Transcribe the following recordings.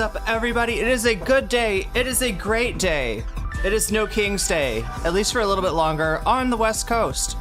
up, everybody? It is a good day. It is a great day. It is No King's Day, at least for a little bit longer, on the West Coast.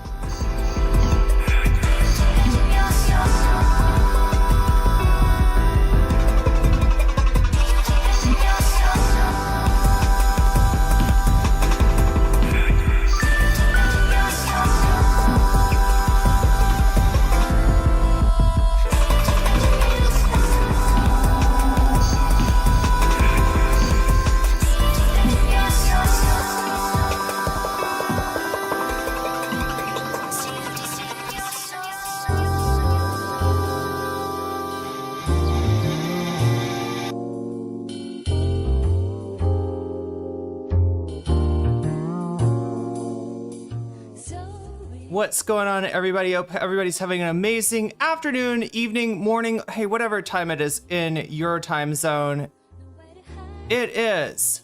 What's going on, everybody? Hope everybody's having an amazing afternoon, evening, morning, hey, whatever time it is in your time zone. It is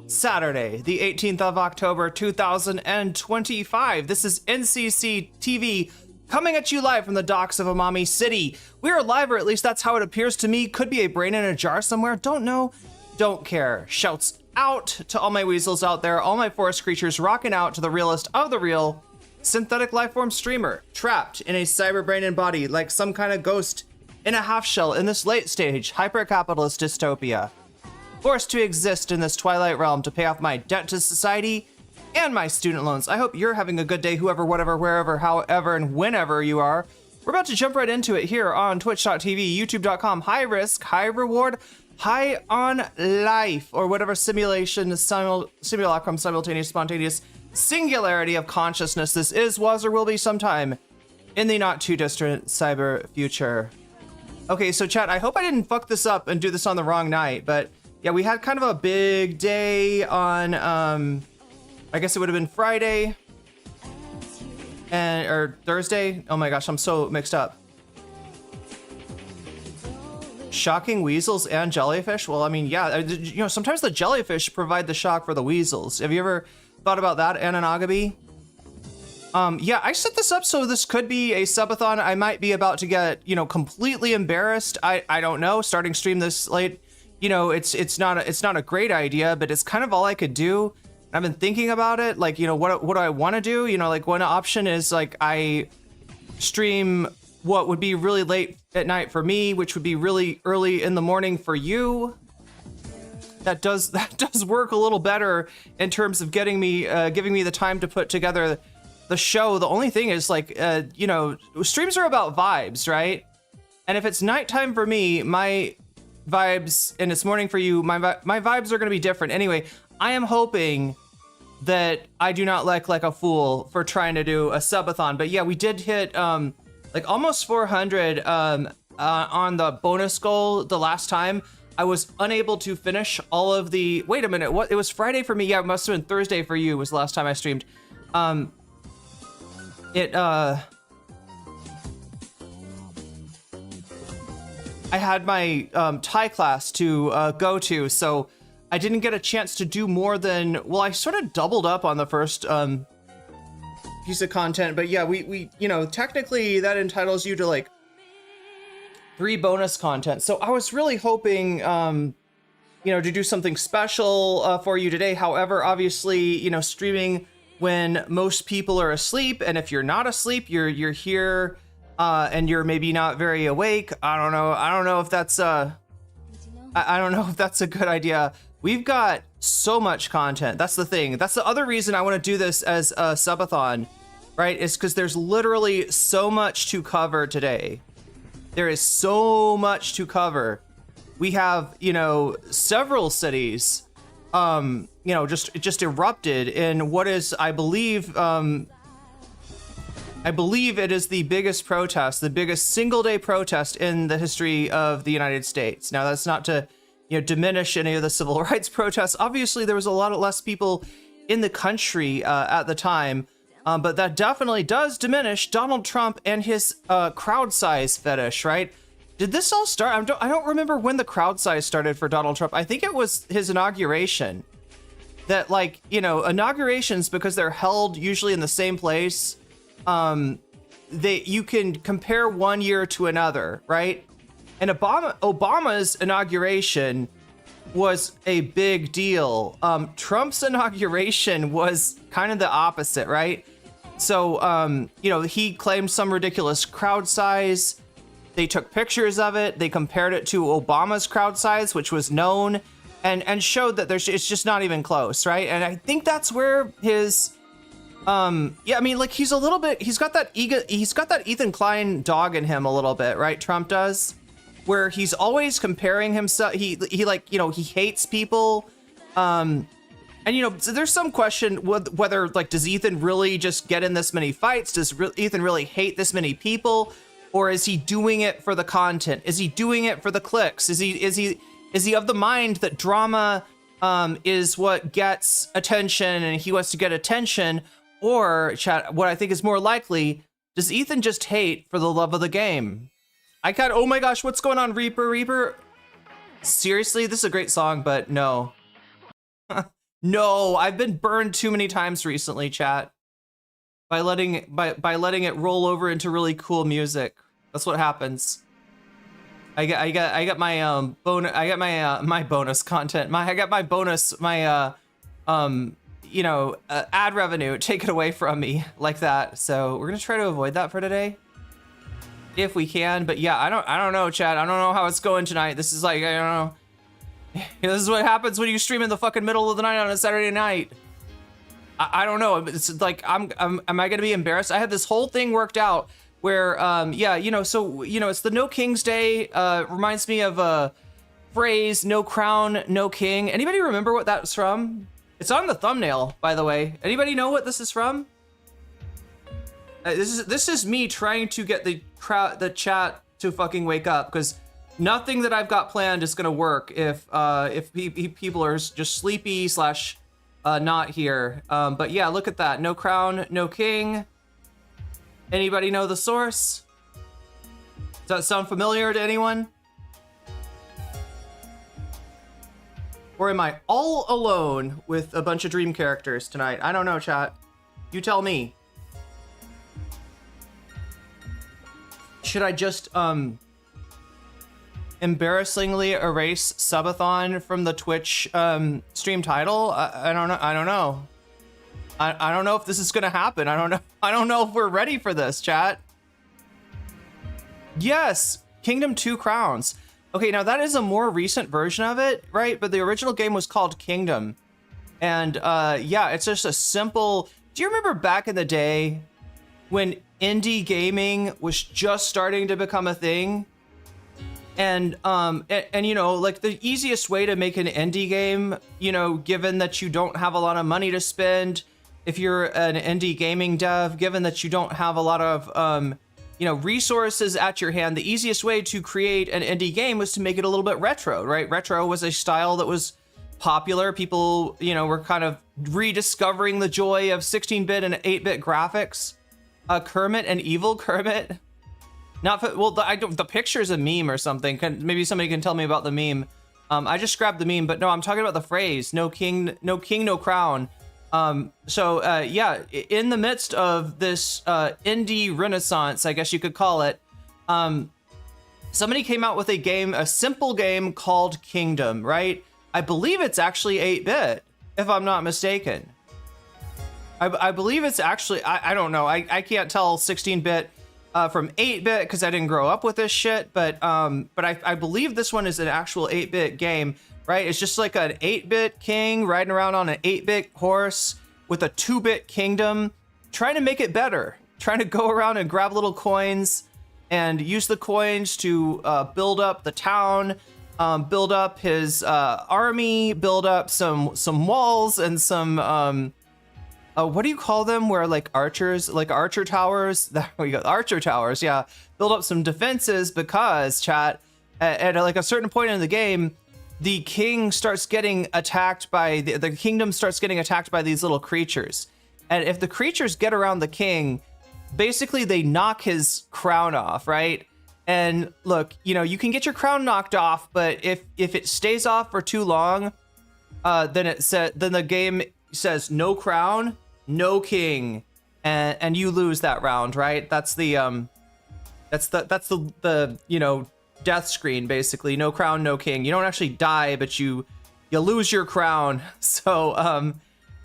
Saturday, the 18th of October, 2025. This is NCC TV coming at you live from the docks of Amami City. We are live, or at least that's how it appears to me. Could be a brain in a jar somewhere. Don't know. Don't care. Shouts out to all my weasels out there, all my forest creatures rocking out to the realest of the real. Synthetic lifeform streamer, trapped in a cyber brain and body like some kind of ghost in a half shell in this late stage hyper-capitalist dystopia. Forced to exist in this twilight realm to pay off my debt to society and my student loans. I hope you're having a good day, whoever, whatever, wherever, however, and whenever you are. We're about to jump right into it here on twitch.tv, youtube.com, high risk, high reward, high on life, or whatever simulation, simulacrum, simultaneous, spontaneous, singularity of consciousness this is, was, or will be sometime in the not too distant cyber future. Okay, so chat, I hope I didn't fuck this up and do this on the wrong night, but yeah, we had kind of a big day on, I guess it would have been Friday or Thursday. Oh my gosh, I'm so mixed up. Shocking weasels and jellyfish. Well, I mean, yeah, you know, sometimes the jellyfish provide the shock for the weasels. Have you ever thought about that, Hasanabi? Yeah, I set this up so this could be a subathon. I might be about to get, you know, completely embarrassed. I don't know. Starting stream this late, you know, it's not a great idea, but it's kind of all I could do. I've been thinking about it, like, you know, what do I want to do? You know, like one option is like I stream what would be really late at night for me, which would be really early in the morning for you. That does work a little better in terms of getting me, giving me the time to put together the show. The only thing is, like, you know, streams are about vibes, right? And if it's nighttime for me, my vibes, and it's morning for you, my vibes are going to be different. Anyway, I am hoping that I do not look like a fool for trying to do a subathon. But yeah, we did hit like almost 400 on the bonus goal the last time. I was unable to finish all of the, wait a minute, what? It was Friday for me. Yeah, it must have been Thursday for you was the last time I streamed. I had my Thai class to go to, so I didn't get a chance to do more than, well, I sort of doubled up on the first piece of content, but yeah, we you know, technically that entitles you to like 3 bonus content. So I was really hoping, you know, to do something special for you today. However, obviously, you know, streaming when most people are asleep, and if you're not asleep, you're here, and you're maybe not very awake. I don't know if that's I don't know if that's a good idea. We've got so much content. That's the thing. That's the other reason I want to do this as a subathon, right? Is because there's literally so much to cover today. There is so much to cover. We have, you know, several cities, you know, just erupted in what is, I believe it is the biggest protest, the biggest single day protest in the history of the United States. Now, that's not to, you know, diminish any of the civil rights protests. Obviously, there was a lot less people in the country at the time. But that definitely does diminish Donald Trump and his crowd size fetish, right? Did this all start? I don't remember when the crowd size started for Donald Trump. I think it was his inauguration. That, like, you know, inaugurations, because they're held usually in the same place, you can compare one year to another, right? And Obama's inauguration was a big deal. Trump's inauguration was kind of the opposite, right? So, you know, he claimed some ridiculous crowd size. They took pictures of it. They compared it to Obama's crowd size, which was known, and showed that it's just not even close, right? And I think that's where his, yeah, I mean, like he's got that Ethan Klein dog in him a little bit, right? Trump does, where he's always comparing himself. He like, you know, he hates people. And, you know, so there's some question whether, like, does Ethan really just get in this many fights? Does Ethan really hate this many people? Or is he doing it for the content? Is he doing it for the clicks? Is he of the mind that drama is what gets attention and he wants to get attention? Or, chat, what I think is more likely, does Ethan just hate for the love of the game? Oh my gosh, what's going on, Reaper? Seriously, this is a great song, but no. No, I've been burned too many times recently, chat. By letting it roll over into really cool music. That's what happens. I got my bonus. I got my my bonus content. You know, ad revenue taken away from me like that. So we're gonna try to avoid that for today, if we can. But yeah, I don't know, chat. I don't know how it's going tonight. This is like, I don't know. This is what happens when you stream in the fucking middle of the night on a Saturday night. I don't know. It's like, am I gonna be embarrassed? I had this whole thing worked out where, yeah, you know, so, you know, it's the No King's Day. Reminds me of a phrase, no crown, no king. Anybody remember what that was from? It's on the thumbnail, by the way. Anybody know what this is from? This is me trying to get the chat to fucking wake up, because nothing that I've got planned is gonna work if people are just sleepy slash not here. But yeah, look at that. No crown, no king. Anybody know the source? Does that sound familiar to anyone? Or am I all alone with a bunch of dream characters tonight? I don't know, chat. You tell me. Should I just embarrassingly erase subathon from the Twitch stream title? I don't know. I don't know if this is gonna happen. I don't know if we're ready for this, chat. Yes, Kingdom 2 Crowns. Okay, now that is a more recent version of it, right? But the original game was called Kingdom. And yeah, it's just a simple... Do you remember back in the day when indie gaming was just starting to become a thing? And you know, like the easiest way to make an indie game, you know, given that you don't have a lot of money to spend, if you're an indie gaming dev, given that you don't have a lot of, you know, resources at your hand, the easiest way to create an indie game was to make it a little bit retro, right? Retro was a style that was popular. People, you know, were kind of rediscovering the joy of 16-bit and 8-bit graphics. Kermit and Evil Kermit. Not for, well, the picture's a meme or something. Maybe somebody can tell me about the meme. I just grabbed the meme, but no, I'm talking about the phrase, no king, no crown. So yeah, in the midst of this indie renaissance, I guess you could call it, somebody came out with a simple game called Kingdom, right? I believe it's actually 8-bit, if I'm not mistaken. I believe it's actually, I don't know, I can't tell 16-bit from 8-bit because I didn't grow up with this shit, but I believe this one is an actual 8-bit game, right? It's just like an 8-bit king riding around on an 8-bit horse with a 2-bit kingdom, trying to make it better, trying to go around and grab little coins and use the coins to build up the town, build up his army, build up some walls and some what do you call them? Where like archers, like archer towers? There we go, archer towers, yeah. Build up some defenses because, chat, at like a certain point in the game, the king starts getting attacked by, the kingdom starts getting attacked by these little creatures. And if the creatures get around the king, basically they knock his crown off, right? And look, you know, you can get your crown knocked off, but if it stays off for too long, then the game says no crown, no king, and you lose that round, right? That's the you know, death screen, basically. No crown, no king. You don't actually die, but you lose your crown. So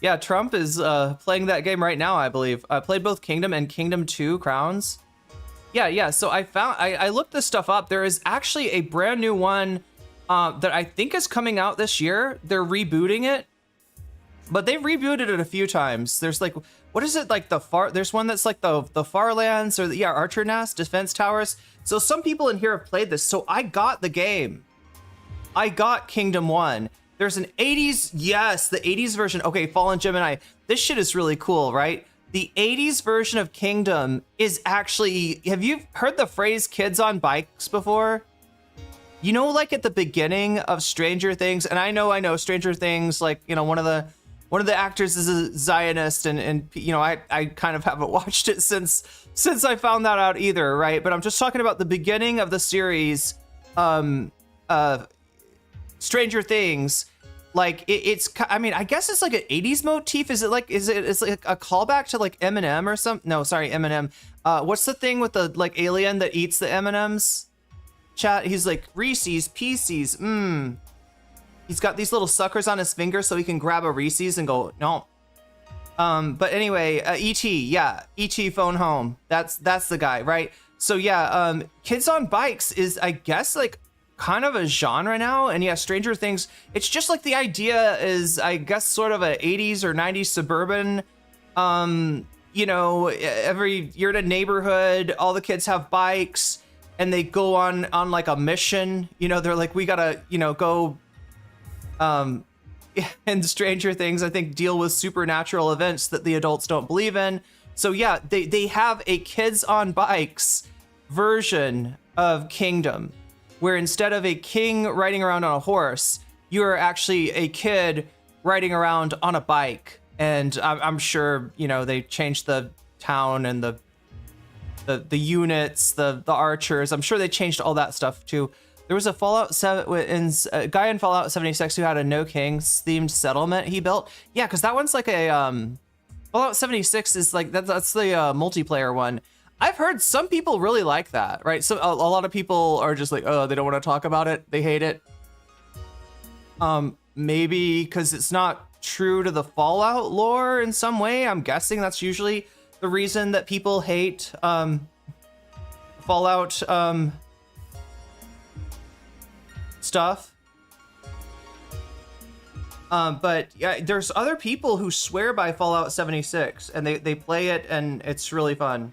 yeah, Trump is playing that game right now, I believe. I played both Kingdom and Kingdom 2 crowns. Yeah, so I looked this stuff up. There is actually a brand new one that I think is coming out this year. They're rebooting it, but they've rebooted it a few times. There's like, what is it, like there's one that's like the Farlands, or yeah, Archer Nest, Defense Towers. So some people in here have played this. So I got the game. I got Kingdom 1. There's an 80s, yes, the 80s version. Okay, Fallen Gemini. This shit is really cool, right? The 80s version of Kingdom is actually, have you heard the phrase kids on bikes before? You know, like at the beginning of Stranger Things, and I know Stranger Things, like, you know, one of the actors is a Zionist, and you know, I kind of haven't watched it since I found that out either, right? But I'm just talking about the beginning of the series, Stranger Things. Like it's, I mean, I guess it's like an 80s motif. Is it like a callback to like Eminem or something? No, sorry, Eminem. What's the thing with the like alien that eats the M&Ms? Chat, he's like Reese's Pieces. He's got these little suckers on his finger so he can grab a Reese's and go, no. But anyway, E.T., yeah, E.T. Phone Home. That's the guy, right? So yeah, Kids on Bikes is, I guess, like kind of a genre now. And yeah, Stranger Things, it's just like the idea is, I guess, sort of a 80s or 90s suburban, you know, you're in a neighborhood, all the kids have bikes and they go on like a mission. You know, they're like, we gotta, you know, go, and Stranger Things, I think, deal with supernatural events that the adults don't believe in. So yeah, they have a kids on bikes version of Kingdom, where instead of a king riding around on a horse, you are actually a kid riding around on a bike. And I'm sure, you know, they changed the town and the units, the archers. I'm sure they changed all that stuff too. There was a a guy in Fallout 76 who had a No Kings themed settlement he built. Yeah, because that one's like a Fallout 76 is like that's the multiplayer one. I've heard some people really like that, right? So a lot of people are just like, oh, they don't want to talk about it. They hate it. Maybe because it's not true to the Fallout lore in some way. I'm guessing that's usually the reason that people hate Fallout stuff. But yeah, there's other people who swear by Fallout 76 and they play it and it's really fun.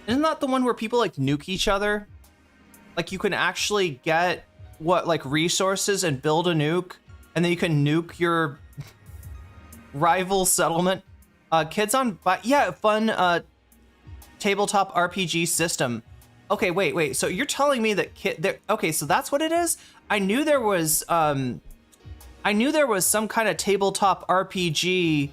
Isn't that the one where people like nuke each other? Like you can actually get like resources and build a nuke, and then you can nuke your rival settlement. Kids on, yeah, fun tabletop RPG system. Okay, wait. So you're telling me that okay, so that's what it is? I knew there was some kind of tabletop RPG,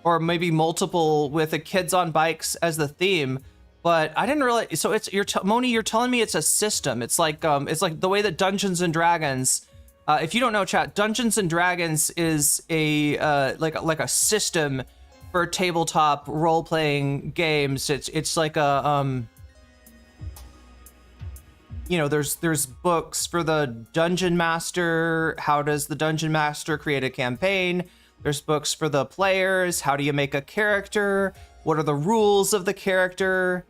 or maybe multiple, with a kids on bikes as the theme. But I didn't really. So it's Moni, you're telling me it's a system. It's like the way that Dungeons and Dragons. If you don't know, chat, Dungeons and Dragons is a like a system for tabletop role playing games. It's like a you know, there's books for the dungeon master. How does the dungeon master create a campaign? There's books for the players. How do you make a character? What are the rules of the character?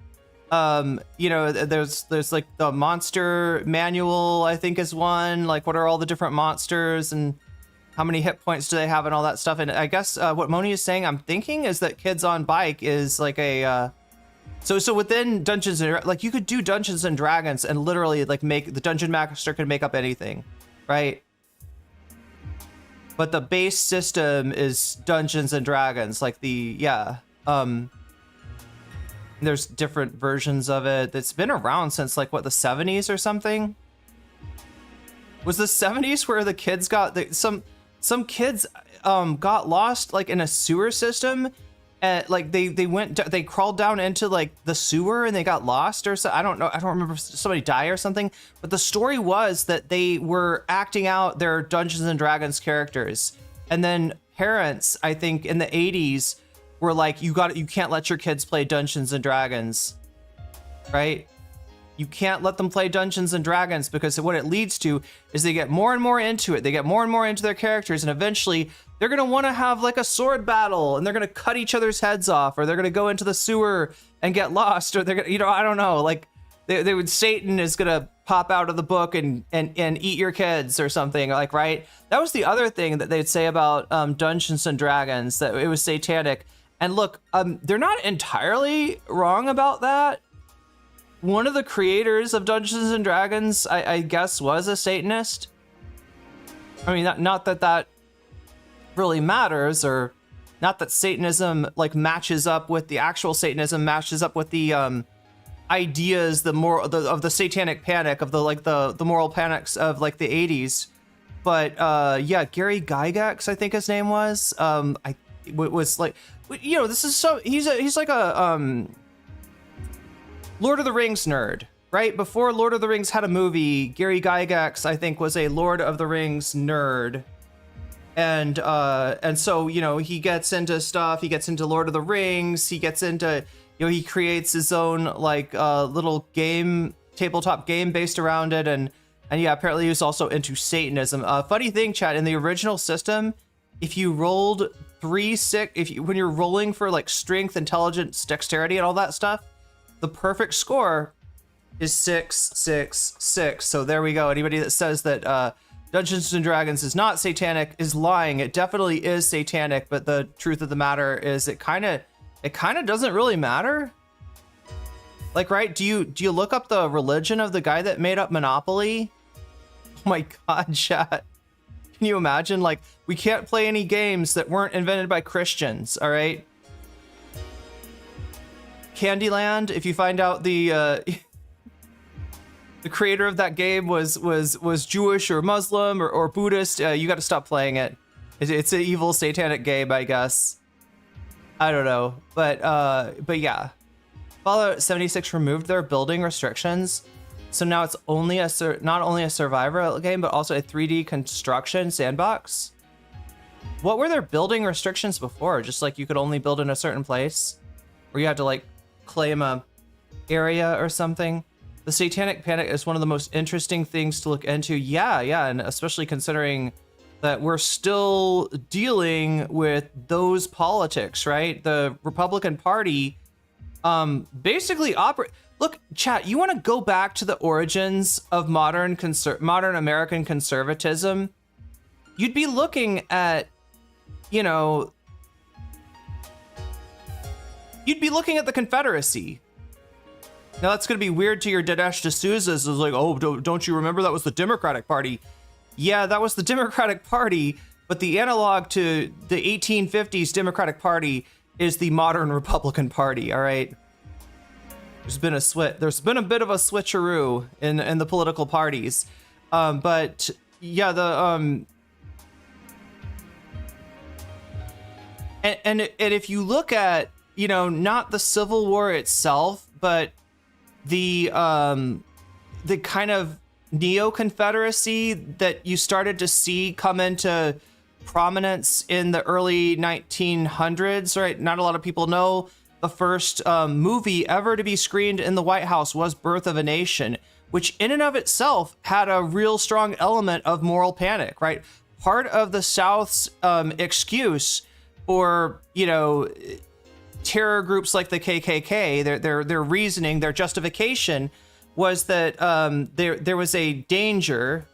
You know, there's like the monster manual, I think, is one. Like, what are all the different monsters and how many hit points do they have and all that stuff? And I guess what Moni is saying, I'm thinking, is that Kids on Bike is like a so within Dungeons and, like, you could do Dungeons and Dragons and literally like make the dungeon master could make up anything, right? But the base system is Dungeons and Dragons, like there's different versions of it that's been around since like what, the 70s or something? Was the 70s where the kids got some kids got lost like in a sewer system, and like they crawled down into like the sewer and they got lost or so. I don't know. I don't remember if somebody died or something, but the story was that they were acting out their Dungeons and Dragons characters, and then parents, I think in the 80s, were like, you can't let your kids play Dungeons and Dragons. right? You can't let them play Dungeons and Dragons, because what it leads to is they get more and more into it. They get more and more into their characters, and eventually they're going to want to have like a sword battle, and they're going to cut each other's heads off, or they're going to go into the sewer and get lost, or they're going to, you know, I don't know, like they would, Satan is going to pop out of the book and eat your kids or something, like, right? That was the other thing that they'd say about Dungeons and Dragons, that it was satanic. And look, they're not entirely wrong about that. One of the creators of Dungeons and Dragons, I guess, was a Satanist. I mean, not that that really matters, or not that Satanism like matches up with the actual Satanism, matches up with the ideas, of the satanic panic, of the moral panics of like the 80s. But yeah, Gary Gygax, I think his name was. Was like, you know, this is so, he's like a Lord of the Rings nerd, right? Before Lord of the Rings had a movie, Gary Gygax, I think, was a Lord of the Rings nerd. And so, you know, he gets into stuff, he gets into Lord of the Rings, he gets into, you know, he creates his own like little game, tabletop game based around it. And yeah, apparently he was also into Satanism. Funny thing, chat, in the original system, if you rolled 3-6, when you're rolling for like strength, intelligence, dexterity, and all that stuff, the perfect score is 666. So there we go. Anybody that says that Dungeons and Dragons is not satanic is lying. It definitely is satanic, but the truth of the matter is it kind of doesn't really matter. Like, right? Do you look up the religion of the guy that made up Monopoly? Oh my God, chat. Can you imagine? Like, we can't play any games that weren't invented by Christians, all right? Candyland, if you find out the the creator of that game was Jewish or Muslim or Buddhist, you got to stop playing it. It's an evil satanic game, I guess. I don't know, but yeah. Fallout 76 removed their building restrictions, so now it's only not only a survivor game, but also a 3D construction sandbox. What were their building restrictions before? Just like you could only build in a certain place, or you had to like claim a area or something. The satanic panic is one of the most interesting things to look into. Yeah, and especially considering that we're still dealing with those politics, right? The Republican Party basically operate. Look, chat, you want to go back to the origins of modern American conservatism? You'd be looking at, you know, you'd be looking at the Confederacy. Now that's going to be weird to your Dinesh D'Souza's. Is like, oh, don't you remember that was the Democratic Party? Yeah, that was the Democratic Party, but the analog to the 1850s Democratic Party is the modern Republican Party, all right? There's been a bit of a switcheroo in the political parties. But yeah, and if you look at, you know, not the Civil War itself, but the kind of neo-Confederacy that you started to see come into prominence in the early 1900s, right? Not a lot of people know the first movie ever to be screened in the White House was Birth of a Nation, which in and of itself had a real strong element of moral panic, right? Part of the South's excuse for, you know, terror groups like the KKK, their reasoning, their justification was that there was a danger,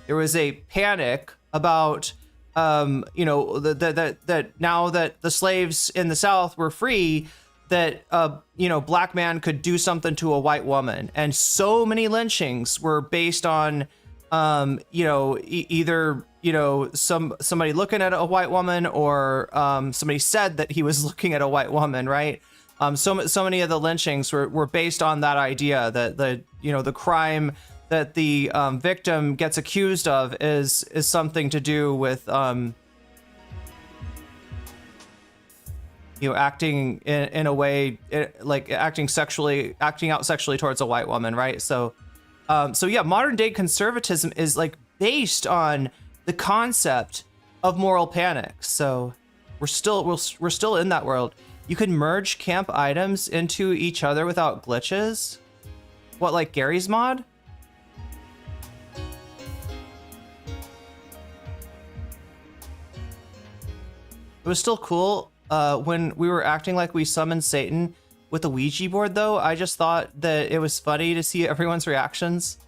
there was a panic about you know, that now that the slaves in the South were free, that you know, black man could do something to a white woman, and so many lynchings were based on you know, either, you know, somebody looking at a white woman, or somebody said that he was looking at a white woman, right? So many of the lynchings were based on that idea that the crime that the victim gets accused of is something to do with you know, acting in a way, like acting out sexually towards a white woman, right? So yeah, modern day conservatism is like based on the concept of moral panic. So we're still in that world. You could merge camp items into each other without glitches? What, like Gary's mod? It was still cool when we were acting like we summoned Satan with the Ouija board, though. I just thought that it was funny to see everyone's reactions.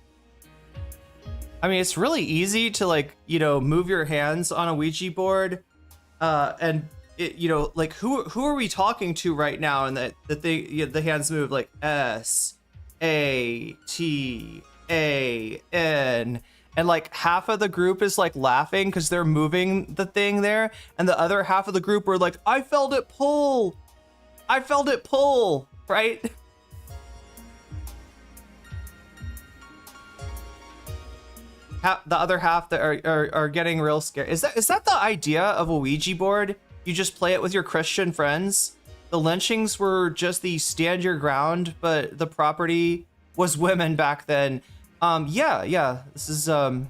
I mean, it's really easy to, like, you know, move your hands on a Ouija board, and it, you know, like who are we talking to right now? And the hands move like SATAN. And like half of the group is like laughing because they're moving the thing there, and the other half of the group were like, I felt it pull, right? The other half that are getting real scared. Is that the idea of a Ouija board? You just play it with your Christian friends. The lynchings were just the stand your ground, but the property was women back then. Yeah, this is, well,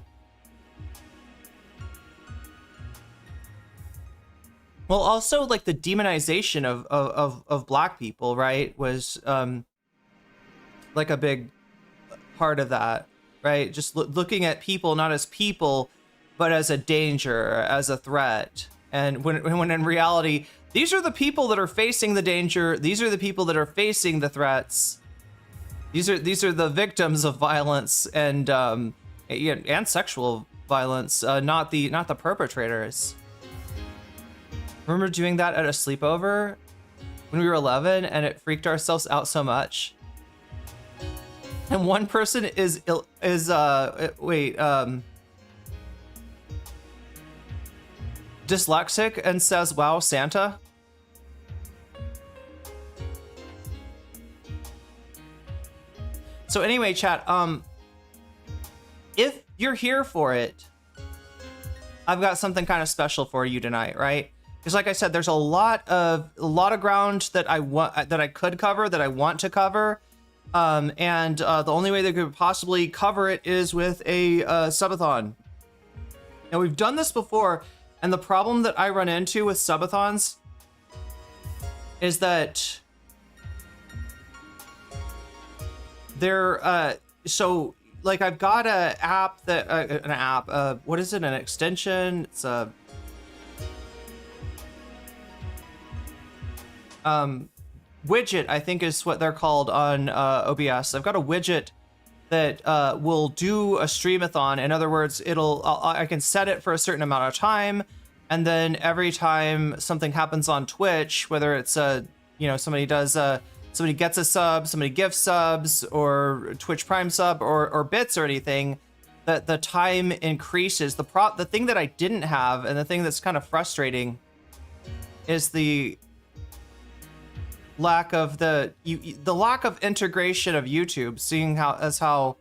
also, like, the demonization of black people, right, was, like, a big part of that, right? Just looking at people not as people, but as a danger, as a threat. And when in reality, these are the people that are facing the danger. These are the people that are facing the threats. These are the victims of violence and sexual violence, not the perpetrators. Remember doing that at a sleepover when we were 11, and it freaked ourselves out so much. And one person is dyslexic and says, "Wow, Santa." So anyway, chat, if you're here for it, I've got something kind of special for you tonight, right? Because like I said, there's a lot of ground that I could cover, that I want to cover. And the only way they could possibly cover it is with a subathon. Now, we've done this before, and the problem that I run into with subathons is that they're so, like, I've got an extension. It's a widget, I think is what they're called on OBS. I've got a widget that will do a streamathon. In other words, I can set it for a certain amount of time, and then every time something happens on Twitch, whether it's somebody gets a sub, somebody gives subs, or Twitch Prime sub, or bits or anything, that the time increases. The thing that I didn't have, and the thing that's kind of frustrating, is the lack of the lack of integration of YouTube, seeing how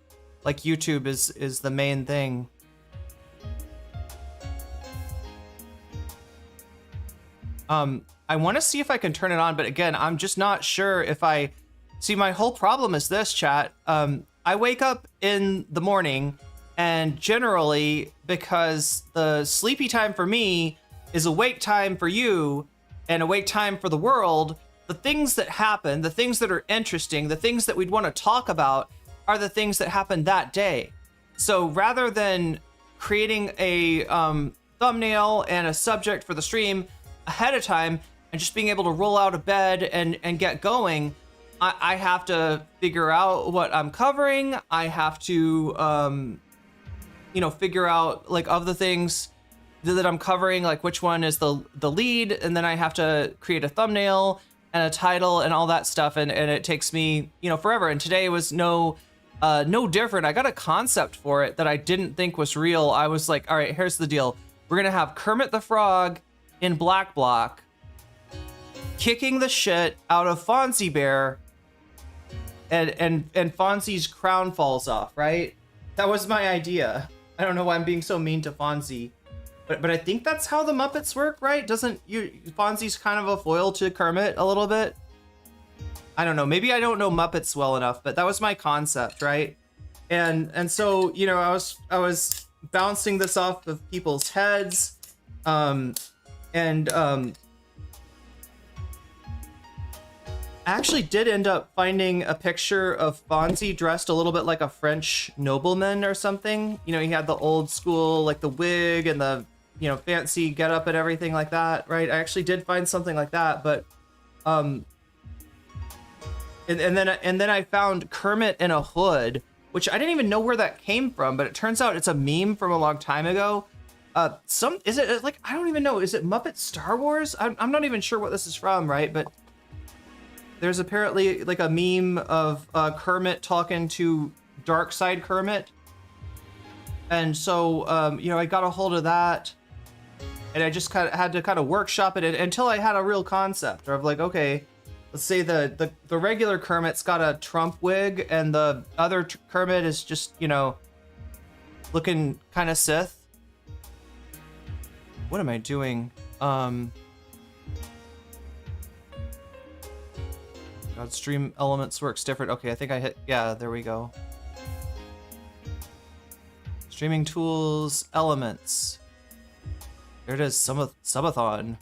like YouTube is the main thing. I want to see if I can turn it on, but again, I'm just not sure if I see. My whole problem is this, chat. I wake up in the morning, and generally, because the sleepy time for me is awake time for you and awake time for the world, the things that happen, the things that are interesting, the things that we'd want to talk about are the things that happen that day. So rather than creating a thumbnail and a subject for the stream ahead of time and just being able to roll out of bed and get going, I have to figure out what I'm covering. I have to, figure out, like, of the things that I'm covering, like which one is the lead, and then I have to create a thumbnail and a title and all that stuff, and it takes me, forever. And today was no different. I got a concept for it that I didn't think was real. I was like, all right, here's the deal. We're gonna have Kermit the Frog in Black Block kicking the shit out of Fonzie Bear, and Fonzie's crown falls off, right? That was my idea. I don't know why I'm being so mean to Fonzie, but I think that's how the Muppets work, right? Fonzie's kind of a foil to Kermit a little bit? I don't know. Maybe I don't know Muppets well enough, but that was my concept, right? And so, I was bouncing this off of people's heads, actually did end up finding a picture of Fonzie dressed a little bit like a French nobleman or something. You know, he had the old school, like the wig and the, you know, fancy getup and everything like that, right? I actually did find something like that, but and then I found Kermit in a hood, which I didn't even know where that came from, but it turns out it's a meme from a long time ago. Is it like, I don't even know, is it Muppet Star Wars? I'm not even sure what this is from, right? But there's apparently like a meme of Kermit talking to Dark Side Kermit. And so, you know, I got a hold of that and I just kind of had to kind of workshop it until I had a real concept of like, okay, let's say the regular Kermit's got a Trump wig and the other Kermit is just, you know, looking kind of Sith. What am I doing? God, stream elements works different. Okay, I think I hit, yeah, there we go. Streaming tools, elements. There it is, subathon.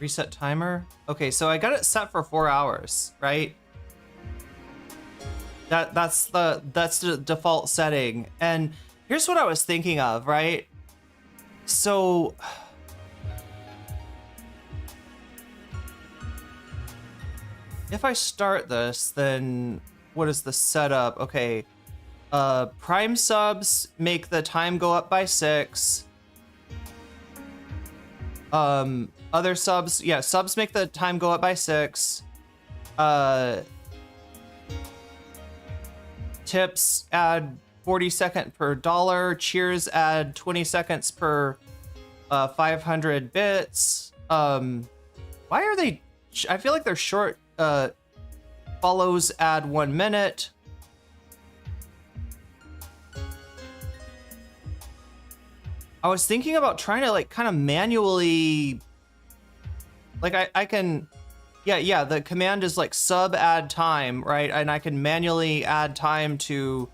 Reset timer. Okay, so I got it set for 4 hours, right? That's the default setting. And here's what I was thinking of, right? So if I start this, then what is the setup? Okay, Prime subs make the time go up by 6. Other subs, yeah, subs make the time go up by 6. Tips add 40 seconds per dollar. Cheers add 20 seconds per 500 bits. Why are they? I feel like they're short. Follows add 1 minute. I was thinking about trying to like kind of manually, like I can, yeah, the command is like sub add time, right? And I can manually add time to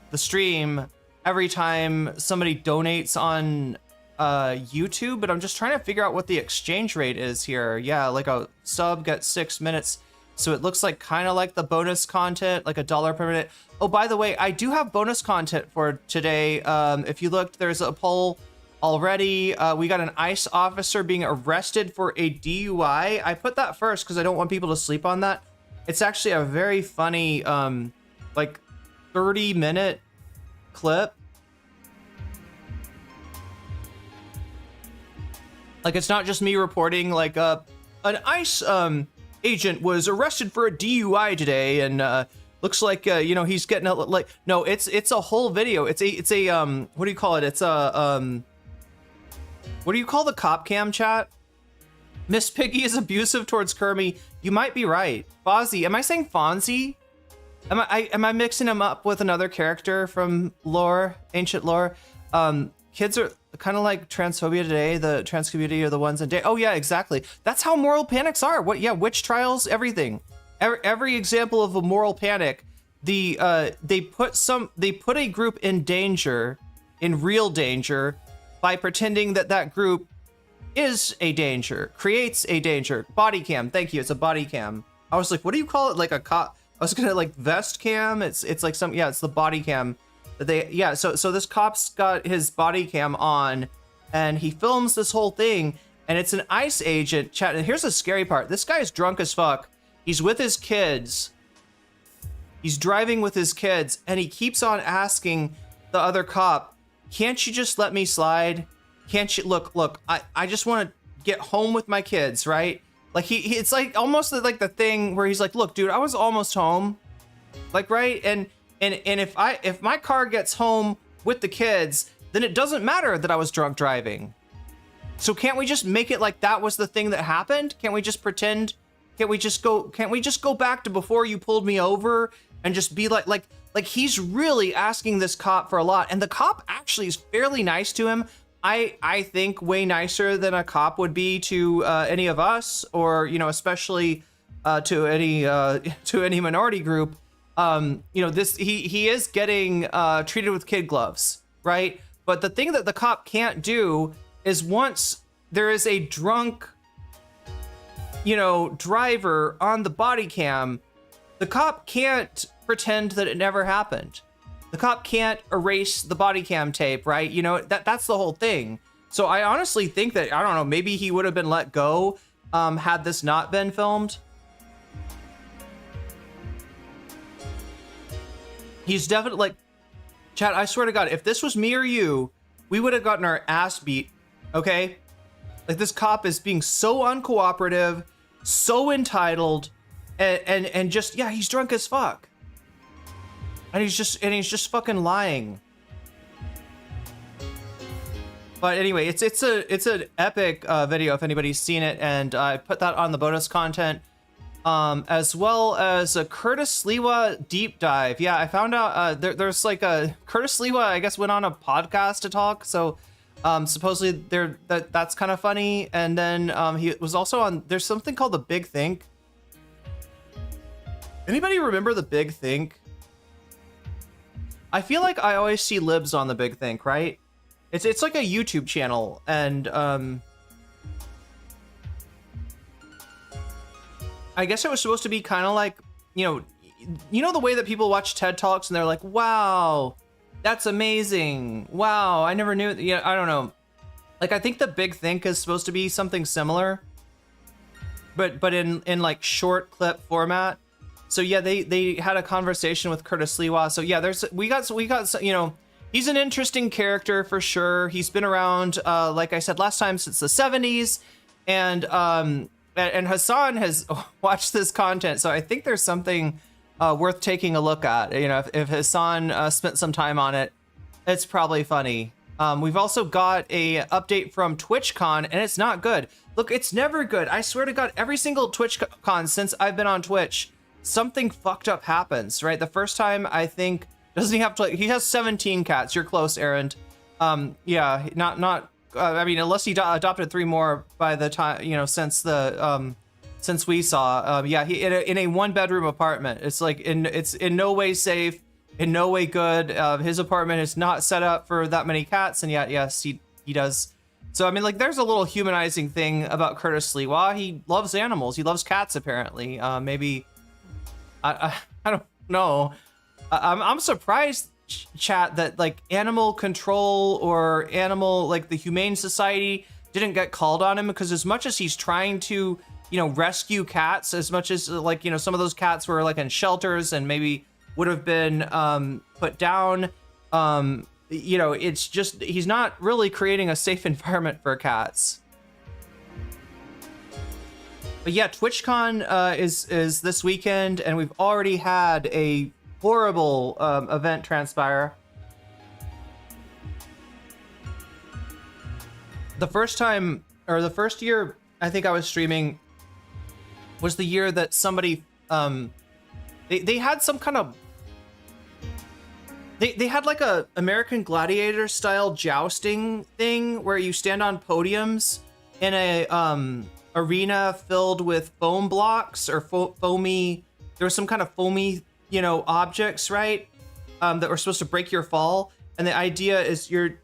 the stream every time somebody donates on YouTube, but I'm just trying to figure out what the exchange rate is here. Yeah, like a sub gets 6 minutes. So it looks like kind of like the bonus content, like $1 per minute. Oh, by the way, I do have bonus content for today. If you looked, there's a poll already. We got an ICE officer being arrested for a DUI. I put that first because I don't want people to sleep on that. It's actually a very funny, like 30-minute clip. Like, it's not just me reporting like an ICE agent was arrested for a DUI today, and looks like you know, he's getting a, like, no, it's a whole video. It's a what do you call it? It's a what do you call the cop cam, chat? Miss Piggy is abusive towards Kermie. You might be right. Fozzie, am I saying Fonzie? Am I mixing him up with another character from lore, ancient lore? Kids are kind of like transphobia today. The trans community are the ones in day. Oh yeah, exactly. That's how moral panics are. What? Yeah, witch trials, everything. Every example of a moral panic, they put a group in danger, in real danger, by pretending that group is a danger, creates a danger. Body cam, thank you. It's a body cam. I was like, what do you call it? Like a cop? I was gonna like vest cam. It's like some, yeah, it's the body cam. So this cop's got his body cam on and he films this whole thing, and it's an ICE agent chat. And here's the scary part. This guy's drunk as fuck. He's with his kids. He's driving with his kids, and he keeps on asking the other cop, can't you just let me slide? Can't you look, I just want to get home with my kids, right? Like it's like almost like the thing where he's like, look, dude, I was almost home. Like, right? And if my car gets home with the kids, then it doesn't matter that I was drunk driving. So can't we just make it like that was the thing that happened? Can't we just pretend? Can't we just go back to before you pulled me over and just be like he's really asking this cop for a lot, and the cop actually is fairly nice to him. I think way nicer than a cop would be to any of us, or, you know, especially to any minority group. You know, he is getting treated with kid gloves, right? But the thing that the cop can't do is, once there is a drunk, you know, driver on the body cam, the cop can't pretend that it never happened. The cop can't erase the body cam tape, right? You know, that's the whole thing. So I honestly think that, I don't know, maybe he would have been let go had this not been filmed. He's definitely, like, Chad, I swear to God, if this was me or you, we would have gotten our ass beat, okay? Like, this cop is being so uncooperative, so entitled, and just, yeah, he's drunk as fuck. And he's just fucking lying. But anyway, it's an epic video if anybody's seen it, and I put that on the bonus content, as well as a Curtis Lewa deep dive. Yeah, I found out there's like a Curtis Lewa, I guess, went on a podcast to talk. So supposedly that's kind of funny. And then he was also on, there's something called The Big Think. Anybody remember The Big Think? I feel like I always see libs on The Big Think, right? It's like a YouTube channel, and I guess it was supposed to be kind of like, you know the way that people watch TED Talks and they're like, wow, that's amazing. Wow, I never knew. Yeah, I don't know. Like, I think The Big Think is supposed to be something similar, but in like short clip format. So yeah, they had a conversation with Curtis Lewa. So yeah, we got, you know, he's an interesting character for sure. He's been around, like I said last time, since the 70s, and Hasan has watched this content. So I think there's something worth taking a look at. You know, if Hasan spent some time on it, it's probably funny. We've also got a update from TwitchCon, and it's not good. Look, it's never good. I swear to God, every single TwitchCon since I've been on Twitch, something fucked up happens, right? The first time, I think, doesn't he have to, he has 17 cats. You're close, Aaron. Yeah, not I mean, unless he adopted 3 more by the time, you know, since we saw. Yeah, he in a 1-bedroom apartment. It's like it's in no way safe, in no way good. His apartment is not set up for that many cats, and yet, yes, he does. So I mean, like, there's a little humanizing thing about Curtis Lewa. He loves animals. He loves cats, apparently. Maybe I don't know. I'm surprised, chat, that like animal control or animal, like the Humane Society, didn't get called on him, because as much as he's trying to, you know, rescue cats, as much as, like, you know, some of those cats were like in shelters and maybe would have been put down, you know, it's just, he's not really creating a safe environment for cats. But yeah, TwitchCon is this weekend, and we've already had a horrible event transpire. The first time, or the first year I think I was streaming, was the year that somebody they had some kind of, they had like a American Gladiator style jousting thing where you stand on podiums in a arena filled with foam blocks or foamy, there was some kind of foamy, you know, objects, right? That were supposed to break your fall. And the idea is you're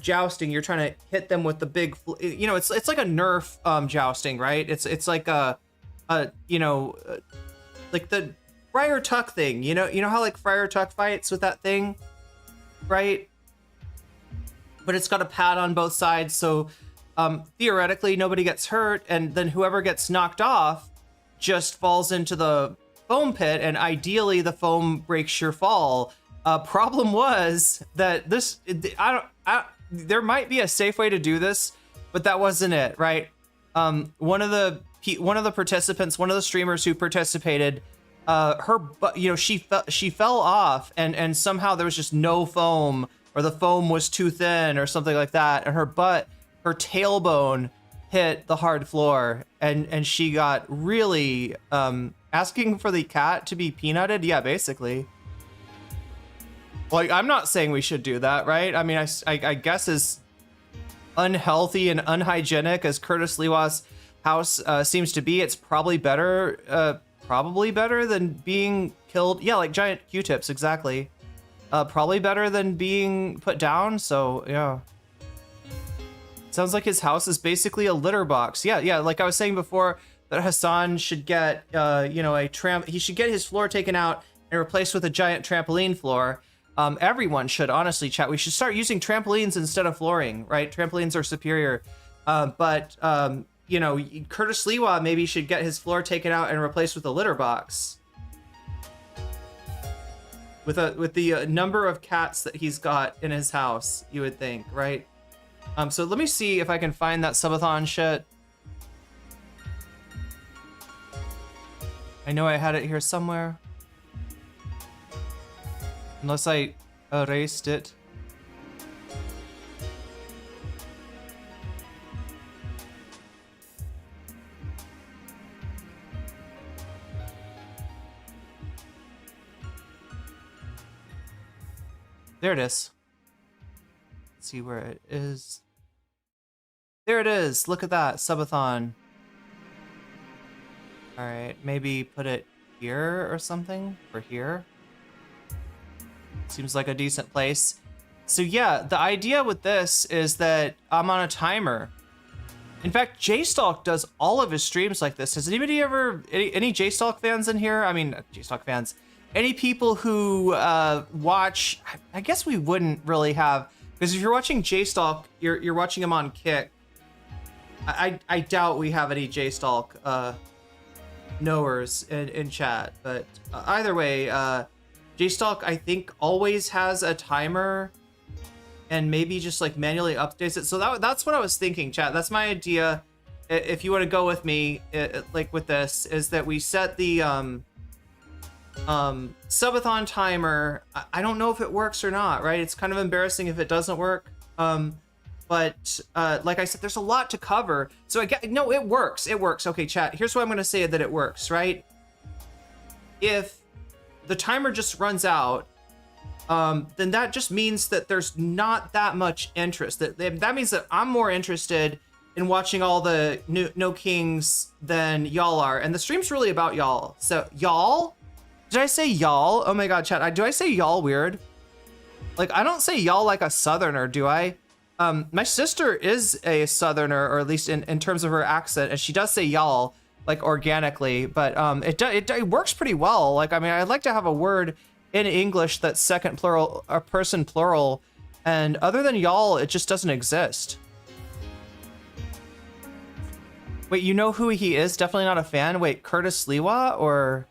jousting, you're trying to hit them with the big, you know, it's like a Nerf jousting, right? It's like a you know, like the Friar Tuck thing, you know how like Friar Tuck fights with that thing, right? But it's got a pad on both sides, so theoretically nobody gets hurt, and then whoever gets knocked off just falls into the foam pit, and ideally the foam breaks your fall. Problem was that this, there might be a safe way to do this, but that wasn't it, right? One of the participants, one of the streamers who participated, she fell off, and somehow there was just no foam, or the foam was too thin or something like that, and her tailbone hit the hard floor, and she got really asking for the cat to be peanutted. Yeah, basically. Like, I'm not saying we should do that, right? I mean, I guess as unhealthy and unhygienic as Curtis Lewa's house seems to be, it's probably better than being killed. Yeah, like giant Q-tips, exactly. Probably better than being put down, so yeah. Sounds like his house is basically a litter box. Yeah, like I was saying before, that Hasan should get, he should get his floor taken out and replaced with a giant trampoline floor. Everyone should, honestly, chat. We should start using trampolines instead of flooring, right? Trampolines are superior. But Curtis Lewa maybe should get his floor taken out and replaced with a litter box. With the number of cats that he's got in his house, you would think, right? So let me see if I can find that subathon shit. I know I had it here somewhere. Unless I erased it. There it is. Let's see where it is. There it is. Look at that. Subathon. All right. Maybe put it here or something. Or here. Seems like a decent place. So yeah, the idea with this is that I'm on a timer. In fact, J-Stalk does all of his streams like this. Has anybody ever, any J-Stalk fans in here? I mean, J-Stalk fans. Any people who watch, I guess we wouldn't really have, because if you're watching J-Stalk, you're watching him on Kick. I doubt we have any J-Stalk knowers in chat, but either way, J-Stalk, I think, always has a timer and maybe just like manually updates it. So that's what I was thinking, chat. That's my idea. If you want to go with me, like with this, is that we set the subathon timer. I don't know if it works or not, right? It's kind of embarrassing if it doesn't work. But like I said, there's a lot to cover. So no, it works. It works. Okay, chat. Here's what I'm going to say that it works, right? If the timer just runs out, then that just means that there's not that much interest. That means that I'm more interested in watching all the No Kings than y'all are. And the stream's really about y'all. So y'all? Did I say y'all? Oh my God, chat. Do I say y'all weird? Like, I don't say y'all like a Southerner, do I? My sister is a Southerner, or at least in terms of her accent, and she does say y'all, like organically, but it works pretty well. Like, I mean, I'd like to have a word in English that's second plural, or person plural, and other than y'all, it just doesn't exist. Wait, you know who he is? Definitely not a fan. Wait, Curtis Lewa, or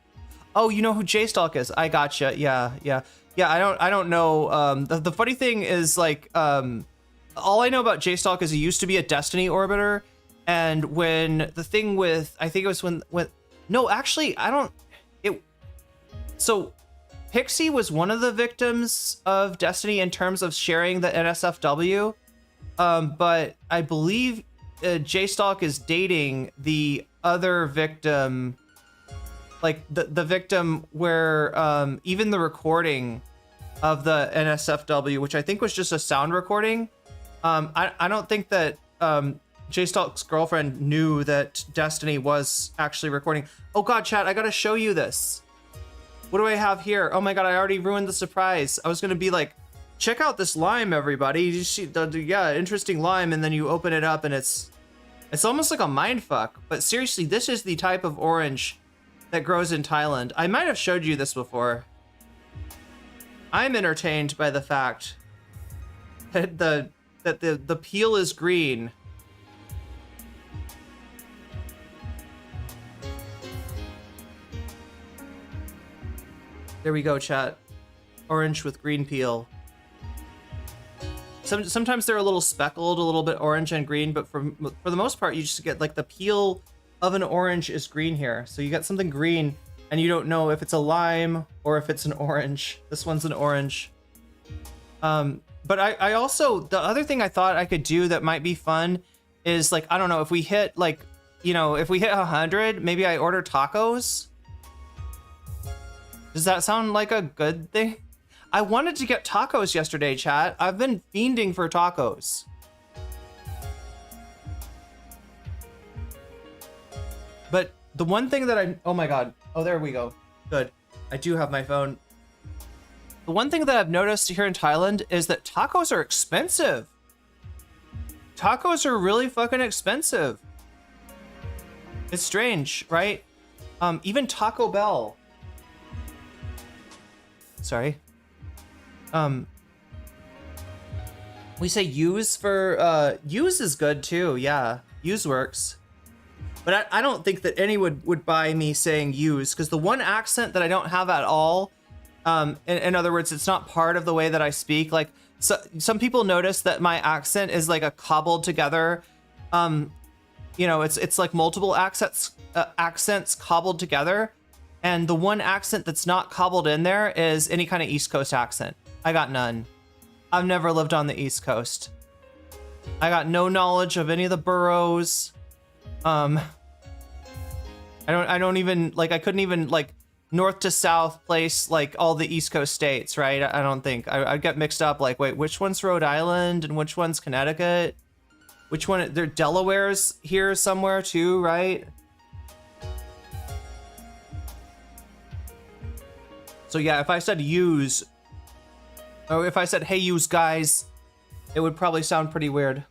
oh, you know who J-Stalk is? I gotcha. Yeah. I don't know. The funny thing is, like, all I know about J-Stalk is he used to be a Destiny orbiter. And when the thing with, I think it was when no, actually, so Pixie was one of the victims of Destiny in terms of sharing the NSFW. But I believe J-Stalk is dating the other victim, like the victim where even the recording of the NSFW, which I think was just a sound recording. I don't think that J-Stalk's girlfriend knew that Destiny was actually recording. Oh God, chat, I gotta show you this. What do I have here? Oh my God, I already ruined the surprise. I was gonna be like, check out this lime, everybody. You see, yeah, interesting lime, and then you open it up and it's almost like a mind fuck. But seriously, this is the type of orange that grows in Thailand. I might have showed you this before. I'm entertained by the fact that the peel is green. There we go, chat. Orange with green peel. Sometimes they're a little speckled, a little bit orange and green, but for the most part, you just get like the peel of an orange is green here. So you got something green and you don't know if it's a lime or if it's an orange. This one's an orange. But I also, the other thing I thought I could do that might be fun is, like, I don't know, if we hit, like, you know, if we hit 100, maybe I order tacos. Does that sound like a good thing? I wanted to get tacos yesterday, chat. I've been fiending for tacos. But the one thing that oh my God. Oh, there we go. Good. I do have my phone. The one thing that I've noticed here in Thailand is that tacos are expensive. Tacos are really fucking expensive. It's strange, right? Even Taco Bell. Sorry. We say use for, use is good too, yeah. Use works. But I don't think that anyone would buy me saying use, because the one accent that I don't have at all, in other words, it's not part of the way that I speak. Like, so, some people notice that my accent is like a cobbled together, you know, it's like multiple accents cobbled together. And the one accent that's not cobbled in there is any kind of East Coast accent. I got none. I've never lived on the East Coast. I got no knowledge of any of the boroughs. I don't even, like, I couldn't even, like, north to south place, like, all the East Coast states, right? I don't think. I'd get mixed up, like, wait, which one's Rhode Island and which one's Connecticut? Which one? Delaware's here somewhere too, right? So yeah, if I said use, or if I said, hey, use guys, it would probably sound pretty weird.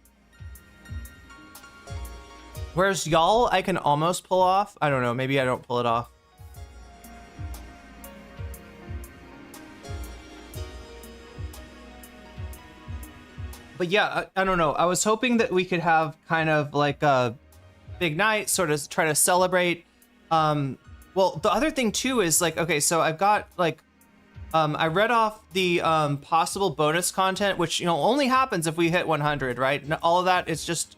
Whereas y'all, I can almost pull off. I don't know, maybe I don't pull it off. But yeah, I don't know. I was hoping that we could have kind of like a big night, sort of try to celebrate. Well, the other thing too is like, okay, so I've got like, I read off the possible bonus content, which, you know, only happens if we hit 100, right? And all of that, it's just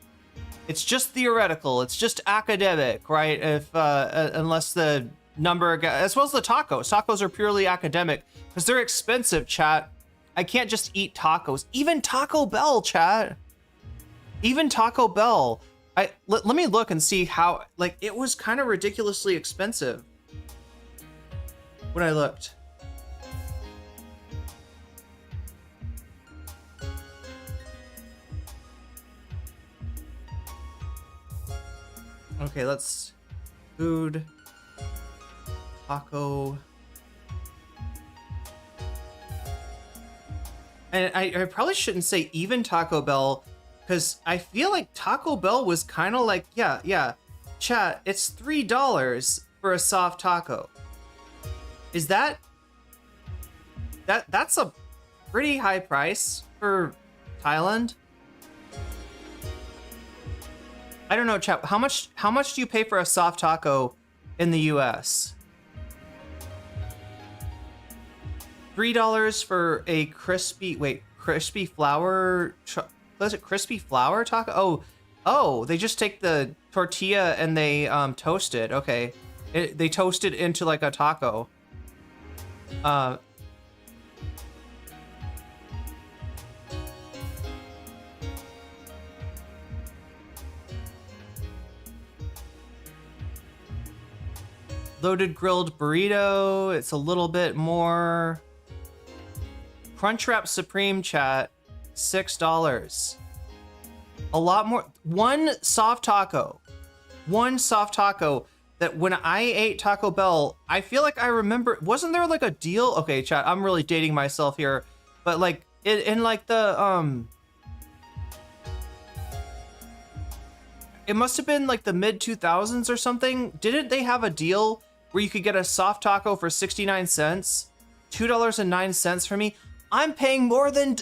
theoretical. It's just academic, right? If unless the number, as well as the tacos. Tacos are purely academic because they're expensive, chat. I can't just eat tacos. Even Taco Bell, chat. Even Taco Bell. Let me look and see how, like, it was kind of ridiculously expensive when I looked. Okay, let's food, taco. And I probably shouldn't say even Taco Bell, because I feel like Taco Bell was kind of like, yeah, chat, it's $3 for a soft taco. Is that's a pretty high price for Thailand? I don't know, chat, how much do you pay for a soft taco in the US? $3 for a crispy flour, was it crispy flour taco? Oh, they just take the tortilla and they toast it. Okay, they toast it into like a taco. Loaded grilled burrito, it's a little bit more. Crunchwrap Supreme, chat, $6. A lot more. One soft taco that when I ate Taco Bell, I feel like I remember, wasn't there like a deal? Okay, chat, I'm really dating myself here, but like in like the, it must have been like the mid 2000s or something. Didn't they have a deal where you could get a soft taco for 69 cents? $2.09 for me. I'm paying more than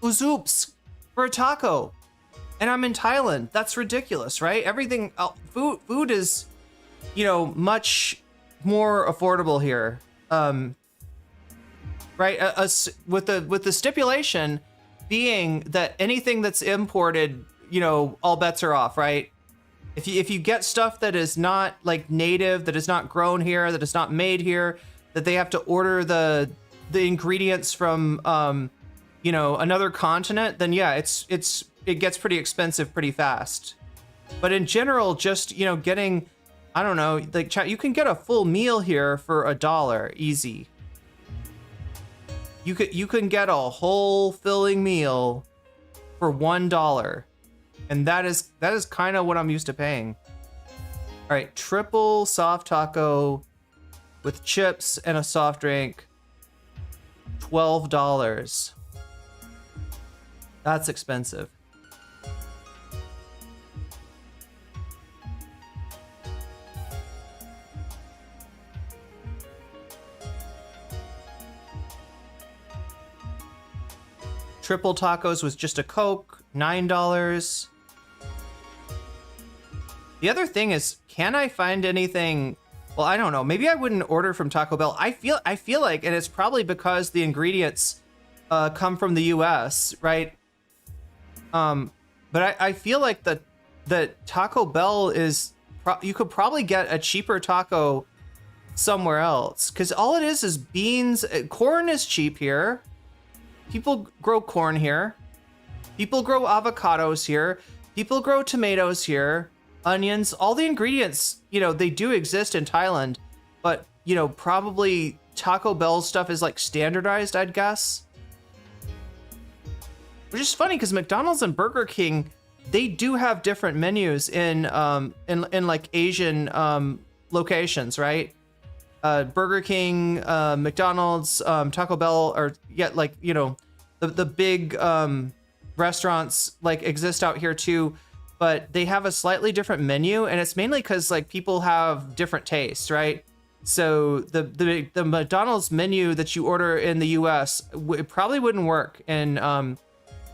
Uzoops for a taco, and I'm in Thailand. That's ridiculous, right? Everything, food is, you know, much more affordable here, right? With the stipulation being that anything that's imported, you know, all bets are off, right? If you get stuff that is not like native, that is not grown here, that is not made here, that they have to order the ingredients from you know, another continent, then yeah, it gets pretty expensive pretty fast. But in general, just, you know, getting, I don't know, like, chat, you can get a full meal here for $1 easy. You can get a whole filling meal for $1, and that is kind of what I'm used to paying. All right, triple soft taco with chips and a soft drink, $12. That's expensive. Triple tacos with just a Coke, $9. The other thing is, can I find anything? Well, I don't know. Maybe I wouldn't order from Taco Bell. I feel like, and it's probably because the ingredients come from the U.S., right? But I feel like that Taco Bell is you could probably get a cheaper taco somewhere else, because all it is beans. Corn is cheap here. People grow corn here. People grow avocados here. People grow tomatoes here. Onions. All the ingredients, they do exist in Thailand, but probably Taco Bell stuff is like standardized, I'd guess. Which is funny because McDonald's and Burger King, they do have different menus in like Asian locations, right? Burger King, McDonald's, Taco Bell, or the big restaurants like exist out here too, but they have a slightly different menu, and it's mainly because like people have different tastes, right? So the McDonald's menu that you order in the U.S. It probably wouldn't work, and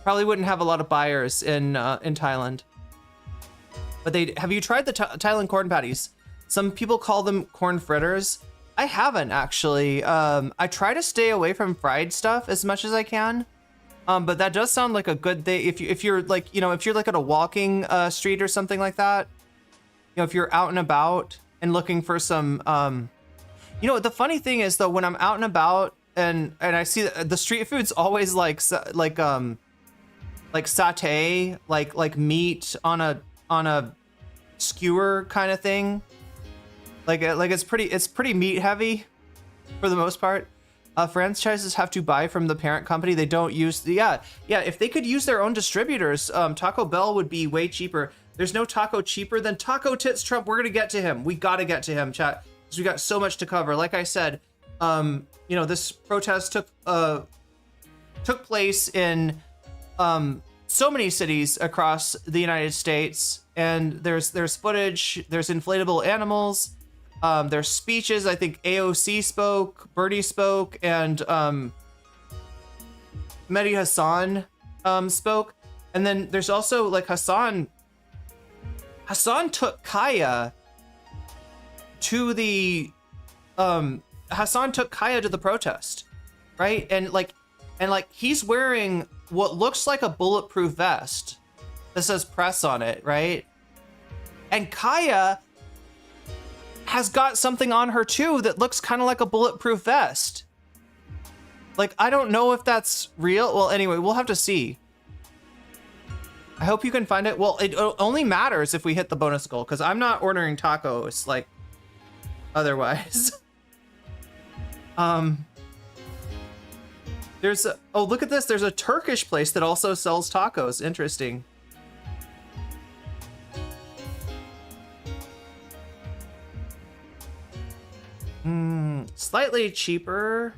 probably wouldn't have a lot of buyers in Thailand. But have you tried the Thailand corn patties? Some people call them corn fritters. I haven't actually. I try to stay away from fried stuff as much as I can. But that does sound like a good thing if you're like, if you're like at a walking street or something like that. If you're out and about and looking for some the funny thing is though, when I'm out and about and I see the street food's always like satay, like meat on a skewer kind of thing. Like it's pretty meat heavy for the most part. Franchises have to buy from the parent company. They don't use if they could use their own distributors, Taco Bell would be way cheaper. There's no taco cheaper than Taco Tits Trump. We're gonna get to him. We gotta get to him, chat, because we got so much to cover. Like I said, this protest took place in so many cities across the United States, and there's footage, there's inflatable animals. There's speeches. I think AOC spoke, Bernie spoke, and Medhi Hasan spoke. And then there's also like Hasan took Kaya to the protest, right? And he's wearing what looks like a bulletproof vest that says press on it, right? And Kaya has got something on her too that looks kind of like a bulletproof vest. Like, I don't know if that's real. Well, anyway, we'll have to see. I hope you can find it. Well, it only matters if we hit the bonus goal, because I'm not ordering tacos like otherwise. Look at this. There's a Turkish place that also sells tacos. Interesting. Slightly cheaper.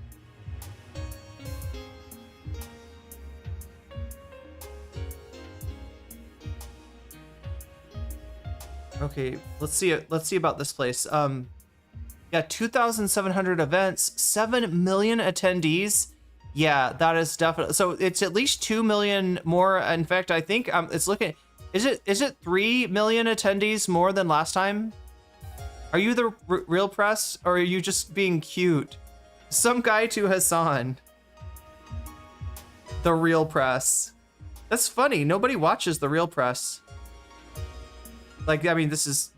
Okay, let's see about this place. Yeah, 2,700 events, 7 million attendees. Yeah, that is definitely, so it's at least 2 million more. In fact, I think it's looking, is it 3 million attendees more than last time? Are you the real press, or are you just being cute? Some guy to Hasan. The real press. That's funny. Nobody watches the real press. Like, I mean,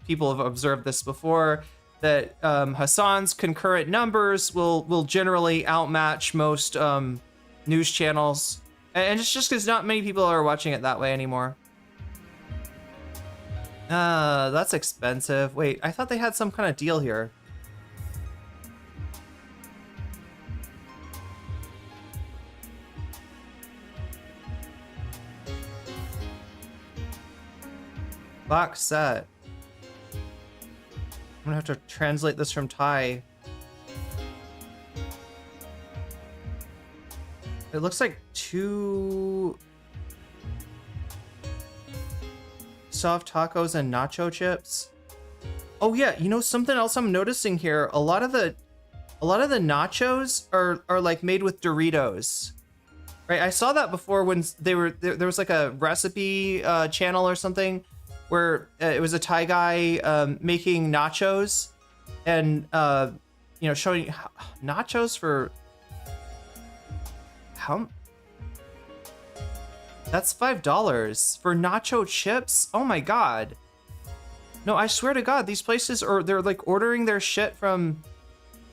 people have observed this before, that Hasan's concurrent numbers will generally outmatch most news channels. And it's just because not many people are watching it that way anymore. That's expensive. Wait, I thought they had some kind of deal here. Box set. I'm gonna have to translate this from Thai. It looks like 2 soft tacos and nacho chips. Oh yeah, you know something else I'm noticing here? A lot of the nachos are like made with Doritos. Right? I saw that before when there was like a recipe channel or something where it was a Thai guy making nachos and you know, showing nachos for how. That's $5 for nacho chips. Oh my god. No, I swear to god, these places they're like ordering their shit from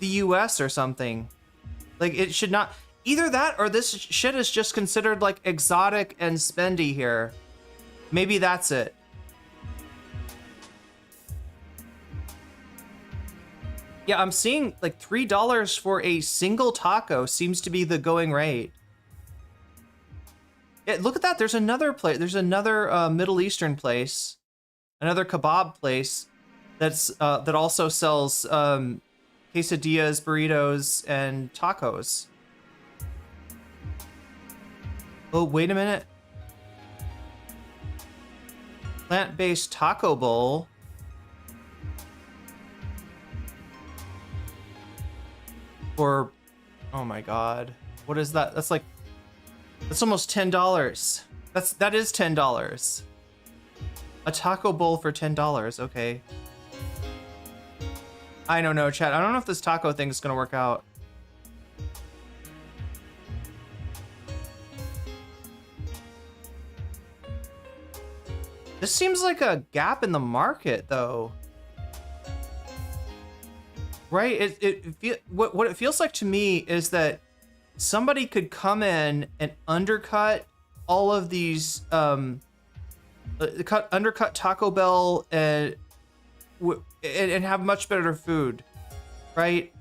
the US or something. Like, it should not, either that or this shit is just considered like exotic and spendy here. Maybe that's it. Yeah, I'm seeing like $3 for a single taco seems to be the going rate. Look at that. There's another place. There's another Middle Eastern place, another kebab place that's that also sells quesadillas, burritos, and tacos. Oh, wait a minute. Plant-based taco bowl. For, oh my god, what is that? That's like, that's almost $10. That is $10. A taco bowl for $10. Okay. I don't know, chat. I don't know if this taco thing is gonna work out. This seems like a gap in the market, though. Right? What it feels like to me is that somebody could come in and undercut all of these, undercut Taco Bell and have much better food, right?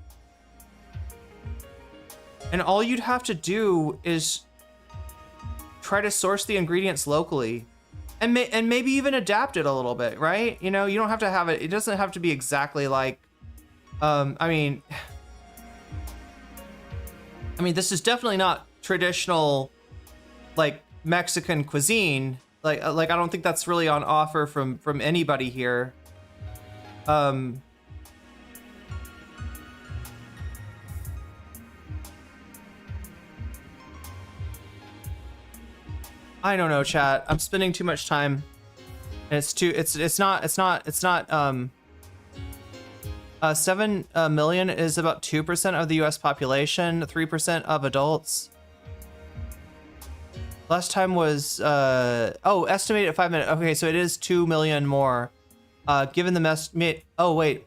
And all you'd have to do is try to source the ingredients locally, and maybe even adapt it a little bit, right? You know, you don't have to have it. It doesn't have to be exactly like. I mean, this is definitely not traditional, like, Mexican cuisine. Like I don't think that's really on offer from anybody here. I don't know, chat. I'm spending too much time, and it's not 7 million is about 2% of the US population, 3% of adults. Last time was, estimated at 5 minutes. Okay, so it is 2 million more. Given the oh, wait.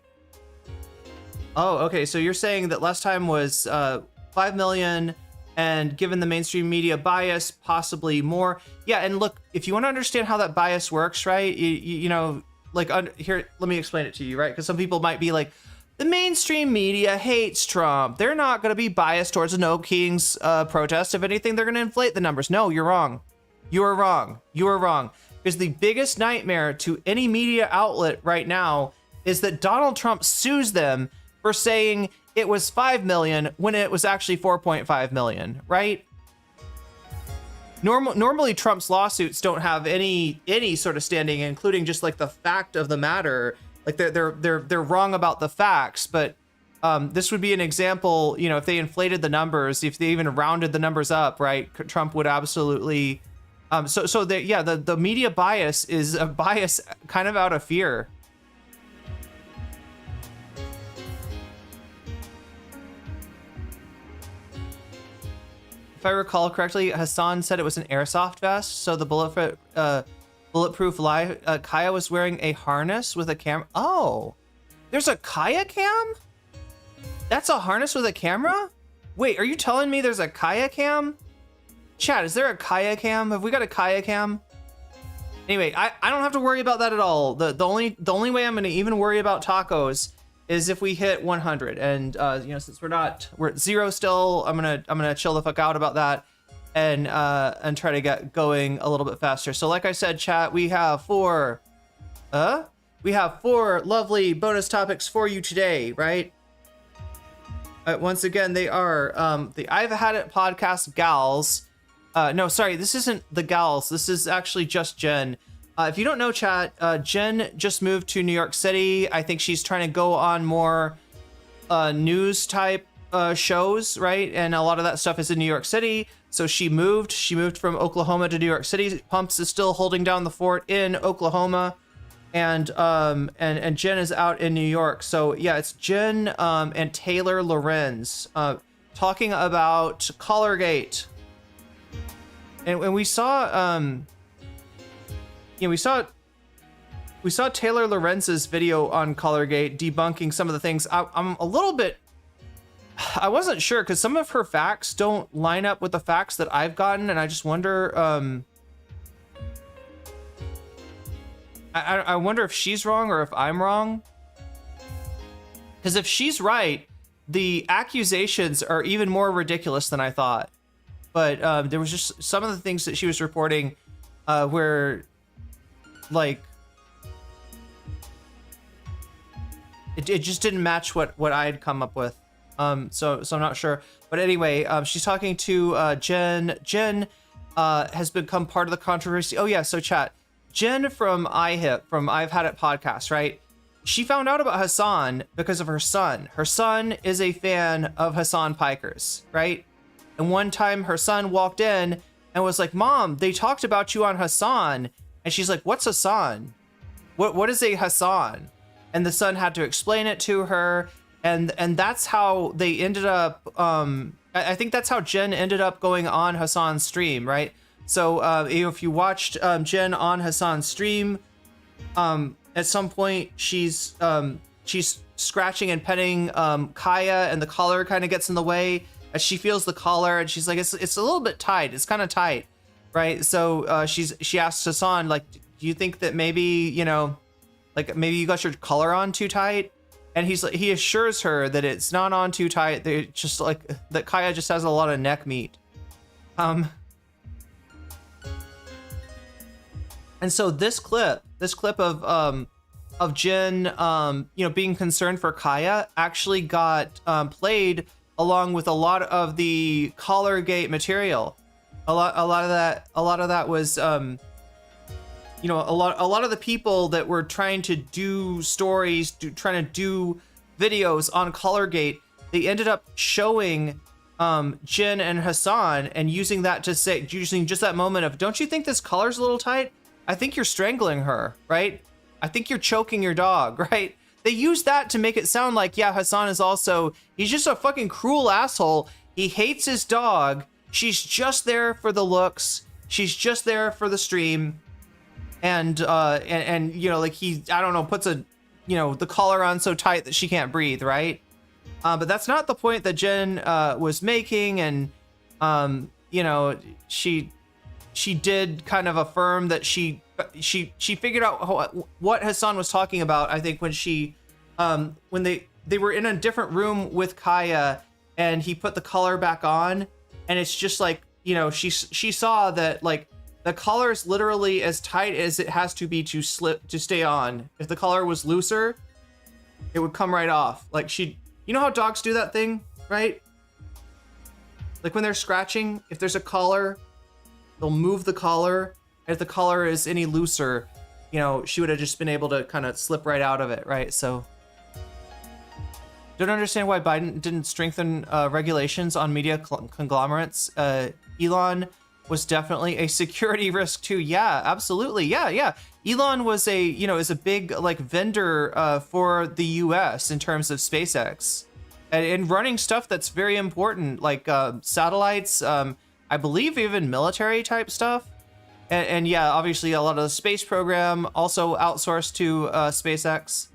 Oh, okay, so you're saying that last time was 5 million, and given the mainstream media bias, possibly more. Yeah, and look, if you want to understand how that bias works, right, you know, like, here, let me explain it to you, right? Because some people might be like, the mainstream media hates Trump. They're not going to be biased towards the No Kings protest. If anything, they're going to inflate the numbers. No, you're wrong. You are wrong. You are wrong. Because the biggest nightmare to any media outlet right now is that Donald Trump sues them for saying it was 5 million when it was actually 4.5 million, right? Normally Trump's lawsuits don't have any sort of standing, including just like the fact of the matter. Like they're wrong about the facts, but this would be an example. You know, if they inflated the numbers, if they even rounded the numbers up, right? Trump would absolutely. The media bias is a bias kind of out of fear. If I recall correctly, Hasan said it was an airsoft vest, so the bulletproof Kaya was wearing a harness with a camera. Oh, there's a Kaya cam? That's a harness with a camera? Wait, are you telling me there's a Kaya cam? Chat, is there a Kaya cam? Have we got a Kaya cam? Anyway, I don't have to worry about that at all. The only way I'm gonna even worry about tacos is if we hit 100, and you know, since we're at 0 still, I'm gonna chill the fuck out about that, and try to get going a little bit faster. So like I said, chat, we have 4, We have 4 lovely bonus topics for you today, right? Once again, they are the I've Had It podcast gals. No, sorry, this isn't the gals. This is actually just Jen. If you don't know, chat, Jen just moved to New York City. I think she's trying to go on more news type shows, right? And a lot of that stuff is in New York City. So she moved from Oklahoma to New York City. Pumps is still holding down the fort in Oklahoma. And Jen is out in New York. So yeah, it's Jen and Taylor Lorenz talking about Collargate. And when we saw we saw Taylor Lorenz's video on Collargate debunking some of the things. I'm a little bit, I wasn't sure because some of her facts don't line up with the facts that I've gotten, and I just wonder, I wonder if she's wrong or if I'm wrong. Because if she's right, the accusations are even more ridiculous than I thought. But there was just some of the things that she was reporting where, like, it just didn't match what I had come up with. So I'm not sure. But anyway, she's talking to Jen. Jen has become part of the controversy. Oh yeah, so chat. Jen from I've Had It podcast, right? She found out about Hasan because of her son. Her son is a fan of Hasan Piker's, right? And one time her son walked in and was like, "Mom, they talked about you on Hasan." And she's like, "What's Hasan? What is a Hasan?" And the son had to explain it to her. And that's how they ended up, I think that's how Jen ended up going on Hasan's stream, right? So if you watched Jen on Hasan's stream, at some point she's scratching and petting Kaya, and the collar kind of gets in the way as she feels the collar, and she's like, it's a little bit tight. It's kind of tight, right? So she asks Hasan, like, do you think that maybe, like maybe you got your collar on too tight? And he assures her that it's not on too tight. They just like that Kaya just has a lot of neck meat. And so this clip of Jen being concerned for Kaya actually got played along with a lot of the Collargate material. A lot of that was a lot of the people that were trying to do stories, trying to do videos on Collargate, they ended up showing Jen and Hasan and using just that moment of, don't you think this collar's a little tight? I think you're strangling her, right? I think you're choking your dog, right? They use that to make it sound like, yeah, Hasan is also, he's just a fucking cruel asshole. He hates his dog. She's just there for the looks. She's just there for the stream. And like he, I don't know, puts the collar on so tight that she can't breathe, right? But that's not the point that Jen was making. And, she did kind of affirm that she figured out what Hasan was talking about. I think when they were in a different room with Kaya and he put the collar back on, and it's just like, she saw that like the collar is literally as tight as it has to be to stay on. If the collar was looser, it would come right off. Like how dogs do that thing, right? Like when they're scratching, if there's a collar, they'll move the collar. If the collar is any looser, she would have just been able to kind of slip right out of it, right? So don't understand why Biden didn't strengthen regulations on media conglomerates. Elon was definitely a security risk too. Yeah, absolutely. Yeah. Elon was is a big like vendor for the US in terms of SpaceX and running stuff that's very important, like satellites, I believe even military type stuff. And yeah, obviously a lot of the space program also outsourced to SpaceX.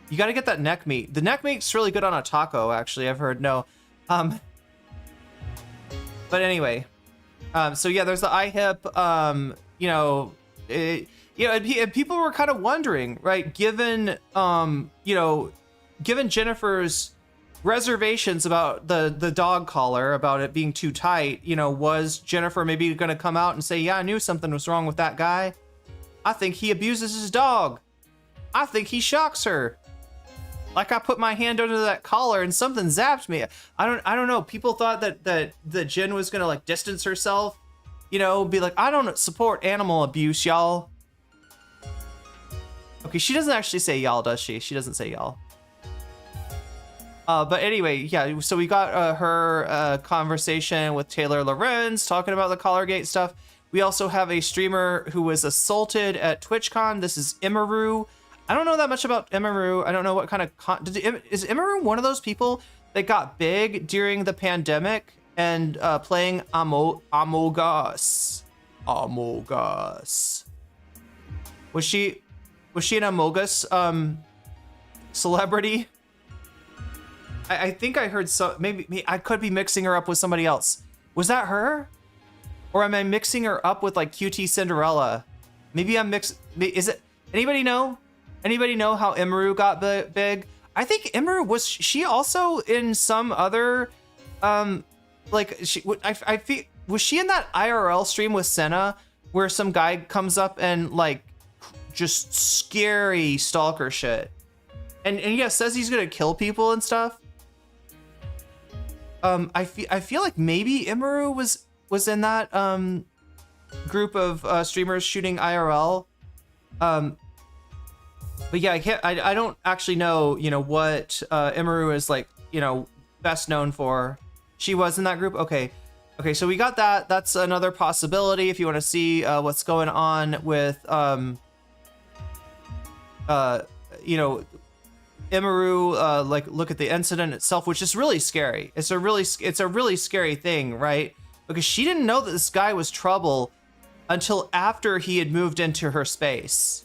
You got to get that neck meat. The neck meat's really good on a taco, actually, I've heard. No. But anyway, so yeah, there's the IHIP, and people were kind of wondering, right? Given Jennifer's reservations about the dog collar, about it being too tight, was Jennifer maybe going to come out and say, yeah, I knew something was wrong with that guy. I think he abuses his dog. I think he shocks her. Like I put my hand under that collar and something zapped me. I don't know. People thought that Jin was gonna like distance herself, you know, be like, I don't support animal abuse, y'all. Okay, she doesn't actually say y'all, does she? She doesn't say y'all. But anyway, yeah, so we got her conversation with Taylor Lorenz talking about the Collargate stuff. We also have a streamer who was assaulted at TwitchCon. This is Imaru. I don't know that much about Imaru. I don't know what kind of is Imaru one of those people that got big during the pandemic and playing Among Us. Among Us. Was she an Among Us celebrity? I think I heard so. Maybe I could be mixing her up with somebody else. Was that her? Or am I mixing her up with like QT Cinderella? Maybe I'm Is it? Anybody know? Anybody know how Imaru got big? I think Imaru was she also in some other, like I feel was she in that IRL stream with Senna where some guy comes up and like just scary stalker shit, and yeah says he's gonna kill people and stuff. I feel like maybe Imaru was in that group of streamers shooting IRL. But yeah, I don't actually know, you know, what Imaru is like, you know, best known for. She was in that group. Okay, so we got that. That's another possibility if you want to see what's going on with you know, Imaru, like look at the incident itself, which is really scary. It's a really scary thing, right? Because she didn't know that this guy was trouble until after he had moved into her space,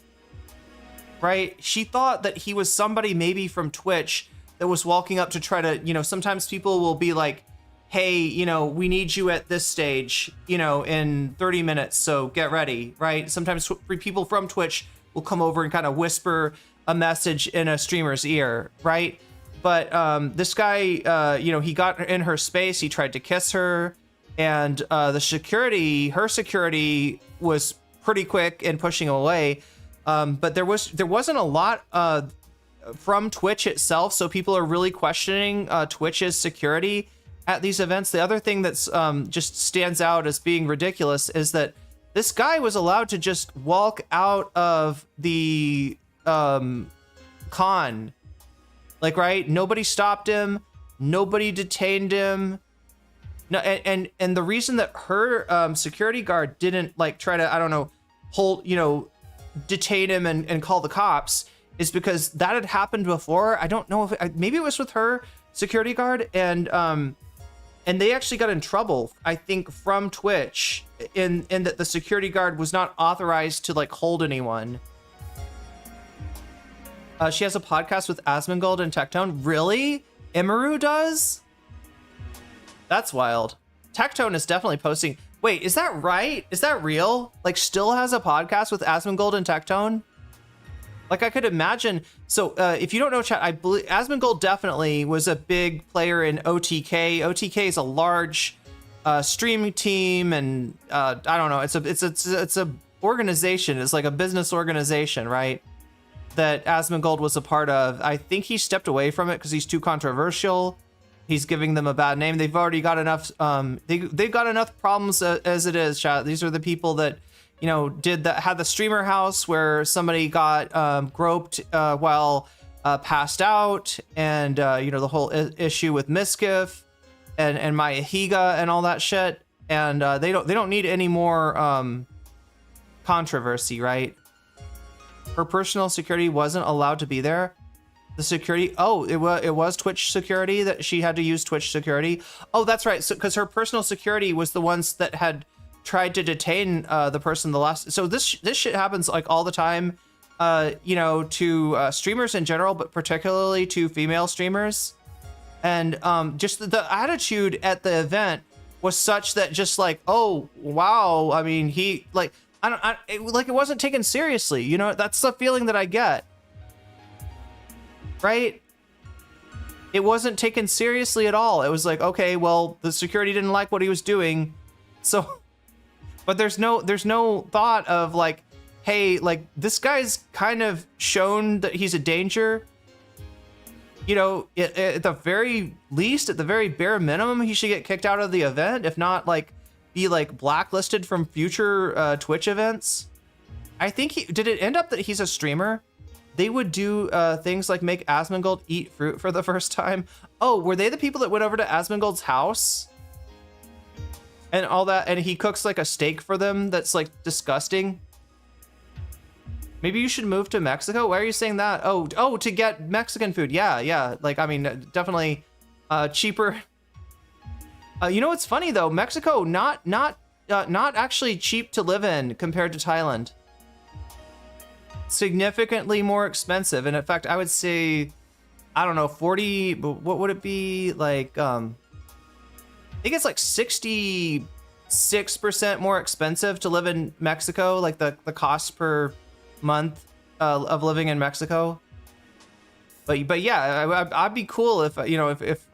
right? She thought that he was somebody maybe from Twitch that was walking up to try to, you know, sometimes people will be like, hey, you know, we need you at this stage, you know, in 30 minutes, so get ready, right? Sometimes people from Twitch will come over and kind of whisper a message in a streamer's ear, right? But this guy, you know, he got in her space, he tried to kiss her, and her security was pretty quick in pushing him away. But there wasn't a lot from Twitch itself, so people are really questioning Twitch's security at these events. The other thing that's just stands out as being ridiculous is that this guy was allowed to just walk out of the con, like, right? Nobody stopped him, nobody detained him. No, and the reason that her security guard didn't like try to, I don't know, detain him and call the cops is because that had happened before. I don't know if maybe it was with her security guard, and they actually got in trouble, I think, from Twitch in that the security guard was not authorized to like hold anyone. She has a podcast with Asmongold and Tectone. Really? Imaru does? That's wild. Tectone is definitely posting. Wait, is that right? Is that real? Like, still has a podcast with Asmongold and Tectone? Like, I could imagine. So, if you don't know, chat, I believe Asmongold definitely was a big player in OTK. OTK is a large streaming team, and I don't know. It's a organization. It's like a business organization, right? That Asmongold was a part of. I think he stepped away from it because he's too controversial. He's giving them a bad name. They've already got enough. They've got enough problems as it is, chat. These are the people that, you know, had the streamer house where somebody got groped while passed out, and you know, the whole issue with Miskiff and Maya Higa and all that shit. And they don't need any more controversy, right? Her personal security wasn't allowed to be there. The security, it was Twitch security that she had to use Twitch security. Oh, that's right. So because her personal security was the ones that had tried to detain the person the last. So this shit happens like all the time, you know, to streamers in general, but particularly to female streamers. And just the attitude at the event was such that just like, oh wow, I mean, he like it wasn't taken seriously. You know, that's the feeling that I get. Right? It wasn't taken seriously at all. It was like, okay, well, the security didn't like what he was doing, so. But there's no thought of like, hey, like, this guy's kind of shown that he's a danger. You know, at the very least, at the very bare minimum, he should get kicked out of the event, if not, like, be, like, blacklisted from future Twitch events. I think did it end up that he's a streamer? They would do things like make Asmongold eat fruit for the first time. Oh, were they the people that went over to Asmongold's house? And all that, and he cooks, like, a steak for them that's, like, disgusting? Maybe you should move to Mexico? Why are you saying that? Oh, to get Mexican food. Yeah. Like, I mean, definitely cheaper. You know what's funny though? Mexico, not actually cheap to live in compared to Thailand. Significantly more expensive. And in fact, I would say, I don't know, 40, but what would it be? Like, I think it's like 66% more expensive to live in Mexico. Like the cost per month of living in Mexico. But yeah, I'd be cool if, you know, if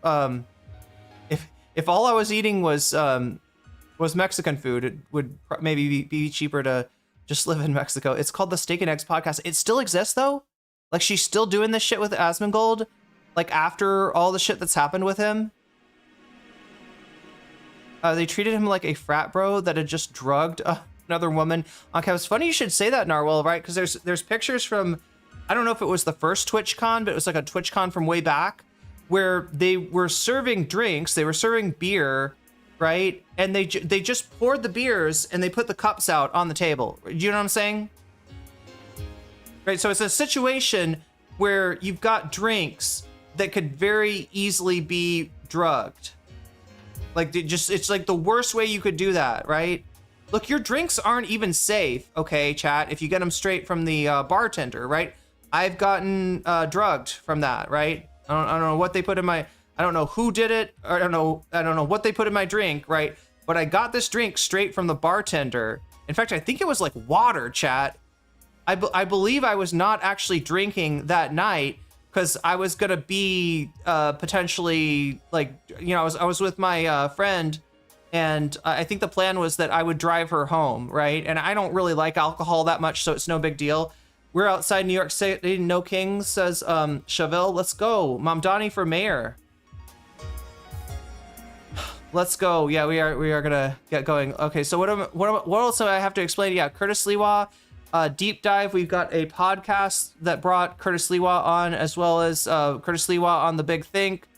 all I was eating was Mexican food, it would maybe be cheaper to just live in Mexico. It's called the Steak and Eggs podcast. It still exists though. Like, she's still doing this shit with Asmongold, like, after all the shit that's happened with him. They treated him like a frat bro that had just drugged another woman. Okay, it's funny you should say that, Narwhal, right? Because there's pictures from, I don't know if it was the first TwitchCon, but it was like a TwitchCon from way back, where they were serving drinks, they were serving beer, right? And they just poured the beers and they put the cups out on the table. Do you know what I'm saying? Right, so it's a situation where you've got drinks that could very easily be drugged. Like, it's like the worst way you could do that, right? Look, your drinks aren't even safe, okay, chat, if you get them straight from the bartender, right? I've gotten drugged from that, right? I don't know what they put in my, I don't know who did it, or I don't know what they put in my drink, right? But I got this drink straight from the bartender. In fact, I think it was like water, chat. I believe I was not actually drinking that night because I was gonna be potentially, like, you know, I was with my friend, and I think the plan was that I would drive her home, right? And I don't really like alcohol that much, so it's no big deal. We're outside New York City. No King says, Chevelle, let's go. Mamdani for mayor. Let's go. Yeah, we are gonna get going. Okay, so what else do I have to explain? Yeah, Curtis Lewa, deep dive. We've got a podcast that brought Curtis Lewa on, as well as Curtis Lewa on the Big Think.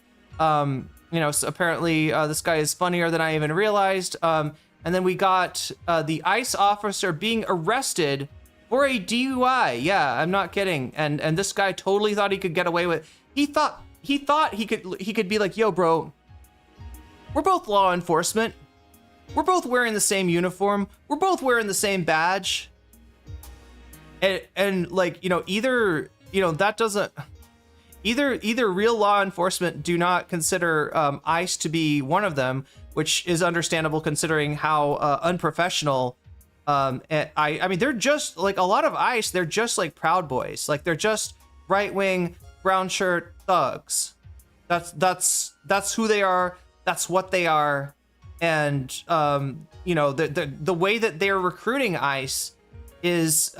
You know, so apparently this guy is funnier than I even realized. And then we got the ICE officer being arrested for a DUI. Yeah, I'm not kidding. And this guy totally thought he could get away with. He thought he could be like, yo, bro, we're both law enforcement. We're both wearing the same uniform. We're both wearing the same badge. And like, you know, either, you know, that doesn't, either real law enforcement do not consider ICE to be one of them, which is understandable considering how unprofessional. I mean, they're just like a lot of ICE. They're just like Proud Boys. Like, they're just right-wing brown shirt thugs. That's who they are. That's what they are. And you know, the way that they're recruiting ICE is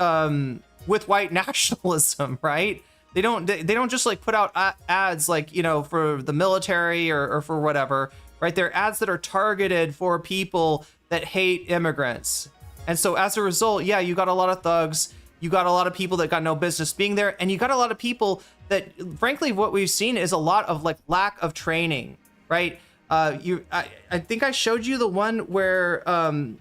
with white nationalism, right? They don't just like put out ads like, you know, for the military or for whatever, right? They're ads that are targeted for people that hate immigrants. And so as a result, yeah, you got a lot of thugs, you got a lot of people that got no business being there, and you got a lot of people that, frankly, what we've seen is a lot of like lack of training, right? I think I showed you the one where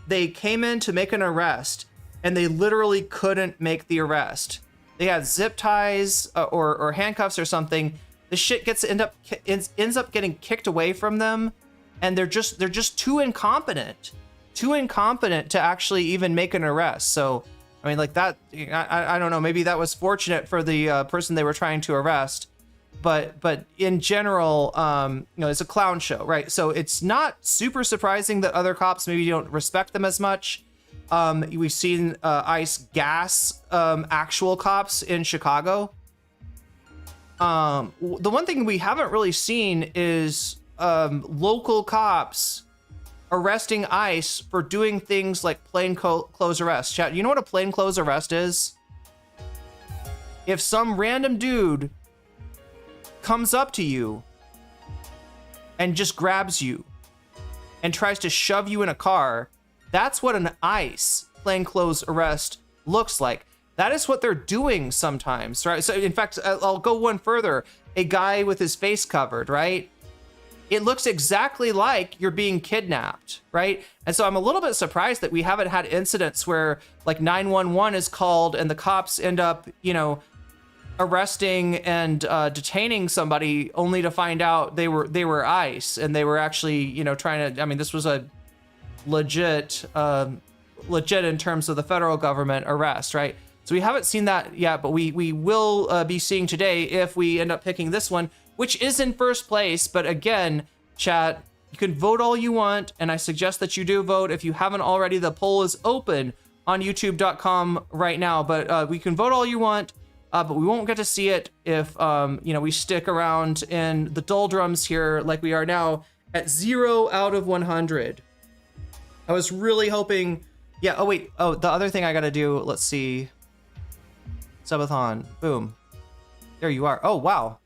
they came in to make an arrest and they literally couldn't make the arrest. They had zip ties or handcuffs or something. The shit ends up getting kicked away from them, and they're just too incompetent to actually even make an arrest. So I mean, like, that, I don't know, maybe that was fortunate for the person they were trying to arrest, but in general, you know, it's a clown show, right? So it's not super surprising that other cops maybe don't respect them as much. We've seen ICE gas actual cops in Chicago. The one thing we haven't really seen is local cops arresting ICE for doing things like plainclothes arrest. Chat, you know what a plainclothes arrest is? If some random dude comes up to you and just grabs you and tries to shove you in a car, that's what an ICE plainclothes arrest looks like. That is what they're doing sometimes, right? So in fact, I'll go one further. A guy with his face covered, right? It looks exactly like you're being kidnapped, right? And so I'm a little bit surprised that we haven't had incidents where like 911 is called and the cops end up, you know, arresting and detaining somebody only to find out they were ICE and they were actually, you know, trying to, I mean, this was a legit in terms of the federal government arrest, right? So we haven't seen that yet, but we will be seeing today if we end up picking this one, which is in first place. But again, chat, you can vote all you want, and I suggest that you do vote. If you haven't already, the poll is open on youtube.com right now, but we can vote all you want, but we won't get to see it if you know, we stick around in the doldrums here like we are now at 0 out of 100. I was really hoping, yeah, oh wait, oh, the other thing I gotta do, let's see. Subathon, boom. There you are. Oh, wow.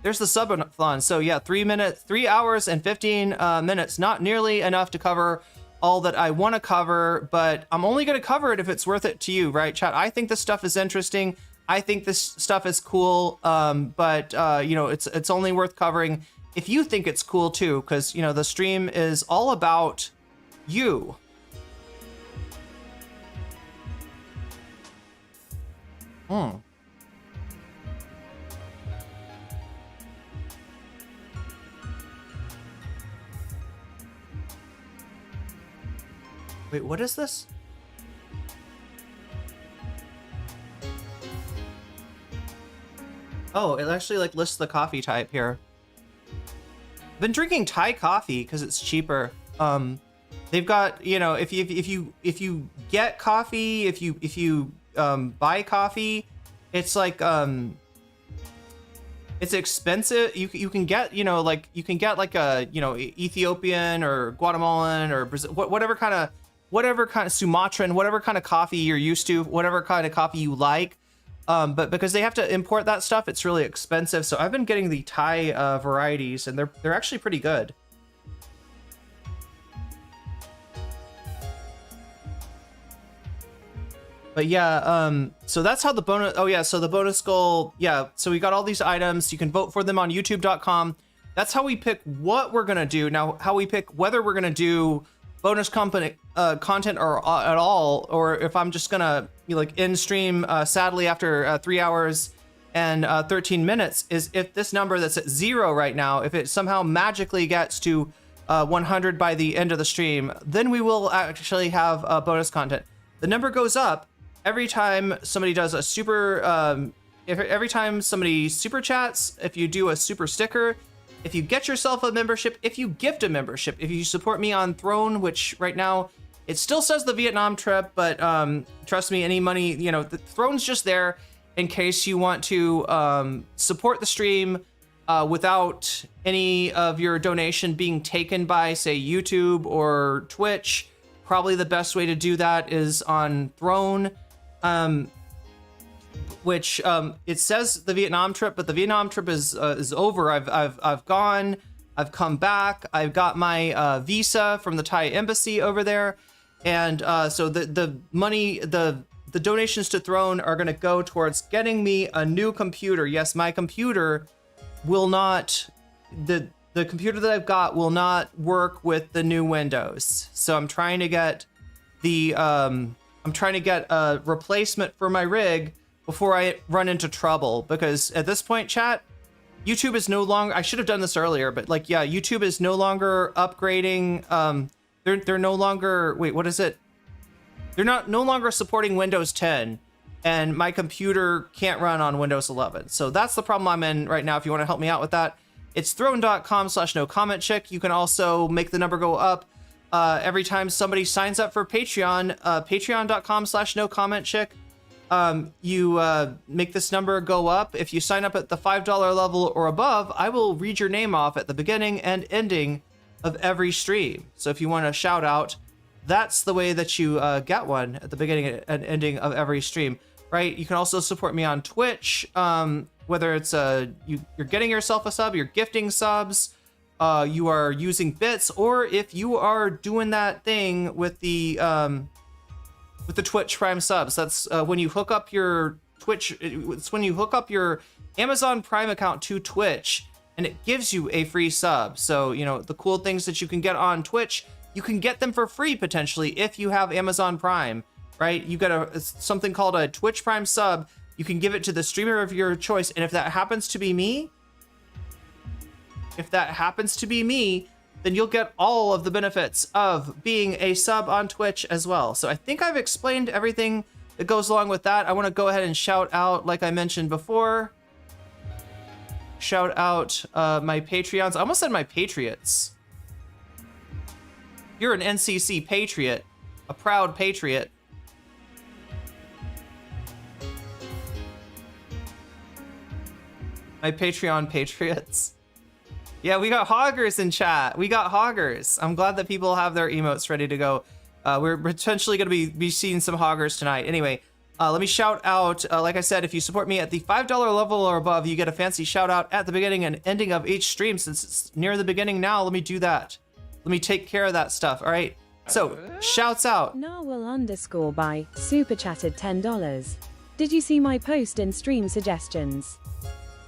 There's the subathon. So yeah, 3 hours and 15 minutes. Not nearly enough to cover all that I want to cover, but I'm only going to cover it if it's worth it to you, right, chat? I think this stuff is interesting. I think this stuff is cool, but you know, it's only worth covering if you think it's cool too, because you know the stream is all about you. Wait, what is this? Oh, it actually like lists the coffee type here. I've been drinking Thai coffee because it's cheaper. They've got, you know, if you get coffee, if you buy coffee, it's like it's expensive. You can get, you know, like you can get like a, you know, Ethiopian or Guatemalan or Brazil, whatever kind of Sumatran, whatever kind of coffee you're used to, whatever kind of coffee you like. But because they have to import that stuff, it's really expensive. So I've been getting the Thai varieties, and they're actually pretty good. But yeah, so that's how the bonus, oh yeah, so the bonus goal, yeah, so we got all these items. You can vote for them on youtube.com. That's how we pick what we're gonna do. Now, how we pick whether we're gonna do bonus content or at all, or if I'm just gonna, you know, like in stream, sadly after 3 hours and 13 minutes, is if this number that's at 0 right now, if it somehow magically gets to 100 by the end of the stream, then we will actually have bonus content. The number goes up every time somebody does a super, every time somebody super chats, if you do a super sticker, if you get yourself a membership, if you gift a membership, if you support me on Throne, which right now it still says the Vietnam trip, but trust me, any money, you know, the Throne's just there in case you want to support the stream without any of your donation being taken by, say, YouTube or Twitch. Probably the best way to do that is on Throne, which it says the Vietnam trip, but the Vietnam trip is over. I've gone, I've come back, I've got my visa from the Thai embassy over there, and so the money, the donations to Throne are going to go towards getting me a new computer. Yes, my computer will not, the computer that I've got will not work with the new Windows. So I'm trying to get the I'm trying to get a replacement for my rig before I run into trouble, because at this point, chat, YouTube is no longer, I should have done this earlier, but like, yeah, YouTube is no longer upgrading. They're no longer, wait, what is it? They're no longer supporting Windows 10, and my computer can't run on Windows 11. So that's the problem I'm in right now. If you want to help me out with that, it's throne.com/nocommentchick. You can also make the number go up every time somebody signs up for Patreon, patreon.com/nocommentchick. You make this number go up. If you sign up at the $5 level or above, I will read your name off at the beginning and ending of every stream. So if you want a shout out, that's the way that you get one at the beginning and ending of every stream, right? You can also support me on Twitch, whether it's you're getting yourself a sub, you're gifting subs, you are using bits, or if you are doing that thing with the Twitch Prime subs. That's when you hook up your Twitch. It's when you hook up your Amazon Prime account to Twitch, and it gives you a free sub. So you know the cool things that you can get on Twitch, you can get them for free potentially if you have Amazon Prime, right? You get something called a Twitch Prime sub. You can give it to the streamer of your choice, and if that happens to be me, then you'll get all of the benefits of being a sub on Twitch as well. So I think I've explained everything that goes along with that. I want to go ahead and shout out, like I mentioned before, shout out my Patreons. I almost said my Patriots. You're an NCC Patriot, a proud Patriot. My Patreon Patriots. Yeah, we got hoggers in chat. We got hoggers. I'm glad that people have their emotes ready to go. We're potentially going to be seeing some hoggers tonight. Anyway, let me shout out, like I said, if you support me at the $5 level or above, you get a fancy shout out at the beginning and ending of each stream. Since it's near the beginning now, let me do that. Let me take care of that stuff, all right? So, shouts out. Narwhal_by super chatted $10. Did you see my post in stream suggestions?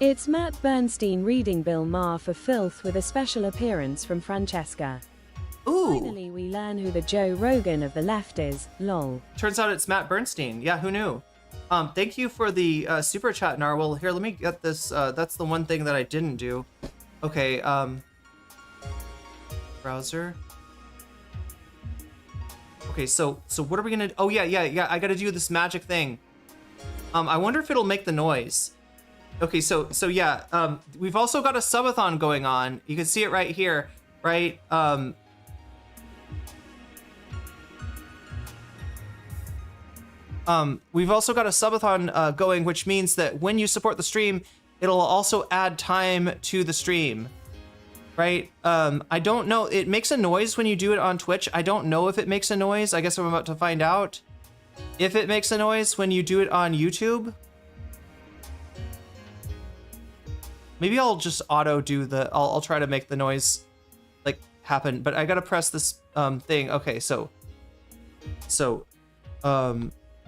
It's Matt Bernstein reading Bill Maher for Filth with a special appearance from Francesca. Ooh. Finally, we learn who the Joe Rogan of the left is, lol. Turns out it's Matt Bernstein. Yeah, who knew? Thank you for the super chat, Narwhal. Here, let me get this. That's the one thing that I didn't do. Okay, browser. Okay, so what are we gonna, oh yeah, I gotta do this magic thing. I wonder if it'll make the noise. Okay, so yeah, we've also got a subathon going on. You can see it right here, right? We've also got a subathon going, which means that when you support the stream, it'll also add time to the stream, right? I don't know, it makes a noise when you do it on Twitch. I don't know if it makes a noise. I guess I'm about to find out if it makes a noise when you do it on YouTube. Maybe I'll just auto do I'll try to make the noise like happen, but I gotta press this thing. Okay, so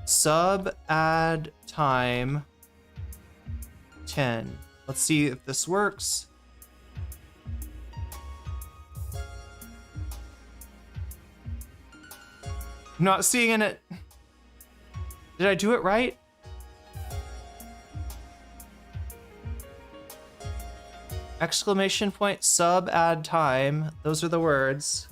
sub add time 10. Let's see if this works. I'm not seeing it. Did I do it right? Exclamation point, sub add time. Those are the words.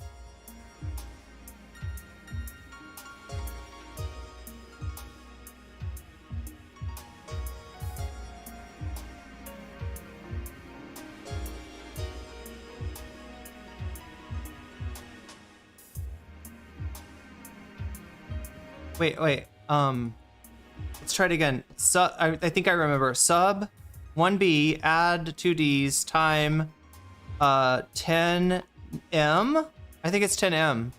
Wait. Let's try it again. I think I remember. Sub 1B, add 2Ds, time 10M? I think it's 10M.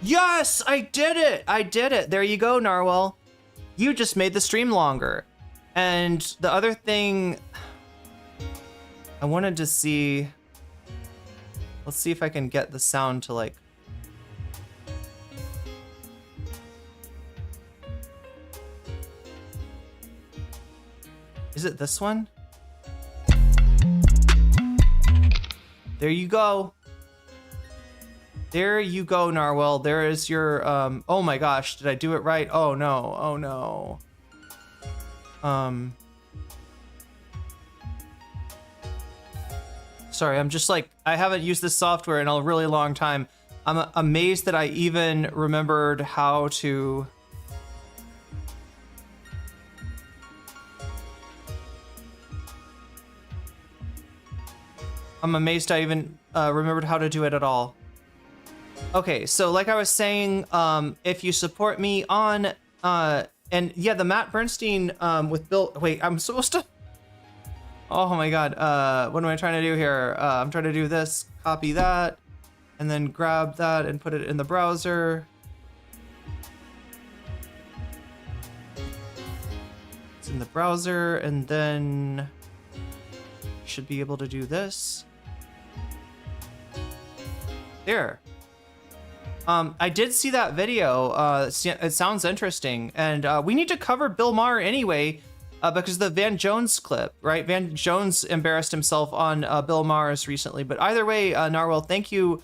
Yes, I did it. There you go, Narwhal. You just made the stream longer. And the other thing I wanted to see, let's see if I can get the sound to like, is it this one? There you go. There you go, Narwhal. There is your, oh my gosh, did I do it right? Oh no. Sorry, I'm just like, I haven't used this software in a really long time. I'm amazed that I even remembered how to... I'm amazed I even remembered how to do it at all. Okay, so like I was saying, if you support me on, and yeah, the Matt Bernstein with Bill, wait, I'm supposed to, Oh my god, what am I trying to do here? I'm trying to do this, copy that, and then grab that and put it in the browser. It's in the browser, and then should be able to do this. There. I did see that video. It sounds interesting, and we need to cover Bill Maher anyway, because the Van Jones clip, right? Van Jones embarrassed himself on Bill Maher's recently. But either way, Narwhal, thank you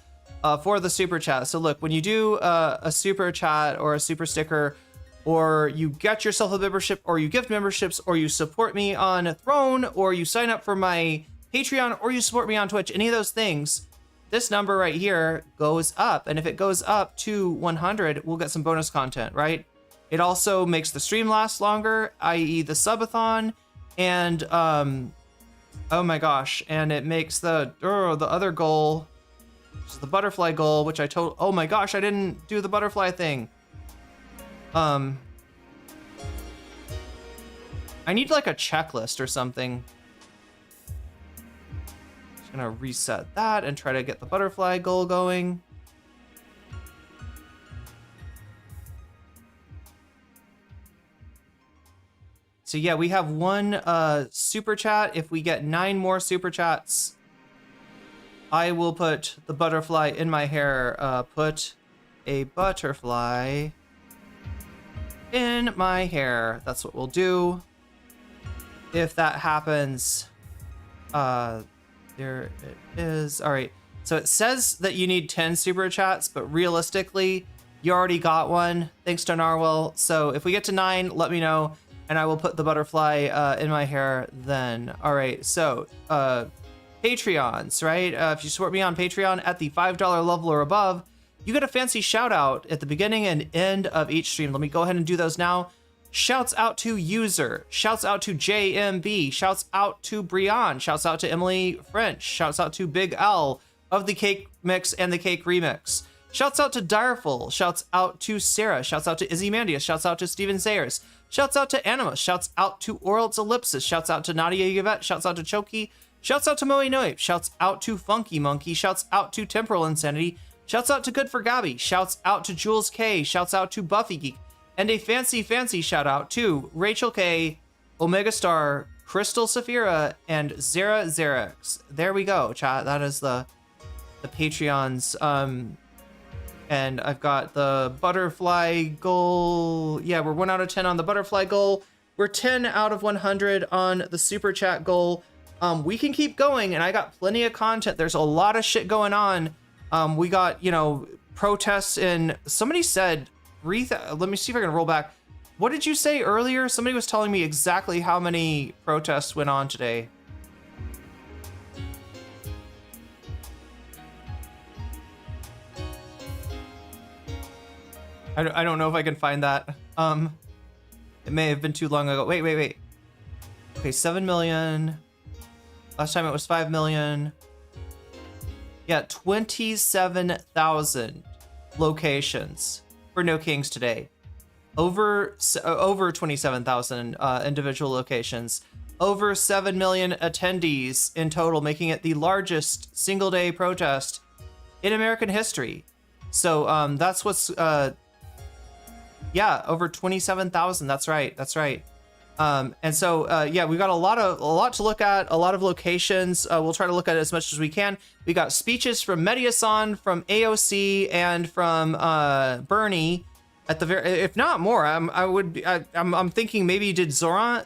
for the super chat. So look, when you do a super chat or a super sticker, or you get yourself a membership, or you gift memberships, or you support me on Throne, or you sign up for my Patreon, or you support me on Twitch, any of those things, this number right here goes up. And if it goes up to 100, we'll get some bonus content, right? It also makes the stream last longer, i.e. the subathon, and oh my gosh, and it makes the other goal, which is the butterfly goal, which oh my gosh, I didn't do the butterfly thing. I need like a checklist or something. Just gonna reset that and try to get the butterfly goal going. So yeah, we have one super chat. If we get 9 more super chats, I will put the butterfly in my hair. Put a butterfly in my hair. That's what we'll do. If that happens, there it is. All right. So it says that you need 10 super chats, but realistically, you already got one. Thanks to Narwhal. So if we get to 9, let me know, and I will put the butterfly in my hair then. All right. So Patreons, right? If you support me on Patreon at the $5 level or above, you get a fancy shout out at the beginning and end of each stream. Let me go ahead and do those now. Shouts out to User, shouts out to JMB, shouts out to Brian, shouts out to Emily French, shouts out to Big L of the Cake Mix and the Cake Remix. Shouts out to Direful, shouts out to Sarah, shouts out to Izzy Mandius, shouts out to Steven Sayers, shouts out to Anima, shouts out to Oral's Ellipsis, shouts out to Nadia Yvette, shouts out to Choki, shouts out to Moe Noe, shouts out to Funky Monkey, shouts out to Temporal Insanity, shouts out to Good for Gabby, shouts out to Jules K, shouts out to Buffy Geek, and a fancy shout out to Rachel K, Omega Star, Crystal Saphira, and Zara Xerex. There we go, chat. That is the Patreons. And I've got the butterfly goal. Yeah, we're 1 out of 10 on the butterfly goal. We're 10 out of 100 on the super chat goal. We can keep going, and I got plenty of content. There's a lot of shit going on. We got, protests in, somebody said, let me see if I can roll back. What did you say earlier? Somebody was telling me exactly how many protests went on today. I don't know if I can find that. It may have been too long ago. Wait. Okay, 7 million. Last time it was 5 million. Yeah, 27,000 locations for No Kings today. Over 27,000 individual locations. Over 7 million attendees in total, making it the largest single day protest in American history. So that's what's yeah, over 27,000. That's right. And so yeah, we've got a lot to look at, a lot of locations. We'll try to look at it as much as we can. We got speeches from Medhi Hasan, from AOC, and from Bernie. At the very, if not more, I'm thinking maybe did Zoran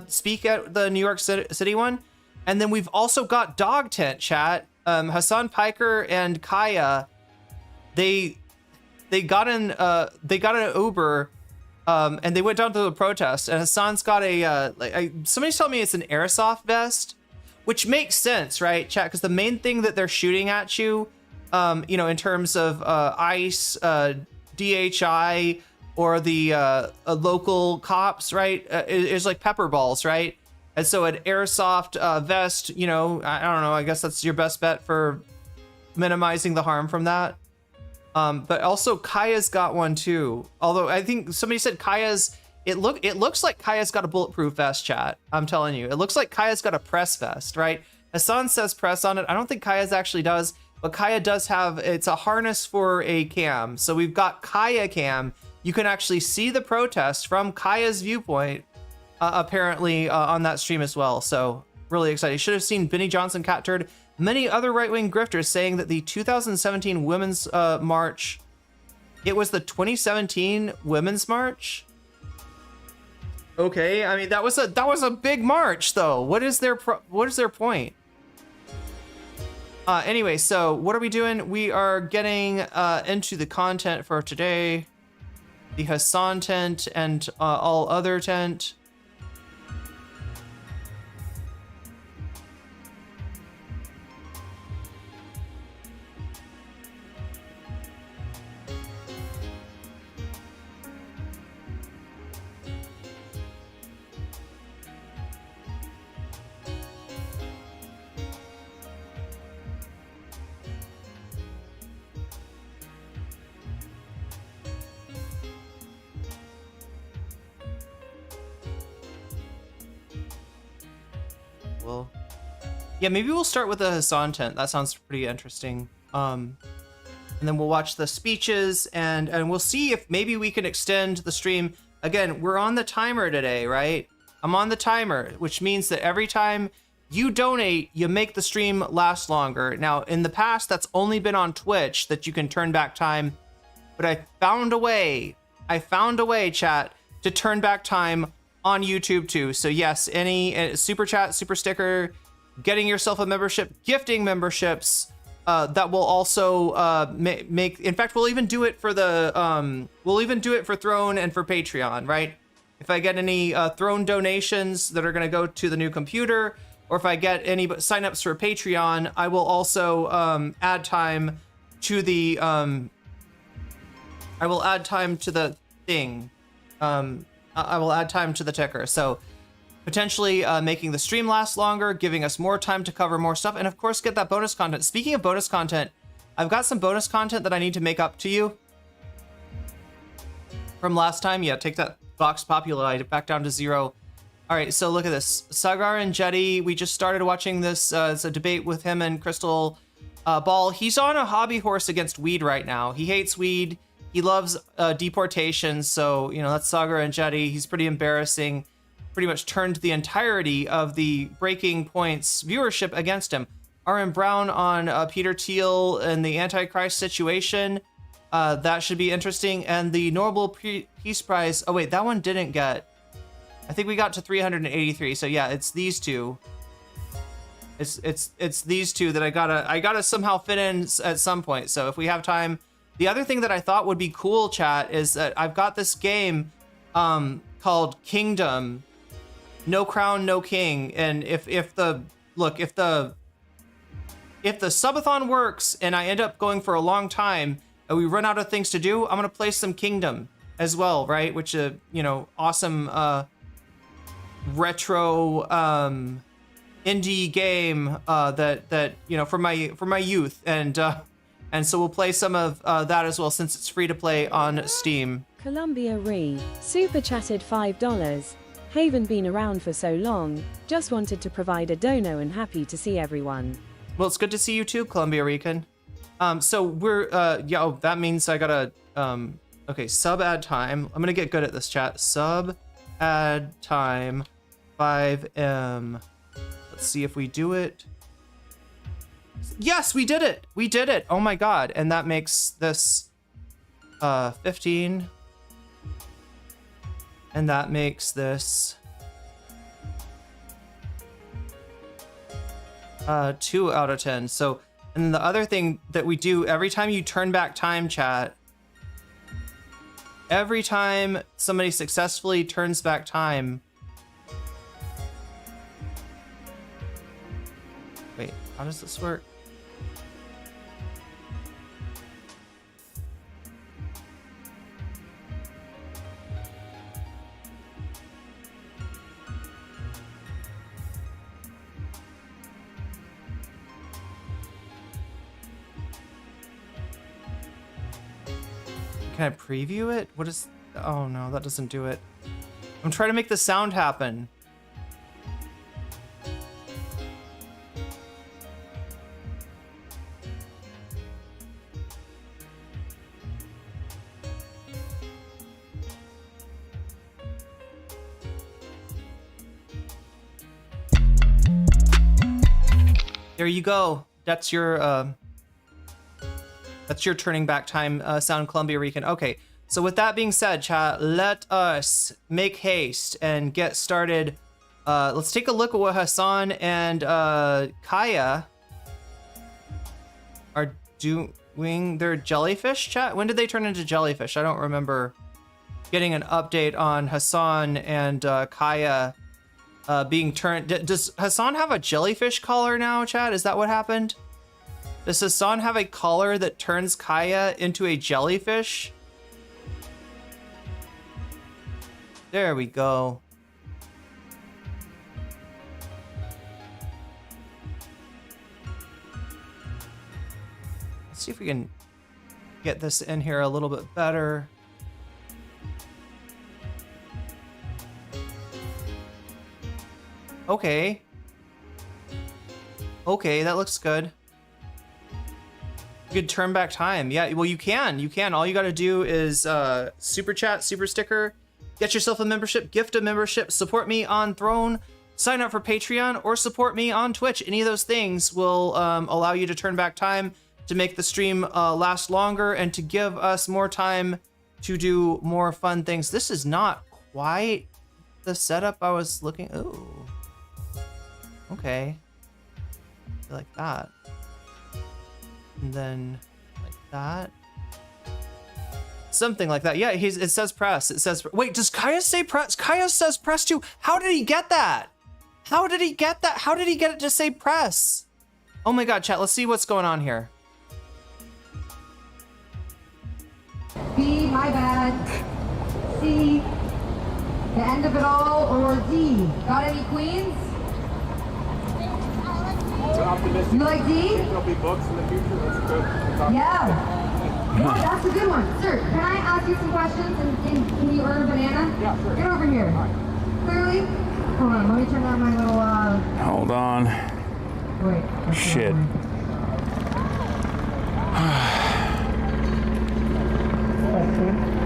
speak at the New York City one, and then we've also got Dog Tent chat. Hassan, Piker, and Kaya, they got an Uber. And they went down to the protest, and Hassan's got somebody's telling me it's an airsoft vest, which makes sense, right, chat? Because the main thing that they're shooting at you, in terms of ICE, DHI, or the local cops, right, is like pepper balls, right? And so an airsoft vest, I don't know, I guess that's your best bet for minimizing the harm from that. But also Kaya's got one too. Although I think somebody said Kaya's It looks like Kaya's got a bulletproof vest, chat. I'm telling you. It looks like Kaya's got a press vest, right? Hasan says press on it. I don't think Kaya's actually does, but Kaya does have, it's a harness for a cam. So we've got Kaya cam. You can actually see the protest from Kaya's viewpoint, apparently on that stream as well. So really excited. You should have seen Benny Johnson cat turd. Many other right-wing grifters saying that the 2017 Women's March, it was the 2017 Women's March. Okay, I mean that was a big march though. What is their point? Anyway, so what are we doing? We are getting into the content for today. The Hasan tent and all other tent. Yeah, maybe we'll start with the Hasan tent. That sounds pretty interesting. And then we'll watch the speeches and we'll see if maybe we can extend the stream. Again, we're on the timer today, right? I'm on the timer, which means that every time you donate, you make the stream last longer. Now, in the past, that's only been on Twitch that you can turn back time. But I found a way, chat, to turn back time on YouTube too. So yes, any super chat, super sticker, getting yourself a membership, gifting memberships, that will also make. In fact, we'll even do it for the Throne and for Patreon, right? If I get any Throne donations that are going to go to the new computer, or if I get any signups for Patreon, I will also add time to the. I will add time to the thing. I will add time to the ticker. So potentially making the stream last longer, giving us more time to cover more stuff, and of course get that bonus content. Speaking of bonus content, I've got some bonus content that I need to make up to you from last time. Yeah, take that Vox Populi back down to 0. All right, so look at this. Sagar and Jetty, we just started watching this. It's a debate with him and Crystal Ball. He's on a hobby horse against weed right now. He hates weed. He loves deportation. So, you know, that's Sagar and Jetty. He's pretty embarrassing. Pretty much turned the entirety of the Breaking Points viewership against him. R.M. Brown on Peter Thiel and the Antichrist situation. That should be interesting. And the Nobel Peace Prize. Oh, wait, that one didn't get. I think we got to 383. So, yeah, it's these two. It's these two that I gotta somehow fit in at some point. So if we have time. The other thing that I thought would be cool, chat, is that I've got this game called Kingdom. No crown, no king. And if the subathon works and I end up going for a long time and we run out of things to do, I'm gonna play some Kingdom as well, right? Which you know, awesome retro indie game that you know, for my youth, and so we'll play some of that as well since it's free to play on Steam. Columbia Re super chatted $5. Haven't been around for so long, just wanted to provide a dono and happy to see everyone. Well, it's good to see you too, Columbia Rican. So we're yeah, oh, that means I gotta okay, sub ad time. I'm gonna get good at this, chat. Sub ad time 5M. Let's see if we do it. Yes, we did it. We did it. Oh my god. And that makes this 15. And that makes this 2 out of 10. So, and then the other thing that we do every time you turn back time, chat, every time somebody successfully turns back time. Wait, how does this work? Can I preview it? What is... Oh no, that doesn't do it. I'm trying to make the sound happen. There you go. That's your turning back time sound, Columbia Rican. Okay, so with that being said, chat, let us make haste and get started. Let's take a look at what Hasan and Kaya are doing. Their jellyfish, chat. When did they turn into jellyfish? I don't remember getting an update on Hasan and Kaya being turned. Does Hasan have a jellyfish collar now, chat? Is that what happened? Does Hasan have a collar that turns Kaya into a jellyfish? There we go. Let's see if we can get this in here a little bit better. Okay. Okay, that looks good. You could turn back time. Yeah, well, you can. You can. All you got to do is super chat, super sticker, get yourself a membership, gift a membership, support me on Throne, sign up for Patreon, or support me on Twitch. Any of those things will allow you to turn back time, to make the stream last longer, and to give us more time to do more fun things. This is not quite the setup I was looking. Ooh. Okay. Like that. And then like that. Something like that. Yeah, it says press. It says, wait, does Kaya say press? Kaya says press too. How did he get that? How did he get that? How did he get it to say press? Oh my God, chat, let's see what's going on here. B, my bad. C, the end of it all, or D? Got any queens? Optimistic. You like D? There'll be books in the future. That's good. Yeah. Yeah, that's a good one. Sir, can I ask you some questions and can you earn a banana? Yeah, sure. Get over here. Clearly. Hold on, let me turn on my little Hold on. wait. Shit.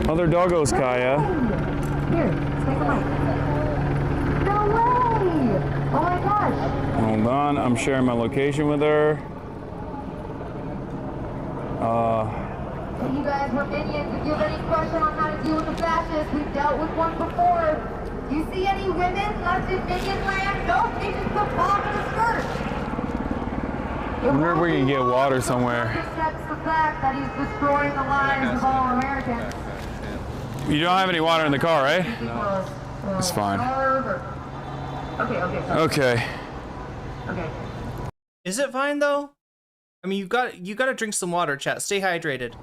Other doggos, Kaya. Here, take a mic. No way! Oh my gosh. Hold on, I'm sharing my location with her. If you guys were minions, if you have any question on how to deal with the fascists, we've dealt with one before. Do you see any women left in minion land? No, they just put bomb in a skirt. I wonder if we can get water somewhere. Accepts the fact that he's destroying the lives of all Americans. You don't have any water in the car, right? It's fine. Okay. Okay. Okay. Is it fine though? I mean, you got to drink some water, chat. Stay hydrated.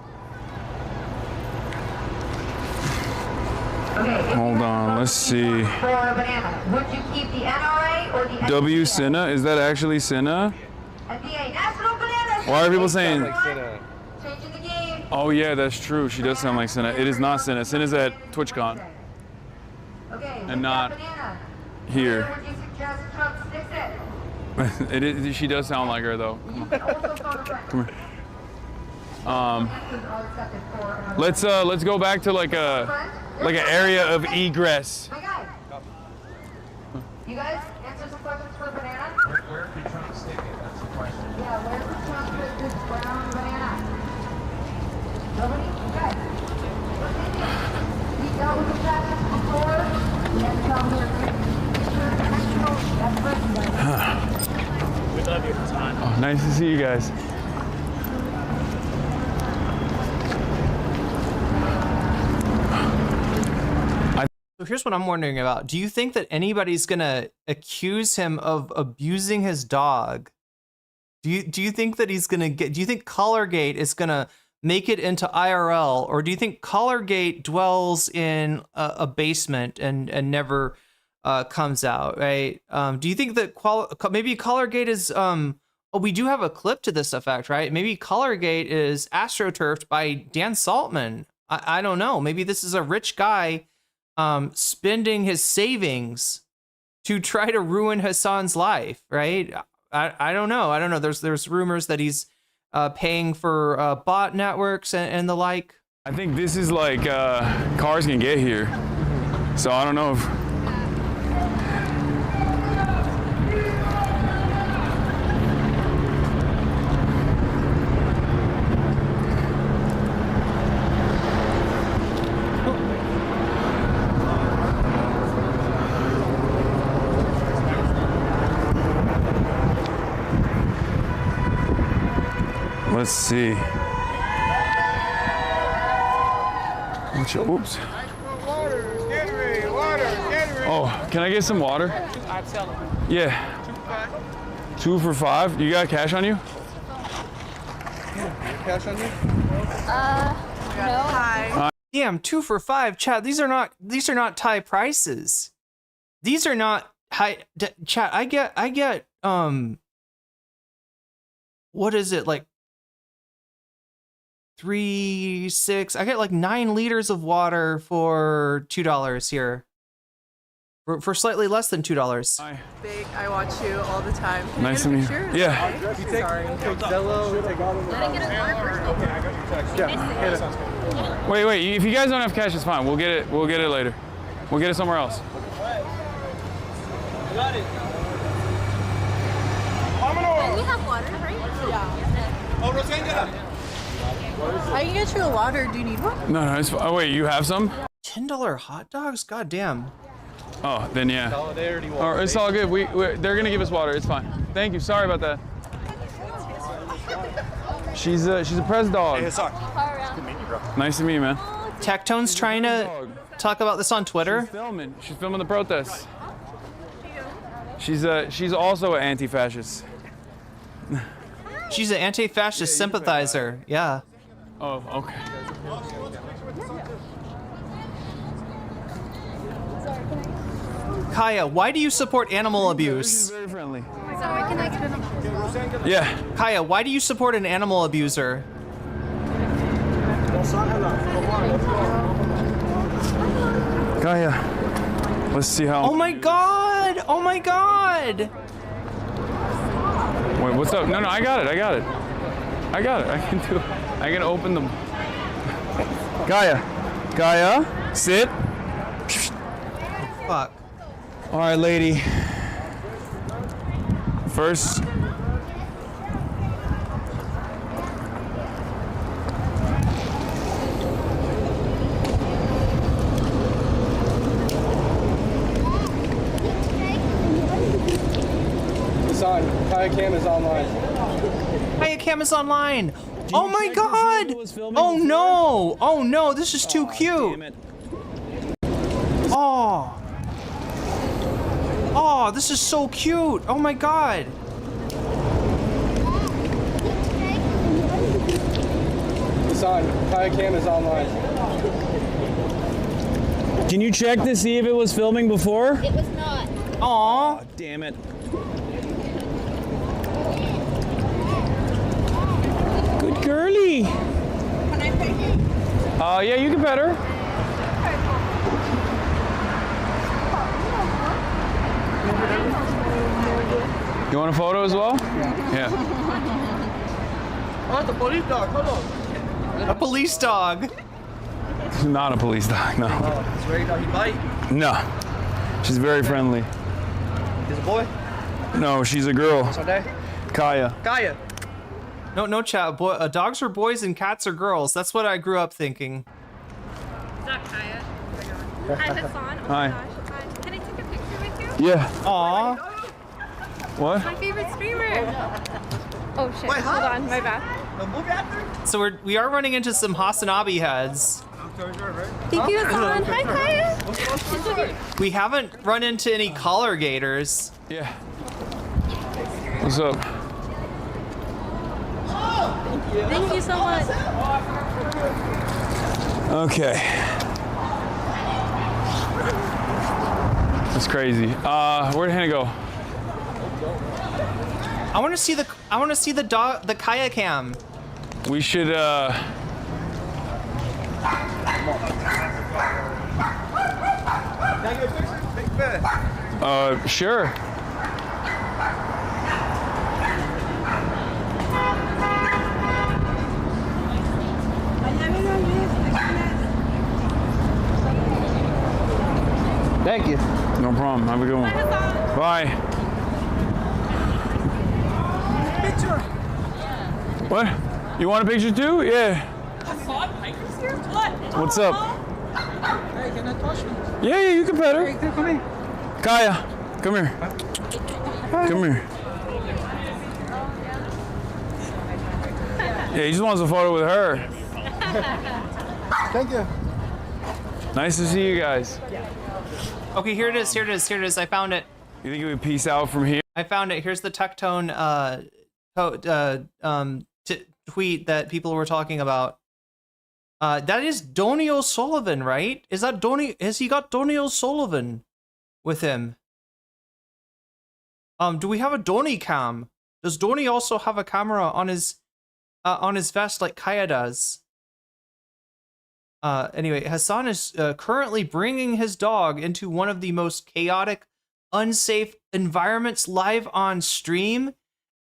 Okay. Hold on, let's see. For a banana, would you keep the NRA or the W NCA? Senna? Is that actually Senna? NDA, National Banana. Why are people saying? Changing the game. Oh yeah, that's true. She does sound like Senna. It is not Senna. Senna's at TwitchCon. Okay. And not banana. here. Where would you suggest Trump sticks it? It is. She does sound like her though. You can also phone a friend. Come here. Answers are accepted for another Let's go back to like an area of egress. My guy. You guys answer some questions for a banana? Where could Trump stick it? That's the question. Yeah, where could Trump put this brown banana? Nobody? Okay. We dealt with the fascists before. We had to come here. That's first. We love you, Hassan. Oh, nice to see you guys. So here's what I'm wondering about. Do you think that anybody's gonna accuse him of abusing his dog? Do you think that he's gonna get? Do you think Collargate is gonna make it into IRL, or do you think Collargate dwells in a basement and never comes out? Right? Do you think that maybe Collargate is? Oh, we do have a clip to this effect, right? Maybe Collargate is astroturfed by Dan Saltman. I don't know. Maybe this is a rich guy spending his savings to try to ruin Hasan's life, right? I don't know. I don't know. There's rumors that he's paying for bot networks and the like. I think this is like cars can get here, so I don't know if. Let's see. Oops. Oh, can I get some water? Yeah. 2 for $5. You got cash on you? Cash on you? No. Hi. Damn, 2 for $5, chat. These are not Thai prices. These are not high. Chat. I get. What is it like? 3, 6. I get like 9 liters of water for $2 here. For slightly less than $2. Hi. Big, I watch you all the time. Can Nice I to get a meet you. picture? Yeah. You take Zello, you take all of them. Let me get a card first. Okay, I got your text. Yeah. Wait. If you guys don't have cash, it's fine. We'll get it later. We'll get it somewhere else. And we have water, right? Yeah. I can get you a water. Do you need one? No, it's fine. Oh, wait, you have some? $10 hot dogs? God damn. Oh, then yeah. Solidarity water. All right, it's all good. They're gonna give us water. It's fine. Thank you. Sorry about that. She's a press dog. Hey, Hasan. Good to meet you, bro. Nice to meet you, man. Tectone's trying to talk about this on Twitter. She's filming the protests. She's also an anti-fascist. She's an anti-fascist sympathizer. Yeah. Oh, okay. Kaya, why do you support animal She's abuse? very friendly. Sorry, can I get an Yeah. Kaya, why do you support an animal abuser? Kaya, let's see how. Oh my god! Oh my god! Wait, what's up? No, I got it. I can do it. I can open them. Kaya, sit. Fuck. All right, lady. First. Hasan, Kayak is online. Kaya Cam is online! Oh my god! Oh no! Oh no, this is too cute! Oh! Oh, this is so cute! Oh my god! Hasan, Kayak is online. Can you check to see if it was filming before? It was not. Aw! Damn it. Good girly. Can I pick it? Yeah, you can pet her. You want a photo as well? Yeah. Oh, it's a police dog. Hold on. A police dog! She's not a police dog, no. Oh, it's ready. He bite. No. She's very friendly. He's a boy. No, she's a girl. Sunday. Kaya. Kaya. No chat. Dogs are boys and cats are girls. That's what I grew up thinking. Is that Kaya? Hi, Hasan. Oh Hi. my gosh. Hi. Can I take a picture with you? Yeah. Aw. What? My favorite streamer. Oh shit. Hold on, my bad. So we are running into some Hasanabi heads. Thank you, Hasan. Hi, Kaya. We haven't run into any collar gators. Yeah. What's up? Thank you so much. Okay. That's crazy. Where'd Hannah go? I want to see the dog, the Kaya Cam. We should, I get a picture? Big bet. Sure. Thank you. No problem. Have a good one. Bye. Picture. What? You want a picture too? Yeah. Piker's here? What? What's up? Hey, can I touch you? Yeah, you can pet her. Hey, come here. Kaya, come here. Come here. Yeah, he just wants a photo with her. Thank you. Nice to see you guys. Okay, here it is. Here it is. Here it is. I found it. You think we would peace out from here? I found it. Here's the Tectone tweet that people were talking about. That is Donny O'Sullivan, right? Is that Donny? Has he got Donny O'Sullivan with him? Do we have a Donny cam? Does Donny also have a camera on his vest like Kaya does? Anyway, Hasan is currently bringing his dog into one of the most chaotic, unsafe environments live on stream.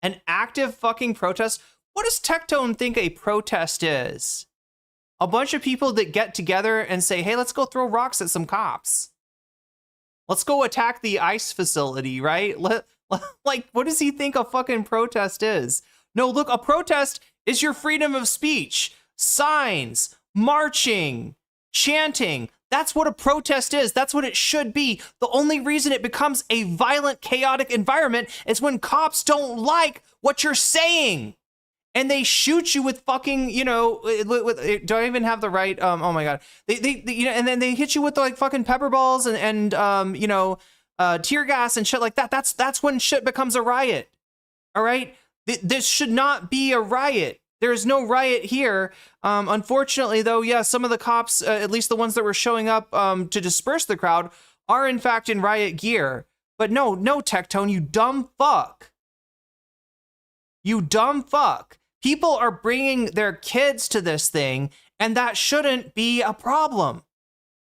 An active fucking protest. What does Tectone think a protest is? A bunch of people that get together and say, hey, let's go throw rocks at some cops. Let's go attack the ICE facility, right? Like, what does he think a fucking protest is? No, look, a protest is your freedom of speech. Signs, marching, chanting. That's what a protest is. That's what it should be. The only reason it becomes a violent, chaotic environment is when cops don't like what you're saying. And they shoot you with fucking, you know, do I even have the right? Oh my God. They you know, and then they hit you with like fucking pepper balls and you know, tear gas and shit like that. That's when shit becomes a riot. All right. This should not be a riot. There is no riot here. Unfortunately, though, yeah, some of the cops, at least the ones that were showing up to disperse the crowd, are in fact in riot gear. But no, Tectone, you dumb fuck. You dumb fuck. People are bringing their kids to this thing, and that shouldn't be a problem.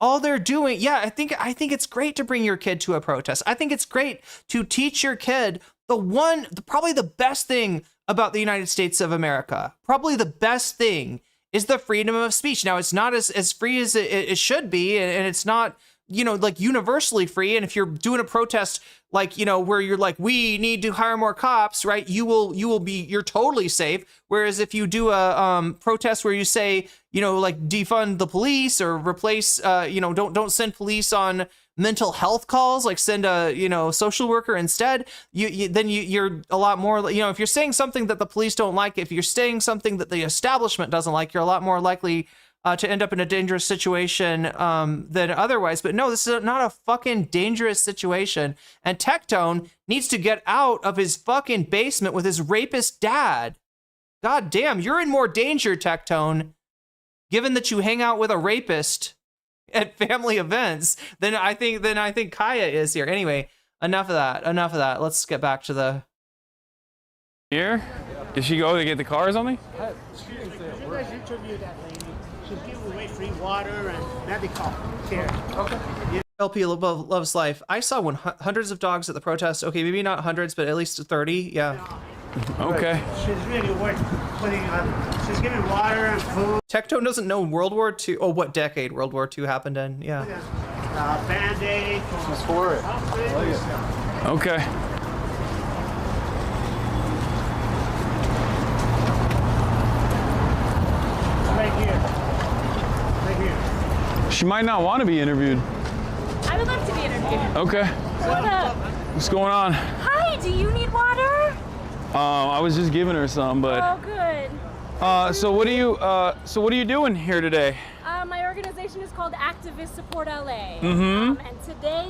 All they're doing, yeah, I think it's great to bring your kid to a protest. I think it's great to teach your kid probably the best thing about the United States of America. Probably the best thing is the freedom of speech. Now, it's not as free as it should be, and it's not, you know, like universally free. And if you're doing a protest, like, you know, where you're like, we need to hire more cops, right? You're totally safe. Whereas if you do a protest where you say, you know, like defund the police or replace, you know, don't send police on mental health calls, like send a, you know, social worker instead, you're a lot more, you know, if you're saying something that the police don't like, if you're saying something that the establishment doesn't like, you're a lot more likely to end up in a dangerous situation than otherwise. But no, this is not a fucking dangerous situation. And Tectone needs to get out of his fucking basement with his rapist dad. God damn, you're in more danger, Tectone, given that you hang out with a rapist at family events than I think Kaya is here. Anyway, enough of that. Let's get back to the... Here? Did she go to get the car or something? You guys interview that lady. She's giving away free water and medical care. Okay. LP loves life. I saw hundreds of dogs at the protest. Okay, maybe not hundreds, but at least 30. Yeah. Okay. She's really worth putting on. She's giving water and food. Tectone doesn't know World War II. Oh, what decade World War II happened in? Yeah. Band-Aid. She's for it. Okay. Right here. She might not want to be interviewed. I would love to be interviewed. Okay. What up? What's going on? Hi, do you need water? I was just giving her some, but. Oh, good. So what are you doing here today? My organization is called Activist Support LA. Mm-hmm. And today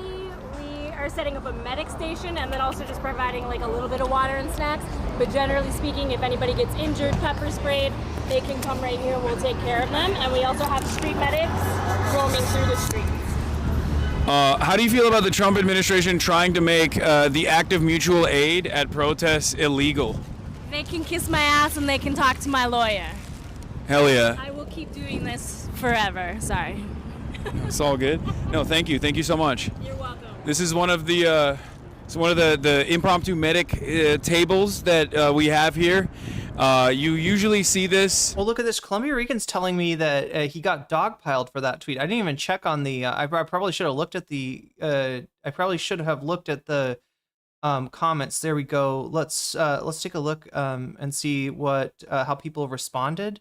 we are setting up a medic station and then also just providing like a little bit of water and snacks. But generally speaking, if anybody gets injured, pepper sprayed, they can come right here and we'll take care of them. And we also have street medics roaming through the streets. How do you feel about the Trump administration trying to make the active mutual aid at protests illegal? They can kiss my ass and they can talk to my lawyer. Hell yeah. I will keep doing this forever. Sorry. It's all good. No, thank you. Thank you so much. You're welcome. This is one of the impromptu medic tables that we have here. You usually see this. Well, look at this. Columbia Regan's telling me that he got dogpiled for that tweet. I didn't even check on the. I probably should have looked at the. I probably should have looked at the comments. There we go. Let's take a look and see what how people responded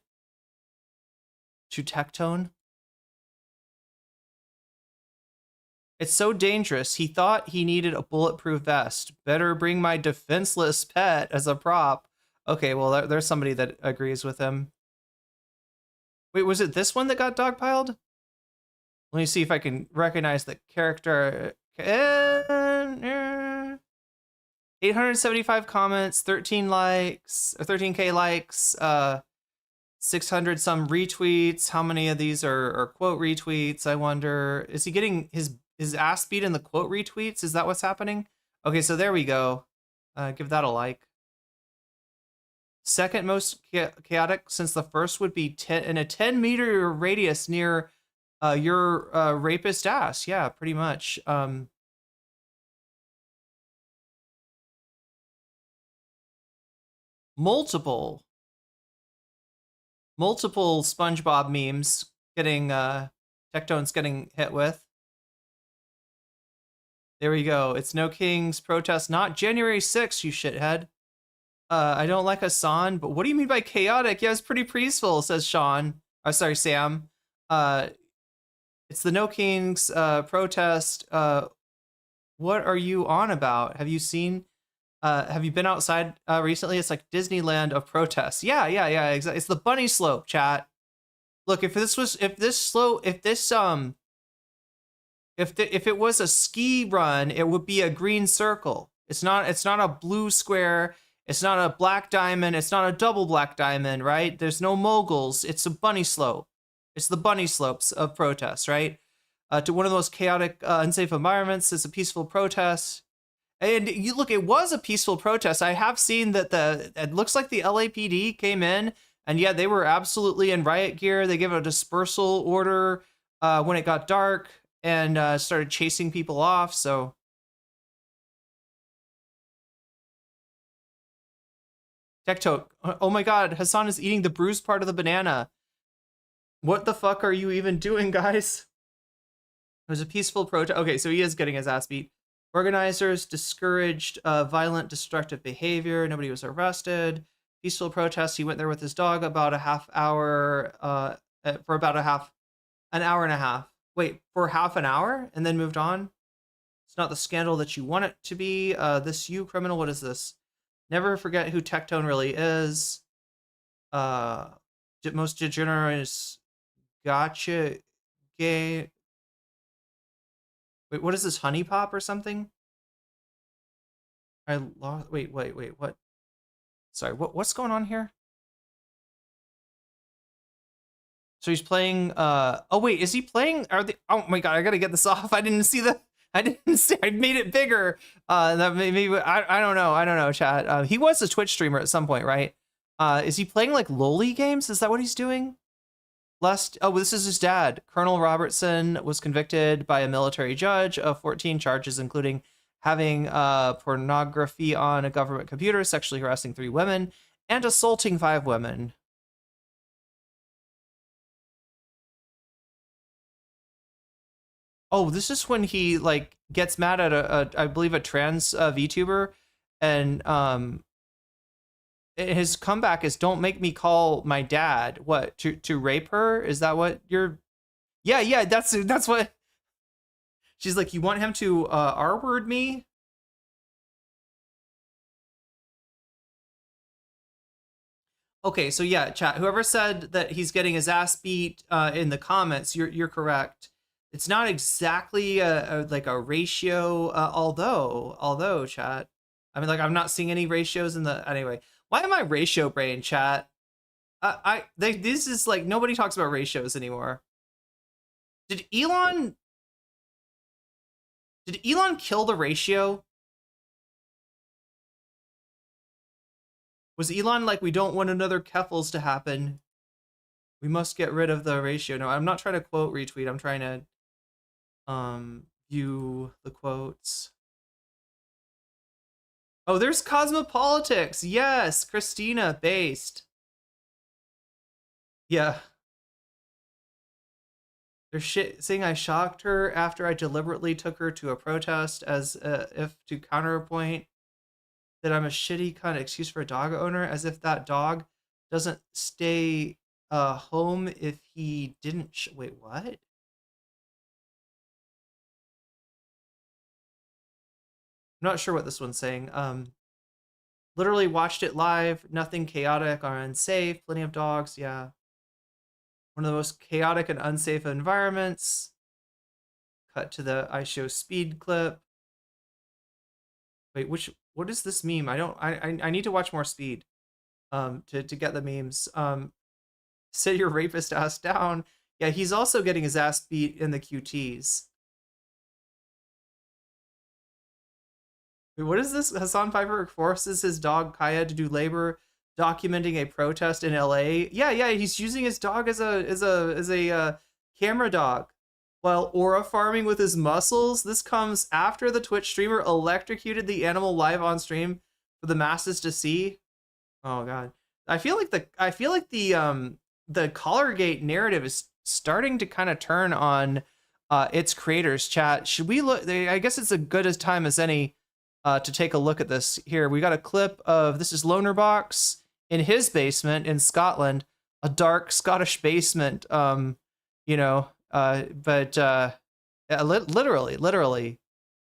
to Tectone. It's so dangerous. He thought he needed a bulletproof vest. Better bring my defenseless pet as a prop. Okay, well, there's somebody that agrees with him. Wait, was it this one that got dogpiled? Let me see if I can recognize the character. 875 comments, 13 likes, or 13K likes, 600 some retweets. How many of these are quote retweets? I wonder. Is he getting his ass beat in the quote retweets? Is that what's happening? Okay, so there we go. Give that a like. Second most chaotic, since the first would be in a 10-meter radius near your rapist ass. Yeah, pretty much. Multiple SpongeBob memes getting Tectone's getting hit with. There we go. It's No Kings protest, not January 6th, you shithead. I don't like Hasan, but what do you mean by chaotic? Yeah, it's pretty peaceful, says Sean. Oh, sorry, Sam. It's the No Kings protest. What are you on about? Have you seen? Have you been outside recently? It's like Disneyland of protests. Yeah, exactly. It's the bunny slope, chat. Look, if it was a ski run, it would be a green circle. It's not a blue square. It's not a black diamond. It's not a double black diamond, right? There's no moguls. It's a bunny slope. It's the bunny slopes of protests, right? To one of the most chaotic, unsafe environments. It's a peaceful protest. And you look, it was a peaceful protest. I have seen that it looks like the LAPD came in, and yeah, they were absolutely in riot gear. They gave a dispersal order when it got dark and started chasing people off. So Tecto, oh my God, Hasan is eating the bruised part of the banana. What the fuck are you even doing, guys? It was a peaceful protest. Okay, so he is getting his ass beat. Organizers discouraged violent, destructive behavior. Nobody was arrested. Peaceful protest. He went there with his dog about a half hour, for about an hour and a half. Wait, for half an hour and then moved on? It's not the scandal that you want it to be. This you criminal, what is this? Never forget who Tectone really is. Most degenerate gotcha gay. Wait, what is this? Honey Pop or something? I lost. Wait. What? Sorry. What's going on here? So he's playing. Oh wait, is he playing? Oh my God, I gotta get this off. I didn't see the. I didn't see. I made it bigger. That maybe. I don't know. I don't know, chat. He was a Twitch streamer at some point, right? Is he playing like loli games? Is that what he's doing? This is his dad. Colonel Robertson was convicted by a military judge of 14 charges, including having pornography on a government computer, sexually harassing 3 women, and assaulting 5 women. Oh, this is when he like gets mad at I believe a trans VTuber, and his comeback is, "Don't make me call my dad." What, to rape her? Is that what you're? Yeah. That's what. She's like, you want him to R-word me? Okay, so yeah, chat. Whoever said that he's getting his ass beat in the comments, you're correct. It's not exactly like a ratio, although chat. I mean, like, I'm not seeing any ratios in the anyway. Why am I ratio brain, chat? This is like, nobody talks about ratios anymore. Did Elon kill the ratio? Was Elon like, we don't want another Keffels to happen? We must get rid of the ratio. No, I'm not trying to quote retweet. I'm trying to view the quotes. Oh, there's Cosmopolitics. Yes, Christina based. Yeah. They're saying I shocked her after I deliberately took her to a protest as if to counterpoint that I'm a shitty kind of excuse for a dog owner, as if that dog doesn't stay home if he didn't wait, what? I'm not sure what this one's saying. Literally watched it live, nothing chaotic or unsafe, plenty of dogs, yeah. One of the most chaotic and unsafe environments. Cut to the I show speed clip. Wait, what is this meme? I need to watch more Speed to get the memes. Sit your rapist ass down. Yeah, he's also getting his ass beat in the QTs. Wait, what is this? Hassan Piker forces his dog Kaya to do labor documenting a protest in LA. Yeah, he's using his dog as a camera dog while aura farming with his muscles. This comes after the Twitch streamer electrocuted the animal live on stream for the masses to see. Oh god. I feel like the Collargate narrative is starting to kind of turn on its creators. Chat, should we look? I guess it's as good a time as any to take a look at this. Here we got a clip of this is Lonerbox in his basement in Scotland, a dark Scottish basement. Literally,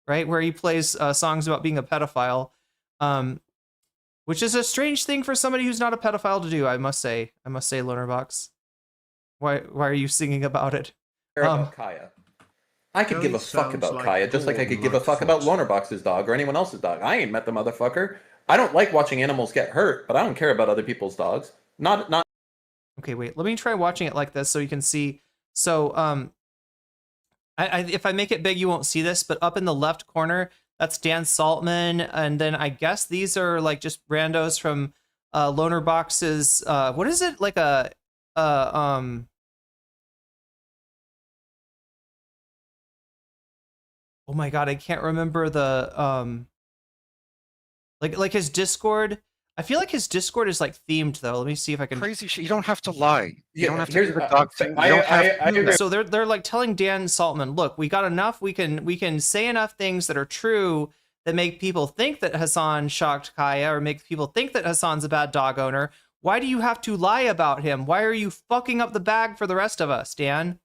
right, where he plays songs about being a pedophile, which is a strange thing for somebody who's not a pedophile to do. I must say, Lonerbox. Why are you singing about it? About Kaya. I could give a fuck about Kaya, just like I could give a fuck about Lonerbox's dog or anyone else's dog. I ain't met the motherfucker. I don't like watching animals get hurt, but I don't care about other people's dogs. Not. Okay, wait. Let me try watching it like this so you can see. So, if I make it big, you won't see this, but up in the left corner, that's Dan Saltman, and then I guess these are like just randos from Lonerbox's. What is it like Oh my god, I can't remember the like his Discord. I feel like his Discord is like themed though. Let me see if I can. Crazy shit. You don't have to lie. You don't have to here's do the dog thing. I agree. So they're like telling Dan Saltman, look, we got enough. We can say enough things that are true that make people think that Hassan shocked Kaya or make people think that Hassan's a bad dog owner. Why do you have to lie about him? Why are you fucking up the bag for the rest of us, Dan?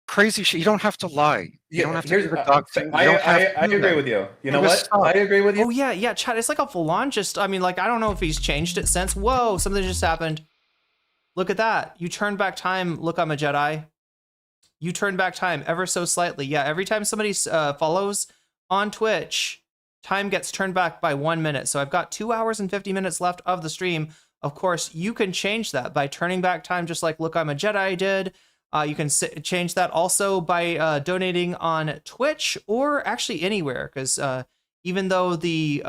Crazy shit. You don't have to lie. You don't have to do the dog thing. I agree with you. You know what? I agree with you. Oh yeah, Chad. It's like a full-on just. I mean, like I don't know if he's changed it since. Whoa, something just happened. Look at that. You turned back time. Look, I'm a Jedi. You turned back time ever so slightly. Yeah, every time somebody follows on Twitch, time gets turned back by 1 minute. So I've got 2 hours and 50 minutes left of the stream. Of course, you can change that by turning back time, just like Look, I'm a Jedi did. You can change that also by donating on Twitch or actually anywhere, because even though the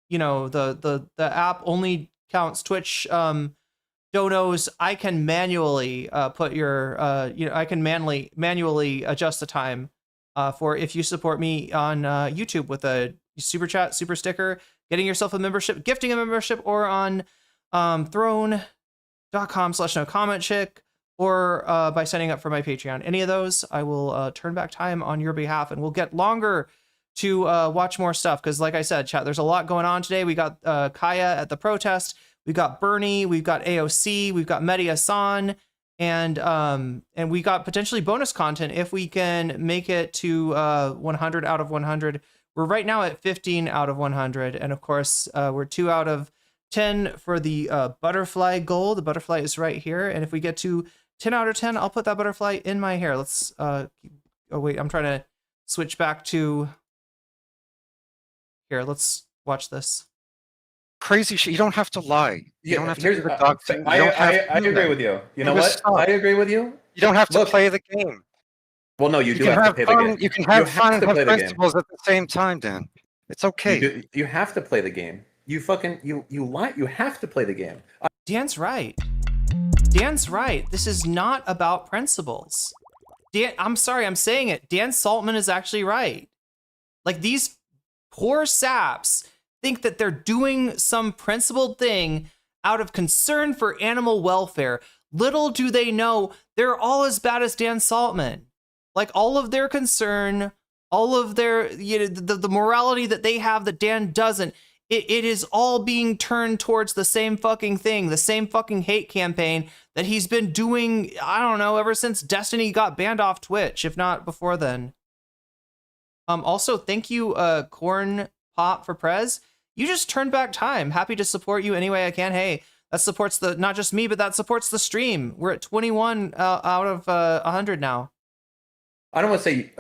the app only counts Twitch donos, I can manually put your I can manually adjust the time for if you support me on YouTube with a super chat, super sticker, getting yourself a membership, gifting a membership, or on throne.com/nocommentchick. Or by signing up for my Patreon. Any of those, I will turn back time on your behalf, and we'll get longer to watch more stuff. Because like I said, chat, there's a lot going on today. We got Kaya at the protest. We got Bernie. We've got AOC. We've got Medhi Hasan. And we got potentially bonus content if we can make it to 100 out of 100. We're right now at 15 out of 100. And of course, we're 2 out of 10 for the butterfly goal. The butterfly is right here. And if we get to 10 out of 10, I'll put that butterfly in my hair. Let's, oh wait, I'm trying to switch back to, here, let's watch this. Crazy shit. You don't have to lie. You don't have to do the dog thing. I agree with you. You know what? I agree with you. You don't have to play the game. Well, no, you do have to play the game. You can have fun and have festivals at the same time, Dan. It's okay. You have to play the game. You fucking, you lie. You have to play the game. Dan's right. Dan's right. This is not about principles. Dan, I'm sorry, I'm saying it. Dan Saltman is actually right. Like, these poor saps think that they're doing some principled thing out of concern for animal welfare. Little do they know they're all as bad as Dan Saltman. Like, all of their concern, all of their, the morality that they have that Dan doesn't, it is all being turned towards the same fucking thing, the same fucking hate campaign that he's been doing, I don't know, ever since Destiny got banned off Twitch, if not before then. Also, thank you, Corn Pop for Prez. You just turned back time. Happy to support you any way I can. Hey, that supports not just me, but that supports the stream. We're at 21 out of 100 now. I don't want to say,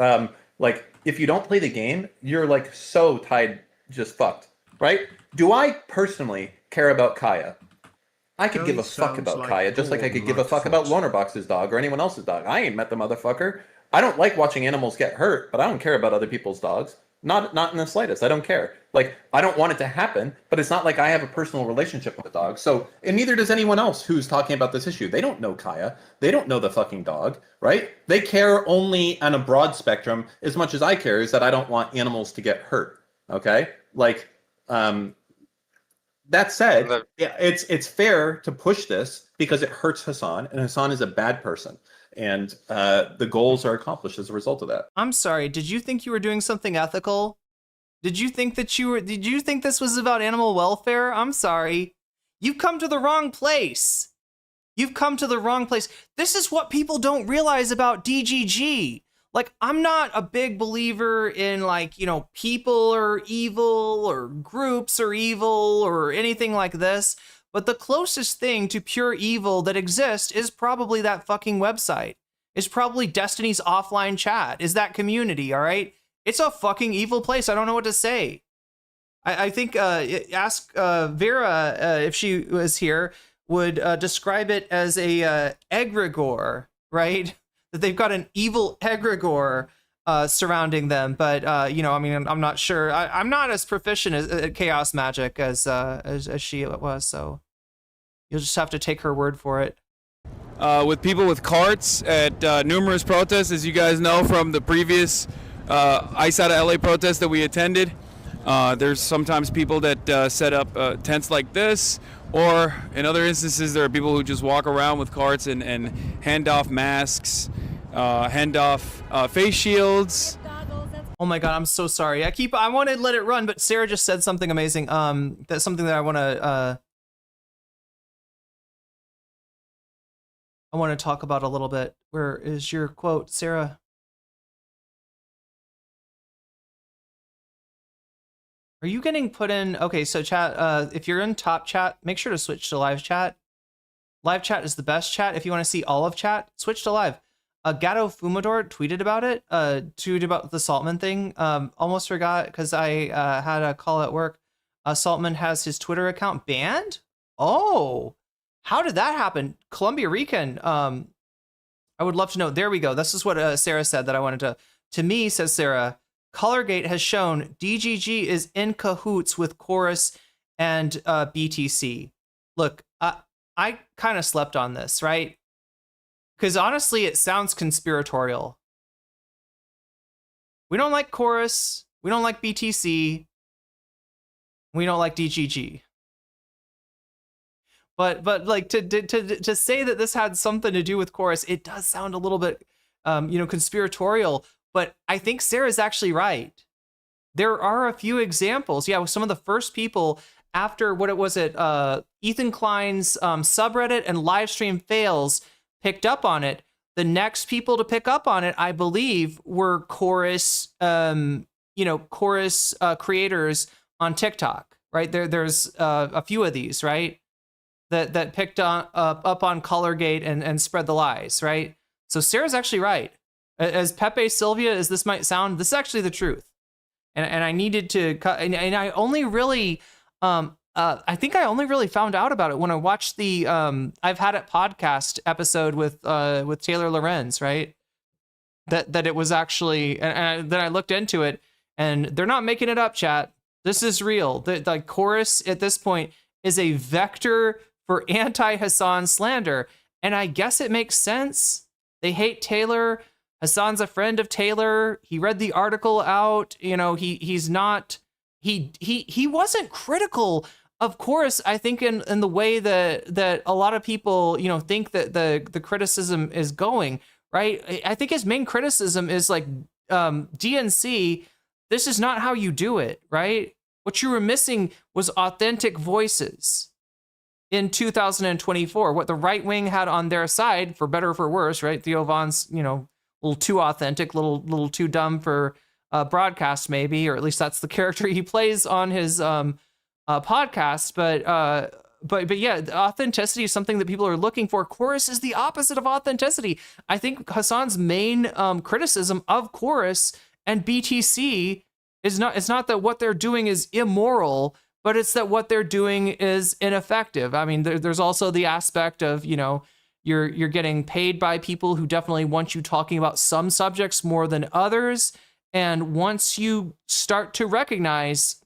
like, if you don't play the game, you're, like, so tied, just fucked, right? Do I personally care about Kaya? I could give a fuck about Kaya, just like I could give a fuck about Lonerbox's dog or anyone else's dog. I ain't met the motherfucker. I don't like watching animals get hurt, but I don't care about other people's dogs. Not in the slightest. I don't care. Like, I don't want it to happen, but it's not like I have a personal relationship with the dog. So, and neither does anyone else who's talking about this issue. They don't know Kaya. They don't know the fucking dog, right? They care only on a broad spectrum. As much as I care is that I don't want animals to get hurt. Okay? Like, that said, it's fair to push this because it hurts Hasan, and Hasan is a bad person. And the goals are accomplished as a result of that. I'm sorry, did you think you were doing something ethical? Did you think this was about animal welfare? I'm sorry. You've come to the wrong place. You've come to the wrong place. This is what people don't realize about DGG. Like, I'm not a big believer in, like, people are evil or groups are evil or anything like this. But the closest thing to pure evil that exists is probably that fucking website. It's probably Destiny's offline chat. Is that community, all right? It's a fucking evil place. I don't know what to say. I think ask Vera if she was here, would describe it as a egregore, right? That they've got an evil egregore surrounding them. But, I mean, I'm not sure. I'm not as proficient at chaos magic as she was, so you'll just have to take her word for it. With people with carts at numerous protests, as you guys know from the previous Ice Out of LA protest that we attended. There's sometimes people that set up tents like this, or in other instances, there are people who just walk around with carts and hand off masks, hand off face shields. Oh my God, I'm so sorry. I want to let it run, but Sarah just said something amazing. That's something that I want to talk about a little bit. Where is your quote, Sarah? Are you getting put in? Okay, so chat, if you're in top chat, make sure to switch to live chat. Live chat is the best chat. If you want to see all of chat, switch to live. Gato Fumador tweeted about it, tweeted about the Saltman thing. Almost forgot because I had a call at work. Saltman has his Twitter account banned. Oh, how did that happen? Columbia Rican. I would love to know. There we go. This is what Sarah said that I wanted to me, says Sarah, Colorgate has shown DGG is in cahoots with Chorus and BTC. Look, I kind of slept on this, right? Because honestly, it sounds conspiratorial. We don't like Chorus. We don't like BTC. We don't like DGG. But like to say that this had something to do with Chorus, it does sound a little bit, conspiratorial. But I think Sarah's actually right. There are a few examples. Yeah, with some of the first people after Ethan Klein's subreddit and livestream fails picked up on it. The next people to pick up on it, I believe, were Chorus, Chorus creators on TikTok. Right there's a few of these, right, that picked up on Colorgate and spread the lies, right? So Sarah's actually right. As Pepe Sylvia as this might sound, this is actually the truth. And I needed to cut, and I only really, I think I only really found out about it when I watched the I've Had It podcast episode with Taylor Lorenz, right? That it was actually, and then I looked into it, and they're not making it up, chat. This is real. The Chorus at this point is a vector for anti-Hasan slander. And I guess it makes sense. They hate Taylor. Hasan's a friend of Taylor. He read the article out. You know, he wasn't critical of Chorus, I think, in the way that a lot of people, you know, think that the criticism is going, right? I think his main criticism is like, DNC, this is not how you do it, right? What you were missing was authentic voices in 2024. What the right wing had on their side, for better or for worse, right? Theo Von's, you know, a little too authentic, little too dumb for broadcast, maybe, or at least that's the character he plays on his podcast. But yeah, authenticity is something that people are looking for. Chorus is the opposite of authenticity. I think Hasan's main criticism of Chorus and BTC is not that what they're doing is immoral, but it's that what they're doing is ineffective. I mean, there's also the aspect of, you know, you're getting paid by people who definitely want you talking about some subjects more than others. And once you start to recognize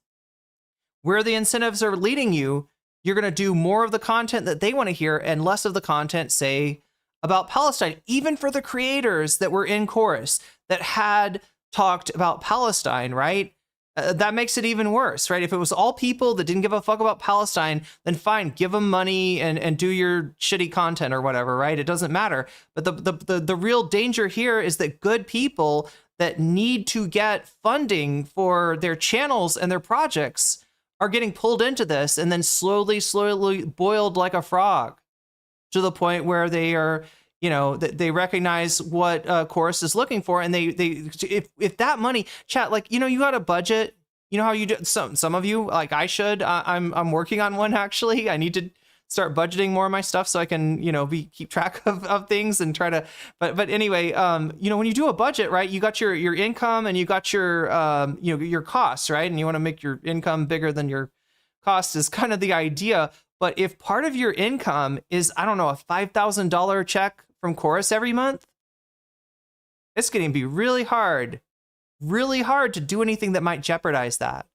where the incentives are leading you, you're going to do more of the content that they want to hear and less of the content, say, about Palestine. Even for the creators that were in Chorus that had talked about Palestine, right? That makes it even worse, right? If it was all people that didn't give a fuck about Palestine, then fine, give them money and do your shitty content or whatever, right? It doesn't matter. But the real danger here is that good people that need to get funding for their channels and their projects are getting pulled into this and then slowly boiled like a frog to the point where they are, you know, they recognize what Chorus is looking for. And if that money, chat, like, you know, you got a budget, you know how you do, some of you, like I should, I'm working on one actually. I need to start budgeting more of my stuff so I can, you know, keep track of things and try to, but anyway, you know, when you do a budget, right, you got your income and you got your, you know, your costs, right? And you want to make your income bigger than your cost is kind of the idea. But if part of your income is, I don't know, a $5,000 check from Chorus every month, it's going to be really hard to do anything that might jeopardize that.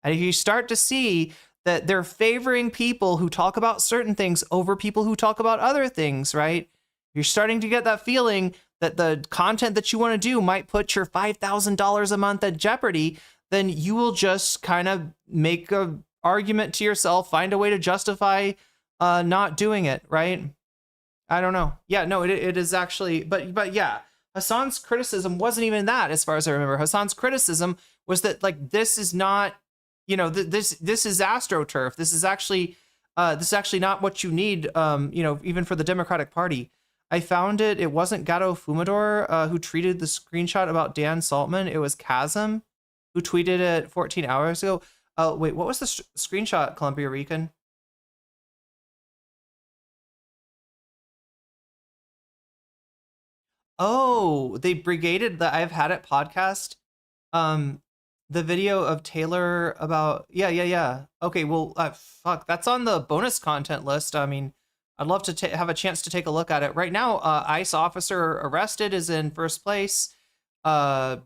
And if you start to see that they're favoring people who talk about certain things over people who talk about other things, right? You're starting to get that feeling that the content that you want to do might put your $5,000 a month at jeopardy, then you will just kind of make a argument to yourself, find a way to justify not doing it, right? I don't know. Yeah, no, it is actually, but yeah, Hasan's criticism wasn't even that, as far as I remember. Hasan's criticism was that, like, this is not, you know, this is AstroTurf. This is actually not what you need, you know, even for the Democratic Party. I found it. It wasn't Gato Fumador who tweeted the screenshot about Dan Saltman. It was Chasm who tweeted it 14 hours ago. Wait, what was the screenshot, Columbia Rican? Oh, they brigaded the I've Had It podcast. The video of Taylor about, yeah. Okay, well, fuck, that's on the bonus content list. I mean, I'd love to have a chance to take a look at it. Right now, ICE officer arrested is in first place. I've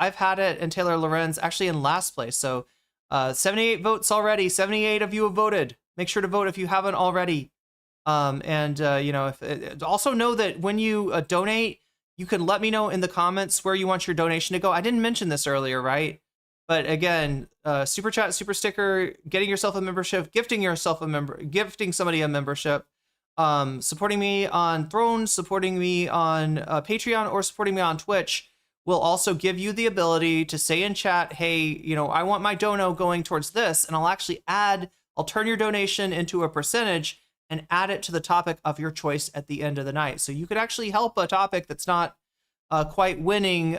Had It and Taylor Lorenz actually in last place. So 78 votes already. 78 of you have voted. Make sure to vote if you haven't already. You know, also know that when you donate, you can let me know in the comments where you want your donation to go. I didn't mention this earlier, right? But again, super chat, super sticker, getting yourself a membership, gifting somebody a membership, supporting me on Throne, supporting me on Patreon, or supporting me on Twitch will also give you the ability to say in chat, hey, you know, I want my dono going towards this, and I'll turn your donation into a percentage and add it to the topic of your choice at the end of the night. So you could actually help a topic that's not quite winning,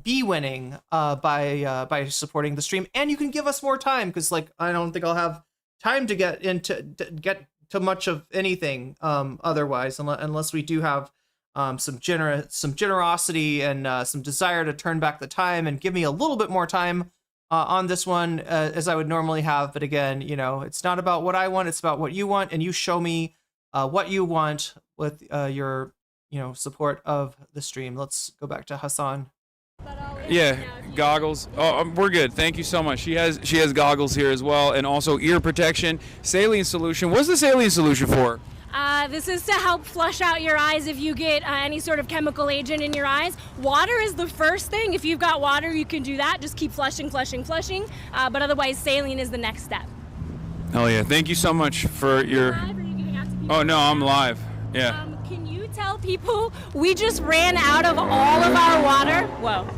be winning by supporting the stream. And you can give us more time, because, like, I don't think I'll have time to get to much of anything otherwise, unless we do have some generosity and some desire to turn back the time and give me a little bit more time on this one as I would normally have. But again, you know, it's not about what I want, it's about what you want, and you show me what you want with your, you know, support of the stream. Let's go back to Hasan. Yeah, goggles. Oh, we're good. Thank you so much. She has goggles here as well, and also ear protection. Saline solution. What's the saline solution for? this is to help flush out your eyes if you get any sort of chemical agent in your eyes. Water is the first thing. If you've got water, you can do that. Just keep flushing. But otherwise, saline is the next step. Oh yeah, thank you so much for your... Live, or are you giving out to people? Oh no, I'm live. Yeah. Can you tell people we just ran out of all of our water? Whoa.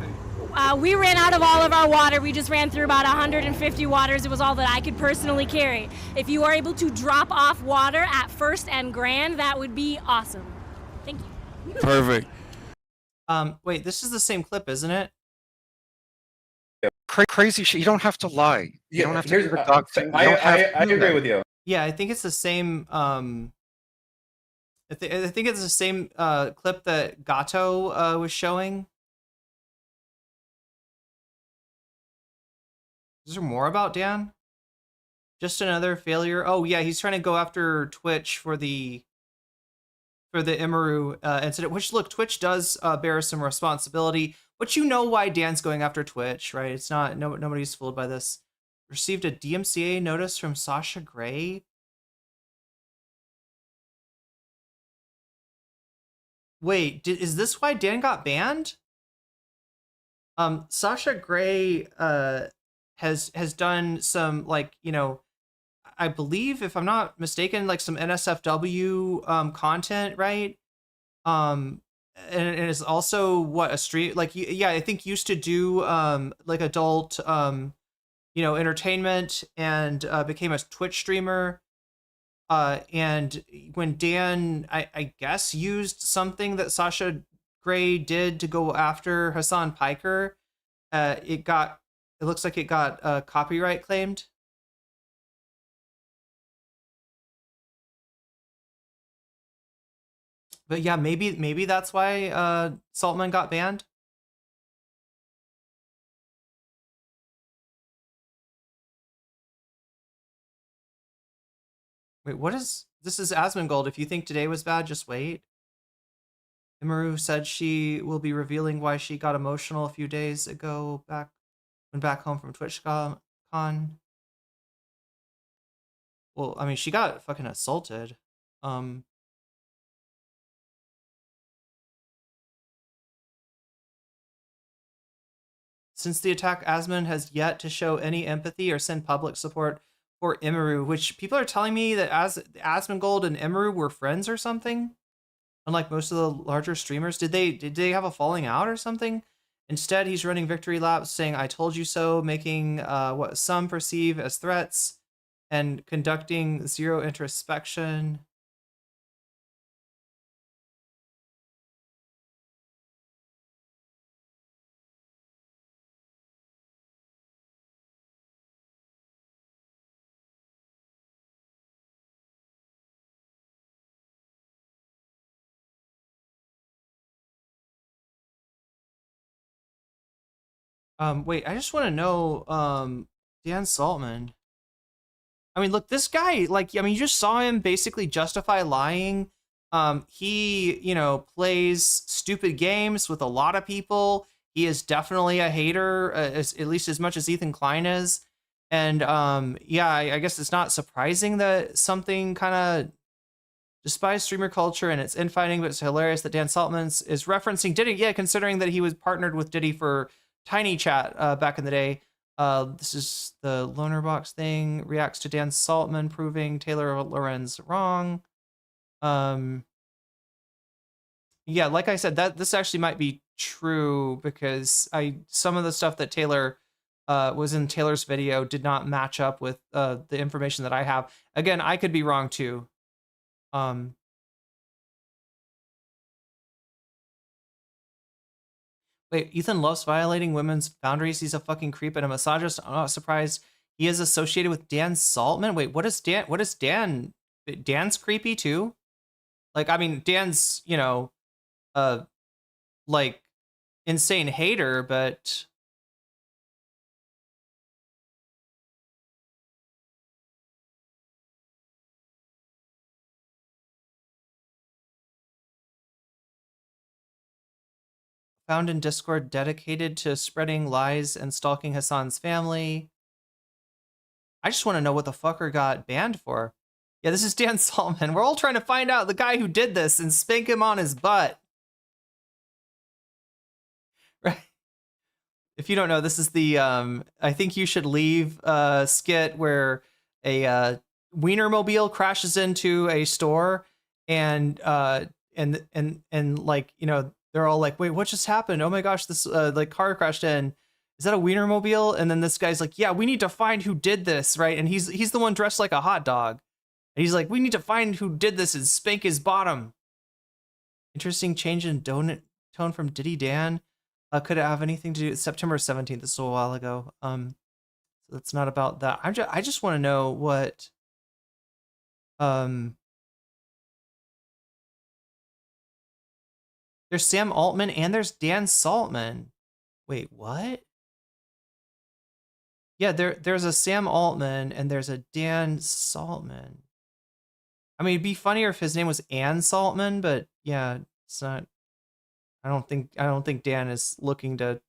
We ran out of all of our water. We just ran through about 150 waters. It was all that I could personally carry. If you are able to drop off water at First and Grand, that would be awesome. Thank you. Perfect. Wait, this is the same clip, isn't it? Crazy shit. You don't have to lie. You don't have to do the dog thing. I agree with you. Yeah, I think it's the same. I think it's the same clip that Gato was showing. Is there more about Dan? Just another failure. Oh yeah, he's trying to go after Twitch for the Imaru incident. Which, look, Twitch does bear some responsibility, but you know why Dan's going after Twitch, right? It's not nobody's fooled by this. Received a DMCA notice from Sasha Grey. Wait, is this why Dan got banned? Sasha Grey has done some, like, you know, I believe, if I'm not mistaken, like some NSFW content, right? And it's also what, a stream, like, yeah, I think used to do like adult you know, entertainment, and became a Twitch streamer. And when Dan, I guess, used something that Sasha Grey did to go after Hassan Piker, it looks like it got copyright claimed. But yeah, maybe that's why Saltman got banned. Wait, what is this? Is Asmongold. If you think today was bad, just wait. Imaru said she will be revealing why she got emotional a few days ago when back home from TwitchCon. Well, I mean, she got fucking assaulted. Since the attack, Asmon has yet to show any empathy or send public support for Imaru, which people are telling me that Asmongold and Imaru were friends or something. Unlike most of the larger streamers, did they have a falling out or something? Instead, he's running victory laps saying, "I told you so," making what some perceive as threats, and conducting zero introspection. Wait, I just want to know, Dan Saltman. I mean, look, this guy, like, I mean, you just saw him basically justify lying. He, you know, plays stupid games with a lot of people. He is definitely a hater, at least as much as Ethan Klein is. And, yeah, I guess it's not surprising that something kind of despise streamer culture and its infighting, but it's hilarious that Dan Saltman is referencing Diddy. Yeah, considering that he was partnered with Diddy for Tiny Chat back in the day. This is the loner box thing. Reacts to Dan Saltman proving Taylor Lorenz wrong. Yeah, like I said, this actually might be true, because some of the stuff that Taylor was in Taylor's video did not match up with the information that I have. Again, I could be wrong too. Wait, Ethan loves violating women's boundaries. He's a fucking creep and a misogynist. I'm not surprised he is associated with Dan Saltman. Wait, what is Dan? What is Dan? Dan's creepy too? Like, I mean, Dan's, you know, like, insane hater, but found in Discord dedicated to spreading lies and stalking Hassan's family. I just want to know what the fucker got banned for. Yeah, this is Dan Saltman. We're all trying to find out the guy who did this and spank him on his butt. Right. If you don't know, this is the I think you should leave skit where a Wienermobile crashes into a store and like, you know, they're all like, wait, what just happened? Oh my gosh, this like car crashed in. Is that a Wienermobile? And then this guy's like, yeah, we need to find who did this, right? And he's the one dressed like a hot dog. And he's like, we need to find who did this and spank his bottom. Interesting change in tone from Diddy Dan. Could it have anything to do with September 17th? This was a while ago. So it's not about that. I just want to know what there's Sam Altman and there's Dan Saltman. Wait, what? Yeah, there's a Sam Altman and there's a Dan Saltman. I mean, it'd be funnier if his name was Ann Saltman, but yeah, it's not. I don't think Dan is looking to,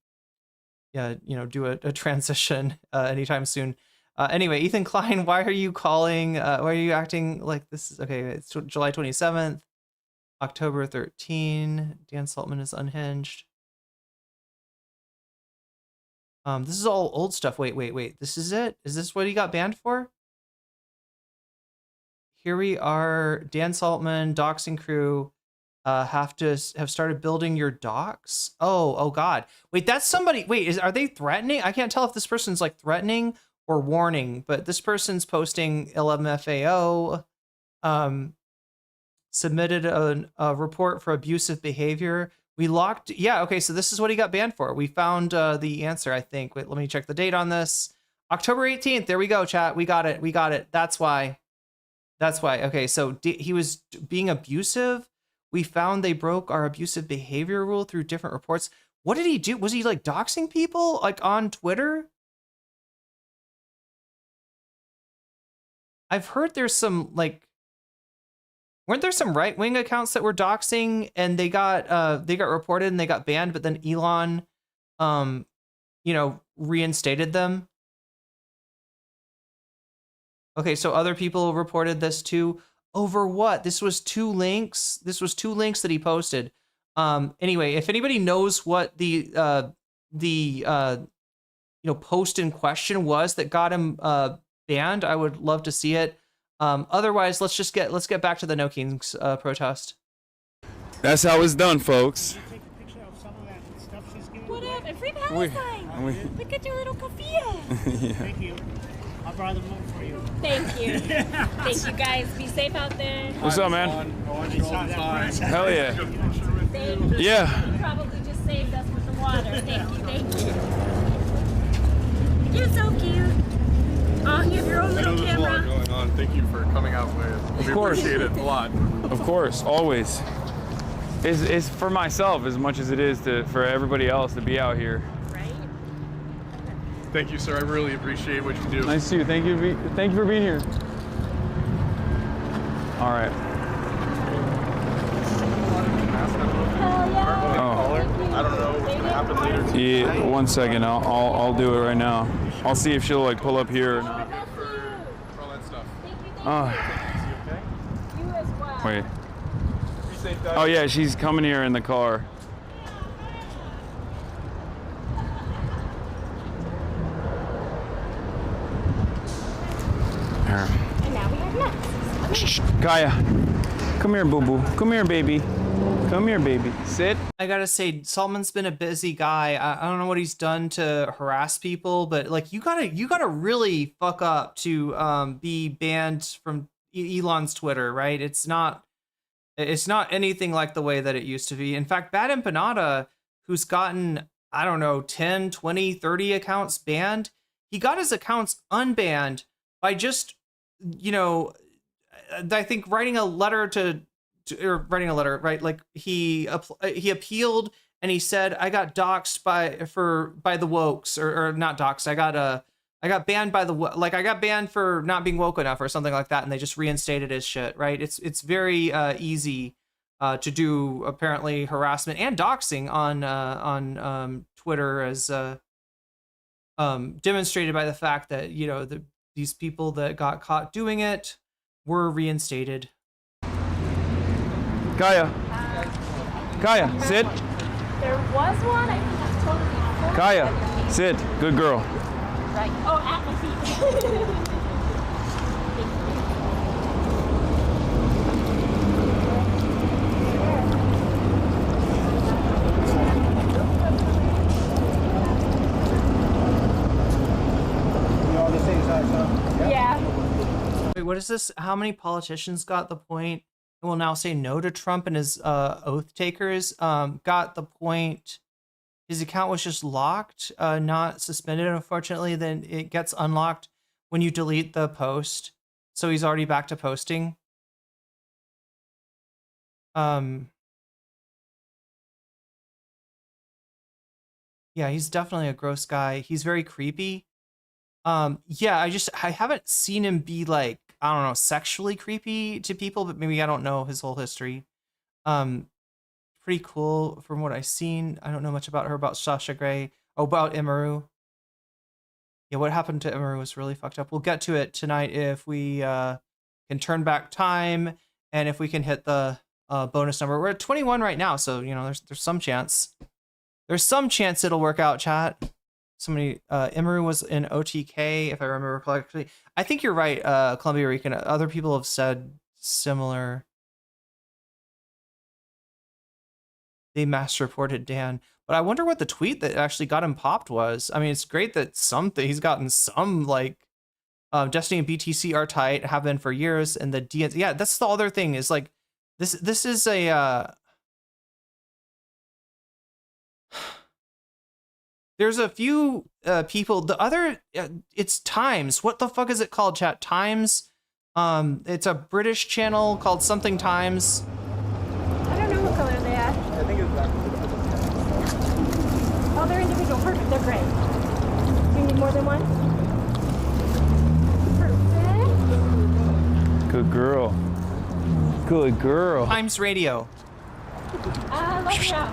do a transition anytime soon. Anyway, Ethan Klein, why are you calling? Why are you acting like this? Is okay. It's July 27th, October 13. Dan Saltman is unhinged. This is all old stuff. Wait. This is it? Is this what he got banned for? Here we are. Dan Saltman, doxing crew. Have started building your docks. Oh God. Wait, that's somebody. Wait, are they threatening? I can't tell if this person's like threatening or warning, but this person's posting LMFAO. Submitted a report for abusive behavior. We locked. Yeah. Okay. So this is what he got banned for. We found the answer, I think. Wait, let me check the date on this. October 18th. There we go, chat. We got it. That's why. Okay. So he was being abusive. We found they broke our abusive behavior rule through different reports. What did he do? Was he like doxing people like on Twitter? I've heard there's some like, weren't there some right-wing accounts that were doxing and they got reported and they got banned, but then Elon, reinstated them. Okay, so other people reported this too. Over what? This was two links that he posted. Anyway, if anybody knows what the post in question was that got him banned, I would love to see it. Otherwise, let's get back to the No Kings protest. That's how it's done, folks. What up? And free Palestine! Look at your little kafia! Yeah. Thank you. I brought them home for you. Thank you. Thank you, guys. Be safe out there. What's up, man? Hell yeah. Thank you. Yeah. You probably just saved us with the water. Thank you. You're so cute. Oh, you have your own little There's camera. a lot going on. Thank you for coming out with. Of We course. appreciate it a lot. Of course, always. It's for myself as much as it is for everybody else to be out here. Thank you, sir. I really appreciate what you do. Nice to see you. Thank you for being here. All right. I don't know what's gonna happen later today. Yeah, 1 second. I'll do it right now. I'll see if she'll like pull up here or not. For all that stuff. You as well. Wait. Be safe, guys. Oh yeah, she's coming here in the car. Here. And now we have nuts. Kaya, come here, boo-boo. Come here, baby. Come here, baby. Sit. I gotta say, Saltman's been a busy guy. I don't know what he's done to harass people, but like you gotta really fuck up to be banned from Elon's Twitter, right? It's not anything like the way that it used to be. In fact, Bad Empanada, who's gotten, I don't know, 10, 20, 30 accounts banned, he got his accounts unbanned by just, I think writing a letter, right? Like he appealed and he said, I got doxxed by the wokes or not doxxed. I got banned by I got banned for not being woke enough or something like that. And they just reinstated his shit, right? It's very easy to do apparently harassment and doxing on Twitter, as demonstrated by the fact that, these people that got caught doing it were reinstated. Kaya. Kaya, sit. There was one. I think that's totally full. Kaya, sit. Good girl. Right. Oh, at my feet. Yeah. Wait, what is this? How many politicians got the point and will now say no to Trump and his oath takers? Got the point. His account was just locked, not suspended, unfortunately. Then it gets unlocked when you delete the post. So he's already back to posting. Yeah, he's definitely a gross guy. He's very creepy. Yeah, I haven't seen him be like, I don't know, sexually creepy to people, but maybe I don't know his whole history. Pretty cool from what I've seen. I don't know much about her, about Sasha Grey. Oh, about Imaru. Yeah, what happened to Imaru was really fucked up. We'll get to it tonight if we can turn back time and if we can hit the bonus number. We're at 21 right now, so you know there's some chance. There's some chance it'll work out, chat. Somebody, Imaru was in OTK, if I remember correctly. I think you're right, Columbia Rican. Other people have said similar. They mass reported Dan, but I wonder what the tweet that actually got him popped was. I mean, it's great that he's gotten some like Destiny and BTC are tight, have been for years, and the DNC. Yeah, that's the other thing is like this is a there's a few people. The other it's Times. What the fuck is it called, chat? Times. It's a British channel called something Times. I don't know what color they are. I think it's that. Oh, they're individual. Perfect. They're great. Do you need more than one? Perfect. Good girl. Good girl. Times Radio. Let me know.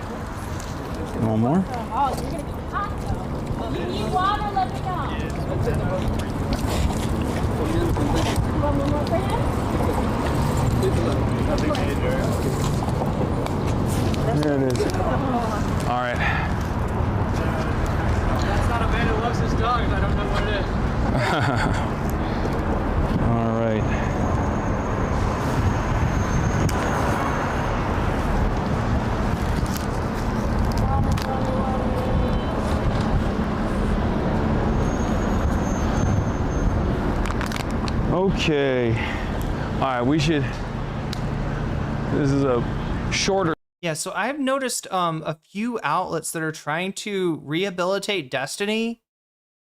One more? Oh, you're gonna be hot though. You need water? Let me know. You want me more for you? There it is. All right. That's not a man who loves his dogs. I don't know what it is. All right. Okay. All right, we should. This is a shorter. Yeah, so I've noticed a few outlets that are trying to rehabilitate Destiny,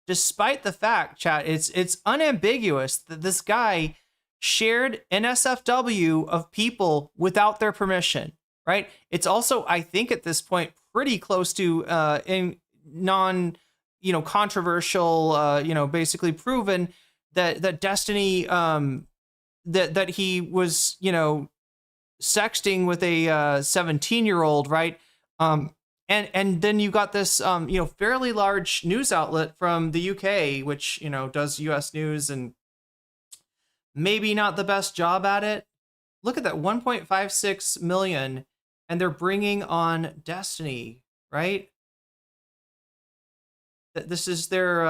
despite the fact, chat, it's unambiguous that this guy shared NSFW of people without their permission, right? It's also, I think at this point, pretty close to in non, controversial, basically proven that Destiny, that he was, sexting with a 17-year-old, right? And then you got this, fairly large news outlet from the UK, which, does US news and maybe not the best job at it. Look at that, 1.56 million, and they're bringing on Destiny, right? This is their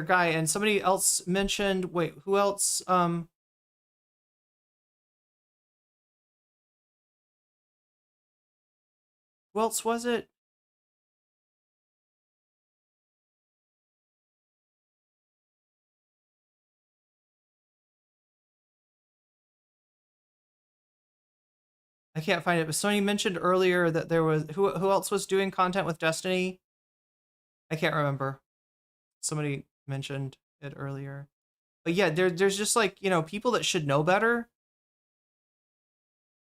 guy. And somebody else mentioned, wait, who else? Who else was it? I can't find it, but somebody mentioned earlier that there was who else was doing content with Destiny? I can't remember. Somebody mentioned it earlier. But yeah, there's just like, people that should know better.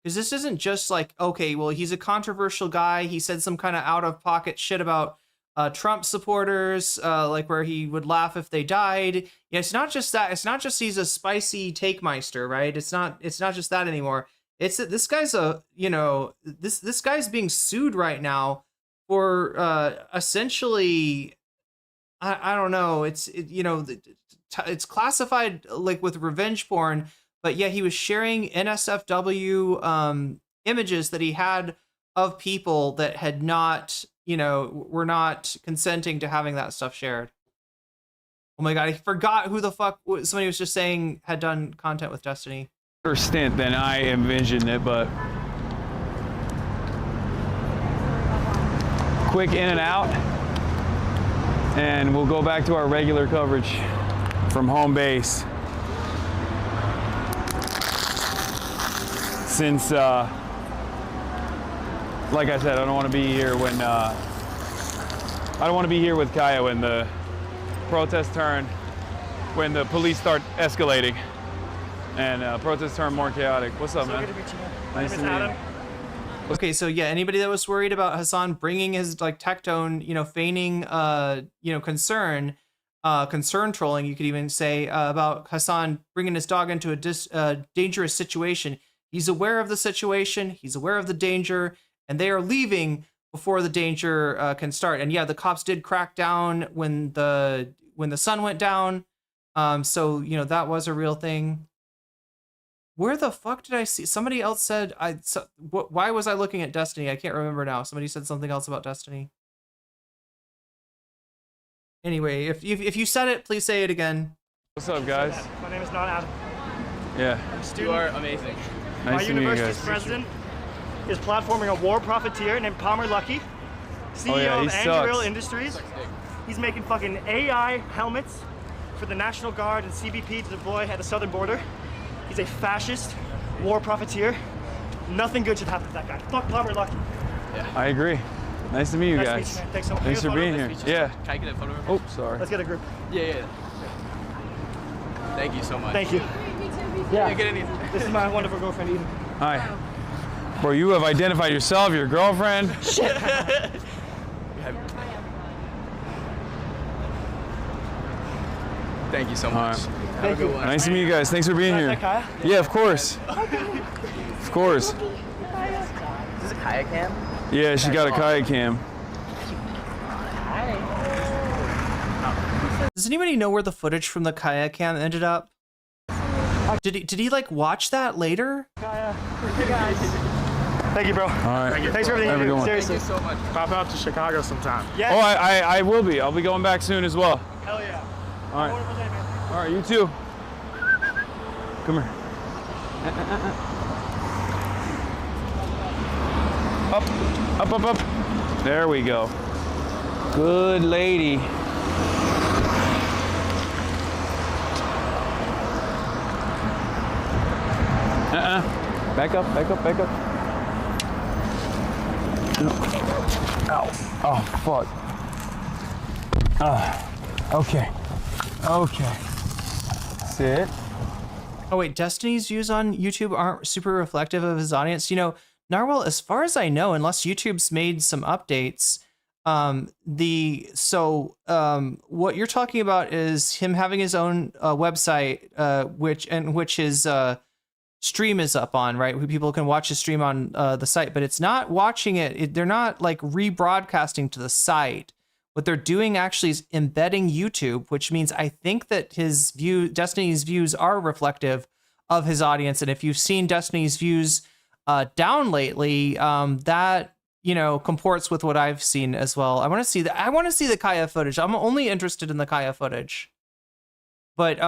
Because this isn't just like, okay, well, he's a controversial guy. He said some kind of out-of-pocket shit about Trump supporters, like where he would laugh if they died. Yeah, it's not just that. It's not just he's a spicy take-meister, right? It's not just that anymore. It's that this guy's this guy's being sued right now for essentially, I don't know. It's classified like with revenge porn. But yeah, he was sharing NSFW images that he had of people that had not, you know, were not consenting to having that stuff shared. Oh my god, I forgot who the fuck somebody was just saying had done content with Destiny. Stint than I envisioned it, but quick in and out, and we'll go back to our regular coverage from home base. Since, like I said, I don't want to be here when I don't want to be here with Kaya when the protests turn, when the police start escalating, and protests turn more chaotic. What's up, man? Good to meet you, man. Nice to meet you. Okay, so yeah, anybody that was worried about Hasan bringing his like tech tone, you know, feigning, you know, concern trolling, you could even say about Hasan bringing his dog into a dangerous situation. He's aware of the situation, he's aware of the danger, and they are leaving before the danger can start. And yeah, the cops did crack down when the sun went down. So you know that was a real thing. Where the fuck did I see? Somebody else said why was I looking at Destiny? I can't remember now. Somebody said something else about Destiny. Anyway, if you said it, please say it again. What's up, guys? My name is not Adam. Yeah. I'm a student. You are amazing. My Nice to meet you university's guys. president is platforming a war profiteer named Palmer Luckey, CEO Oh, yeah, he of Angry sucks. Industries. He's making fucking AI helmets for the National Guard and CBP to deploy at the southern border. He's a fascist, war profiteer. Nothing good should happen to that guy. Fuck Palmer Luckey. Yeah. I agree. Nice to meet you Nice to guys. meet you, man. Thanks so much. Thanks Can for I get a being photo? here. Yeah. Can I get a photo? Oh, sorry. Let's get a group. Yeah. Thank you so much. Thank you. Yeah. Get any. This is my wonderful girlfriend, Eden. Hi. Bro, you have identified yourself, your girlfriend. Shit. Thank you so much. Right. Have a good one. Nice to meet you guys. Thanks for being here. Kaya? Yeah, of course. Of course. Is this a kayak cam? Yeah, she got a kayak cam. Does anybody know where the footage from the kayak cam ended up? Did he like watch that later? Thank you, bro. All right. Thanks for everything. Have a good one. Seriously. Thank you so much. Pop out to Chicago sometime. Yes. Oh, I will be. I'll be going back soon as well. Hell yeah. All right. Wonderful day, man. All right, you too. Come here. Up, up, up, up. There we go. Good lady. Back up, back up, back up. Ow. Oh, fuck. Okay. Okay. Sit. Oh wait, Destiny's views on YouTube aren't super reflective of his audience. You know, Narwhal, as far as I know, unless YouTube's made some updates, what you're talking about is him having his own website, which his stream is up on, right? Where people can watch his stream on the site, but it's not watching it. They're not like rebroadcasting to the site. What they're doing actually is embedding YouTube, which means I think that Destiny's views are reflective of his audience. And if you've seen Destiny's views down lately, that, you know, comports with what I've seen as well. I want to see the Kaya footage. I'm only interested in the Kaya footage. But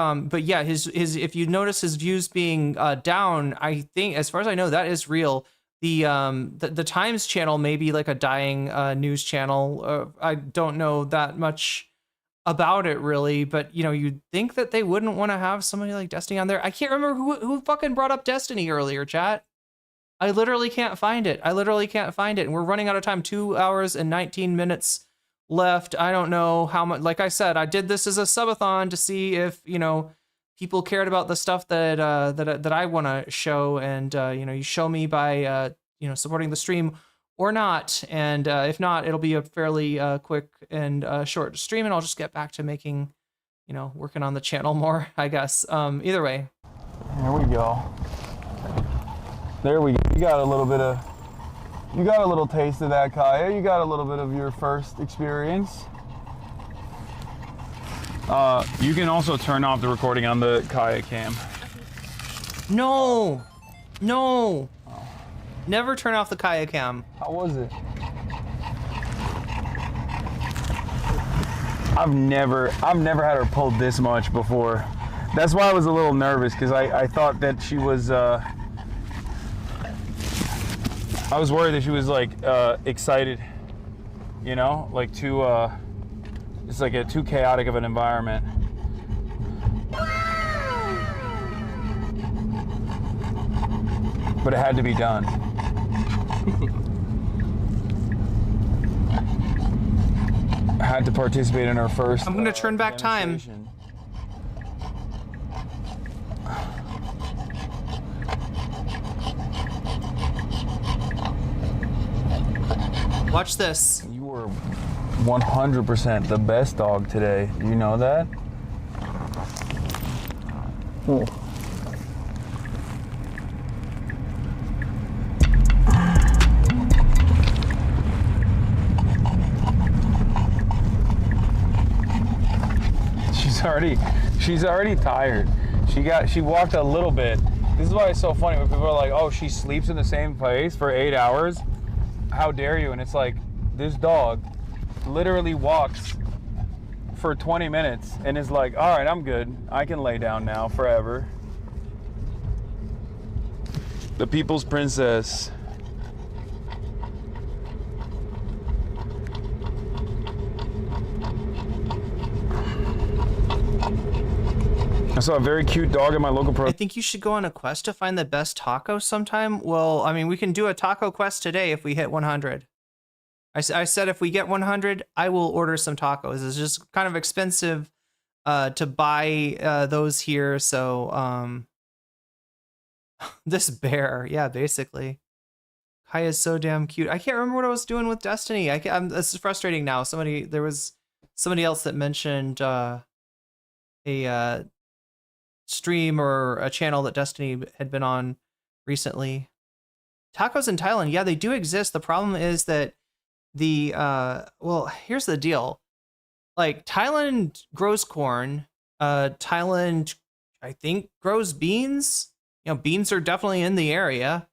yeah, his if you notice his views being down, I think, as far as I know, that is real. The Times channel may be like a dying news channel. I don't know that much about it really, but you know, you'd think that they wouldn't want to have somebody like Destiny on there. I can't remember who fucking brought up Destiny earlier, chat. I literally can't find it. And we're running out of time. 2 hours and 19 minutes left. I don't know how much. Like I said, I did this as a subathon to see if, you know, people cared about the stuff that I want to show, and you know, you show me by you know, supporting the stream or not, and if not, it'll be a fairly quick and short stream, and I'll just get back to making, you know, working on the channel more, I guess. Either way. There we go. There we go. You got a little taste of that, Kaya. You got a little bit of your first experience. You can also turn off the recording on the Kaya cam. No, no. Never turn off the Kaya cam. How was it? I've never had her pull this much before. That's why I was a little nervous, because I thought that she was, I was worried that she was like excited, you know, like too, it's like too chaotic of an environment. But it had to be done. I had to participate in her first. I'm gonna turn back time. Watch this. You were 100% the best dog today. You know that? Oh. She's already tired. She walked a little bit. This is why it's so funny when people are like, oh, she sleeps in the same place for 8 hours. How dare you? And it's like, this dog literally walks for 20 minutes and is like, all right, I'm good. I can lay down now forever. The people's princess. I saw a very cute dog at my local I think you should go on a quest to find the best taco sometime. Well, I mean, we can do a taco quest today if we hit 100. I said if we get 100, I will order some tacos. It's just kind of expensive to buy those here. So this bear, yeah, basically. Kaya's so damn cute. I can't remember what I was doing with Destiny. This is frustrating now. There was somebody else that mentioned a stream or a channel that Destiny had been on recently. Tacos in Thailand, yeah, they do exist. The problem is that well, here's the deal. Like, Thailand grows corn. Thailand, I think, grows beans. You know, beans are definitely in the area.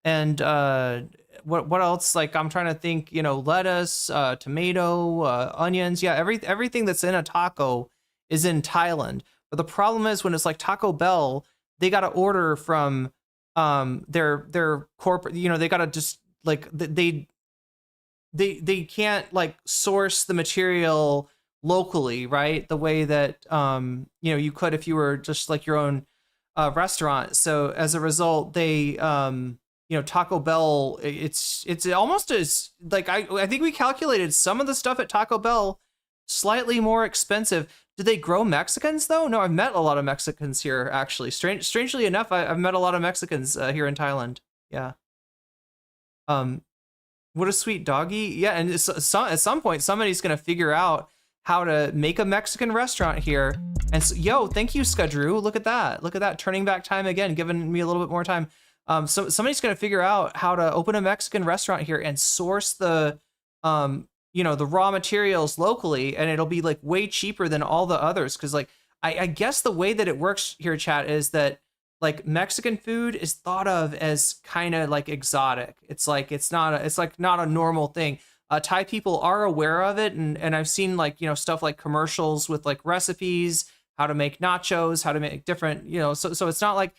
And what else? Like, I'm trying to think, you know, lettuce, tomato, onions. Yeah, everything that's in a taco is in Thailand. But the problem is when it's like Taco Bell, they got to order from their corporate, you know, they got to just like they can't like source the material locally, right? The way that you know, you could if you were just like your own restaurant. So as a result, they you know, Taco Bell, it's almost as like I think we calculated some of the stuff at Taco Bell slightly more expensive. Do they grow Mexicans though? No, I've met a lot of Mexicans here actually. Strangely enough, I've met a lot of Mexicans here in Thailand. Yeah. What a sweet doggy. Yeah, and at some point somebody's gonna figure out how to make a Mexican restaurant here. And so, yo, thank you, Scudrew. Look at that. Look at that. Turning back time again, giving me a little bit more time. So somebody's gonna figure out how to open a Mexican restaurant here and source the you know, the raw materials locally, and it'll be like way cheaper than all the others. Cause like, I guess the way that it works here, chat, is that like Mexican food is thought of as kind of like exotic. It's like, it's like not a normal thing. Thai people are aware of it. And I've seen like, you know, stuff like commercials with like recipes, how to make nachos, how to make different, you know, so it's not like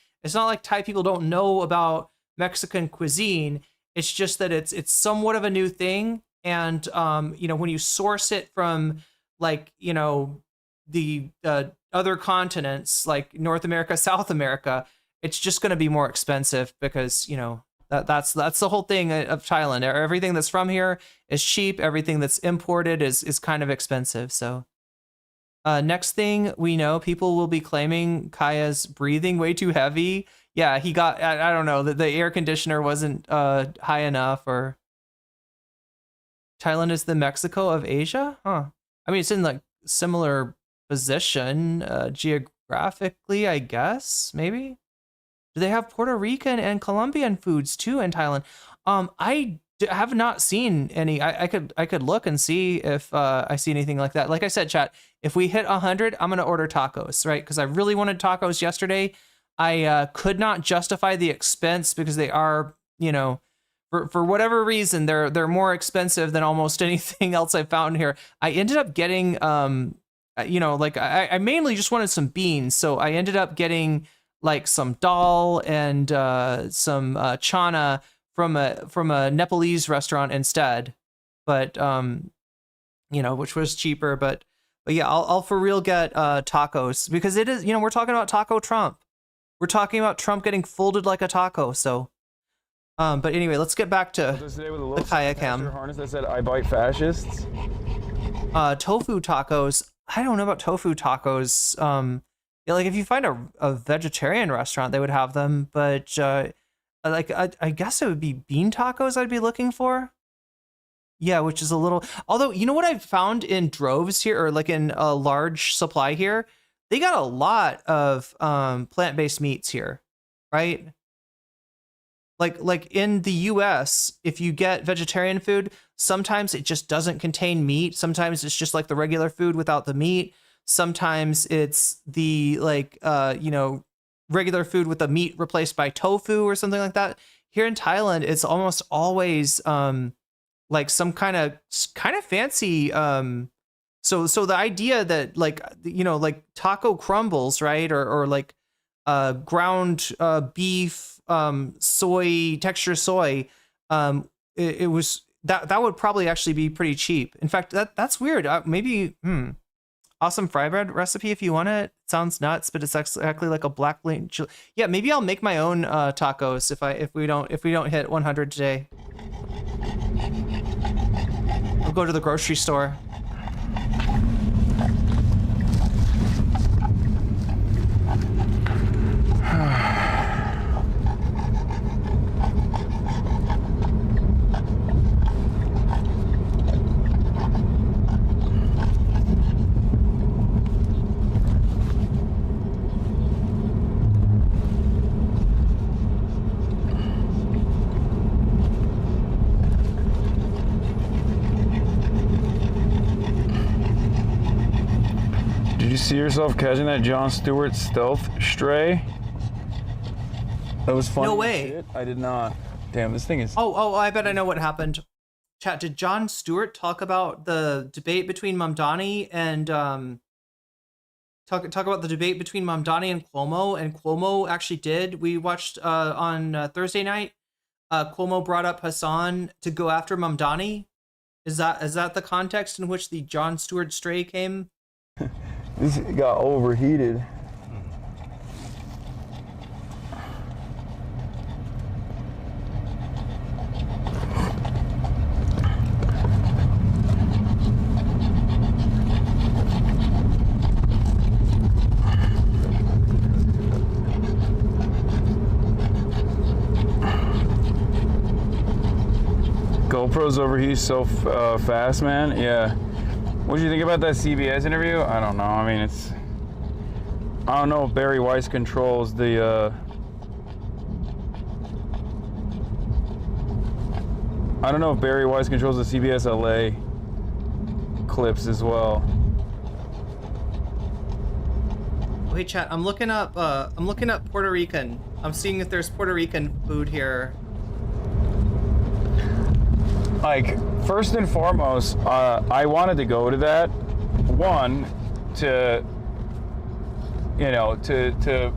Thai people don't know about Mexican cuisine. It's just that it's somewhat of a new thing. And, you know, when you source it from like, you know, the other continents like North America, South America, it's just going to be more expensive because, you know, that's the whole thing of Thailand. Everything that's from here is cheap. Everything that's imported is kind of expensive. So next thing we know, people will be claiming Kaya's breathing way too heavy. Yeah, he got, I don't know, the air conditioner wasn't high enough, or Thailand is the Mexico of Asia? Huh. I mean, it's in like similar position geographically, I guess, maybe. Do they have Puerto Rican and Colombian foods too in Thailand? I have not seen any. I could look and see if I see anything like that. Like I said, chat, if we hit 100, I'm gonna order tacos, right? Because I really wanted tacos yesterday. I could not justify the expense because they are, you know, for whatever reason, they're more expensive than almost anything else I found here. I ended up getting, you know, like I mainly just wanted some beans, so I ended up getting like some dal and some chana from a Nepalese restaurant instead, but you know, which was cheaper. But yeah, I'll for real get tacos, because it is, you know, we're talking about Taco Trump. We're talking about Trump getting folded like a taco. So, but anyway, let's get back to the Kaya Cam. Harness that said "I bite fascists." Tofu tacos. I don't know about tofu tacos. Yeah, like if you find a vegetarian restaurant, they would have them. But like I guess it would be bean tacos I'd be looking for. Yeah, which is a little. Although, you know what I've found in droves here, or like in a large supply here, they got a lot of plant-based meats here, right? Like in the US, if you get vegetarian food, sometimes it just doesn't contain meat. Sometimes it's just like the regular food without the meat. Sometimes it's the like you know, regular food with the meat replaced by tofu or something like that. Here in Thailand, it's almost always like some kind of fancy so the idea that, like, you know, like taco crumbles, right, or like ground beef soy texture soy, it was that would probably actually be pretty cheap. In fact, that's weird. Maybe awesome fry bread recipe if you want it. Sounds nuts, but it's exactly like a black lane chili. Yeah, maybe I'll make my own tacos if we don't hit 100 today. I'll go to the grocery store. Did you see yourself catching that Jon Stewart stealth stray? That was funny. No way. Shit. I did not. Damn, this thing is. Oh, I bet I know what happened. Chat, did Jon Stewart talk about the debate between Mamdani and talk about the debate between Mamdani and Cuomo? And Cuomo actually did. We watched on Thursday night. Cuomo brought up Hasan to go after Mamdani. Is that the context in which the Jon Stewart stray came? This got overheated. GoPro's overheat so fast, man. Yeah. What did you think about that CBS interview? I don't know. I mean, I don't know if Barry Weiss controls the. I don't know if Barry Weiss controls the CBS LA clips as well. Wait, chat. I'm looking up Puerto Rican. I'm seeing if there's Puerto Rican food here. Like, first and foremost, I wanted to go to that, one, to, you know, to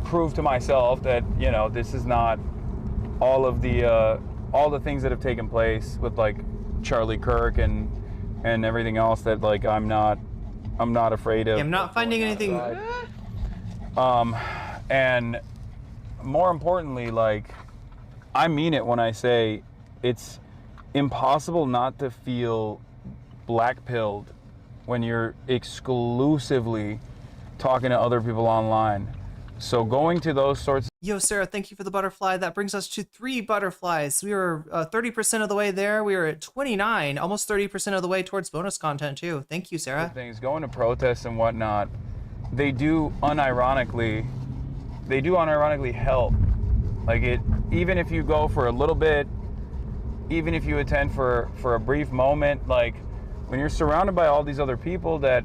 prove to myself that, you know, this is not all the things that have taken place with, like, Charlie Kirk and everything else, that, like, I'm not afraid of. I'm not finding anything. And more importantly, like, I mean it when I say it's impossible not to feel black-pilled when you're exclusively talking to other people online. So going to those sorts. Yo, Sarah, thank you for the butterfly. That brings us to 3 butterflies. We were 30% of the way there. We were at 29, almost 30% of the way towards bonus content too. Thank you, Sarah. Things going to protests and whatnot, they do unironically help. Like, it, even if you go for a little bit, even if you attend for a brief moment, like, when you're surrounded by all these other people that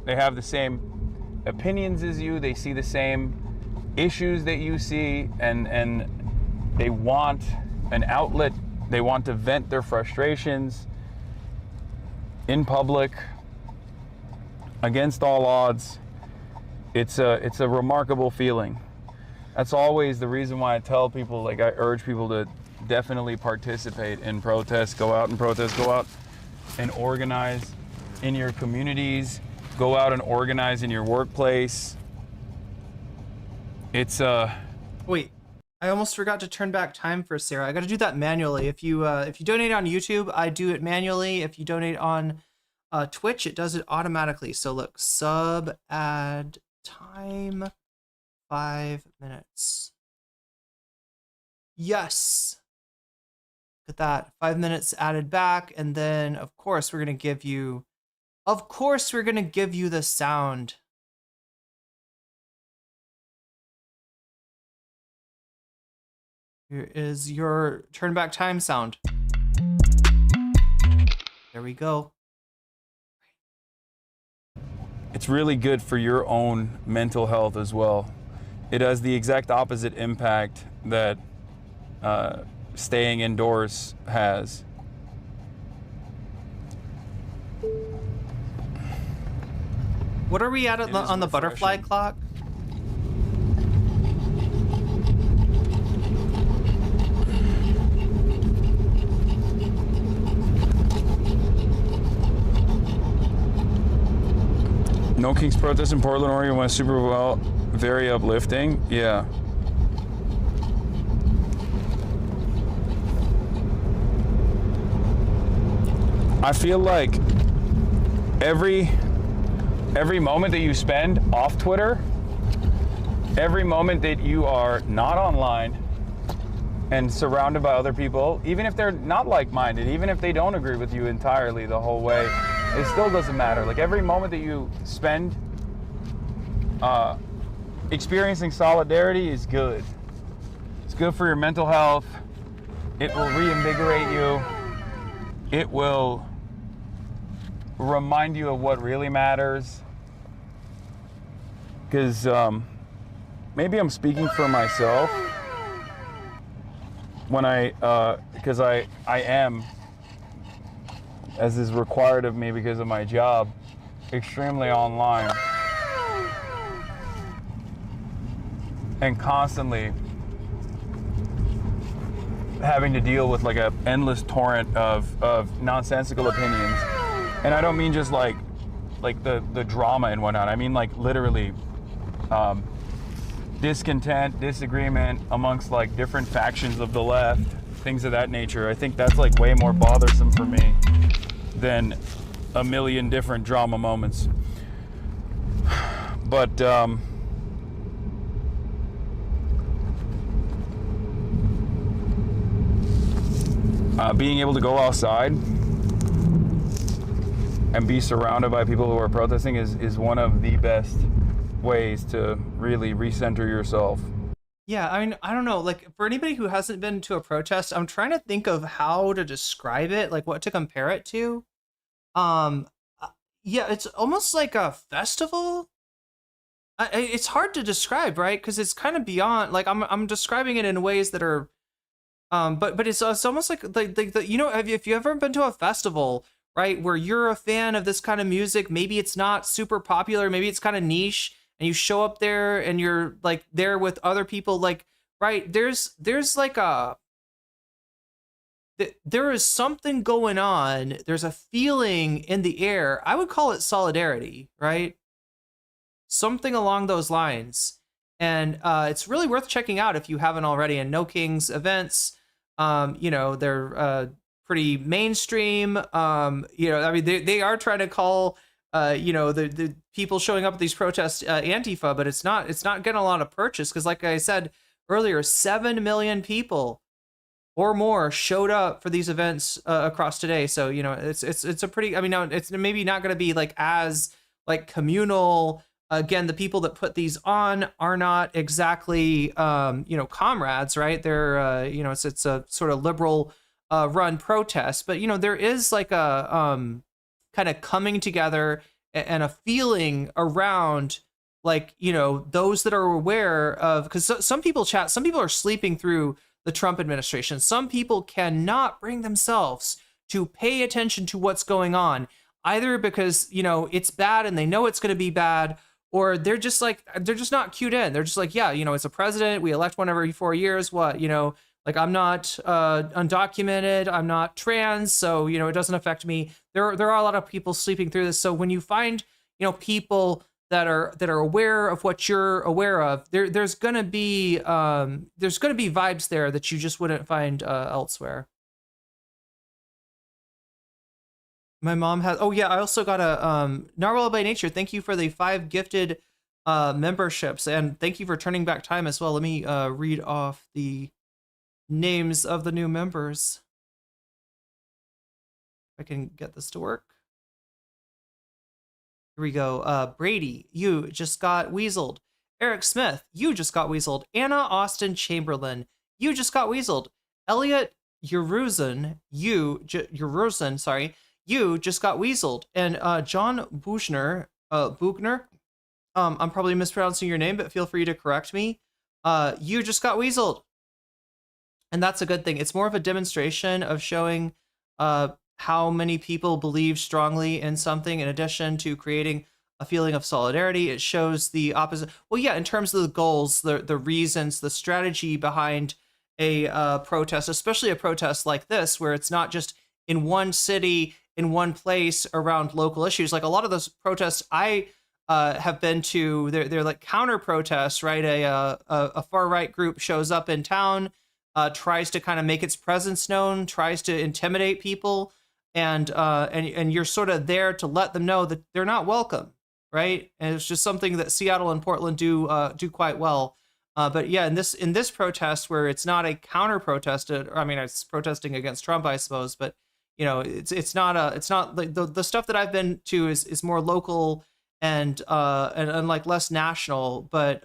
they have the same opinions as you, they see the same issues that you see, and they want an outlet. They want to vent their frustrations in public against all odds. It's a remarkable feeling. That's always the reason why I tell people, like, I urge people to definitely participate in protests. Go out and protest. Go out and organize in your communities. Go out and organize in your workplace. It's Wait, I almost forgot to turn back time for Sarah. I got to do that manually. If you donate on YouTube, I do it manually. If you donate on Twitch, it does it automatically. So look, sub add time 5 minutes. Yes. Look at that. 5 minutes added back, and then of course we're gonna give you the sound. Here is your turn back time sound. There we go. It's really good for your own mental health as well. It has the exact opposite impact that staying indoors has. What are we at on the butterfly clock? No Kings protest in Portland, Oregon went super well. Very uplifting. Yeah. I feel like every moment that you spend off Twitter, every moment that you are not online and surrounded by other people, even if they're not like-minded, even if they don't agree with you entirely the whole way, it still doesn't matter. Like, every moment that you spend experiencing solidarity is good. It's good for your mental health. It will reinvigorate you. It will remind you of what really matters. Because maybe I'm speaking for myself when because I am, as is required of me because of my job, extremely online and constantly having to deal with like an endless torrent of nonsensical opinions. And I don't mean just like the drama and whatnot. I mean like literally discontent, disagreement amongst like different factions of the left, things of that nature. I think that's like way more bothersome for me than a million different drama moments. But being able to go outside and be surrounded by people who are protesting is one of the best ways to really recenter yourself. Yeah, I mean, I don't know, like, for anybody who hasn't been to a protest, I'm trying to think of how to describe it, like what to compare it to. Yeah, it's almost like a festival. It's hard to describe, right? Because it's kind of beyond, like, I'm describing it in ways that are, but it's almost like the you know, if you ever been to a festival, right, where you're a fan of this kind of music, maybe it's not super popular, maybe it's kind of niche, and you show up there and you're like there with other people, like, right, there's like there is something going on. There's a feeling in the air. I would call it solidarity, right? Something along those lines. And it's really worth checking out if you haven't already. And No Kings events, you know, they're pretty mainstream. You know, I mean, they are trying to call, you know, the people showing up at these protests Antifa, but it's not getting a lot of purchase because, like I said earlier, 7 million people or more showed up for these events across today. So, you know, it's a pretty, I mean, now it's maybe not going to be like as like communal. Again, the people that put these on are not exactly, you know, comrades, right? They're, you know, it's a sort of liberal run protest, but, you know, there is like a kind of coming together and a feeling around like, you know, those that are aware of, because some people are sleeping through the Trump administration. Some people cannot bring themselves to pay attention to what's going on, either because, you know, it's bad and they know it's going to be bad, or they're just not cued in. They're just like, yeah, you know, it's a president. We elect one every 4 years. What, you know, like, I'm not undocumented. I'm not trans. So, you know, it doesn't affect me. There are a lot of people sleeping through this. So when you find, you know, people that are aware of what you're aware of, there's gonna be vibes there that you just wouldn't find elsewhere. My mom has. Oh yeah, I also got a Narwhal by Nature. Thank you for the 5 gifted memberships, and thank you for turning back time as well. Let me read off the names of the new members. If I can get this to work. Here we go. Brady, you just got weaseled. Eric Smith, you just got weaseled. Anna Austin Chamberlain, you just got weaseled. Elliot Yeruzan, you just got weaseled. And John Buchner, I'm probably mispronouncing your name, but feel free to correct me. You just got weaseled. And that's a good thing. It's more of a demonstration of showing how many people believe strongly in something, in addition to creating a feeling of solidarity. It shows the opposite. Well, yeah, in terms of the goals, the reasons, the strategy behind a protest, especially a protest like this, where it's not just in one city, in one place around local issues. Like a lot of those protests I have been to, they're like counter protests, right? A far right group shows up in town, tries to kind of make its presence known, tries to intimidate people. And you're sort of there to let them know that they're not welcome, right? And it's just something that Seattle and Portland do quite well. But yeah, in this protest where it's not a counter protest, I mean, it's protesting against Trump, I suppose, but you know, it's not like the stuff that I've been to is more local and like less national. But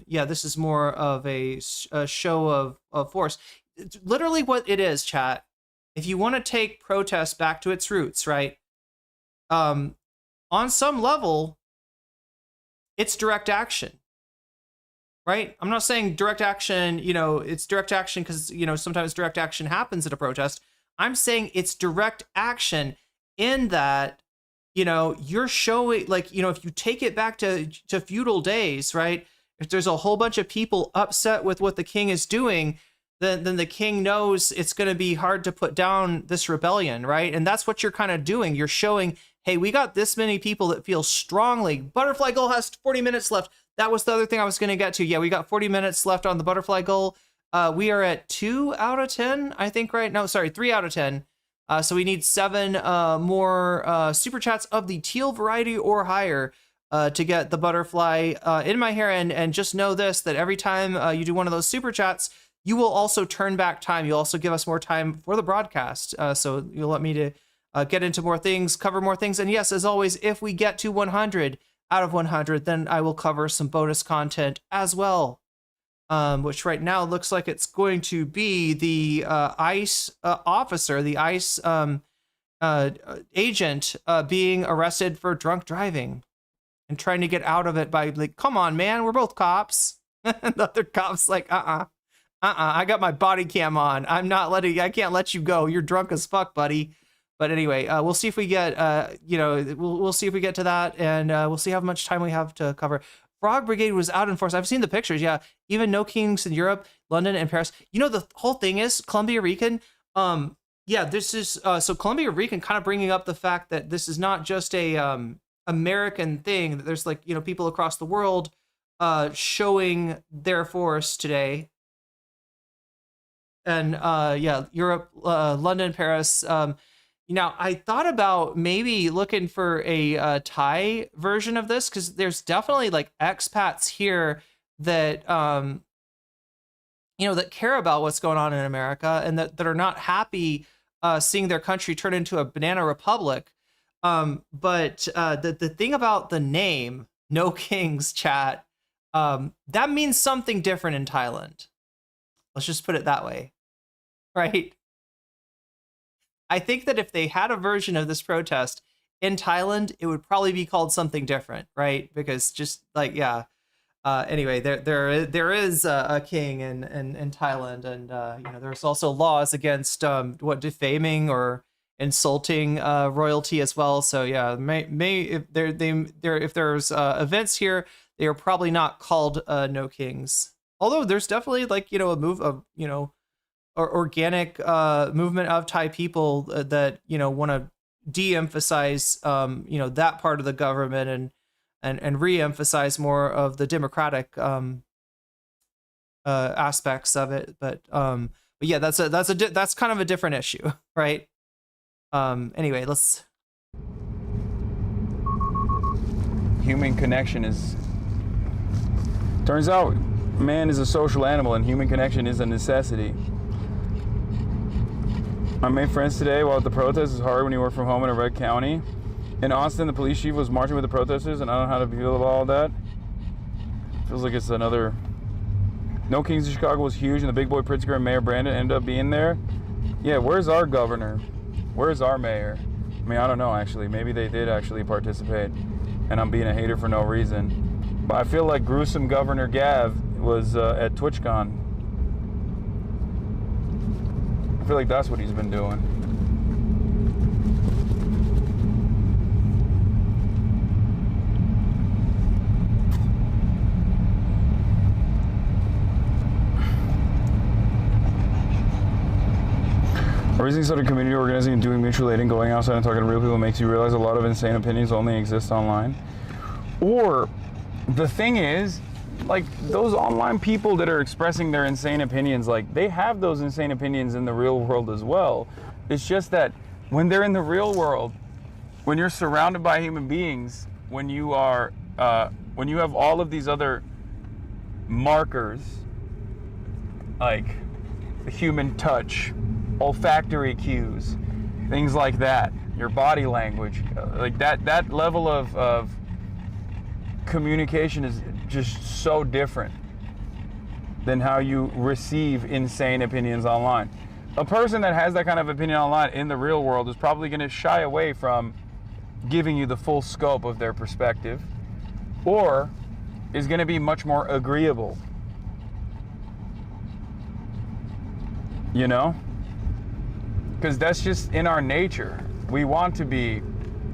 yeah, this is more of a show of force. It's literally what it is, chat. If you want to take protest back to its roots, right? On some level, it's direct action, right? I'm not saying direct action, you know, it's direct action because, you know, sometimes direct action happens at a protest. I'm saying it's direct action in that, you know, you're showing, like, you know, if you take it back to feudal days, right? If there's a whole bunch of people upset with what the king is doing, then the king knows it's going to be hard to put down this rebellion, right? And that's what you're kind of doing. You're showing, hey, we got this many people that feel strongly. Butterfly Goal has 40 minutes left. That was the other thing I was going to get to. Yeah, we got 40 minutes left on the Butterfly Goal. We are at 2 out of 10, I think, right? No, sorry, 3 out of 10. So we need 7 more super chats of the teal variety or higher to get the butterfly in my hair. And just know this, that every time you do one of those super chats, you will also turn back time. You'll also give us more time for the broadcast. So you'll let me to get into more things, cover more things. And yes, as always, if we get to 100 out of 100, then I will cover some bonus content as well. Which right now looks like it's going to be the ICE officer, the ICE agent being arrested for drunk driving and trying to get out of it by like, come on, man, we're both cops. And the other cop's like, I got my body cam on. I can't let you go. You're drunk as fuck, buddy. But anyway, we'll see if we get, we'll see if we get to that, and we'll see how much time we have to cover. Frog Brigade was out in force. I've seen the pictures. Yeah, even No Kings in Europe, London, and Paris. You know, the whole thing is Columbia Rican. Yeah, this is so Columbia Rican kind of bringing up the fact that this is not just a American thing. That there's like, you know, people across the world showing their force today. And yeah, Europe, London, Paris. Now, I thought about maybe looking for a Thai version of this, because there's definitely like expats here that, you know, that care about what's going on in America and that are not happy seeing their country turn into a banana republic. But the thing about the name, No Kings, chat, that means something different in Thailand. Let's just put it that way, right? I think that if they had a version of this protest in Thailand, it would probably be called something different, right? Because just like, yeah. Anyway, there is a king in Thailand, and you know, there's also laws against defaming or insulting royalty as well. So yeah, if there's events here, they are probably not called no kings. Although there's definitely like, you know, a move of, you know, or organic movement of Thai people that, you know, want to de-emphasize you know, that part of the government and re-emphasize more of the democratic aspects of it. But yeah, that's kind of a different issue, right? Anyway, let's. Human connection is. Turns out, man is a social animal, and human connection is a necessity. I made friends today while at the protest. It's hard when you work from home in a red county. In Austin, the police chief was marching with the protesters, and I don't know how to feel about all that. Feels like it's another. No Kings in Chicago was huge, and the big boy Pritzker and Mayor Brandon ended up being there. Yeah, where's our governor? Where's our mayor? I mean, I don't know, actually. Maybe they did actually participate, and I'm being a hater for no reason. But I feel like gruesome Governor Gav was at TwitchCon. I feel like that's what he's been doing. A recently started community organizing and doing mutual aid and going outside and talking to real people makes you realize a lot of insane opinions only exist online. Or the thing is, like, those online people that are expressing their insane opinions, like, they have those insane opinions in the real world as well. It's just that when they're in the real world, when you're surrounded by human beings, when you are, when you have all of these other markers, like the human touch, olfactory cues, things like that, your body language, like that level of communication is just so different than how you receive insane opinions online. A person that has that kind of opinion online in the real world is probably going to shy away from giving you the full scope of their perspective, or is going to be much more agreeable. You know? Because that's just in our nature. We want to be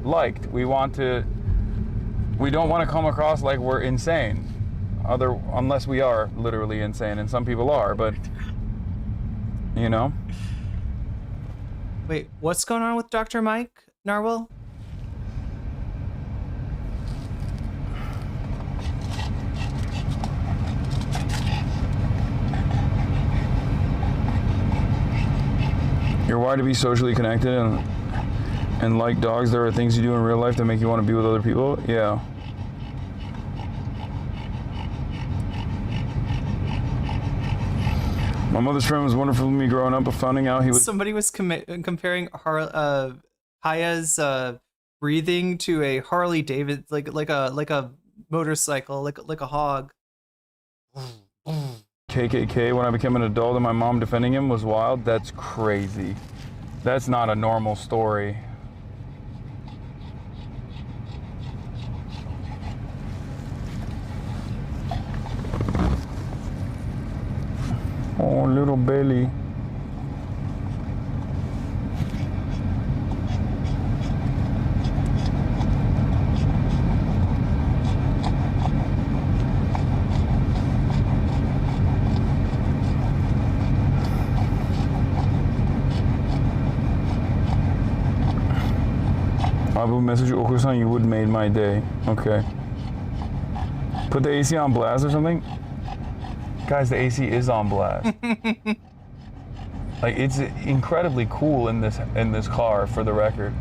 liked. We don't want to come across like we're insane. Unless we are literally insane, and some people are, but you know. Wait, what's going on with Dr. Mike Narwhal? You're wired to be socially connected, and like dogs, there are things you do in real life that make you want to be with other people. Yeah. My mother's friend was wonderful to me growing up, but finding out he was. Somebody was comparing Haya's breathing to a Harley Davidson, like a motorcycle, like a hog. KKK when I became an adult and my mom defending him was wild. That's crazy. That's not a normal story. Oh, little belly. Abu message Okusan, you would made my day. Okay. Put the AC on blast or something? Guys, the AC is on blast. Like, it's incredibly cool in this car, for the record.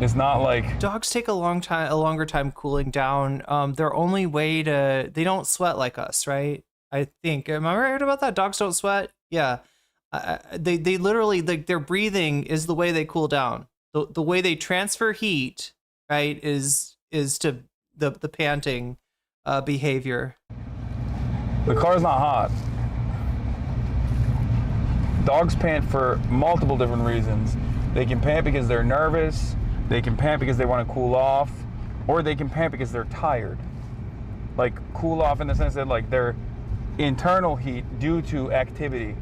It's not like dogs take a longer time cooling down. Their only way they don't sweat like us, right? I think. Am I right about that? Dogs don't sweat? Yeah. They literally, like, their breathing is the way they cool down. The way they transfer heat, right, is to the panting behavior. The car's not hot. Dogs pant for multiple different reasons. They can pant because they're nervous. They can pant because they want to cool off, or they can pant because they're tired. Like cool off in the sense that like their internal heat due to activity.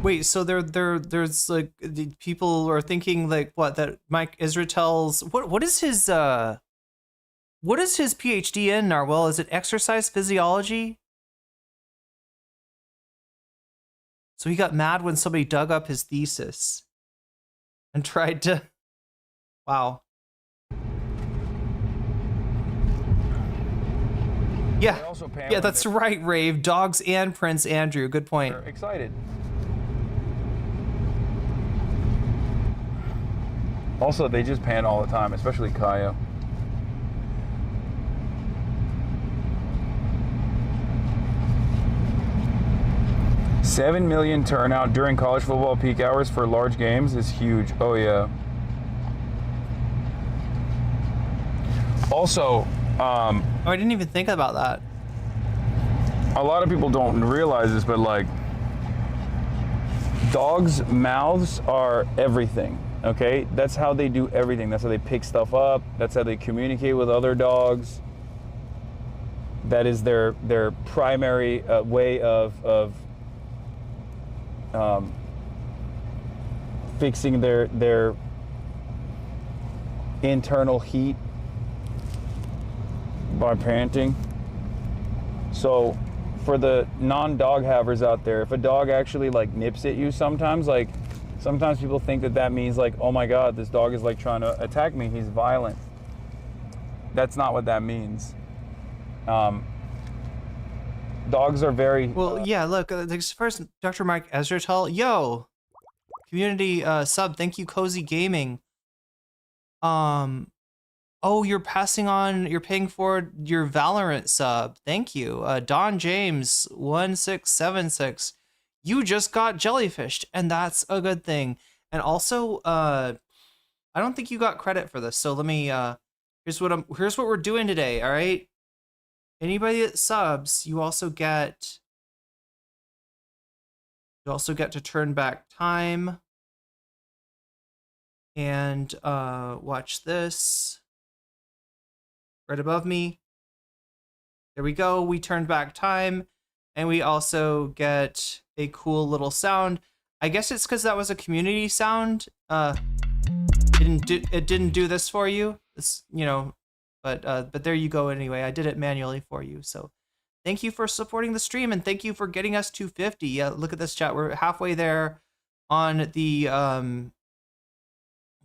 Wait, so there's like people are thinking like what, that Mike Israel's what is his PhD in, Narwhal? Is it exercise physiology? So he got mad when somebody dug up his thesis and tried to, wow. Yeah, that's right, Rave. Dogs and Prince Andrew. Good point. They're excited. Also, they just pant all the time, especially Kaya. $7 million turnout during college football peak hours for large games is huge. Oh yeah. Also, oh, I didn't even think about that. A lot of people don't realize this, but like, dogs' mouths are everything. Okay, that's how they do everything. That's how they pick stuff up. That's how they communicate with other dogs. That is their primary way of fixing their internal heat by panting. So for the non-dog havers out there, if a dog actually like nips at you sometimes people think that means like, oh my God, this dog is like trying to attack me, he's violent. That's not what that means. Dogs are very... Well, yeah, look, first, Dr. Mike Ezratel, yo, community sub, thank you, Cozy Gaming. Oh, you're paying for your Valorant sub. Thank you. Don James 1676. You just got jellyfished, and that's a good thing. And also, I don't think you got credit for this. So let me here's what we're doing today, all right? Anybody that subs, you also get to turn back time. And watch this. Right above me. There we go. We turned back time, and we also get a cool little sound. I guess it's because that was a community sound. It didn't do this for you. It's, you know, but there you go anyway. I did it manually for you. So thank you for supporting the stream, and thank you for getting us to 50. Yeah, look at this chat. We're halfway there on the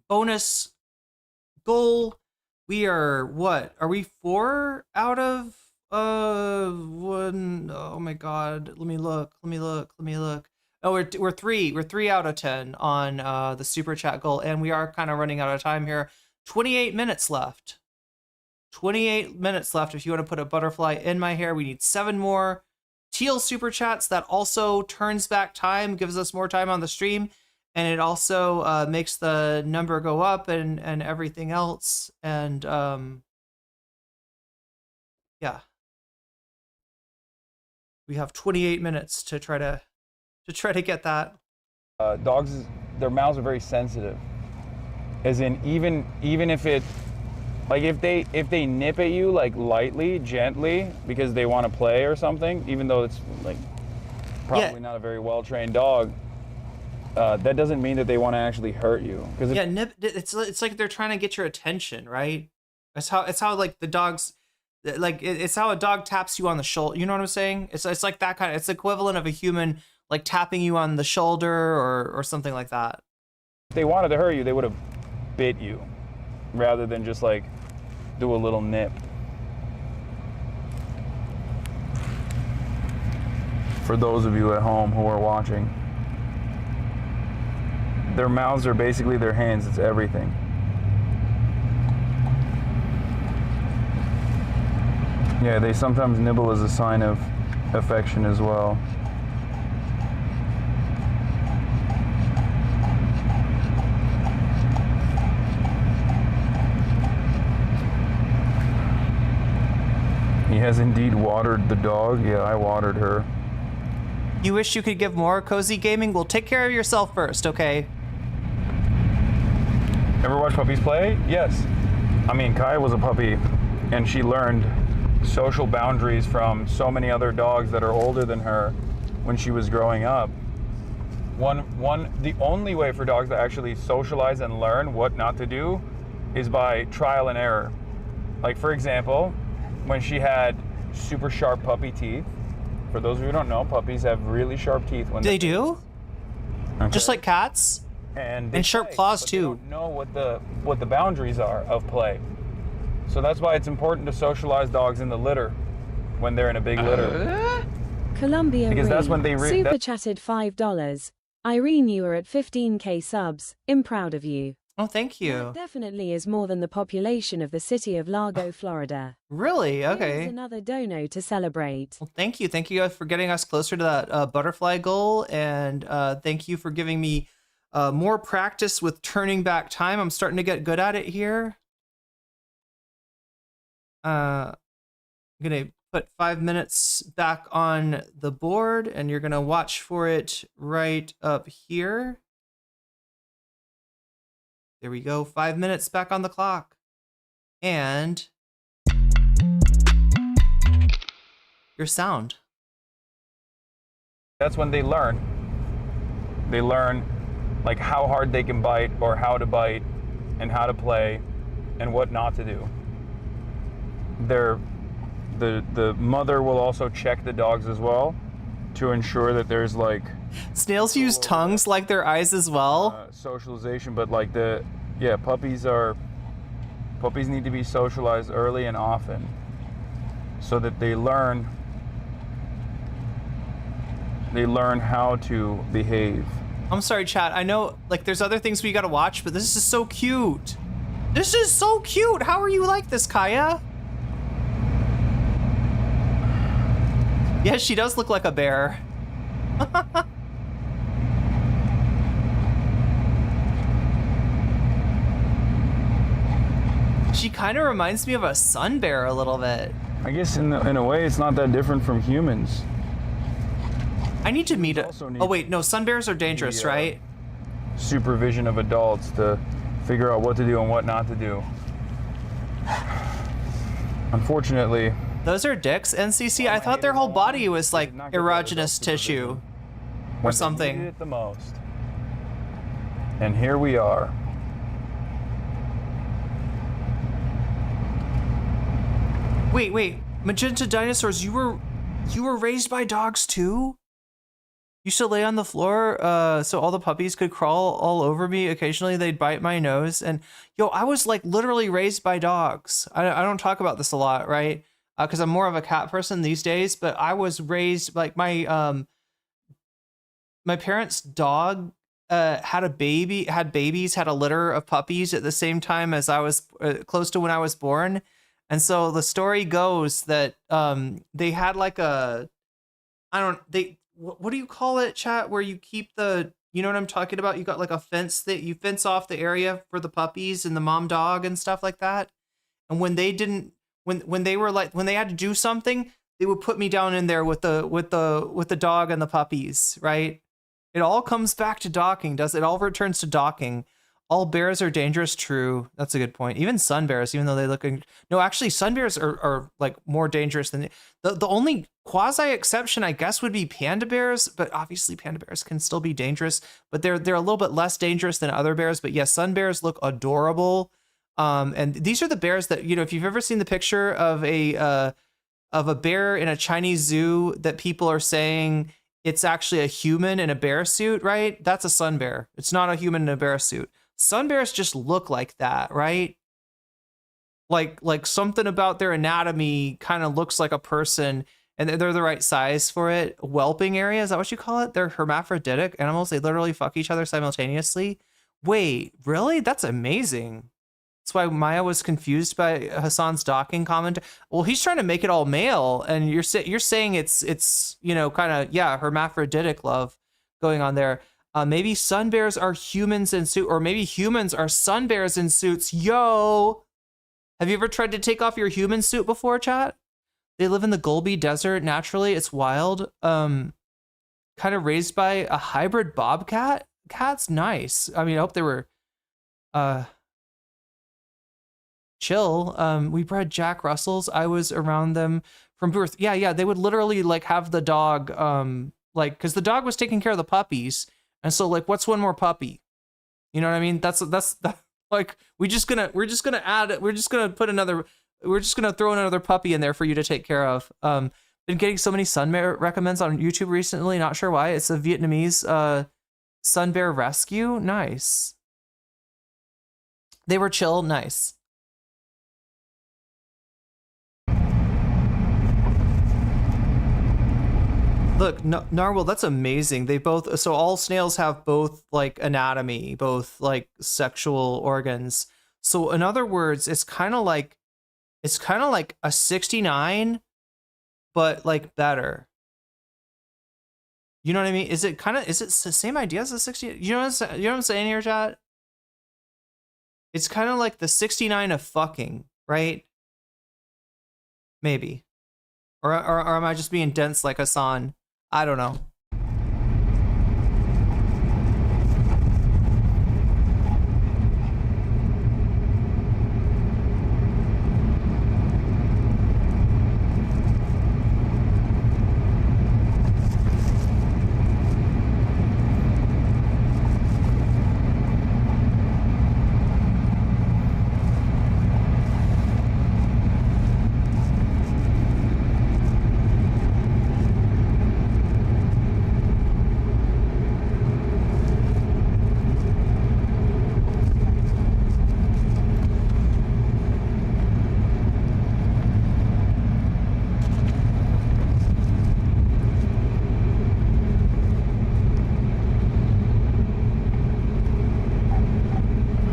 bonus goal. We are, what? Are we 4 out of 1? Oh my God. Let me look. Oh, we're 3. We're 3 out of 10 on the super chat goal, and we are kind of running out of time here. 28 minutes left. 28 minutes left. If you want to put a butterfly in my hair, we need 7 more teal super chats. That also turns back time, gives us more time on the stream. And it also makes the number go up and everything else. And yeah, we have 28 minutes to try to get that. Dogs, their mouths are very sensitive. As in, even if it, like if they nip at you like lightly, gently, because they want to play or something, even though it's like probably not a very well trained dog. That doesn't mean that they want to actually hurt you. Yeah, nip. It's like they're trying to get your attention, right? It's how like the dogs, like it's how a dog taps you on the shoulder. You know what I'm saying? It's like that kind of. It's equivalent of a human like tapping you on the shoulder or something like that. If they wanted to hurt you, they would have bit you, rather than just like do a little nip. For those of you at home who are watching. Their mouths are basically their hands. It's everything. Yeah, they sometimes nibble as a sign of affection as well. He has indeed watered the dog. Yeah, I watered her. You wish you could give more, Cozy Gaming? Well, take care of yourself first, okay? Ever watch puppies play? Yes. I mean, Kaya was a puppy, and she learned social boundaries from so many other dogs that are older than her when she was growing up. The only way for dogs to actually socialize and learn what not to do is by trial and error. Like, for example, when she had super sharp puppy teeth. For those of you who don't know, puppies have really sharp teeth when they do. Okay. Just like cats. And sharp claws too. They don't know what the boundaries are of play. So that's why it's important to socialize dogs in the litter when they're in a big litter. Columbia because that's when they super chatted $5. Irene, you are at 15k subs. I'm proud of you. Oh, thank you. That definitely is more than the population of the city of Largo, Florida. Really? Okay. Here's another dono to celebrate. Well, thank you. Thank you guys for getting us closer to that butterfly goal. And thank you for giving me more practice with turning back time. I'm starting to get good at it here. I'm going to put 5 minutes back on the board, and you're going to watch for it right up here. There we go. 5 minutes back on the clock. And your sound. That's when they learn. They learn like how hard they can bite or how to bite and how to play and what not to do. The mother will also check the dogs as well to ensure that there's like snails use tongues like their eyes as well. Socialization, but like puppies need to be socialized early and often so that they learn how to behave. I'm sorry, chat. I know like there's other things we gotta watch, but this is so cute. This is so cute. How are you like this, Kaya? Yeah, she does look like a bear. She kind of reminds me of a sun bear a little bit. I guess in a way, it's not that different from humans. I need to meet a... Oh wait, no, sun bears are dangerous, right? Supervision of adults to figure out what to do and what not to do. Unfortunately... Those are dicks, NCC. I thought their whole body was like erogenous tissue or something. They needed it the most. And here we are. Wait. Magenta dinosaurs, you were raised by dogs too? You used to lay on the floor so all the puppies could crawl all over me. Occasionally they'd bite my nose. And yo, I was like literally raised by dogs. I don't talk about this a lot, right? Because I'm more of a cat person these days, but I was raised like my parents' dog had babies, had a litter of puppies at the same time as I was close to when I was born. And so the story goes that they had like what do you call it, chat, where you keep you know what I'm talking about? You got like a fence that you fence off the area for the puppies and the mom dog and stuff like that. And when they didn't, when they had to do something, they would put me down in there with the dog and the puppies, right? It all comes back to docking, does it? It all returns to docking. All bears are dangerous, true. That's a good point. Even sun bears, even though they look... No, actually, sun bears are like more dangerous than... The only quasi-exception, I guess, would be panda bears, but obviously panda bears can still be dangerous, but they're a little bit less dangerous than other bears. But yes, sun bears look adorable. And these are the bears that, you know, if you've ever seen the picture of a bear in a Chinese zoo that people are saying it's actually a human in a bear suit, right? That's a sun bear. It's not a human in a bear suit. Sun bears just look like that, right? Like something about their anatomy kind of looks like a person, and they're the right size for it. Whelping area, is that what you call it? They're hermaphroditic animals. They literally fuck each other simultaneously. Wait, really? That's amazing. That's why Maya was confused by Hassan's docking comment. Well, he's trying to make it all male, and you're saying it's you know, kind of, yeah, hermaphroditic love going on there. Maybe sun bears are humans in suits, or maybe humans are sun bears in suits. Yo, have you ever tried to take off your human suit before, chat? They live in the Gobi Desert naturally. It's wild. Kind of raised by a hybrid bobcat. Cat's nice. I mean, I hope they were chill. We bred Jack Russells. I was around them from birth. Yeah, they would literally like have the dog, like, because the dog was taking care of the puppies, and so like, what's one more puppy? You know what I mean? That's like, we're just gonna throw another puppy in there for you to take care of. Been getting so many sun bear recommends on YouTube recently. Not sure why. It's a Vietnamese sun bear rescue. Nice. They were chill. Nice. Look, Narwhal, that's amazing. They both, so all snails have both like anatomy, both like sexual organs. So in other words, it's kind of like a 69, but like better. You know what I mean? Is it the same idea as the 60? You know what I'm saying here, chat? It's kind of like the 69 of fucking, right? Maybe. Or am I just being dense like Hasan? I don't know.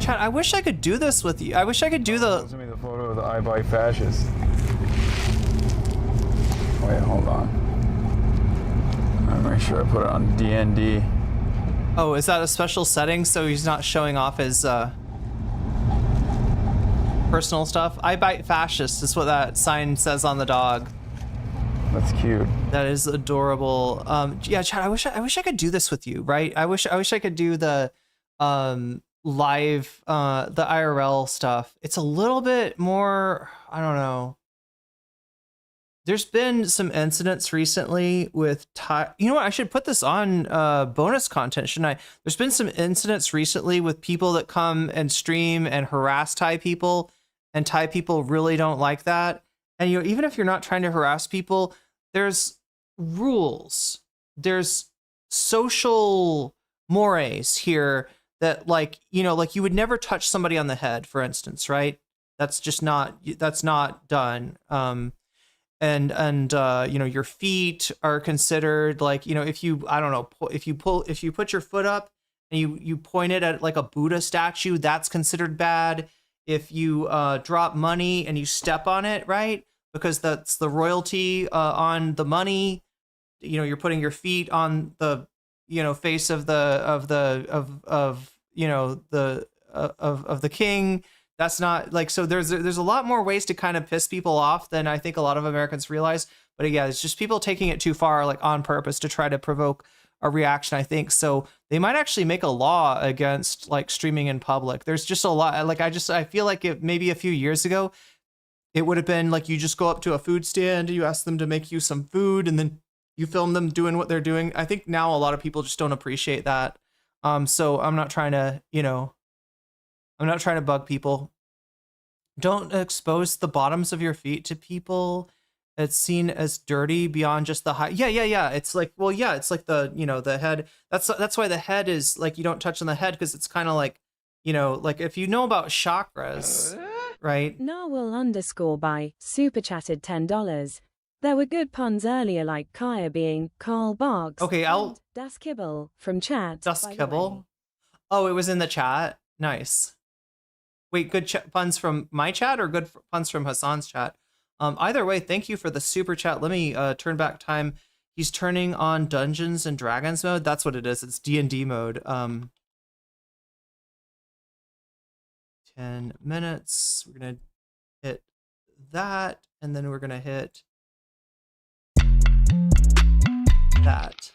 I wish I could do this with you. I wish I could do the... Send me the photo of the I Bite Fascist. Wait, hold on. I'm make sure I put it on DND. Oh, is that a special setting so he's not showing off his personal stuff? I Bite Fascist is what that sign says on the dog. That's cute. That is adorable. Yeah, Chad, I wish I could do this with you, right? I wish I could do the live the IRL stuff. It's a little bit more, I don't know. There's been some incidents recently with you know what, I should put this on bonus content, shouldn't I? There's been some incidents recently with people that come and stream and harass Thai people, and Thai people really don't like that. And you know, even if you're not trying to harass people, there's rules, there's social mores here that, like, you know, like you would never touch somebody on the head, for instance, right? That's just not, that's not done. And you know, your feet are considered, like, you know, if you, I don't know, if you put your foot up and you point it at like a Buddha statue, that's considered bad. If you drop money and you step on it, right? Because that's the royalty on the money. You know, you're putting your feet on the, you know, face of the you know, the king. That's not like, so there's a lot more ways to kind of piss people off than I think a lot of Americans realize. But yeah, it's just people taking it too far, like on purpose to try to provoke a reaction, I think. So they might actually make a law against like streaming in public. There's just a lot, like, I feel like it maybe a few years ago, it would have been like, you just go up to a food stand, you ask them to make you some food, and then you film them doing what they're doing. I think now a lot of people just don't appreciate that. So I'm not trying to, you know, I'm not trying to bug people. Don't expose the bottoms of your feet to people. It's seen as dirty beyond just the high. Yeah. It's like, well, yeah, it's like the, you know, the head. That's why the head is like, you don't touch on the head, because it's kind of like, you know, like if you know about chakras, right? Narwhal_ by super chatted $10. There were good puns earlier, like Kaya being Karl Barks. Okay, and Das Kibble from chat. Das Kibble? Oh, it was in the chat? Nice. Wait, good puns from my chat or good puns from Hasan's chat? Either way, thank you for the super chat. Let me turn back time. He's turning on Dungeons and Dragons mode. That's what it is. It's D&D mode. 10 minutes. We're going to hit that, and then we're going to hit that.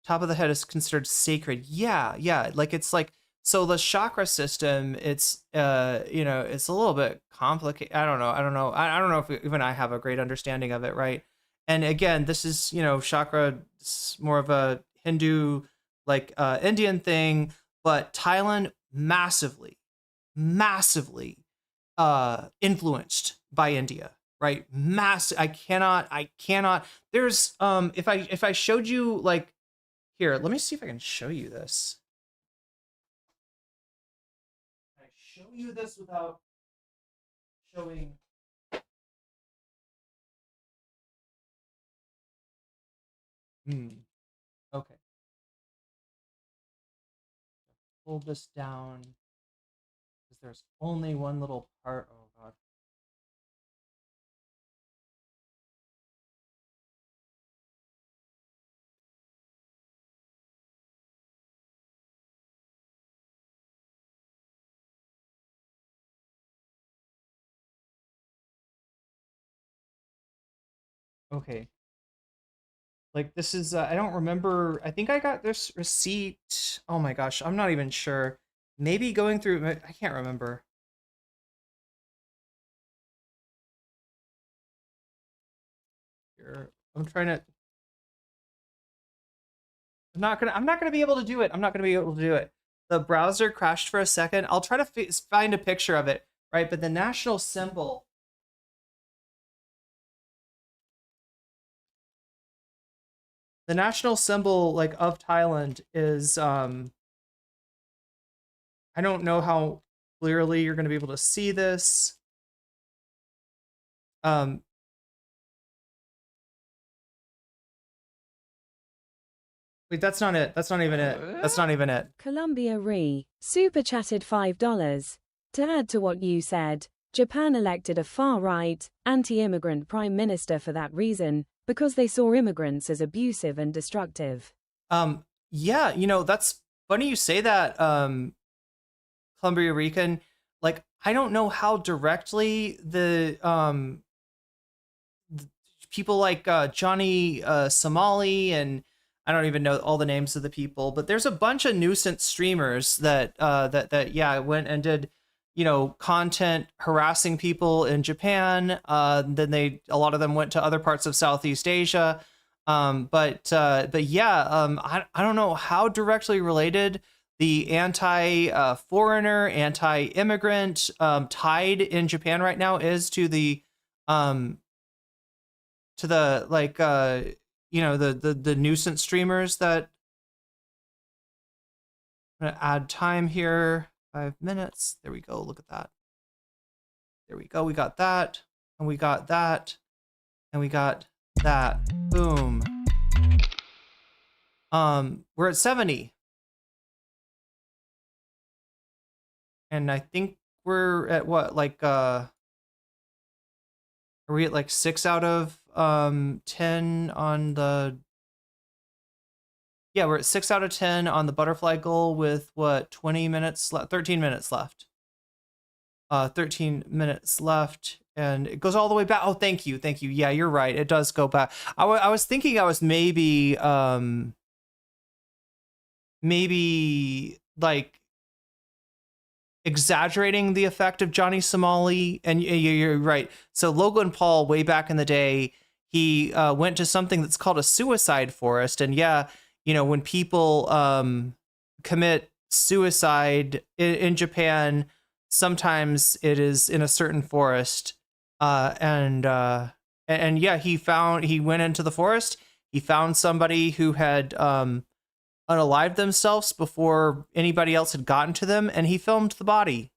Top of the head is considered sacred. Yeah. Like, it's like, So the chakra system, it's it's a little bit complicated. I don't know. I don't know if even I have a great understanding of it, right? And again, this is, chakra, more of a Hindu, like Indian thing, but Thailand massively influenced by India, right? I cannot. There's if I showed you, like, here, let me see if I can show you this. Can I show you this without showing? Okay. Pull this down because there's only one little part. Oh God. Okay. Like, this is, I don't remember. I think I got this receipt. Oh my gosh, I'm not even sure. Maybe going through, I can't remember. Here, I'm trying to. I'm not gonna be able to do it. I'm not gonna be able to do it. The browser crashed for a second. I'll try to find a picture of it, right? But the national symbol. The national symbol, like, of Thailand is, I don't know how clearly you're going to be able to see this. Wait, that's not it. That's not even it. That's not even it. Columbia super chatted $5. To add to what you said, Japan elected a far-right, anti-immigrant prime minister for that reason, because they saw immigrants as abusive and destructive. Yeah, that's funny you say that, Columbia Rican. Like, I don't know how directly the people like Johnny Somali, and I don't even know all the names of the people, but there's a bunch of nuisance streamers that went and did, content harassing people in Japan. Then a lot of them went to other parts of Southeast Asia. But yeah, I don't know how directly related the anti-foreigner, anti-immigrant tide in Japan right now is to the like the nuisance streamers that. I'm gonna add time here. 5 minutes. There we go. Look at that. There we go. We got that, and we got that, and we got that. Boom. We're at 70. And I think we're at what, like, are we at like 6 out of 10 on the. Yeah, we're at 6 out of 10 on the butterfly goal with what, 20 minutes left, 13 minutes left. 13 minutes left, and it goes all the way back. Oh, thank you. Yeah, you're right. It does go back. I was thinking I was maybe like exaggerating the effect of Johnny Somali, and you're right. So Logan Paul, way back in the day, he went to something that's called a suicide forest, and yeah, when people commit suicide in Japan, sometimes it is in a certain forest, and yeah, he went into the forest. He found somebody who had unalived themselves before anybody else had gotten to them, and he filmed the body.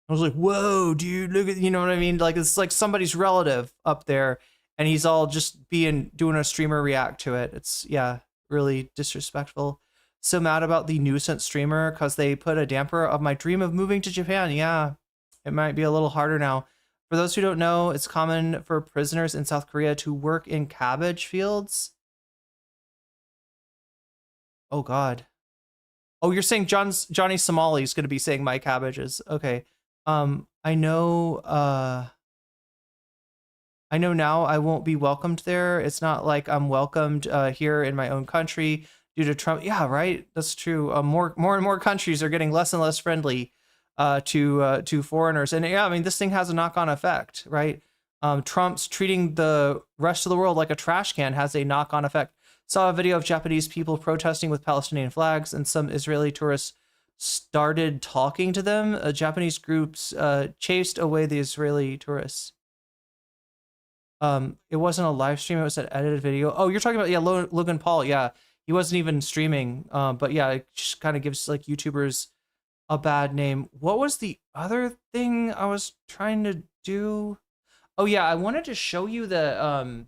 I was like, whoa, dude, look at, you know what I mean? Like, it's like somebody's relative up there, and he's all just doing a streamer react to it. It's, yeah, really disrespectful. So mad about the nuisance streamer because they put a damper of my dream of moving to Japan. Yeah, it might be a little harder now. For those who don't know, it's common for prisoners in South Korea to work in cabbage fields. Oh God. Oh, you're saying Johnny Somali is going to be saying my cabbages. Okay. I know now I won't be welcomed there. It's not like I'm welcomed here in my own country. due to Trump. Yeah, right. That's true. More and more countries are getting less and less friendly to foreigners, and yeah, I mean this thing has a knock-on effect, right? Trump's treating the rest of the world like a trash can has a knock-on effect. Saw a video of Japanese people protesting with Palestinian flags, and some Israeli tourists started talking to them. Japanese groups chased away the Israeli tourists. It wasn't a live stream, it was an edited video. Oh, you're talking about, yeah, Logan Paul. Yeah, he wasn't even streaming. But yeah, it just kind of gives like YouTubers a bad name. What was the other thing I was trying to do? Oh yeah, I wanted to show you the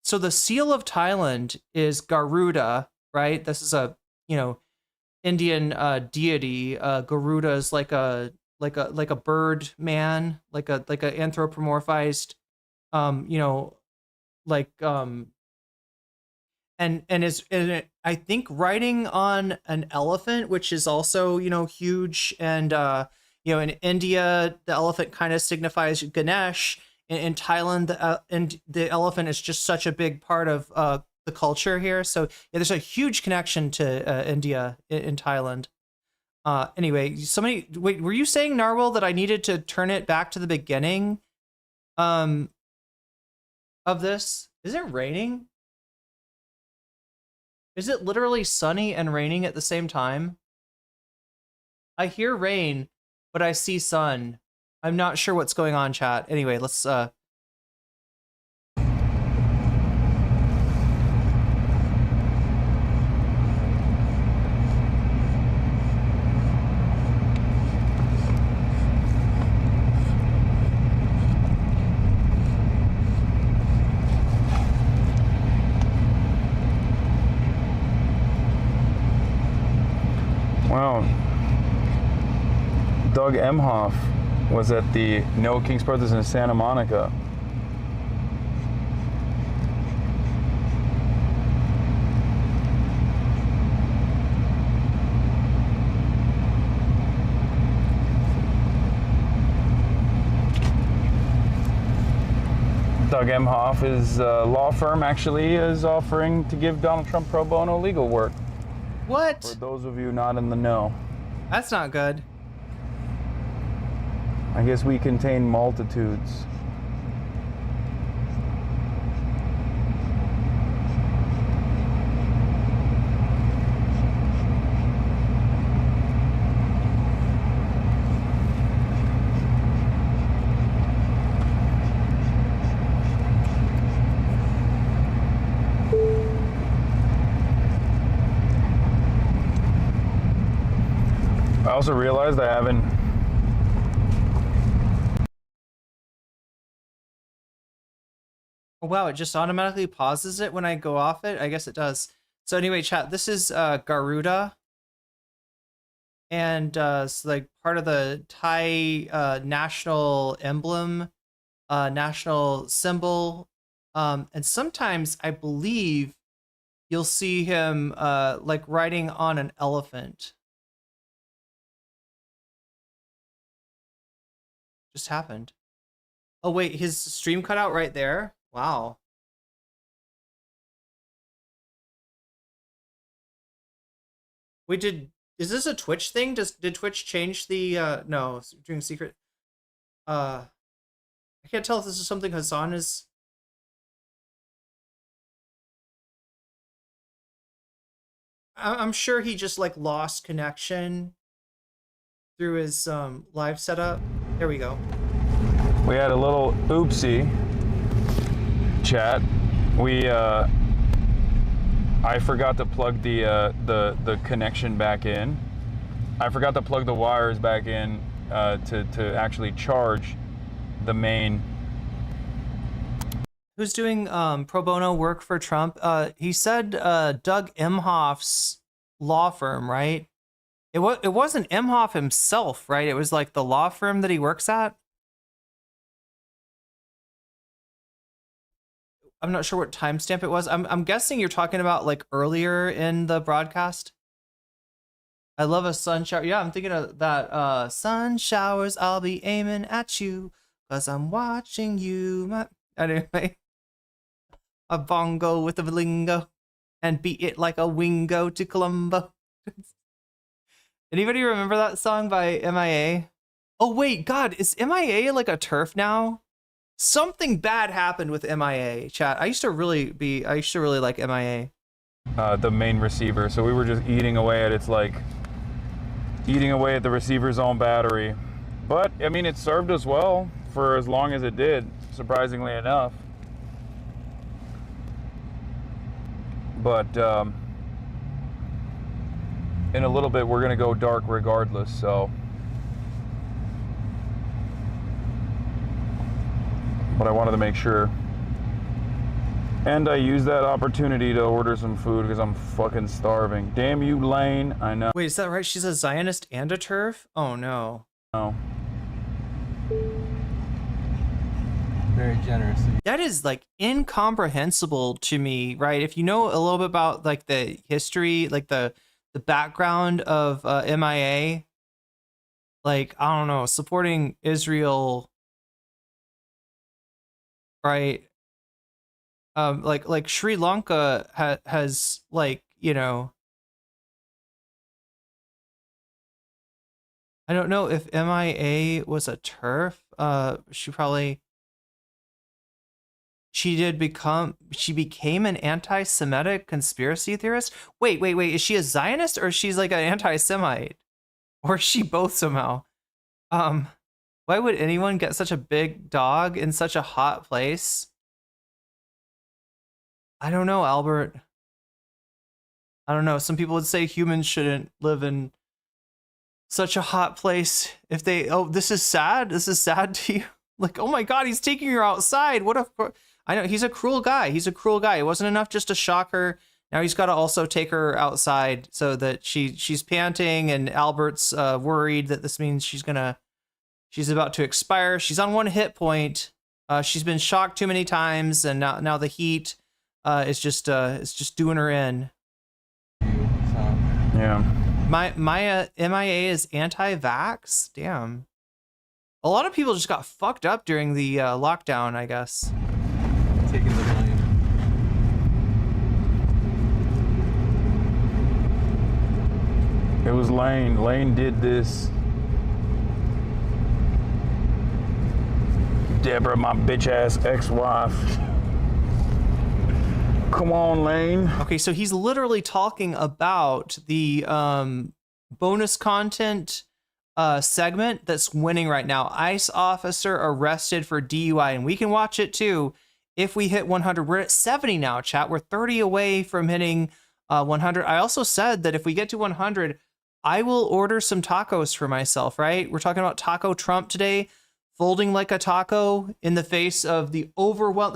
so the seal of Thailand is Garuda, right? This is a, you know, Indian deity. Garuda is like a bird man, like a anthropomorphized, you know, like and I think riding on an elephant, which is also, you know, huge, and you know, in India the elephant kind of signifies Ganesh. In Thailand, the elephant is just such a big part of the culture here. So yeah, there's a huge connection to India in Thailand. Anyway, wait, were you saying, Narwhal, that I needed to turn it back to the beginning of this? Is it raining? Is it literally sunny and raining at the same time? I hear rain, but I see sun. I'm not sure what's going on, chat. Anyway, let's Wow. Doug Emhoff was at the No Kings protest in Santa Monica. Doug Emhoff, his law firm actually is offering to give Donald Trump pro bono legal work. What? For those of you not in the know. That's not good. I guess we contain multitudes. I also realized I haven't. Oh, wow, it just automatically pauses it when I go off it. I guess it does. So anyway, chat, this is Garuda. And it's like part of the Thai national emblem, national symbol. And sometimes I believe you'll see him like riding on an elephant. Just happened. Oh wait, his stream cut out right there? Wow. Wait, is this a Twitch thing? Did Twitch change the no, it's doing secret. I can't tell if this is something Hasan is. I'm sure he just like lost connection through his live setup. There we go. We had a little oopsie, chat. I forgot to plug the connection back in. I forgot to plug the wires back in to actually charge the main. Who's doing pro bono work for Trump? He said Doug Emhoff's law firm, right? It wasn't Emhoff himself, right? It was like the law firm that he works at. I'm not sure what timestamp it was. I'm guessing you're talking about like earlier in the broadcast. I love a sun shower. Yeah, I'm thinking of that. Sun showers, I'll be aiming at you, 'cause I'm watching you. Anyway, a bongo with a lingo. and beat it like a wingo to Colombo. Anybody remember that song by MIA? Oh wait, God, is MIA like a turf now? Something bad happened with MIA, chat. I used to really like MIA. The main receiver. So we were just eating away at the receiver's own battery. But I mean, it served us well for as long as it did, surprisingly enough. But in a little bit, we're gonna go dark regardless, so. But I wanted to make sure. And I used that opportunity to order some food because I'm fucking starving. Damn you, Lane. I know. Wait, is that right? She's a Zionist and a turf? Oh no. No. Very generous. That is like incomprehensible to me, right? If you know a little bit about like the history, like the background of MIA, like, I don't know, supporting Israel, right? Like Sri Lanka has like, you know, I don't know if MIA was a turf. She became an anti-Semitic conspiracy theorist. Wait, is she a Zionist or she's like an anti-Semite? Or is she both somehow? Why would anyone get such a big dog in such a hot place? I don't know, Albert. I don't know. Some people would say humans shouldn't live in such a hot place if they, oh, this is sad. This is sad to you. Like, oh my God, he's taking her outside. What a, I know, he's a cruel guy. He's a cruel guy. It wasn't enough just to shock her. Now he's got to also take her outside so that she's panting, and Albert's worried that this means she's about to expire. She's on 1 hit point. She's been shocked too many times, and now the heat is just doing her in. Yeah. My MIA is anti-vax. Damn. A lot of people just got fucked up during the lockdown, I guess. Taking the blame. It was Lane. Lane did this. Deborah, my bitch ass ex-wife. Come on, Lane. Okay, so he's literally talking about the bonus content segment that's winning right now. ICE officer arrested for DUI, and we can watch it too if we hit 100. We're at 70 now, chat. We're 30 away from hitting 100. I also said that if we get to 100, I will order some tacos for myself, right? We're talking about Taco Trump today, folding like a taco in the face of the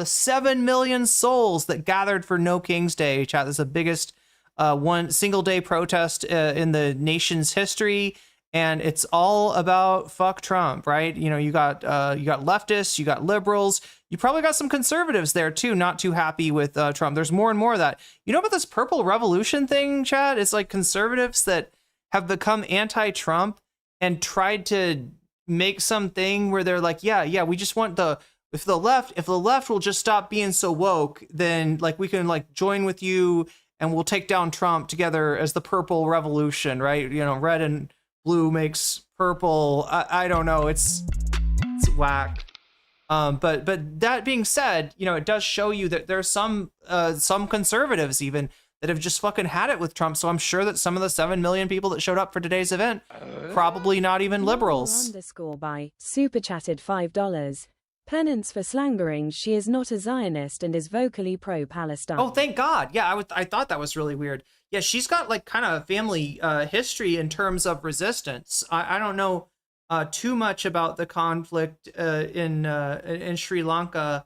7 million souls that gathered for No King's Day. Chat, this is the biggest one single day protest in the nation's history. And it's all about fuck Trump, right? You know, you got leftists, you got liberals, you probably got some conservatives there too, not too happy with Trump. There's more and more of that. You know about this purple revolution thing, Chad? It's like conservatives that have become anti-Trump and tried to make something where they're like, yeah, we just want if the left will just stop being so woke, then like we can like join with you and we'll take down Trump together as the purple revolution, right? You know, red and blue makes purple. I don't know. It's whack. But that being said, you know, it does show you that there's some conservatives even that have just fucking had it with Trump. So I'm sure that some of the 7 million people that showed up for today's event, probably not even liberals. Underscore by super chatted $5. Penance for slangering. She is not a Zionist and is vocally pro-Palestine. Oh, thank God. Yeah, I thought that was really weird. Yeah, she's got like kind of family history in terms of resistance. I don't know too much about the conflict in Sri Lanka,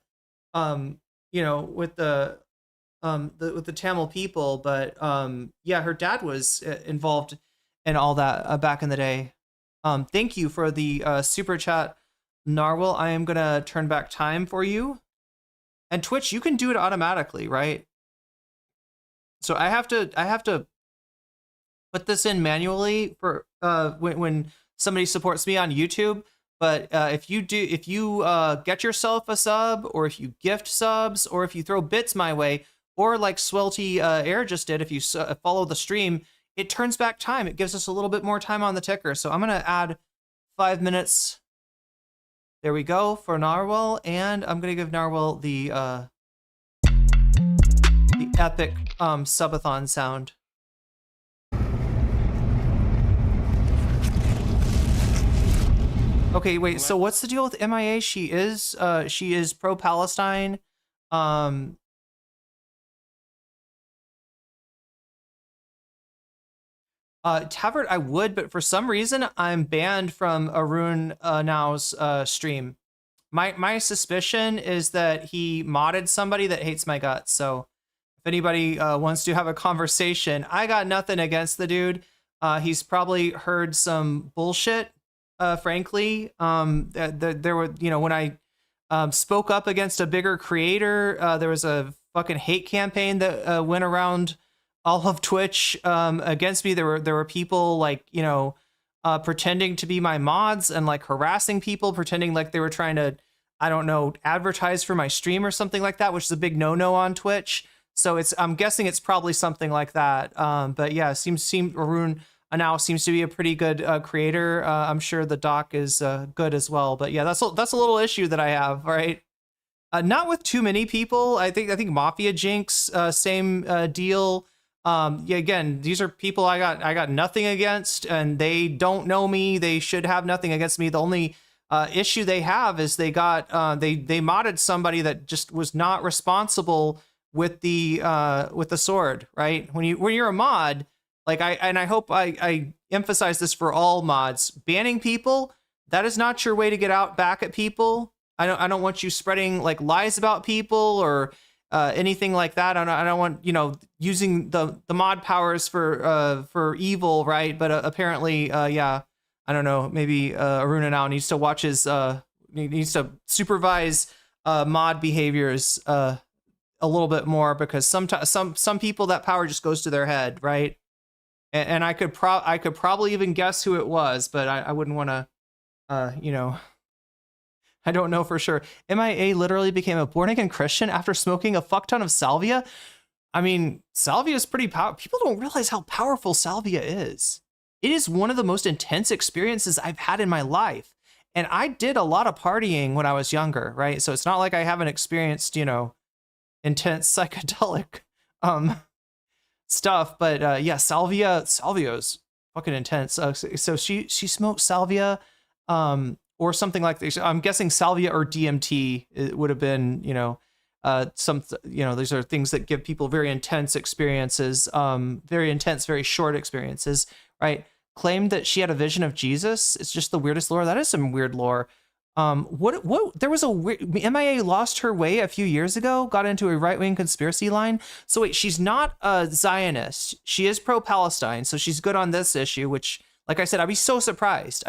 you know, with the Tamil people, but yeah, her dad was involved in all that back in the day. Thank you for the super chat, Narwhal. I am gonna turn back time for you, and Twitch, you can do it automatically, right? So I have to put this in manually for when somebody supports me on YouTube. But if you get yourself a sub, or if you gift subs, or if you throw bits my way, or like Swelty Air just did, if you follow the stream, it turns back time. It gives us a little bit more time on the ticker. So I'm going to add 5 minutes. There we go for Narwhal. And I'm going to give Narwhal the epic subathon sound. Okay, wait, so what's the deal with MIA? She is pro-Palestine. Tavert, I would, but for some reason I'm banned from Arun Now's stream. My suspicion is that he modded somebody that hates my guts. So if anybody wants to have a conversation, I got nothing against the dude. He's probably heard some bullshit, frankly. There were, you know, when I spoke up against a bigger creator, there was a fucking hate campaign that went around all of Twitch against me. There were people like, you know, pretending to be my mods and like harassing people, pretending like they were trying to, I don't know, advertise for my stream or something like that, which is a big no-no on Twitch. So I'm guessing it's probably something like that. But yeah, Arun now seems to be a pretty good creator. I'm sure the doc is good as well. But yeah, that's a little issue that I have, right? Not with too many people. I think Mafia Jinx, same deal. Yeah, again, these are people I got nothing against, and they don't know me. They should have nothing against me. The only issue they have is they modded somebody that just was not responsible with the sword, right? When you're a mod, like I hope I emphasize this for all mods, banning people, that is not your way to get out back at people. I don't want you spreading like lies about people or anything like that. I don't want, you know, using the mod powers for evil, right? But apparently, yeah, I don't know. Maybe Aruna now needs to watch his needs to supervise mod behaviors a little bit more, because sometimes some people that power just goes to their head, right? And I could probably even guess who it was, but I wouldn't want to, you know. I don't know for sure. MIA literally became a born-again Christian after smoking a fuck ton of salvia. I mean, salvia is pretty powerful. People don't realize how powerful salvia is. It is one of the most intense experiences I've had in my life. And I did a lot of partying when I was younger, right? So it's not like I haven't experienced, you know, intense psychedelic stuff. But yeah, salvia is fucking intense. So she smoked salvia. Or something like this. I'm guessing salvia or DMT it would have been, you know, these are things that give people very intense experiences, very intense, very short experiences, right? Claimed that she had a vision of Jesus. It's just the weirdest lore. That is some weird lore. There was a weird, MIA lost her way a few years ago, got into a right-wing conspiracy line. So wait, she's not a Zionist. She is pro-Palestine. So she's good on this issue, which, like I said, I'd be so surprised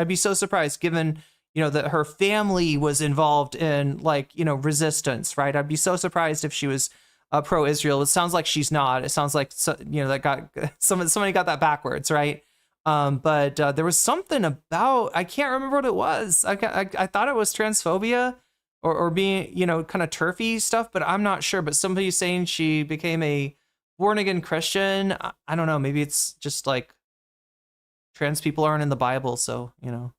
given, you know, that her family was involved in, like, you know, resistance, right? I'd be so surprised if she was pro-Israel. It sounds like she's not. It sounds like, you know, that got somebody got that backwards, right? But there was something about, I can't remember what it was. I thought it was transphobia or being, you know, kind of turfy stuff, but I'm not sure. But somebody's saying she became a born-again Christian. I don't know. Maybe it's just like trans people aren't in the Bible, so, you know.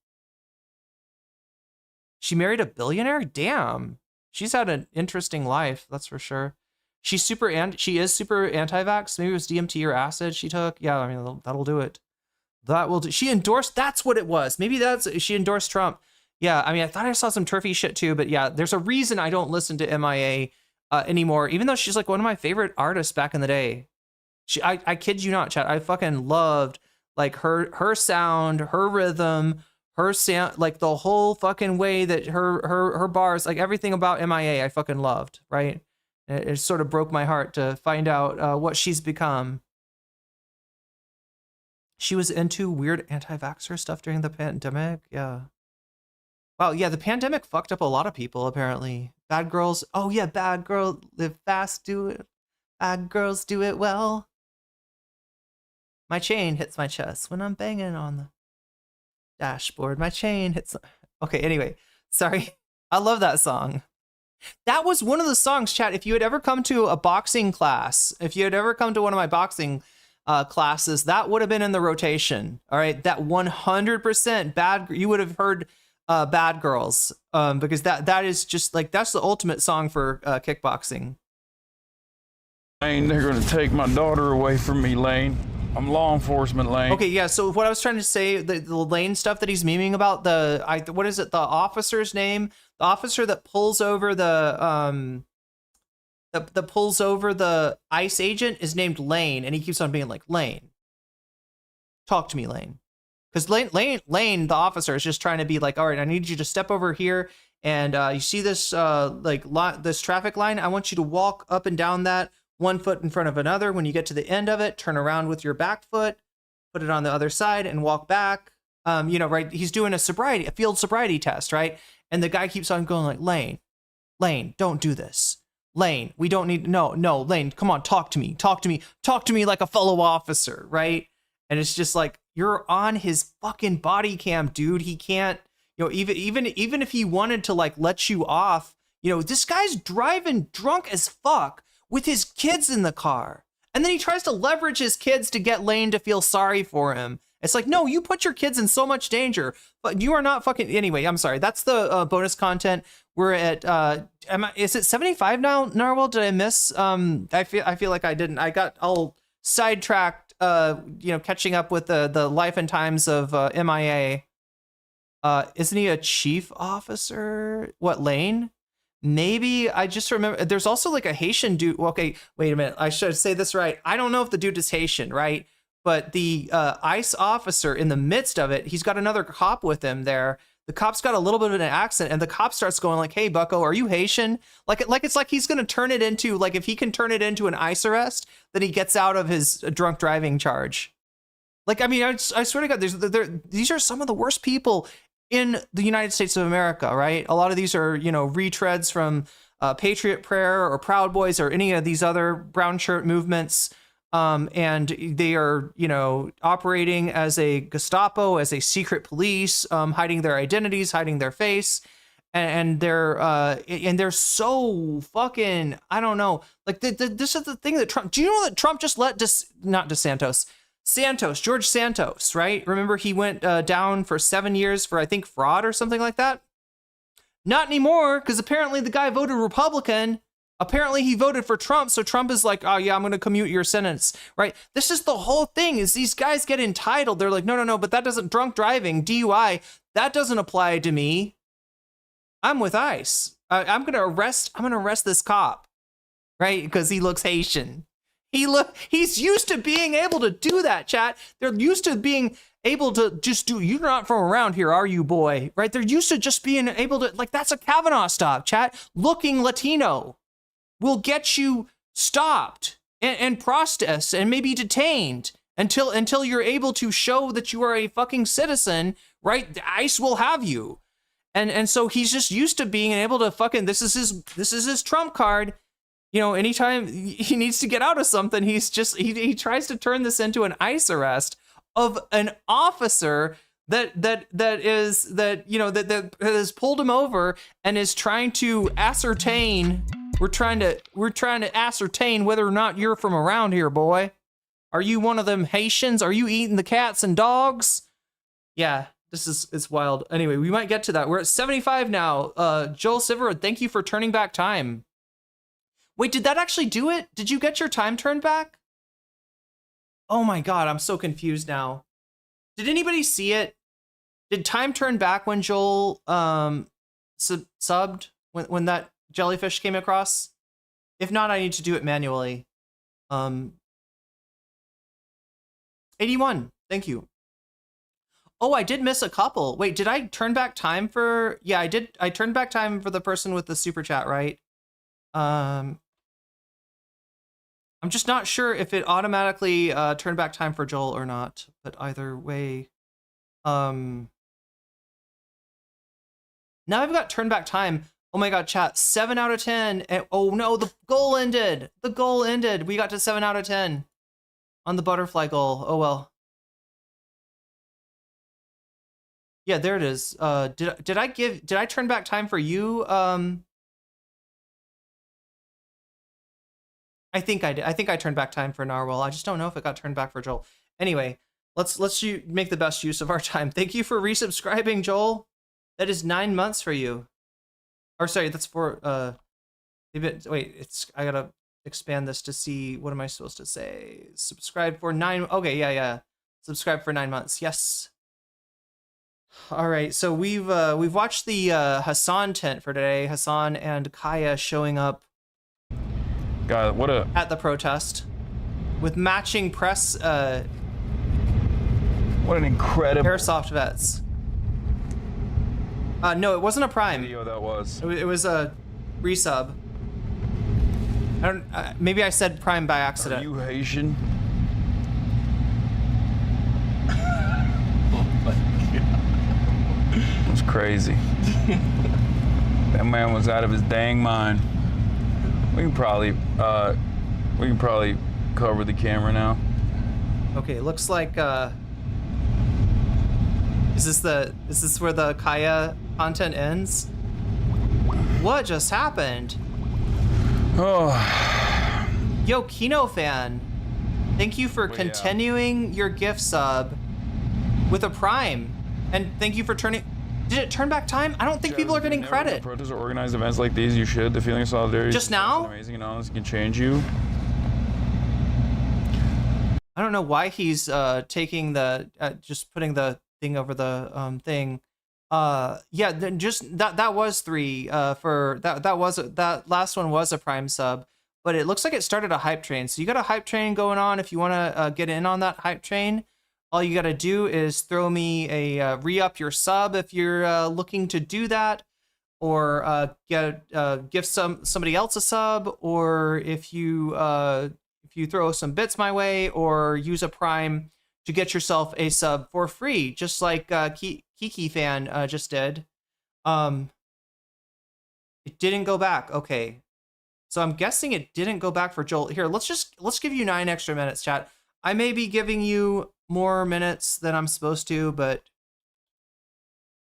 She married a billionaire? Damn. She's had an interesting life, that's for sure. She is super anti-vax. Maybe it was DMT or acid she took. Yeah, I mean, that'll do it. That will do. She endorsed, that's what it was. Maybe she endorsed Trump. Yeah, I mean, I thought I saw some turfy shit too, but yeah, there's a reason I don't listen to MIA anymore, even though she's like one of my favorite artists back in the day. I kid you not, chat. I fucking loved like her sound, her rhythm, her sound, like the whole fucking way that her bars, like everything about MIA I fucking loved, right? It sort of broke my heart to find out what she's become. She was into weird anti-vaxxer stuff during the pandemic. Yeah. Wow, yeah, the pandemic fucked up a lot of people, apparently. Bad girls. Oh yeah, bad girl live fast, do it. Bad girls do it well. My chain hits my chest when I'm banging on the dashboard. My chain hits. Okay, anyway, sorry. I love that song. That was one of the songs, chat. If you had ever come to a boxing class, if you had ever come to one of my boxing classes, that would have been in the rotation. All right, that 100% bad. You would have heard Bad Girls, because that is just like, that's the ultimate song for kickboxing. Lane, they're gonna take my daughter away from me, Lane. I'm law enforcement, Lane. Okay, yeah, so what I was trying to say, the Lane stuff that he's memeing about, what is it, the officer's name? The officer that pulls over the ICE agent is named Lane, and he keeps on being like, Lane, talk to me, Lane. Because Lane, the officer, is just trying to be like, all right, I need you to step over here, and you see this this traffic line? I want you to walk up and down that, 1 foot in front of another. When you get to the end of it, turn around with your back foot, put it on the other side, and walk back. Right? He's doing a field sobriety test, right? And the guy keeps on going like, Lane, don't do this. Lane, we don't need, no, Lane, come on, talk to me like a fellow officer, right? And it's just like, you're on his fucking body cam, dude. He can't, even if he wanted to like let you off, this guy's driving drunk as fuck with his kids in the car. And then he tries to leverage his kids to get Lane to feel sorry for him. It's like, no, you put your kids in so much danger, but you are not fucking, anyway, I'm sorry. That's the bonus content. We're at, is it 75 now, Narwhal? Did I miss? I feel like I didn't. I got all sidetracked, catching up with the life and times of MIA. Isn't he a chief officer? What, Lane? Maybe. I just remember there's also like a Haitian dude. Okay, wait a minute. I should say this right. I don't know if the dude is Haitian, right? But the ICE officer, in the midst of it, he's got another cop with him there. The cop's got a little bit of an accent, and the cop starts going like, hey, bucko, are you Haitian? Like it's like he's going to turn it into, like, if he can turn it into an ICE arrest, then he gets out of his drunk driving charge. Like, I mean, I swear to God, these are some of the worst people in the United States of America, right? A lot of these are, retreads from Patriot Prayer or Proud Boys or any of these other brown shirt movements. And they are, operating as a Gestapo, as a secret police, hiding their identities, hiding their face, and they're so fucking, I don't know. Like this is the thing that Trump. Do you know that Trump just let George Santos, right? Remember he went down for 7 years for, I think, fraud or something like that. Not anymore, because apparently the guy voted Republican. Apparently he voted for Trump, so Trump is like, oh yeah, I'm going to commute your sentence, right? This is the whole thing, is these guys get entitled. They're like, no, but that doesn't, drunk driving, DUI, that doesn't apply to me. I'm with ICE. I'm going to arrest this cop, right? Because he looks Haitian. He's used to being able to do that, chat. They're used to being able to just do, you're not from around here, are you, boy? Right? They're used to just being able to, like, that's a Kavanaugh stop, chat. Looking Latino will get you stopped and processed and maybe detained until you're able to show that you are a fucking citizen, right? The ICE will have you. And so he's just used to being able to fucking, this is his trump card. Anytime he needs to get out of something, he tries to turn this into an ICE arrest of an officer that has pulled him over and is trying to ascertain. We're trying to ascertain whether or not you're from around here, boy. Are you one of them Haitians? Are you eating the cats and dogs? Yeah, it's wild. Anyway, we might get to that. We're at 75 now. Joel Siverud, thank you for turning back time. Wait, did that actually do it? Did you get your time turned back? Oh my God, I'm so confused now. Did anybody see it? Did time turn back when Joel subbed when that jellyfish came across? If not, I need to do it manually. 81, thank you. Oh, I did miss a couple. Wait, did I turn back time for, yeah, I did. I turned back time for the person with the super chat, right? I'm just not sure if it automatically turned back time for Joel or not, but either way. Now I've got turn back time. Oh my God, chat, 7 out of 10. And, oh no, the goal ended. The goal ended. We got to 7 out of 10 on the butterfly goal. Oh well. Yeah, there it is. Did I turn back time for you? I think I did. I think I turned back time for Narwhal. I just don't know if it got turned back for Joel. Anyway, let's make the best use of our time. Thank you for resubscribing, Joel. That is 9 months for you. Or sorry, that's for wait, I gotta expand this to see what am I supposed to say. Subscribe for 9. Okay, yeah. Subscribe for 9 months. Yes. All right, so we've watched the Hasan tent for today. Hasan and Kaya showing up. God, at the protest with matching press. What an incredible airsoft vets. No, it wasn't a prime. Video that was. It was a resub. I don't. Maybe I said prime by accident. Are you Haitian? It was crazy. That man was out of his dang mind. We can probably cover the camera now. Okay, looks like is this where the Kaya content ends? What just happened? Oh. Yo, Kino fan, thank you for continuing your gift sub with a prime, and thank you for turning. Did it turn back time? I don't think people are getting credit. Protests or organized events like these, you should. The feeling of solidarity. Just now? Amazing and honest can change you. I don't know why he's taking the just putting the thing over the thing. Yeah, then just that was 3 for that last one was a prime sub, but it looks like it started a hype train. So you got a hype train going on. If you want to get in on that hype train, all you got to do is throw me a re-up your sub if you're looking to do that, or give somebody else a sub, or if you throw some bits my way, or use a prime to get yourself a sub for free, just like Kiki fan just did. It didn't go back. Okay, so I'm guessing it didn't go back for Joel. Here, let's give you 9 extra minutes, chat. I may be giving you more minutes than I'm supposed to, but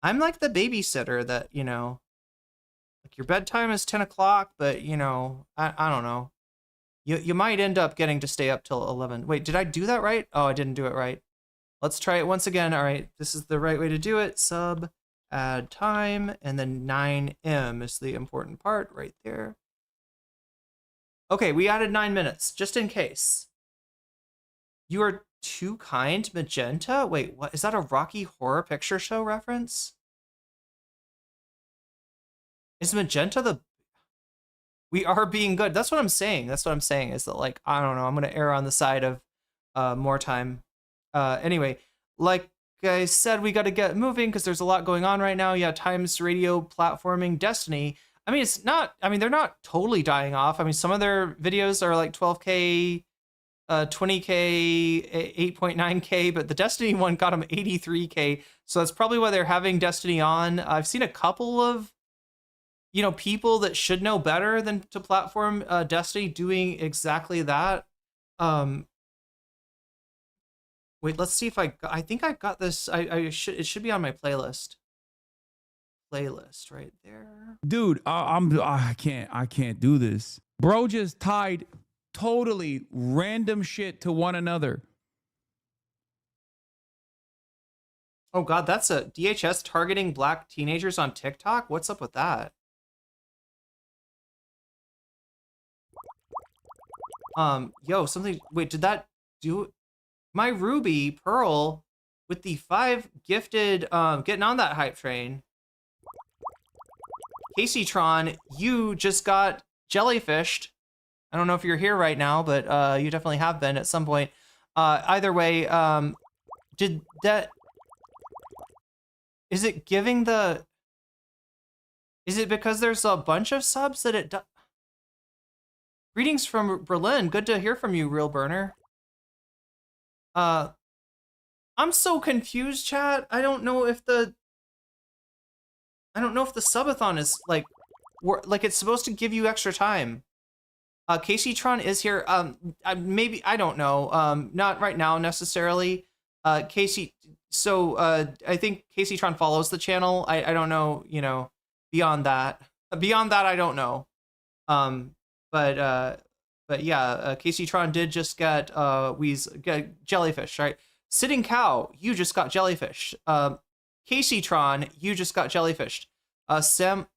I'm like the babysitter that, you know, like your bedtime is 10 o'clock, but you know, I don't know. You might end up getting to stay up till 11. Wait, did I do that right? Oh, I didn't do it right. Let's try it once again. All right, this is the right way to do it. Sub, add time, and then 9M is the important part right there. Okay, we added 9 minutes, just in case. You are too kind, Magenta? Wait, what? Is that a Rocky Horror Picture Show reference? Is Magenta the... We are being good. That's what I'm saying. That's what I'm saying is that, like, I don't know. I'm going to err on the side of more time. Anyway, like I said, we got to get moving because there's a lot going on right now. Yeah, Times Radio platforming Destiny. I mean, it's not... I mean, they're not totally dying off. I mean, some of their videos are like 12K... 20K, 8.9K, but the Destiny one got them 83K, so that's probably why they're having Destiny on. I've seen a couple of, you know, people that should know better than to platform Destiny doing exactly that. Wait, let's see if I think I got this. It should be on my playlist. Playlist right there. Dude, I can't do this. Bro just tied totally random shit to one another. Oh God, that's a DHS targeting black teenagers on TikTok? What's up with that? Yo, something, wait, did that do my Ruby Pearl with the 5 gifted, getting on that hype train? Casey Tron, you just got jellyfished. I don't know if you're here right now, but you definitely have been at some point. Either way, did that... Is it giving the... Is it because there's a bunch of subs that it... Greetings from Berlin. Good to hear from you, Real Burner. I'm so confused, chat. I don't know if the subathon is like it's supposed to give you extra time. Casey Tron is here. Maybe, I don't know. Not right now necessarily. Casey, so I think Casey Tron follows the channel. I don't know, you know, beyond that. Beyond that, I don't know. But But yeah, Casey Tron did just get get jellyfish, right? Sitting Cow, you just got jellyfish. Casey Tron, you just got jellyfished.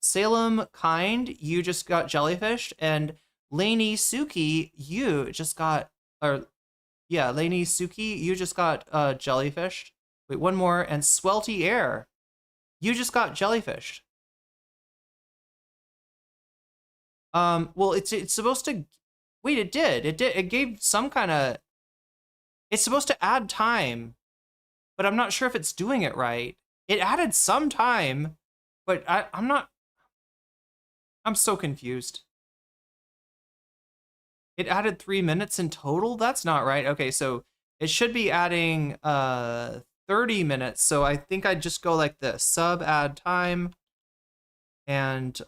Salem Kind, you just got jellyfished, and Lainey Suki, you just got, Lainey Suki, you just got jellyfished. Wait, one more, and Swelty Air, you just got jellyfished. Well, it's supposed to. Wait, it did. It gave some kind of. It's supposed to add time, but I'm not sure if it's doing it right. It added some time, but I'm not. I'm so confused. It added 3 minutes in total? That's not right. Okay, so it should be adding 30 minutes. So I think I'd just go like this. Sub add time. And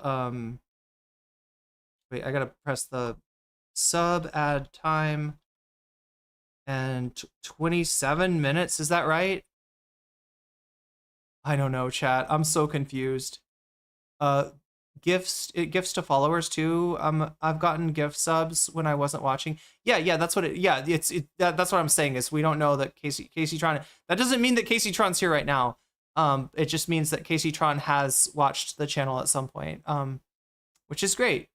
wait, I gotta press the sub add time. And 27 minutes, is that right? I don't know, chat. I'm so confused. Gifts to followers too. I've gotten gift subs when I wasn't watching. Yeah, that's what it. Yeah, that's what I'm saying is we don't know that Casey Tron. That doesn't mean that Casey Tron's here right now. It just means that Casey Tron has watched the channel at some point. Which is great.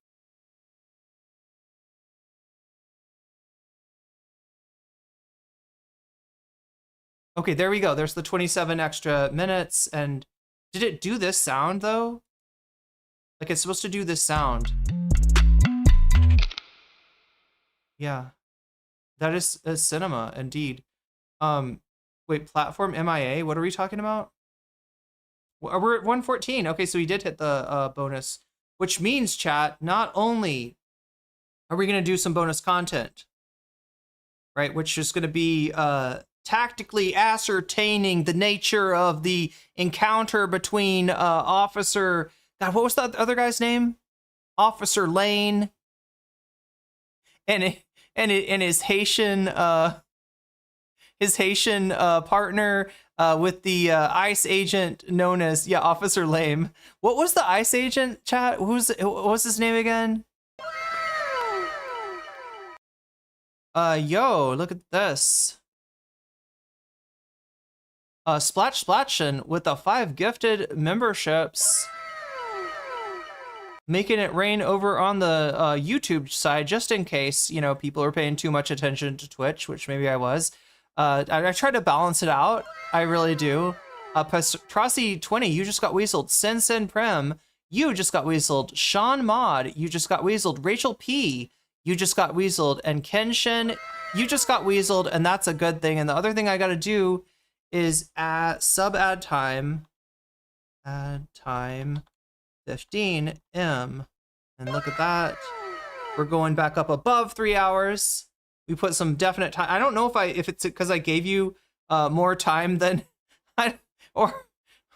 Okay, there we go. There's the 27 extra minutes. And did it do this sound though? Like it's supposed to do this sound. Yeah, that is a cinema indeed. Wait, platform MIA, what are we talking about? We're at 114. Okay, so we did hit the bonus, which means, chat, not only are we gonna do some bonus content, right, which is gonna be tactically ascertaining the nature of the encounter between Officer, God, what was that other guy's name? Officer Lane and his Haitian partner with the ICE agent known as Officer Lame. What was the ICE agent, chat? What was his name again? Yo, look at this. Splatchin with the 5 gifted memberships. Making it rain over on the YouTube side, just in case, you know, people are paying too much attention to Twitch, which maybe I was. I try to balance it out. I really do. Pastrasi 20, you just got weaseled. Sen Prem, you just got weaseled. Sean Mod, you just got weaseled. Rachel P, you just got weaseled. And Kenshin, you just got weaseled, and that's a good thing. And the other thing I gotta do is add time 15M, and look at that. We're going back up above 3 hours. We put some definite time. I don't know if it's because I gave you more time than I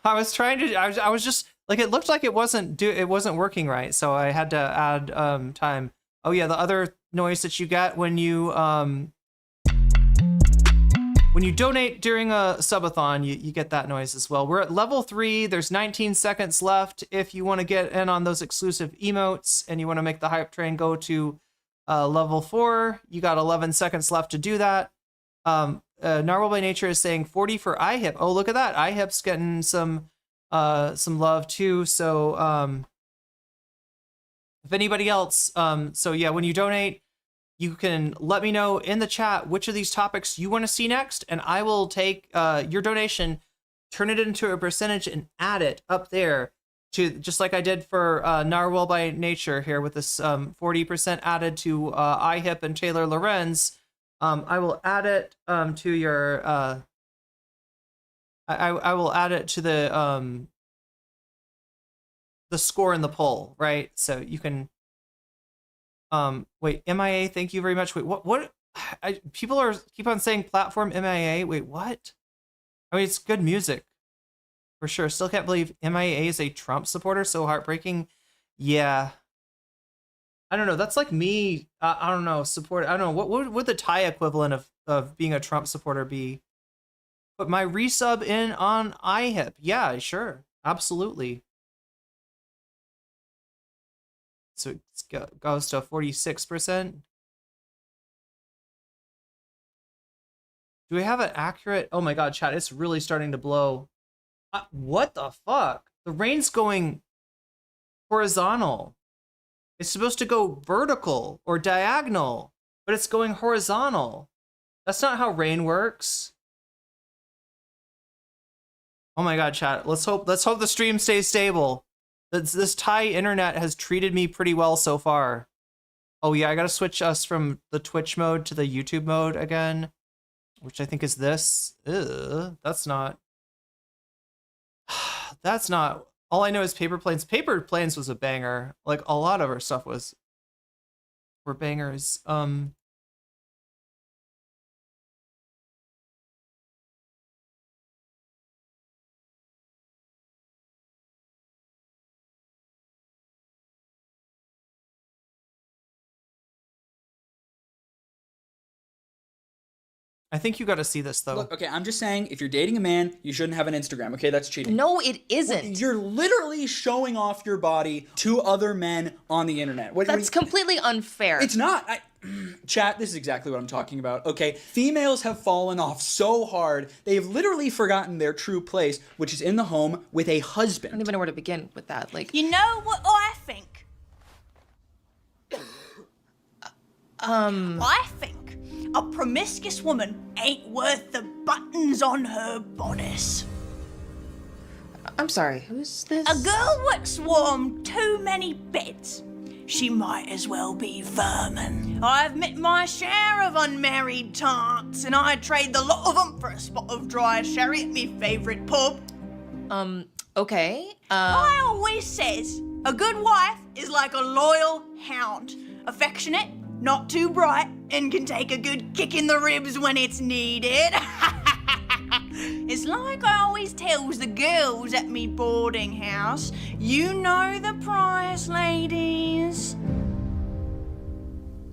was trying to. I was just like, it looked like it wasn't working right, so I had to add time. Oh yeah, the other noise that you get when you donate during a subathon, you get that noise as well. We're at level 3. There's 19 seconds left. If you want to get in on those exclusive emotes and you want to make the hype train go to level 4, you got 11 seconds left to do that. Narwhal by Nature is saying 40 for iHip. Oh, look at that. iHip's getting some love too. So if anybody else, so yeah, when you donate, you can let me know in the chat which of these topics you want to see next, and I will take your donation, turn it into a percentage, and add it up there to, just like I did for Narwhal by Nature here with this 40% added to iHip and Taylor Lorenz. I will add it to your. I will add it to the score in the poll, right? So you can. Wait, MIA, thank you very much. Wait, what? People keep on saying platform MIA. Wait, what? I mean, it's good music for sure. Still can't believe MIA is a Trump supporter. So heartbreaking. Yeah. I don't know. That's like me. I don't know. Support. I don't know. What would the Thai equivalent of being a Trump supporter be? Put my resub in on iHip. Yeah, sure. Absolutely. So it goes to 46%. Do we have an accurate? Oh my god, chat, it's really starting to blow. What the fuck? The rain's going horizontal. It's supposed to go vertical or diagonal, but it's going horizontal. That's not how rain works. Oh my god, chat. Let's hope the stream stays stable. This Thai internet has treated me pretty well so far. Oh yeah, I gotta switch us from the Twitch mode to the YouTube mode again, which I think is this. Ugh, that's not. That's not. All I know is Paper Planes. Paper Planes was a banger. Like a lot of our stuff were bangers. I think you got to see this though. Look, okay, I'm just saying, if you're dating a man, you shouldn't have an Instagram. Okay, that's cheating. No, it isn't. Well, you're literally showing off your body to other men on the internet. That's completely unfair. It's not. Chat, this is exactly what I'm talking about. Okay, females have fallen off so hard, they've literally forgotten their true place, which is in the home with a husband. I don't even know where to begin with that. Like, you know what I think? I think a promiscuous woman ain't worth the buttons on her bodice. I'm sorry, who's this? A girl what's warmed too many beds. She might as well be vermin. I've met my share of unmarried tarts, and I'd trade the lot of them for a spot of dry sherry at me favourite pub. Okay. I always says, a good wife is like a loyal hound. Affectionate, not too bright, and can take a good kick in the ribs when it's needed. It's like I always tells the girls at me boarding house, you know the price, ladies.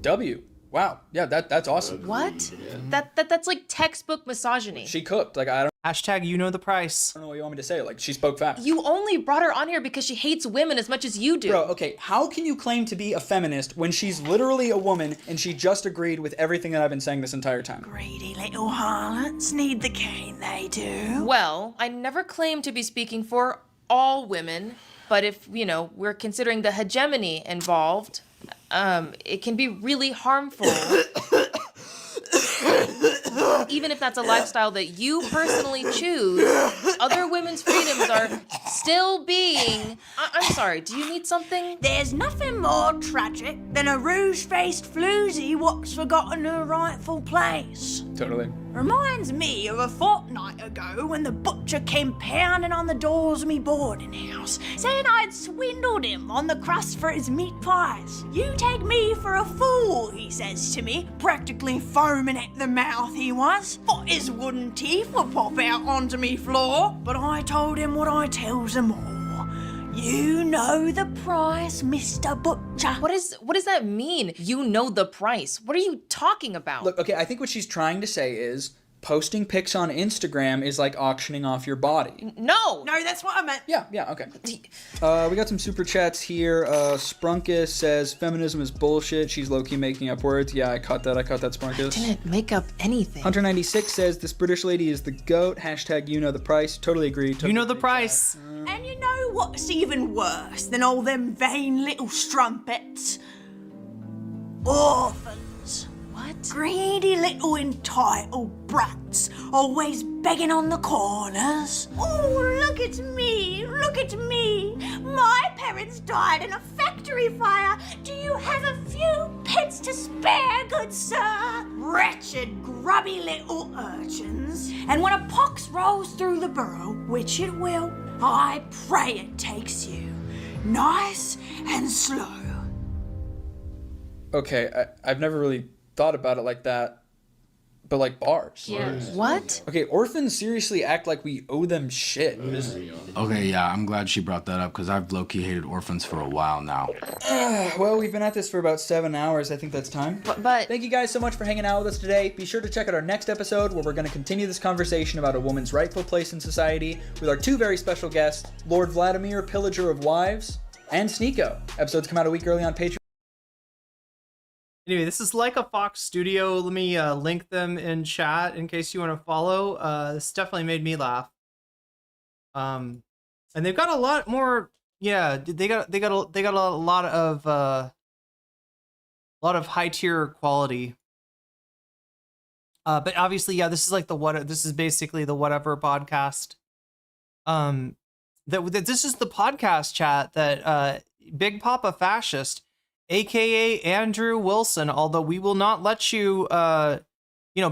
W. Wow. Yeah, that's awesome. What? That's like textbook misogyny. She cooked. Like, I don't. Hashtag you know the price. I don't know what you want me to say. Like, she spoke fast. You only brought her on here because she hates women as much as you do. Bro, okay, how can you claim to be a feminist when she's literally a woman and she just agreed with everything that I've been saying this entire time? Greedy little harlots need the cane, they do. Well, I never claimed to be speaking for all women, but if, we're considering the hegemony involved, it can be really harmful. Even if that's a lifestyle that you personally choose, other women's freedoms are still being... I'm sorry, do you need something? There's nothing more tragic than a rouge-faced floozy what's forgotten her rightful place. Totally. Reminds me of a fortnight ago when the butcher came pounding on the doors of me boarding house, saying I'd swindled him on the crust for his meat pies. You take me for a fool, he says to me, practically foaming at the mouth he was. Thought his wooden teeth would pop out onto me floor, but I told him what I tells them all. You know the price, Mr. Butcher. What does that mean? You know the price. What are you talking about? Look, okay, I think what she's trying to say is posting pics on Instagram is like auctioning off your body. No, that's what I meant. Yeah, okay. We got some super chats here. Sprunkus says feminism is bullshit. She's low-key making up words. Yeah, I caught that, Sprunkus. I didn't make up anything. Hunter96 says this British lady is the GOAT. Hashtag you know the price. Totally agree. You know the price. And you know what's even worse than all them vain little strumpets? Orphans. What? Greedy little entitled brats, always begging on the corners. Oh, look at me, My parents died in a factory fire. Do you have a few pence to spare, good sir? Wretched, grubby little urchins. And when a pox rolls through the burrow, which it will, I pray it takes you, nice and slow. Okay, I've never really thought about it like that, but like bars. Yeah. What? Okay, orphans seriously act like we owe them shit. Okay, yeah, I'm glad she brought that up because I've low-key hated orphans for a while now. Well, we've been at this for about 7 hours. I think that's time. But thank you guys so much for hanging out with us today. Be sure to check out our next episode where we're going to continue this conversation about a woman's rightful place in society with our two very special guests, Lord Vladimir, Pillager of Wives, and Sneeko. Episodes come out a week early on Patreon. Anyway, this is Like a Fox Studio. Let me link them in chat in case you want to follow. This definitely made me laugh. And they've got a lot more. Yeah, they got a lot of high tier quality. But obviously, yeah, this is like this is basically the whatever podcast. This is the podcast chat that Big Papa Fascist, aka Andrew Wilson, although we will not let you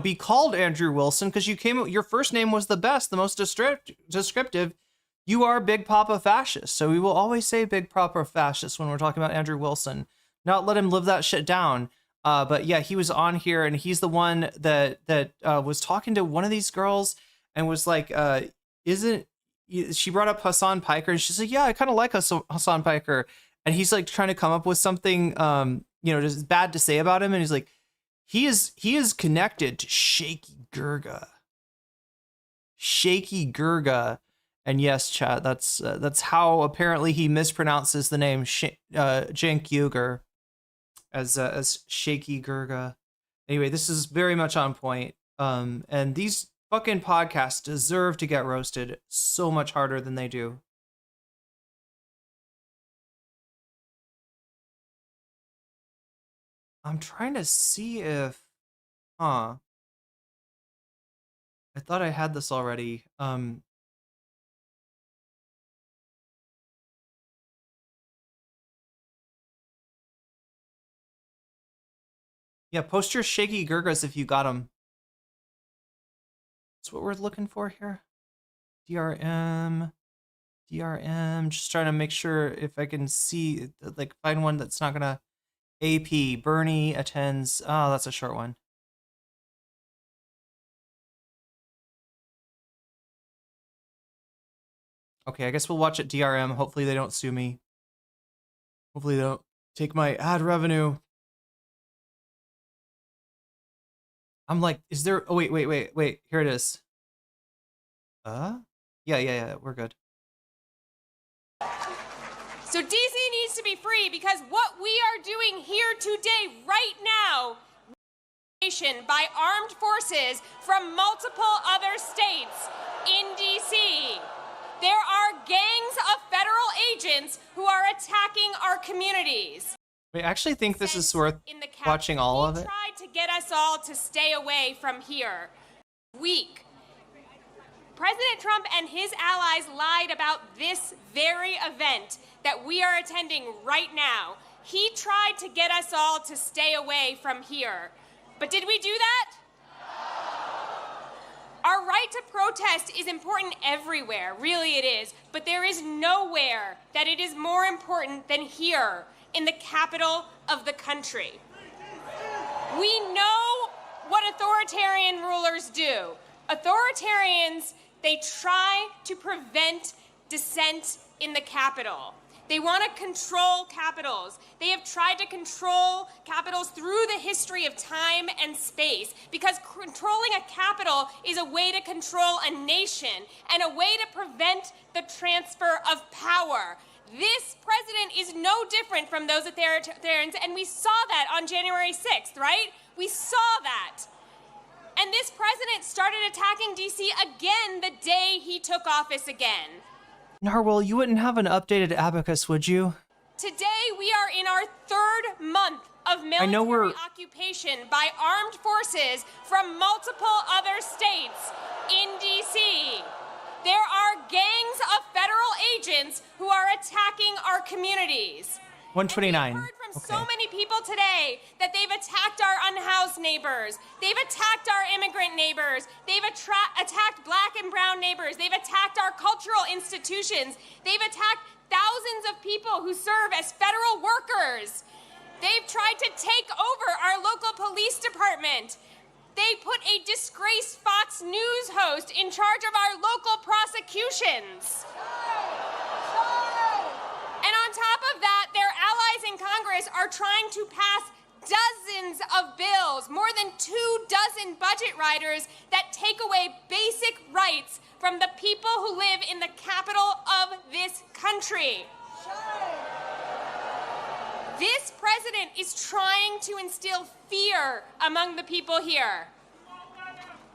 be called Andrew Wilson because your first name was the best, the most descriptive. You are Big Papa Fascist, so we will always say Big Papa Fascist when we're talking about Andrew Wilson. Not let him live that shit down. But yeah, he was on here, and he's the one that was talking to one of these girls and was like, she brought up Hassan Piker, and she's like, yeah, I kind of like Hassan Piker. And he's like trying to come up with something, just bad to say about him. And he's like, he is connected to Shaky Gurga. Shaky Gurga. And yes, chat, that's how apparently he mispronounces the name Cenk Uygur as Shaky Gurga. Anyway, this is very much on point. And these fucking podcasts deserve to get roasted so much harder than they do. I'm trying to see if, I thought I had this already. Yeah, post your Shaky Gurgas if you got them. That's what we're looking for here. DRM, just trying to make sure if I can see, like, find one that's not gonna. AP, Bernie attends. Oh, that's a short one. Okay, I guess we'll watch it DRM. Hopefully they don't sue me. Hopefully they don't take my ad revenue. I'm like, is there... Oh, wait. Here it is. Yeah, we're good. So DC needs to be free because what we are doing here today, right now, by armed forces from multiple other states in DC. There are gangs of federal agents who are attacking our communities. I actually think this is worth watching all of it. He tried to get us all to stay away from here. Weak. President Trump and his allies lied about this very event that we are attending right now. He tried to get us all to stay away from here. But did we do that? Our right to protest is important everywhere, really it is, but there is nowhere that it is more important than here, in the capital of the country. We know what authoritarian rulers do. Authoritarians, they try to prevent dissent in the Capitol. They want to control capitals. They have tried to control capitals through the history of time and space because controlling a capital is a way to control a nation and a way to prevent the transfer of power. This president is no different from those authoritarians, and we saw that on January 6th, right? We saw that. And this president started attacking DC again the day he took office again. Narwhal, you wouldn't have an updated abacus, would you? Today we are in our third month of military occupation by armed forces from multiple other states in DC. There are gangs of federal agents who are attacking our communities. 129. So many people today that they've attacked our unhoused neighbors. They've attacked our immigrant neighbors. They've attacked black and brown neighbors. They've attacked our cultural institutions. They've attacked thousands of people who serve as federal workers. They've tried to take over our local police department. They put a disgraced Fox News host in charge of our local prosecutions. And on top of that, their allies in Congress are trying to pass dozens of bills, more than 24 budget riders that take away basic rights from the people who live in the capital of this country. This president is trying to instill fear among the people here.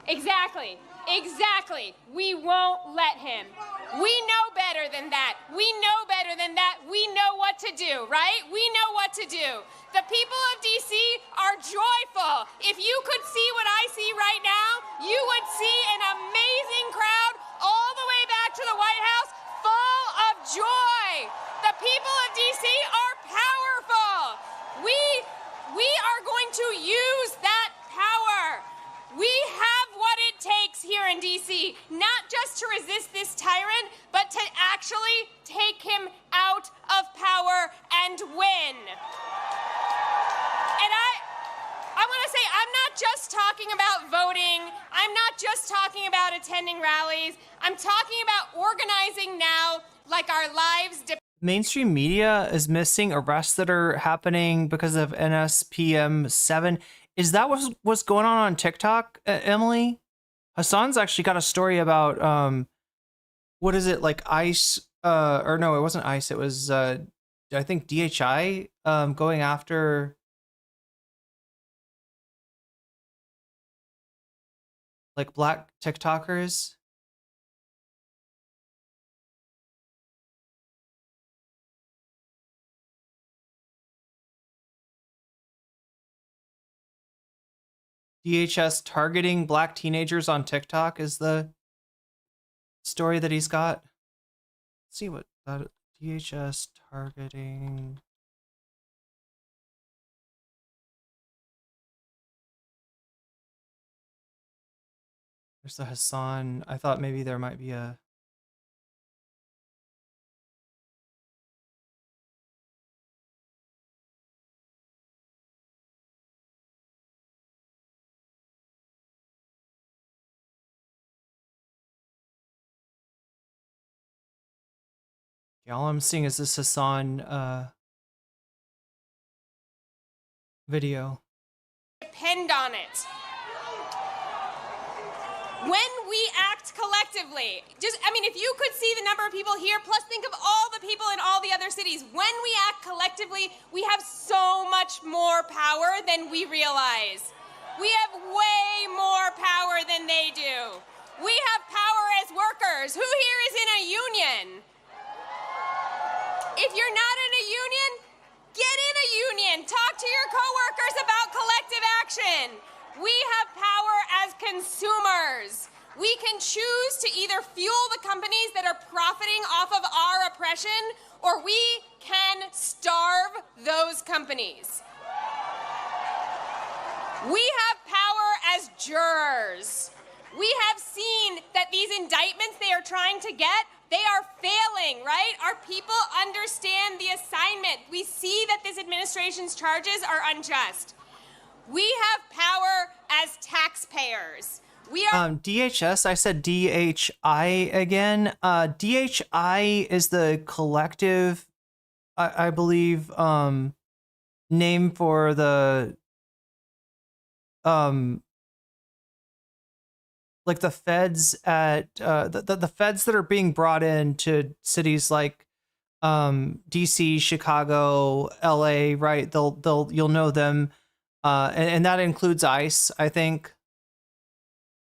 Exactly. Exactly. We won't let him. We know better than that. We know better than that. We know what to do, right? We know what to do. The people of DC are joyful. If you could see what I see right now, you would see an amazing crowd all the way back to the White House full of joy. The people of DC are powerful. We are going to use that power. We have what it takes here in DC, not just to resist this tyrant, but to actually take him out of power and win. And I want to say, I'm not just talking about voting. I'm not just talking about attending rallies. I'm talking about organizing now like our lives depend. Mainstream media is missing arrests that are happening because of NSPM 7. Is that what's going on TikTok, Emily? Hasan's actually got a story about what is it, like ICE? Or no, it wasn't ICE. It was I think DHI going after like black TikTokers. DHS targeting black teenagers on TikTok is the story that he's got. Let's see what that DHS targeting. There's the Hasan. I thought maybe there might be a all I'm seeing is this Hasan video. Depend on it. When we act collectively, if you could see the number of people here, plus think of all the people in all the other cities, when we act collectively, we have so much more power than we realize. We have way more power than they do. We have power as workers. Who here is in a union? If you're not in a union, get in a union. Talk to your coworkers about collective action. We have power as consumers. We can choose to either fuel the companies that are profiting off of our oppression, or we can starve those companies. We have power as jurors. We have seen that these indictments they are trying to get, they are failing, right? Our people understand the assignment. We see that this administration's charges are unjust. We have power as taxpayers. We are DHS, I said DHI again. DHI is the collective, I believe, name for the like the feds at the feds that are being brought in to cities like DC, Chicago, LA, right? You'll know them, and that includes ICE, I think.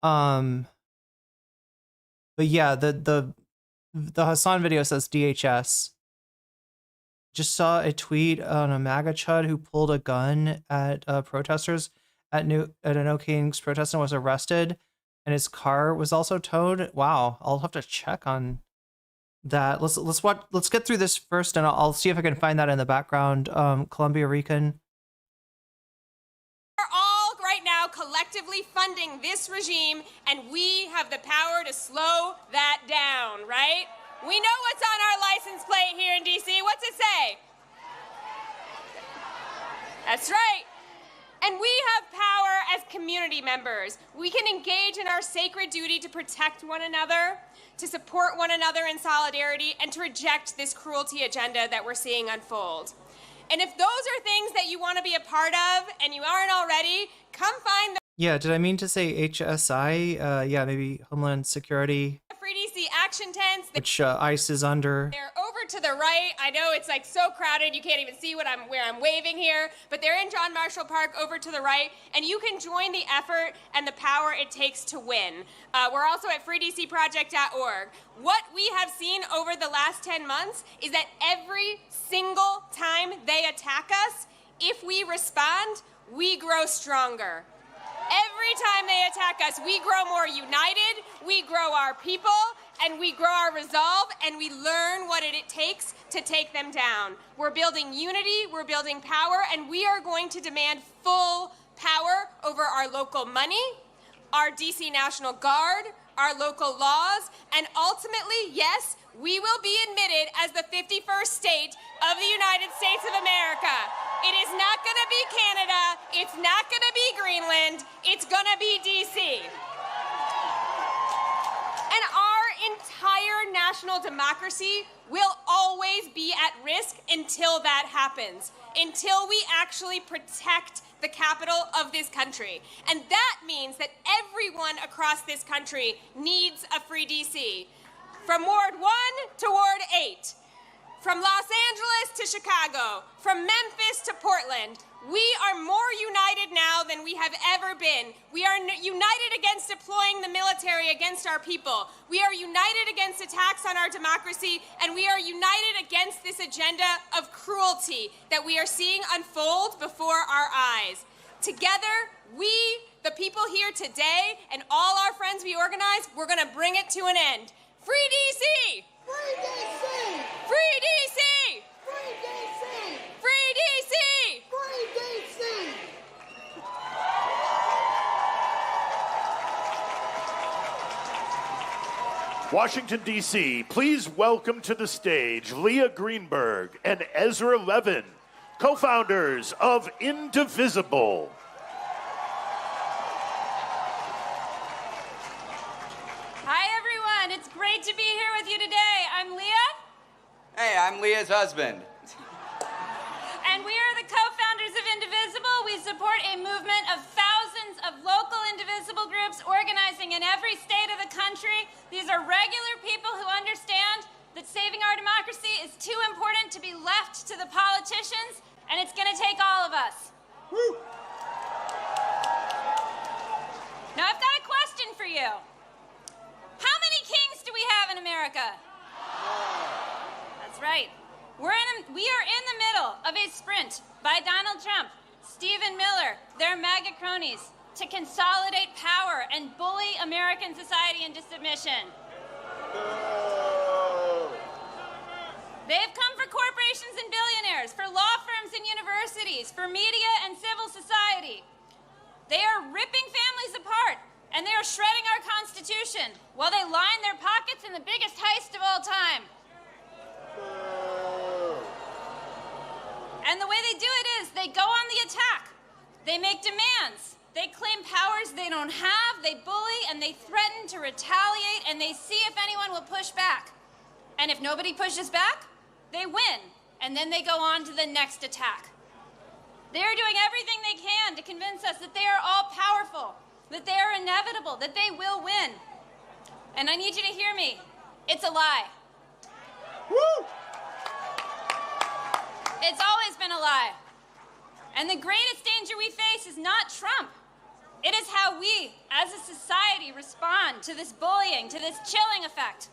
But yeah, the Hasan video says DHS. Just saw a tweet on a MAGA chud who pulled a gun at protesters at an No Kings protest and was arrested, and his car was also towed. Wow, I'll have to check on that. Let's get through this first, and I'll see if I can find that in the background. Columbia Rican. We're all right now collectively funding this regime, and we have the power to slow that down, right? We know what's on our license plate here in DC. What's it say? That's right. And we have power as community members. We can engage in our sacred duty to protect one another, to support one another in solidarity, and to reject this cruelty agenda that we're seeing unfold. And if those are things that you want to be a part of and you aren't already, come find the Yeah, did I mean to say HSI? Yeah, maybe Homeland Security. Free DC the action tents. which ICE is under. They're over to the right. I know it's like so crowded you can't even see where I'm waving here, but they're in John Marshall Park over to the right, and you can join the effort and the power it takes to win. We're also at freedcproject.org. What we have seen over the last 10 months is that every single time they attack us, if we respond, we grow stronger. Every time they attack us, we grow more united, we grow our people, and we grow our resolve, and we learn what it takes to take them down. We're building unity, we're building power, and we are going to demand full power over our local money, our DC National Guard, our local laws, and ultimately, yes, we will be admitted as the 51st state of the United States of America. It is not going to be Canada, it's not going to be Greenland, it's going to be DC. And our entire national democracy will always be at risk until that happens, until we actually protect the capital of this country. And that means that everyone across this country needs a free DC. From Ward 1 to Ward 8, from Los Angeles to Chicago, from Memphis to Portland, we are more united now than we have ever been. We are united against deploying the military against our people. We are united against attacks on our democracy, and we are united against this agenda of cruelty that we are seeing unfold before our eyes. Together, we, the people here today, and all our friends we organize, we're gonna bring it to an end. Free DC! Free DC! Free DC! Free DC! Free DC! Free DC! Washington, D.C., please welcome to the stage Leah Greenberg and Ezra Levin, co-founders of Indivisible. Hi, everyone. It's great to be here with you today. I'm Leah. Hey, I'm Leah's husband. And we are the co-founders of Indivisible. We support a movement of thousands of local indivisible groups organizing in every state of the country. These are regular people who understand that saving our democracy is too important to be left to the politicians, and it's going to take all of us. Woo. Now, I've got a question for you. How many kings do we have in America? That's right. We are in the middle of a sprint by Donald Trump, Stephen Miller, their MAGA cronies, to consolidate power and bully American society into submission. They've come for corporations and billionaires, for law firms and universities, for media and civil society. They are ripping families apart, and they are shredding our Constitution while they line their pockets in the biggest heist of all time. And the way they do it is they go on the attack. They make demands. They claim powers they don't have. They bully and they threaten to retaliate, and they see if anyone will push back. And if nobody pushes back, they win. And then they go on to the next attack. They're doing everything they can to convince us that they are all powerful, that they are inevitable, that they will win. And I need you to hear me. It's a lie. Woo! It's always been a lie. And the greatest danger we face is not Trump. It is how we, as a society, respond to this bullying, to this chilling effect.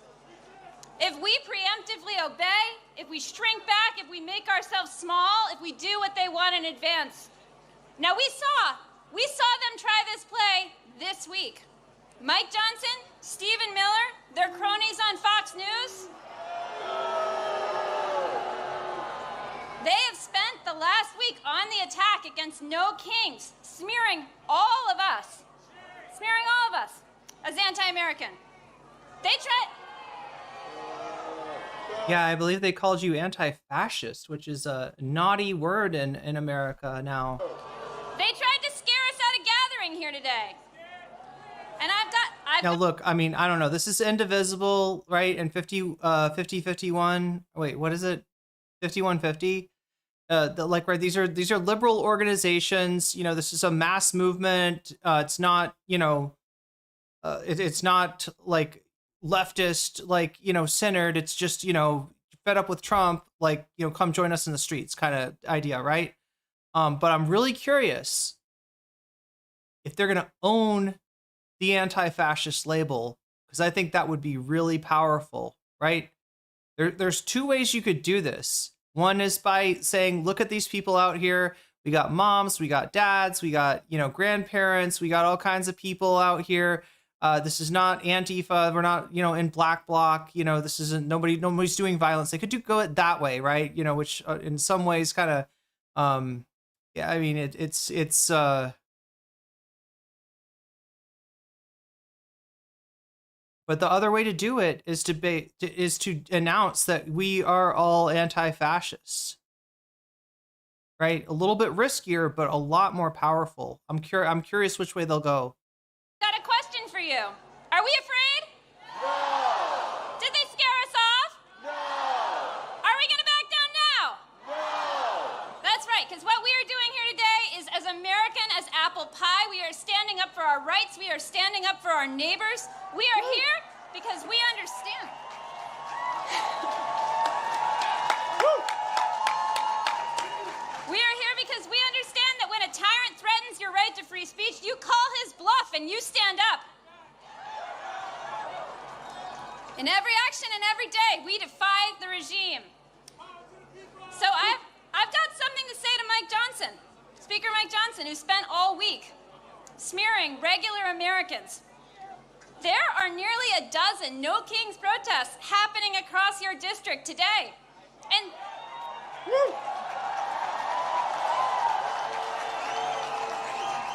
If we preemptively obey, if we shrink back, if we make ourselves small, if we do what they want in advance. Now we saw them try this play this week. Mike Johnson, Stephen Miller, their cronies on Fox News. They have spent the last week on the attack against No Kings, smearing all of us as anti-American. They tried... Yeah, I believe they called you anti-fascist, which is a naughty word in America now. They tried to scare us out of gathering here today. And Now look, I mean, I don't know. This is Indivisible, right? And 5051. Wait, what is it? 5150. Right, these are liberal organizations. You know, this is a mass movement. It's not, you know, it's not like leftist, like, you know, centered. It's just, you know, fed up with Trump, like, you know, come join us in the streets kind of idea, right? But I'm really curious if they're going to own the anti-fascist label, because I think that would be really powerful, right? There's two ways you could do this. One is by saying, look at these people out here. We got moms, we got dads, we got, you know, grandparents, we got all kinds of people out here. This is not Antifa. We're not, you know, in black bloc. You know, this isn't nobody's doing violence. They could go it that way, right? You know, which in some ways kind of, yeah. I mean, it's. But the other way to do it is to announce that we are all anti-fascists, right? A little bit riskier, but a lot more powerful. I'm curious which way they'll go. Got a question for you. Are we afraid? No. Did they scare us off? No. Are we gonna back down now? No. That's right, because what we are doing here today is as American as apple pie. We are standing up for our rights. We are standing up for our neighbors. We are here because we understand. We are here because we understand that when a tyrant threatens your right to free speech, you call his bluff and you stand up. In every action and every day, we defy the regime. So I've got something to say to Mike Johnson, Speaker Mike Johnson, who spent all week smearing regular Americans. There are nearly a dozen No Kings protests happening across your district today.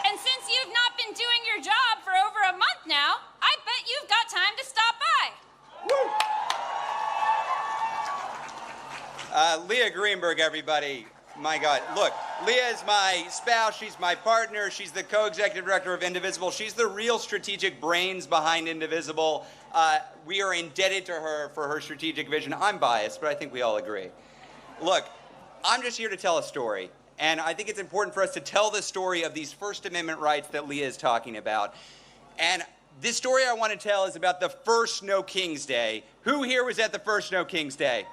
And since you've not been doing your job for over a month now, I bet you've got time to stop by. Leah Greenberg, everybody. My God. Look, Leah is my spouse. She's my partner. She's the co-executive director of Indivisible. She's the real strategic brains behind Indivisible. We are indebted to her for her strategic vision. I'm biased, but I think we all agree. Look, I'm just here to tell a story. And I think it's important for us to tell the story of these First Amendment rights that Leah is talking about. And this story I want to tell is about the first No Kings Day. Who here was at the first No Kings Day?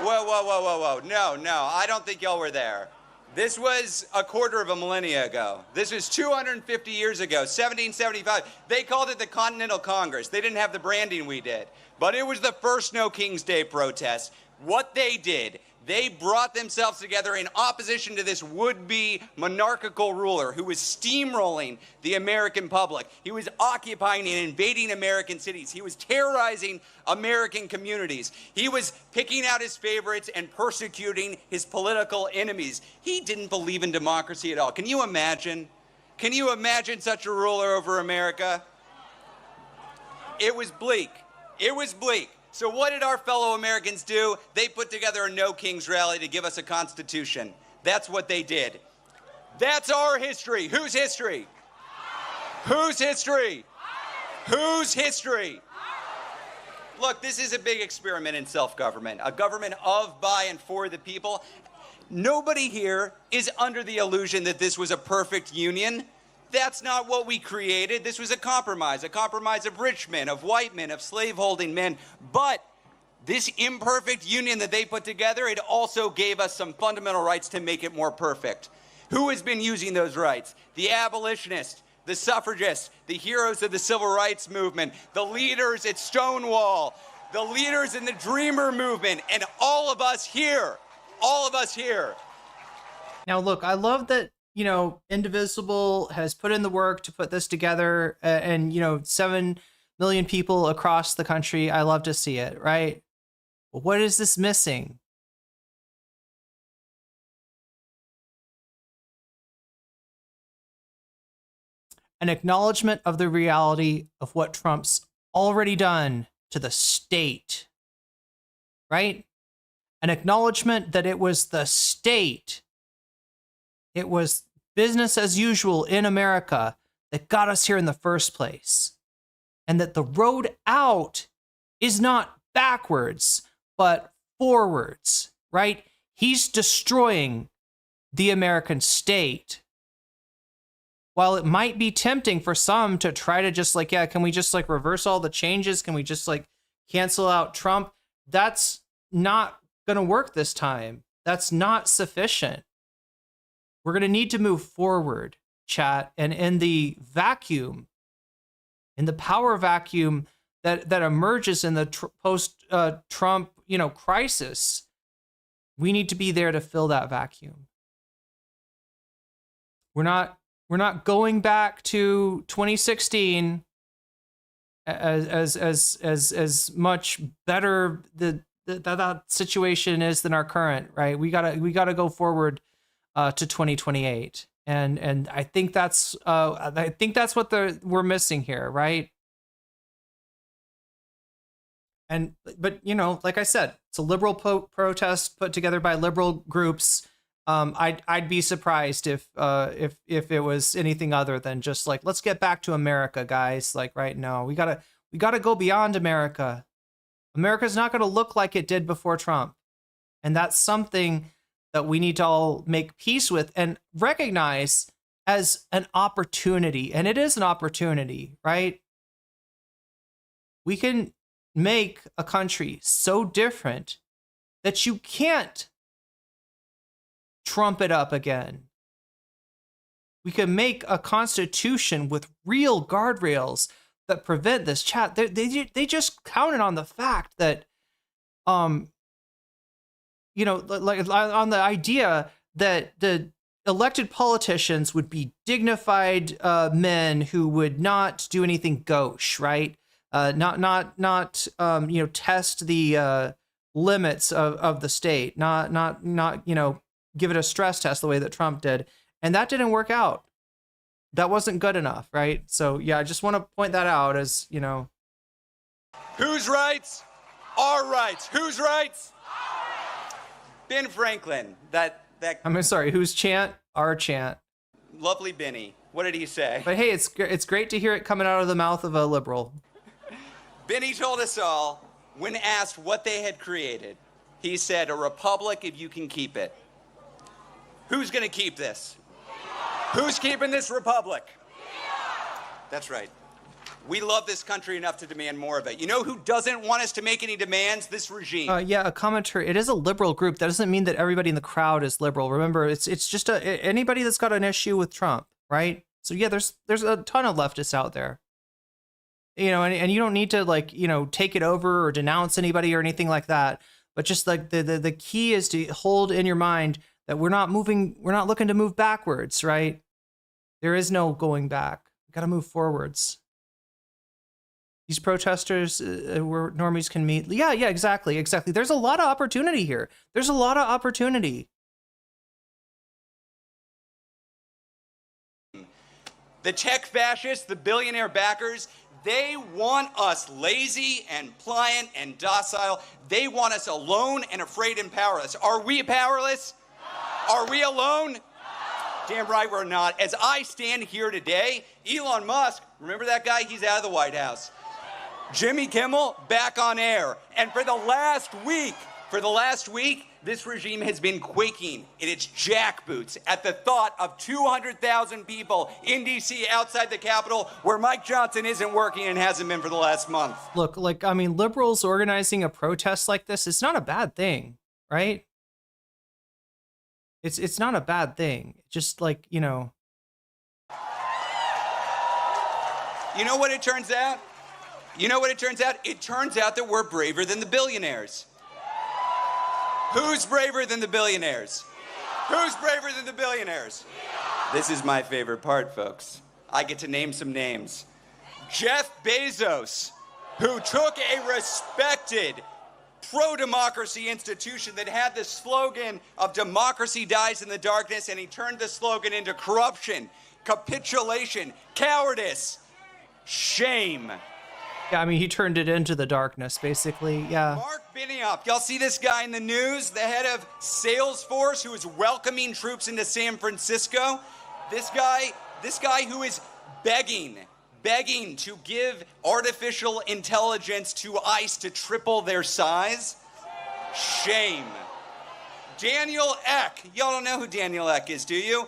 Whoa. No, I don't think y'all were there. This was a quarter of a millennia ago. This was 250 years ago, 1775. They called it the Continental Congress. They didn't have the branding we did. But it was the first No Kings Day protest. What they did, they brought themselves together in opposition to this would-be monarchical ruler who was steamrolling the American public. He was occupying and invading American cities. He was terrorizing American communities. He was picking out his favorites and persecuting his political enemies. He didn't believe in democracy at all. Can you imagine? Can you imagine such a ruler over America? It was bleak. It was bleak. So what did our fellow Americans do? They put together a No Kings rally to give us a constitution. That's what they did. That's our history. Whose history? Whose history? Whose history? Look, this is a big experiment in self-government, a government of, by, and for the people. Nobody here is under the illusion that this was a perfect union. That's not what we created. This was a compromise of rich men, of white men, of slaveholding men. But this imperfect union that they put together, it also gave us some fundamental rights to make it more perfect. Who has been using those rights? The abolitionists, the suffragists, the heroes of the civil rights movement, the leaders at Stonewall, the leaders in the Dreamer movement, and all of us here. All of us here. Now, look, I love that, you know, Indivisible has put in the work to put this together, and, you know, 7 million people across the country. I love to see it, right? But what is this missing? An acknowledgement of the reality of what Trump's already done to the state, right? An acknowledgement that it was the state, it was business as usual in America that got us here in the first place. And that the road out is not backwards, but forwards, right? He's destroying the American state. while it might be tempting for some to try to just like, yeah, can we just like reverse all the changes? Can we just like cancel out Trump? That's not going to work this time. That's not sufficient. We're going to need to move forward, chat. And in the vacuum, in the power vacuum that emerges in the post-Trump, crisis, we need to be there to fill that vacuum. We're not going back to 2016 as much better that situation is than our current, right? We gotta go forward to 2028, and I think that's what we're missing here, right? But like I said, it's a liberal protest put together by liberal groups. I'd be surprised if it was anything other than just like, let's get back to America, guys. Like, right now, we gotta go beyond America. America's not gonna look like it did before Trump, and that's something that we need to all make peace with and recognize as an opportunity. And it is an opportunity, right? We can make a country so different that you can't Trump it up again. We can make a constitution with real guardrails that prevent this chat. They just counted on the fact that, like on the idea that the elected politicians would be dignified men who would not do anything gauche, right? Not test the limits of the state, not give it a stress test the way that Trump did. And that didn't work out. That wasn't good enough, right? So yeah, I just want to point that out as, Whose rights? Our rights. Whose rights? Ben Franklin, I'm sorry, whose chant? Our chant. Lovely Benny. What did he say? But hey, it's great to hear it coming out of the mouth of a liberal. Benny told us all, when asked what they had created, he said, a republic if you can keep it. Who's going to keep this? Who's keeping this republic? That's right. We love this country enough to demand more of it. You know who doesn't want us to make any demands? This regime. Yeah, a commenter. It is a liberal group. That doesn't mean that everybody in the crowd is liberal. Remember, it's just anybody that's got an issue with Trump, right? So yeah, there's a ton of leftists out there. And you don't need to take it over or denounce anybody or anything like that. But just like the key is to hold in your mind that we're not looking to move backwards, right? There is no going back. We got to move forwards. These protesters where normies can meet. Yeah, exactly. There's a lot of opportunity here. There's a lot of opportunity. The tech fascists, the billionaire backers, they want us lazy and pliant and docile. They want us alone and afraid and powerless. Are we powerless? No. Are we alone? No. Damn right we're not. As I stand here today, Elon Musk, remember that guy? He's out of the White House. Jimmy Kimmel, back on air. And for the last week, this regime has been quaking in its jackboots at the thought of 200,000 people in D.C. outside the Capitol where Mike Johnson isn't working and hasn't been for the last month. Look, liberals organizing a protest like this, it's not a bad thing, right? It's not a bad thing. Just You know what it turns out? It turns out that we're braver than the billionaires. Who's braver than the billionaires? Who's braver than the billionaires? This is my favorite part, folks. I get to name some names. Jeff Bezos, who took a respected pro-democracy institution that had the slogan of democracy dies in the darkness, and he turned the slogan into corruption, capitulation, cowardice, shame. Yeah, he turned it into the darkness, basically, yeah. Mark Benioff, y'all see this guy in the news? The head of Salesforce, who is welcoming troops into San Francisco? This guy who is begging to give artificial intelligence to ICE to triple their size? Shame. Daniel Ek, y'all don't know who Daniel Ek is, do you?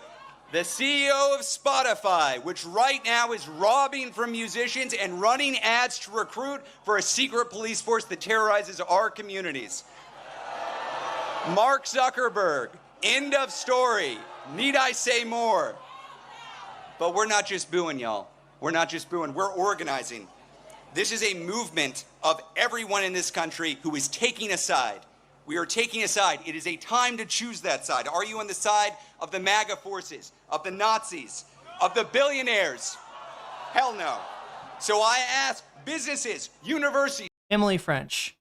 The CEO of Spotify, which right now is robbing from musicians and running ads to recruit for a secret police force that terrorizes our communities. Mark Zuckerberg, end of story. Need I say more? But we're not just booing, y'all. We're not just booing, we're organizing. This is a movement of everyone in this country who is taking a side. We are taking a side. It is a time to choose that side. Are you on the side of the MAGA forces, of the Nazis, of the billionaires? Hell no. So I ask businesses, universities. Emily French,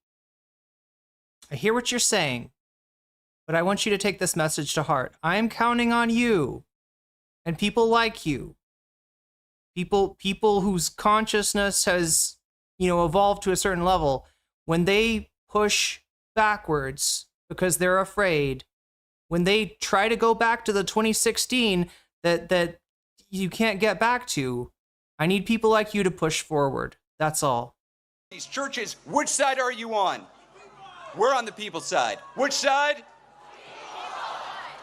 I hear what you're saying, but I want you to take this message to heart. I am counting on you and people like you. People whose consciousness has, evolved to a certain level. When they push backwards because they're afraid, when they try to go back to the 2016 that you can't get back to, I need people like you to push forward. That's all. These churches, which side are you on? We're on the people's side. Which side?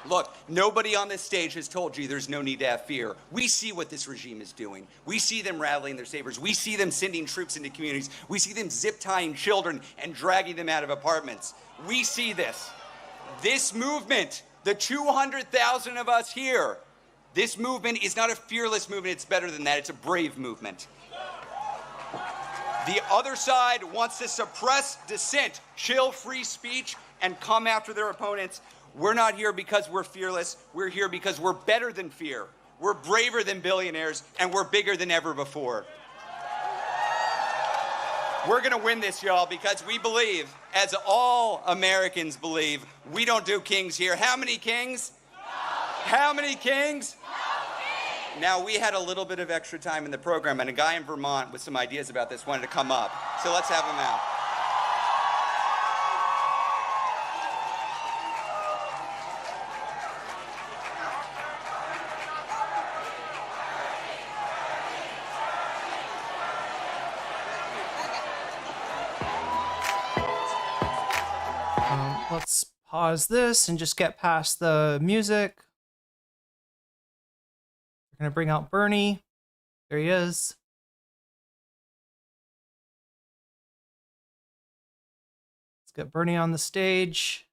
Look, nobody on this stage has told you there's no need to have fear. We see what this regime is doing. We see them rattling their sabers. We see them sending troops into communities. We see them zip-tying children and dragging them out of apartments. We see this. This movement, the 200,000 of us here, this movement is not a fearless movement. It's better than that. It's a brave movement. The other side wants to suppress dissent, chill free speech, and come after their opponents. We're not here because we're fearless. We're here because we're better than fear. We're braver than billionaires, and we're bigger than ever before. We're going to win this, y'all, because we believe, as all Americans believe, we don't do kings here. How many kings? How many kings? Now, we had a little bit of extra time in the program, and a guy in Vermont with some ideas about this wanted to come up. So let's have him out. Let's pause this and just get past the music. We're going to bring out Bernie. There he is. Let's get Bernie on the stage.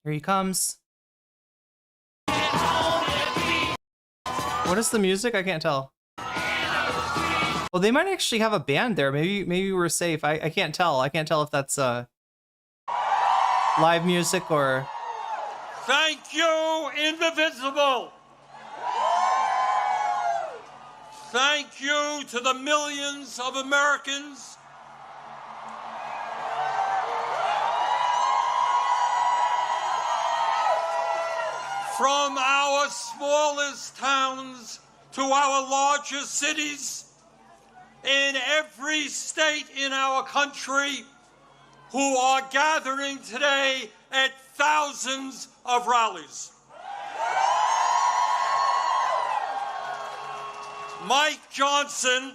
Here he comes. What is the music? I can't tell. Well, they might actually have a band there. Maybe we're safe. I can't tell. I can't tell if that's live music or... Thank you, Indivisible. Thank you to the millions of Americans from our smallest towns to our largest cities in every state in our country who are gathering today at thousands of rallies. Mike Johnson,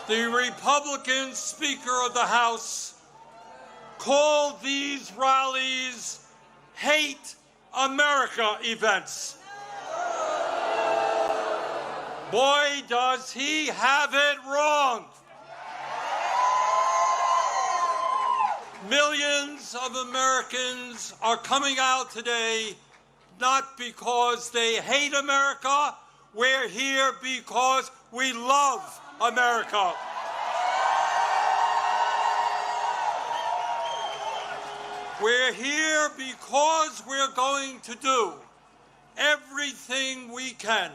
the Republican Speaker of the House, called these rallies Hate America events. Boy, does he have it wrong. Millions of Americans are coming out today not because they hate America. We're here because we love America. We're here because we're going to do everything we can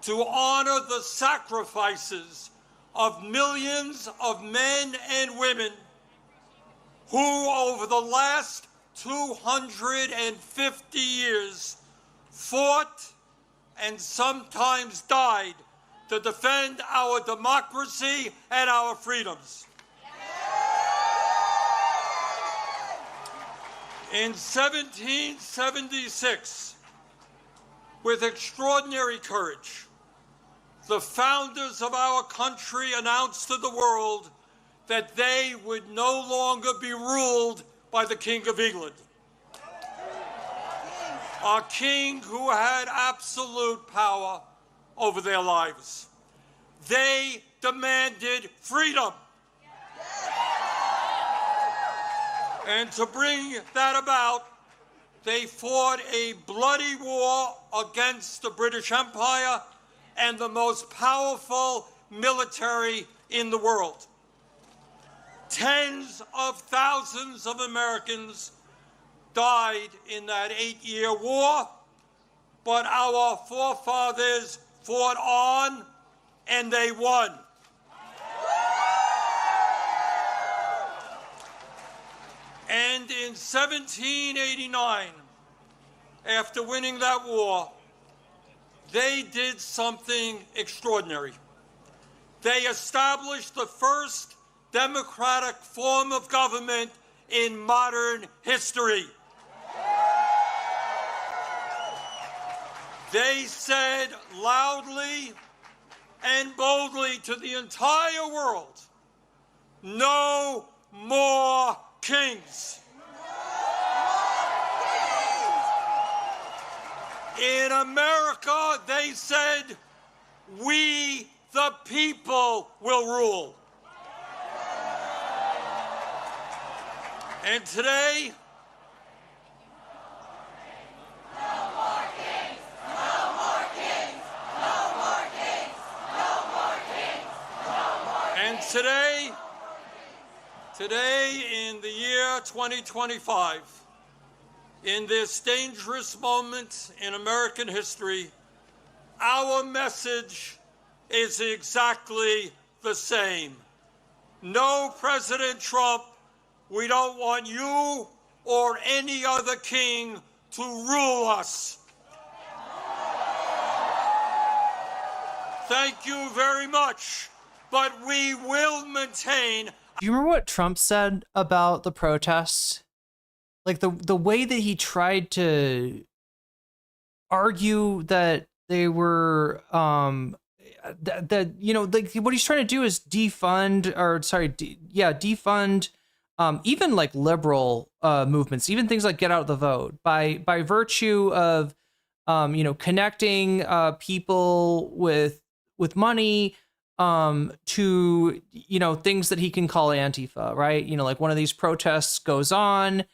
to honor the sacrifices of millions of men and women who, over the last 250 years, fought and sometimes died to defend our democracy and our freedoms. In 1776, with extraordinary courage, the founders of our country announced to the world that they would no longer be ruled by the King of England. A king who had absolute power over their lives. They demanded freedom. And to bring that about, they fought a bloody war against the British Empire and the most powerful military in the world. Tens of thousands of Americans died in that 8-year war, but our forefathers fought on and they won. And in 1789, after winning that war, they did something extraordinary. They established the first democratic form of government in modern history. They said loudly and boldly to the entire world, no more kings. In America, they said, we the people will rule. And today, Today, in the year 2025, in this dangerous moment in American history, our message is exactly the same. No, President Trump, we don't want you or any other king to rule us. Thank you very much, but we will maintain. Do you remember what Trump said about the protests? Like the way that he tried to argue that they were that you know, like what he's trying to do is defund even like liberal movements, even things like get out the vote by virtue of connecting people with money to things that he can call Antifa, right? Like one of these protests goes on,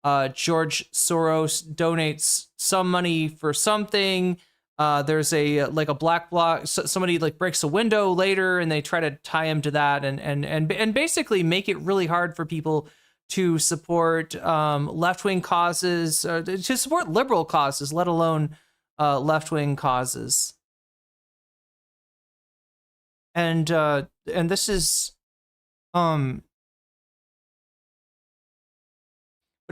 George Soros donates some money for something, there's a black bloc, somebody like breaks a window later and they try to tie him to that and basically make it really hard for people to support left-wing causes, to support liberal causes, let alone left-wing causes. And this is but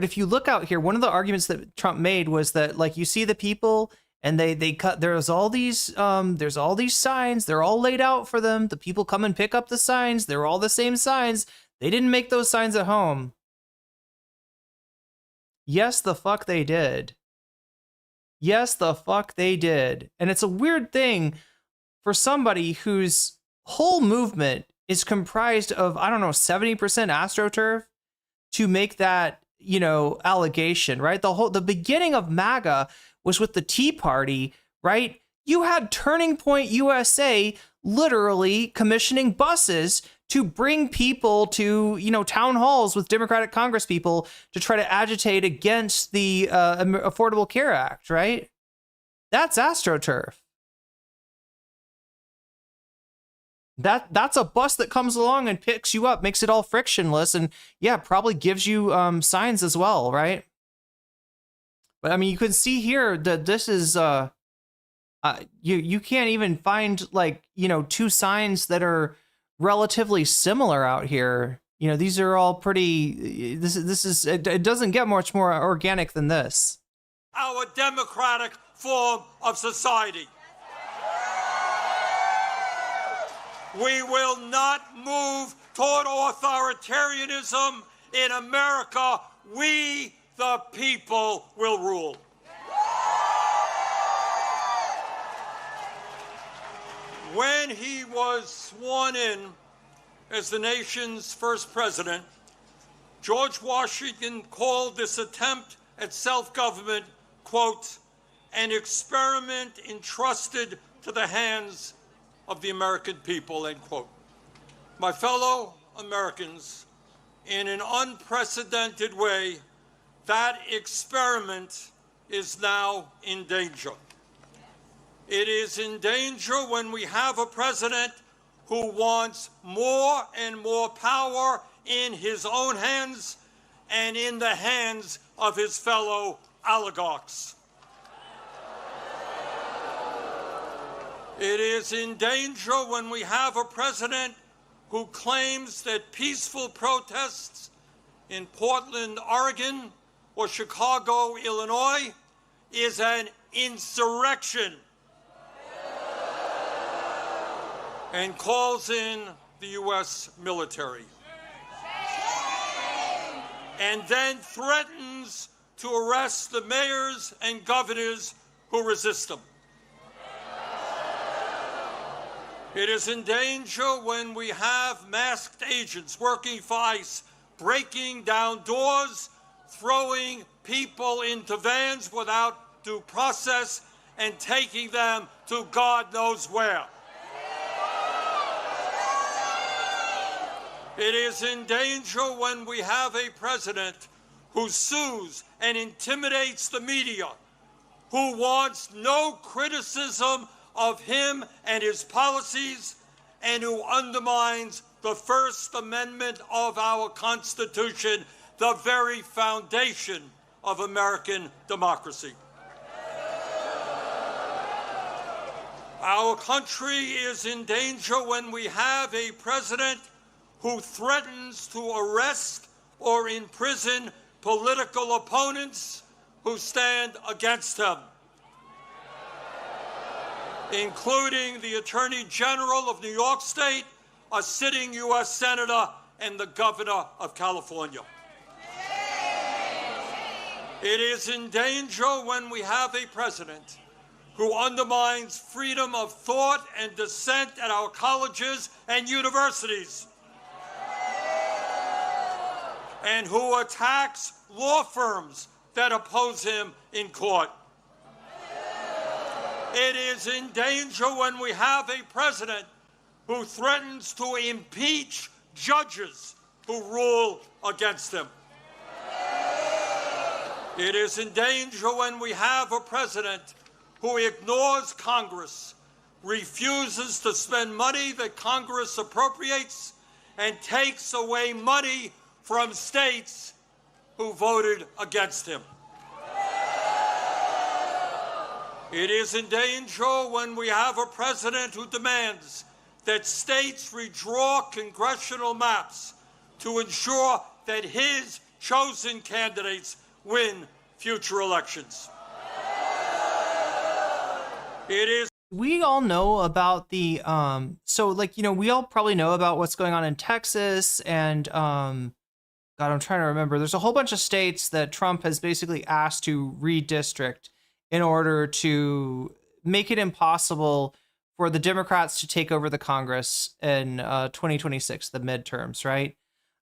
if you look out here, one of the arguments that Trump made was that, like, you see the people and they cut, there's all these signs, they're all laid out for them, the people come and pick up the signs, they're all the same signs, they didn't make those signs at home. Yes, the fuck they did. Yes, the fuck they did. And it's a weird thing for somebody whose whole movement is comprised of, 70% AstroTurf to make that, allegation, right? The beginning of MAGA was with the Tea Party, right? You had Turning Point USA literally commissioning buses to bring people to, town halls with Democratic Congress people to try to agitate against the Affordable Care Act, right? That's AstroTurf. That's a bus that comes along and picks you up, makes it all frictionless, and yeah, probably gives you signs as well, right? But I mean, you can see here that this is you can't even find two signs that are relatively similar out here. These are all pretty. This is it doesn't get much more organic than this. Our democratic form of society. We will not move toward authoritarianism in America. We, the people, will rule. when he was sworn in as the nation's first president, George Washington called this attempt at self-government, quote, an experiment entrusted to the hands of the American people, end quote. My fellow Americans, in an unprecedented way, that experiment is now in danger. It is in danger when we have a president who wants more and more power in his own hands and in the hands of his fellow oligarchs. It is in danger when we have a president who claims that peaceful protests in Portland, Oregon, or Chicago, Illinois, is an insurrection and calls in the U.S. military, and then threatens to arrest the mayors and governors who resist them. It is in danger when we have masked agents working for ICE, breaking down doors, throwing people into vans without due process, and taking them to God knows where. It is in danger when we have a president who sues and intimidates the media, who wants no criticism of him and his policies, and who undermines the First Amendment of our Constitution, the very foundation of American democracy. Our country is in danger when we have a president who threatens to arrest or imprison political opponents who stand against him, including the Attorney General of New York State, a sitting U.S. Senator, and the Governor of California. It is in danger when we have a president who undermines freedom of thought and dissent at our colleges and universities, and who attacks law firms that oppose him in court. It is in danger when we have a president who threatens to impeach judges who rule against him. It is in danger when we have a president who ignores Congress, refuses to spend money that Congress appropriates, and takes away money from states who voted against him. It is in danger when we have a president who demands that states redraw congressional maps to ensure that his chosen candidates win future elections. It is. We all know about the we all probably know about what's going on in Texas and God, I'm trying to remember. There's a whole bunch of states that Trump has basically asked to redistrict in order to make it impossible for the Democrats to take over the Congress in 2026, the midterms, right?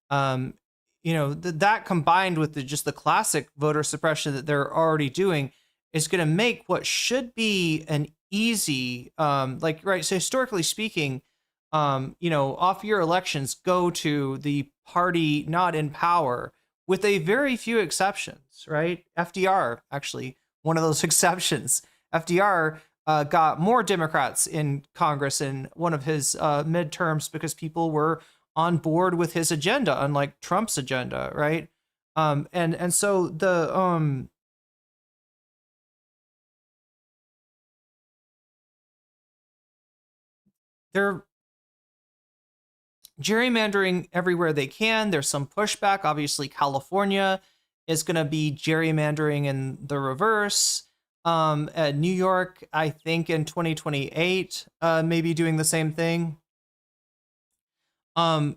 That combined with just the classic voter suppression that they're already doing is going to make what should be an easy, so historically speaking, off-year elections go to the party not in power, with a very few exceptions, right? FDR, actually, one of those exceptions. FDR got more Democrats in Congress in one of his midterms because people were on board with his agenda, unlike Trump's agenda, right? And so the they're gerrymandering everywhere they can. There's some pushback. Obviously, California is going to be gerrymandering in the reverse. At New York, I think in 2028, maybe doing the same thing. It's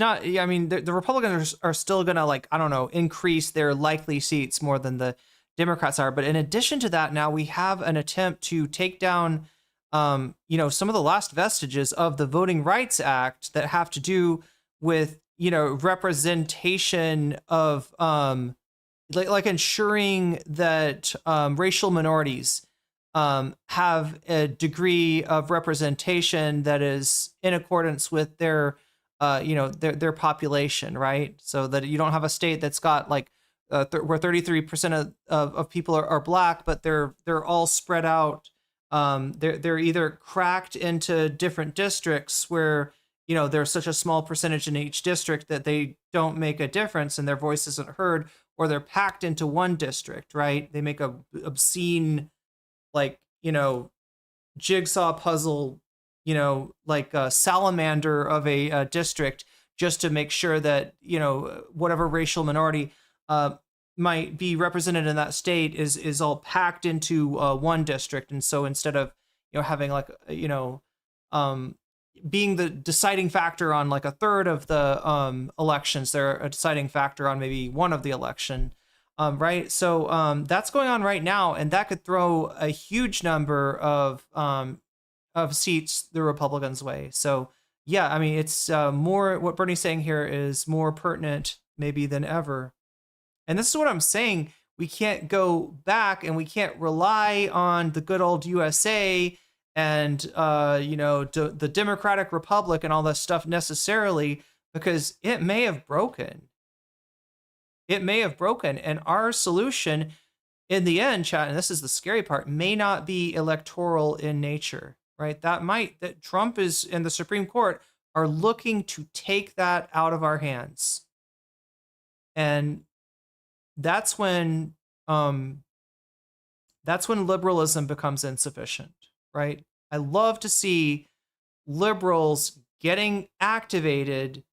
not. I mean, the Republicans are still going to increase their likely seats more than the Democrats are. But in addition to that, now we have an attempt to take down some of the last vestiges of the Voting Rights Act that have to do with, representation of, like ensuring that racial minorities have a degree of representation that is in accordance with their population, right? So that you don't have a state that's got like where 33% of people are black, but they're all spread out. They're either cracked into different districts where there's such a small percentage in each district that they don't make a difference and their voice isn't heard, or they're packed into one district, right? They make a obscene, like, jigsaw puzzle, like a salamander of a district, just to make sure that, whatever racial minority might be represented in that state is all packed into one district. And so instead of, having like, being the deciding factor on like a third of the elections, they're a deciding factor on maybe one of the election. Right. So that's going on right now, and that could throw a huge number of seats the Republicans' way. So, yeah, I mean, it's more, what Bernie's saying here is more pertinent maybe than ever. And this is what I'm saying. We can't go back and we can't rely on the good old USA and, the Democratic Republic and all this stuff necessarily, because it may have broken. It may have broken. And our solution in the end, chat, and this is the scary part, may not be electoral in nature, right? That Trump is and the Supreme Court are looking to take that out of our hands. And that's when liberalism becomes insufficient, right? I love to see liberals getting activated,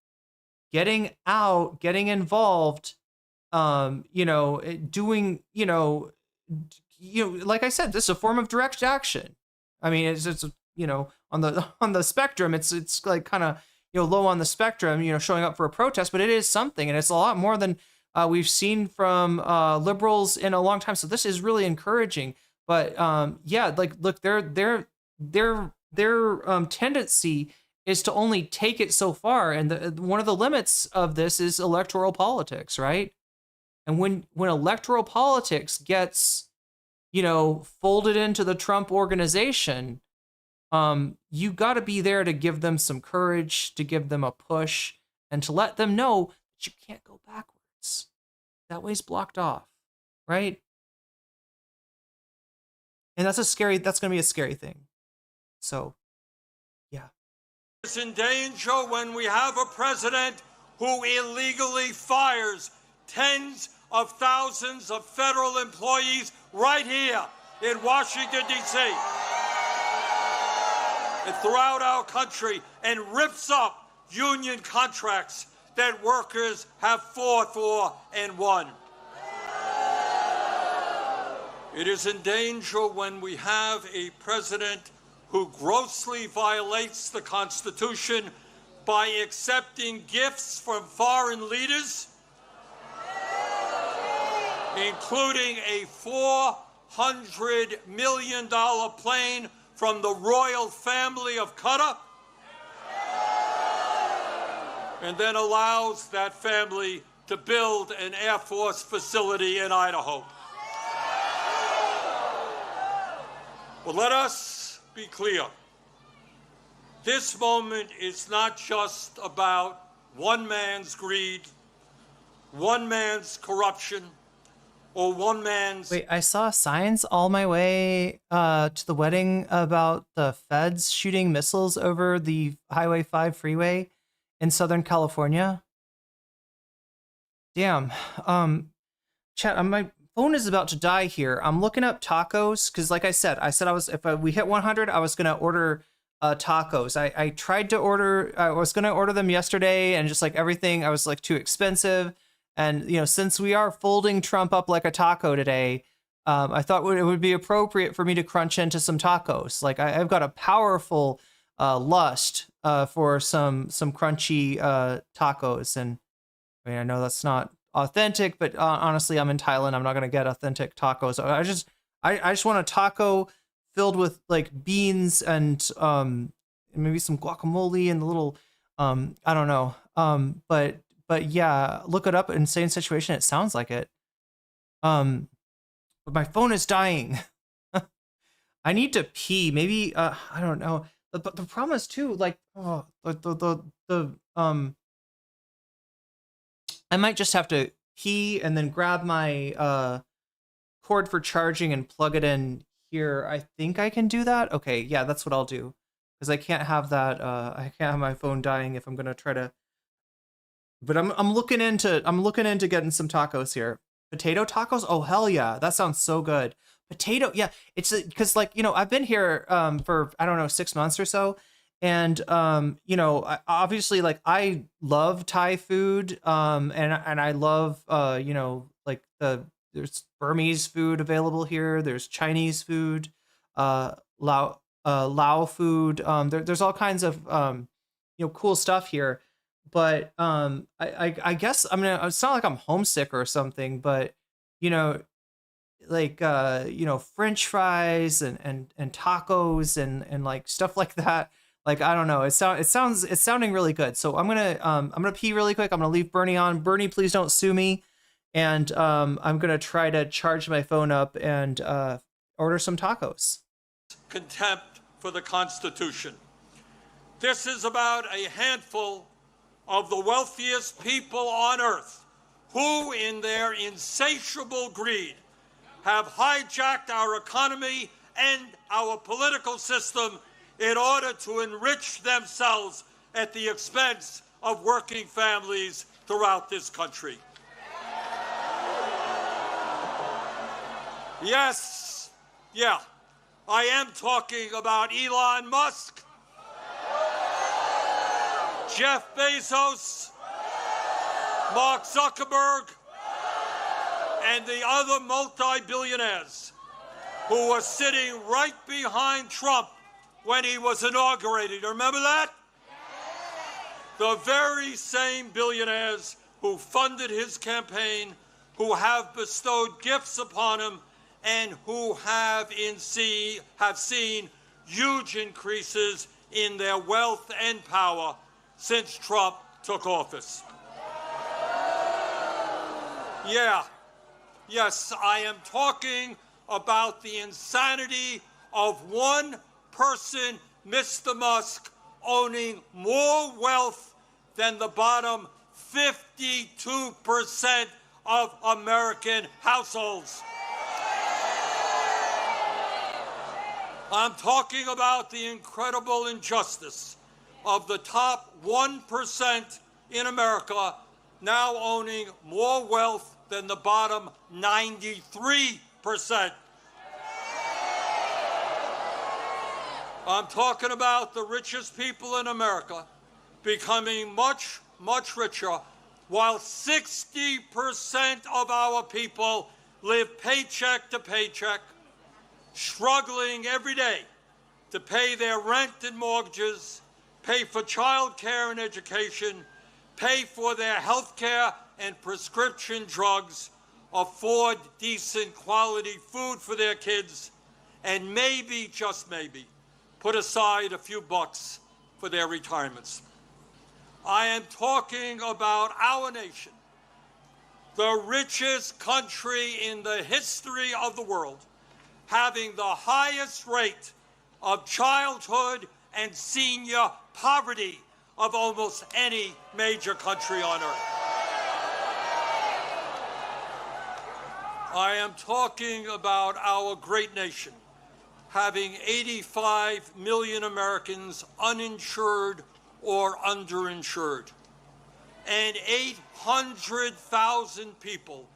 getting out, getting involved, doing, like I said, this is a form of direct action. I mean, it's on the spectrum, it's like kind of, low on the spectrum, showing up for a protest, but it is something, and it's a lot more than we've seen from liberals in a long time. So this is really encouraging. But look, their tendency is to only take it so far, and one of the limits of this is electoral politics, right? And when electoral politics gets, folded into the Trump organization, you got to be there to give them some courage, to give them a push, and to let them know that you can't go backwards. That way's blocked off, right? And that's going to be a scary thing. So, yeah. It's in danger when we have a president who illegally fires tens of thousands of federal employees right here in Washington, D.C. and throughout our country, and rips up union contracts that workers have fought for and won. It is in danger when we have a president who grossly violates the Constitution by accepting gifts from foreign leaders, including a $400 million plane from the royal family of Qatar, and then allows that family to build an Air Force facility in Idaho. Well, let us be clear. This moment is not just about one man's greed, one man's corruption, or one man's... Wait, I saw signs all my way to the wedding about the feds shooting missiles over the Highway 5 freeway in Southern California. Damn. Chat, my phone is about to die here. I'm looking up tacos because, like I said if we hit 100, I was gonna order tacos. I tried to order. I was gonna order them yesterday, and just like everything, I was like too expensive. And since we are folding Trump up like a taco today, I thought it would be appropriate for me to crunch into some tacos. Like I've got a powerful lust for some crunchy tacos, and I mean I know that's not authentic, but honestly, I'm in Thailand. I'm not gonna get authentic tacos. I just want a taco filled with like beans and maybe some guacamole and the little I don't know. But yeah, look it up. Insane Situation. It sounds like it. But my phone is dying. I need to pee. Maybe I don't know. The problem is too, like, I might just have to pee and then grab my cord for charging and plug it in here. I think I can do that. Okay, yeah, that's what I'll do. Because I can't have that. I can't have my phone dying if I'm gonna try to. But I'm looking into getting some tacos here. Potato tacos? Oh hell yeah, that sounds so good. Potato, yeah. It's because like, you know, I've been here for I don't know 6 months or so, and you know, obviously like I love Thai food, and I love you know, like there's Burmese food available here. There's Chinese food, Lao food. There's all kinds of you know, cool stuff here. But I guess it's not like I'm homesick or something, but you know, like you know, French fries and tacos and like stuff like that. Like I don't know, it's sounding really good. So I'm gonna pee really quick. I'm gonna leave Bernie on. Bernie, please don't sue me. And I'm gonna try to charge my phone up and order some tacos. Contempt for the Constitution. This is about a handful of the wealthiest people on earth who, in their insatiable greed, have hijacked our economy and our political system in order to enrich themselves at the expense of working families throughout this country. Yes, yeah, I am talking about Elon Musk, Jeff Bezos, Mark Zuckerberg, and the other multi-billionaires who were sitting right behind Trump when he was inaugurated. Remember that? The very same billionaires who funded his campaign, who have bestowed gifts upon him, and who have seen huge increases in their wealth and power since Trump took office. Yeah, yes, I am talking about the insanity of one person, Mr. Musk, owning more wealth than the bottom 52% of American households. I'm talking about the incredible injustice of the top 1% in America now owning more wealth than the bottom 93%. I'm talking about the richest people in America becoming much, much richer, while 60% of our people live paycheck to paycheck, struggling every day to pay their rent and mortgages, pay for child care and education, pay for their health care and prescription drugs, afford decent quality food for their kids, and maybe, just maybe, put aside a few bucks for their retirements. I am talking about our nation, the richest country in the history of the world, having the highest rate of childhood and senior poverty of almost any major country on earth. I am talking about our great nation having 85 million Americans uninsured or underinsured, and 800,000 people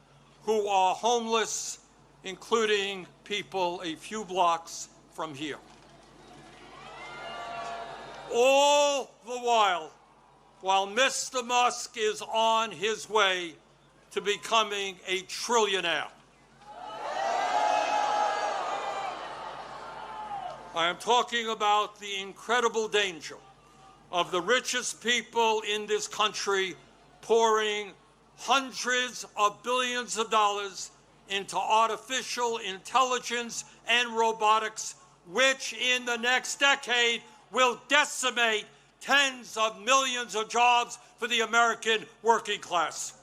who are homeless, including people a few blocks from here. All the while Mr. Musk is on his way to becoming a trillionaire. I am talking about the incredible danger of the richest people in this country pouring hundreds of billions of dollars into artificial intelligence and robotics which in the next decade will decimate tens of millions of jobs for the American working class.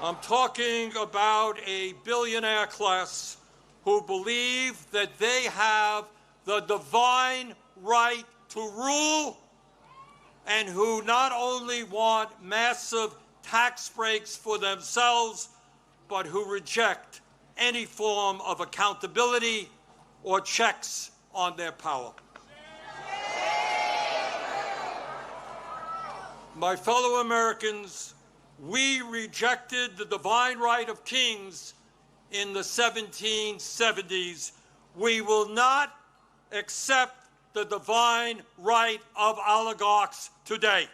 I'm talking about a billionaire class who believe that they have the divine right to rule and who not only want massive tax breaks for themselves, but who reject any form of accountability or checks on their power. My fellow Americans, we rejected the divine right of kings in the 1770s. We will not accept the divine right of oligarchs today.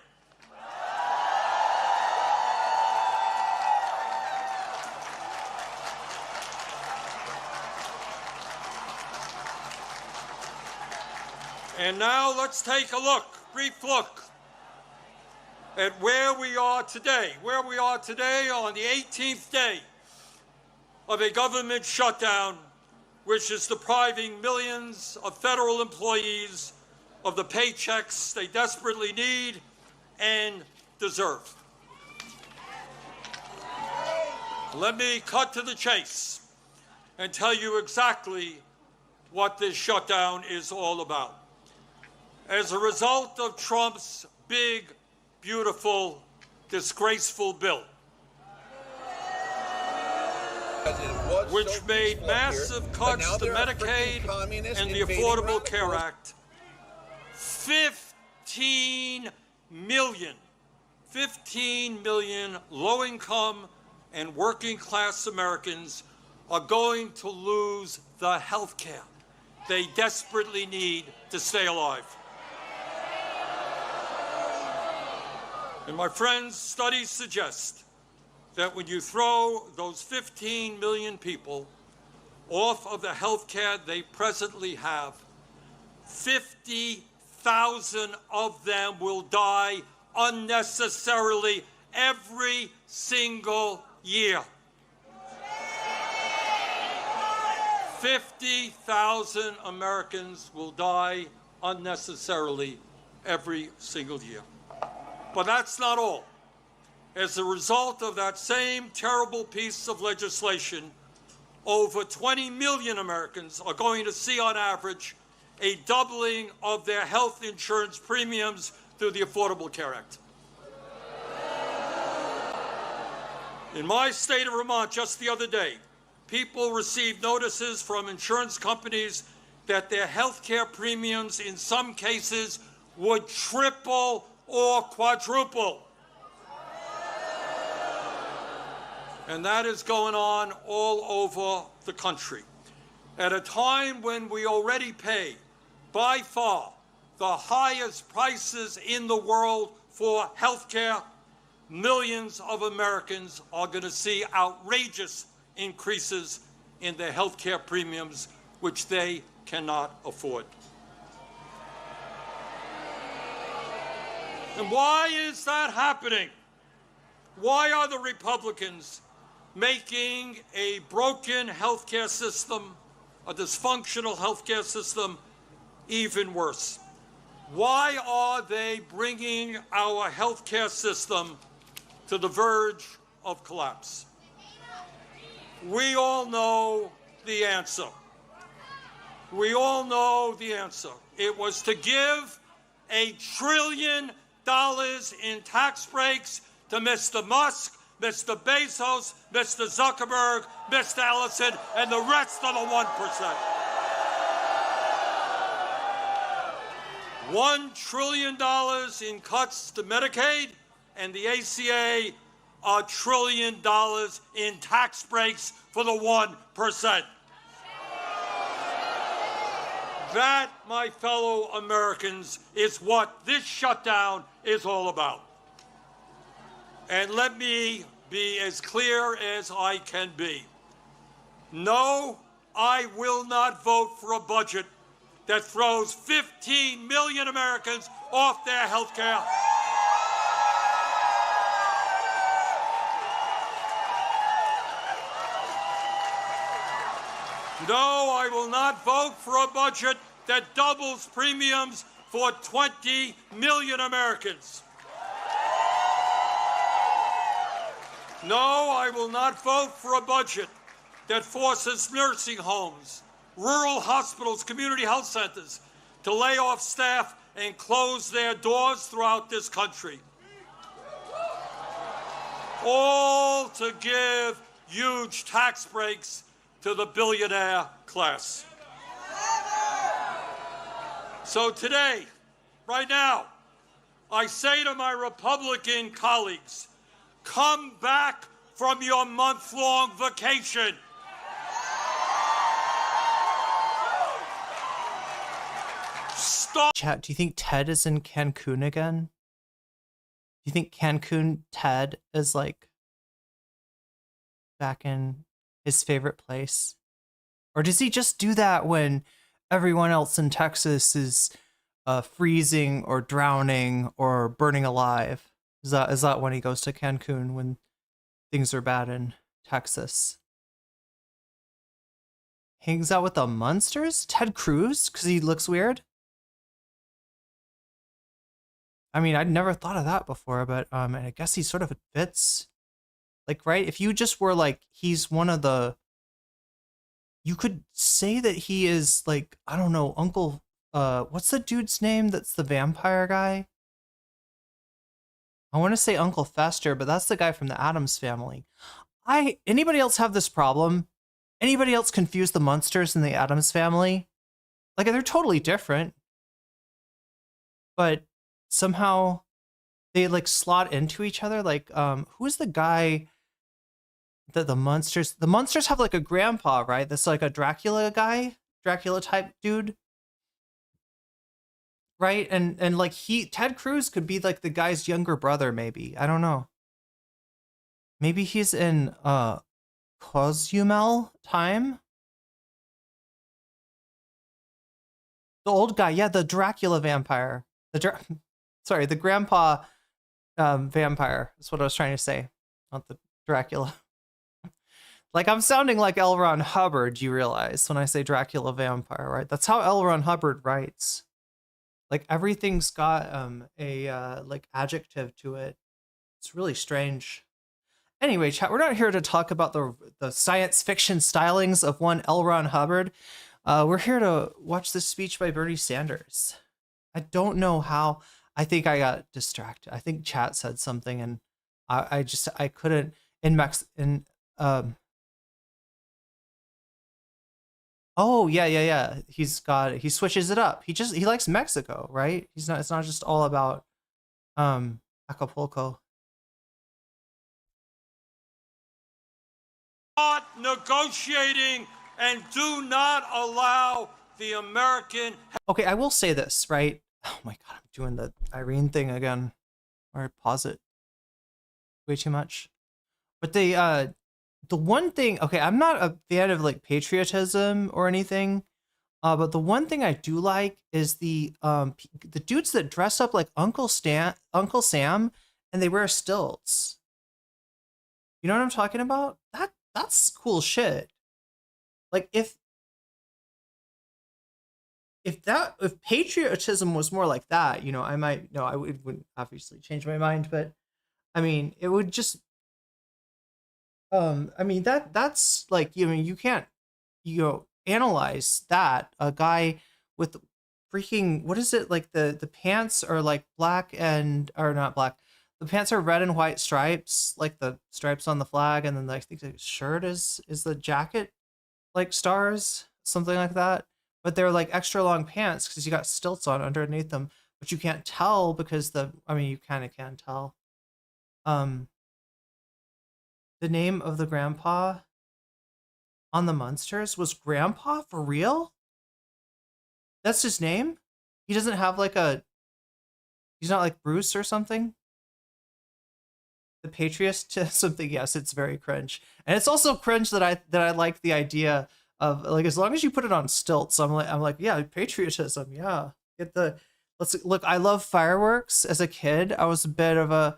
And now let's take a look, brief look, at where we are today. Where we are today on the 18th day of a government shutdown, which is depriving millions of federal employees of the paychecks they desperately need and deserve. Let me cut to the chase and tell you exactly what this shutdown is all about. As a result of Trump's big, beautiful, disgraceful bill, which made massive cuts to Medicaid and the Affordable Care Act, 15 million low-income and working-class Americans are going to lose the health care they desperately need to stay alive. And my friends, studies suggest that when you throw those 15 million people off of the health care they presently have, 50,000 of them will die unnecessarily every single year. 50,000 Americans will die unnecessarily every single year. But that's not all. As a result of that same terrible piece of legislation, over 20 million Americans are going to see, on average, a doubling of their health insurance premiums through the Affordable Care Act. In my state of Vermont, just the other day, people received notices from insurance companies that their health care premiums in some cases would triple or quadruple. And that is going on all over the country. At a time when we already pay, by far, the highest prices in the world for health care, millions of Americans are going to see outrageous increases in their health care premiums, which they cannot afford. And why is that happening? Why are the Republicans making a broken healthcare system, a dysfunctional healthcare system, even worse? Why are they bringing our healthcare system to the verge of collapse? We all know the answer. We all know the answer. It was to give $1 trillion in tax breaks to Mr. Musk, Mr. Bezos, Mr. Zuckerberg, Mr. Ellison, and the rest of the 1%. $1 trillion in cuts to Medicaid and the ACA, $1 trillion in tax breaks for the 1%. That, my fellow Americans, is what this shutdown is all about. And let me be as clear as I can be. No, I will not vote for a budget that throws 15 million Americans off their health care. No, I will not vote for a budget that doubles premiums for 20 million Americans. No, I will not vote for a budget that forces nursing homes, rural hospitals, community health centers to lay off staff and close their doors throughout this country. All to give huge tax breaks to the billionaire class. So today, right now, I say to my Republican colleagues, come back from your month-long vacation. Stop. Chat, do you think Ted is in Cancun again? Do you think Cancun Ted is like back in his favorite place? Or does he just do that when everyone else in Texas is freezing or drowning or burning alive? Is that when he goes to Cancun, when things are bad in Texas? Hangs out with the Munsters? Ted Cruz? Because he looks weird? I mean, I'd never thought of that before, but and I guess he sort of fits. Like, right? If you just were like, he's one of the... You could say that he is like, I don't know, Uncle... what's the dude's name that's the vampire guy? I want to say Uncle Fester, but that's the guy from the Addams Family. Anybody else have this problem? Anybody else confuse the Munsters and the Addams Family? Like, they're totally different. But somehow they like slot into each other. Like, who's the guy that the Munsters have like a grandpa, right? That's like a Dracula guy, Dracula type dude. Right? And like Ted Cruz could be like the guy's younger brother, maybe. I don't know. Maybe he's in Cozumel time. The old guy, yeah, the Dracula vampire. The grandpa vampire. That's what I was trying to say. Not the Dracula. Like, I'm sounding like L. Ron Hubbard, you realize, when I say Dracula vampire, right? That's how L. Ron Hubbard writes. Like, everything's got a like adjective to it. It's really strange. Anyway, chat, we're not here to talk about the science fiction stylings of one L. Ron Hubbard. We're here to watch this speech by Bernie Sanders. I don't know how. I think I got distracted. I think chat said something, and I couldn't Oh, yeah. He switches it up. He likes Mexico, right? It's not just all about Acapulco. Start negotiating and do not allow the American... Okay, I will say this, right? Oh my god, I'm doing the Irene thing again. Or pause it way too much. But the one thing, okay, I'm not a fan of like patriotism or anything, but the one thing I do like is the dudes that dress up like Uncle Sam, and they wear stilts. You know what I'm talking about? That's cool shit. Like, if patriotism was more like that, you know, I wouldn't obviously change my mind, but I mean, it would just, I mean, that's like, you mean, you can't, analyze that. A guy with freaking, what is it? Like the pants are like black or not black. The pants are red and white stripes, like the stripes on the flag. And then I think the shirt is the jacket, like stars, something like that. But they're like extra long pants because you got stilts on underneath them, but you can't tell because you kind of can tell. The name of the grandpa on the Munsters was Grandpa for real? That's his name? He doesn't have like he's not like Bruce or something? The patriot something? Yes, it's very cringe. And it's also cringe that I like the idea of like, as long as you put it on stilts, I'm like, yeah, patriotism, yeah. Look, I love fireworks. As a kid, I was a bit of a,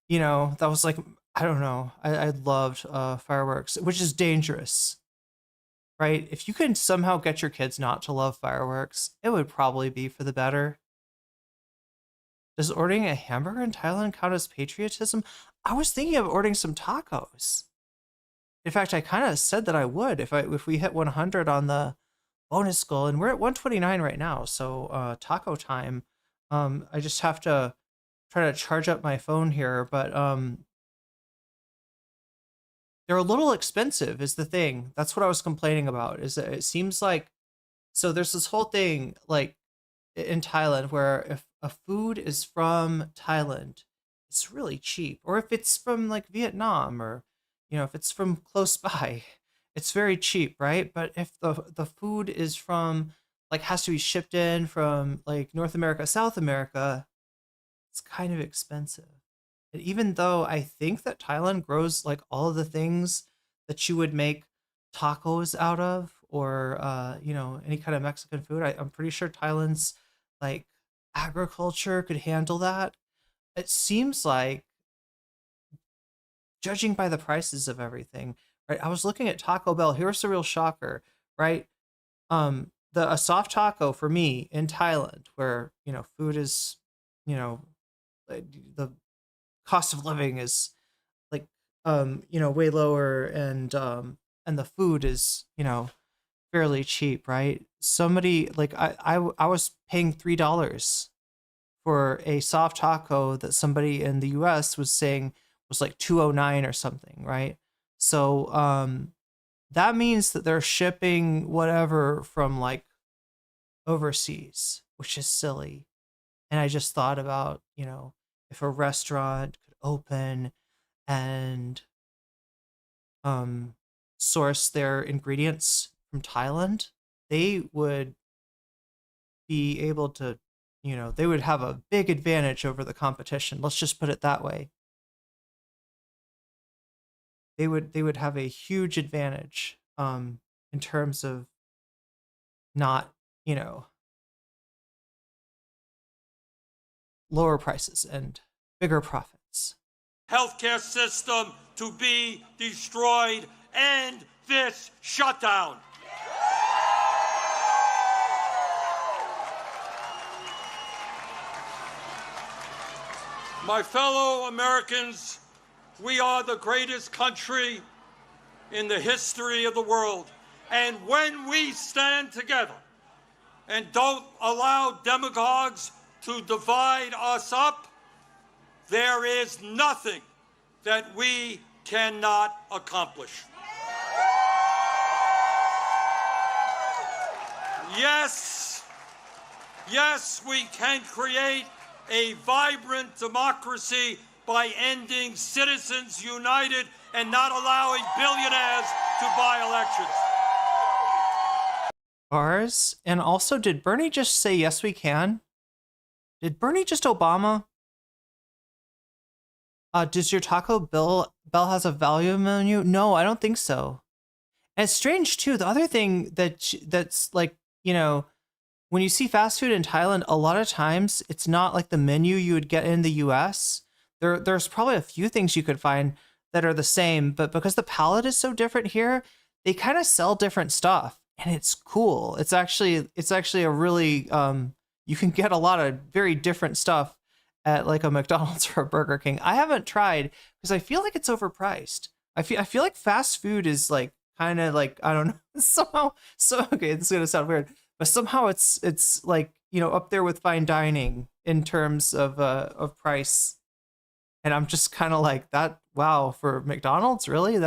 that was like, I don't know. I loved fireworks, which is dangerous. right? If you can somehow get your kids not to love fireworks, it would probably be for the better. Does ordering a hamburger in Thailand count as patriotism? I was thinking of ordering some tacos. In fact, I kind of said that I would if we hit 100 on the bonus goal, and we're at 129 right now. So taco time. I just have to try to charge up my phone here, but they're a little expensive is the thing. That's what I was complaining about, is that it seems like, so there's this whole thing like in Thailand where if a food is from Thailand, it's really cheap. Or if it's from like Vietnam, or if it's from close by, it's very cheap, right? But if the food is from like has to be shipped in from like North America, South America, it's kind of expensive. And even though I think that Thailand grows like all of the things that you would make tacos out of, or any kind of Mexican food, I'm pretty sure Thailand's like agriculture could handle that. It seems like, judging by the prices of everything, right? I was looking at Taco Bell. Here's the real shocker, right? A soft taco for me in Thailand, where food is, the cost of living is like way lower, and the food is fairly cheap, right? Somebody like I was paying $3 for a soft taco that somebody in the US was saying was like $2.09 or something, right? So that means that they're shipping whatever from like overseas, which is silly. And I just thought about, if a restaurant could open and source their ingredients from Thailand, they would be able to, they would have a big advantage over the competition. Let's just put it that way. They would have a huge advantage in terms of not, lower prices and bigger profits. Healthcare system to be destroyed. End this shutdown. My fellow Americans, we are the greatest country in the history of the world. And when we stand together and don't allow demagogues to divide us up, there is nothing that we cannot accomplish. Yes, we can create a vibrant democracy by ending Citizens United and not allowing billionaires to buy elections. Ours. And also, did Bernie just say yes we can? Did Bernie just Obama? Does your Taco Bell has a value menu? No, I don't think so. And it's strange too. The other thing that's like, when you see fast food in Thailand, a lot of times it's not like the menu you would get in the US. There's probably a few things you could find that are the same, but because the palette is so different here, they kind of sell different stuff, and it's cool. It's actually a really you can get a lot of very different stuff at like a McDonald's or a Burger King. I haven't tried because I feel like it's overpriced. I feel like fast food is like kind of like, I don't know, somehow. So okay, this is gonna sound weird, but somehow it's like up there with fine dining in terms of price. And I'm just kind of like that. Wow, for McDonald's, really?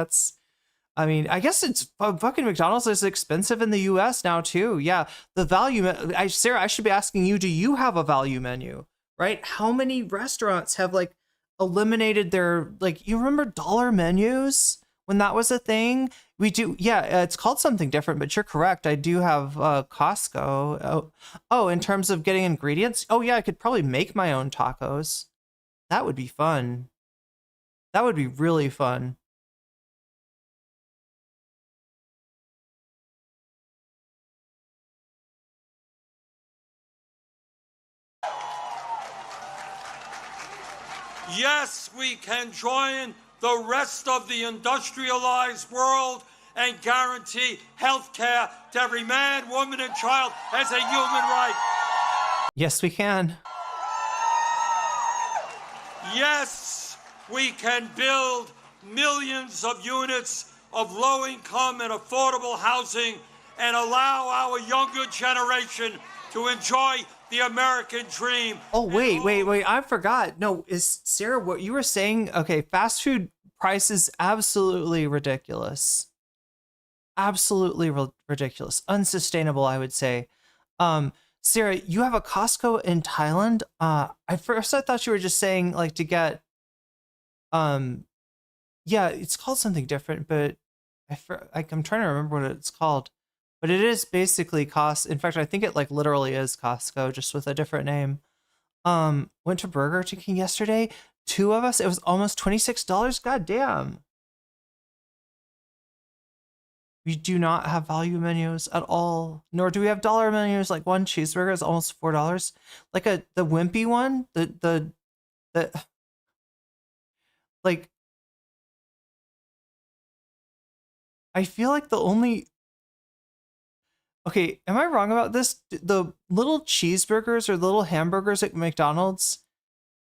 I mean, I guess it's fucking McDonald's is expensive in the US now too. Yeah, the value. Sarah, I should be asking you, do you have a value menu? Right? How many restaurants have like eliminated their, like, you remember dollar menus when that was a thing? We do. Yeah, it's called something different, but you're correct. I do have Costco. Oh, in terms of getting ingredients. Oh yeah, I could probably make my own tacos. That would be fun. That would be really fun. Yes, we can join the rest of the industrialized world and guarantee health care to every man, woman, and child as a human right. Yes, we can. Yes, we can build millions of units of low-income and affordable housing and allow our younger generation to enjoy the American dream. Oh, wait. I forgot. No, is Sarah, what you were saying? Okay, fast food prices absolutely ridiculous. Absolutely ridiculous. Unsustainable, I would say. Sarah, you have a Costco in Thailand? At first I thought you were just saying like to get yeah, it's called something different, but I'm trying to remember what it's called. But it is basically in fact, I think it like literally is Costco, just with a different name. Went to Burger King yesterday. 2 of us, it was almost $26. God damn. We do not have value menus at all, nor do we have dollar menus. Like one cheeseburger is almost $4. Like the wimpy one, the like, I feel like the only, okay, am I wrong about this? The little cheeseburgers or little hamburgers at McDonald's,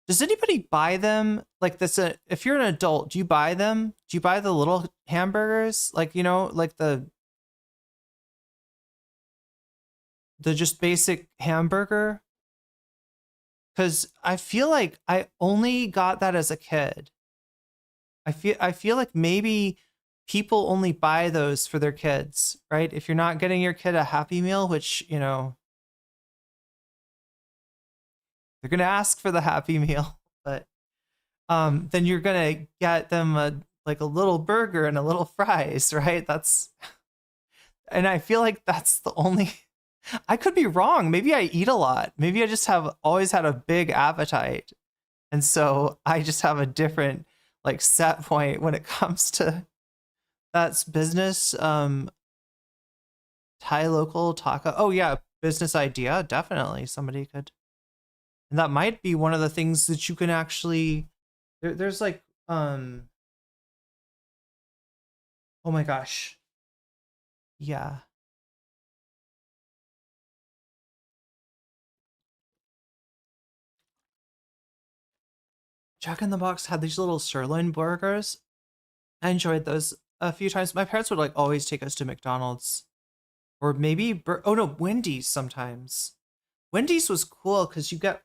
does anybody buy them? Like if you're an adult, do you buy them? Do you buy the little hamburgers? Like, you know, like the just basic hamburger? Because I feel like I only got that as a kid. I feel like maybe people only buy those for their kids, right? If you're not getting your kid a Happy Meal, which, you know, they're gonna ask for the Happy Meal, but then you're gonna get them like a little burger and a little fries, right? And I feel like that's the only. I could be wrong. Maybe I eat a lot. Maybe I just have always had a big appetite, and so I just have a different like set point when it comes to that's business. Thai local taco. Oh yeah, business idea. Definitely somebody could. And that might be one of the things that you can actually, there's like, oh my gosh. Yeah. Jack in the Box had these little sirloin burgers. I enjoyed those a few times. My parents would like always take us to McDonald's or maybe, oh no, Wendy's sometimes. Wendy's was cool because you get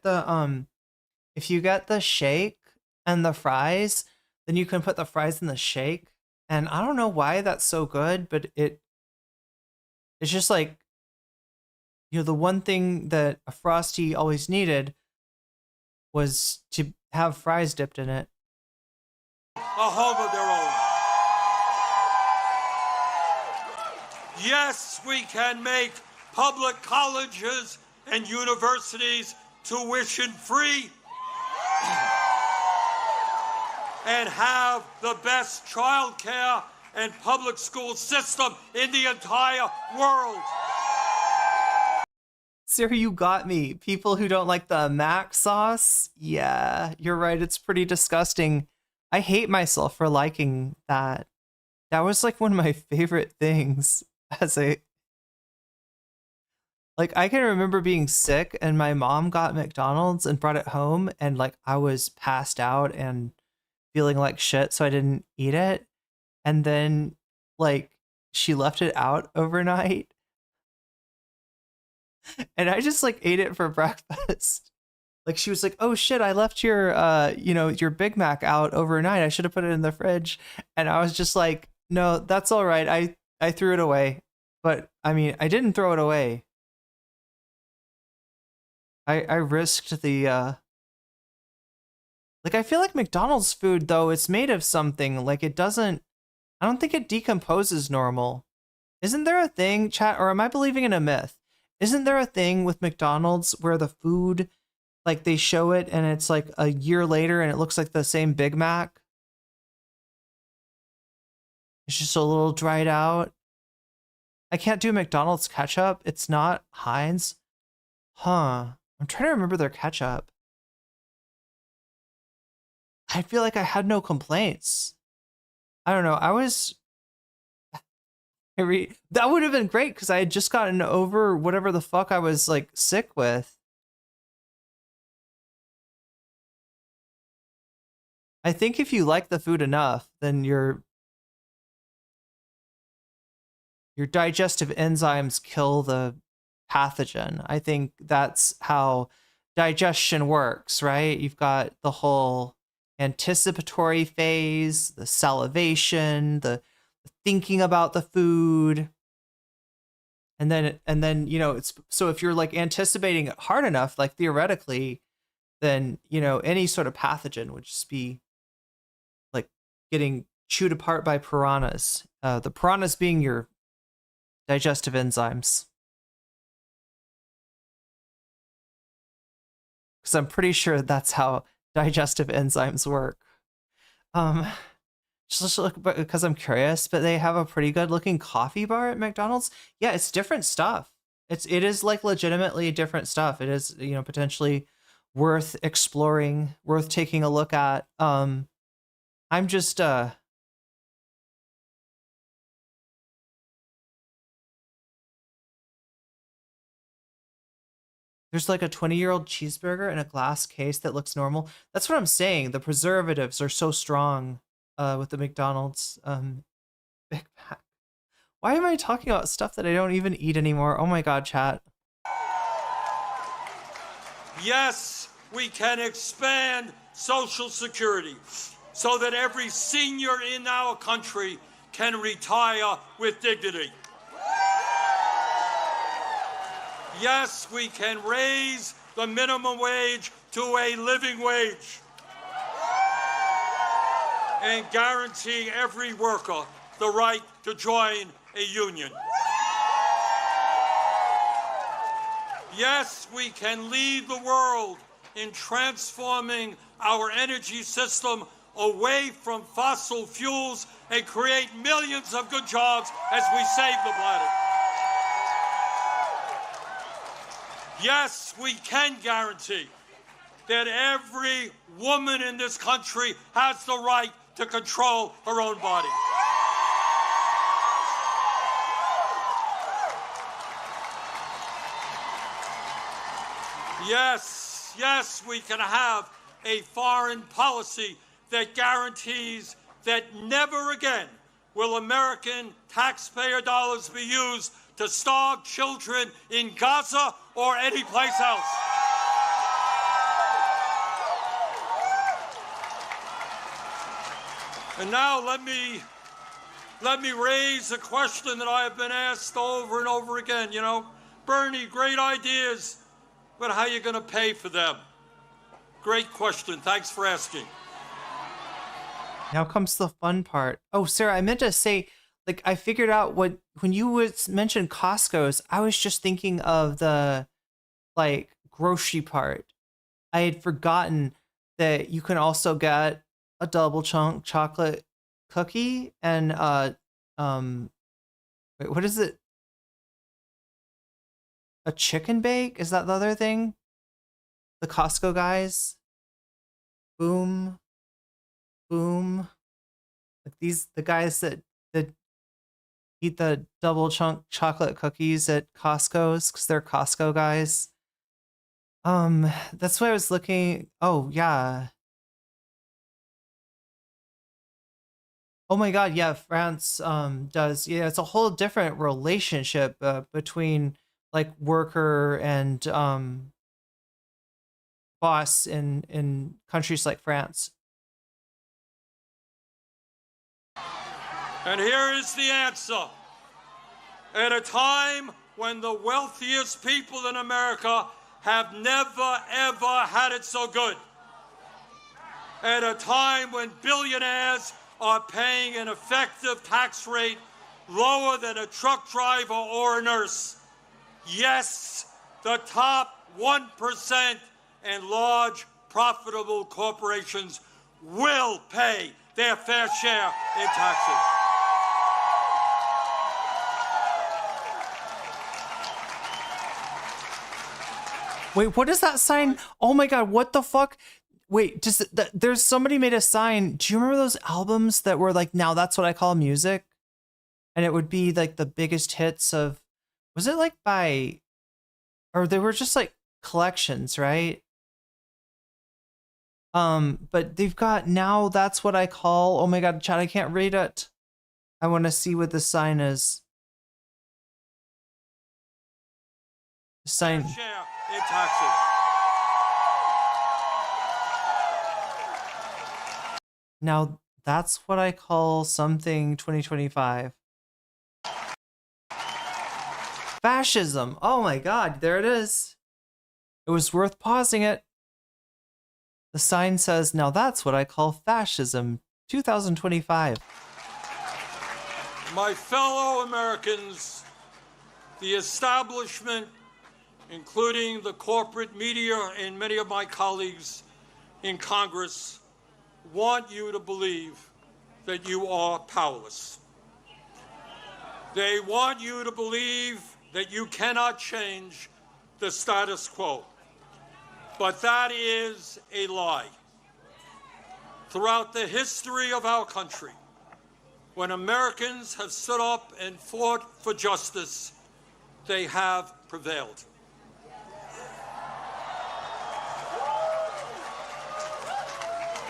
the if you get the shake and the fries, then you can put the fries in the shake. And I don't know why that's so good, but it's just like, you know, the one thing that a Frosty always needed was to have fries dipped in it. A home of their own. Yes, we can make public colleges and universities tuition-free and have the best child care and public school system in the entire world. Sarah, you got me. People who don't like the mac sauce. Yeah, you're right. It's pretty disgusting. I hate myself for liking that. That was like one of my favorite things as like, I can remember being sick and my mom got McDonald's and brought it home and like I was passed out and feeling like shit, so I didn't eat it. And then like she left it out overnight. And I just like ate it for breakfast. Like she was like, "Oh shit, I left your your Big Mac out overnight. I should have put it in the fridge." And I was just like, "No, that's all right. I threw it away." But I mean, I didn't throw it away. I risked the like, I feel like McDonald's food though, it's made of something, like I don't think it decomposes normal. Isn't there a thing, chat, or am I believing in a myth? Isn't there a thing with McDonald's where the food, like they show it and it's like a year later and it looks like the same Big Mac? It's just a little dried out. I can't do McDonald's ketchup. It's not Heinz. Huh. I'm trying to remember their ketchup. I feel like I had no complaints. I don't know. That would have been great because I had just gotten over whatever the fuck I was like sick with. I think if you like the food enough, then your digestive enzymes kill the pathogen. I think that's how digestion works, right? You've got the whole anticipatory phase, the salivation, the thinking about the food. And then, you know, it's so if you're like anticipating it hard enough, like theoretically, then, you know, any sort of pathogen would just be like getting chewed apart by piranhas. The piranhas being your digestive enzymes. Because I'm pretty sure that's how digestive enzymes work. Just look, because I'm curious, but they have a pretty good looking coffee bar at McDonald's. Yeah, it's different stuff. It is like legitimately different stuff. It is, you know, potentially worth exploring, worth taking a look at. I'm just there's like a 20-year-old cheeseburger in a glass case that looks normal. That's what I'm saying. The preservatives are so strong with the McDonald's Big Mac. Why am I talking about stuff that I don't even eat anymore? Oh my God, chat. Yes, we can expand Social Security so that every senior in our country can retire with dignity. Yes, we can raise the minimum wage to a living wage and guarantee every worker the right to join a union. Yes, we can lead the world in transforming our energy system away from fossil fuels and create millions of good jobs as we save the planet. Yes, we can guarantee that every woman in this country has the right to control her own body. Yes, we can have a foreign policy that guarantees that never again will American taxpayer dollars be used to starve children in Gaza or any place else. And now let me raise a question that I have been asked over and over again. You know, Bernie, great ideas, but how are you going to pay for them? Great question. Thanks for asking. Now comes the fun part. Oh, Sarah, I meant to say, like, I figured out when you would mention Costco's, I was just thinking of the, like, grocery part. I had forgotten that you can also get a double chunk chocolate cookie and, wait, what is it? A chicken bake? Is that the other thing? The Costco guys? Boom. Boom. Like the guys that eat the double chunk chocolate cookies at Costco's because they're Costco guys. That's why I was looking. Oh yeah. Oh my God, yeah, France does. Yeah, it's a whole different relationship between like worker and boss in countries like France. And here is the answer. At a time when the wealthiest people in America have never, ever had it so good. At a time when billionaires are paying an effective tax rate lower than a truck driver or a nurse. Yes, the top 1% and large profitable corporations will pay their fair share in taxes. Wait, what is that sign? Oh my God, what the fuck? Wait, there's somebody made a sign. Do you remember those albums that were like, now that's what I call music? and it would be like the biggest hits of, was it like by, or they were just like collections, right? But they've got Now That's What I Call, oh my god, chat, I can't read it. I want to see what the sign is. Sign. Share in taxes. Now That's What I Call Something 2025. Fascism. Oh my god, there it is. It was worth pausing it. The sign says, Now That's What I Call Fascism 2025. My fellow Americans, the establishment, including the corporate media and many of my colleagues in Congress, want you to believe that you are powerless. They want you to believe that you cannot change the status quo. But that is a lie. Throughout the history of our country, when Americans have stood up and fought for justice, they have prevailed.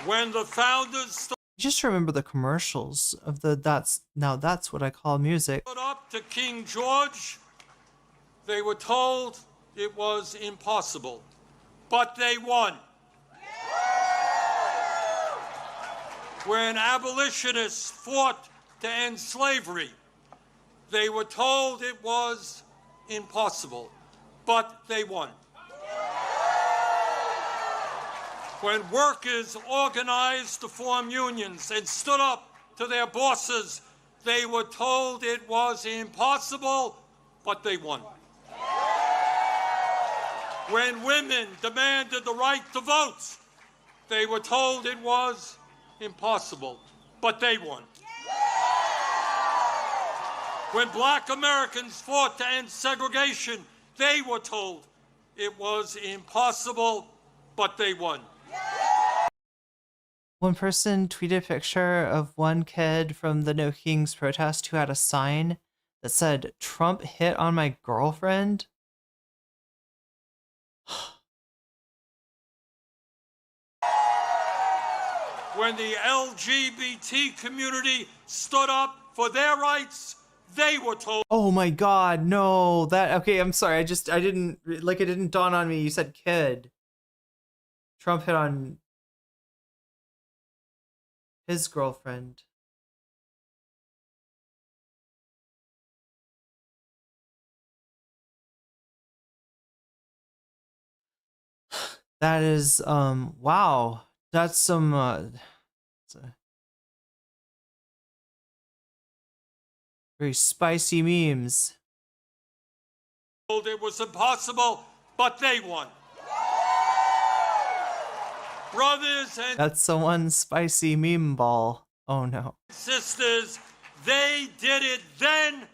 When the founders Just remember the commercials of the Now That's What I Call music. stood up to King George, they were told it was impossible, but they won. When abolitionists fought to end slavery, they were told it was impossible, but they won. When workers organized to form unions and stood up to their bosses, they were told it was impossible, but they won. When women demanded the right to vote, they were told it was impossible, but they won. When black Americans fought to end segregation, they were told it was impossible, but they won. One person tweeted a picture of one kid from the No Kings protest who had a sign that said, Trump hit on my girlfriend. When the LGBT community stood up for their rights, they were told. Oh my god, no. Okay, I'm sorry. I didn't, like, it didn't dawn on me. You said kid. Trump hit on his girlfriend. That is, wow. That's some, very spicy memes. It was impossible, but they won. Brothers and That's someone's spicy meme ball. Oh no. sisters, they did it then,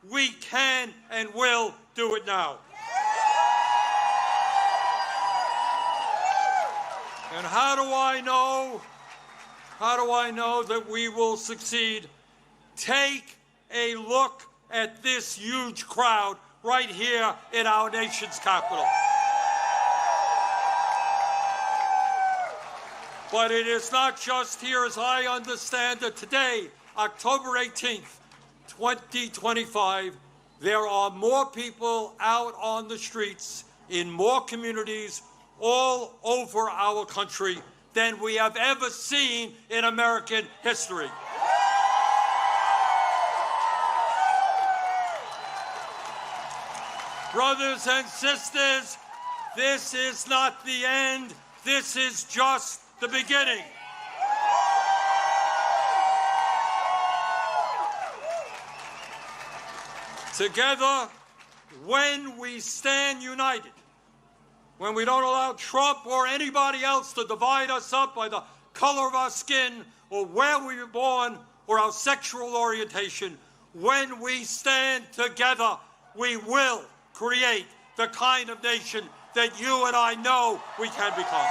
we can and will do it now. And how do I know? How do I know that we will succeed? Take a look at this huge crowd right here in our nation's capital. But it is not just here, as I understand it. Today, October 18th, 2025, there are more people out on the streets in more communities all over our country than we have ever seen in American history. Brothers and sisters, this is not the end. This is just the beginning. Together, when we stand united, when we don't allow Trump or anybody else to divide us up by the color of our skin or where we were born or our sexual orientation, when we stand together, we will create the kind of nation that you and I know we can become.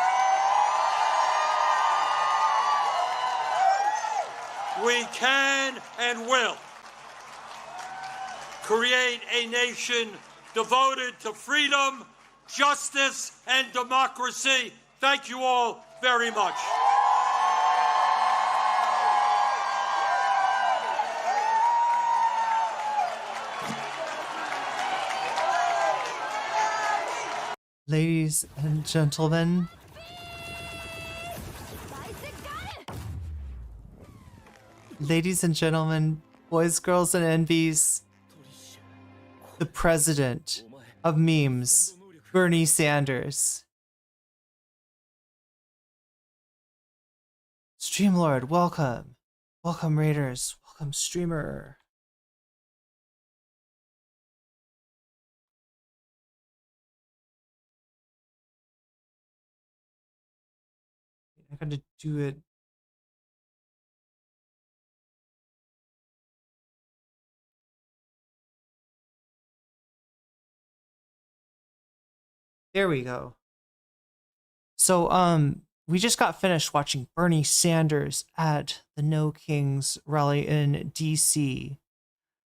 We can and will. create a nation devoted to freedom, justice, and democracy. Thank you all very much. Ladies and gentlemen, boys, girls, and NBs, the president of memes, Bernie Sanders. Streamlord, welcome. Welcome, Raiders. Welcome, streamer. I gotta do it. There we go. So, we just got finished watching Bernie Sanders at the No Kings rally in DC.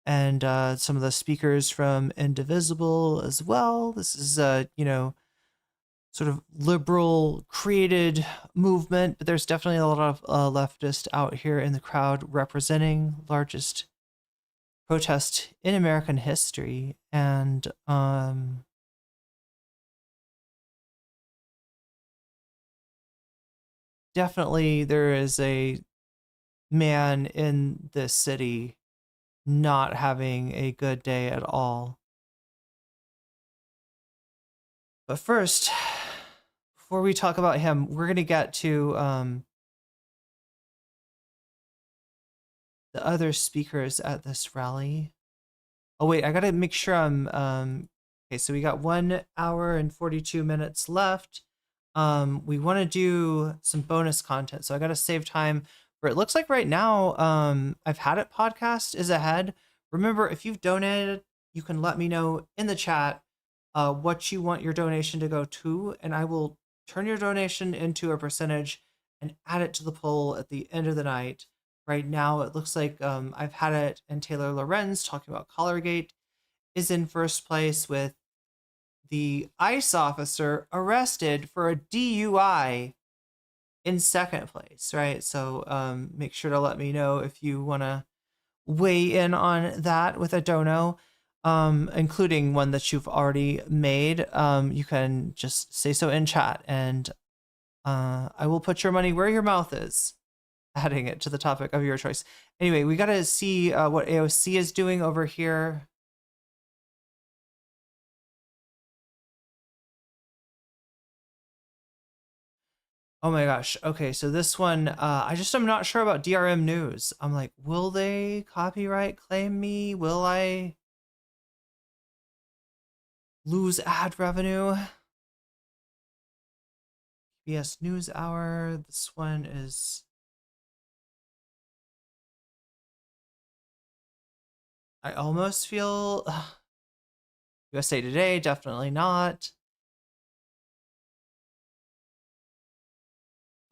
And some of the speakers from Indivisible as well. This is you know, sort of liberal created movement, but there's definitely a lot of leftists out here in the crowd representing largest protest in American history. And definitely there is a man in this city not having a good day at all. But first, before we talk about him, we're going to get to the other speakers at this rally. Oh wait, I got to make sure I'm okay, so we got 1 hour and 42 minutes left. We want to do some bonus content, so I got to save time. For it looks like right now, I've Had It podcast is ahead. Remember, if you've donated, you can let me know in the chat what you want your donation to go to, and I will turn your donation into a percentage and add it to the poll at the end of the night. Right now, it looks like I've Had It and Taylor Lorenz talking about Collargate is in first place, with the ICE officer arrested for a DUI in second place, right? So make sure to let me know if you want to weigh in on that with a dono, including one that you've already made. You can just say so in chat, and I will put your money where your mouth is, adding it to the topic of your choice. Anyway, we got to see what AOC is doing over here. Oh my gosh. Okay, so this one, I'm not sure about DRM news. I'm like, will they copyright claim me? Will I lose ad revenue? PBS NewsHour. This one is... I almost feel... USA Today, definitely not.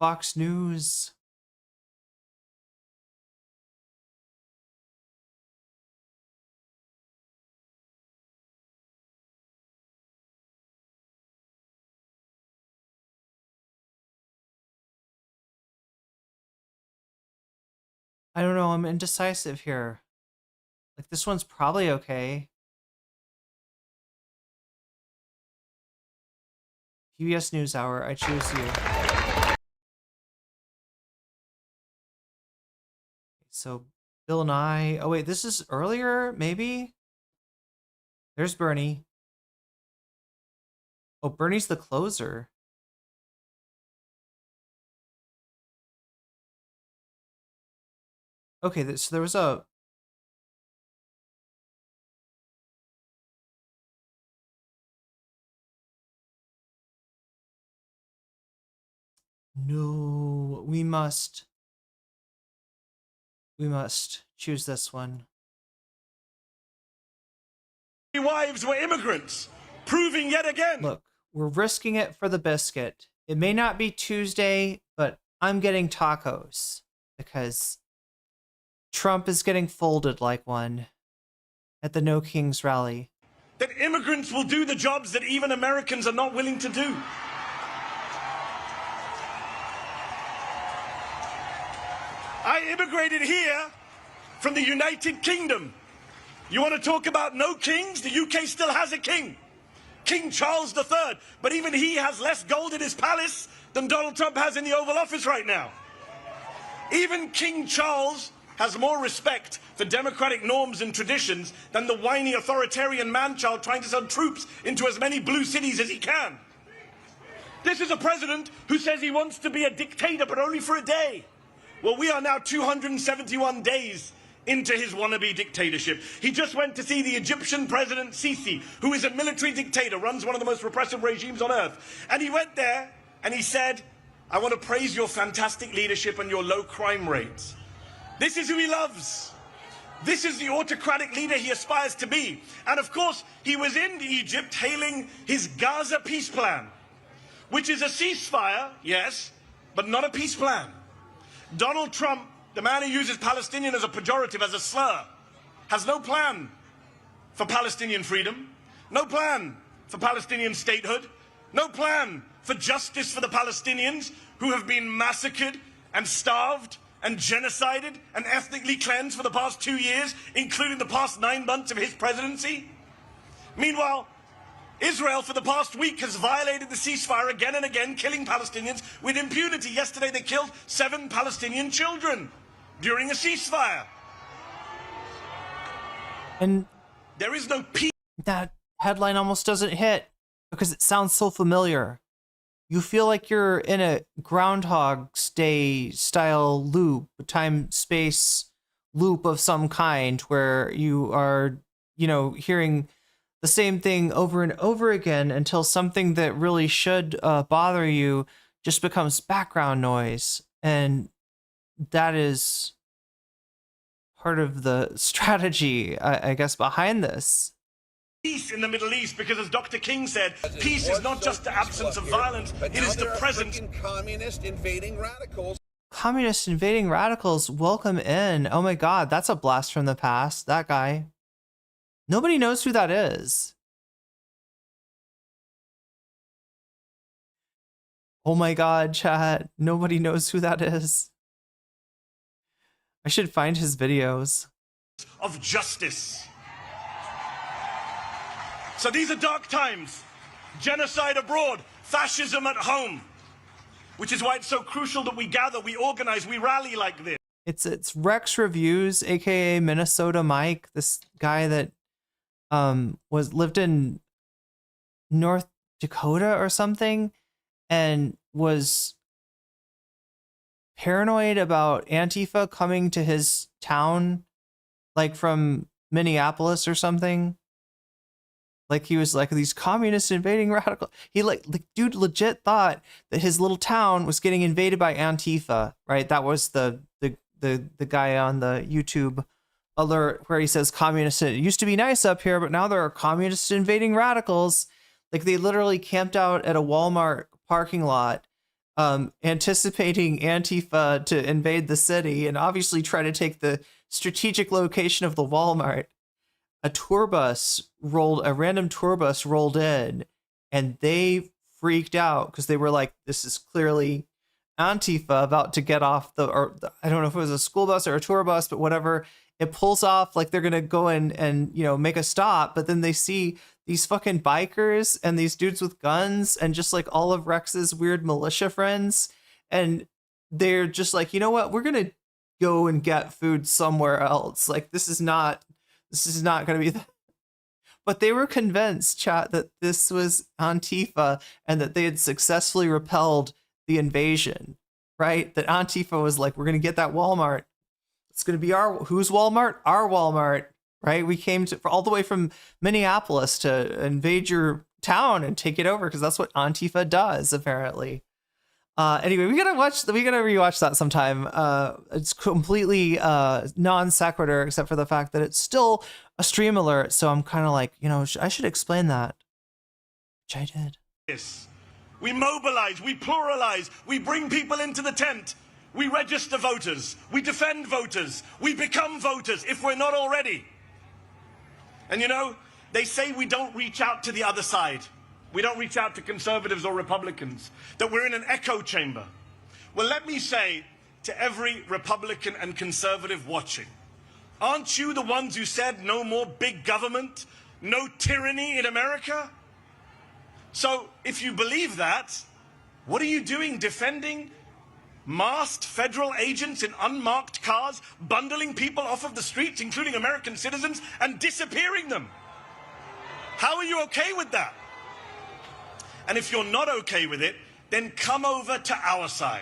Fox News. I don't know, I'm indecisive here. Like, this one's probably okay. PBS NewsHour, I choose you. So, Bill Nye. Oh, wait, this is earlier, maybe? There's Bernie. Oh, Bernie's the closer. Okay, so there was a... No, we must choose this one. Wives were immigrants, proving yet again. Look, we're risking it for the biscuit. It may not be Tuesday, but I'm getting tacos because Trump is getting folded like one. at the No Kings rally. That immigrants will do the jobs that even Americans are not willing to do. I immigrated here from the United Kingdom. You want to talk about no kings? The UK still has a king. King Charles III. But even he has less gold in his palace than Donald Trump has in the Oval Office right now. Even King Charles has more respect for democratic norms and traditions than the whiny authoritarian man-child trying to send troops into as many blue cities as he can. This is a president who says he wants to be a dictator, but only for a day. Well, we are now 271 days into his wannabe dictatorship. He just went to see the Egyptian president Sisi, who is a military dictator, runs one of the most repressive regimes on earth. And he went there and he said, I want to praise your fantastic leadership and your low crime rates. This is who he loves. This is the autocratic leader he aspires to be. And of course, he was in Egypt hailing his Gaza peace plan, which is a ceasefire, yes, but not a peace plan. Donald Trump, the man who uses Palestinian as a pejorative, as a slur, has no plan for Palestinian freedom, no plan for Palestinian statehood, no plan for justice for the Palestinians who have been massacred and starved and genocided and ethnically cleansed for the past 2 years, including the past 9 months of his presidency. Meanwhile, Israel for the past week has violated the ceasefire again and again, killing Palestinians with impunity. Yesterday they killed 7 Palestinian children during a ceasefire. And there is no peace. That headline almost doesn't hit because it sounds so familiar. You feel like you're in a Groundhog's Day style loop, a time-space loop of some kind where you are, hearing the same thing over and over again until something that really should bother you just becomes background noise. And that is part of the strategy, I guess, behind this. Peace in the Middle East, because as Dr. King said, peace is not just the absence of violence, it is the presence. Communist invading radicals. Communist invading radicals, welcome in. Oh my God, that's a blast from the past. That guy. Nobody knows who that is. Oh my God, chat. Nobody knows who that is. I should find his videos. Of justice. So these are dark times. Genocide abroad, fascism at home. Which is why it's so crucial that we gather, we organize, we rally like this. It's Rex Reviews, aka Minnesota Mike, this guy that lived in North Dakota or something and was paranoid about Antifa coming to his town, like from Minneapolis or something. Like he was like, these communists invading radical. He like dude legit thought that his little town was getting invaded by Antifa, right? That was the guy on the YouTube alert where he says communists, it used to be nice up here, but now there are communists invading radicals. Like they literally camped out at a Walmart parking lot, anticipating Antifa to invade the city and obviously try to take the strategic location of the Walmart. A random tour bus rolled in and they freaked out because they were like, this is clearly Antifa about to get off I don't know if it was a school bus or a tour bus, but whatever. It pulls off like they're going to go in and, make a stop. But then they see these fucking bikers and these dudes with guns and just like all of Rex's weird militia friends. And they're just like, you know what? We're going to go and get food somewhere else. Like, this is not going to be but they were convinced, chat, that this was Antifa and that they had successfully repelled the invasion, right? That Antifa was like, we're going to get that Walmart. It's going to be whose Walmart? Our Walmart, right? We came all the way from Minneapolis to invade your town and take it over because that's what Antifa does, apparently. Anyway, we gotta rewatch that sometime. It's completely non sequitur, except for the fact that it's still a stream alert. So I'm kind of like, I should explain that, which I did. Yes. We mobilize, we pluralize, we bring people into the tent, we register voters, we defend voters, we become voters if we're not already. And you know, they say we don't reach out to the other side. We don't reach out to conservatives or Republicans, that we're in an echo chamber. Well, let me say to every Republican and conservative watching, aren't you the ones who said no more big government, no tyranny in America? So if you believe that, what are you doing defending masked federal agents in unmarked cars, bundling people off of the streets, including American citizens, and disappearing them? How are you okay with that? And if you're not okay with it, then come over to our side.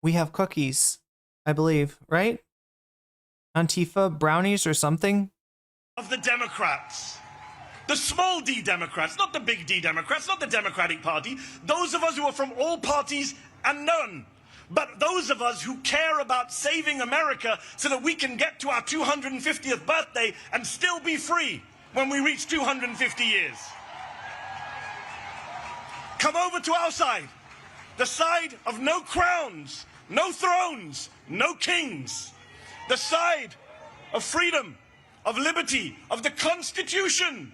We have cookies, I believe, right? Antifa brownies or something? Of the Democrats. The small d Democrats, not the big D Democrats, not the Democratic Party. Those of us who are from all parties and none. But those of us who care about saving America so that we can get to our 250th birthday and still be free when we reach 250 years. Come over to our side. The side of no crowns, no thrones, no kings. The side of freedom, of liberty, of the Constitution.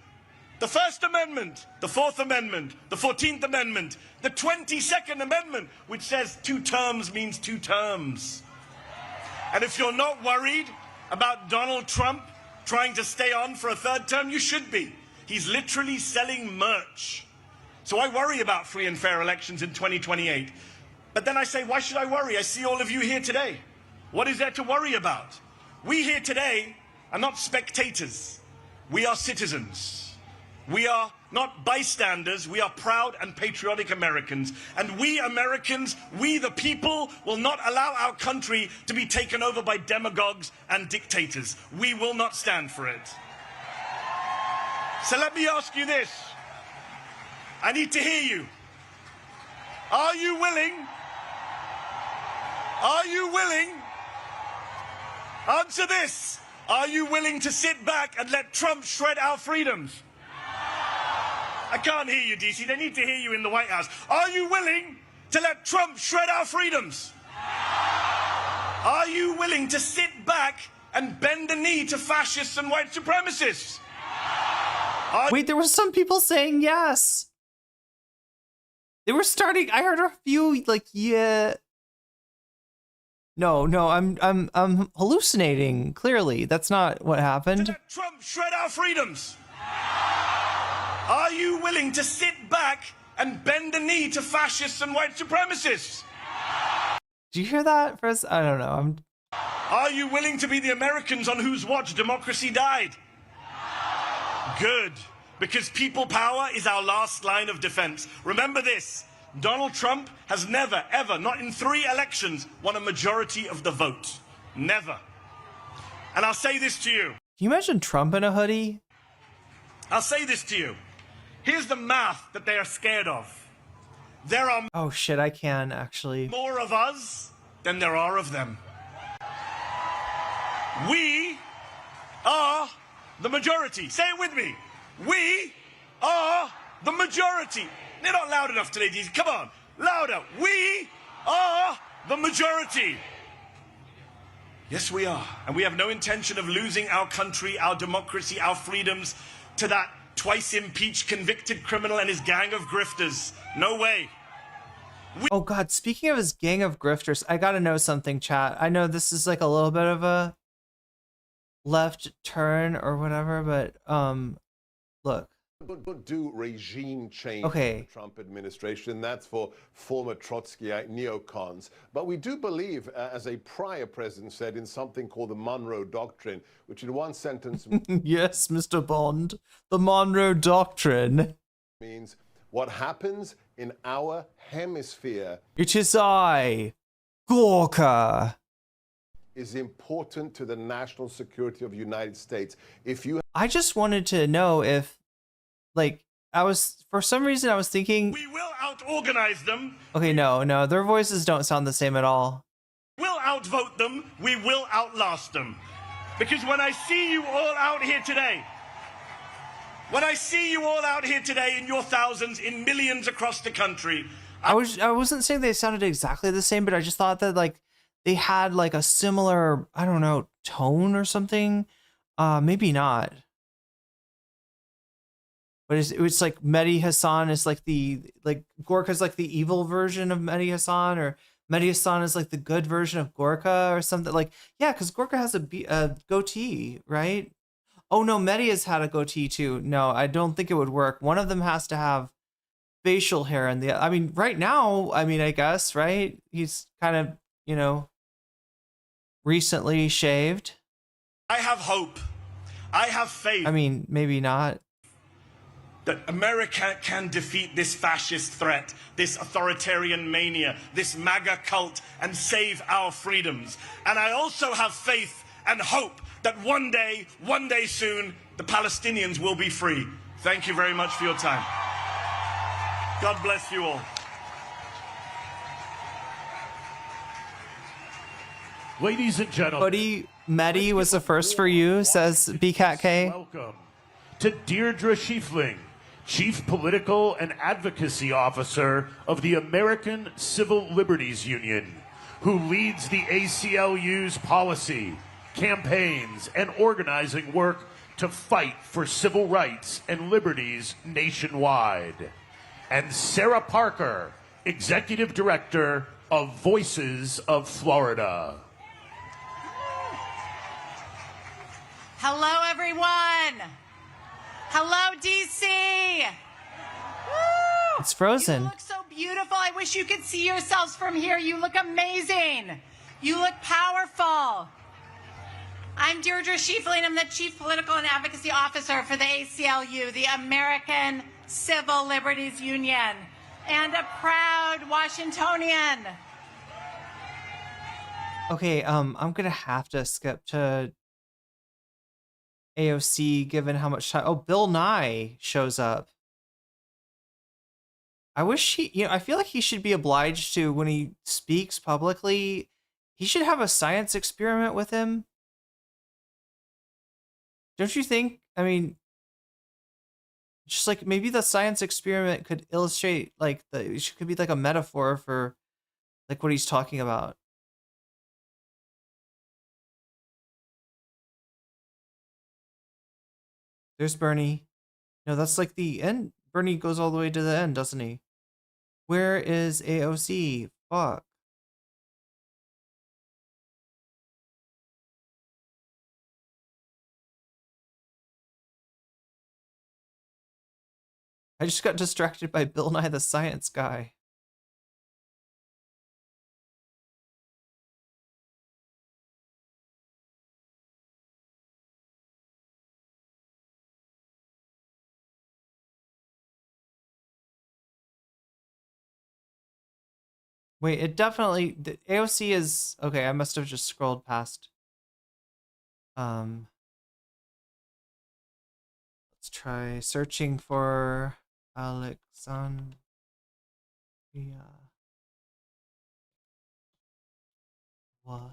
The First Amendment, the Fourth Amendment, the 14th Amendment, the 22nd Amendment, which says 2 terms means 2 terms. And if you're not worried about Donald Trump trying to stay on for a 3rd term, you should be. He's literally selling merch. So I worry about free and fair elections in 2028. But then I say, why should I worry? I see all of you here today. What is there to worry about? We here today are not spectators. We are citizens. We are not bystanders. We are proud and patriotic Americans. And we Americans, we the people, will not allow our country to be taken over by demagogues and dictators. We will not stand for it. So let me ask you this. I need to hear you. Are you willing? Are you willing? Answer this. Are you willing to sit back and let Trump shred our freedoms? I can't hear you, DC. They need to hear you in the White House. Are you willing to let Trump shred our freedoms? Are you willing to sit back and bend the knee to fascists and white supremacists? Wait, there were some people saying yes. They were starting. I heard a few like, yeah. No, I'm hallucinating. Clearly, that's not what happened. To let Trump shred our freedoms. Are you willing to sit back and bend the knee to fascists and white supremacists? Do you hear that, Chris? I don't know. Are you willing to be the Americans on whose watch democracy died? Good, because people power is our last line of defense. Remember this, Donald Trump has never, ever, not in 3 elections, won a majority of the vote. Never. And I'll say this to you. Can you imagine Trump in a hoodie? I'll say this to you. Here's the math that they are scared of. There are oh shit, I can actually. More of us than there are of them. We are the majority. Say it with me. We are the majority. They're not loud enough today, DC. Come on, louder. We are the majority. Yes, we are. And we have no intention of losing our country, our democracy, our freedoms to that twice impeached convicted criminal and his gang of grifters. No way. Oh God, speaking of his gang of grifters, I gotta know something, chat. I know this is like a little bit of a left turn or whatever, but look. But do regime change okay. in the Trump administration. That's for former Trotskyite neocons. But we do believe, as a prior president said, in something called the Monroe Doctrine, which in one sentence... Yes, Mr. Bond. The Monroe Doctrine means what happens in our hemisphere... It is I, Gorka. ...is important to the national security of the United States. If you... I just wanted to know if... Like, for some reason I was thinking... We will out-organize them. Okay, no, their voices don't sound the same at all. We'll outvote them. We will outlast them. Because when I see you all out here today, in your thousands, in millions across the country... I wasn't saying they sounded exactly the same, but I just thought that, like, they had, like, a similar, I don't know, tone or something. Maybe not. But it's like Medhi Hasan is like Gorka's like the evil version of Medhi Hasan, or Medhi Hasan is like the good version of Gorka or something. Like, yeah, because Gorka has a goatee, right? Oh no, Medhi has had a goatee too. No, I don't think it would work. One of them has to have facial hair, and I mean, right now, I mean, I guess, right? He's kind of, you know, recently shaved. I have hope. I have faith. I mean, maybe not. That America can defeat this fascist threat, this authoritarian mania, this MAGA cult, and save our freedoms. And I also have faith and hope that one day soon, the Palestinians will be free. Thank you very much for your time. God bless you all. Ladies and gentlemen. Medhi was the first for you, says BCatK. Welcome to Deirdre Schiefling, Chief Political and Advocacy Officer of the American Civil Liberties Union, who leads the ACLU's policy, campaigns, and organizing work to fight for civil rights and liberties nationwide. And Sarah Parker, Executive Director of Voices of Florida. Hello, everyone. Hello, DC. Woo! It's frozen. You look so beautiful. I wish you could see yourselves from here. You look amazing. You look powerful. I'm Deirdre Schiefling. I'm the Chief Political and Advocacy Officer for the ACLU, the American Civil Liberties Union, and a proud Washingtonian. Okay, I'm gonna have to skip to AOC, given how much time. Oh, Bill Nye shows up. I wish I feel like he should be obliged to, when he speaks publicly, he should have a science experiment with him. Don't you think? I mean, just like maybe the science experiment could illustrate, like, it could be like a metaphor for like what he's talking about. There's Bernie. No, that's like the end. Bernie goes all the way to the end, doesn't he? Where is AOC? Fuck. I just got distracted by Bill Nye the Science Guy. Wait, it definitely, the AOC is, okay, I must have just scrolled past. Let's try searching for Alexandria. What?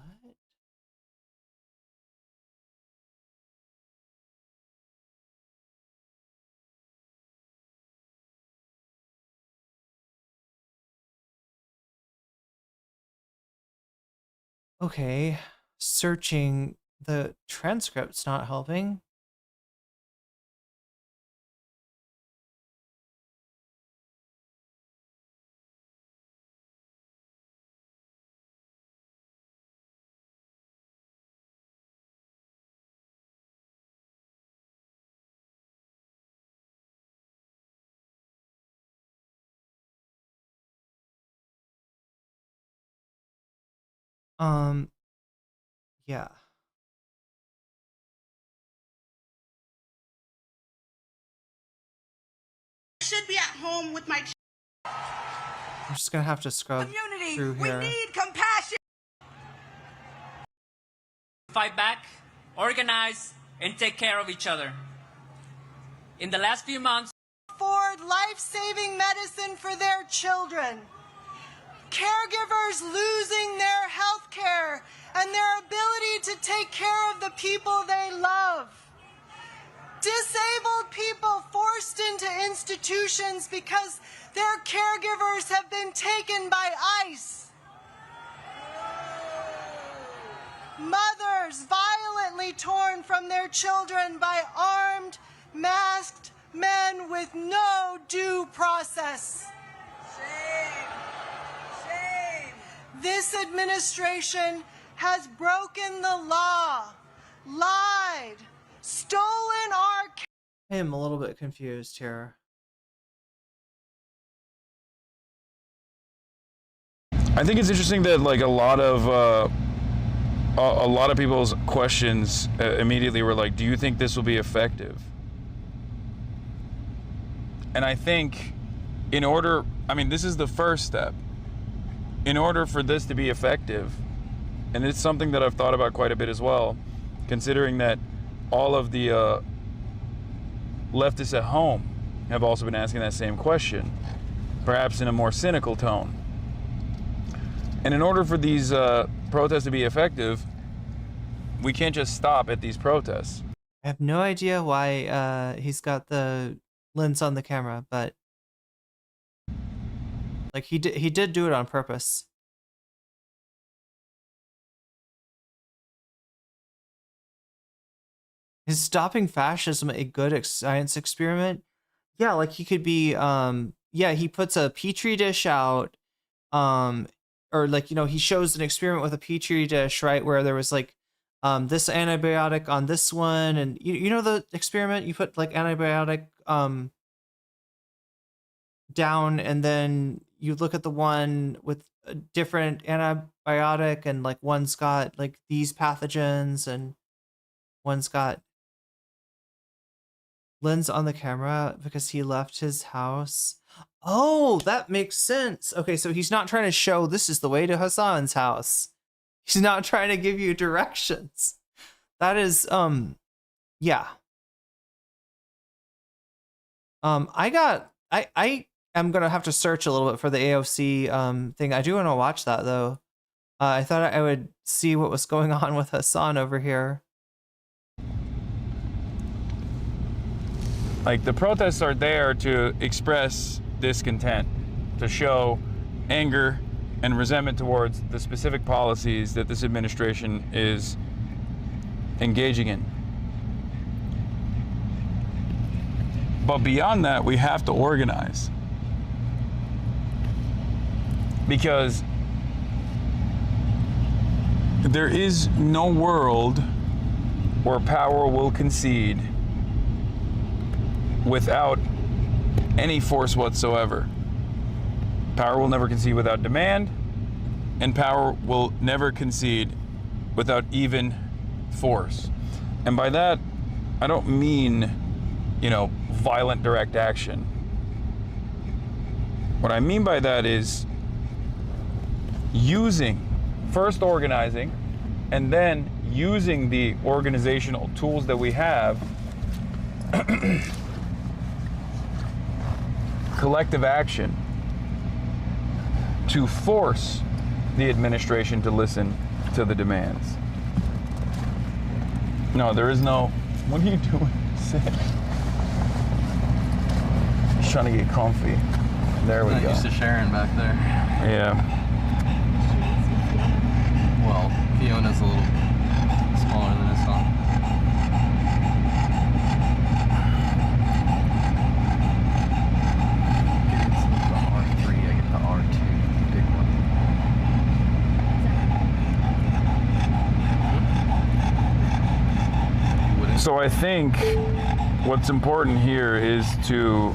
Okay, searching, the transcript's not helping. Yeah. Should be at home with my I'm just gonna have to scrub through here. We need compassion. Fight back, organize, and take care of each other. In the last few months, Afford life-saving medicine for their children. Caregivers losing their health care and their ability to take care of the people they love. Disabled people forced into institutions because their caregivers have been taken by ICE. Mothers violently forcibly torn from their children by armed, masked men with no due process. Shame! Shame! This administration has broken the law, lied, stolen our... I am a little bit confused here. I think it's interesting that like a lot of people's questions immediately were like, do you think this will be effective? And I think in order, I mean, this is the first step. In order for this to be effective, and it's something that I've thought about quite a bit as well, considering that all of the leftists at home have also been asking that same question, perhaps in a more cynical tone. And in order for these protests to be effective, we can't just stop at these protests. I have no idea why he's got the lens on the camera, but like he did do it on purpose. Is stopping fascism a good science experiment? Yeah, like he could be yeah, he puts a petri dish out, or like, you know, he shows an experiment with a petri dish, right, where there was like this antibiotic on this one, and you know the experiment, you put like antibiotic down, and then you look at the one with a different antibiotic, and like one's got like these pathogens and one's got lens on the camera because he left his house. Oh, that makes sense. Okay, so he's not trying to show this is the way to Hassan's house. He's not trying to give you directions. That is, yeah. I am gonna have to search a little bit for the AOC thing. I do want to watch that though. I thought I would see what was going on with Hassan over here. Like, the protests are there to express discontent, to show anger and resentment towards the specific policies that this administration is engaging in. But beyond that, we have to organize. Because there is no world where power will concede without any force whatsoever. Power will never concede without demand, and power will never concede without even force. And by that, I don't mean, you know, violent direct action. What I mean by that is first organizing, and then using the organizational tools that we have, collective action, to force the administration to listen to the demands. No, there is no, what are you doing? Sit. He's trying to get comfy. There we go. Not used to sharing back there. Yeah. Well, Fiona's a little smaller than his son. So I think what's important here is to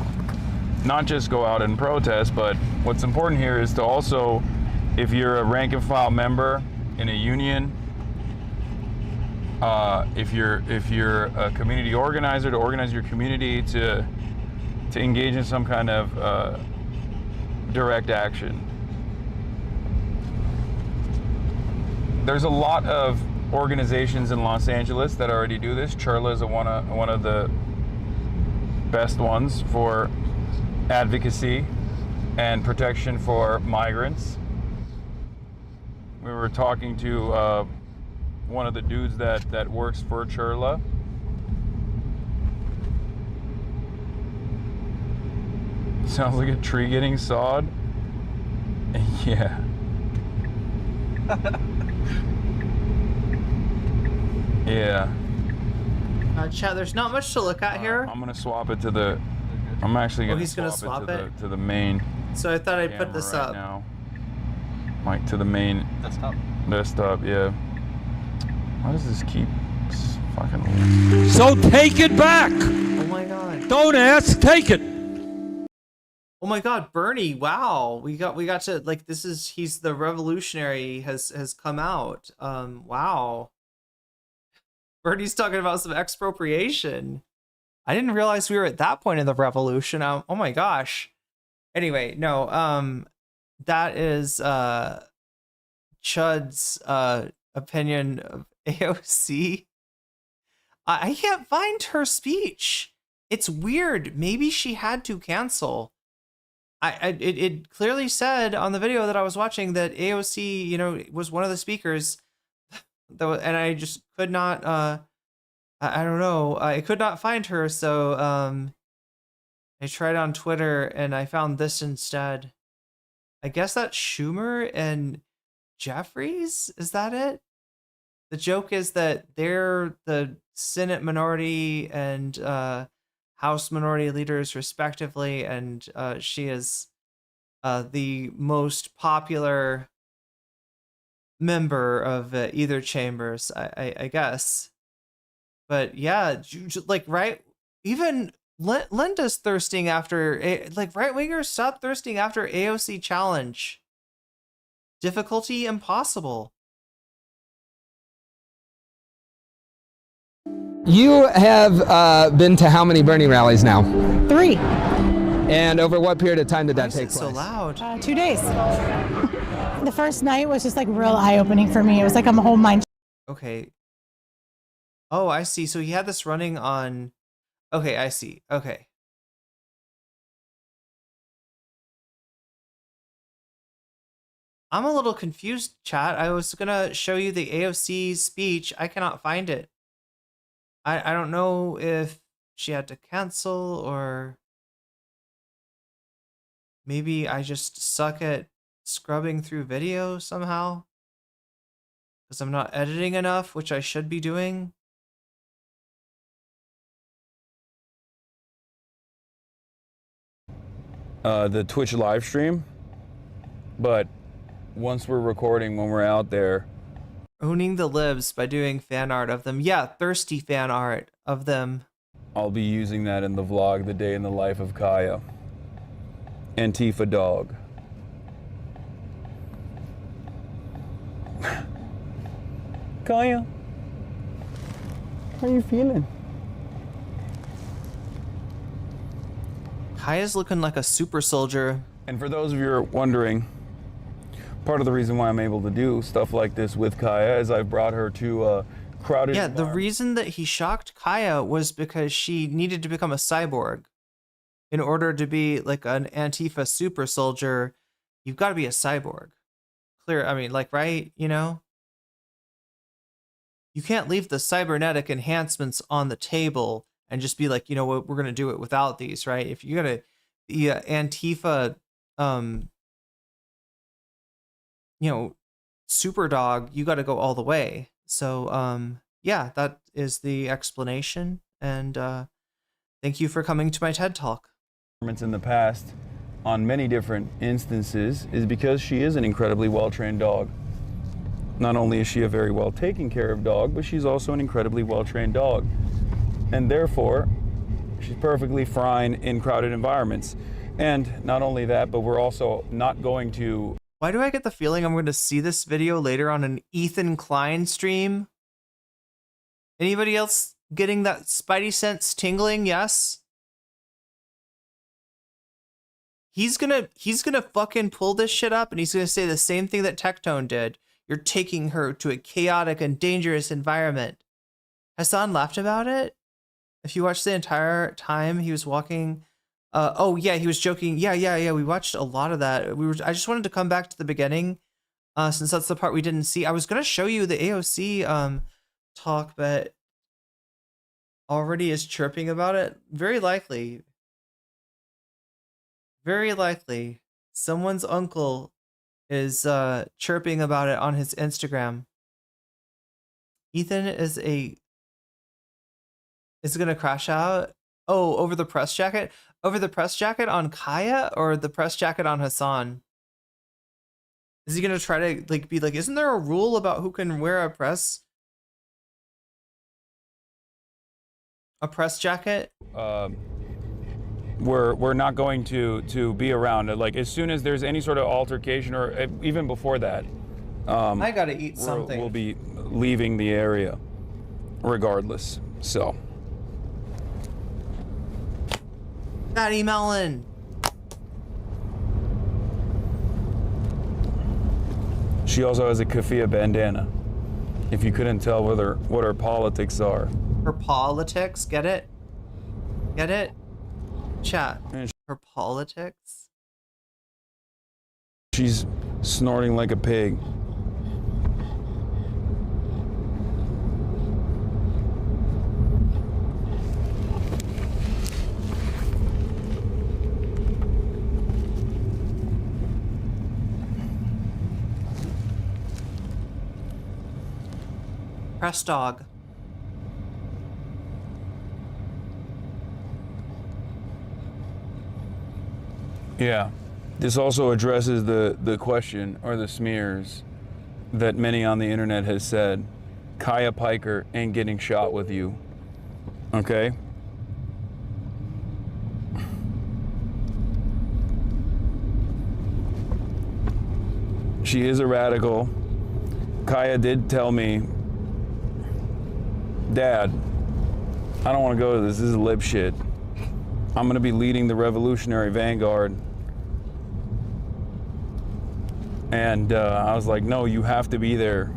not just go out and protest, but what's important here is to also, if you're a rank and file member in a union, if you're a community organizer, to organize your community to engage in some kind of direct action. There's a lot of organizations in Los Angeles that already do this. Churla is one of the best ones for advocacy and protection for migrants. We were talking to one of the dudes that works for Churla. Sounds like a tree getting sawed. Yeah. Yeah. Chat, there's not much to look at here. I'm gonna swap it to the. I'm actually gonna. He's gonna swap it to the main. So I thought I'd put this right up now. Like to the main desktop. Yeah. Why does this keep fucking? So take it back. Oh my god. Don't ask, take it. Oh my god, Bernie, wow. We got to, like, he's the revolutionary has come out. Wow. Bernie's talking about some expropriation. I didn't realize we were at that point in the revolution. Oh my gosh. Anyway, no, that is Chud's opinion of AOC. I can't find her speech. It's weird. Maybe she had to cancel. It clearly said on the video that I was watching that AOC, you know, was one of the speakers, and I just could not. I don't know. I could not find her, so I tried on Twitter and I found this instead. I guess that's Schumer and Jeffries. Is that it? The joke is that they're the Senate minority and House minority leaders respectively, and she is the most popular member of either chambers, I guess. But yeah, like, right, even Linda's thirsting after, like, right-wingers, stop thirsting after AOC challenge. Difficulty impossible. You have been to how many Bernie rallies now? 3. And over what period of time did that take place? So loud. 2 days. The first night was just like real eye-opening for me. It was like a whole mind. Okay. Oh, I see. So he had this running on. Okay, I see. Okay. I'm a little confused, chat. I was gonna show you the AOC speech. I cannot find it. I don't know if she had to cancel or maybe I just suck at scrubbing through video somehow because I'm not editing enough, which I should be doing. The Twitch live stream, but once we're recording, when we're out there, Owning the libs by doing fan art of them. Yeah, thirsty fan art of them. I'll be using that in the vlog, The Day in the Life of Kaya. Antifa dog. Kaya, how you feeling? Kaya's looking like a super soldier. And for those of you who are wondering, part of the reason why I'm able to do stuff like this with Kaya is I've brought her to a crowded the reason that he shocked Kaya was because she needed to become a cyborg. In order to be like an Antifa super soldier, you've got to be a cyborg. Clear, I mean, like, right, you know? You can't leave the cybernetic enhancements on the table and just be like, you know what, we're going to do it without these, right? If you're going to be an Antifa, you know, super dog, you got to go all the way. So, yeah, that is the explanation. And thank you for coming to my TED Talk. In the past, on many different instances, is because she is an incredibly well-trained dog. Not only is she a very well taken care of dog, but she's also an incredibly well-trained dog. And therefore, she's perfectly fine in crowded environments. And not only that, but we're also not going to... Why do I get the feeling I'm going to see this video later on an Ethan Klein stream? Anybody else getting that spidey sense tingling? Yes? He's gonna fucking pull this shit up and he's gonna say the same thing that Tectone did. You're taking her to a chaotic and dangerous environment. Hasan laughed about it. If you watch the entire time he was walking, oh yeah, he was joking. Yeah. We watched a lot of that. I just wanted to come back to the beginning, since that's the part we didn't see. I was gonna show you the AOC talk, but already is chirping about it. Very likely, someone's uncle is chirping about it on his Instagram. Ethan is a Is it gonna crash out? Oh, over the press jacket? Over the press jacket on Kaya or the press jacket on Hasan? Is he gonna try to like be like, isn't there a rule about who can wear a press jacket? We're not going to be around. Like as soon as there's any sort of altercation, or even before that, I gotta eat something. We'll be leaving the area, regardless. So, Daddy Melon. She also has a keffiyeh bandana. If you couldn't tell what her politics are. Her politics, get it? Get it? Chat. Her politics? She's snorting like a pig. Press dog. Yeah. This also addresses the question, or the smears, that many on the internet has said. Kaya Piker ain't getting shot with you. Okay? She is a radical. Kaya did tell me, Dad, I don't want to go to this. This is lib shit. I'm going to be leading the Revolutionary Vanguard. And I was like, no, you have to be there.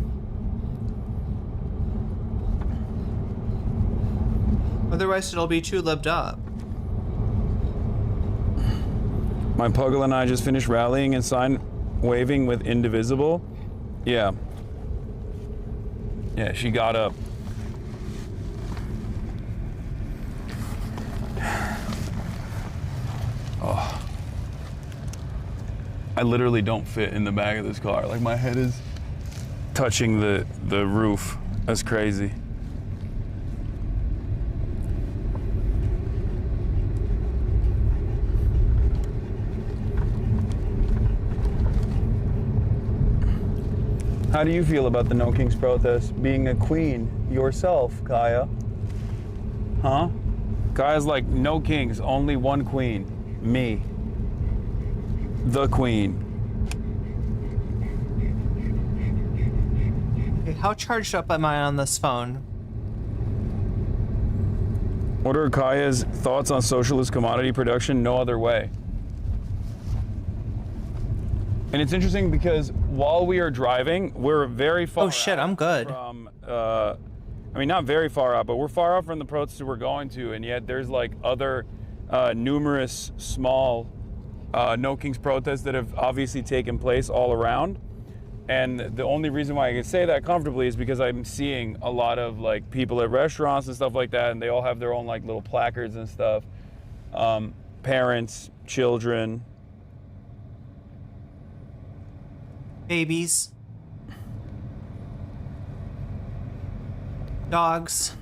Otherwise, it'll be too libbed up. My puggle and I just finished rallying and sign waving with Indivisible. Yeah. Yeah, she got up. Oh. I literally don't fit in the back of this car. Like my head is touching the roof. That's crazy. How do you feel about the No Kings protest? Being a queen yourself, Kaya? Huh? Kaya's like, no kings, only one queen. Me. The queen. Okay, how charged up am I on this phone? What are Kaya's thoughts on socialist commodity production? No other way. And it's interesting because while we are driving, we're very far. Oh shit, I'm good. From, I mean, not very far out, but we're far out from the protests we're going to, and yet there's like other numerous small No Kings protests that have obviously taken place all around. And the only reason why I can say that comfortably is because I'm seeing a lot of like people at restaurants and stuff like that, and they all have their own like little placards and stuff. Parents, children. Babies. Dogs.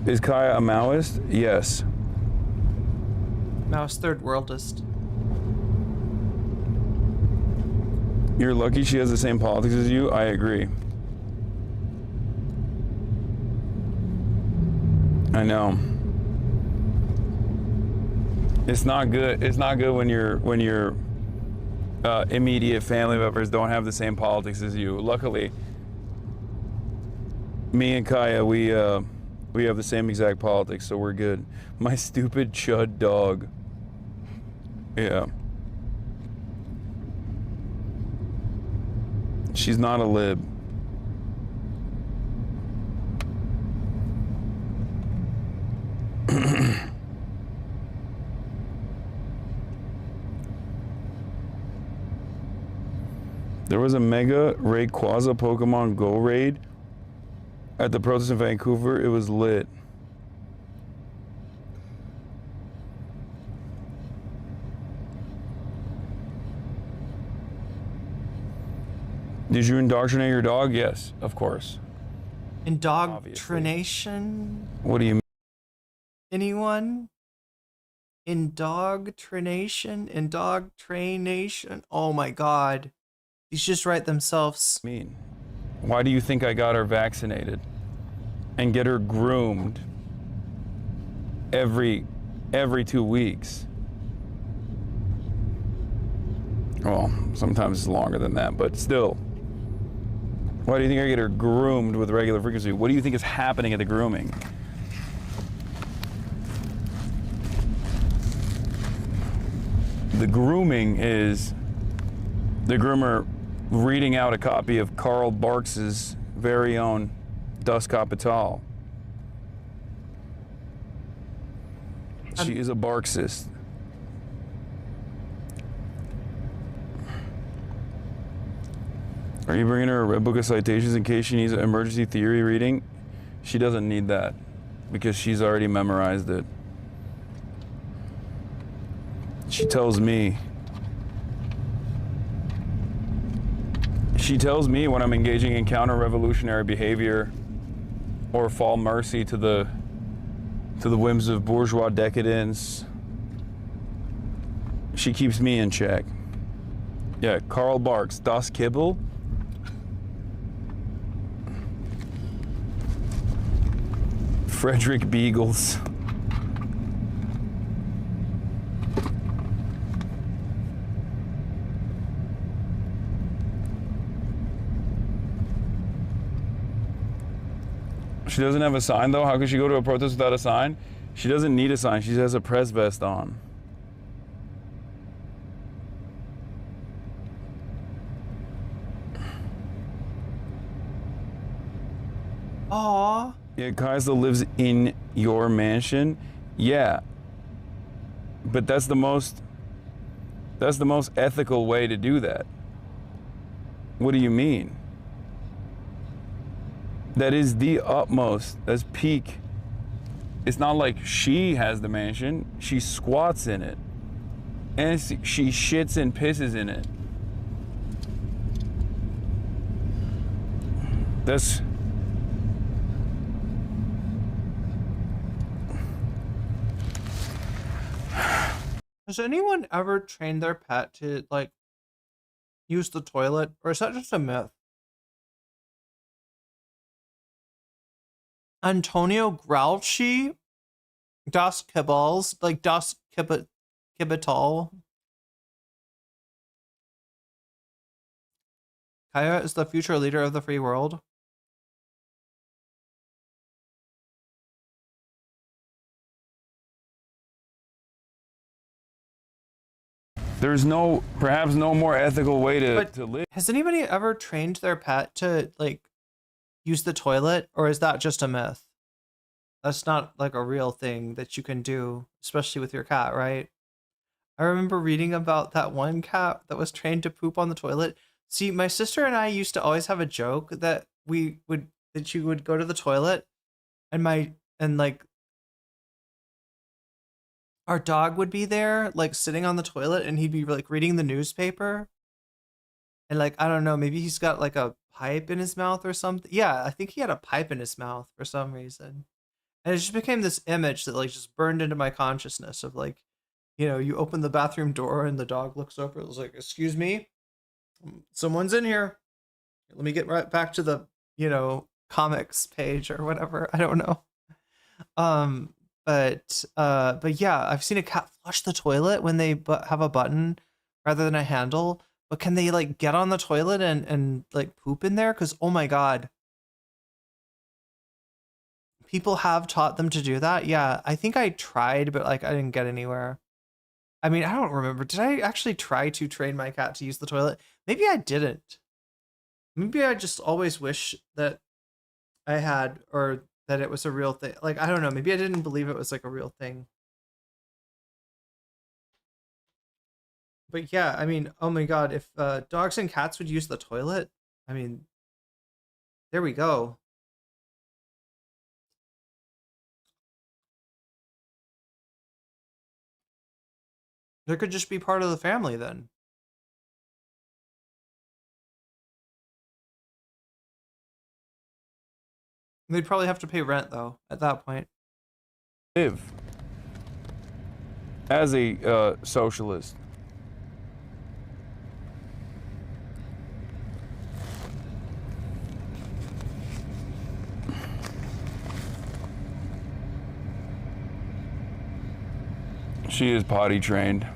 Is Kaya a Maoist? Yes. Maoist third worldist. You're lucky she has the same politics as you. I agree. I know. It's not good. It's not good when your immediate family members don't have the same politics as you. Luckily, me and Kaya, we have the same exact politics, so we're good. My stupid chud dog. Yeah. She's not a lib. There was a mega Rayquaza Pokemon Go raid at the protest in Vancouver. It was lit. Did you indoctrinate your dog? Yes, of course. Indoctrination? What do you mean? Anyone? Indoctrination? Indoctrination? Oh my god. These just write themselves. Why do you think I got her vaccinated and get her groomed every 2 weeks? Well, sometimes it's longer than that, but still. Why do you think I get her groomed with regular frequency? What do you think is happening at the grooming? The grooming is the groomer reading out a copy of Karl Barks's very own Das Kapital. She is a Barksist. Are you bringing her a red book of citations in case she needs an emergency theory reading? She doesn't need that because she's already memorized it. She tells me when I'm engaging in counter-revolutionary behavior or fall mercy to the whims of bourgeois decadence. She keeps me in check. Yeah, Karl Barks, Das Kibbel. Frederick Beagles. She doesn't have a sign though? How could she go to a protest without a sign? She doesn't need a sign, she has a press vest on. Aww. Yeah, Kaisa lives in your mansion? Yeah. But that's the most ethical way to do that. What do you mean? That is the utmost, that's peak. It's not like she has the mansion, she squats in it. And she shits and pisses in it. That's... Has anyone ever trained their pet to, like, use the toilet? Or is that just a myth? Antonio Grouchy? Das Kibbles? Like, Das Kibital? Kaya is the future leader of the free world. There's perhaps no more ethical way to live. Has anybody ever trained their pet to, like, use the toilet? Or is that just a myth? That's not, like, a real thing that you can do, especially with your cat, right? I remember reading about that one cat that was trained to poop on the toilet. See, my sister and I used to always have a joke that she would go to the toilet and like our dog would be there, like sitting on the toilet, and he'd be like reading the newspaper. And like, I don't know, maybe he's got like a pipe in his mouth or something. Yeah, I think he had a pipe in his mouth for some reason. And it just became this image that like just burned into my consciousness of like, you know, you open the bathroom door and the dog looks over. It was like, excuse me, someone's in here. Let me get right back to the, you know, comics page or whatever. I don't know. But yeah, I've seen a cat flush the toilet when they have a button rather than a handle. But can they like get on the toilet and like poop in there? Because oh my god, people have taught them to do that. Yeah, I think I tried, but like I didn't get anywhere. I mean, I don't remember. Did I actually try to train my cat to use the toilet? Maybe I didn't. Maybe I just always wish that I had, or that it was a real thing. Like, I don't know. Maybe I didn't believe it was like a real thing. But yeah, I mean, oh my god, if dogs and cats would use the toilet, I mean, there we go. They could just be part of the family then. They'd probably have to pay rent though at that point. Live as a socialist. She is potty trained.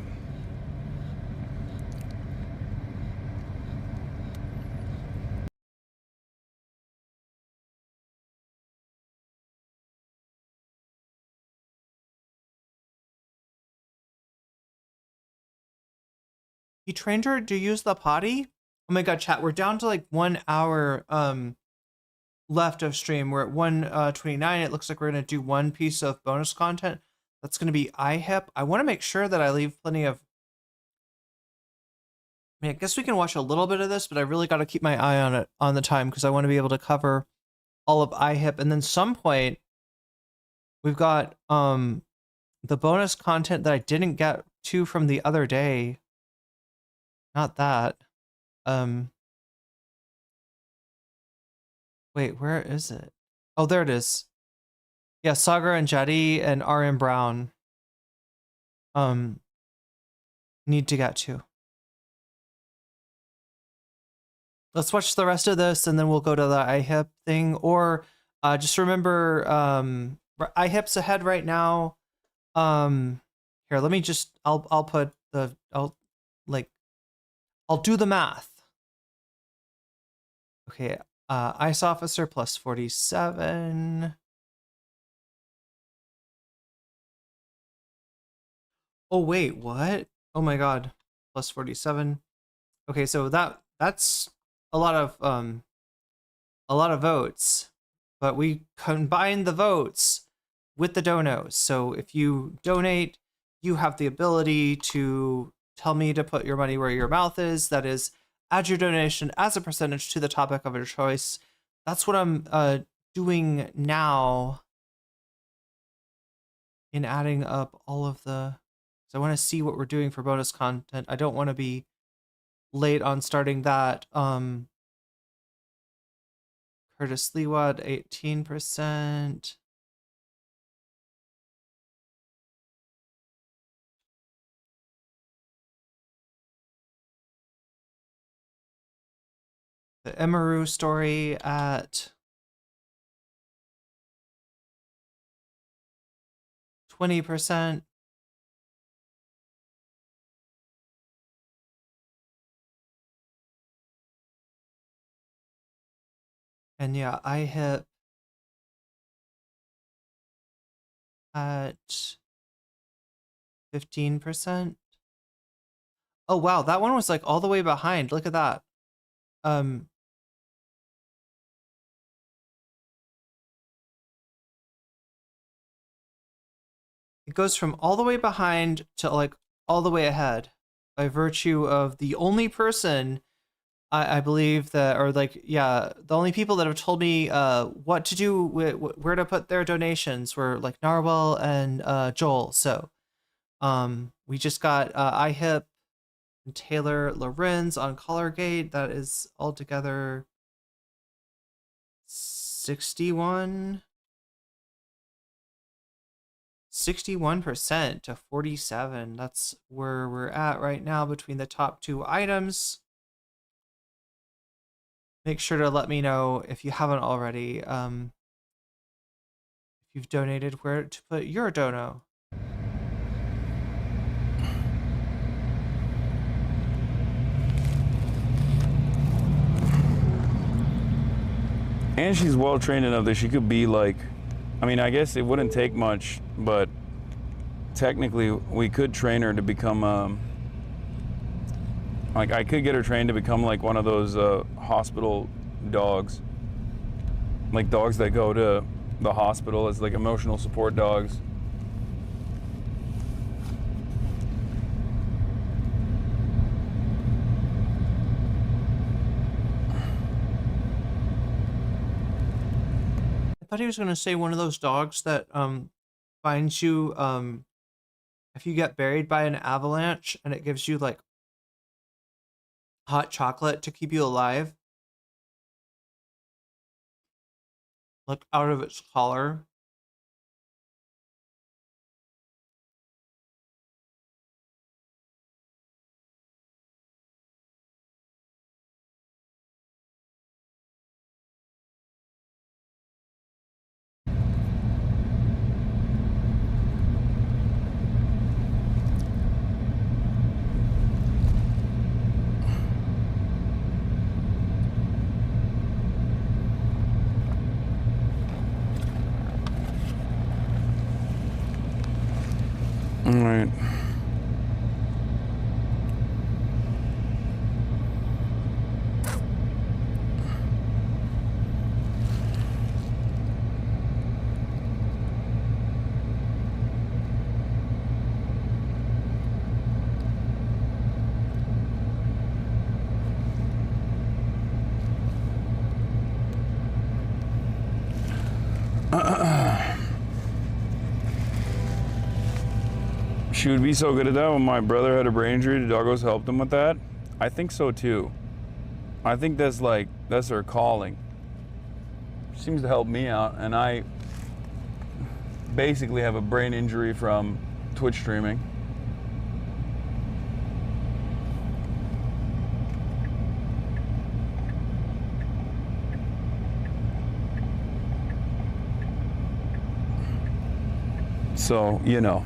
He trained her to use the potty? Oh my god, chat, we're down to like 1 hour left of stream. We're at 1:29. It looks like we're gonna do one piece of bonus content. That's gonna be IHIP. I want to make sure that I leave plenty of. I mean, I guess we can watch a little bit of this, but I really got to keep my eye on it on the time because I want to be able to cover all of IHIP. And then some point we've got the bonus content that I didn't get to from the other day. Not that. Wait, where is it? Oh, there it is. Yeah, Sagar and Jaddy and RM Brown need to get to. Let's watch the rest of this and then we'll go to the IHIP thing. Or just remember IHIP's ahead right now. Here, let me just I'll do the math. Okay, ICE officer plus 47. Oh wait, what? Oh my god, plus 47. Okay, so that's a lot of votes, but we combine the votes with the donos. So if you donate, you have the ability to tell me to put your money where your mouth is. That is, add your donation as a percentage to the topic of your choice. That's what I'm doing now in adding up all of the. So I want to see what we're doing for bonus content. I don't want to be late on starting that. Curtis Leewad, 18%. The Emaru story at 20%. And yeah, I hit at 15%. Oh wow, that one was like all the way behind. Look at that. It goes from all the way behind to like all the way ahead by virtue of the only person I believe that, or like, yeah, the only people that have told me what to do, where to put their donations were like Narwhal and Joel. So we just got IHIP and Taylor Lorenz on Collargate. That is altogether 61% to 47. That's where we're at right now between the top two items. Make sure to let me know if you haven't already, if you've donated, where to put your dono. And she's well trained enough that she could be like, I mean, I guess it wouldn't take much, but technically we could train her to become like, I could get her trained to become like one of those hospital dogs. Like dogs that go to the hospital as like emotional support dogs. I thought he was going to say one of those dogs that finds you if you get buried by an avalanche and it gives you like hot chocolate to keep you alive. like out of its collar. All right. She would be so good at that. When my brother had a brain injury, the doggos helped him with that. I think so too. I think that's her calling. She seems to help me out, and I basically have a brain injury from Twitch streaming. So, you know.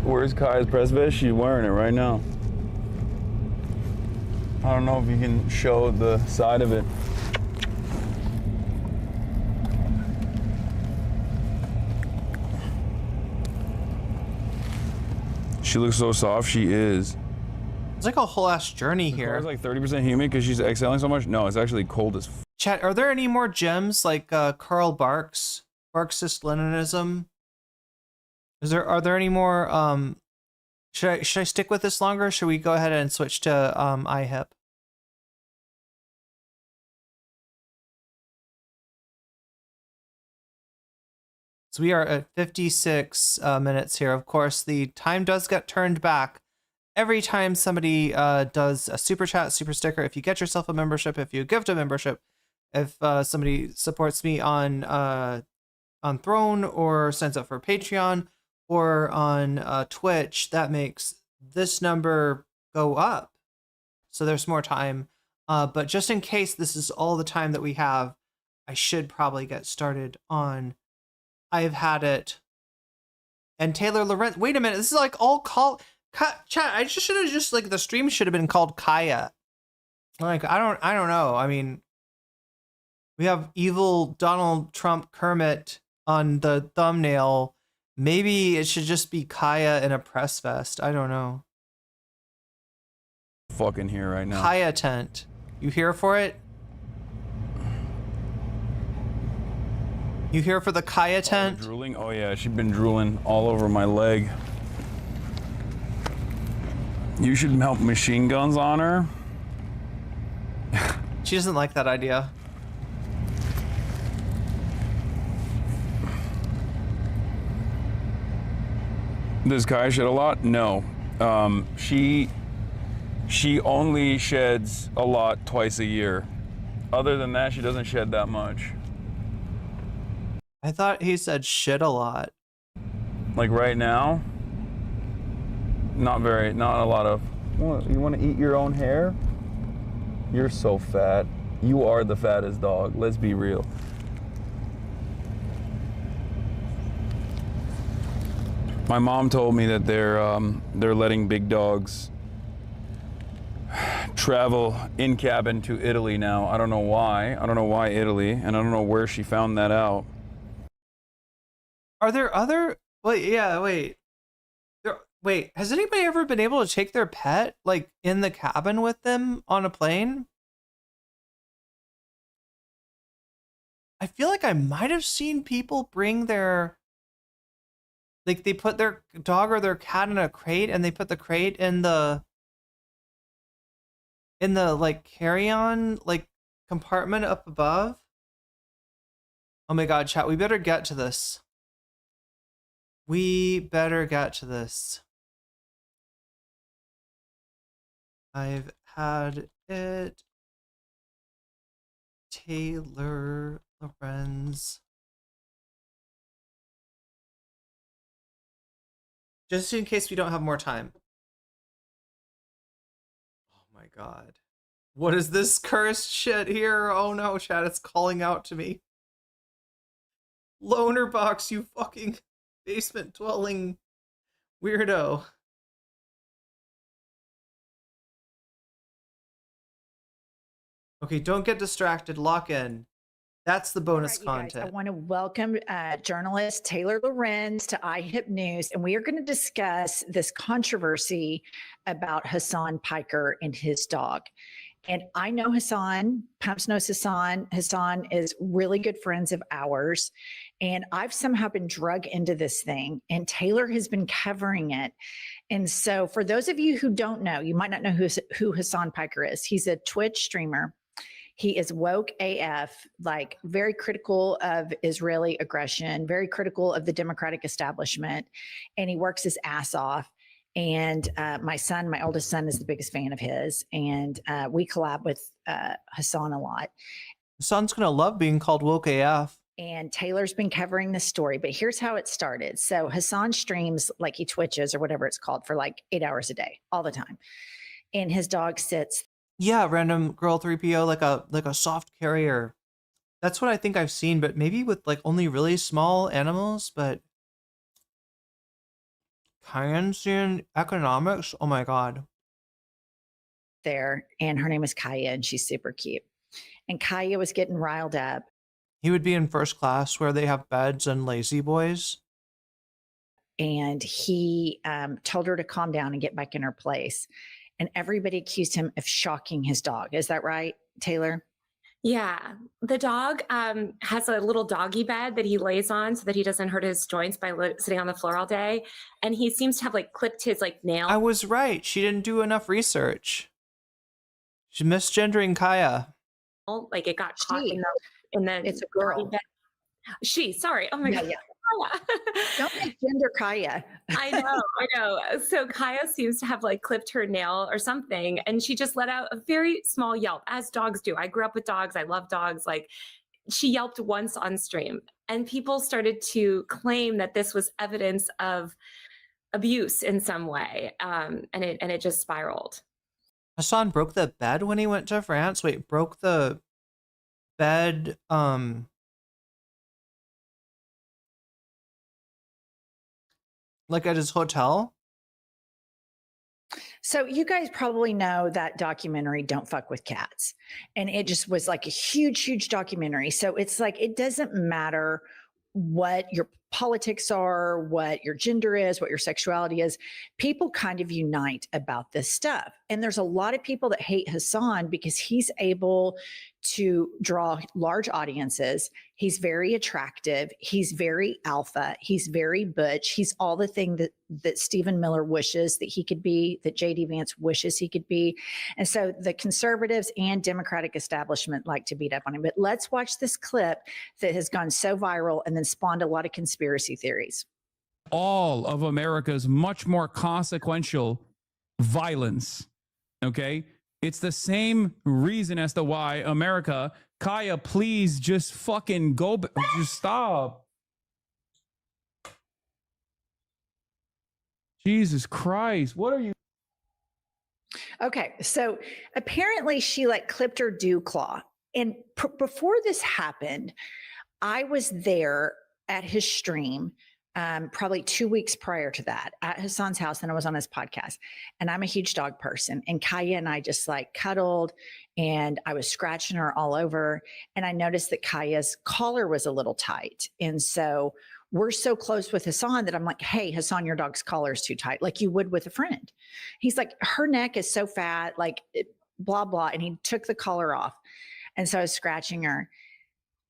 Where's Kai's press vest? She's wearing it right now. I don't know if you can show the side of it. She looks so soft. She is. It's like a whole ass journey here. It's like 30% humid because she's exhaling so much. No, it's actually cold as f. Chat, are there any more gems like Karl Barks, Marxist Leninism? Are there any more should I stick with this longer, or should we go ahead and switch to IHIP? So we are at 56 minutes here. Of course, the time does get turned back every time somebody does a super chat, super sticker. If you get yourself a membership, if you gift a membership, if somebody supports me on Throne or signs up for Patreon or on Twitch, that makes this number go up. So there's more time. But just in case this is all the time that we have, I should probably get started on I've Had It. And Taylor Lorenz. Wait a minute. This is like all call chat. I just should have just like the stream should have been called Kaya. Like I don't know. I mean, we have evil Donald Trump Kermit on the thumbnail. Maybe it should just be Kaya in a press vest. I don't know. Fucking here right now. Kaya tent. You here for it? You here for the Kaya tent? Drooling? Oh yeah, she's been drooling all over my leg. You should mount machine guns on her. She doesn't like that idea. Does Kaya shed a lot? No. She only sheds a lot twice a year. Other than that, she doesn't shed that much. I thought he said shit a lot. Like right now? Not a lot of. You want to eat your own hair? You're so fat. You are the fattest dog. Let's be real. My mom told me that they're letting big dogs travel in cabin to Italy now. I don't know why. I don't know why Italy, and I don't know where she found that out. Are there other? Wait. Wait. Has anybody ever been able to take their pet like in the cabin with them on a plane? I feel like I might have seen people bring their. Like they put their dog or their cat in a crate and they put the crate in the like carry-on like compartment up above. Oh my God, chat, we better get to this. We better get to this. I've had it. Taylor Lorenz. Just in case we don't have more time. Oh my God. What is this cursed shit here? Oh no, chat, it's calling out to me. Loner box, you fucking basement dwelling weirdo. Okay, don't get distracted. Lock in. That's the bonus content. I want to welcome journalist Taylor Lorenz to iHip News, and we are going to discuss this controversy about Hassan Piker and his dog. And I know Hassan, Pumps knows Hassan. Hassan is really good friends of ours. And I've somehow been drug into this thing, and Taylor has been covering it. And so for those of you who don't know, you might not know who Hassan Piker is. He's a Twitch streamer. He is woke AF, like very critical of Israeli aggression, very critical of the Democratic establishment, and he works his ass off. And my oldest son, is the biggest fan of his, and we collab with Hassan a lot. Hassan's gonna love being called woke AF. And Taylor's been covering this story, but here's how it started. So Hassan streams, like he Twitches or whatever it's called, for like 8 hours a day, all the time. And his dog sits. Yeah, random girl 3PO, like a soft carrier. That's what I think I've seen, but maybe with like only really small animals, but Keynesian economics, oh my God. There, and her name is Kaya, and she's super cute. And Kaya was getting riled up. He would be in first class where they have beds and lazy boys. And he told her to calm down and get back in her place. And everybody accused him of shocking his dog. Is that right, Taylor? Yeah. The dog has a little doggy bed that he lays on so that he doesn't hurt his joints by sitting on the floor all day. And he seems to have like clipped his like nail. I was right. She didn't do enough research. She's misgendering Kaya. Like it got caught in the it's a girl. Bed. Sorry. Oh my God. Yeah. Don't make gender Kaya. I know. So Kaya seems to have like clipped her nail or something, and she just let out a very small yelp, as dogs do. I grew up with dogs. I love dogs. Like, she yelped once on stream, and people started to claim that this was evidence of abuse in some way, and it just spiraled. Hassan broke the bed when he went to France. Wait, broke the bed. Like at his hotel? So you guys probably know that documentary, Don't Fuck with Cats. And it just was like a huge, huge documentary. So it's like, it doesn't matter what your politics are, what your gender is, what your sexuality is. People kind of unite about this stuff. And there's a lot of people that hate Hassan because he's able to draw large audiences. He's very attractive. He's very alpha. He's very butch. He's all the thing that Stephen Miller wishes that he could be, that J.D. Vance wishes he could be. And so the conservatives and Democratic establishment like to beat up on him. But let's watch this clip that has gone so viral and then spawned a lot of conspiracy theories. All of America's much more consequential violence, okay? It's the same reason as to why America, Kaya, please just fucking go, just stop. Jesus Christ, what are you? Okay, so apparently she like clipped her dew claw. And before this happened, I was there at his stream probably 2 weeks prior to that at Hassan's house, and I was on his podcast. And I'm a huge dog person, and Kaya and I just like cuddled, and I was scratching her all over, and I noticed that Kaya's collar was a little tight. And so we're so close with Hassan that I'm like, hey, Hassan, your dog's collar is too tight, like you would with a friend. He's like, her neck is so fat, like blah, blah. And he took the collar off. And so I was scratching her.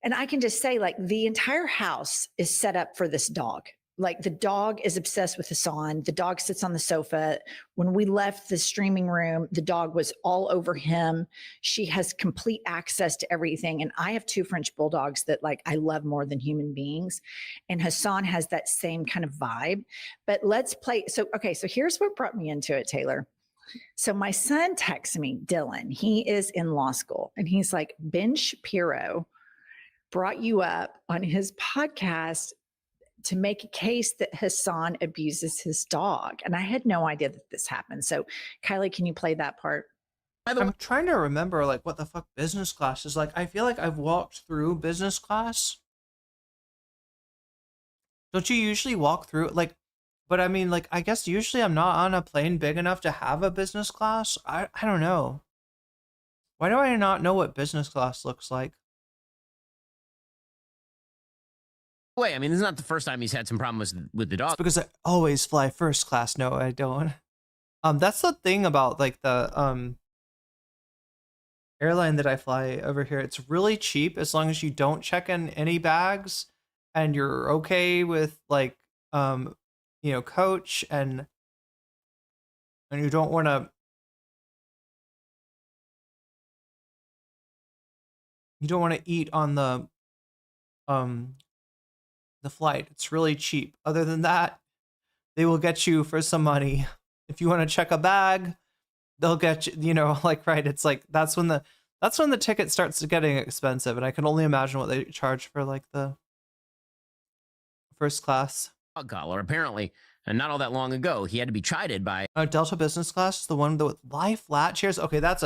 And I can just say, like, the entire house is set up for this dog. Like the dog is obsessed with Hasan. The dog sits on the sofa. When we left the streaming room, the dog was all over him. She has complete access to everything. And I have 2 French bulldogs that like I love more than human beings. And Hasan has that same kind of vibe. But let's play. So, okay, so here's what brought me into it, Taylor. So my son texts me, Dylan, he is in law school, and he's like, Ben Shapiro brought you up on his podcast to make a case that Hasan abuses his dog. And I had no idea that this happened. So Kylie, can you play that part? I'm trying to remember like what the fuck business class is like. I feel like I've walked through business class. Don't you usually walk through like, but I mean, like, I guess usually I'm not on a plane big enough to have a business class. I don't know. Why do I not know what business class looks like? Way, I mean, this is not the first time he's had some problems with the dog. It's because I always fly first class. No, I don't. That's the thing about like the airline that I fly over here. It's really cheap as long as you don't check in any bags and you're okay with like you know, coach and you don't want to eat on the flight. It's really cheap. Other than that, they will get you for some money. If you want to check a bag, they'll get you, you know, like, right, it's like that's when the ticket starts getting expensive, and I can only imagine what they charge for like the first class. Dog collar, apparently, and not all that long ago, he had to be chided by Delta business class, the one with lie flat chairs. Okay, that's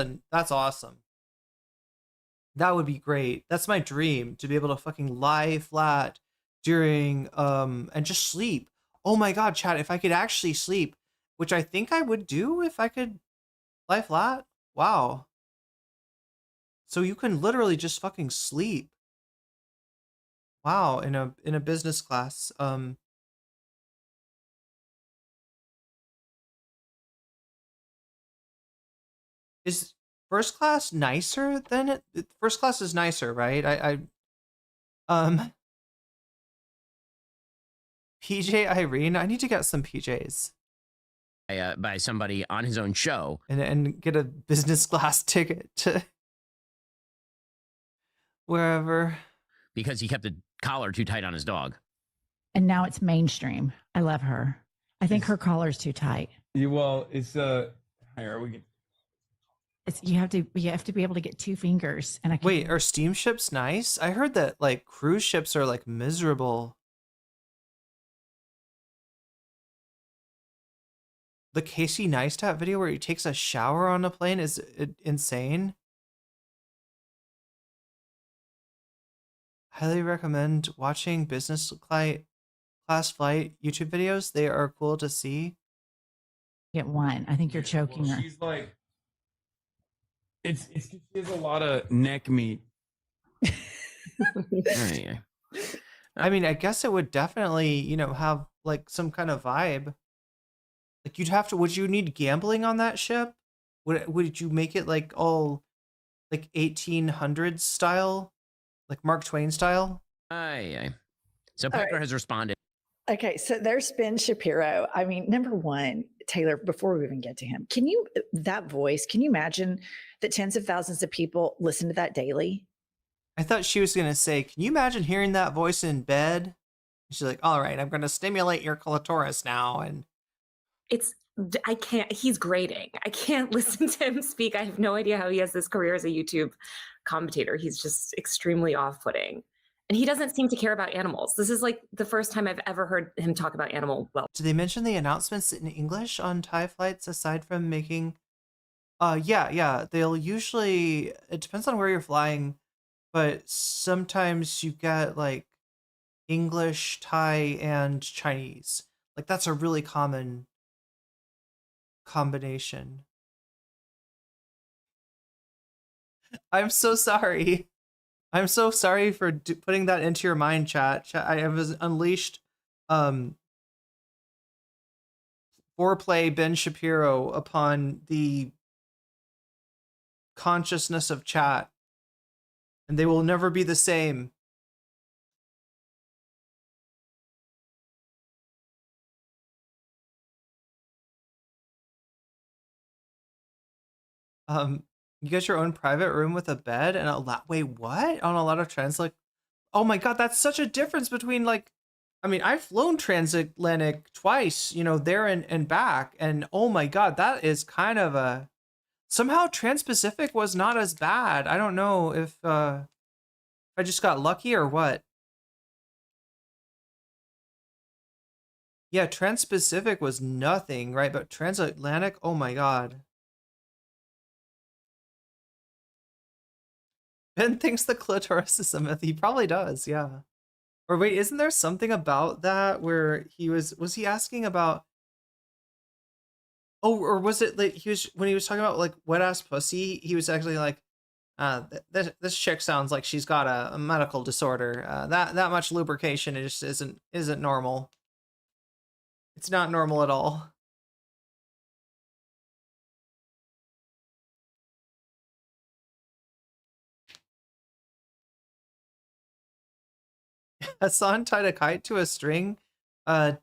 awesome. That would be great. That's my dream, to be able to fucking lie flat during and just sleep. Oh my god, chat, if I could actually sleep, which I think I would do if I could lie flat. Wow. So you can literally just fucking sleep. Wow, in a business class. Is first class nicer than it? First class is nicer, right? PJ Irene, I need to get some PJs. By somebody on his own show. And get a business class ticket to wherever. Because he kept the collar too tight on his dog. And now it's mainstream. I love her. I think her collar's too tight. Well, it's here we get. You have to be able to get 2 fingers. And Wait, are steamships nice? I heard that like cruise ships are like miserable. The Casey Neistat video where he takes a shower on a plane is insane. Highly recommend watching business class flight YouTube videos. They are cool to see. Get one. I think you're choking her. She's like, it's she has a lot of neck meat. I mean, I guess it would definitely, you know, have like some kind of vibe. Like would you need gambling on that ship? Would you make it like all like 1800s style? Like Mark Twain style? So Piker has responded. Okay, so there's Ben Shapiro. I mean, number one, Taylor, before we even get to him, that voice, can you imagine that tens of thousands of people listen to that daily? I thought she was going to say, can you imagine hearing that voice in bed? She's like, all right, I'm going to stimulate your clitoris now. And I can't, he's grating. I can't listen to him speak. I have no idea how he has this career as a YouTube commentator. He's just extremely off-putting. And he doesn't seem to care about animals. This is like the first time I've ever heard him talk about animal welfare. Do they mention the announcements in English on Thai flights aside from making... Yeah. They'll usually... It depends on where you're flying, but sometimes you get like English, Thai, and Chinese. Like that's a really common combination. I'm so sorry. I'm so sorry for putting that into your mind, chat. I have unleashed foreplay Ben Shapiro upon the consciousness of chat, and they will never be the same. You get your own private room with a bed and a lot. Wait, what? On a lot of trans, like, oh my God, that's such a difference between like, I mean, I've flown transatlantic twice, you know, there and back, and oh my God, that is kind of a somehow Trans-Pacific was not as bad. I don't know if I just got lucky or what. Yeah, Trans-Pacific was nothing, right? But transatlantic, oh my God. Ben thinks the clitoris is a myth. He probably does, yeah. Or wait, isn't there something about that where he was he asking about, oh, or was it like he was when he was talking about like wet ass pussy, he was actually like, this chick sounds like she's got a medical disorder. That much lubrication just isn't normal. It's not normal at all. Hassan tied a kite to a string to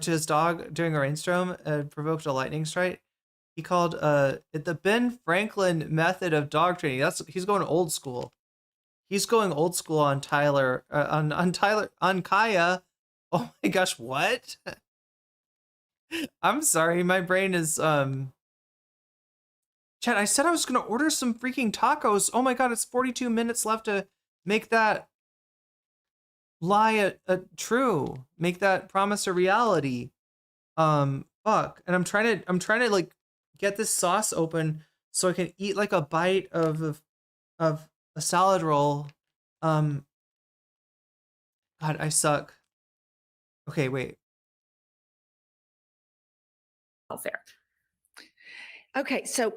his dog during a rainstorm and provoked a lightning strike. He called it the Ben Franklin method of dog training. He's going old school. He's going old school on Tyler on Kaya. Oh my gosh, what? I'm sorry, my brain is Chad, I said I was gonna order some freaking tacos. Oh my God, it's 42 minutes left to make that lie a true, make that promise a reality. Fuck. And I'm trying to like get this sauce open so I can eat like a bite of a salad roll. God, I suck. Okay, wait. Fair. Okay, so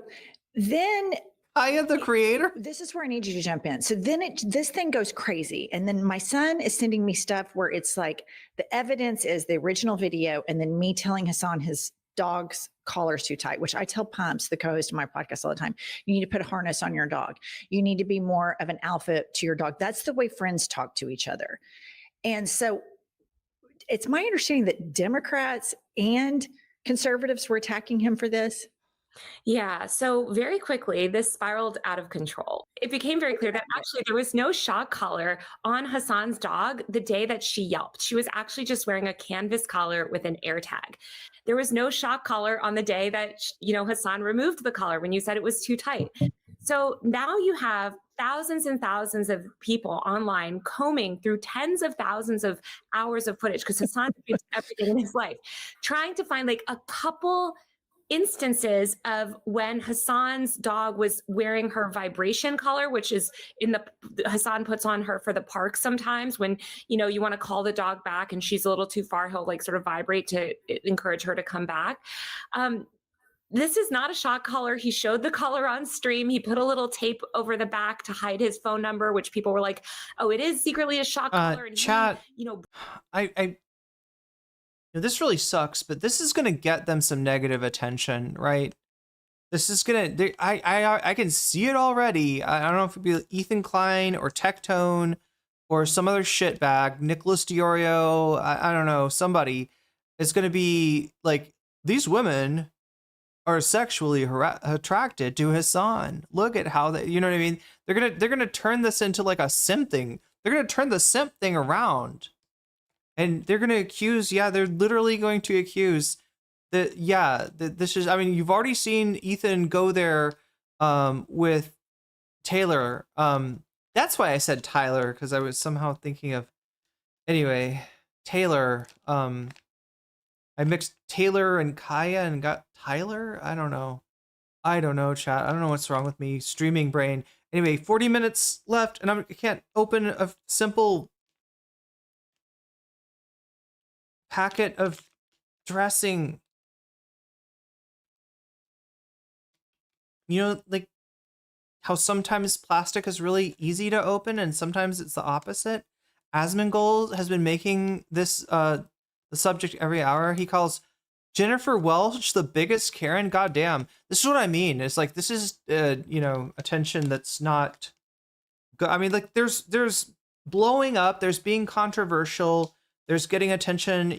then I am the creator. This is where I need you to jump in. So then this thing goes crazy. And then my son is sending me stuff where it's like the evidence is the original video and then me telling Hassan his dog's collar's too tight, which I tell Pumps, the co-host of my podcast all the time, you need to put a harness on your dog. You need to be more of an alpha to your dog. That's the way friends talk to each other. And so it's my understanding that Democrats and conservatives were attacking him for this. Yeah, so very quickly, this spiraled out of control. It became very clear that actually there was no shock collar on Hassan's dog the day that she yelped. She was actually just wearing a canvas collar with an air tag. There was no shock collar on the day that, Hassan removed the collar when you said it was too tight. So now you have thousands and thousands of people online combing through tens of thousands of hours of footage because Hassan did everything in his life, trying to find like a couple instances of when Hassan's dog was wearing her vibration collar, which is Hassan puts on her for the park sometimes when, you want to call the dog back and she's a little too far, he'll like sort of vibrate to encourage her to come back. This is not a shock collar. He showed the collar on stream. He put a little tape over the back to hide his phone number, which people were like, oh, it is secretly a shock collar. And chat, this really sucks, but this is going to get them some negative attention, right? This is going to, I can see it already. I don't know if it'd be Ethan Klein or Tectone or some other shitbag, Nicholas Diorio, I don't know, somebody is going to be like, these women are sexually attracted to Hassan. Look at how they, you know what I mean? They're gonna turn this into like a simp thing. They're gonna turn the simp thing around, and they're gonna accuse. Yeah, they're literally going to accuse that. Yeah, this is. I mean, you've already seen Ethan go there with Taylor. That's why I said Tyler, because I was somehow thinking of. Anyway, Taylor. I mixed Taylor and Kaya and got Tyler? I don't know, chat. I don't know what's wrong with me. Streaming brain. Anyway, 40 minutes left, and I can't open a simple packet of dressing. Like how sometimes plastic is really easy to open, and sometimes it's the opposite. Asmongold has been making this the subject every hour. He calls Jennifer Welch the biggest Karen. Goddamn, this is what I mean. It's like this is attention that's not good. I mean, like there's blowing up, there's being controversial, there's getting attention,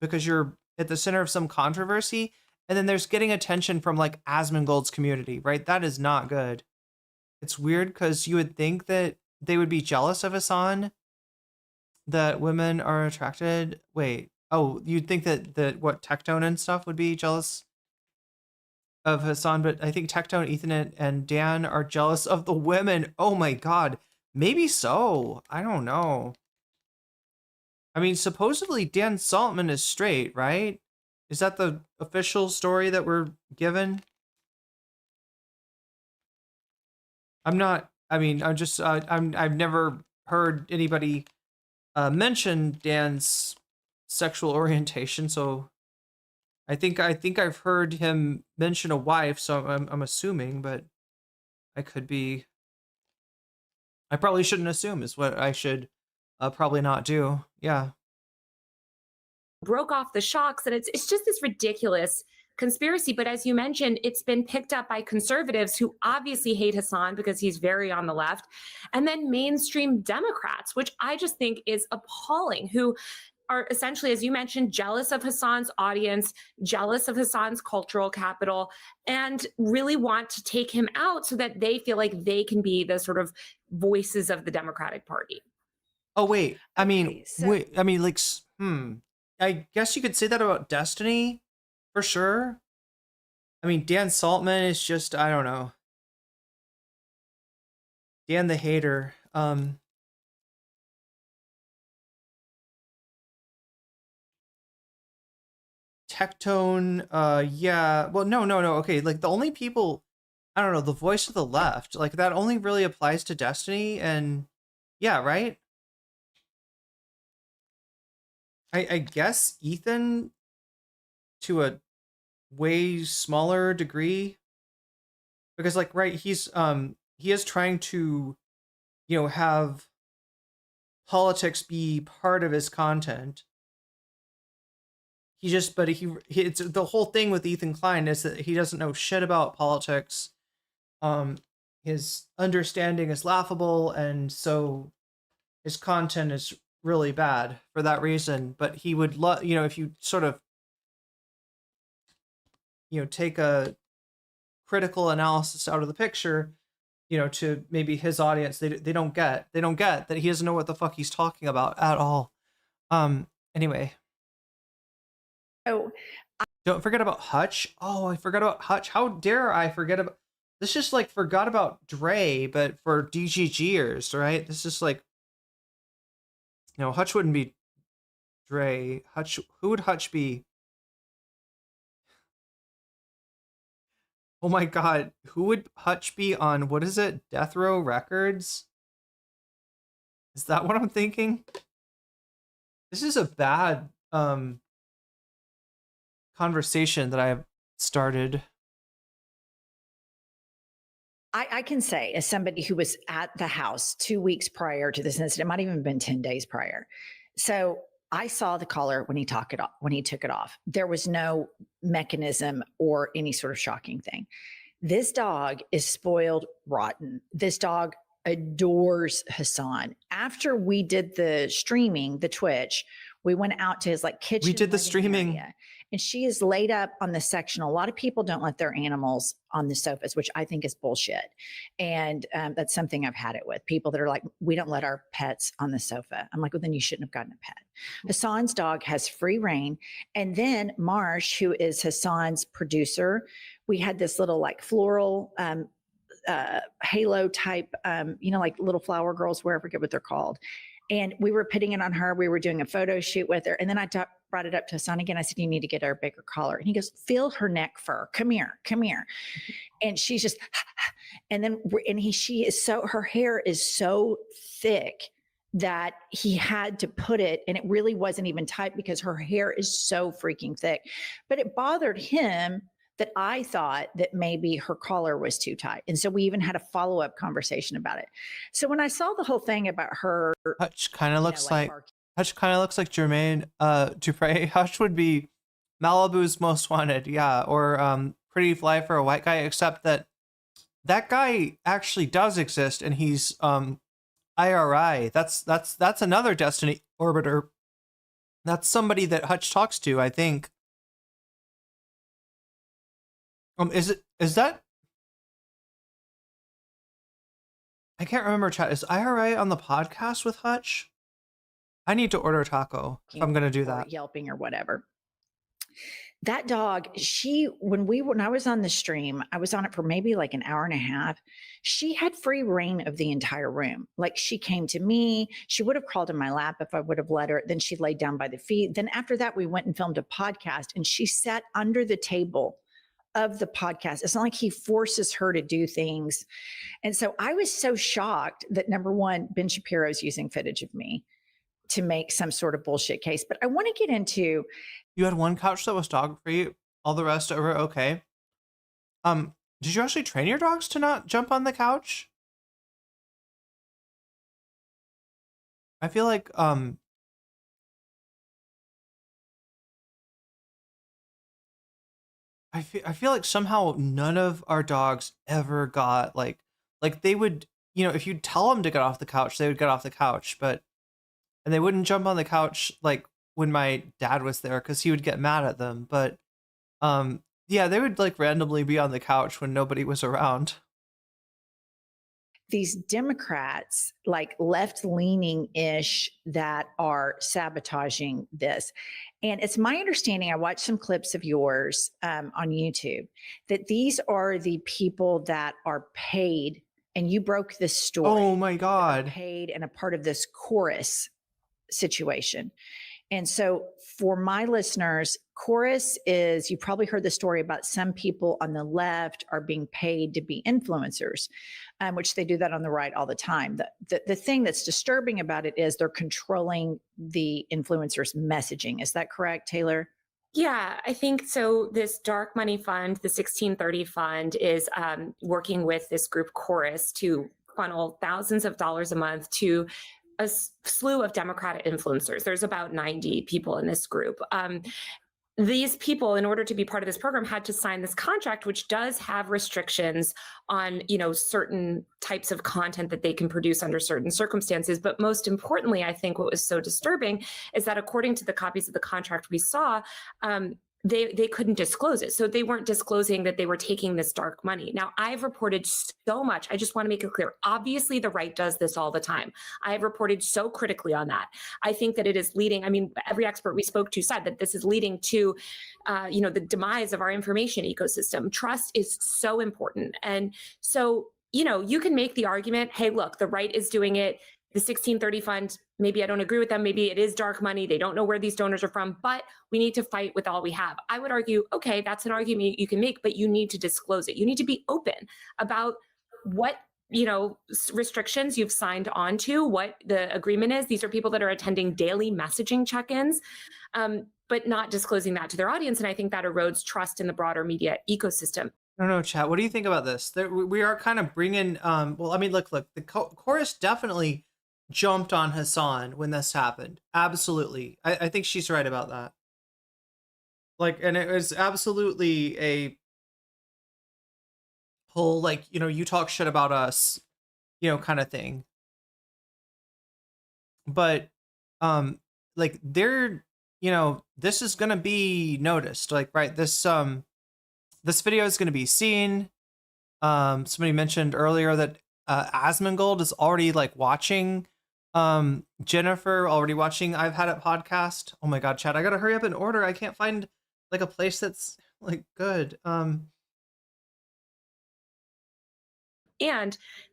because you're at the center of some controversy, And then there's getting attention from like Asmongold's community, right? That is not good. It's weird because you would think that they would be jealous of Hasan, that women are attracted. Wait, oh, you'd think that what Tectone and stuff would be jealous of Hasan, but I think Tectone, Ethan, and Dan are jealous of the women. Oh my God, maybe so. I don't know. I mean, supposedly Dan Saltman is straight, right? Is that the official story that we're given? I'm not. I mean, I'm just. I've never heard anybody mention Dan's sexual orientation, so I think I've heard him mention a wife, so I'm assuming, but I could be. I probably shouldn't assume. Is what I should probably not do. Yeah. Broke off the shocks, and it's just this ridiculous conspiracy. But as you mentioned, it's been picked up by conservatives who obviously hate Hasan because he's very on the left, and then mainstream Democrats, which I just think is appalling, who are essentially, as you mentioned, jealous of Hasan's audience, jealous of Hasan's cultural capital, and really want to take him out so that they feel like they can be the sort of voices of the Democratic Party. Oh wait, I mean, so- like, I guess you could say that about Destiny, for sure. I mean, Dan Saltman is just, I don't know. Dan the hater. Tectone, yeah. Well, no. Okay, like the only people, I don't know, the voice of the left, like that only really applies to Destiny, and yeah, right? I guess Ethan to a way smaller degree, because like, right, he is trying to, have politics be part of his content. But it's the whole thing with Ethan Klein is that he doesn't know shit about politics. His understanding is laughable, and so his content is really bad for that reason. But he would love, if you sort of, take a critical analysis out of the picture, to maybe his audience, they don't get that he doesn't know what the fuck he's talking about at all. Anyway. Oh, don't forget about Hutch. Oh, I forgot about Hutch. How dare I forget about this? Just like forgot about Dre, but for DGGers, right? This is like, Hutch wouldn't be Dre. Hutch, who would Hutch be? Oh my God, who would Hutch be on? What is it? Death Row Records? Is that what I'm thinking? This is a bad conversation that I have started. I can say, as somebody who was at the house 2 weeks prior to this incident, it might even have been 10 days prior. So I saw the collar when he took it off. There was no mechanism or any sort of shocking thing. This dog is spoiled rotten. This dog adores Hasan. After we did the streaming, the Twitch, we went out to his like kitchen. We did the streaming. Area, and she is laid up on the sectional. A lot of people don't let their animals on the sofas, which I think is bullshit. And that's something I've had it with people that are like, we don't let our pets on the sofa. I'm like, well, then you shouldn't have gotten a pet. Hasan's dog has free reign. And then Marsh, who is Hasan's producer, we had this little like floral halo type, like little flower girls, where I forget what they're called. And we were putting it on her. We were doing a photo shoot with her. And then I brought it up to Hasan again. I said, you need to get her a bigger collar. And he goes, feel her neck fur. Come here. And she's just, and then, she is so, her hair is so thick that he had to put it, and it really wasn't even tight because her hair is so freaking thick. But it bothered him that I thought that maybe her collar was too tight. And so we even had a follow-up conversation about it. So when I saw the whole thing about her, Hutch kind of looks like Jermaine Dupre. Hutch would be Malibu's Most Wanted, yeah, or Pretty Fly for a White Guy, except that guy actually does exist, and he's IRI. That's another Destiny orbiter. That's somebody that Hutch talks to, I think. Is that, I can't remember, chat. Is IRA on the podcast with Hutch? I need to order a taco if I'm gonna do that. Yelping or whatever. That dog, when I was on the stream, I was on it for maybe like an hour and a half. She had free reign of the entire room. Like, she came to me. She would have crawled in my lap if I would have let her. Then she laid down by the feet. Then after that, we went and filmed a podcast, and she sat under the table of the podcast. It's not like he forces her to do things. And so I was so shocked that, number one, Ben Shapiro's using footage of me to make some sort of bullshit case. But I want to get into. You had one couch that was dog free, all the rest were okay. Did you actually train your dogs to not jump on the couch? I feel like I feel like somehow none of our dogs ever got like they would, if you tell them to get off the couch, they would get off the couch, and they wouldn't jump on the couch like when my dad was there, because he would get mad at them. But yeah, they would like randomly be on the couch when nobody was around. These Democrats, like left-leaning-ish, that are sabotaging this. And it's my understanding, I watched some clips of yours on YouTube, that these are the people that are paid, and you broke this story. Oh my God. Paid and a part of this chorus situation. And so for my listeners, chorus is, you probably heard the story about some people on the left are being paid to be influencers, which they do that on the right all the time. The thing that's disturbing about it is they're controlling the influencers' messaging. Is that correct, Taylor? Yeah, I think so. This dark money fund, the 1630 fund, is working with this group Chorus to funnel thousands of dollars a month to a slew of Democratic influencers. There's about 90 people in this group. These people, in order to be part of this program, had to sign this contract, which does have restrictions on, certain types of content that they can produce under certain circumstances. But most importantly, I think what was so disturbing is that according to the copies of the contract we saw, they couldn't disclose it. So they weren't disclosing that they were taking this dark money. Now, I've reported so much. I just want to make it clear. Obviously, the right does this all the time. I've reported so critically on that. I think that it is leading. I mean, every expert we spoke to said that this is leading to, the demise of our information ecosystem. Trust is so important. And so, you can make the argument, hey, look, the right is doing it. The 1630 fund, maybe I don't agree with them. Maybe it is dark money. They don't know where these donors are from, but we need to fight with all we have. I would argue, okay, that's an argument you can make, but you need to disclose it. You need to be open about what, restrictions you've signed on to, what the agreement is. These are people that are attending daily messaging check-ins, but not disclosing that to their audience. And I think that erodes trust in the broader media ecosystem. No, chat. What do you think about this? We are kind of bringing, well, I mean, look, the chorus definitely jumped on Hasan when this happened. Absolutely. I think she's right about that. Like, and it was absolutely a whole, like, you talk shit about us, kind of thing. But, like, they're, this is going to be noticed. Like, right, this video is going to be seen. Somebody mentioned earlier that Asmongold is already like watching Jennifer, already watching I've Had It podcast. Oh my God, Chad, I gotta hurry up and order. I can't find like a place that's like good. And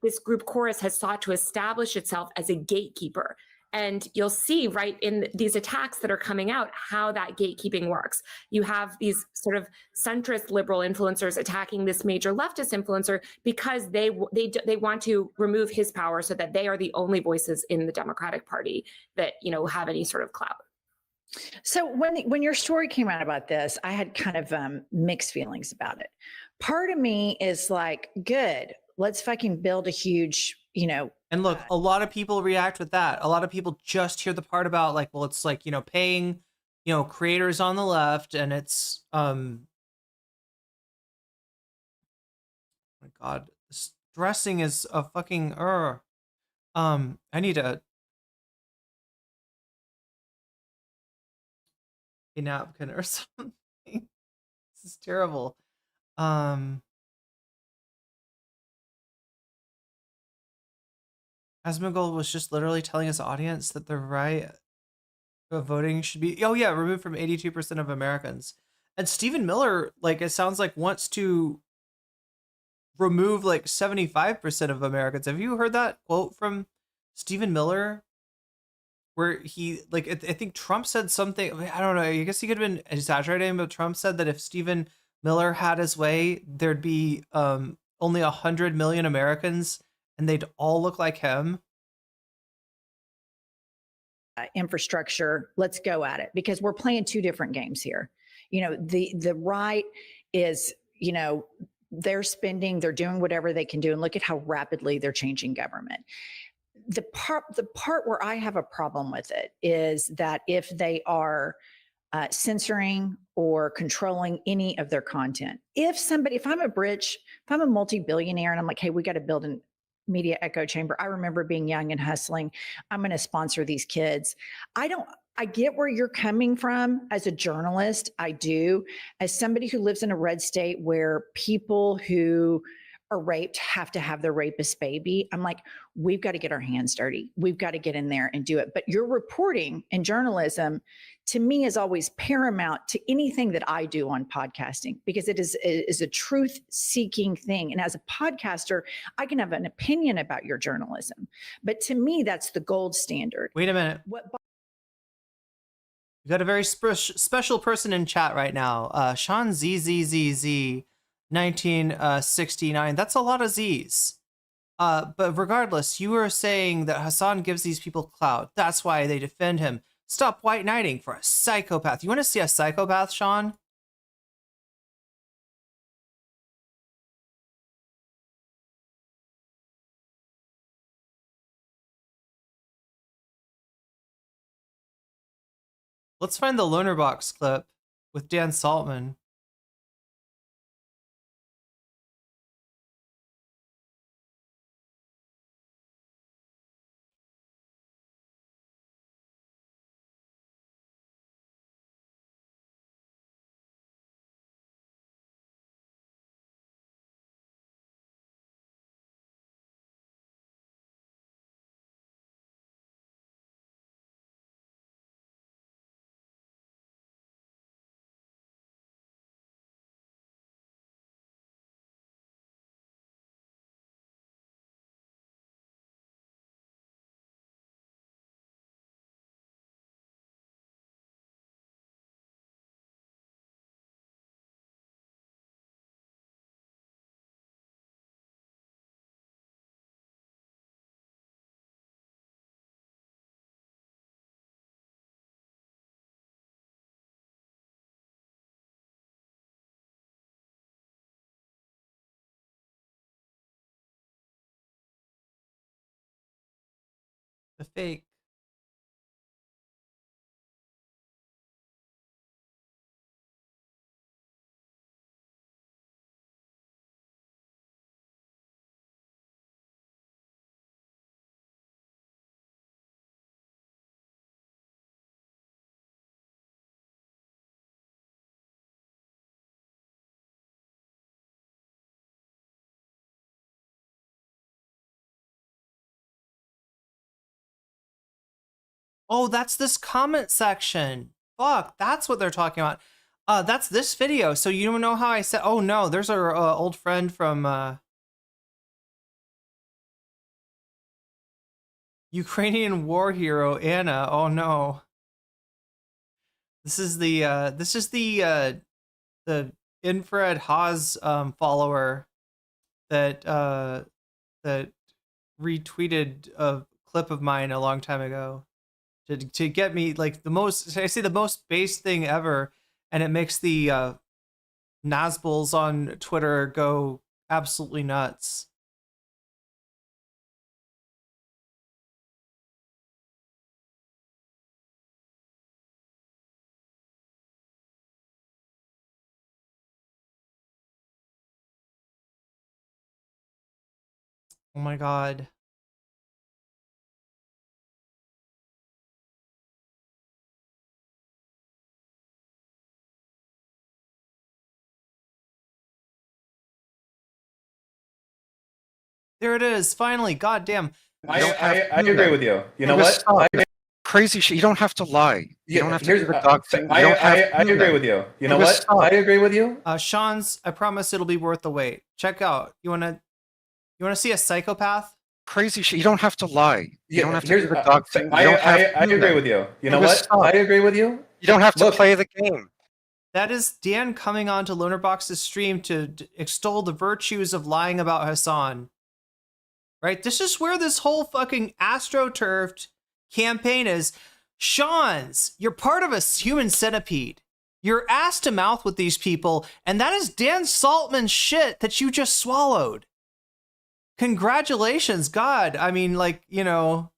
this group Chorus has sought to establish itself as a gatekeeper. And you'll see right in these attacks that are coming out how that gatekeeping works. You have these sort of centrist liberal influencers attacking this major leftist influencer because they want to remove his power so that they are the only voices in the Democratic Party that have any sort of clout. So when your story came out about this, I had kind of mixed feelings about it. Part of me is like, good, let's fucking build a huge, And look, a lot of people react with that. A lot of people just hear the part about like, well, it's like, paying, creators on the left, and it's, oh my God, stressing is a fucking, I need a napkin or something. This is terrible. Um, Asmongold was just literally telling his audience that the right of voting should be, oh yeah, removed from 82% of Americans. And Stephen Miller, like, it sounds like wants to remove like 75% of Americans. Have you heard that quote from Stephen Miller? Where he, like, I think Trump said something, I don't know, I guess he could have been exaggerating, but Trump said that if Stephen Miller had his way, there'd be only 100 million Americans and they'd all look like him. Infrastructure, let's go at it, because we're playing two different games here. You know, the right is, you know, they're spending, they're doing whatever they can do, and look at how rapidly they're changing government. The part where I have a problem with it is that if they are censoring or controlling any of their content, if I'm a multi-billionaire and I'm like, hey, we got to build an media echo chamber. I remember being young and hustling. I'm going to sponsor these kids. I get where you're coming from as a journalist. I do. As somebody who lives in a red state where people who are raped have to have their rapist baby, I'm like, we've got to get our hands dirty. We've got to get in there and do it. But your reporting and journalism, to me, is always paramount to anything that I do on podcasting, because it is a truth-seeking thing. And as a podcaster, I can have an opinion about your journalism. But to me, that's the gold standard. Wait a minute. We got a very special person in chat right now. Sean ZZZZ 1969. That's a lot of Z's. But regardless, you were saying that Hasan gives these people clout. That's why they defend him. Stop white knighting for a psychopath. You want to see a psychopath, Sean? Let's find the Loner Box clip with Dan Saltman. The fake. Oh, that's this comment section. Fuck, that's what they're talking about. That's this video. So you don't know how I said, oh no, there's our old friend from Ukrainian war hero, Anna. Oh no. This is the infrared Haas follower that that retweeted a clip of mine a long time ago to get me like the most base thing ever, and it makes the Nazbuls on Twitter go absolutely nuts. Oh my god. There it is. Finally. God damn. I agree with you. You know what? Crazy shit. You don't have to lie. You don't have to do the dog thing. I agree with you. You know what? I agree with you. Sean's, I promise it'll be worth the wait. Check out. You wanna see a psychopath? Crazy shit. You don't have to lie. You don't have to do the dog thing. I agree with you. You know what? I agree with you. You don't have to play the game. That is Dan coming on to Lonerbox's stream to extol the virtues of lying about Hasan. Right? This is where this whole fucking astroturfed campaign is. Sean's, you're part of a human centipede. You're ass to mouth with these people, and that is Dan Saltman's shit that you just swallowed. Congratulations, God. I mean, like, you know.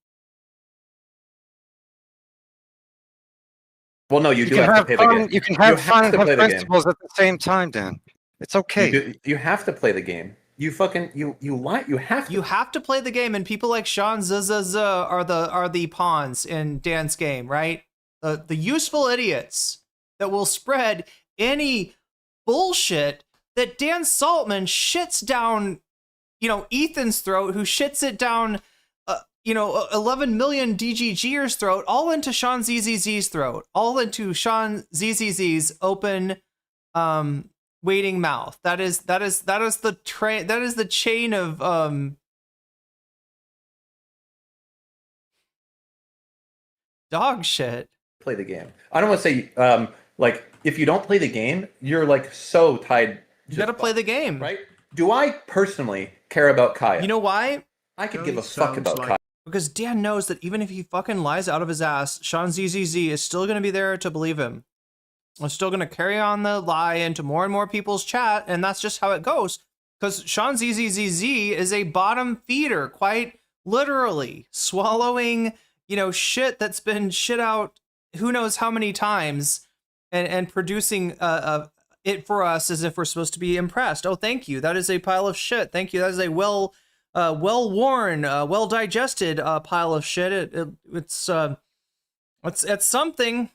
Well, no, you do have to play the game. You can have fun and have festivals at the same time, Dan. It's okay. You have to play the game. You fucking you lie. You have to play the game, and people like Sean are the pawns in Dan's game, right? The useful idiots that will spread any bullshit that Dan Saltman shits down, you know, Ethan's throat, who shits it down, 11 million DGGers throat, all into Sean ZZZ's throat, all into Sean ZZZ's open, waiting mouth. That is the chain of dog shit. Play the game. I don't want to say like if you don't play the game, you're like so tied. You gotta play the game, right? Do I personally care about Kaya? You know why? I could give a fuck about Kaya. Because Dan knows that even if he fucking lies out of his ass, Sean ZZZ is still gonna be there to believe him. I'm still going to carry on the lie into more and more people's chat, and that's just how it goes. Because Sean ZZZZ is a bottom feeder, quite literally, swallowing, shit that's been shit out who knows how many times, and producing it for us as if we're supposed to be impressed. Oh, thank you. That is a pile of shit. Thank you. That is a well-worn, well-digested pile of shit. It's something.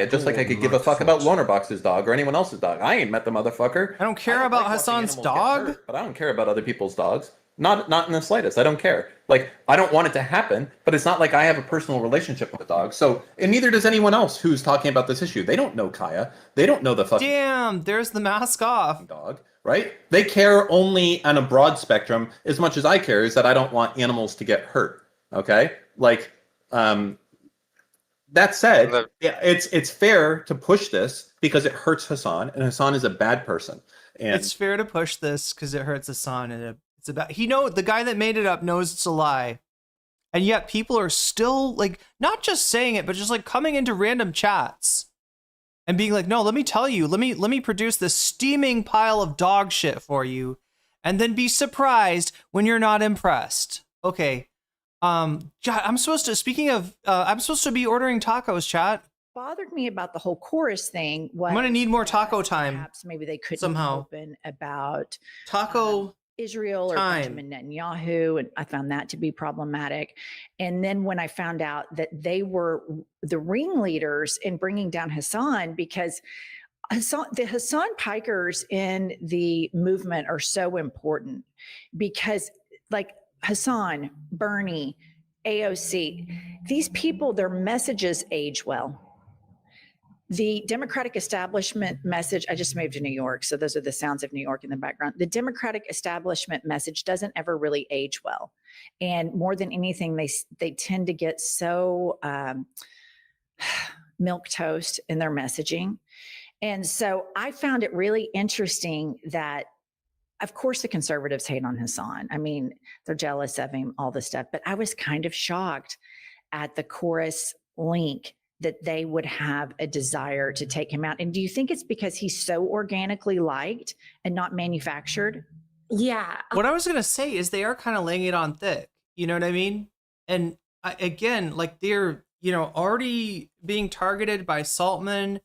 Just like I could give a fuck about Lonerbox's dog or anyone else's dog. I ain't met the motherfucker. I don't care about Hasan's dog, but I don't care about other people's dogs. Not in the slightest. I don't care. Like, I don't want it to happen, but it's not like I have a personal relationship with the dog. So, and neither does anyone else who's talking about this issue. They don't know Kaya. They don't know the fucking damn. There's the mask off dog, right? They care only on a broad spectrum. As much as I care is that I don't want animals to get hurt. Okay, like, that said, it's fair to push this because it hurts Hasan, and Hasan is a bad person. And it's fair to push this because it hurts Hasan, and it's about the guy that made it up knows it's a lie, and yet people are still like not just saying it, but just like coming into random chats and being like, "No, let me tell you, let me produce this steaming pile of dog shit for you, and then be surprised when you're not impressed." Okay. God, I'm supposed to be ordering tacos, chat. Bothered me about the whole chorus thing. I'm gonna need more taco time. Perhaps maybe they couldn't somehow open about taco Israel or time. Benjamin Netanyahu, and I found that to be problematic. And then when I found out that they were the ringleaders in bringing down Hasan, because the Hasan Pikers in the movement are so important, because like Hasan, Bernie, AOC, these people, their messages age well. The Democratic establishment message, I just moved to New York, so those are the sounds of New York in the background. The Democratic establishment message doesn't ever really age well. And more than anything, they tend to get so milquetoast in their messaging. And so I found it really interesting that, of course, the conservatives hate on Hasan. I mean, they're jealous of him, all this stuff. But I was kind of shocked at the chorus link that they would have a desire to take him out. And do you think it's because he's so organically liked and not manufactured? Yeah. What I was going to say is they are kind of laying it on thick. You know what I mean? And again, like they're, already being targeted by Saltman.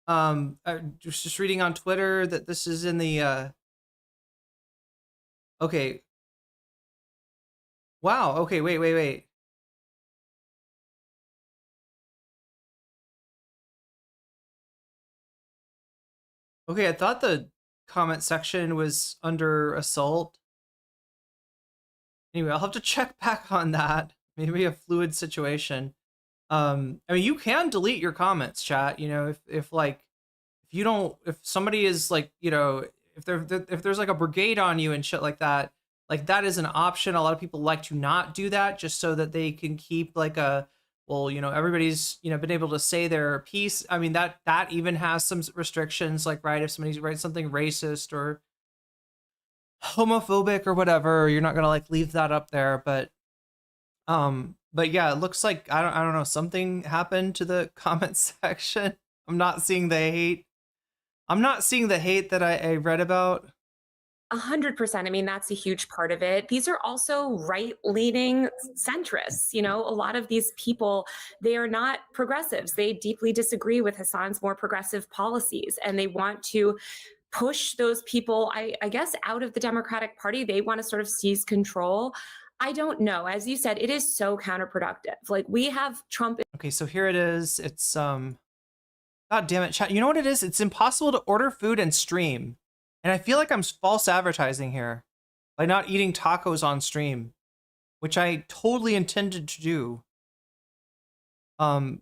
I was just reading on Twitter that this is in the... Okay. Wow. Okay. Wait. Okay. I thought the comment section was under assault. Anyway, I'll have to check back on that. Maybe a fluid situation. I mean, you can delete your comments, chat. You know, if you don't, if somebody is like, you know, if there's like a brigade on you and shit like that is an option. A lot of people like to not do that just so that they can keep like a, well, you know, everybody's, you know, been able to say their piece. I mean, that even has some restrictions, like, right, if somebody writes something racist or homophobic or whatever, you're not gonna like leave that up there. But yeah, it looks like I don't know, something happened to the comment section. I'm not seeing the hate. I'm not seeing the hate that I read about. 100%. I mean, that's a huge part of it. These are also right-leaning centrists. You know, a lot of these people, they are not progressives. They deeply disagree with Hasan's more progressive policies, and they want to push those people, I guess, out of the Democratic Party. They want to sort of seize control. I don't know. As you said, it is so counterproductive. Like, we have Trump. Okay, so here it is. It's God damn it, chat. You know what it is? It's impossible to order food and stream. And I feel like I'm false advertising here by not eating tacos on stream, which I totally intended to do. Okay,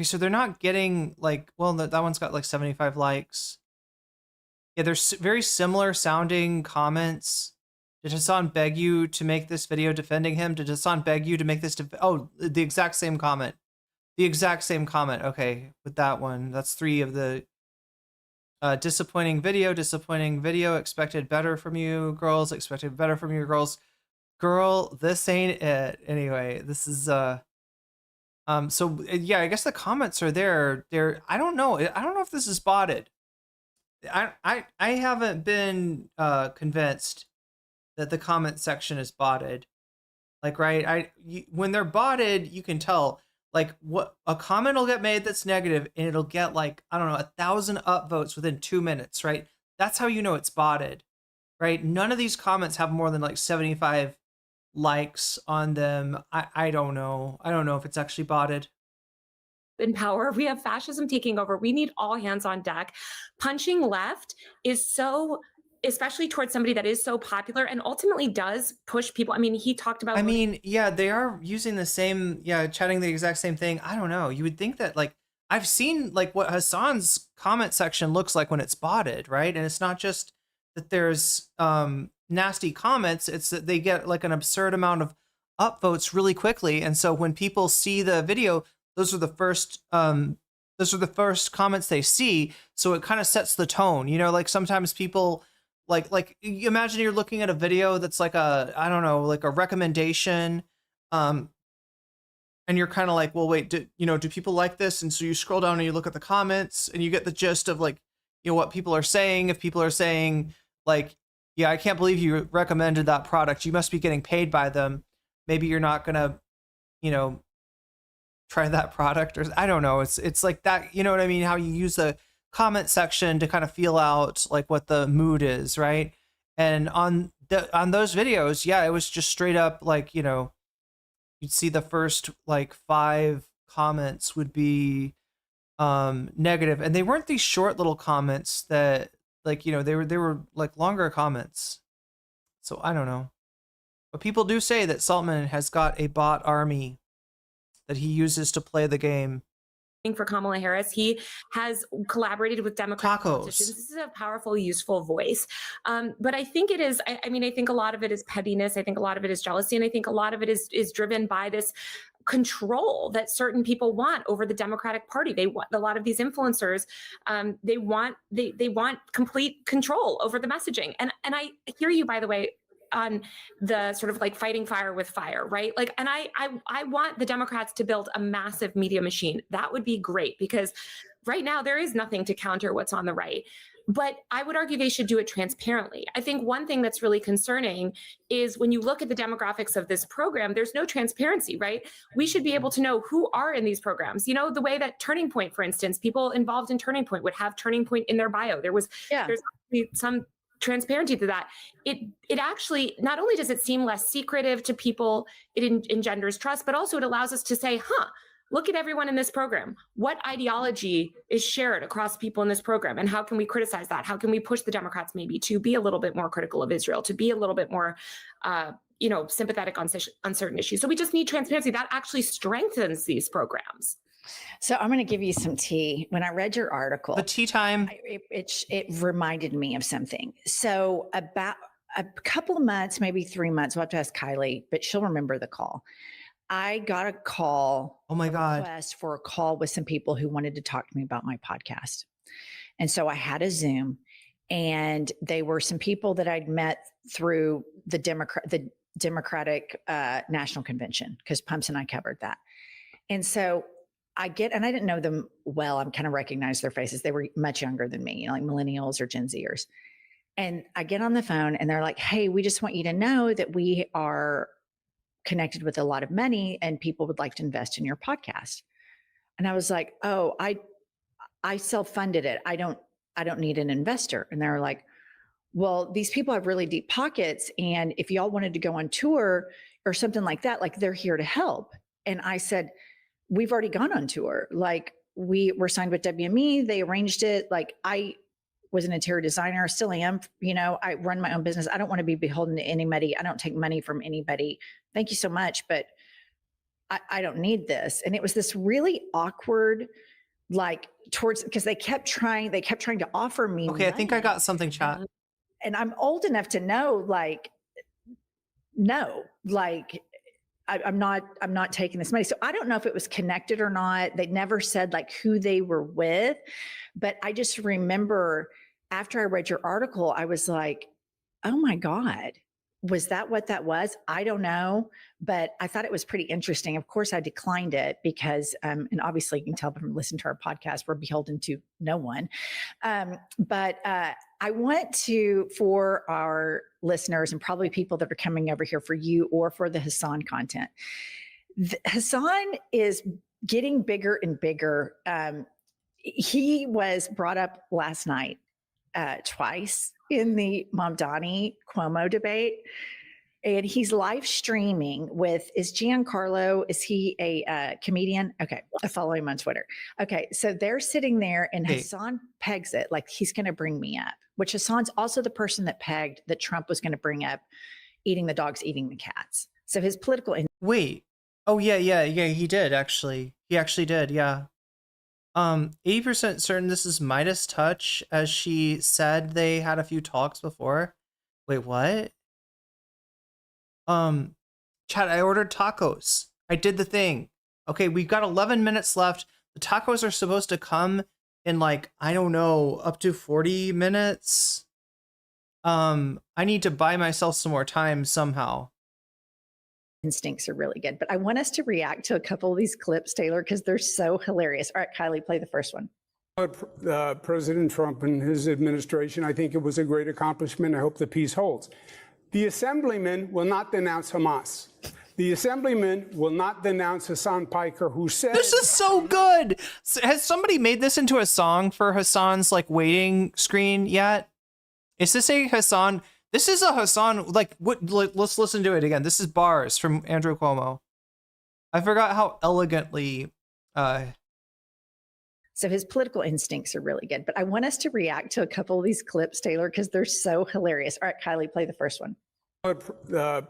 so they're not getting like, well, that one's got like 75 likes. Yeah, there's very similar sounding comments. Did Hasan beg you to make this video defending him? Did Hasan beg you to make this? Oh, the exact same comment. The exact same comment. Okay, with that one, that's 3 of the disappointing video, expected better from you, girls, expected better from you, girls. Girl, this ain't it. Anyway, this is so yeah, I guess the comments are there. I don't know. I don't know if this is botted. I haven't been convinced that the comment section is botted. Like, right, when they're botted, you can tell. Like, what a comment will get made that's negative, and it'll get like, I don't know, 1,000 upvotes within 2 minutes, right? That's how you know it's botted, right? None of these comments have more than like 75 likes on them. I don't know. I don't know if it's actually botted. In power, we have fascism taking over. We need all hands on deck. Punching left is so, especially towards somebody that is so popular and ultimately does push people. I mean, he talked about. I mean, yeah, they are using the same, yeah, chatting the exact same thing. I don't know. You would think that, like, I've seen like what Hasan's comment section looks like when it's botted, right? And it's not just that there's nasty comments, it's that they get like an absurd amount of upvotes really quickly. And so when people see the video, those are the first comments they see. So it kind of sets the tone, you know, like sometimes people like you imagine you're looking at a video that's like a, I don't know, like a recommendation. And you're kind of like, well, wait, do people like this? And so you scroll down and you look at the comments and you get the gist of like, you know, what people are saying. If people are saying like, yeah, I can't believe you recommended that product, you must be getting paid by them. Maybe you're not gonna, you know, try that product, or I don't know. It's like that, you know what I mean? How you use the comment section to kind of feel out like what the mood is, right? And on those videos, yeah, it was just straight up like, you know, you'd see the first like 5 comments would be negative, and they weren't these short little comments that like, you know, they were like longer comments. So I don't know, but people do say that Saltman has got a bot army that he uses to play the game. For Kamala Harris, he has collaborated with Democratic politicians. This is a powerful, useful voice. But I think it is, I mean, I think a lot of it is pettiness. I think a lot of it is jealousy. And I think a lot of it is driven by this control that certain people want over the Democratic Party. They want, a lot of these influencers, they want complete control over the messaging. And I hear you, by the way, on the sort of like fighting fire with fire, right? Like, and I want the Democrats to build a massive media machine. That would be great, because right now there is nothing to counter what's on the right. But I would argue they should do it transparently. I think one thing that's really concerning is when you look at the demographics of this program, there's no transparency, right? We should be able to know who are in these programs. You know, the way that Turning Point, for instance, people involved in Turning Point would have Turning Point in their bio. There's some transparency to that. It actually, not only does it seem less secretive to people, it engenders trust, but also it allows us to say, look at everyone in this program. What ideology is shared across people in this program? And how can we criticize that? How can we push the Democrats maybe to be a little bit more critical of Israel, to be a little bit more, sympathetic on uncertain issues? So we just need transparency. That actually strengthens these programs. So I'm going to give you some tea. When I read your article, the tea time, it reminded me of something. So about a couple of months, maybe 3 months, we'll have to ask Kylie, but she'll remember the call. I got a call. Oh my God. Request for a call with some people who wanted to talk to me about my podcast. And so I had a Zoom, and they were some people that I'd met through the Democratic National Convention, because Pumps and I covered that. And so and I didn't know them well. I'm kind of recognized their faces. They were much younger than me, like millennials or Gen Zers. And I get on the phone and they're like, hey, we just want you to know that we are connected with a lot of money and people would like to invest in your podcast. And I was like, oh, I self-funded it. I don't need an investor. And they were like, well, these people have really deep pockets. And if y'all wanted to go on tour or something like that, like they're here to help. And I said, we've already gone on tour. Like we were signed with WME. They arranged it. Like I was an interior designer, still am, I run my own business. I don't want to be beholden to anybody. I don't take money from anybody. Thank you so much, but I don't need this. And it was this really awkward, because they kept trying to offer me Okay, money. I think I got something, chat. And I'm old enough to know, no, I'm not taking this money. So I don't know if it was connected or not. They never said who they were with, but I just remember after I read your article, I was like, oh my God, was that what that was? I don't know, but I thought it was pretty interesting. Of course, I declined it because, and obviously you can tell from listening to our podcast, we're beholden to no one. But I want to, for our listeners and probably people that are coming over here for you or for the Hasan content, Hasan is getting bigger and bigger. He was brought up last night twice in the Mamdani Cuomo debate. And he's live streaming is Giancarlo, is he a comedian? Okay, I follow him on Twitter. Okay, so they're sitting there and Hasan pegs it like he's going to bring me up, which Hasan's also the person that pegged that Trump was going to bring up eating the dogs, eating the cats. So his political... Wait. Oh, yeah, he did, actually. He actually did, yeah. 80% certain this is Midas Touch, as she said they had a few talks before. Wait, what? Chat, I ordered tacos. I did the thing. Okay, we've got 11 minutes left. The tacos are supposed to come in I don't know, up to 40 minutes. I need to buy myself some more time somehow. Instincts are really good, but I want us to react to a couple of these clips, Taylor, because they're so hilarious. All right, Kylie, play the first one. President Trump and his administration, I think it was a great accomplishment. I hope the peace holds. The assemblyman will not denounce Hamas. The assemblyman will not denounce Hasan Piker, who said... This is so good! Has somebody made this into a song for Hasan's waiting screen yet? Is this a Hasan... This is a Hasan, let's listen to it again. This is bars from Andrew Cuomo. I forgot how elegantly... So his political instincts are really good, but I want us to react to a couple of these clips, Taylor, because they're so hilarious. All right, Kylie, play the first one.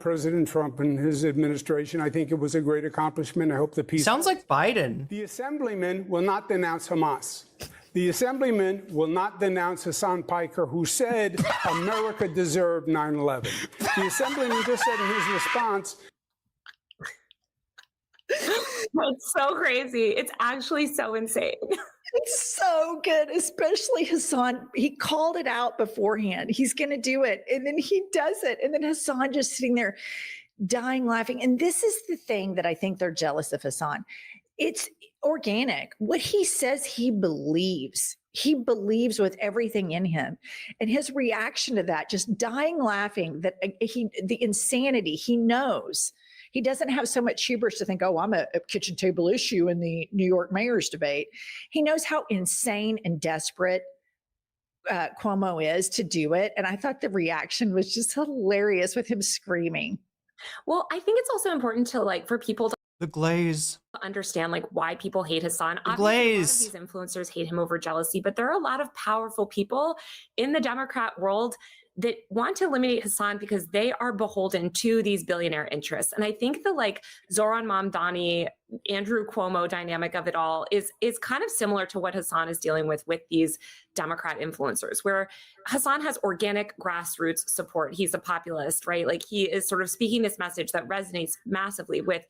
President Trump and his administration, I think it was a great accomplishment. I hope the peace... Sounds like Biden. The assemblyman will not denounce Hamas. The assemblyman will not denounce Hasan Piker, who said America deserved 9/11. The assemblyman just said in his response... It's so crazy. It's actually so insane. It's so good, especially Hasan. He called it out beforehand. He's going to do it. And then he does it. And then Hasan just sitting there dying laughing. And this is the thing that I think they're jealous of Hasan. It's organic. What he says, he believes. He believes with everything in him. And his reaction to that, just dying laughing, that the insanity, he knows. He doesn't have so much hubris to think, oh, I'm a kitchen table issue in the New York mayor's debate. He knows how insane and desperate Cuomo is to do it. And I thought the reaction was just hilarious with him screaming. Well, I think it's also important to for people to... The glaze. Understand like why people hate Hasan. The Obviously, glaze. a lot of these influencers hate him over jealousy, but there are a lot of powerful people in the Democrat world that want to eliminate Hasan because they are beholden to these billionaire interests. And I think the like Zoran Mamdani, Andrew Cuomo dynamic of it all is kind of similar to what Hasan is dealing with these Democrat influencers, where Hasan has organic grassroots support. He's a populist, right? Like he is sort of speaking this message that resonates massively with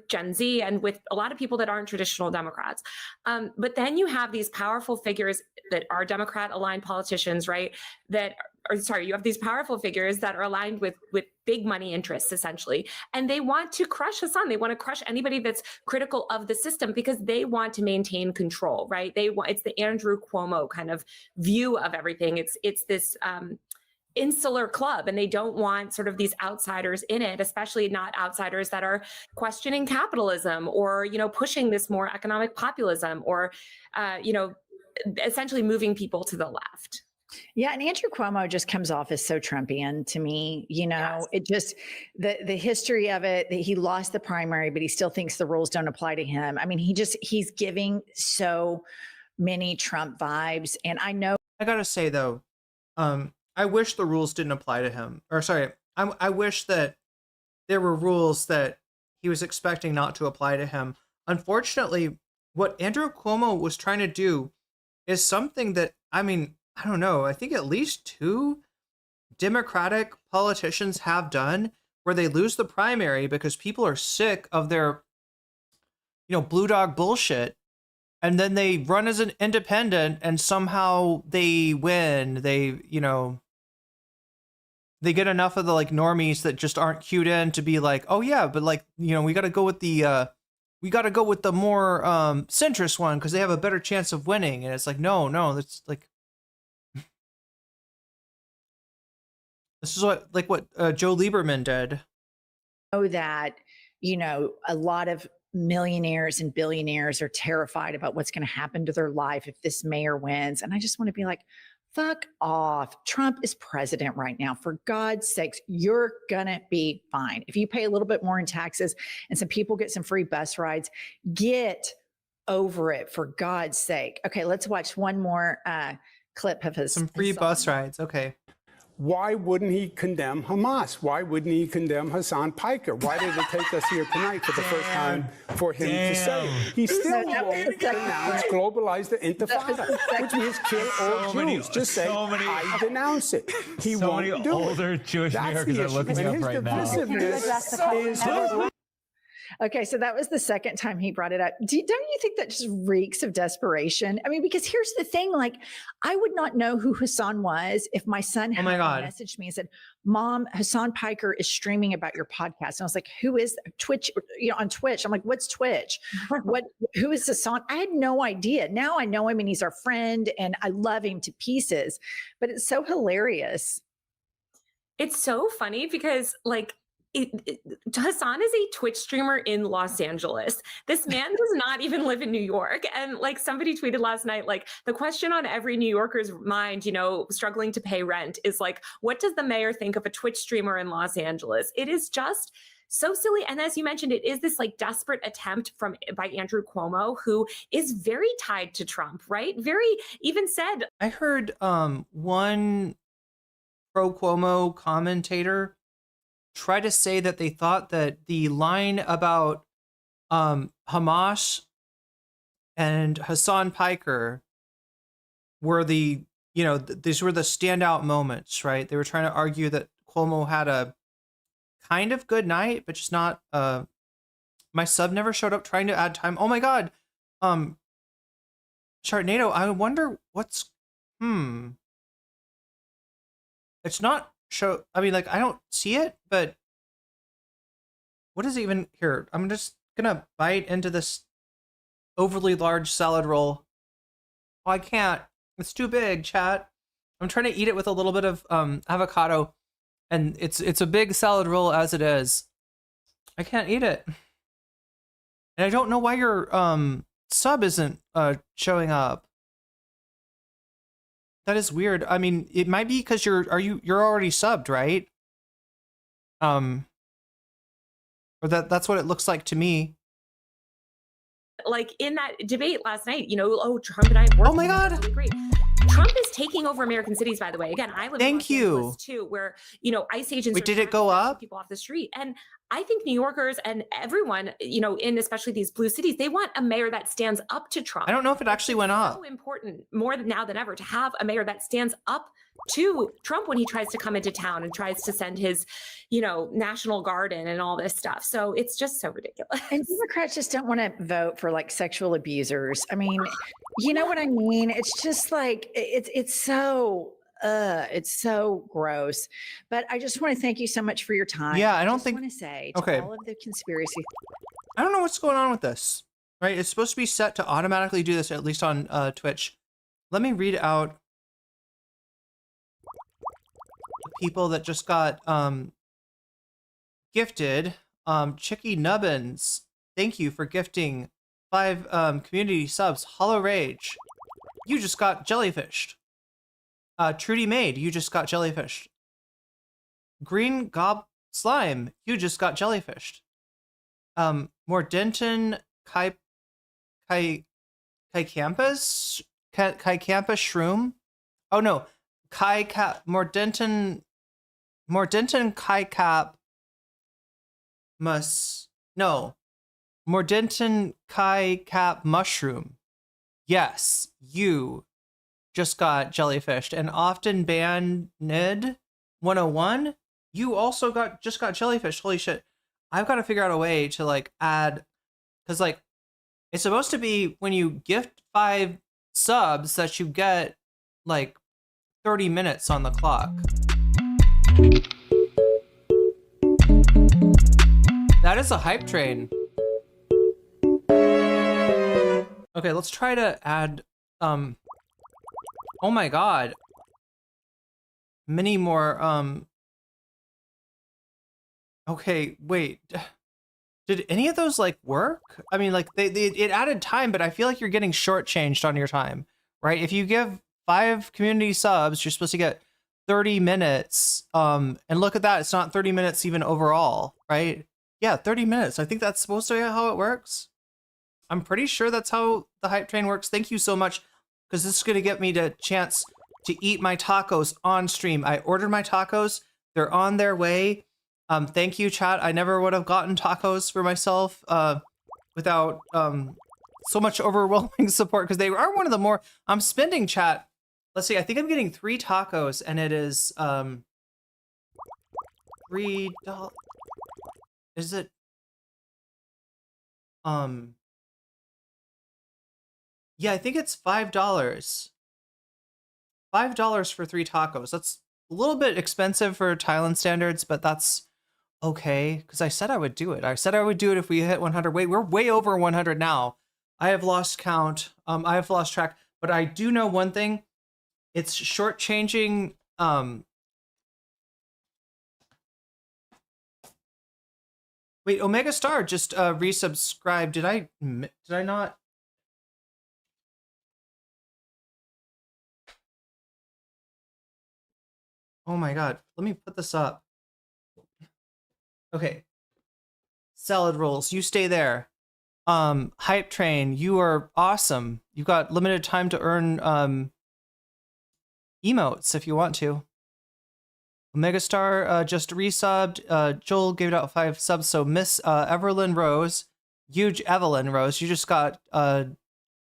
Gen Z and with a lot of people that aren't traditional Democrats. But then you have these powerful figures that are Democrat aligned politicians, right? You have these powerful figures that are aligned with big money interests, essentially. And they want to crush Hasan. They want to crush anybody that's critical of the system because they want to maintain control, right? It's the Andrew Cuomo kind of view of everything. It's this insular club, and they don't want sort of these outsiders in it, especially not outsiders that are questioning capitalism or, pushing this more economic populism or, essentially moving people to the left. Yeah, and Andrew Cuomo just comes off as so Trumpian to me. Yes. It just the history of it, that he lost the primary, but he still thinks the rules don't apply to him. I mean, he's giving so many Trump vibes. And I know I gotta say though, I wish the rules didn't apply to him. Or sorry, I wish that there were rules that he was expecting not to apply to him. Unfortunately, what Andrew Cuomo was trying to do is something that, I don't know, I think at least 2 Democratic politicians have done, where they lose the primary because people are sick of their, blue dog bullshit. And then they run as an independent and somehow they win. They get enough of the like normies that just aren't cued in to be like, oh yeah, but like, we got to go with the more centrist one because they have a better chance of winning. And it's like, no, that's like, this is what Joe Lieberman did. That, a lot of millionaires and billionaires are terrified about what's going to happen to their life if this mayor wins. And I just want to be like, fuck off. Trump is president right now. For God's sakes, you're going to be fine. If you pay a little bit more in taxes and some people get some free bus rides, get over it, for God's sake. Okay, let's watch one more clip of his. Some free bus rides. Okay. Why wouldn't he condemn Hamas? Why wouldn't he condemn Hasan Piker? Why did it take us here tonight for the first time for him to say it? He still won't denounce globalize the intifada, which means kill all Jews. Just say, I denounce it. He won't do it. Older Jewish Americans are looking up right now. Okay, so that was the second time he brought it up. Don't you think that just reeks of desperation? I mean, because here's the thing, like, I would not know who Hasan was if my son had messaged me and said, Mom, Hasan Piker is streaming about your podcast. And I was like, who is Twitch, on Twitch? I'm like, what's Twitch? Who is Hasan? I had no idea. Now I know him and he's our friend and I love him to pieces, but it's so hilarious. It's so funny because Hasan is a Twitch streamer in Los Angeles. This man does not even live in New York. And like somebody tweeted last night, like the question on every New Yorker's mind, struggling to pay rent is like, what does the mayor think of a Twitch streamer in Los Angeles? It is just so silly. And as you mentioned, it is this like desperate attempt by Andrew Cuomo, who is very tied to Trump, right? Even said. I heard one pro Cuomo commentator try to say that they thought that the line about Hamas and Hasan Piker were these were the standout moments, right? They were trying to argue that Cuomo had a kind of good night, but just not. My sub never showed up trying to add time. Oh my God. Sharknado, I wonder what's, it's not show. I mean, like, I don't see it, but what is it even here? I'm just gonna bite into this overly large salad roll. Oh, I can't. It's too big, chat. I'm trying to eat it with a little bit of avocado, and it's a big salad roll as it is. I can't eat it, and I don't know why your sub isn't showing up. That is weird. I mean, it might be because you're already subbed, right? Or that's what it looks like to me. Like in that debate last night, oh, Trump and I working. Oh my God. Really great. Trump is taking over American cities, by the way. Again, I live in Los Angeles too, where, ICE agents Wait, did it go up? People off the street. And I think New Yorkers and everyone, in especially these blue cities, they want a mayor that stands up to Trump. I don't know if it actually went up. It's so important, more now than ever, to have a mayor that stands up to Trump when he tries to come into town and tries to send his, National Guard in and all this stuff. So it's just so ridiculous. And Democrats just don't want to vote for like sexual abusers. I mean, you know what I mean? It's just like, it's so gross. But I just want to thank you so much for your time. Yeah, I don't think. I want to say to all of the conspiracy. I don't know what's going on with this. Right? It's supposed to be set to automatically do this, at least on Twitch. Let me read out the people that just got gifted. Chicky Nubbins, thank you for gifting 5 community subs. Hollow Rage, you just got jellyfished. Trudy Maid, you just got jellyfished. Green Gob Slime, you just got jellyfished. Mordenton Campus Shroom. Oh no, Mordenton Kai Cap Mordenton Kai Cap Mushroom. Yes, you just got jellyfished. And Often Banned 101, you also just got jellyfished. Holy shit. I've got to figure out a way to like add, because like it's supposed to be when you gift 5 subs that you get like 30 minutes on the clock. That is a hype train. Okay, let's try to add oh my god, many more okay, wait, did any of those like work? I mean, like it added time, but I feel like you're getting shortchanged on your time, right? If you give 5 community subs, you're supposed to get 30 minutes. And look at that, it's not 30 minutes even overall, right? Yeah, 30 minutes. I think that's supposed to be how it works. I'm pretty sure that's how the hype train works. Thank you so much, because this is going to get me the chance to eat my tacos on stream. I ordered my tacos. They're on their way. Thank you, chat. I never would have gotten tacos for myself without so much overwhelming support, because they are one of the more... I'm spending, chat. Let's see. I think I'm getting 3 tacos, and it is $3. Is it? Yeah, I think it's $5. $5 for 3 tacos. That's a little bit expensive for Thailand standards, but that's okay, because I said I would do it. I said I would do it if we hit 100. Wait, we're way over 100 now. I have lost count. I have lost track, but I do know one thing. It's shortchanging. Wait, Omega Star just resubscribed. Did I not? Oh my god. Let me put this up. Okay. Salad rolls, you stay there. Hype train, you are awesome. You've got limited time to earn emotes if you want to. Megastar just resubbed. Joel gave it out 5 subs. So Miss Evelyn Rose, huge Evelyn Rose, you just got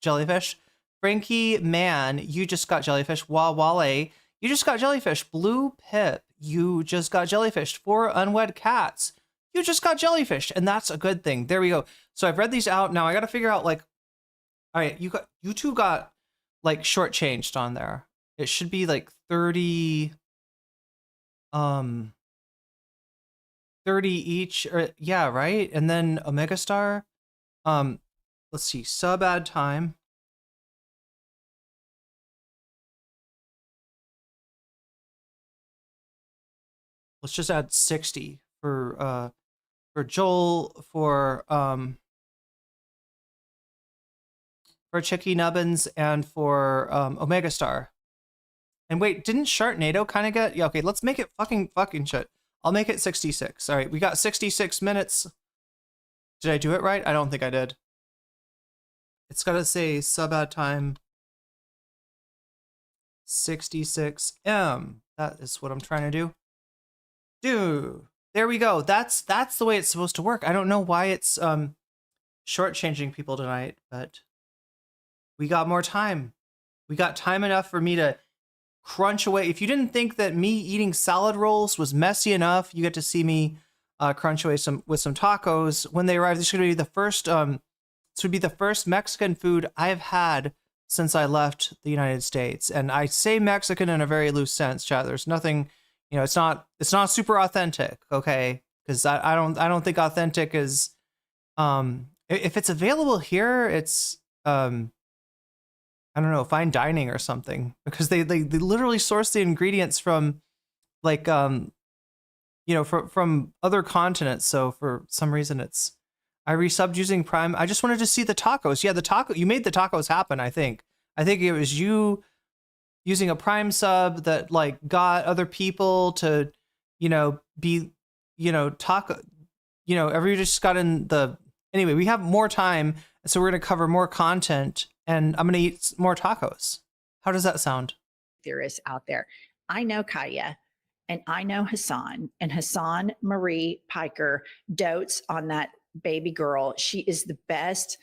jellyfish. Frankie Man, you just got jellyfish. Wale, you just got jellyfish. Blue Pip, you just got jellyfish. 4 Unwed Cats, you just got jellyfish, and that's a good thing. There we go. So I've read these out. Now I got to figure out like, all right, you two got like shortchanged on there. It should be like 30. 30 each, or yeah, right? And then Omega Star, let's see, sub ad time. Let's just add 60 for Joel, for Chicky Nubbins, and for Omega Star. And wait, didn't Sharknado kind of get... Yeah, okay, let's make it fucking shit. I'll make it 66. All right, we got 66 minutes. Did I do it right? I don't think I did. It's got to say sub ad time 66M. That is what I'm trying to do. Dude, there we go. That's the way it's supposed to work. I don't know why it's shortchanging people tonight, but we got more time. We got time enough for me to crunch away. If you didn't think that me eating salad rolls was messy enough, you get to see me crunch away with some tacos when they arrive. This would be the first. This would be the first Mexican food I've had since I left the United States, and I say Mexican in a very loose sense, chat. There's nothing, you know, it's not super authentic, okay? Because I don't think authentic is, if it's available here, it's I don't know, fine dining or something, because they literally source the ingredients from like you know, from other continents. So for some reason I resubbed using Prime. I just wanted to see the tacos. Yeah, you made the tacos happen, I think. I think it was you using a Prime sub that like got other people to, you know, be, you know, taco, you know, everybody just got in the, anyway, we have more time, so we're going to cover more content, and I'm going to eat more tacos. How does that sound? Theorists out there. I know Kaya, and I know Hassan, and Hassan Marie Piker dotes on that baby girl. She is the best,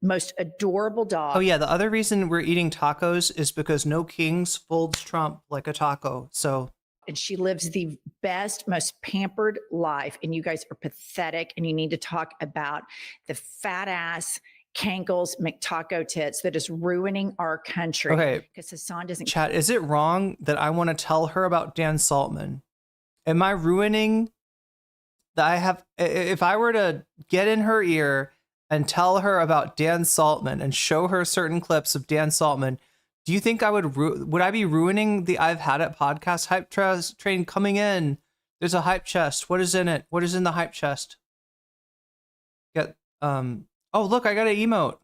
most adorable dog. Oh yeah, the other reason we're eating tacos is because no kings folds Trump like a taco. So, and she lives the best, most pampered life, and you guys are pathetic, and you need to talk about the fat ass Kankles McTaco tits that is ruining our country. Okay, because Hassan doesn't. Chat, is it wrong that I want to tell her about Dan Saltman? Am I ruining that? I have, if I were to get in her ear and tell her about Dan Saltman and show her certain clips of Dan Saltman, do you think I would I be ruining the I've Had It podcast hype train coming in? There's a hype chest. What is in it? What is in the hype chest? Oh, look, I got an emote.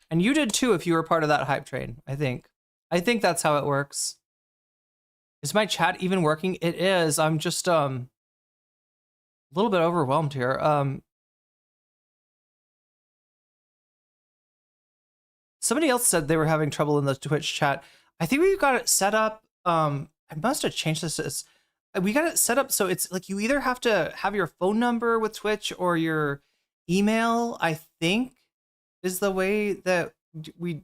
And you did too if you were part of that hype train, I think. I think that's how it works. Is my chat even working? It is. I'm just a little bit overwhelmed here. Somebody else said they were having trouble in the Twitch chat. I think we've got it set up. I must have changed this. We got it set up so it's like you either have to have your phone number with Twitch or your email, I think, is the way that we,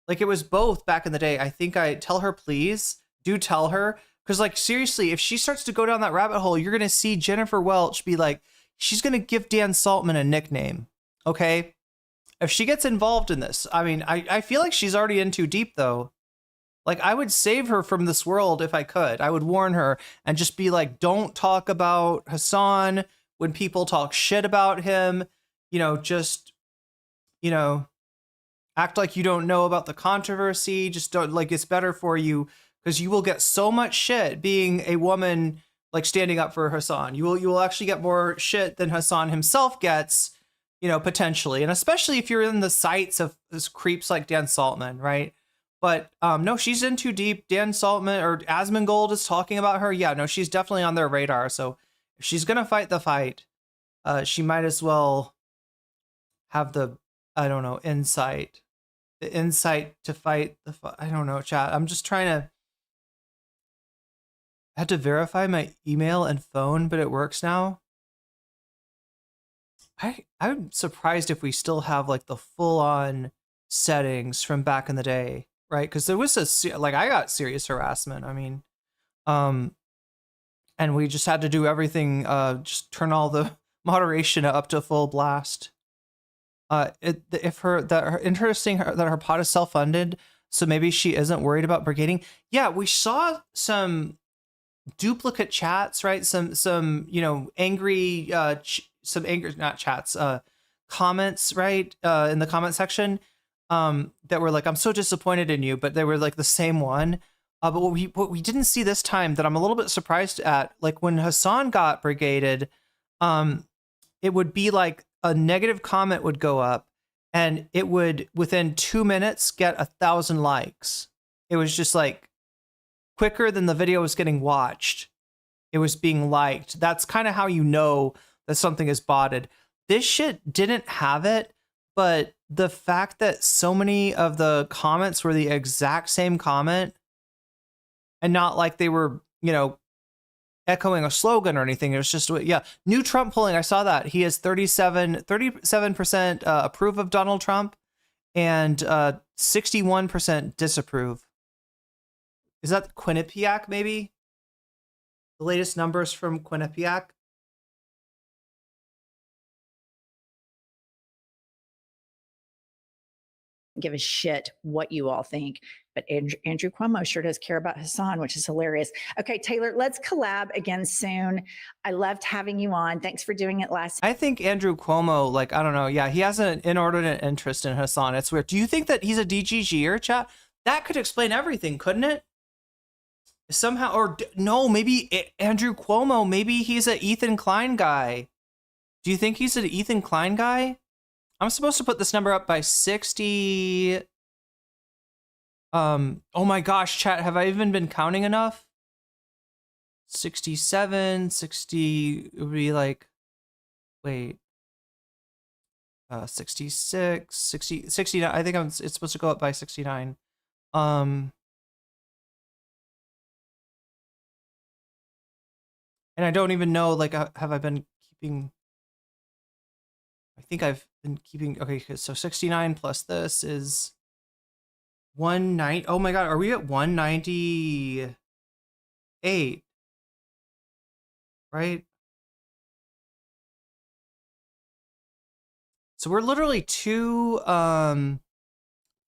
like, it was both back in the day. I think I tell her, please do tell her, because like seriously, if she starts to go down that rabbit hole, you're gonna see Jennifer Welch be like, she's gonna give Dan Saltman a nickname. Okay, if she gets involved in this, I mean, I feel like she's already in too deep though. Like, I would save her from this world if I could. I would warn her and just be like, don't talk about Hassan when people talk shit about him, you know, just, you know, act like you don't know about the controversy. Just don't, like, it's better for you because you will get so much shit being a woman, like, standing up for Hassan. You will actually get more shit than Hassan himself gets, you know, potentially. And especially if you're in the sights of this creeps like Dan Saltman, right? But no, she's in too deep. Dan Saltman or Asmongold is talking about her. Yeah, no, she's definitely on their radar. So if she's going to fight the fight, she might as well have the, I don't know, insight. The insight to fight the fight. I don't know, chat. I'm just trying to, I had to verify my email and phone, but it works now. I'm surprised if we still have like the full-on settings from back in the day, right? Because there was I got serious harassment. I mean, and we just had to do everything, just turn all the moderation up to full blast. Interesting that her pod is self-funded, so maybe she isn't worried about brigading. Yeah, we saw some duplicate chats, right? Some you know, angry not chats, comments, right? In the comment section, that were like, I'm so disappointed in you, but they were like the same one. But what we didn't see this time that I'm a little bit surprised at, like when Hassan got brigaded, it would be like a negative comment would go up and it would within 2 minutes get 1,000 likes. It was just like quicker than the video was getting watched. It was being liked. That's kind of how you know that something is botted. this shit didn't have it, but the fact that so many of the comments were the exact same comment and not like they were, you know, echoing a slogan or anything. It was just, yeah, new Trump polling. I saw that. He has 37% approve of Donald Trump and 61% disapprove. Is that Quinnipiac, maybe? The latest numbers from Quinnipiac? Give a shit what you all think, but Andrew Cuomo sure does care about Hasan, which is hilarious. Okay, Taylor, let's collab again soon. I loved having you on. Thanks for doing it last. I think Andrew Cuomo, like, I don't know. Yeah, he has an inordinate interest in Hasan. It's weird. Do you think that he's a DGGer, chat? That could explain everything, couldn't it? Somehow, or no, maybe Andrew Cuomo, maybe he's an Ethan Klein guy. Do you think he's an Ethan Klein guy? I'm supposed to put this number up by 60. Oh my gosh, chat, have I even been counting enough? 67, 60, it would be like, wait. 66, 60, 69. I think it's supposed to go up by 69. And I don't even know, like, have I been keeping... I think I've been keeping... Okay, so 69 plus this is 190. Oh my god, are we at 198? Right? So we're literally 2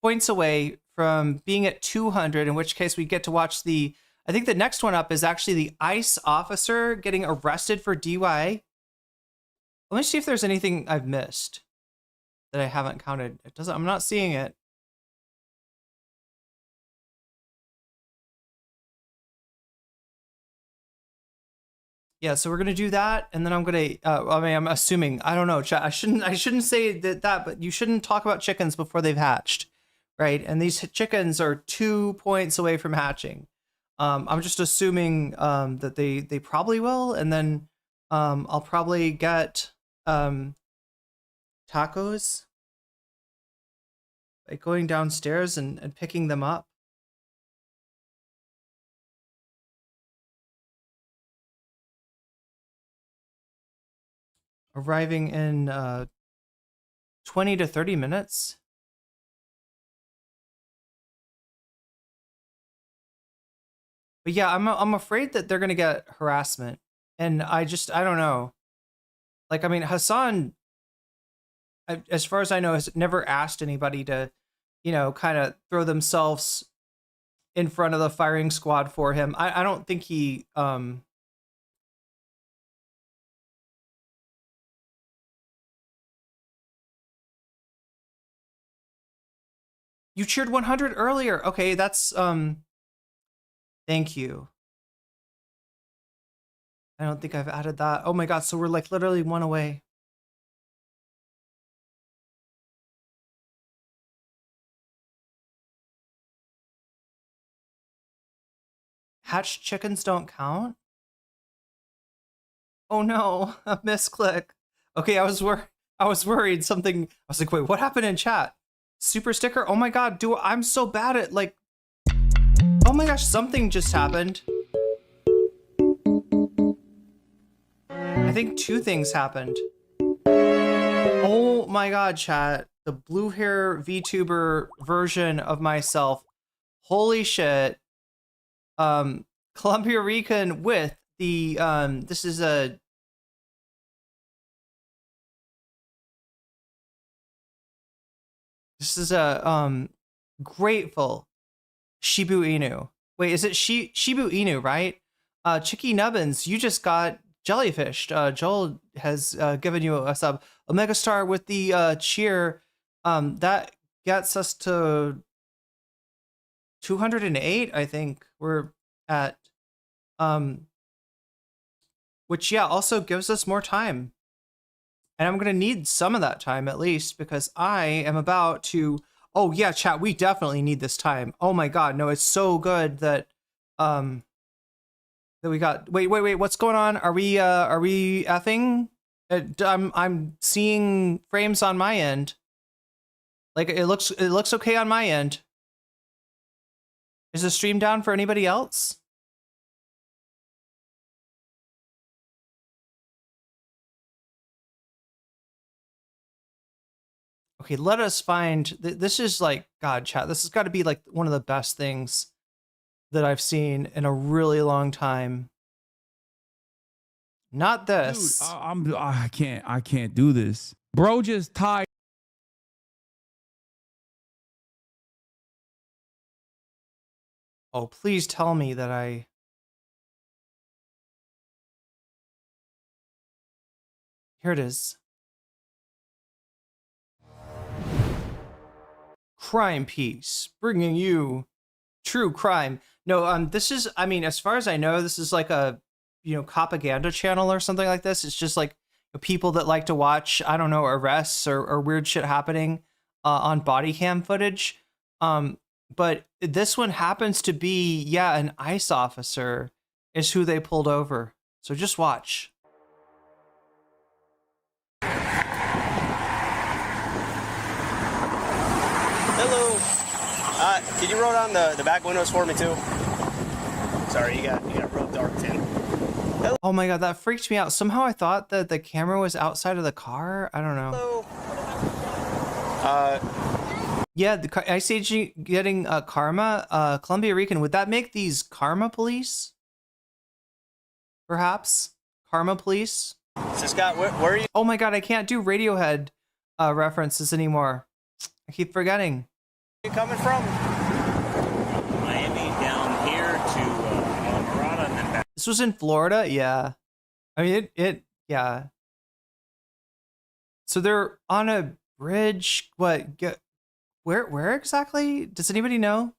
points away from being at 200, in which case we get to watch the... I think the next one up is actually the ICE officer getting arrested for DUI. Let me see if there's anything I've missed that I haven't counted. It doesn't, I'm not seeing it. Yeah, so we're gonna do that, and then I'm gonna. I mean, I'm assuming. I don't know. I shouldn't say that, but you shouldn't talk about chickens before they've hatched, right? And these chickens are 2 points away from hatching. I'm just assuming that they probably will, and then I'll probably get tacos by going downstairs and picking them up. Arriving in 20 to 30 minutes. But yeah, I'm afraid that they're gonna get harassment, and I don't know. Like, I mean, Hasan, as far as I know, has never asked anybody to, you know, kind of throw themselves in front of the firing squad for him. I don't think he You cheered 100 earlier. Okay, that's thank you. I don't think I've added that. Oh my god, so we're like literally 1 away. Hatched chickens don't count? Oh no, a misclick. Okay, I was worried something. I was like, wait, what happened in chat? Super sticker? Oh my god, I'm so bad at, like, oh my gosh, something just happened. I think 2 things happened. Oh my god, chat. The blue hair VTuber version of myself. Holy shit. Columbia Rican with the this is a grateful Shibu Inu. Wait, is it Shibu Inu, right? Chicky Nubbins, you just got jellyfished. Joel has given you a sub. Omega Star with the cheer. That gets us to 208, I think we're at. Which, yeah, also gives us more time. And I'm going to need some of that time, at least, because I am about to... Oh, yeah, chat, we definitely need this time. Oh, my God. No, it's so good that that we got... Wait, what's going on? Are we effing? I'm seeing frames on my end. Like it looks okay on my end. Is the stream down for anybody else? Okay, let us find. This is like, God, chat. This has got to be like one of the best things that I've seen in a really long time. Not this. Dude, I can't do this. Bro just tied. Oh, please tell me that I. Here it is. Crime Piece, bringing you true crime. No, this is, I mean, as far as I know, this is like a, propaganda channel or something like this. It's just like people that like to watch, I don't know, arrests or weird shit happening on body cam footage. But this one happens to be, yeah, an ICE officer is who they pulled over. So just watch. Hello. Could you roll down the back windows for me too? Sorry, you got real dark tint. Hello. Oh my God, that freaked me out. Somehow I thought that the camera was outside of the car. I don't know. Hello. Yeah, the Ice Age getting karma. Columbia Rican, would that make these karma police? Perhaps karma police. Scott, where are you? Oh my God, I can't do Radiohead references anymore. I keep forgetting. Where are you coming from? Miami down here to Colorado and then back. This was in Florida, yeah. I mean, yeah. So they're on a bridge. What? Where exactly? Does anybody know?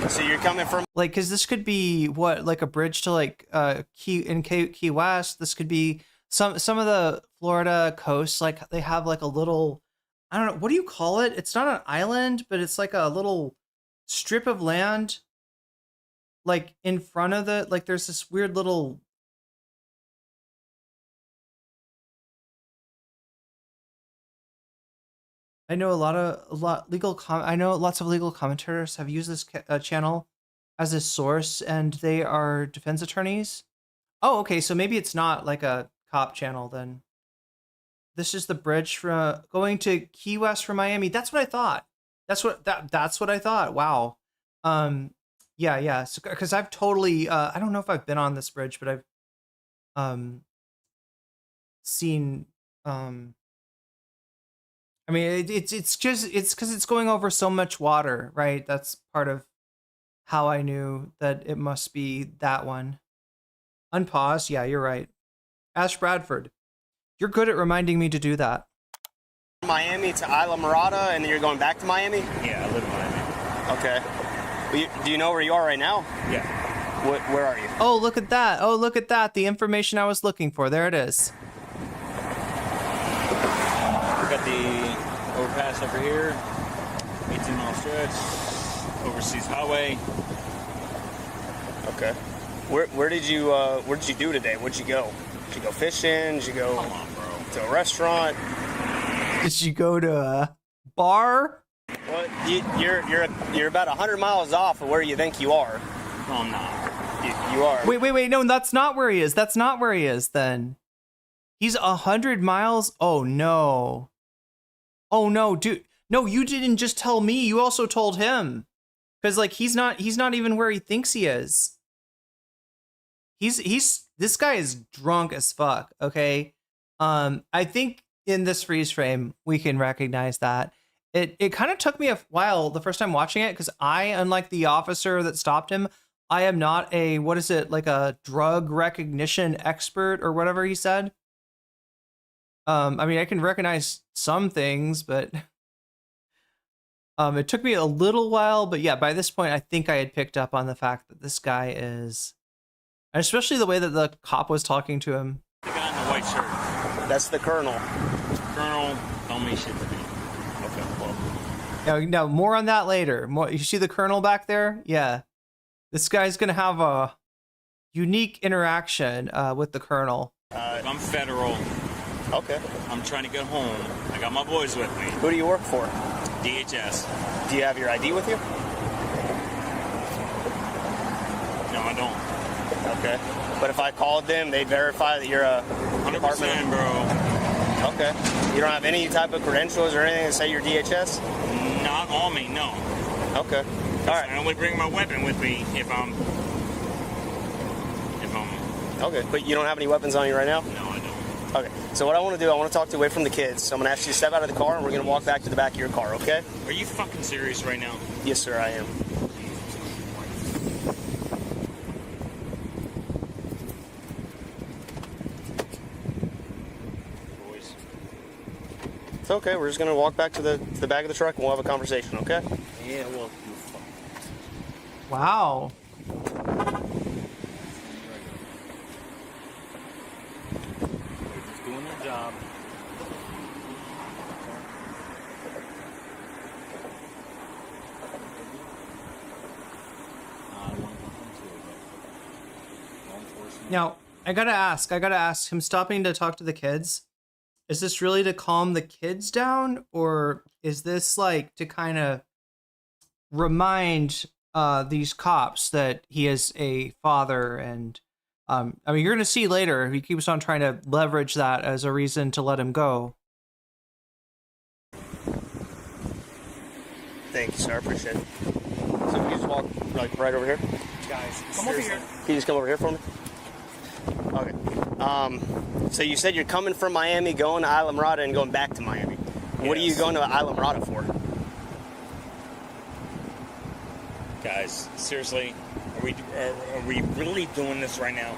So you're coming from like, because this could be what, like a bridge to like Key West. This could be some of the Florida coast. Like they have like a little, I don't know, what do you call it? It's not an island, but it's like a little strip of land. Like in front of the, like there's this weird little. I know I know lots of legal commentators have used this channel as a source, and they are defense attorneys. Oh, okay, so maybe it's not like a cop channel then. This is the bridge from going to Key West from Miami. That's what I thought. That's what I thought. Wow. Yeah. So, because I've totally I don't know if I've been on this bridge, but I've seen I mean, it's because it's going over so much water, right? That's part of how I knew that it must be that one. Unpause. Yeah, you're right. Ash Bradford, you're good at reminding me to do that. Miami to Isla Mirada, and then you're going back to Miami? Yeah, I live in Miami. Okay. Well, do you know where you are right now? Yeah. Where are you? Oh, look at that. Oh, look at that. The information I was looking for. There it is. We got the overpass over here, 18-mile stretch, overseas highway. Okay. Where did you do today? Where'd you go? Did you go fishing? Did you go to a restaurant? Did you go to a bar? Well, you're about 100 miles off of where you think you are. No, I'm not. You are. Wait. No, that's not where he is. That's not where he is then. He's 100 miles. Oh no. Oh no, dude. No, you didn't just tell me. You also told him. Because like he's not even where he thinks he is. This guy is drunk as fuck, okay? I think in this freeze frame we can recognize that. It kind of took me a while the first time watching it, because I, unlike the officer that stopped him, I am not like a drug recognition expert or whatever he said. I mean, I can recognize some things, but it took me a little while. But yeah, by this point, I think I had picked up on the fact that this guy is, and especially the way that the cop was talking to him. The guy in the white shirt. That's the colonel. Colonel, don't mean shit to me. Okay, well. Now, more on that later. You see the colonel back there? Yeah. This guy's going to have a unique interaction with the colonel. I'm federal. Okay. I'm trying to get home. I got my boys with me. Who do you work for? DHS. Do you have your ID with you? No, I don't. Okay. But if I called them, they'd verify that you're a 100%, bro. Okay. You don't have any type of credentials or anything that say you're DHS? Not on me, no. Okay. All right. I only bring my weapon with me if I'm. Okay. But you don't have any weapons on you right now? No, I don't. Okay. So what I want to do, I want to talk to you away from the kids. So I'm going to ask you to step out of the car, and we're going to walk back to the back of your car, okay? Are you fucking serious right now? Yes, sir, I am. It's okay. We're just going to walk back to the back of the truck, and we'll have a conversation, okay? Yeah, well, Wow. just doing their job. Now, I gotta ask, him stopping to talk to the kids, is this really to calm the kids down, or is this like to kind of remind these cops that he is a father? And I mean, you're gonna see later, he keeps on trying to leverage that as a reason to let him go. Thank you, sir. I appreciate it. So we can just walk like right over here? Guys, come over here. Can you just come over here for me? Okay. So you said you're coming from Miami, going to Islamorada, and going back to Miami. Yes. What are you going to Islamorada for? Guys, seriously, are we really doing this right now?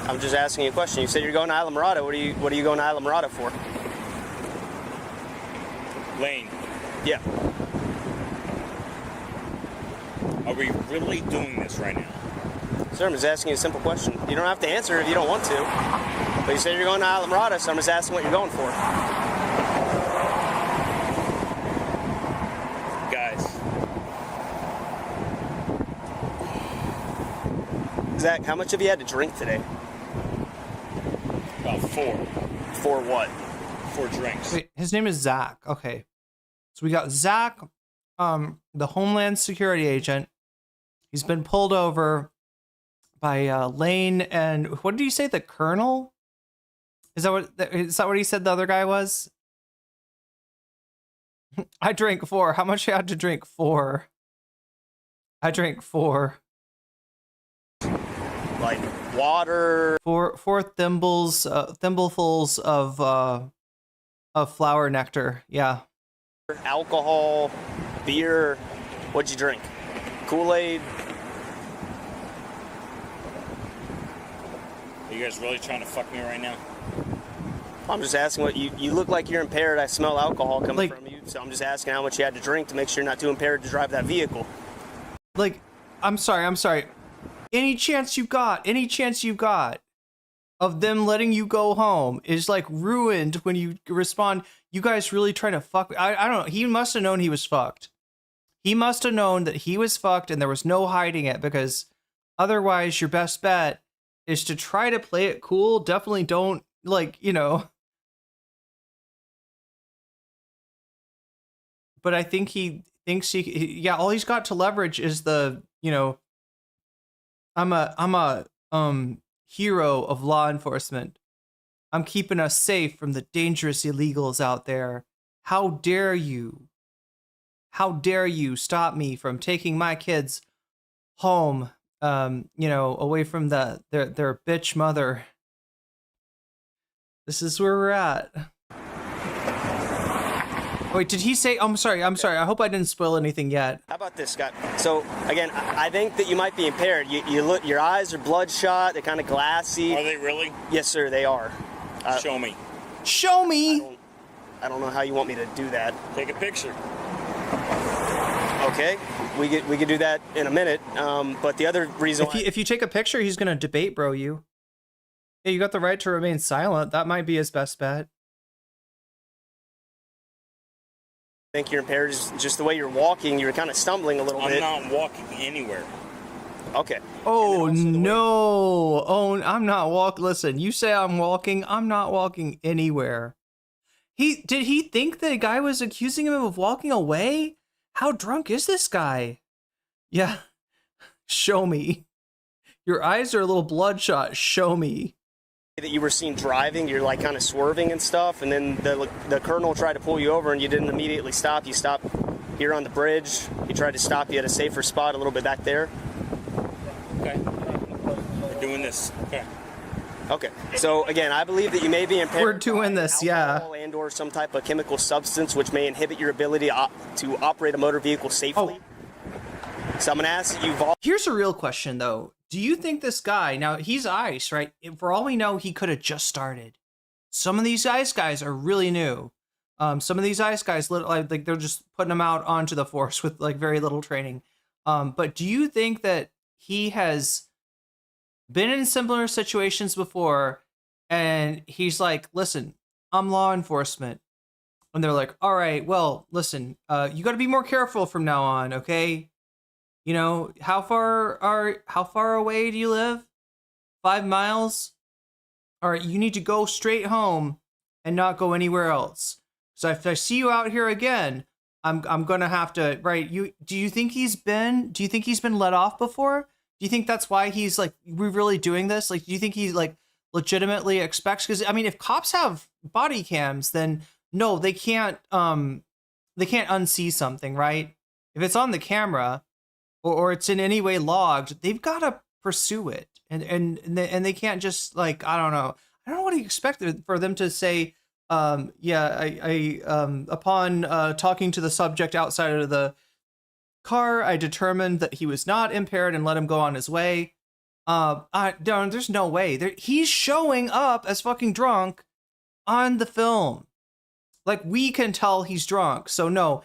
I'm just asking you a question. You said you're going to Islamorada. What are you going to Islamorada for? Lane. Yeah. Are we really doing this right now? Sir, I'm just asking you a simple question. You don't have to answer if you don't want to. But you said you're going to Islamorada, so I'm just asking what you're going for. Guys. Zach, how much have you had to drink today? About 4. 4 what? 4 drinks. Wait, his name is Zach. Okay. So we got Zach, the Homeland Security agent. He's been pulled over by Lane and what did you say, the Colonel? Is that what he said the other guy was? I drank 4. How much you had to drink? 4. I drank 4. Like water. 4 thimblefuls of flower nectar. Yeah. Alcohol, beer. What'd you drink? Kool-Aid. Are you guys really trying to fuck me right now? I'm just asking what you look like you're impaired. I smell alcohol coming from you, so I'm just asking how much you had to drink to make sure you're not too impaired to drive that vehicle. Like, I'm sorry. Any chance you got of them letting you go home is like ruined when you respond, you guys really trying to fuck me? I don't know. He must have known he was fucked. He must have known that he was fucked and there was no hiding it, because otherwise your best bet is to try to play it cool. Definitely don't, like, you know. But I think he thinks yeah, all he's got to leverage is the, you know, I'm a hero of law enforcement. I'm keeping us safe from the dangerous illegals out there. How dare you? How dare you stop me from taking my kids home, you know, away from their bitch mother. This is where we're at. Wait, did he say? I'm sorry. I hope I didn't spoil anything yet. How about this, Scott? So again, I think that you might be impaired. You look, your eyes are bloodshot. They're kind of glassy. Are they really? Yes, sir. They are. Show me. Show me. I don't know how you want me to do that. Take a picture. Okay, we could do that in a minute. But the other reason if you take a picture, he's gonna debate bro you. Yeah, you got the right to remain silent. That might be his best bet. I think you're impaired is just the way you're walking. You're kind of stumbling a little bit. I'm not walking anywhere. Okay. Oh, no. Oh, I'm not walking. Listen, you say I'm walking. I'm not walking anywhere. Did he think the guy was accusing him of walking away? How drunk is this guy? Yeah. Show me. Your eyes are a little bloodshot. Show me. That you were seen driving, you're like kind of swerving and stuff, and then the colonel tried to pull you over and you didn't immediately stop. You stopped here on the bridge. He tried to stop you at a safer spot a little bit back there. Okay. We're doing this. Okay. Okay. So again, I believe that you may be impaired. We're doing this, yeah. And or some type of chemical substance which may inhibit your ability to operate a motor vehicle safely. So I'm gonna ask you. Here's a real question though. Do you think this guy, now he's ICE, right? For all we know, he could have just started. Some of these ICE guys are really new. Some of these ICE guys, like they're just putting them out onto the force with like very little training. But do you think that he has been in similar situations before and he's like, listen, I'm law enforcement. And they're like, all right, well, listen, you got to be more careful from now on, okay? You know, how far away do you live? 5 miles? All right, you need to go straight home and not go anywhere else. So if I see you out here again, I'm gonna have to, right? Do you think he's been let off before? Do you think that's why he's like, we're really doing this? Like, do you think he like legitimately expects? Because I mean, if cops have body cams, then no, they can't unsee something, right? If it's on the camera, or it's in any way logged, they've got to pursue it, and they can't just like, I don't know what he expected for them to say. I upon talking to the subject outside of the car, I determined that he was not impaired and let him go on his way. There's no way. He's showing up as fucking drunk on the film. Like, we can tell he's drunk. So no,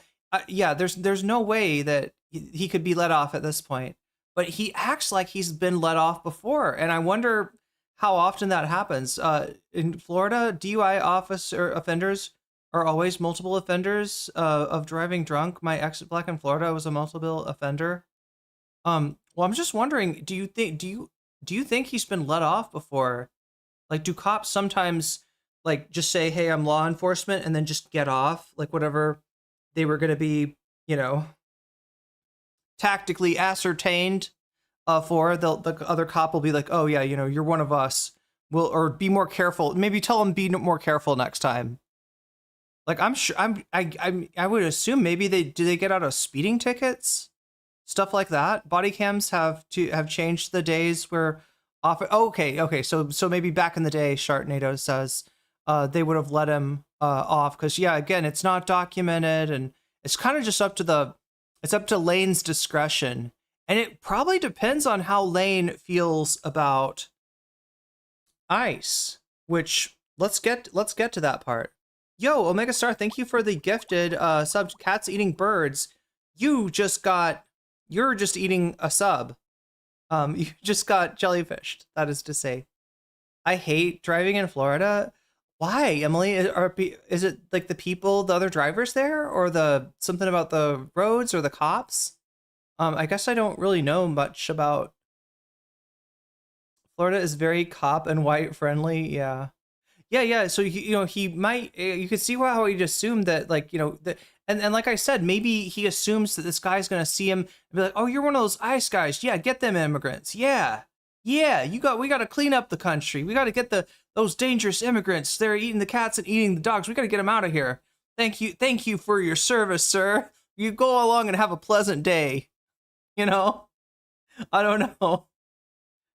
there's no way that he could be let off at this point. But he acts like he's been let off before, and I wonder how often that happens. In Florida, DUI offenders are always multiple offenders of driving drunk. My ex back in Florida was a multiple offender. Well, I'm just wondering, do you think he's been let off before? Like, do cops sometimes like just say, "Hey, I'm law enforcement," and then just get off, like whatever they were going to be, you know, tactically ascertained for? The other cop will be like, "Oh yeah, you know, you're one of us. Or be more careful. Maybe tell them be more careful next time." Like, I'm sure I would assume maybe they get out of speeding tickets, stuff like that. Body cams have changed the days where often. Okay. So maybe back in the day, Sharknado says they would have let him off because again, it's not documented and it's kind of just up to Lane's discretion, and it probably depends on how Lane feels about ICE. Which let's get to that part. Yo, Omega Star, thank you for the gifted sub. Cats eating birds. You're just eating a sub. You just got jellyfished. That is to say, I hate driving in Florida. Why, Emily? Is it like the other drivers there, or something about the roads or the cops? I guess I don't really know much about. Florida is very cop and white friendly. Yeah. So he might. You could see how he'd assume that, like, and like I said, maybe he assumes that this guy's gonna see him and be like, "Oh, you're one of those ICE guys. Yeah, get them immigrants. Yeah. We got to clean up the country. We got to get those dangerous immigrants. They're eating the cats and eating the dogs. We got to get them out of here. Thank you for your service, sir. You go along and have a pleasant day." I don't know.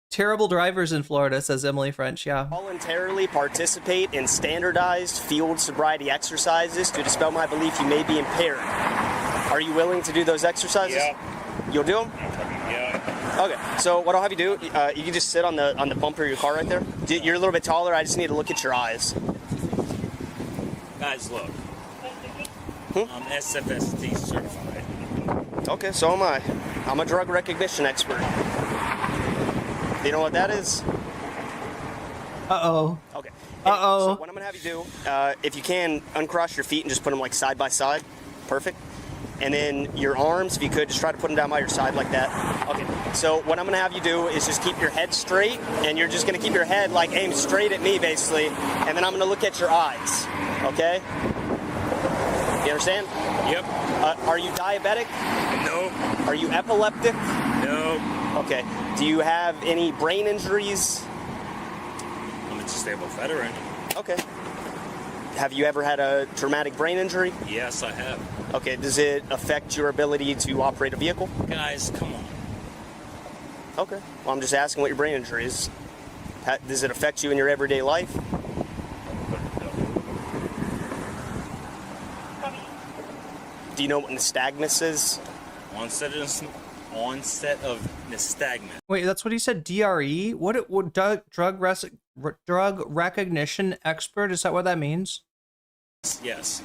Terrible drivers in Florida, says Emily French. Yeah. Voluntarily participate in standardized field sobriety exercises to dispel my belief you may be impaired. Are you willing to do those exercises? Yeah. You'll do them? Yeah. Okay. So what I'll have you do, you can just sit on the bumper of your car right there. You're a little bit taller. I just need to look at your eyes. Guys, look. I'm SFST certified. Okay, so am I. I'm a drug recognition expert. Do you know what that is? Uh-oh. Okay. Uh-oh. So what I'm going to have you do, if you can, uncross your feet and just put them like side by side. Perfect. And then your arms, if you could, just try to put them down by your side like that. Okay. So what I'm going to have you do is just keep your head straight, and you're just going to keep your head like aimed straight at me, basically, and then I'm going to look at your eyes, okay? You understand? Yep. Are you diabetic? No. Are you epileptic? No. Okay. Do you have any brain injuries? I'm a disabled veteran. Okay. Have you ever had a traumatic brain injury? Yes, I have. Okay. Does it affect your ability to operate a vehicle? Guys, come on. Okay. Well, I'm just asking what your brain injury is. Does it affect you in your everyday life? Do you know what nystagmus is? Onset of nystagmus. Wait, that's what he said. DRE? What drug recognition expert? Is that what that means? Yes.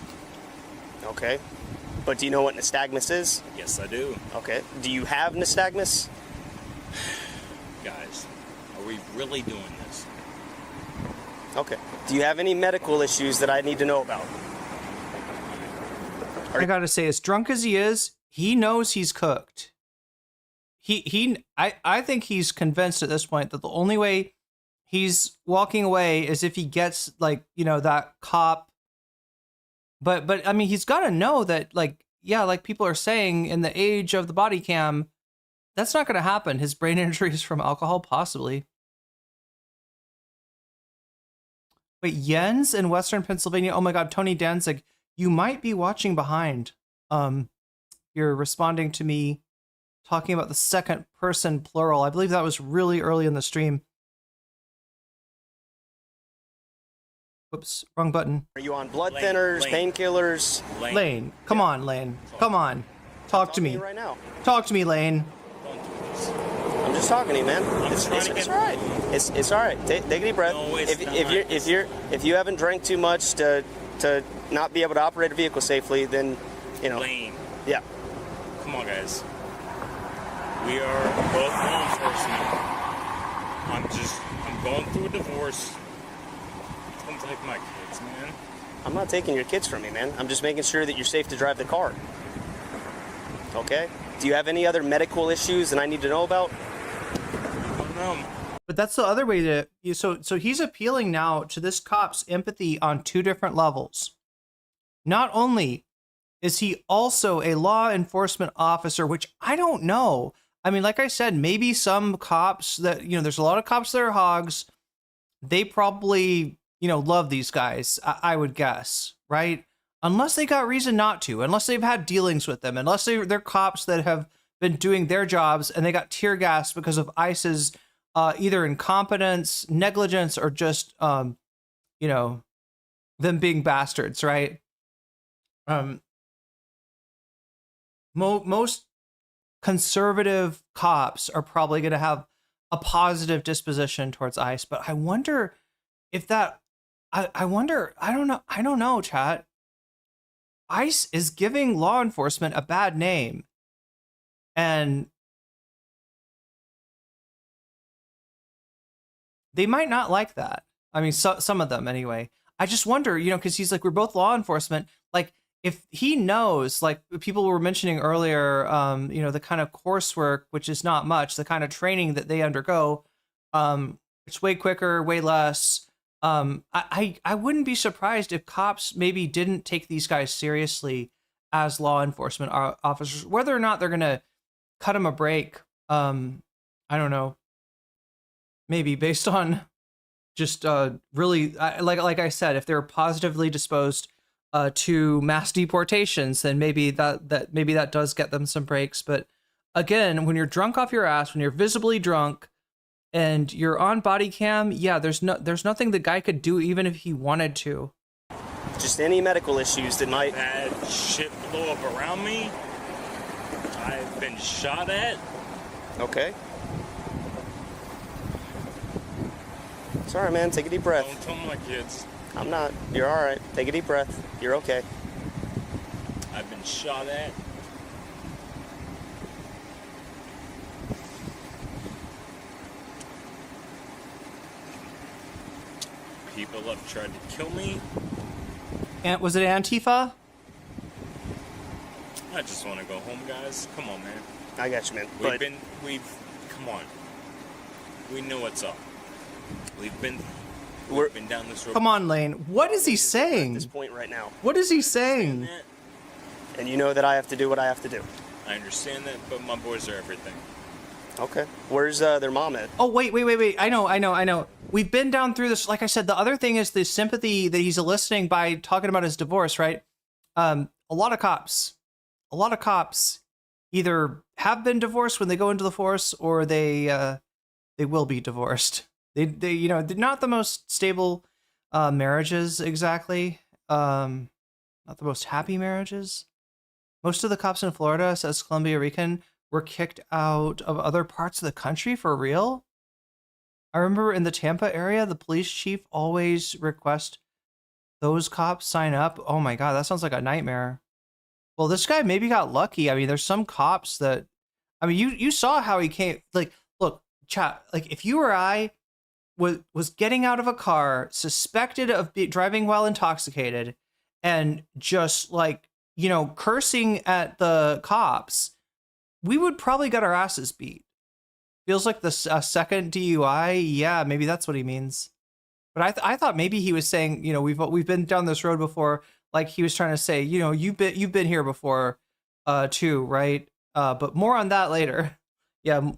Okay. But do you know what nystagmus is? Yes, I do. Okay. Do you have nystagmus? Guys, are we really doing this? Okay. Do you have any medical issues that I need to know about? I gotta say, as drunk as he is, he knows he's cooked. I think he's convinced at this point that the only way he's walking away is if he gets, like, you know, that cop. But I mean, he's got to know that, like, yeah, like people are saying, in the age of the body cam, that's not going to happen. His brain injury is from alcohol, possibly. Wait, Jens in Western Pennsylvania. Oh my God, Tony Danzig, you might be watching behind. You're responding to me talking about the second person plural. I believe that was really early in the stream. Whoops, wrong button. Are you on blood thinners, painkillers? Lane, come on, Lane. Come on. Talk to me. Right now. Talk to me, Lane. I'm just talking to you, man. It's all right. It's all right. Take a deep breath. No, if you haven't drank too much to not be able to operate a vehicle safely, then, you know. Lane. Yeah. Come on, guys. We are both law enforcement. I'm going through a divorce. Don't take my kids, man. I'm not taking your kids from you, man. I'm just making sure that you're safe to drive the car. Okay? Do you have any other medical issues that I need to know about? I don't know. But that's the other way to... So he's appealing now to this cop's empathy on two different levels. Not only is he also a law enforcement officer, which I don't know. I mean, like I said, maybe some cops that, you know, there's a lot of cops that are hogs. They probably, you know, love these guys, I would guess, right? Unless they got reason not to, unless they've had dealings with them, unless they're cops that have been doing their jobs and they got tear gassed because of ICE's either incompetence, negligence, or just, you know, them being bastards, right? Most conservative cops are probably going to have a positive disposition towards ICE, but I wonder if that, I wonder, I don't know, chat. ICE is giving law enforcement a bad name, and they might not like that. I mean, some of them anyway. I just wonder, you know, because he's like, we're both law enforcement. Like, if he knows, like people were mentioning earlier, you know, the kind of coursework, which is not much, the kind of training that they undergo, it's way quicker, way less. I wouldn't be surprised if cops maybe didn't take these guys seriously as law enforcement officers, whether or not they're going to cut them a break. I don't know. Maybe based on just really, like I said, if they're positively disposed to mass deportations, then maybe that does get them some breaks. But again, when you're drunk off your ass, when you're visibly drunk, and you're on body cam, yeah, there's nothing the guy could do even if he wanted to. Just any medical issues that might... I've had shit blow up around me. I've been shot at. Okay. It's all right, man. Take a deep breath. Don't tell my kids. I'm not. You're all right. Take a deep breath. You're okay. I've been shot at. People have tried to kill me. And was it Antifa? I just want to go home, guys. Come on, man. I got you, man. We've come on. We know what's up. We've been down this road. Come on, Lane. What is he saying? At this point right now. What is he saying? And you know that I have to do what I have to do. I understand that, but my boys are everything. Okay. Where's their mom at? Oh, wait. I know. We've been down through this. Like I said, the other thing is the sympathy that he's eliciting by talking about his divorce, right? A lot of cops either have been divorced when they go into the force, or they will be divorced. They they're not the most stable marriages exactly. Not the most happy marriages. Most of the cops in Florida, says Columbia Rican, were kicked out of other parts of the country for real. I remember in the Tampa area, the police chief always request those cops sign up. Oh my God, that sounds like a nightmare. Well, this guy maybe got lucky. I mean, there's some cops that, I mean, you saw how he came. Like, look, chat. Like, if you or I was getting out of a car, suspected of driving while intoxicated, and just like, cursing at the cops, we would probably get our asses beat. Feels like the second DUI. Yeah, maybe that's what he means. But I thought maybe he was saying, we've been down this road before. Like he was trying to say, you've been here before, too, right? But more on that later. Yeah.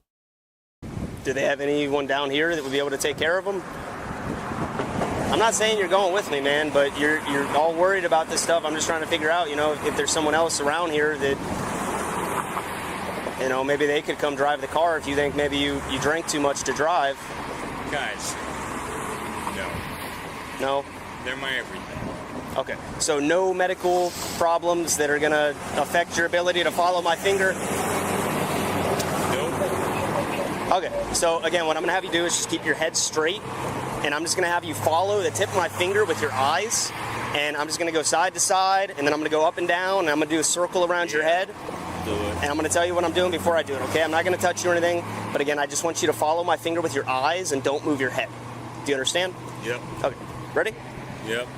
Do they have anyone down here that would be able to take care of them? I'm not saying you're going with me, man, but you're all worried about this stuff. I'm just trying to figure out, if there's someone else around here that, maybe they could come drive the car if you think maybe you drank too much to drive. Guys, no. No? They're my everything. Okay, so no medical problems that are going to affect your ability to follow my finger? Nope. Okay, so again, what I'm going to have you do is just keep your head straight, and I'm just going to have you follow the tip of my finger with your eyes, and I'm just going to go side to side, and then I'm going to go up and down, and I'm going to do a circle around your head. Do it. And I'm going to tell you what I'm doing before I do it, okay? I'm not going to touch you or anything, but again, I just want you to follow my finger with your eyes and don't move your head. Do you understand? Yep. Okay, ready? Yep.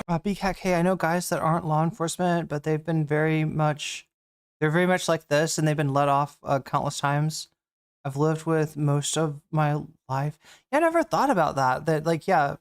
BCAC, hey, I know guys that aren't law enforcement, but they're very much like this, and they've been let off countless times. I've lived with most of my life. Yeah, I never thought about that. That, like, yeah,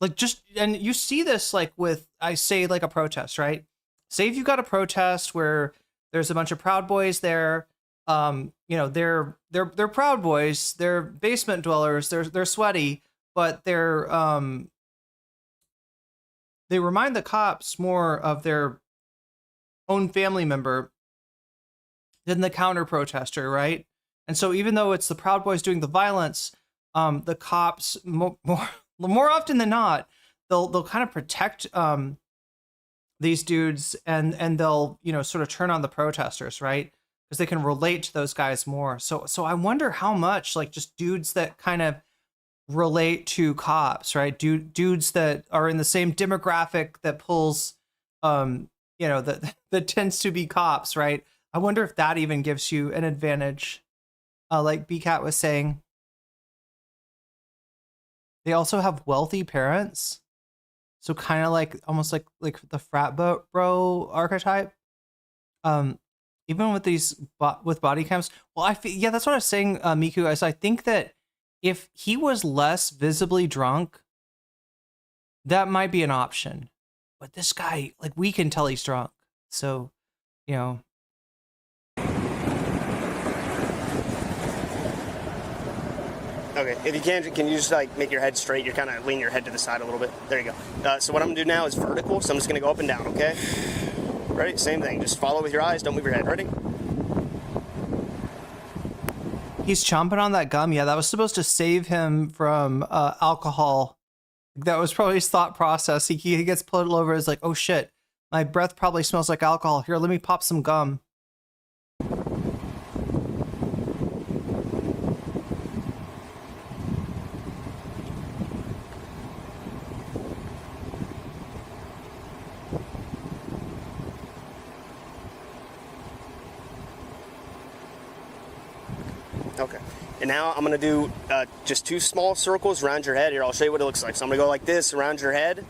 like just, and you see this like with, I say, like a protest, right? Say if you've got a protest where there's a bunch of Proud Boys there. They're Proud Boys, they're basement dwellers, they're sweaty, but they remind the cops more of their own family member than the counter protester, right? And so even though it's the Proud Boys doing the violence, the cops more often than not, they'll kind of protect these dudes, and they'll sort of turn on the protesters, right? Because they can relate to those guys more. So I wonder how much, like, just dudes that kind of relate to cops, right? Dudes that are in the same demographic that pulls, that tends to be cops, right? I wonder if that even gives you an advantage. Like BCAT was saying, they also have wealthy parents, so kind of like almost like the frat bro archetype. Even with these with body cams, well, yeah, that's what I was saying, Miku. I think that if he was less visibly drunk, that might be an option. But this guy, like, we can tell he's drunk. So, you know. Okay, if you can you just like make your head straight? You're kind of leaning your head to the side a little bit. There you go. So what I'm gonna do now is vertical. So I'm just gonna go up and down. Okay. Ready? Same thing. Just follow with your eyes. Don't move your head. Ready? He's chomping on that gum. Yeah, that was supposed to save him from alcohol. That was probably his thought process. He gets pulled over. Is like, oh shit, my breath probably smells like alcohol. Here, let me pop some gum. Okay. And now I'm going to do just 2 small circles around your head. Here, I'll show you what it looks like. So I'm going to go like this around your head,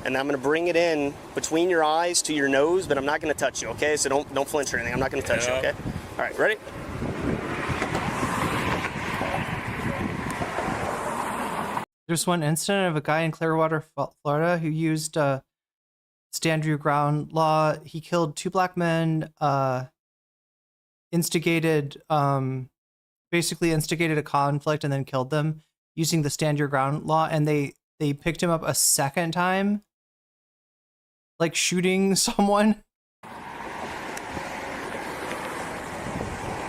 and I'm going to bring it in between your eyes to your nose, but I'm not going to touch you, okay? So don't flinch or anything. I'm not going to touch you, okay? All right, ready? There's one incident of a guy in Clearwater, Florida, who used stand your ground law. He killed 2 black men, basically instigated a conflict and then killed them using the stand your ground law. And they picked him up a second time, like shooting someone. All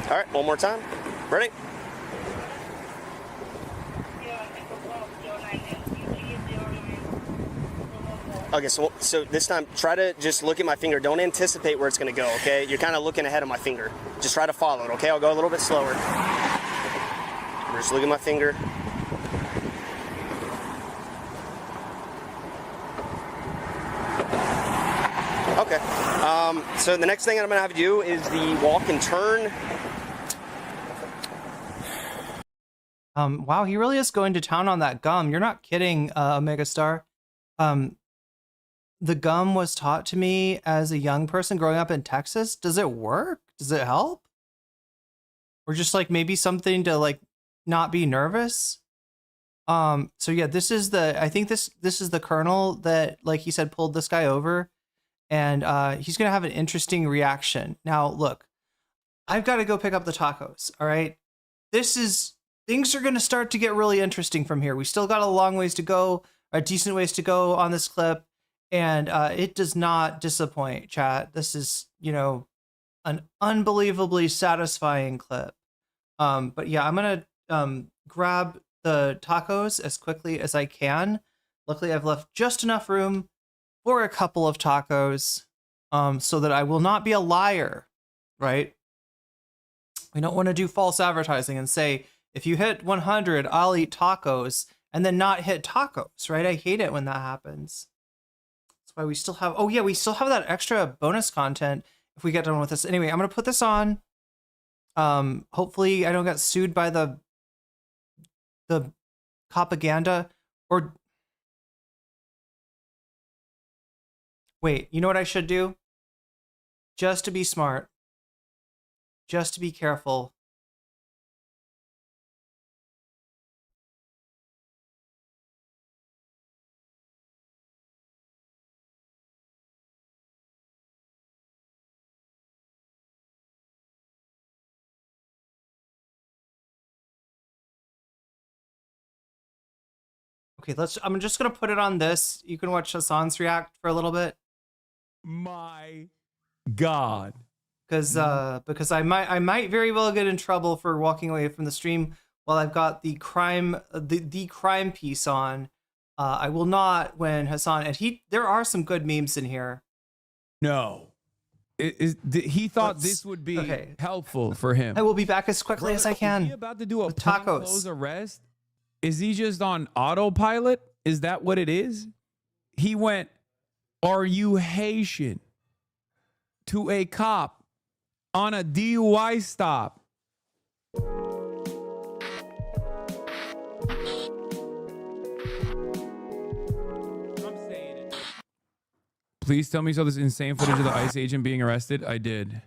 right, one more time. Ready? Okay, so this time, try to just look at my finger. Don't anticipate where it's going to go, okay? You're kind of looking ahead of my finger. Just try to follow it, okay? I'll go a little bit slower. Just look at my finger. Okay. So the next thing I'm going to have you do is the walk and turn. Wow, he really is going to town on that gum. You're not kidding, Megastar. The gum was taught to me as a young person growing up in Texas. Does it work? Does it help? Or just like maybe something to like not be nervous? So yeah, I think this is the colonel that, like he said, pulled this guy over, and he's gonna have an interesting reaction. Now look, I've got to go pick up the tacos. All right, things are gonna start to get really interesting from here. We still got a long ways to go, a decent ways to go on this clip. And it does not disappoint, chat. This is, an unbelievably satisfying clip. But yeah, I'm going to grab the tacos as quickly as I can. Luckily, I've left just enough room for a couple of tacos so that I will not be a liar, right? We don't want to do false advertising and say, if you hit 100, I'll eat tacos, and then not hit tacos, right? I hate it when that happens. Why we still have that extra bonus content if we get done with this. Anyway, I'm gonna put this on. Hopefully I don't get sued by the propaganda. Or wait, you know what I should do? Just to be smart, just to be careful. Okay, I'm just gonna put it on this. You can watch Hasan's react for a little bit. My God. Because I might very well get in trouble for walking away from the stream while I've got the crime piece on. I will not when Hasan, and there are some good memes in here. No. He thought this would be helpful for him. I will be back as quickly as I can. Is he about to do a tacos close arrest? Is he just on autopilot? Is that what it is? He went, "Are you Haitian?" to a cop on a DUI stop. Please tell me so this insane footage of the ICE agent being arrested. I did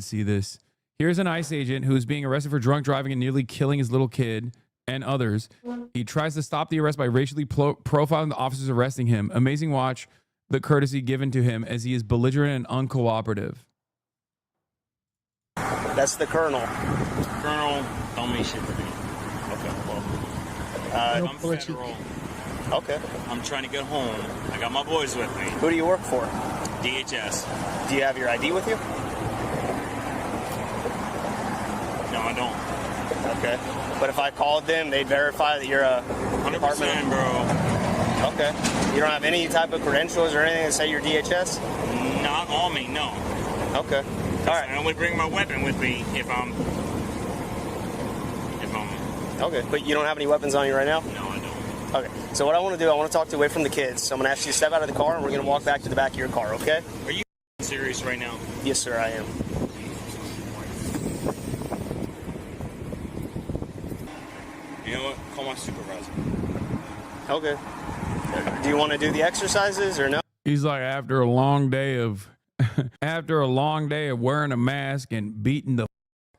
see this. Here's an ICE agent who is being arrested for drunk driving and nearly killing his little kid. and others. He tries to stop the arrest by racially profiling the officers arresting him. Amazing watch the courtesy given to him as he is belligerent and uncooperative. That's the colonel. Colonel, don't mean shit to me. Okay, well, I'm federal. Okay. I'm trying to get home. I got my boys with me. Who do you work for? DHS. Do you have your ID with you? No, I don't. Okay. But if I called them, they'd verify that you're a 100%, bro. Okay. You don't have any type of credentials or anything that say you're DHS? Not on me, no. Okay. All right. I only bring my weapon with me if I'm. Okay. But you don't have any weapons on you right now? No, I don't. Okay. So what I want to do, I want to talk to you away from the kids. So I'm going to ask you to step out of the car, and we're going to walk back to the back of your car, okay? Are you serious right now? Yes, sir, I am. You know what? Call my supervisor. Okay. Do you want to do the exercises or no? He's like, after a long day of wearing a mask and beating the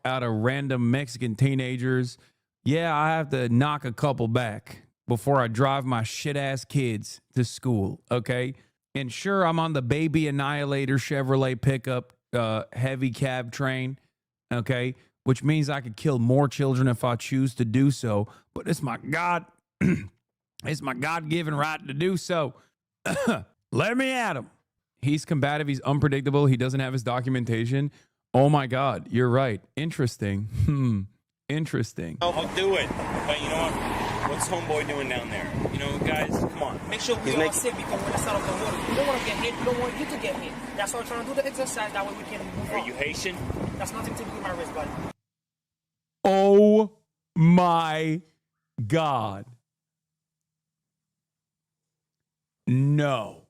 out of random Mexican teenagers, yeah, I have to knock a couple back before I drive my shit ass kids to school. Okay. And sure, I'm on the Baby Annihilator Chevrolet pickup heavy cab train. Okay. Which means I could kill more children if I choose to do so. But it's my it's my God-given right to do so. Let me at him. He's combative. He's unpredictable. He doesn't have his documentation. Oh my God, you're right. Interesting. Interesting. I'll do it. But you know what? What's homeboy doing down there? You know, guys, come on. Make sure we all sit because when it's out of the water, you don't want to get hit. You don't want you to get hit. That's why I'm trying to do the exercise. That way we can move on. Are you Haitian? That's nothing to do with my wrist, buddy. Oh my God. No.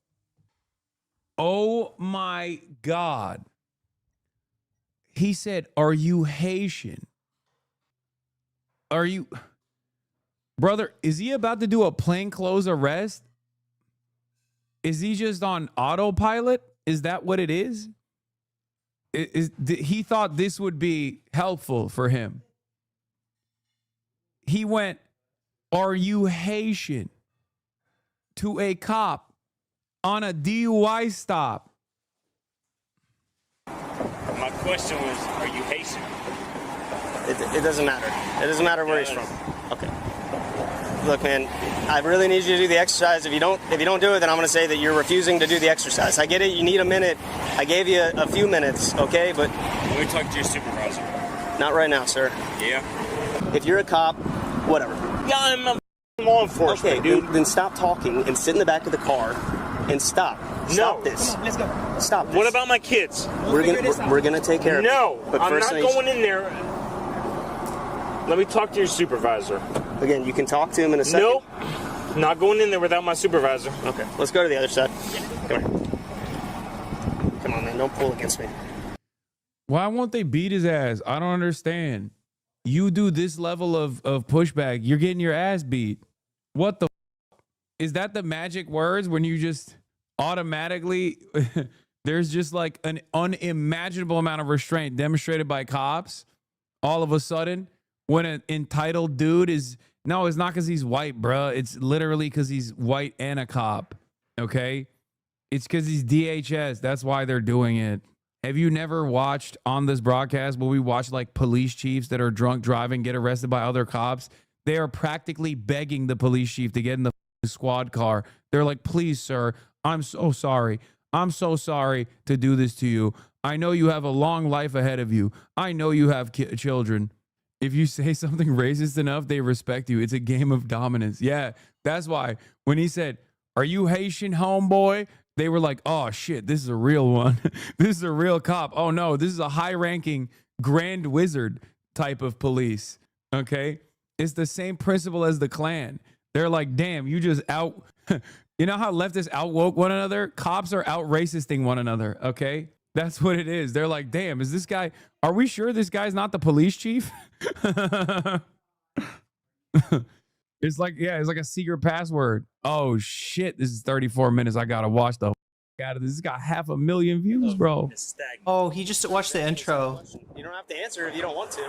Oh my God. He said, are you Haitian? Are you... Brother, is he about to do a plainclothes arrest? Is he just on autopilot? Is that what it is? He thought this would be helpful for him. He went, are you Haitian? To a cop on a DUI stop. My question was, are you Haitian? It doesn't matter. It doesn't matter where he's from. Okay. Look, man, I really need you to do the exercise. If you don't do it, then I'm going to say that you're refusing to do the exercise. I get it. You need a minute. I gave you a few minutes, okay? But let me talk to your supervisor. Not right now, sir. Yeah. If you're a cop, whatever. Yeah, I'm a law enforcement, okay, dude. Then stop talking and sit in the back of the car and stop. Stop this. Come on, let's go. Stop this. What about my kids? We're gonna take care of it. No, but I'm first not going in there. Let me talk to your supervisor. Again, you can talk to him in a second. Nope. Not going in there without my supervisor. Okay, let's go to the other side. Come here. Come on, man. Don't pull against me. Why won't they beat his ass? I don't understand. You do this level of pushback, you're getting your ass beat. What the is that the magic words when you just automatically there's just like an unimaginable amount of restraint demonstrated by cops all of a sudden when an entitled dude is no, it's not because he's white, bruh. It's literally because he's white and a cop. Okay? It's because he's DHS. That's why they're doing it. Have you never watched on this broadcast where we watch like police chiefs that are drunk driving get arrested by other cops? They are practically begging the police chief to get in the squad car. They're like, please, sir, I'm so sorry. I'm so sorry to do this to you. I know you have a long life ahead of you. I know you have children. If you say something racist enough, they respect you. It's a game of dominance. Yeah, that's why when he said, are you Haitian, homeboy? They were like, oh, shit, this is a real one. This is a real cop. Oh, no, this is a high-ranking grand wizard type of police, okay? It's the same principle as the Klan. They're like, damn, you just out... You know how leftists outwoke one another? Cops are out-racisting one another, okay? That's what it is. They're like, damn, is this guy... Are we sure this guy's not the police chief? It's like, yeah, it's like a secret password. Oh, shit, this is 34 minutes. I got to watch the out of this. This has got 500,000 views, bro. Oh, he just watched the intro. You don't have to answer if you don't want to.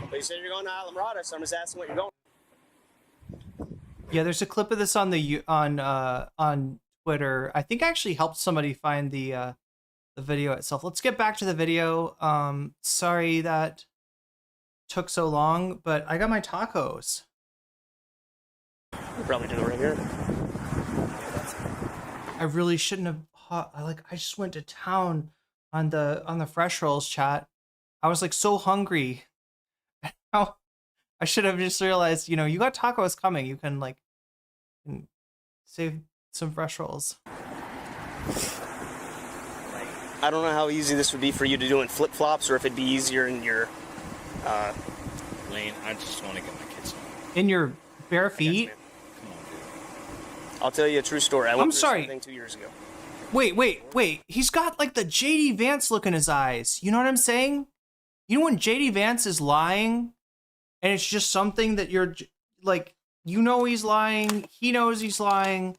But you said you're going to Islamorada, so I'm just asking what you're going. Yeah, there's a clip of this on Twitter. I think I actually helped somebody find the video itself. Let's get back to the video. Sorry that took so long, but I got my tacos. We'll probably do it right here. I really shouldn't have. I just went to town on the fresh rolls, chat. I was like so hungry. I should have just realized, you got tacos coming. You can save some fresh rolls. I don't know how easy this would be for you to do in flip-flops, or if it'd be easier in your Lane, I just want to get my kids home. In your bare feet? I'll tell you a true story. I'm sorry. Something 2 years ago. Wait. He's got like the JD Vance look in his eyes. You know what I'm saying? You know when JD Vance is lying and it's just something that you're like, he's lying. He knows he's lying.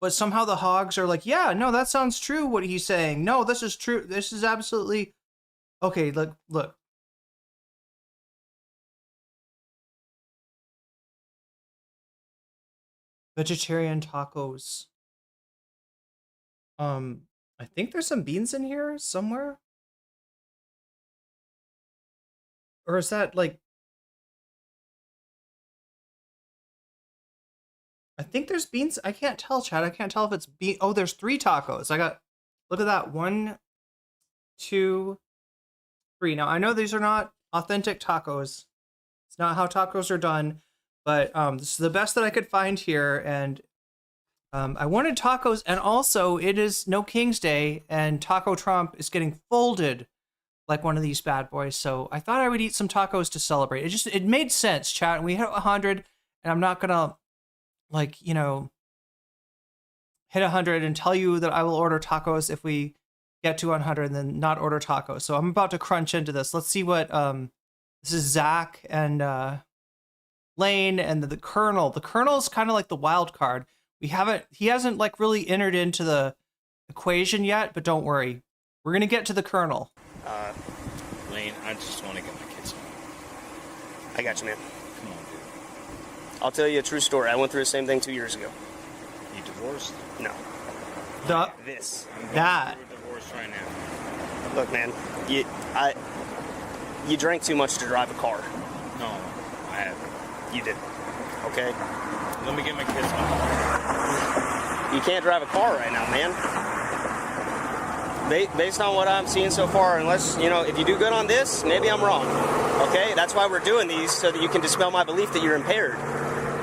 But somehow the hogs are like, yeah, no, that sounds true what he's saying. No, this is true. This is absolutely... Okay, look. Vegetarian tacos. I think there's some beans in here somewhere. Or is that like... I think there's beans. I can't tell, Chad. I can't tell if it's bean. Oh, there's 3 tacos. Look at that. 1, 2, 3. Now, I know these are not authentic tacos. It's not how tacos are done. But this is the best that I could find here. And I wanted tacos. And also, it is No King's Day. And Taco Trump is getting folded like one of these bad boys. So I thought I would eat some tacos to celebrate. It made sense, chat. And we hit 100. And I'm not going to... hit 100 and tell you that I will order tacos if we get to 100 and then not order tacos. So I'm about to crunch into this. Let's see what, this is Zach and Lane and the Colonel. The Colonel is kind of like the wild card. He hasn't like really entered into the equation yet, but don't worry. We're going to get to the Colonel. Lane, I just want to get my kids home. I got you, man. I'll tell you a true story. I went through the same thing 2 years ago. You divorced? No. I'm going through a divorce right now. Look, man, you drank too much to drive a car. No, I haven't. You did. Okay? Let me get my kids home. You can't drive a car right now, man. Based on what I'm seeing so far, unless, if you do good on this, maybe I'm wrong. Okay? That's why we're doing these, so that you can dispel my belief that you're impaired.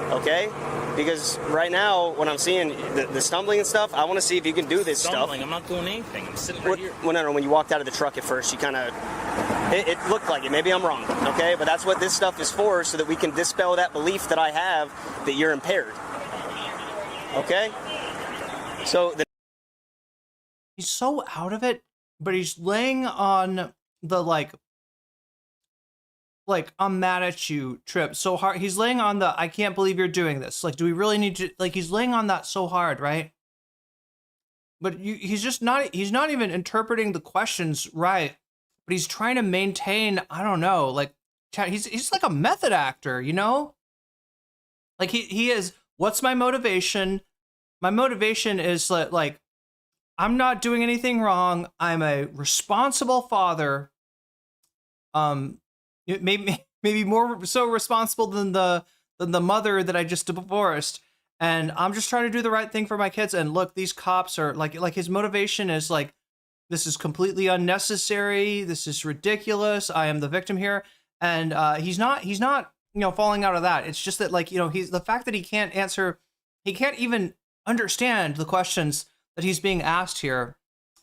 Okay? Because right now, when I'm seeing the stumbling and stuff, I want to see if you can do this Stumbling? stuff. I'm not doing anything. I'm sitting right here. Well, no, when you walked out of the truck at first, you kind of... It looked like it. Maybe I'm wrong, okay? But that's what this stuff is for, so that we can dispel that belief that I have that you're impaired. Okay? So... He's so out of it, but he's laying on the I'm mad at you trip so hard. He's laying on the I can't believe you're doing this. Like, do we really need to, he's laying on that so hard, right? But he's not even interpreting the questions right. But he's trying to maintain, I don't know, he's like a method actor, Like he is, what's my motivation? My motivation is like I'm not doing anything wrong. I'm a responsible father. Maybe more so responsible than the mother that I just divorced. And I'm just trying to do the right thing for my kids. And look, these cops are like his motivation is like, this is completely unnecessary. This is ridiculous. I am the victim here. And he's not falling out of that. It's just that he's the fact that he can't even understand the questions that he's being asked here.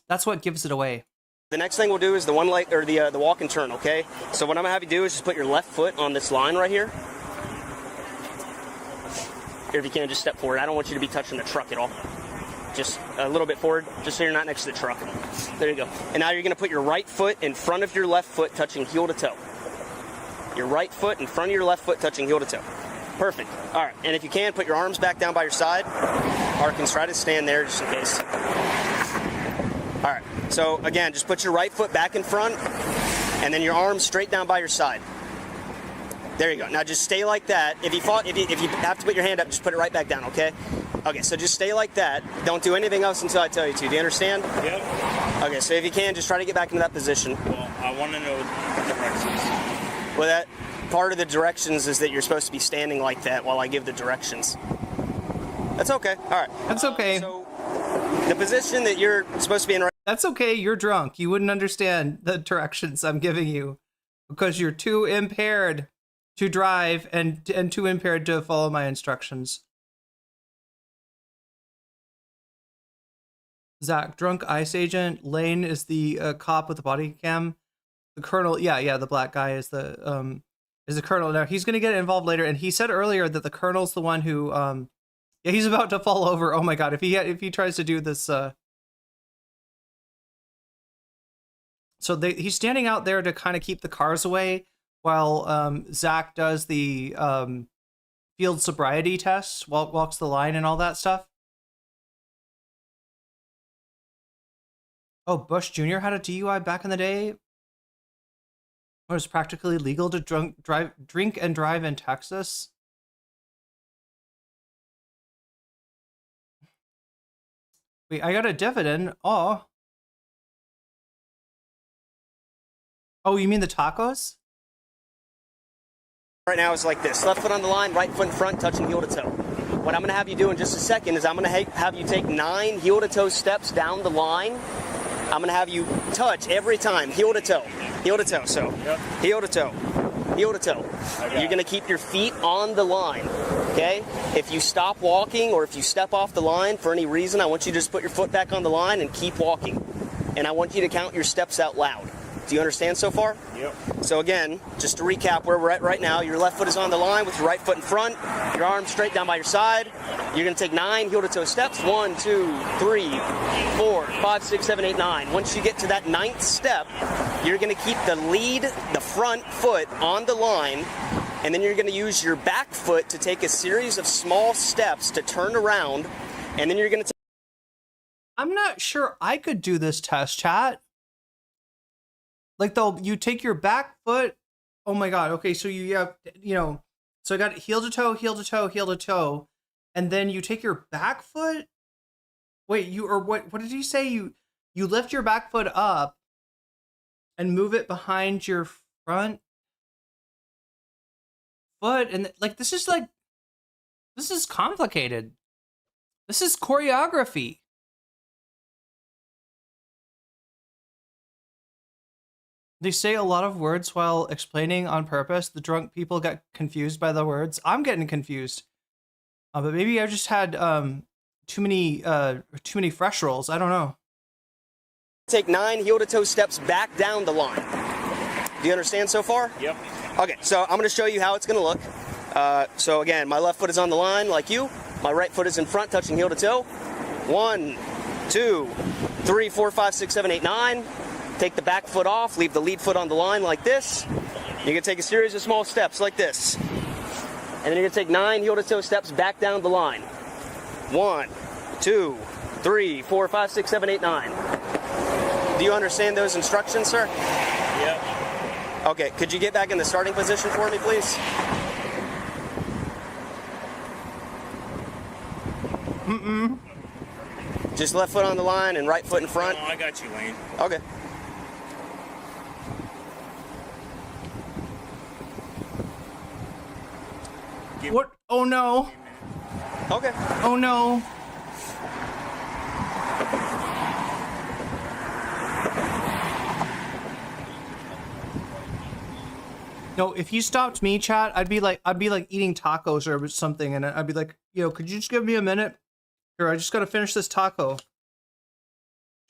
That's what gives it away. The next thing we'll do is the walk and turn, okay? So what I'm gonna have you do is just put your left foot on this line right here. Here, if you can, just step forward. I don't want you to be touching the truck at all. Just a little bit forward, just so you're not next to the truck. There you go. And now you're gonna put your right foot in front of your left foot, touching heel to toe. Your right foot in front of your left foot, touching heel to toe. Perfect. All right, and if you can, put your arms back down by your side. Harkins, try to stand there just in case. All right, so again, just put your right foot back in front, and then your arms straight down by your side. There you go. Now just stay like that. If you have to put your hand up, just put it right back down, okay? Okay, so just stay like that. Don't do anything else until I tell you to. Do you understand? Yep. Okay, so if you can, just try to get back into that position. Well, I want to know the directions. Well, that part of the directions is that you're supposed to be standing like that while I give the directions. That's okay. All right. That's okay. So the position that you're supposed to be in right. That's okay. You're drunk. You wouldn't understand the directions I'm giving you because you're too impaired to drive and too impaired to follow my instructions. Zach, drunk ICE agent. Lane is the cop with the body cam. The colonel, yeah, the black guy is the colonel. Now he's gonna get involved later, and he said earlier that the colonel's the one who, yeah, he's about to fall over. Oh my god, if he tries to do this, so he's standing out there to kind of keep the cars away while Zach does the field sobriety test, walks the line and all that stuff. Oh, Bush Jr. had a DUI back in the day. It was practically legal to drink and drive in Texas. Wait, I got a dividend. Oh, you mean the tacos? Right now is like this. Left foot on the line, right foot in front, touching heel to toe. What I'm going to have you do in just a second is I'm going to have you take 9 heel to toe steps down the line. I'm going to have you touch every time, heel to toe, heel to toe. So, heel to toe, heel to toe. You're going to keep your feet on the line, okay? If you stop walking or if you step off the line for any reason, I want you to just put your foot back on the line and keep walking. And I want you to count your steps out loud. Do you understand so far? Yep. So again, just to recap where we're at right now, your left foot is on the line with your right foot in front, your arms straight down by your side. You're going to take 9 heel to toe steps. 1, 2, 3, 4, 5, 6, 7, 8, 9. Once you get to that 9th step, you're going to keep the front foot on the line, and then you're going to use your back foot to take a series of small steps to turn around, and then you're going to I'm not sure I could do this test, chat. Like, you take your back foot. Oh my god. Okay, so you have, so I got heel to toe, heel to toe, heel to toe, and then you take your back foot. Wait, what did you say? You lift your back foot up and move it behind your front foot, and this is complicated. This is choreography. They say a lot of words while explaining on purpose. The drunk people get confused by the words. I'm getting confused. But maybe I just had too many fresh rolls. I don't know. take 9 heel to toe steps back down the line. Do you understand so far? Yep. Okay, so I'm going to show you how it's going to look. So again, my left foot is on the line like you. My right foot is in front, touching heel to toe. 1, 2, 3, 4, 5, 6, 7, 8, 9. Take the back foot off, leave the lead foot on the line like this. You're going to take a series of small steps like this. And then you're going to take 9 heel to toe steps back down the line. 1, 2, 3, 4, 5, 6, 7, 8, 9. Do you understand those instructions, sir? Yep. Okay, could you get back in the starting position for me, please? Just left foot on the line and right foot in front? No, I got you, Lane. Okay. What? Oh no. Okay. Oh no. No, if you stopped me, chat, I'd be like eating tacos or something, and I'd be like, could you just give me a minute? Here, I just gotta finish this taco.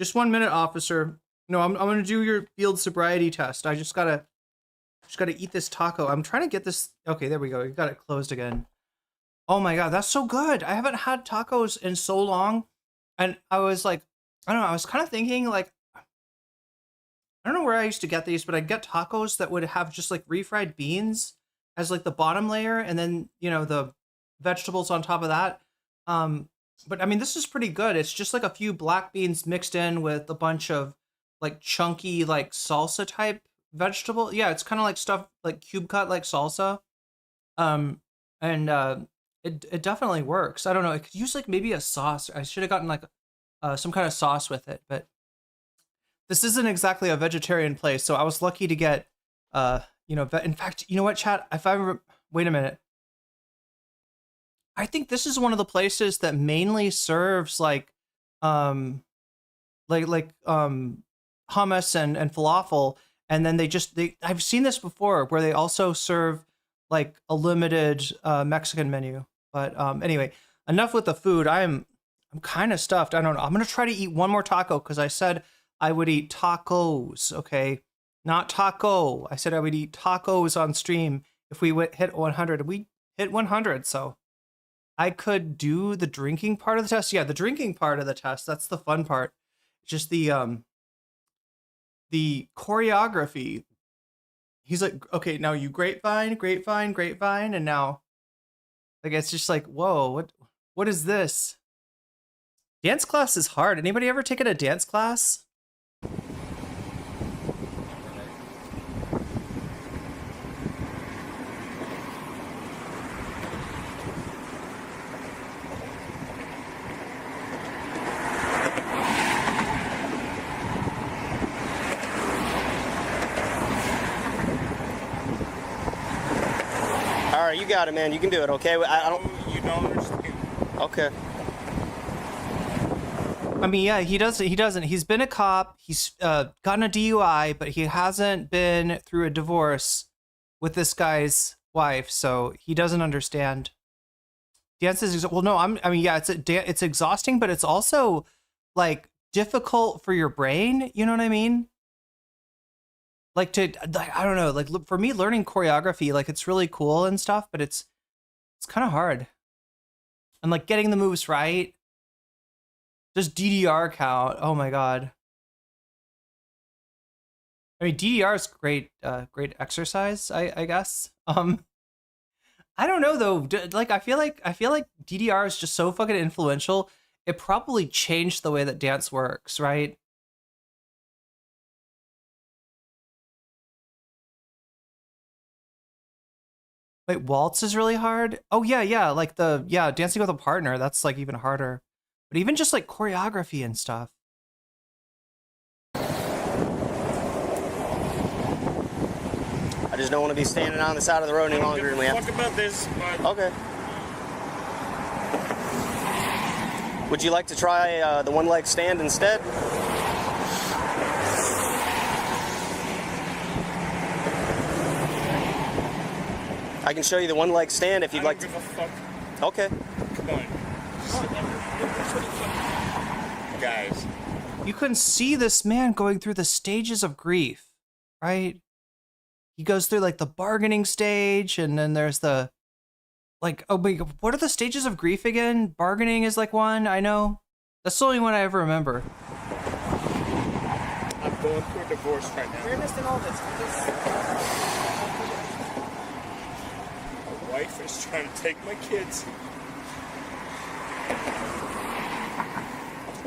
Just 1 minute, officer. No, I'm gonna do your field sobriety test. I just gotta eat this taco. I'm trying to get this. Okay, there we go. You got it closed again. Oh my god, that's so good. I haven't had tacos in so long, and I was like, I don't know. I was kind of thinking like, I don't know where I used to get these, but I'd get tacos that would have just like refried beans as like the bottom layer, and then the vegetables on top of that. But I mean, this is pretty good. It's just like a few black beans mixed in with a bunch of like chunky like salsa type vegetable. Yeah, it's kind of like stuff like cube cut like salsa. And it definitely works. I don't know. I could use like maybe a sauce. I should have gotten like some kind of sauce with it, but this isn't exactly a vegetarian place, so I was lucky to get in fact, you know what, chat? Wait a minute. I think this is one of the places that mainly serves like hummus and falafel, and then I've seen this before where they also serve like a limited Mexican menu. But anyway, enough with the food. I'm kind of stuffed. I don't know. I'm gonna try to eat one more taco because I said I would eat tacos. Okay, not taco. I said I would eat tacos on stream if we hit 100. We hit 100, so I could do the drinking part of the test. Yeah, the drinking part of the test. That's the fun part. Just the choreography. He's like, okay, now you grapevine, and now, like, it's just like, whoa, what is this? Dance class is hard. Anybody ever taken a dance class? All right, you got it, man. You can do it, okay? I don't... You don't understand. Okay. I mean, yeah, he doesn't. He's been a cop. He's gotten a DUI, but he hasn't been through a divorce with this guy's wife, so he doesn't understand. Dance is well, no, it's exhausting, but it's also like difficult for your brain. You know what I mean? I don't know. Like for me, learning choreography, like it's really cool and stuff, but it's kind of hard. And like getting the moves right. Just DDR count. Oh my god. I mean, DDR is great exercise, I guess. I don't know though. Like I feel like DDR is just so fucking influential. It probably changed the way that dance works, right? Wait, waltz is really hard? Oh yeah, like dancing with a partner, that's like even harder. But even just like choreography and stuff. I just don't want to be standing on the side of the road any longer. I don't give a fuck about this, but... Okay. Would you like to try the one leg stand instead? I can show you the one leg stand if you'd like to. I don't give a fuck. Okay. Come on. Guys. You couldn't see this man going through the stages of grief, right? He goes through like the bargaining stage, and then there's the like, oh wait, what are the stages of grief again? Bargaining is like one, I know. That's the only one I ever remember. I'm going through a divorce right now. Fairness in all this. My wife is trying to take my kids.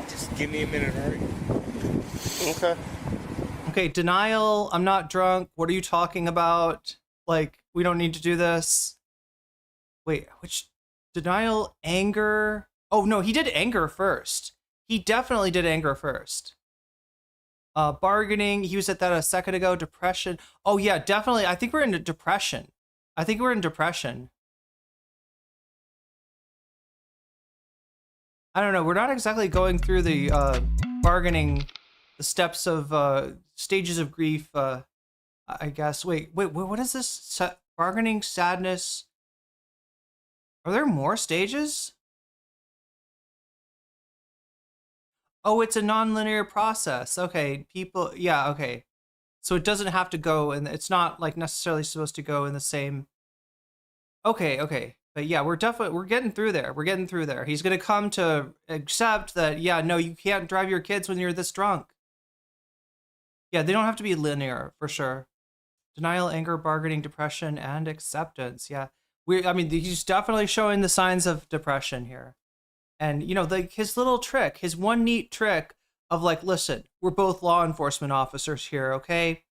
Just give me a minute, hurry. Okay. Okay, denial, I'm not drunk. What are you talking about? Like, we don't need to do this. Wait, which denial, anger? Oh no, he did anger first. He definitely did anger first. Bargaining, he was at that a second ago. Depression. Oh yeah, definitely. I think we're into depression. I think we're in depression. I don't know. We're not exactly going through the bargaining, the steps of stages of grief. I guess. Wait. What is this? Bargaining, sadness. Are there more stages? Oh, it's a non-linear process. Okay, people. Yeah. Okay. So it doesn't have to go, and it's not like necessarily supposed to go in the same. Okay. But yeah, we're getting through there. We're getting through there. He's gonna come to accept that. Yeah, no, you can't drive your kids when you're this drunk. Yeah, they don't have to be linear for sure. Denial, anger, bargaining, depression, and acceptance. Yeah, I mean, he's definitely showing the signs of depression here. And you know, like his little trick, his one neat trick of like, listen, we're both law enforcement officers here, okay?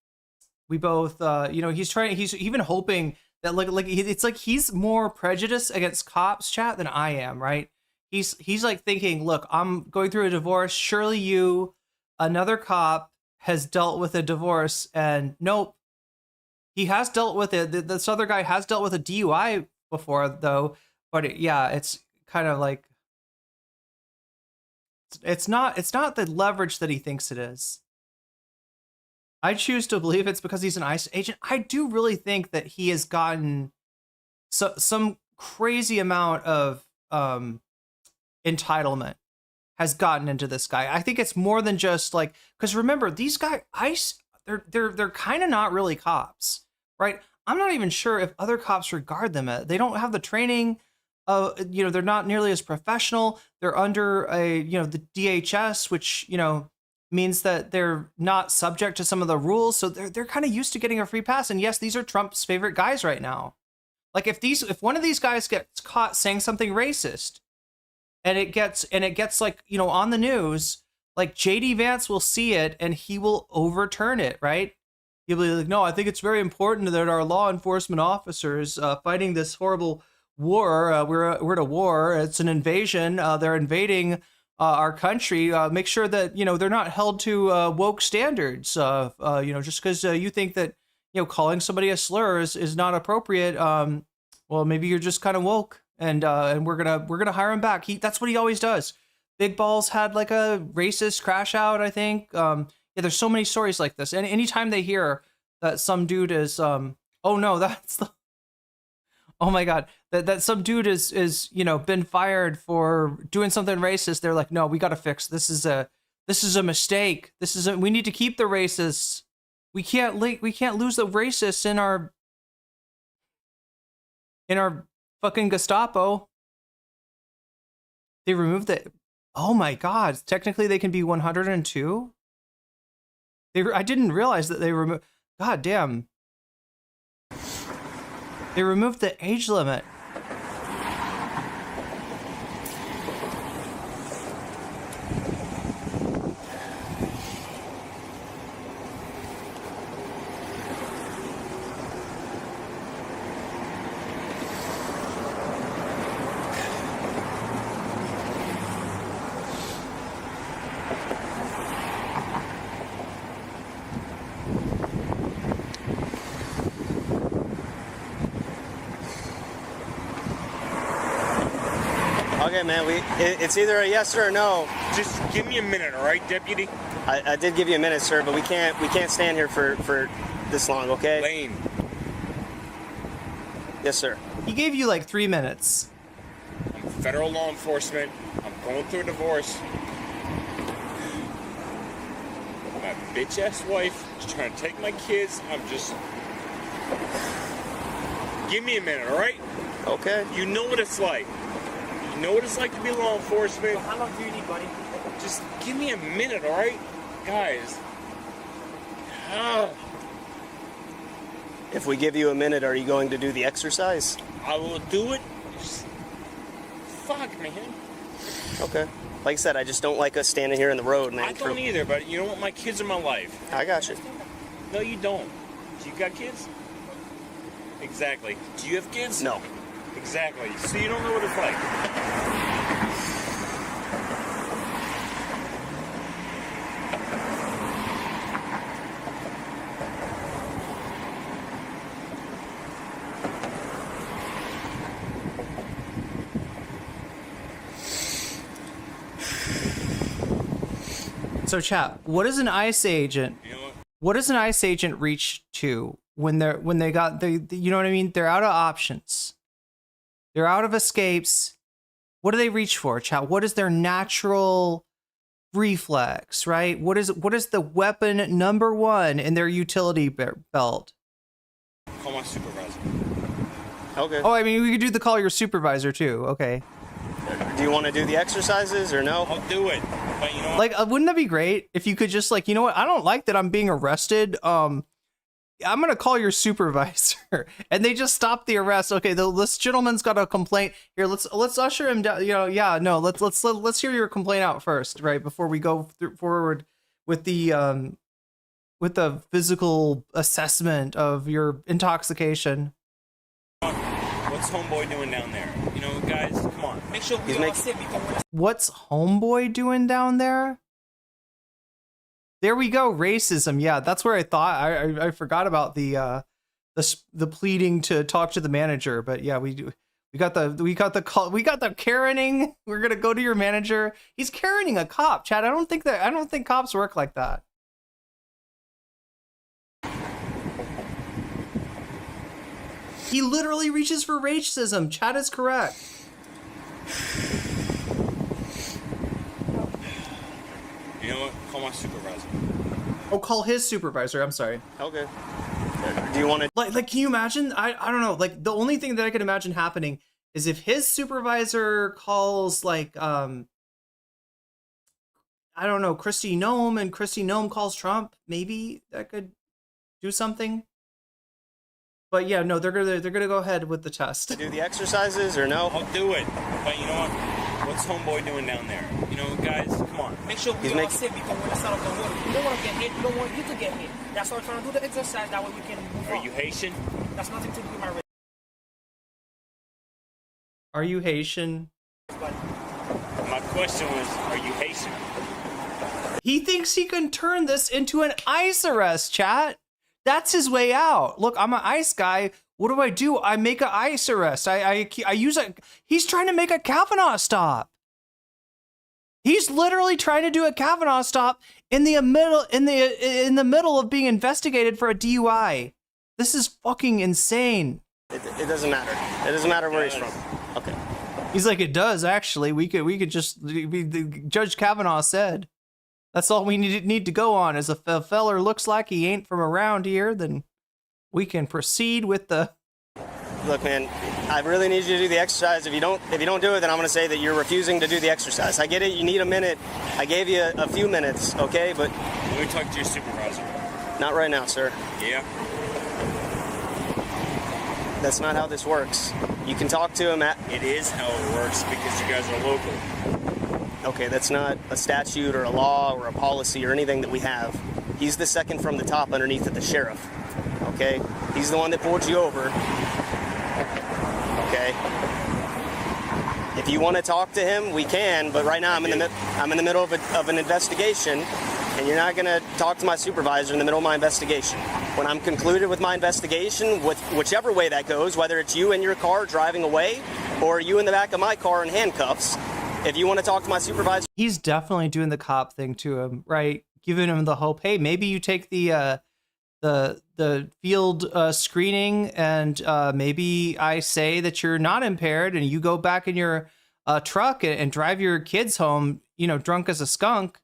We both, he's even hoping That it's like he's more prejudiced against cops, chat, than I am, right? He's like thinking, look, I'm going through a divorce. Surely another cop has dealt with a divorce, and nope, he has dealt with it. This other guy has dealt with a DUI before, though. But it's kind of like it's not the leverage that he thinks it is. I choose to believe it's because he's an ICE agent. I do really think that he has gotten some crazy amount of entitlement has gotten into this guy. I think it's more than just like, because remember, these guys, ICE, they're kind of not really cops, right? I'm not even sure if other cops regard them as, they don't have the training. They're not nearly as professional. They're under the DHS, which means that they're not subject to some of the rules. So they're kind of used to getting a free pass. And yes, these are Trump's favorite guys right now. Like if one of these guys gets caught saying something racist and it gets like, on the news, like JD Vance will see it and he will overturn it, right? He'll be like, no, I think it's very important that our law enforcement officers fighting this horrible war, we're at a war, it's an invasion, they're invading our country, make sure that they're not held to woke standards, just because you think that calling somebody a slur is not appropriate, well, maybe you're just kind of woke, and we're gonna hire him back. That's what he always does. Big Balls had like a racist crash out, I think. There's so many stories like this, and anytime they hear that some dude is oh my God, that some dude is been fired for doing something racist, they're like, no, we got to fix this. Is a mistake. We need to keep the racists. We can't lose the racists in our fucking Gestapo. They removed the. Oh my God! Technically, they can be 102. I didn't realize that they removed. God damn. They removed the age limit. Okay, man, it's either a yes or a no. Just give me a minute, all right, deputy? I did give you a minute, sir, but we can't stand here for this long, okay? Lane. Yes, sir. He gave you like 3 minutes. I'm federal law enforcement. I'm going through a divorce. My bitch-ass wife is trying to take my kids. I'm just... Give me a minute, all right? Okay. You know what it's like. You know what it's like to be law enforcement. How long do you need, buddy? Just give me a minute, all right? Guys. If we give you a minute, are you going to do the exercise? I will do it. Fuck, man. Okay. Like I said, I just don't like us standing here in the road, man. I don't either, but you know what? My kids are my life. I got you. No, you don't. You got kids? Exactly. Do you have kids? No. Exactly. So you don't know what it's like. So, chat, what does an ICE agent? What does an ICE agent reach to when they got the you know what I mean? They're out of options. They're out of escapes. What do they reach for, chat? What is their natural reflex, right? What is the weapon number one in their utility belt? Call my supervisor. Okay. Oh, I mean, we could do the call your supervisor too. Okay. Do you want to do the exercises or no? I'll do it. But you know what? Like, wouldn't that be great if you could just like, you know what? I don't like that I'm being arrested. I'm gonna call your supervisor, and they just stop the arrest. Okay, this gentleman's got a complaint here. Let's usher him down. Let's hear your complaint out first, right, before we go forward with the physical assessment of your intoxication. What's homeboy doing down there? You know, guys, come on. Make sure we all sit because What's homeboy doing down there? There we go, racism. Yeah, that's where I thought I forgot about the pleading to talk to the manager. But yeah, we got the Karening. We're gonna go to your manager. He's Karening a cop, Chad. I don't think cops work like that. He literally reaches for racism. Chad is correct. You know what? Call my supervisor. Oh, call his supervisor. I'm sorry. Okay. Do you want to like can you imagine? I don't know. Like the only thing that I could imagine happening is if his supervisor calls like I don't know, Kristi Noem, and Kristi Noem calls Trump, maybe that could do something. But yeah, no, they're gonna go ahead with the test. do the exercises or no? I'll do it. But you know what? What's homeboy doing down there? You know, guys, come on. make sure we all sit because we're inside of the water. You don't want to get hit. You don't want you to get hit. That's why I'm trying to do the exercise. That way we can move on. Are you Haitian? That's nothing to do with my race. Are you Haitian? My question was, are you Haitian? He thinks he can turn this into an ICE arrest, chat. That's his way out. Look, I'm an ICE guy. What do? I make an ICE arrest. I use a. He's trying to make a Kavanaugh stop. He's literally trying to do a Kavanaugh stop in the middle of being investigated for a DUI. This is fucking insane. It doesn't matter. It doesn't matter where he's from. Okay. He's like, it does actually. We could just. Judge Kavanaugh said. That's all we need to go on. Is if a feller looks like he ain't from around here, then we can proceed with the. Look, man, I really need you to do the exercise. If you don't do it, then I'm going to say that you're refusing to do the exercise. I get it. You need a minute. I gave you a few minutes, okay? But let me talk to your supervisor. Not right now, sir. Yeah. That's not how this works. You can talk to him at. It is how it works because you guys are local. Okay, that's not a statute or a law or a policy or anything that we have. He's the second from the top underneath of the sheriff. Okay? He's the one that pulled you over. Okay? If you want to talk to him, we can, but right now I'm in the middle of an investigation, and you're not going to talk to my supervisor in the middle of my investigation. When I'm concluded with my investigation, with whichever way that goes, whether it's you in your car driving away or you in the back of my car in handcuffs, if you want to talk to my supervisor... He's definitely doing the cop thing to him, right? Giving him the hope, hey, maybe you take the field screening and maybe I say that you're not impaired and you go back in your truck and drive your kids home, drunk as a skunk,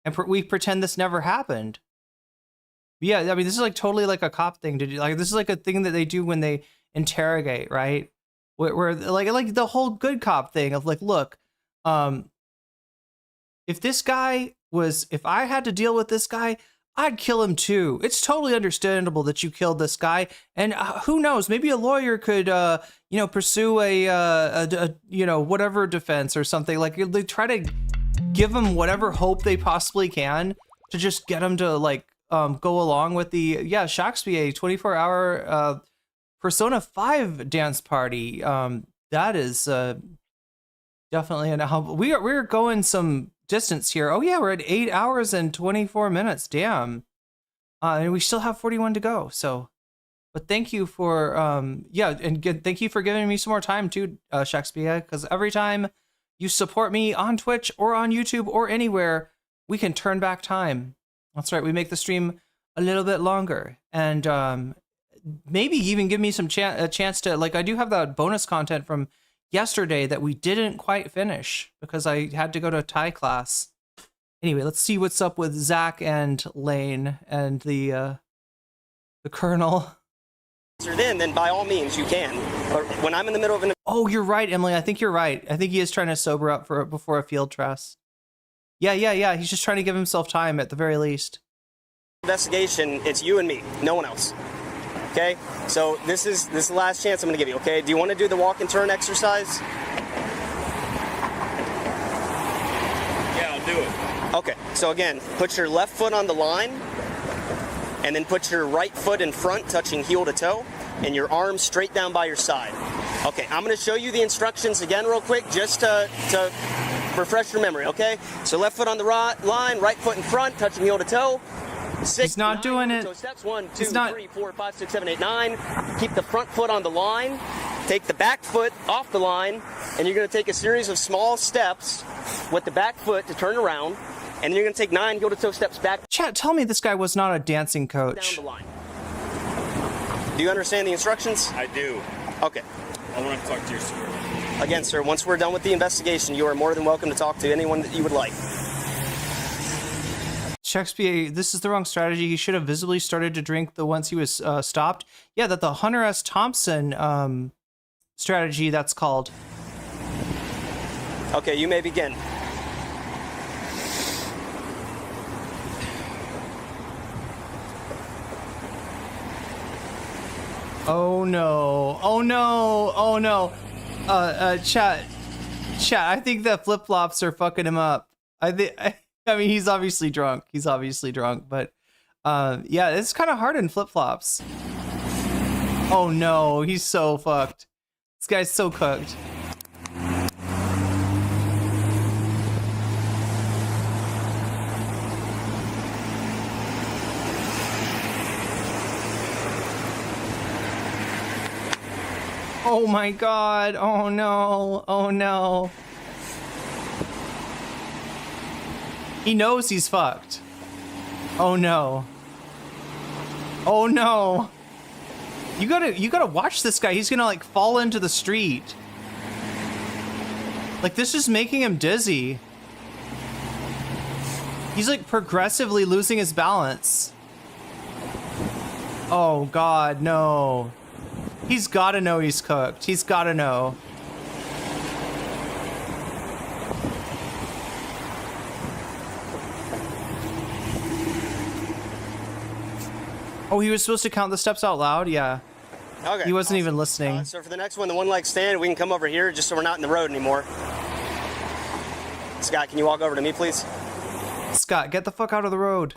and we pretend this never happened. Yeah, I mean, this is like totally like a cop thing to do. Like, this is like a thing that they do when they interrogate, right? Where like the whole good cop thing of like, look, if I had to deal with this guy, I'd kill him too. It's totally understandable that you killed this guy, and who knows? Maybe a lawyer could, pursue a whatever defense or something. Like they try to give him whatever hope they possibly can to just get him to like go along with the Shakespeare 24-hour Persona 5 dance party. That is definitely an help. We're going some distance here. Oh yeah, we're at 8 hours and 24 minutes. Damn. And we still have 41 to go. So, but thank you for thank you for giving me some more time too, Shakespeare, because every time you support me on Twitch or on YouTube or anywhere, we can turn back time. That's right. We make the stream a little bit longer, and maybe even give me some a chance to, like, I do have that bonus content from yesterday that we didn't quite finish because I had to go to a Thai class. Anyway, let's see what's up with Zach and Lane and the Colonel. Then by all means you can. But when I'm in the middle of an... Oh, you're right, Emily. I think you're right. I think he is trying to sober up before a field test. Yeah. He's just trying to give himself time at the very least. Investigation, it's you and me, no one else. Okay? So this is the last chance I'm going to give you, okay? Do you want to do the walk and turn exercise? Yeah, I'll do it. Okay. So again, put your left foot on the line and then put your right foot in front, touching heel to toe, and your arms straight down by your side. Okay, I'm going to show you the instructions again real quick just to refresh your memory, okay? So left foot on the line, right foot in front, touching heel to toe. 6, He's not 9, doing it. So steps 1, 2, 3, 4, 5, 6, 7, 8, 9. Keep the front foot on the line. Take the back foot off the line, and you're going to take a series of small steps with the back foot to turn around, and then you're going to take 9 heel-to-toe steps back. Chat, tell me this guy was not a dancing coach. Down the line. Do you understand the instructions? I do. Okay. I want to talk to your security. Again, sir, once we're done with the investigation, you are more than welcome to talk to anyone that you would like. Shakespeare, this is the wrong strategy. He should have visibly started to drink once he was stopped. Yeah, that the Hunter S. Thompson strategy, that's called. Okay, you may begin. Oh no, oh no, oh no. Chat, I think that flip-flops are fucking him up. I mean, he's obviously drunk. But yeah, it's kind of hard in flip-flops. Oh no, he's so fucked. This guy's so cooked. Oh my god, oh no, oh no. He knows he's fucked. Oh no. Oh no. You gotta watch this guy. He's gonna like fall into the street. Like this is making him dizzy. He's like progressively losing his balance. Oh god, no. He's gotta know he's cooked. He's gotta know. Oh, he was supposed to count the steps out loud? Yeah. Okay. He wasn't even listening. So for the next one, the one-leg stand, we can come over here just so we're not in the road anymore. Scott, can you walk over to me, please? Scott, get the fuck out of the road.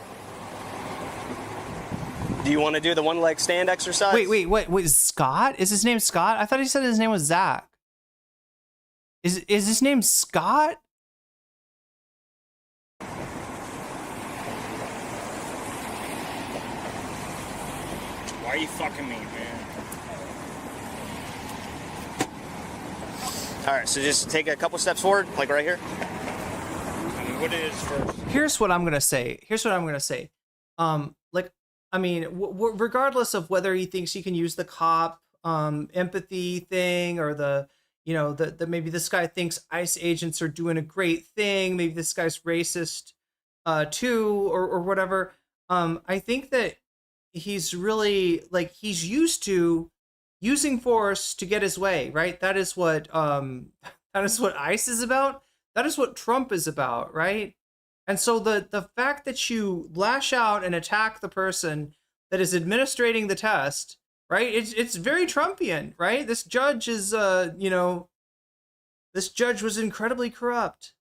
Do you want to do the one-leg stand exercise? Wait, Scott? Is his name Scott? I thought he said his name was Zach. Is his name Scott? Why are you fucking me, man? All right, so just take a couple steps forward, like right here. I mean, what it is first. Here's what I'm gonna say. Like, I mean, regardless of whether he thinks he can use the cop empathy thing, or the maybe this guy thinks ICE agents are doing a great thing, maybe this guy's racist too, or whatever. I think that he's really like he's used to using force to get his way, right? That is what ICE is about. That is what Trump is about, right? And so the fact that you lash out and attack the person that is administrating the test, right? It's very Trumpian, right? This judge is this judge was incredibly corrupt.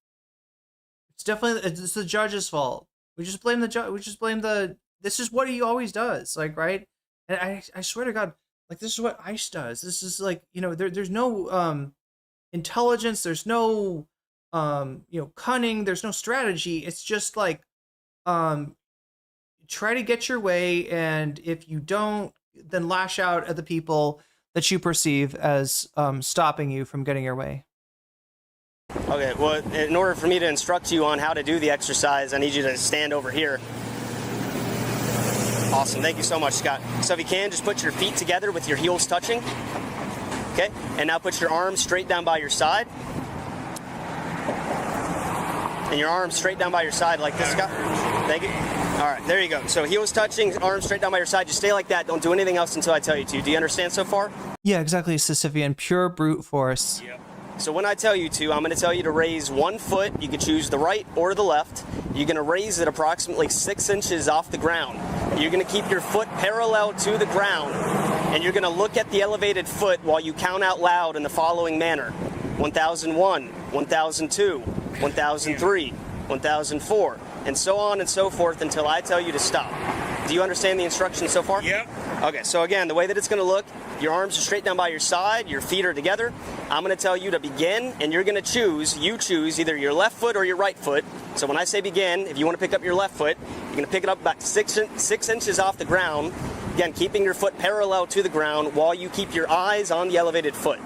It's the judge's fault. We just blame the judge. This is what he always does, like, right? And I swear to God, like, this is what ICE does. This is like, there's no intelligence, there's no cunning, there's no strategy. It's just like try to get your way, and if you don't, then lash out at the people that you perceive as stopping you from getting your way. Okay, well, in order for me to instruct you on how to do the exercise, I need you to stand over here. Awesome, thank you so much, Scott. So if you can, just put your feet together with your heels touching. Okay, and now put your arms straight down by your side. And your arms straight down by your side like this, Scott. Thank you. All right, there you go. So heels touching, arms straight down by your side. Just stay like that. Don't do anything else until I tell you to. Do you understand so far? Yeah, exactly, Sisyphean. Pure brute force. Yep. So when I tell you to, I'm going to tell you to raise 1 foot. You can choose the right or the left. You're going to raise it approximately 6 inches off the ground. You're going to keep your foot parallel to the ground, and you're going to look at the elevated foot while you count out loud in the following manner: 1001, 1002, 1003, 1004, and so on and so forth until I tell you to stop. Do you understand the instructions so far? Yep. Okay, so again, the way that it's going to look, your arms are straight down by your side, your feet are together. I'm going to tell you to begin, and you're going to choose either your left foot or your right foot. So when I say begin, if you want to pick up your left foot, you're going to pick it up about 6 inches off the ground. Again, keeping your foot parallel to the ground while you keep your eyes on the elevated foot.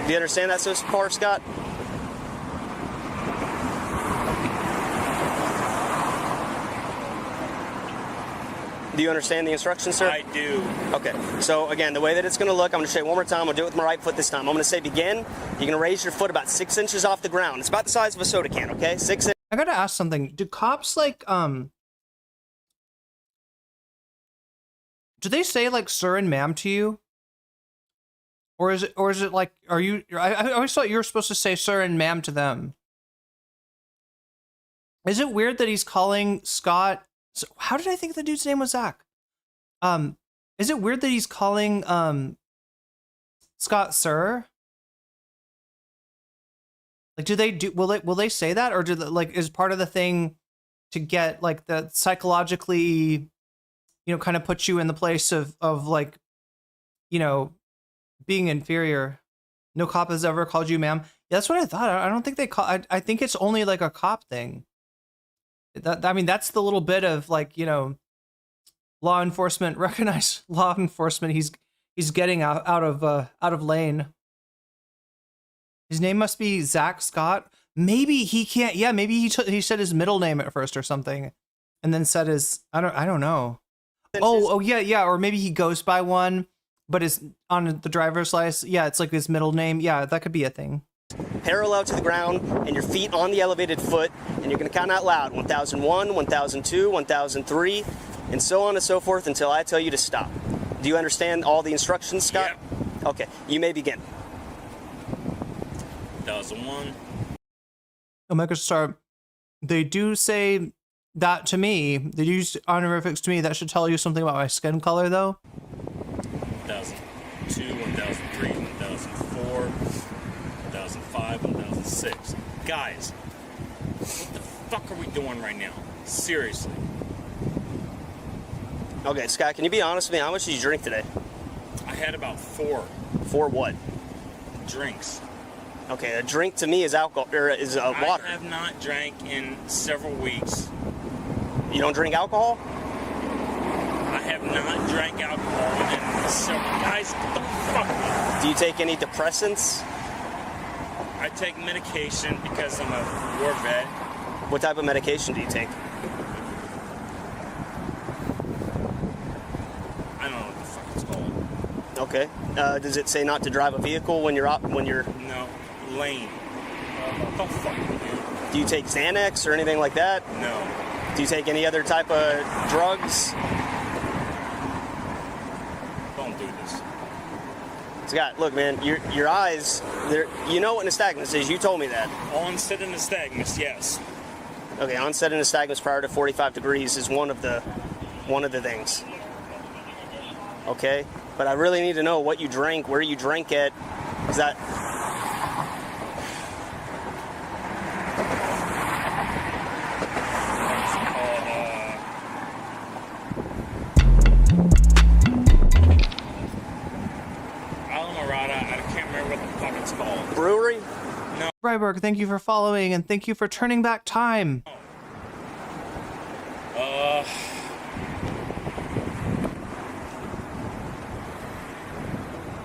Do you understand that so far, Scott? Do you understand the instructions, sir? I do. Okay, so again, the way that it's going to look, I'm going to show you one more time. I'll do it with my right foot this time. I'm going to say begin. You're going to raise your foot about 6 inches off the ground. It's about the size of a soda can, okay? 6 inches. I gotta ask something. Do cops like do they say like sir and ma'am to you? Or is it like, are you, I always thought you were supposed to say sir and ma'am to them. Is it weird that he's calling Scott, so how did I think the dude's name was Zach? Is it weird that he's calling Scott sir? Like, will they say that, or is part of the thing to get like the psychologically, kind of put you in the place of like, being inferior? No cop has ever called you ma'am. Yeah, that's what I thought. I don't think they call. I think it's only like a cop thing. That's the little bit of like, law enforcement, recognize law enforcement. He's getting out of lane. His name must be Zach Scott. Maybe he can't. Yeah, maybe he said his middle name at first or something, and then said his. I don't know. Oh yeah. Or maybe he goes by one, but is on the driver's license. Yeah, it's like his middle name. Yeah, that could be a thing. Parallel to the ground and your feet on the elevated foot, and you're going to count out loud. 1001, 1002, 1003, and so on and so forth until I tell you to stop. Do you understand all the instructions, Scott? Yeah. Okay, you may begin. 1001. Omega Star, they do say that to me. They use honorifics to me. That should tell you something about my skin color, though. 1002, 1003, 1004, 1005, 1006. Guys, what the fuck are we doing right now? Seriously. Okay, Scott, can you be honest with me? How much did you drink today? I had about 4. 4 what? Drinks. Okay, a drink to me is alcohol, or is water. I have not drank in several weeks. You don't drink alcohol? I have not drank alcohol in several... Guys, don't fuck me. Do you take any depressants? I take medication because I'm a war vet. What type of medication do you take? I don't know what the fuck it's called. Okay. Does it say not to drive a vehicle when you're No. Lane. Don't fuck me, dude. Do you take Xanax or anything like that? No. Do you take any other type of drugs? Don't do this. Scott, look, man, your eyes, you know what nystagmus is. You told me that. Onset of nystagmus, yes. Okay, onset of nystagmus prior to 45 degrees is one of the things. Okay? But I really need to know what you drank, where you drank it. Is that... Brewery? No. Freiberg, thank you for following and thank you for turning back time.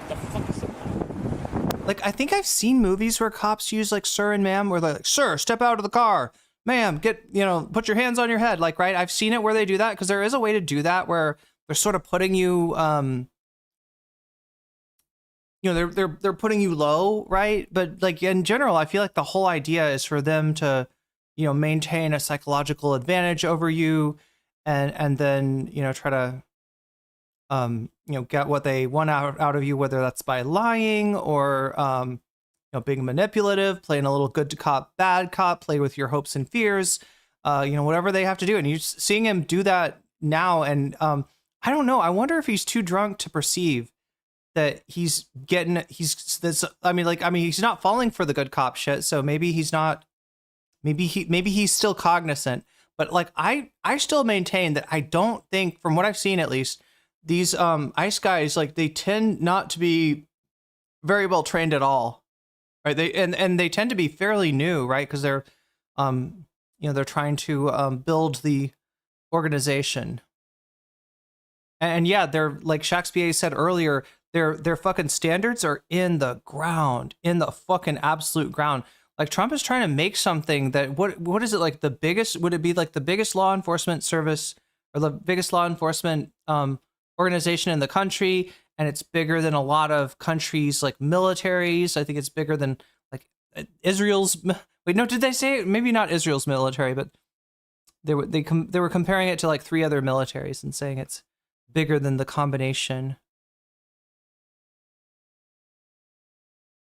The fuck is that? Like, I think I've seen movies where cops use like sir and ma'am, where they're like, sir, step out of the car. Ma'am, put your hands on your head. Like, right? I've seen it where they do that because there is a way to do that where they're sort of putting you, they're putting you low, right? But like in general, I feel like the whole idea is for them to, maintain a psychological advantage over you, and then try to, get what they want out of you, whether that's by lying or being manipulative, playing a little good cop, bad cop, play with your hopes and fears, whatever they have to do. And you're seeing him do that now, and I don't know. I wonder if he's too drunk to perceive that he's not falling for the good cop shit. So maybe he's not, maybe he's still cognizant. But like I still maintain that I don't think, from what I've seen at least, these ICE guys, like, they tend not to be very well trained at all, right? They tend to be fairly new, right? Because they're they're trying to build the organization. And yeah, they're, like Shakespeare said earlier, their fucking standards are in the ground, in the fucking absolute ground. Like, Trump is trying to make something that, what is it, like the biggest, would it be like the biggest law enforcement service or the biggest law enforcement organization in the country? And it's bigger than a lot of countries, like militaries. I think it's bigger than like Israel's. Wait, no, did they say, maybe not Israel's military, but they were comparing it to like 3 other militaries and saying it's bigger than the combination.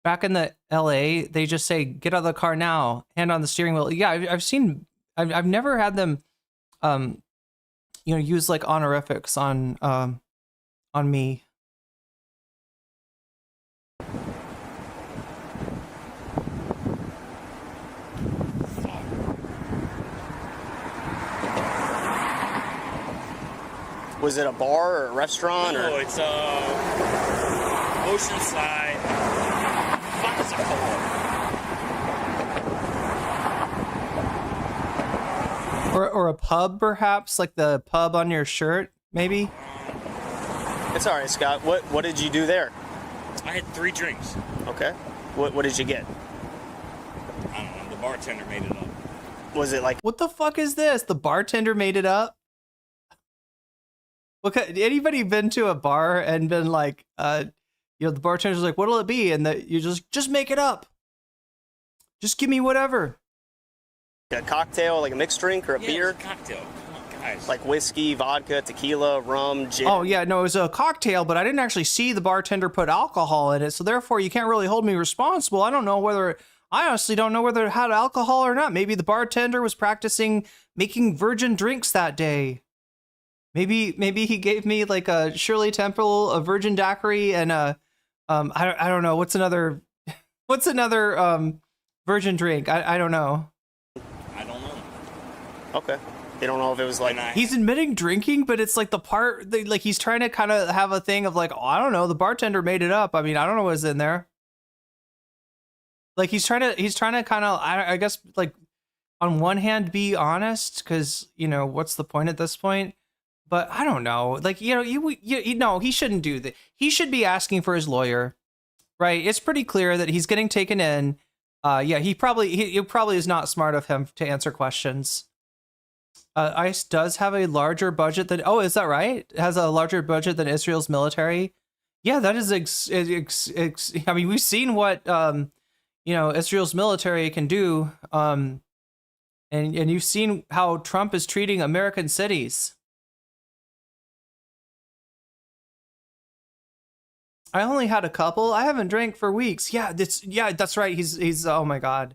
Back in the LA, they just say, "Get out of the car now, hand on the steering wheel." Yeah, I've never had them, use like honorifics on me. Was it a bar or a restaurant? No, or? It's Oceanside. Fuck is it called? Or a pub, perhaps, like the pub on your shirt, maybe. It's all right, Scott. What did you do there? I had 3 drinks. Okay. What did you get? I don't know. The bartender made it up. Was it like... What the fuck is this? The bartender made it up? Look, anybody been to a bar and been like, the bartender's like, "What'll it be?" And you just make it up. Just give me whatever. A cocktail, like a mixed drink or a beer? It was a cocktail. Come on, guys. Like whiskey, vodka, tequila, rum, gin. Oh, yeah, no, it was a cocktail, but I didn't actually see the bartender put alcohol in it, so therefore you can't really hold me responsible. I honestly don't know whether it had alcohol or not. Maybe the bartender was practicing making virgin drinks that day. Maybe he gave me like a Shirley Temple, a virgin daiquiri, and I don't know, what's another virgin drink? I don't know. I don't know. Okay. They don't know if it was like... He's admitting drinking, but it's like the part, like he's trying to kind of have a thing of like, oh, I don't know, the bartender made it up. I mean, I don't know what's in there. Like he's trying to kind of, I guess, like on one hand, be honest, because, what's the point at this point? But I don't know, like, he shouldn't do that. He should be asking for his lawyer, right? It's pretty clear that he's getting taken in. He probably is not smart of him to answer questions. ICE does have a larger budget than, is that right? It has a larger budget than Israel's military. Yeah, that is, I mean, we've seen what, Israel's military can do. And you've seen how Trump is treating American cities. I only had a couple. I haven't drank for weeks. Yeah, that's right. He's oh my God.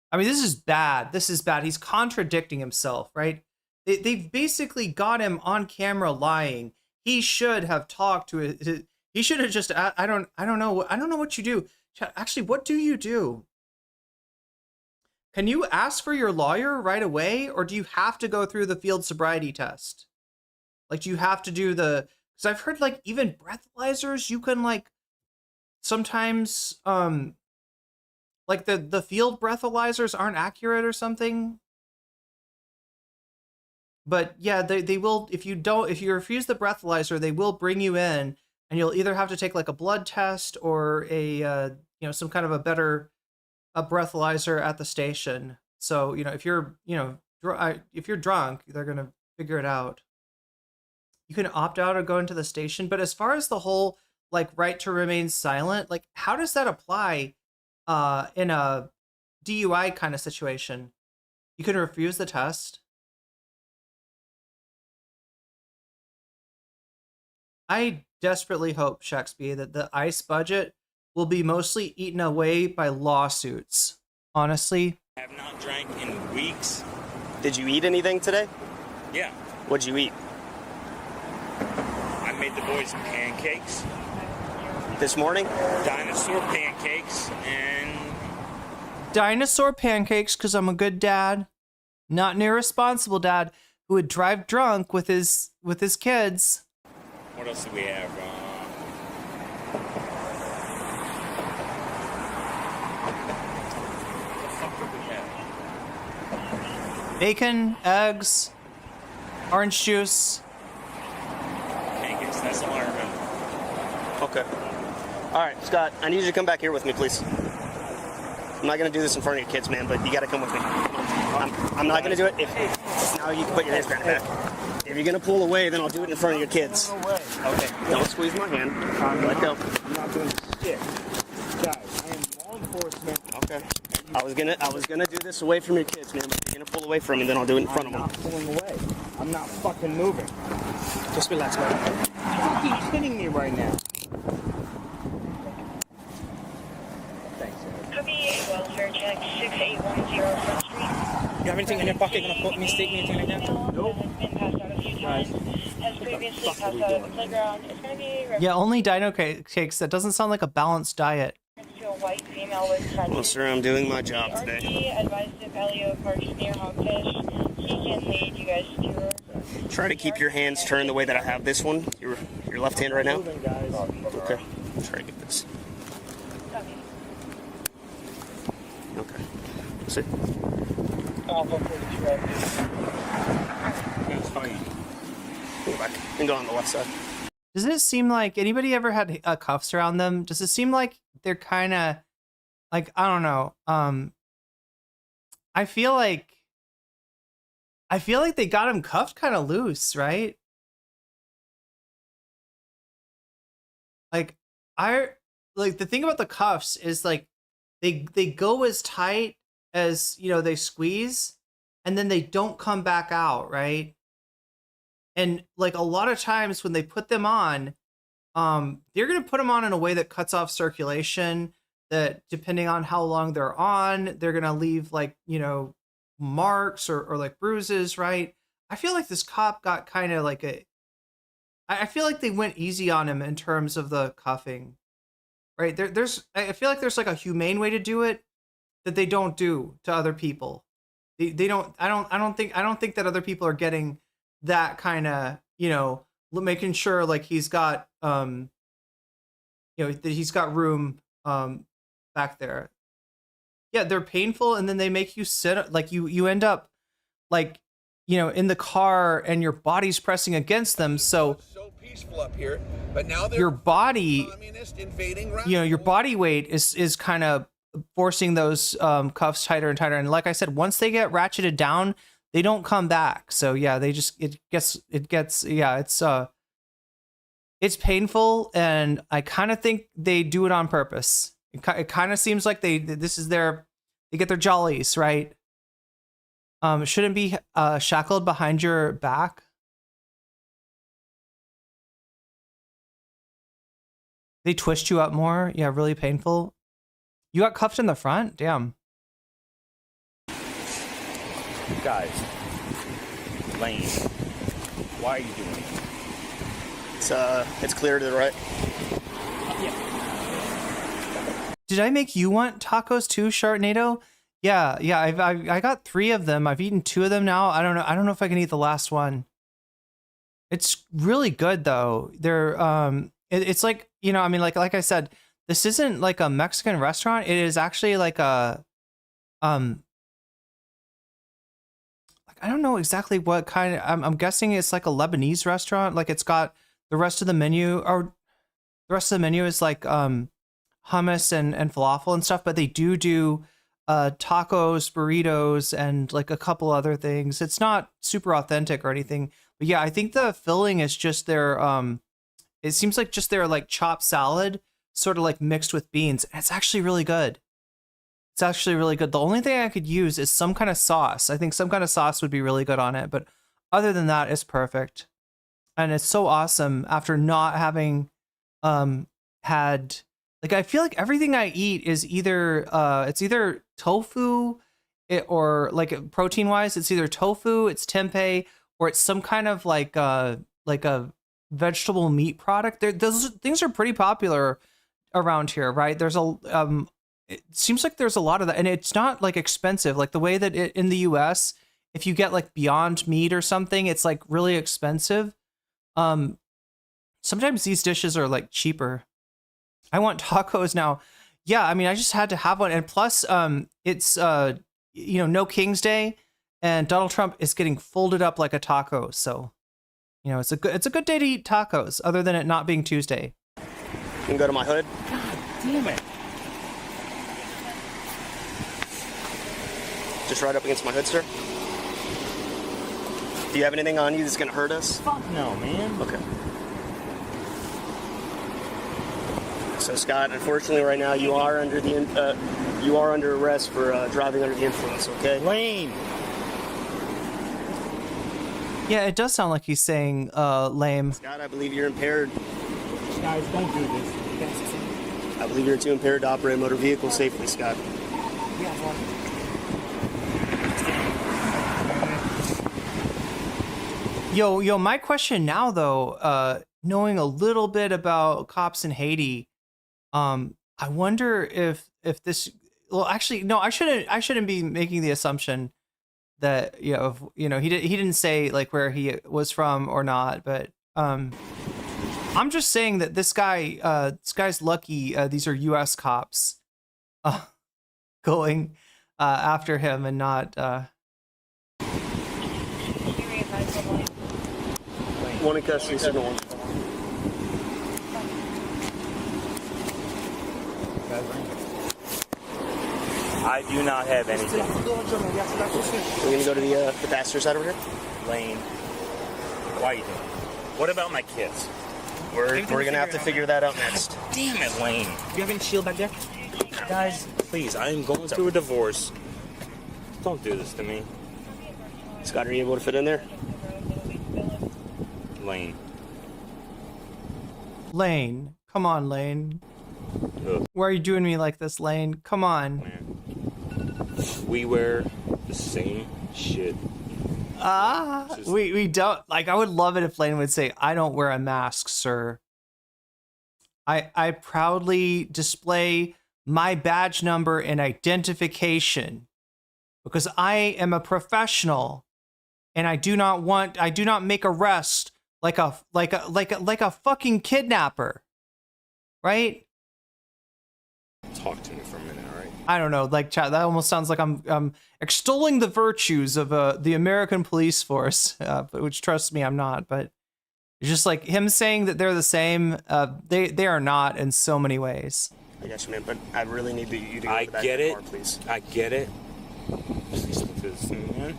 I mean, this is bad. He's contradicting himself, right? They've basically got him on camera lying. He should have talked to he should have just, I don't know what you do. Actually, what do you do? Can you ask for your lawyer right away, or do you have to go through the field sobriety test? Like, do you have to do because I've heard, like, even breathalyzers, you can, like, sometimes, like, the field breathalyzers aren't accurate or something. But, yeah, they will, if you refuse the breathalyzer, they will bring you in, and you'll either have to take, like, a blood test or some kind of a breathalyzer at the station. So, if you're drunk, they're going to figure it out. You can opt out or go into the station. But as far as the whole, like, right to remain silent, like, how does that apply in a DUI kind of situation? You can refuse the test. I desperately hope, Shakespeare, that the ICE budget will be mostly eaten away by lawsuits. Honestly. I have not drank in weeks. Did you eat anything today? Yeah. What'd you eat? I made the boys pancakes. This morning? Dinosaur pancakes and... Dinosaur pancakes, because I'm a good dad. Not an irresponsible dad who would drive drunk with his kids. What else do we have? What the fuck do we have? Bacon, eggs, orange juice. Pancakes, that's all I remember. Okay. All right, Scott, I need you to come back here with me, please. I'm not going to do this in front of your kids, man, but you got to come with me. I'm not going to do it. Now you can put your hands behind your back. If you're going to pull away, then I'll do it in front of your kids. Okay. Don't squeeze my hand. Let go. I'm not doing shit. Guys, I am law enforcement. Okay. I was gonna do this away from your kids, man. But if you're gonna pull away from me, then I'll do it in front of them. I'm not pulling away. I'm not fucking moving. Just relax, man. You're fucking kidding me right now. Welfare check 6810 Front Street. You have anything in your pocket gonna put me, stick me, anything like that? Nope. Has been passed out a few times. Has previously passed out at the playground. It's gonna be Yeah, only dino cakes. That doesn't sound like a balanced diet. to a white female with Well, sir, I'm doing my job today. Advised if Elio parks near Hogfish, he can lead you guys to her. Try to keep your hands turned the way that I have this one. Your left hand right now. Okay. Try to get this. Okay. Sit. That's fine. Go back and go on the left side. Does it seem like anybody ever had cuffs around them? Does it seem like they're kind of like, I don't know. I feel like they got him cuffed kind of loose, right? Like the thing about the cuffs is like they go as tight as, you know, they squeeze and then they don't come back out, right? And like a lot of times when they put them on, they're going to put them on in a way that cuts off circulation, that depending on how long they're on, they're going to leave like, you know, marks or like bruises, right? I feel like this cop got kind of like I feel like they went easy on him in terms of the cuffing, right? I feel like there's like a humane way to do it that they don't do to other people. I don't think that other people are getting that kind of, you know, making sure like he's got you know, that he's got room back there. Yeah, they're painful, and then they make you sit, like you end up like, you know, in the car and your body's pressing against them, so peaceful up here, but now your body, you know, your body weight is kind of forcing those cuffs tighter and tighter, and like I said, once they get ratcheted down, they don't come back. So yeah, it gets yeah, it's painful, and I kind of think they do it on purpose. It kind of seems like they get their jollies, right? Shouldn't be shackled behind your back. They twist you up more. Yeah, really painful. You got cuffed in the front? Damn. Guys, Lane, why are you doing it? It's clear to the right. Did I make you want tacos too, Sharknado? Yeah. I got 3 of them. I've eaten 2 of them now. I don't know if I can eat the last one. It's really good though. They're it's like, you know, I mean, like I said, this isn't like a Mexican restaurant. It is actually like a like, I don't know exactly what kind of, I'm guessing it's like a Lebanese restaurant. Like it's got the rest of the menu, or the rest of the menu is like hummus and falafel and stuff, but they do tacos, burritos, and like a couple other things. It's not super authentic or anything, but yeah, I think the filling is just their it seems like just their like chopped salad, sort of like mixed with beans. And it's actually really good. It's actually really good. The only thing I could use is some kind of sauce. I think some kind of sauce would be really good on it, but other than that, it's perfect. And it's so awesome after not having had, like, I feel like everything I eat is either it's either tofu or like protein wise, it's either tofu, it's tempeh, or it's some kind of like a vegetable meat product. Those things are pretty popular around here, right? There's it seems like there's a lot of that, and it's not like expensive like the way that in the US if you get like Beyond Meat or something, it's like really expensive. Sometimes these dishes are like cheaper. I want tacos now. Yeah, I mean, I just had to have one, and plus, it's no King's Day, and Donald Trump is getting folded up like a taco. So, it's a good day to eat tacos, other than it not being Tuesday. You can go to my hood. God damn it. Just right up against my hood, sir. Do you have anything on you that's gonna hurt us? Fuck no, man. Okay. So Scott, unfortunately, right now you are under arrest for driving under the influence. Okay. Lane. Yeah, it does sound like he's saying lame. Scott, I believe you're impaired. Guys, don't do this. I believe you're too impaired to operate a motor vehicle safely, Scott. Yo, my question now though, knowing a little bit about cops in Haiti, I wonder if this, well, actually, no, I shouldn't be making the assumption that, he didn't say like where he was from or not, but, I'm just saying that this guy's lucky. These are U.S. cops, going, after him and not, One in custody, second one. I do not have anything. We're gonna go to the passenger side over here. Lane. Why are you doing? What about my kids? We're gonna have to figure that out next. Damn it, Lane. Do you have any shield back there? Guys, please, I am going through a divorce. Don't do this to me. Scott, are you able to fit in there? Lane. Come on, Lane. Ugh. Why are you doing me like this, Lane? Come on. We wear the same shit. We don't, like, I would love it if Lane would say, I don't wear a mask, sir. I proudly display my badge number and identification because I am a professional and I do not make arrests like a fucking kidnapper. Right? Talk to me for a minute, all right? I don't know, like, chat, that almost sounds like I'm extolling the virtues of the American police force, which, trust me, I'm not, but it's just like him saying that they're the same. They are not in so many ways. I guess, man, but I really need you to go to the back get of the it. car, please. I get it. Please don't do this to me, man.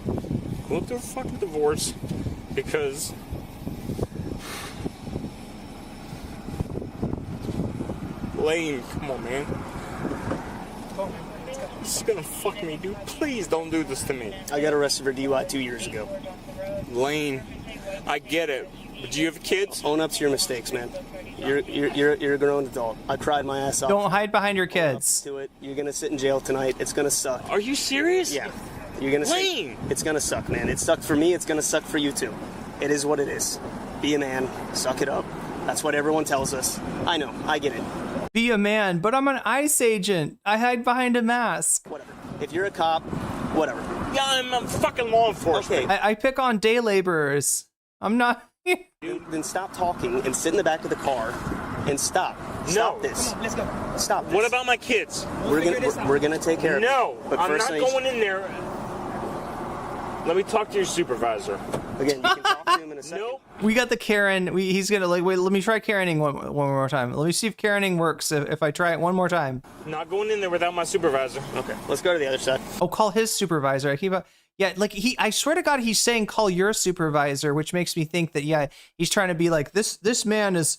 Go through a fucking divorce because Lane, come on, man. This is gonna fuck me, dude. Please don't do this to me. I got arrested for DUI 2 years ago. Lane, I get it. But do you have kids? Own up to your mistakes, man. You're a grown adult. I cried my ass off. Don't hide behind your kids. Do it. You're gonna sit in jail tonight. It's gonna suck. Are you serious? Yeah. You're gonna Lane! It's gonna suck, man. It sucked for me. It's gonna suck for you too. It is what it is. Be a man. Suck it up. That's what everyone tells us. I know. I get it. Be a man, but I'm an ICE agent. I hide behind a mask. Whatever. If you're a cop, whatever. Yeah, I'm a fucking law enforcement. Okay. I pick on day laborers. I'm not. Dude, then stop talking and sit in the back of the car and stop. Stop this. Come on, let's go. Stop this. What about my kids? We're gonna take care of it. No, But I'm first not going in there. Let me talk to your supervisor. Again, you can talk to him in a second. Nope. We got the Karen. He's gonna like. Wait, let me try Karening one more time. Let me see if Karening works. If I try it one more time. Not going in there without my supervisor. Okay, let's go to the other side. Oh, call his supervisor. I keep. Yeah, like I swear to God, he's saying call your supervisor, which makes me think that he's trying to be like this man has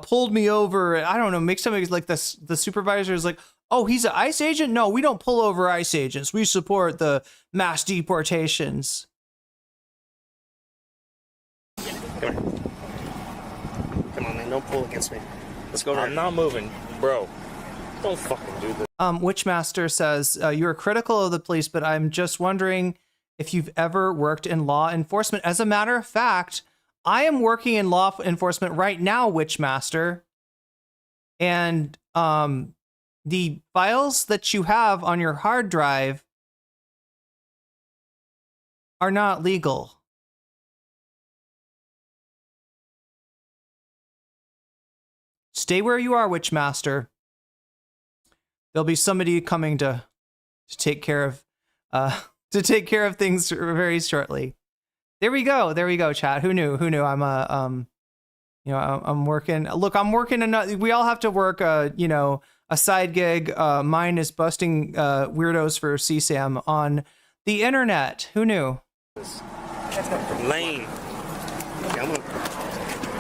pulled me over. I don't know. Make somebody like this. The supervisor is like, oh, he's an ICE agent. No, we don't pull over ICE agents. We support the mass deportations. Come on, man. Don't pull against me. Let's go. I'm not moving, bro. Don't fucking do this. Witchmaster says you are critical of the police, but I'm just wondering if you've ever worked in law enforcement. As a matter of fact, I am working in law enforcement right now, Witchmaster. And the files that you have on your hard drive are not legal. Stay where you are, Witchmaster. There'll be somebody coming to take care of things very shortly. There we go, chat. Who knew? I'm I'm working. Look, I'm working another. We all have to work. A side gig. Mine is busting weirdos for CSAM on the internet. Who knew? Lane.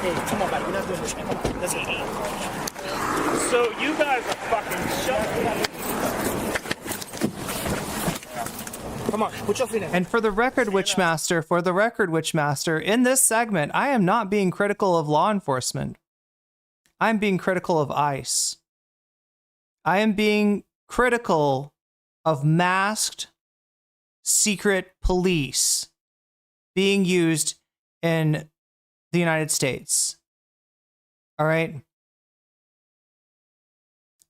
Hey, come on, buddy. We're not doing this. Come on, let's go. So you guys are fucking shut. Come on, put your feet in. And for the record, Witchmaster, in this segment, I am not being critical of law enforcement. I'm being critical of ICE. I am being critical of masked secret police being used in the United States. All right?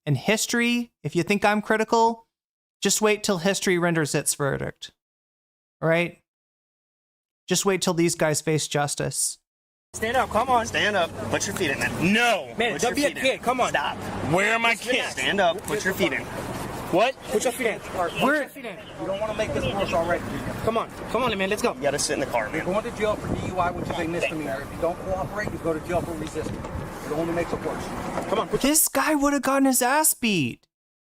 And history, if you think I'm critical, just wait till history renders its verdict. All right? Just wait till these guys face justice. Stand up, come on. Stand up. Put your feet in, man. No. Man, don't be a kid. Come on. Stop. Where are my kids? Stand up. Put your feet in. What? Put your feet in. Put your feet in. You don't want to make this worse already. Come on, man. Let's go. You gotta sit in the car, man. You're going to jail for DUI, which is a misdemeanor. If you don't cooperate, you go to jail for resisting. You don't want to make it worse. Come on. This guy would have gotten his ass beat.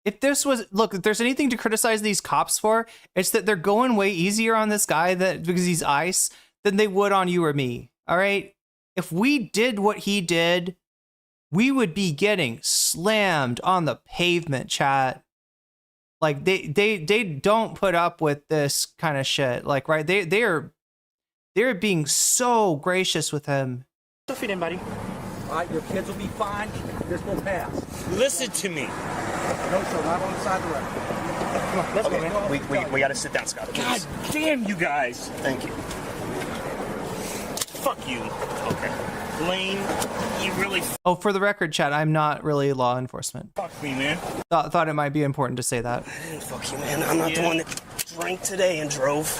If this was, look, if there's anything to criticize these cops for, it's that they're going way easier on this guy because he's ICE than they would on you or me. All right. If we did what he did, we would be getting slammed on the pavement, chat. Like they don't put up with this kind of shit. Like, right. They're being so gracious with him. Put your feet in, buddy. All right, your kids will be fine. This will pass. Listen to me. No, sir, not on the side of the road. Come on, let's go, man. We gotta sit down, Scott. God damn you guys. Thank you. Fuck you. Okay. Lane, you really Oh, for the record, chat, I'm not really law enforcement. fuck me, man. Thought it might be important to say that. I didn't fuck you, man. I'm not the one that drank today and drove.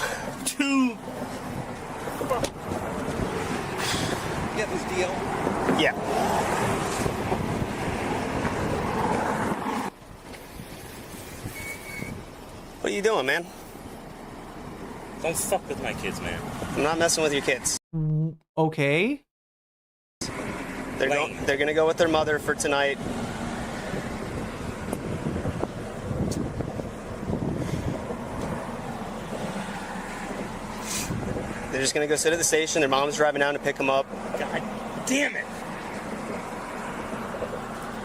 Get this deal? Yeah. What are you doing, man? Don't fuck with my kids, man. I'm not messing with your kids. Okay. They're gonna go with their mother for tonight. They're just gonna go sit at the station. Their mom's driving down to pick them up. God damn it.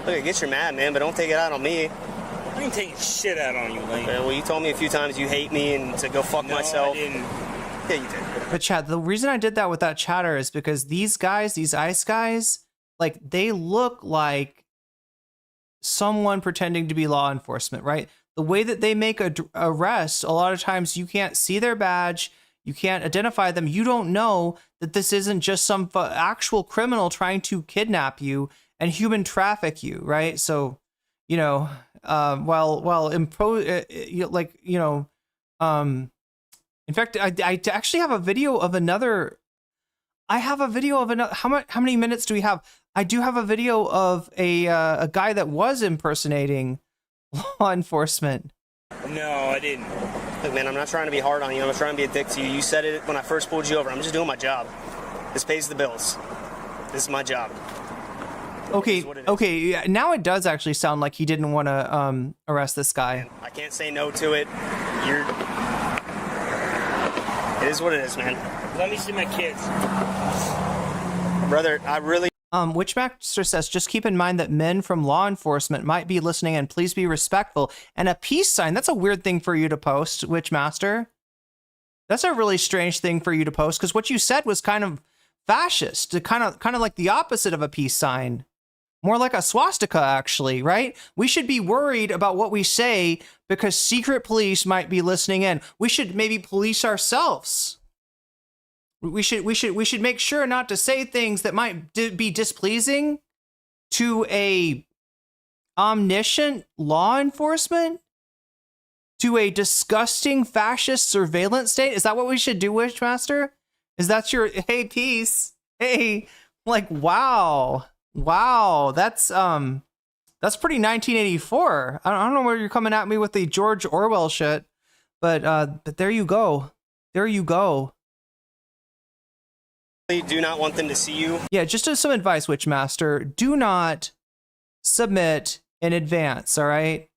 Look, I get you're mad, man, but don't take it out on me. I ain't taking shit out on you, Lane. Well, you told me a few times you hate me and to go fuck myself. I didn't. Yeah, you did. But chat, the reason I did that with that chatter is because these guys, these ICE guys, like they look like someone pretending to be law enforcement, right? The way that they make a arrest, a lot of times you can't see their badge, you can't identify them, you don't know that this isn't just some actual criminal trying to kidnap you and human traffic you, right? So, in fact, I actually have a video of another. I have a video of another. How many minutes do we have? I do have a video of a guy that was impersonating law enforcement. No, I didn't. Look, man, I'm not trying to be hard on you. I'm not trying to be a dick to you. You said it when I first pulled you over. I'm just doing my job. This pays the bills. This is my job. Okay. Yeah, now it does actually sound like he didn't want to arrest this guy. I can't say no to it. It is what it is, man. Let me see my kids. Brother, I really... Witchmaster says, just keep in mind that men from law enforcement might be listening and please be respectful. And a peace sign, that's a weird thing for you to post, Witchmaster. That's a really strange thing for you to post because what you said was kind of fascist, kind of like the opposite of a peace sign. More like a swastika, actually, right? We should be worried about what we say because secret police might be listening in. We should maybe police ourselves. We should make sure not to say things that might be displeasing to a omniscient law enforcement, to a disgusting fascist surveillance state? Is that what we should do, Wishmaster? Is that your, hey, peace? Hey, like, wow. Wow, that's pretty 1984. I don't know where you're coming at me with the George Orwell shit, but there you go. There you go. Do not want them to see you. Yeah, just as some advice, Witchmaster, do not submit in advance, all right?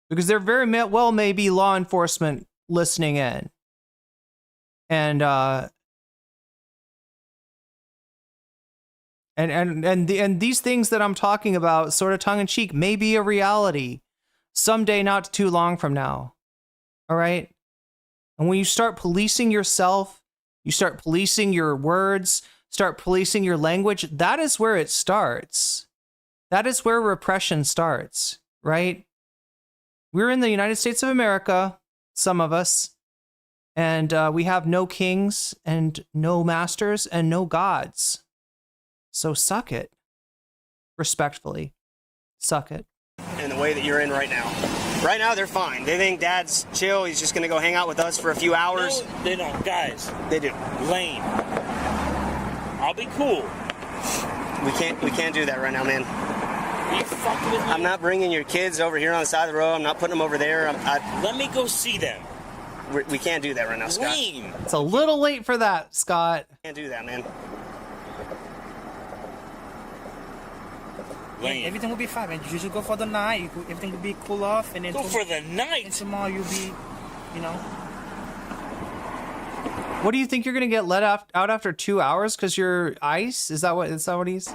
Because there very well may be law enforcement listening in. And these things that I'm talking about, sort of tongue-in-cheek, may be a reality someday, not too long from now. All right? And when you start policing yourself, you start policing your words, start policing your language, that is where it starts. That is where repression starts, right? We're in the United States of America, some of us, and we have no kings and no masters and no gods. So suck it. Respectfully. Suck it. In the way that you're in right now. Right now, they're fine. They think Dad's chill. He's just going to go hang out with us for a few hours. No, they don't. Guys. They do. Lane. I'll be cool. We can't do that right now, man. Are you fucking with me? I'm not bringing your kids over here on the side of the road. I'm not putting them over there. Let me go see them. We can't do that right now, Scott. Lane. It's a little late for that, Scott. Can't do that, man. Lane. Everything will be fine, man. You should go for the night. Everything will be cool off, and then go for the night. And tomorrow you'll be, you know. What do you think you're gonna get let out after 2 hours because you're ICE? Is that what he's?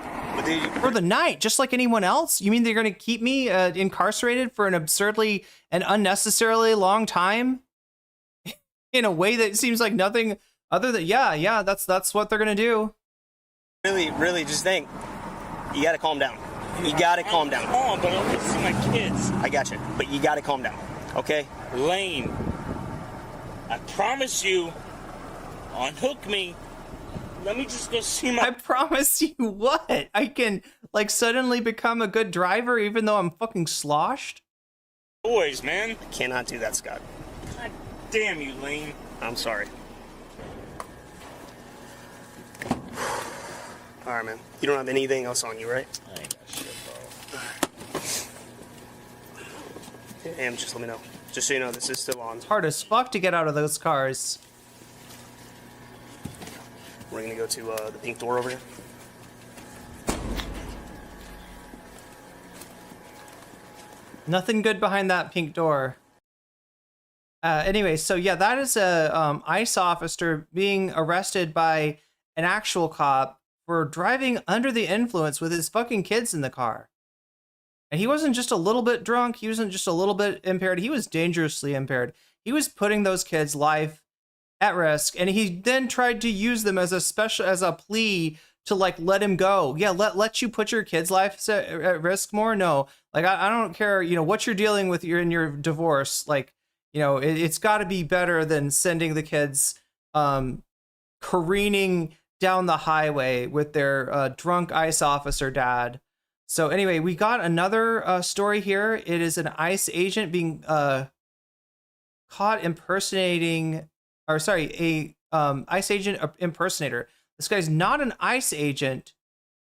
For the night, just like anyone else? You mean they're gonna keep me incarcerated for an absurdly and unnecessarily long time? In a way that seems like nothing other than yeah, that's what they're gonna do. Really, just think. You gotta calm down. You gotta calm down. Calm, but I want to see my kids. I got you, but you gotta calm down, okay? Lane, I promise you, unhook me. Let me just go see my. I promise you what? I can like suddenly become a good driver even though I'm fucking sloshed? Boys, man. I cannot do that, Scott. God damn you, Lane. I'm sorry. All right, man. You don't have anything else on you, right? I ain't got shit, bro. And just let me know. Just so you know, this is still on. It's hard as fuck to get out of those cars. We're gonna go to the pink door over here. Nothing good behind that pink door. Anyway, so yeah, that is a ICE officer being arrested by an actual cop for driving under the influence with his fucking kids in the car. And he wasn't just a little bit drunk. He wasn't just a little bit impaired. He was dangerously impaired. He was putting those kids' life at risk. And he then tried to use them as a plea to like let him go. Yeah, let you put your kids' life at risk more. No, like I don't care. You know what you're dealing with. You're in your divorce. Like it's got to be better than sending the kids careening down the highway with their drunk ICE officer dad. So anyway, we got another story here. It is an ICE agent being caught impersonating, or sorry, a ICE agent impersonator. This guy's not an ICE agent,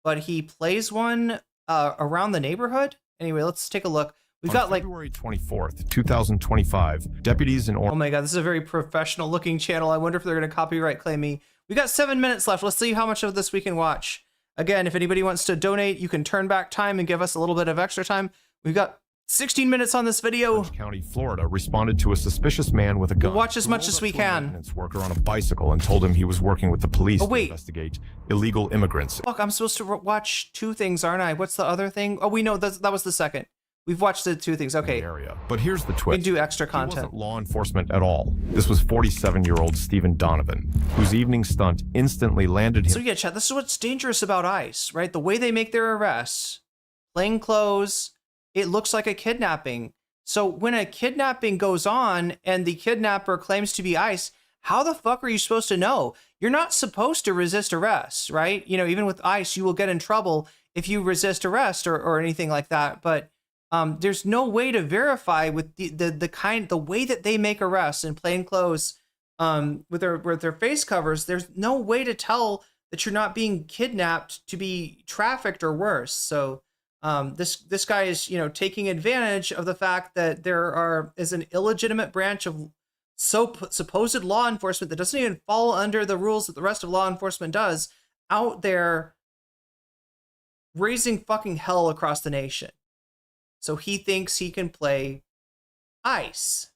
but he plays one around the neighborhood. Anyway, let's take a look. We've got like February 24th, 2025, deputies in Oh my God, this is a very professional looking channel. I wonder if they're going to copyright claim me. We got 7 minutes left. Let's see how much of this we can watch. Again, if anybody wants to donate, you can turn back time and give us a little bit of extra time. We've got 16 minutes on this video. Orange County, Florida, responded to a suspicious man with a gun. We'll watch as much as we can. Maintenance worker on a bicycle and told him he was working with the police to investigate illegal immigrants. Fuck, I'm supposed to watch two things, aren't I? What's the other thing? Oh, we know that was the second. We've watched the two things. Okay. Area. But here's the twist. We can do extra content. He wasn't law enforcement at all. This was 47-year-old Stephen Donovan, whose evening stunt instantly landed him. So yeah, chat, this is what's dangerous about ICE, right? The way they make their arrests, plain clothes, it looks like a kidnapping. So when a kidnapping goes on and the kidnapper claims to be ICE, how the fuck are you supposed to know? You're not supposed to resist arrest, right? You know, even with ICE, you will get in trouble if you resist arrest or anything like that. But there's no way to verify with the way that they make arrests in plain clothes, with their face covers. There's no way to tell that you're not being kidnapped to be trafficked or worse. So this guy is, taking advantage of the fact that there is an illegitimate branch of supposed law enforcement that doesn't even fall under the rules that the rest of law enforcement does, out there raising fucking hell across the nation. So he thinks he can play ice.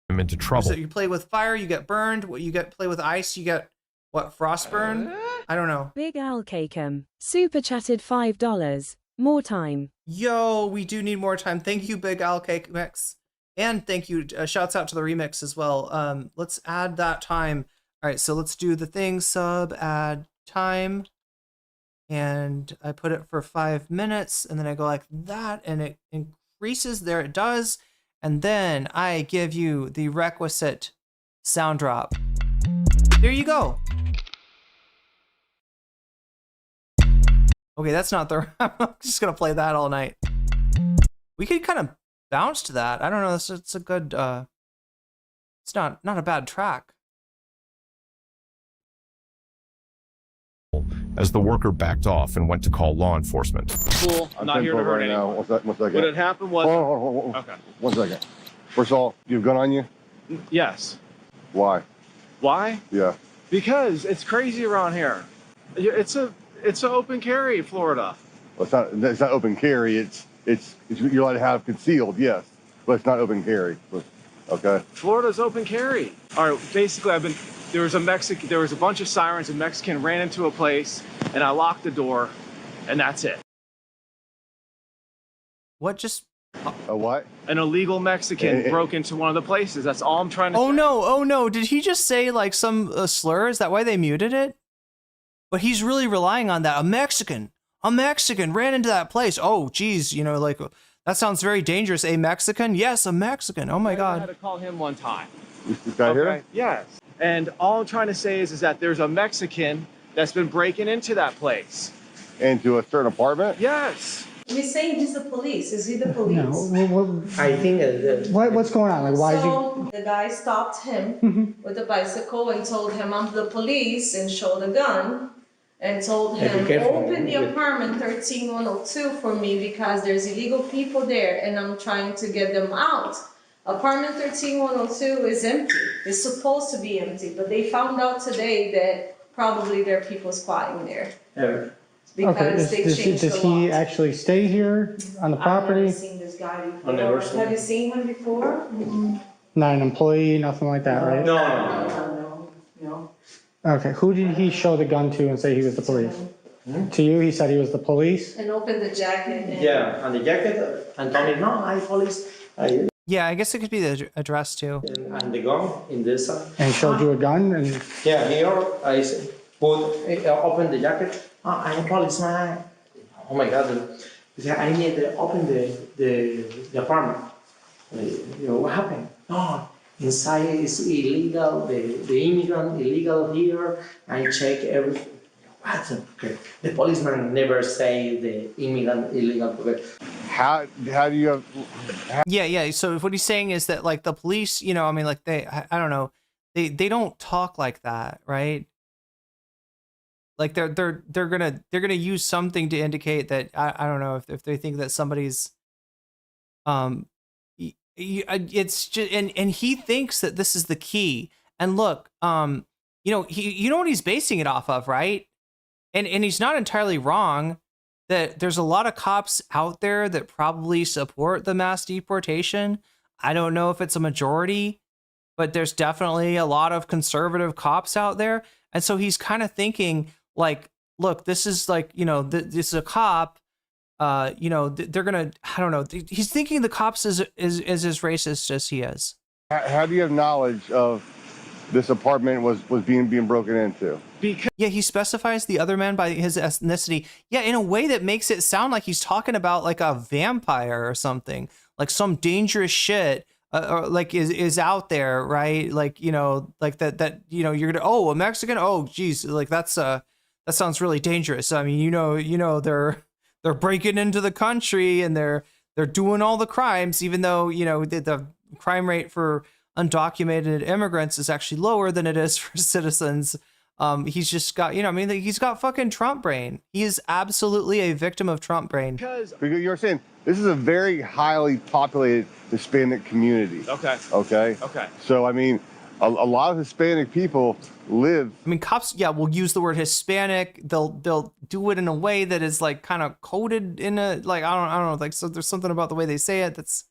I'm into trouble. So you play with fire, you get burned. What you play with ice, you get what, frostburn? I don't know. Big Al Cakem super chatted $5. More time. Yo, we do need more time. Thank you, Big Al Mix. And thank you. Shouts out to the remix as well. Let's add that time. All right, so let's do the thing, sub, add time. And I put it for 5 minutes, and then I go like that, and it increases. There it does. And then I give you the requisite sound drop. There you go. Okay, that's not the... I'm just going to play that all night. We could kind of bounce to that. I don't know. It's a good... it's not a bad track. As the worker backed off and went to call law enforcement. Cool. I'm not here to hurt anyone. One second. What had happened was... Hold on. Okay. 1 second. First of all, you have a gun on you? Yes. Why? Why? Yeah. Because it's crazy around here. It's an open carry in Florida. Well, it's not open carry. It's you're allowed to have concealed, yes, but it's not open carry. Okay. Florida's open carry. All right. Basically, there was a bunch of sirens. A Mexican ran into a place, and I locked the door, and that's it. What just? A what? An illegal Mexican broke into one of the places. That's all I'm trying to say. Oh no. Did he just say like some slur? Is that why they muted it? But he's really relying on that. A Mexican ran into that place. Oh, geez, like that sounds very dangerous. A Mexican? Yes, a Mexican. Oh my God. I had to call him one time. This guy here? Yes. And all I'm trying to say is that there's a Mexican that's been breaking into that place. Into a certain apartment? Yes. We're saying he's the police. Is he the police? No. I think What's going on? Like, why is so the guy stopped him with a bicycle and told him, I'm the police, and showed a gun and told him, open the apartment 13102 for me because there's illegal people there and I'm trying to get them out. Apartment 13102 is empty. It's supposed to be empty, but they found out today that probably there are people squatting there. Because does he actually stay here on the property? I've never seen this guy before. Have you seen him before? Not an employee, nothing like that, right? No. Okay, who did he show the gun to and say he was the police? To you, he said he was the police? And opened the jacket. Yeah, and the jacket, and told me, no, I'm police. Yeah, I guess it could be the address too. And the gun in this side. And showed you a gun? And yeah, here I open the jacket. Oh, I'm a policeman. Oh my God. I need to open the apartment. What happened? No, inside is illegal. The immigrant illegal here. I check everything. What? Okay. The policeman never say the immigrant illegal. How do you have? Yeah. So what he's saying is that like the police, I don't know, they don't talk like that, right? Like they're gonna use something to indicate that I don't know if they think that somebody's it's just and he thinks that this is the key. And look, you know what he's basing it off of, right? And he's not entirely wrong that there's a lot of cops out there that probably support the mass deportation. I don't know if it's a majority, but there's definitely a lot of conservative cops out there. And so he's kind of thinking like, look, this is like, this is a cop, they're gonna, I don't know. He's thinking the cops is as racist as he is. How do you have knowledge of this apartment was being broken into? Yeah, he specifies the other man by his ethnicity. Yeah, in a way that makes it sound like he's talking about like a vampire or something, like some dangerous shit, or like is out there, right? Like like that you're gonna a Mexican. Oh, geez, like that sounds really dangerous. I mean, they're breaking into the country and they're they're doing all the crimes, even though, you know, the crime rate for undocumented immigrants is actually lower than it is for citizens. He's just got, you know, I mean, he's got fucking Trump brain. He is absolutely a victim of Trump brain. Because you're saying this is a very highly populated Hispanic community. Okay. Okay. Okay. So, I mean, a lot of Hispanic people live. I mean, cops, yeah, will use the word Hispanic. They'll do it in a way that is like kind of coded in a, like, I don't know, like, so there's something about the way they say it that's,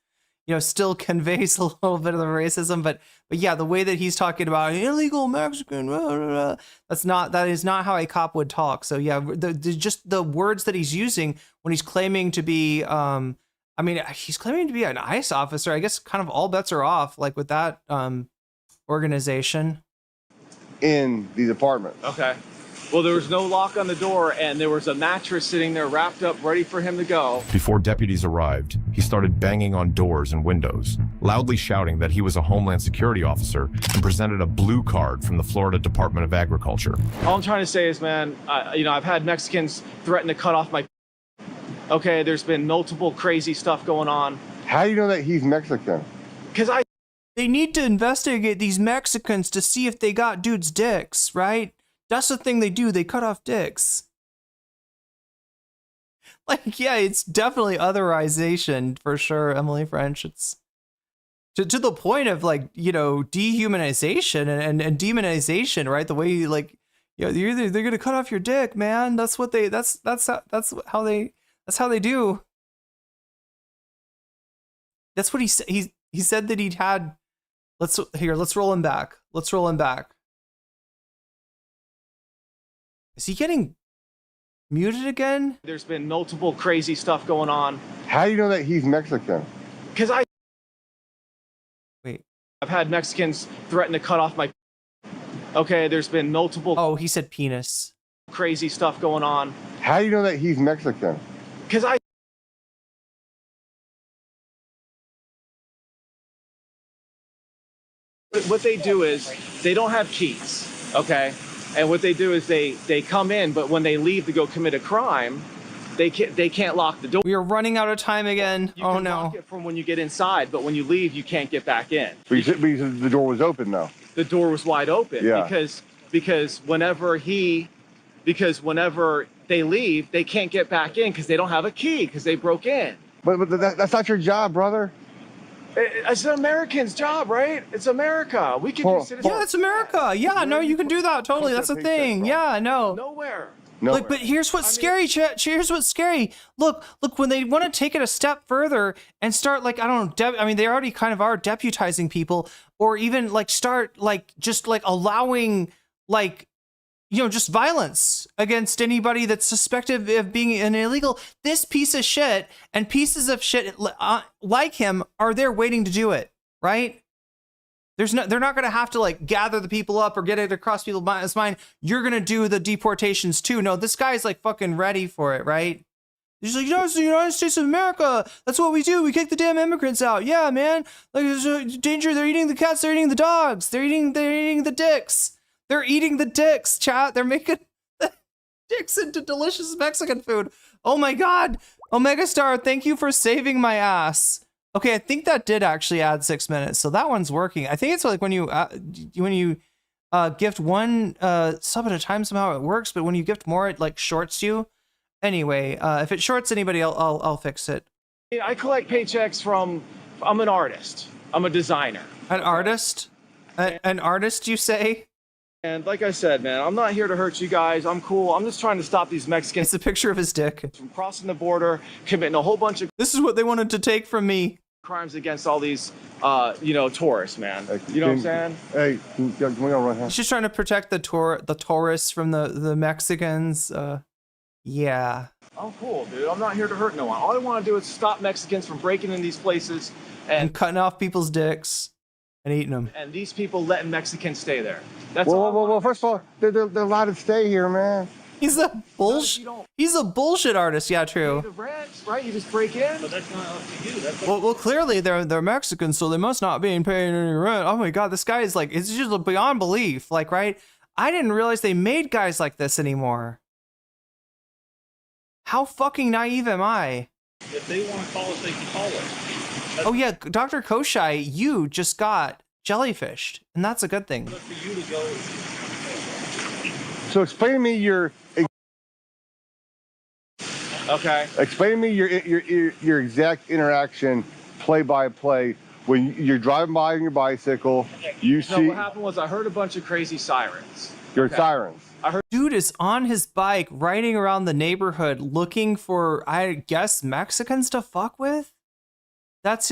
you know, still conveys a little bit of the racism, but yeah, the way that he's talking about illegal Mexican, that is not how a cop would talk. So yeah, just the words that he's using when he's claiming to be, I mean, he's claiming to be an ICE officer. I guess kind of all bets are off, like with that organization. In these apartments. Okay. Well, there was no lock on the door, and there was a mattress sitting there wrapped up, ready for him to go. Before deputies arrived, he started banging on doors and windows, loudly shouting that he was a Homeland Security officer and presented a blue card from the Florida Department of Agriculture. All I'm trying to say is, man, you know, I've had Mexicans threaten to cut off my. Okay, there's been multiple crazy stuff going on. How do you know that he's Mexican? Because They need to investigate these Mexicans to see if they got dudes' dicks, right? That's the thing they do. They cut off dicks. Like, yeah, it's definitely otherization for sure, Emily French. It's to the point of, like, you know, dehumanization and demonization, right? The way you, like, you know, they're gonna cut off your dick, man. That's what they that's how they do. That's what he said. He said that he'd had. Let's roll him back. Let's roll him back. Is he getting muted again? There's been multiple crazy stuff going on. How do you know that he's Mexican? Because Wait. I've had Mexicans threaten to cut off my. Okay, there's been multiple. Oh, he said penis. Crazy stuff going on. How do you know that he's Mexican? Because what they do is they don't have keys, okay? And what they do is they come in, but when they leave to go commit a crime, they can't lock the door. We are running out of time again. You can lock it from when you get inside, but when you leave, you can't get back in. Because the door was open, though. The door was wide open. Yeah. Because whenever they leave, they can't get back in because they don't have a key because they broke in. But that's not your job, brother. It's an American's job, right? It's America. We can do citizens. Yeah, it's America. Yeah, no, you can do that. Totally. That's the thing. Yeah, no. Nowhere. Like, but here's what's scary, chat. Here's what's scary. Look, when they want to take it a step further and start, like, I don't know, I mean, they already kind of are deputizing people, or even like start like just like allowing, like, you know, just violence against anybody that's suspected of being an illegal. This piece of shit and pieces of shit like him are there waiting to do it, right? They're not going to have to, like, gather the people up or get it across people's mind. You're going to do the deportations too. No, this guy's like fucking ready for it, right? He's like, you know, it's the United States of America. That's what we do. We kick the damn immigrants out. Yeah, man. Like, there's a danger. They're eating the cats. They're eating the dogs. They're eating the dicks. They're eating the dicks, chat. They're making the dicks into delicious Mexican food. Oh my God. Omega Star, thank you for saving my ass. Okay, I think that did actually add 6 minutes, so that one's working. I think it's like when you gift one sub at a time, somehow it works, but when you gift more, it like shorts you. Anyway, if it shorts anybody, I'll fix it. I collect paychecks from. I'm an artist. I'm a designer. An artist? An artist, you say? And like I said, man, I'm not here to hurt you guys. I'm cool. I'm just trying to stop these Mexicans. It's a picture of his dick. From crossing the border, committing a whole bunch of. This is what they wanted to take from me. Crimes against all these, you know, tourists, man. You know what I'm saying? Hey, can we go run? He's just trying to protect the tourists from the Mexicans. Yeah. I'm cool, dude. I'm not here to hurt no one. All I want to do is stop Mexicans from breaking in these places and cutting off people's dicks and eating them. And these people letting Mexicans stay there. That's well, first of all, they're allowed to stay here, man. He's a bullshit artist. Yeah, true. The rents, right? You just break in. But that's not up to you. That's well, clearly they're Mexicans, so they must not be paying any rent. Oh my God, this guy is like, it's just beyond belief. Like, right? I didn't realize they made guys like this anymore. How fucking naive am I? If they want to call us, they can call us. Oh yeah, Dr. Koshai, you just got jellyfished, and that's a good thing. For you to go. So explain to me your. Okay. Explain to me your exact interaction, play by play, when you're driving by on your bicycle. You see. No, what happened was I heard a bunch of crazy sirens. Your sirens. I heard. Dude is on his bike riding around the neighborhood looking for, I guess, Mexicans to fuck with. That's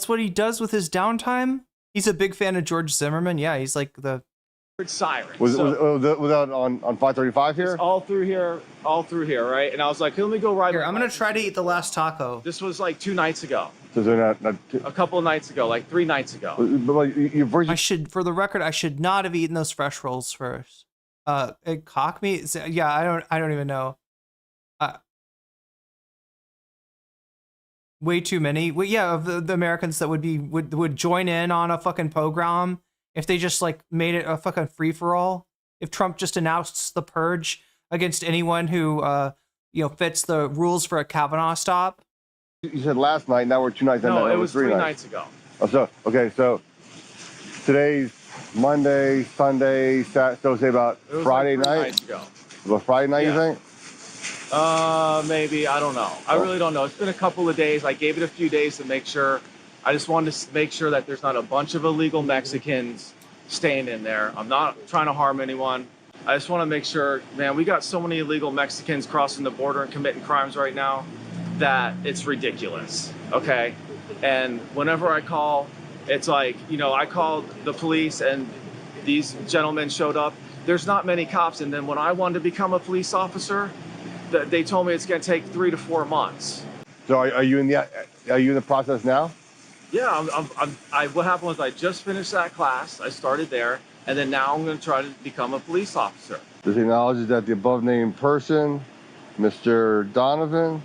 what he does with his downtime. He's a big fan of George Zimmerman. Yeah, he's like the Sirens. Was that on 535 here? All through here, right? And I was like, let me go ride. Here, I'm gonna try to eat the last taco. This was like 2 nights ago. So they're not a couple of nights ago, like 3 nights ago. I should, for the record, I should not have eaten those fresh rolls first. Cock meat? Yeah, I don't even know. Way too many. Well, yeah, of the Americans that would join in on a fucking pogrom if they just like made it a fucking free for all. If Trump just announced the purge against anyone who fits the rules for a Kavanaugh stop. You said last night. Now we're 2 nights. No, it was 3 nights ago. Oh, so today's Monday, Sunday, Saturday. So say about Friday like 3 night. Nights ago. About Friday night, Yeah. you think? Maybe, I don't know. I really don't know. It's been a couple of days. I gave it a few days to make sure. I just wanted to make sure that there's not a bunch of illegal Mexicans staying in there. I'm not trying to harm anyone. I just want to make sure, man, we got so many illegal Mexicans crossing the border and committing crimes right now that it's ridiculous, okay? And whenever I call, it's like, I called the police and these gentlemen showed up. There's not many cops. And then when I wanted to become a police officer, they told me it's going to take 3 to 4 months. So are you in the process now? Yeah, what happened was I just finished that class. I started there, and then now I'm going to try to become a police officer. This acknowledges that the above named person, Mr. Donovan,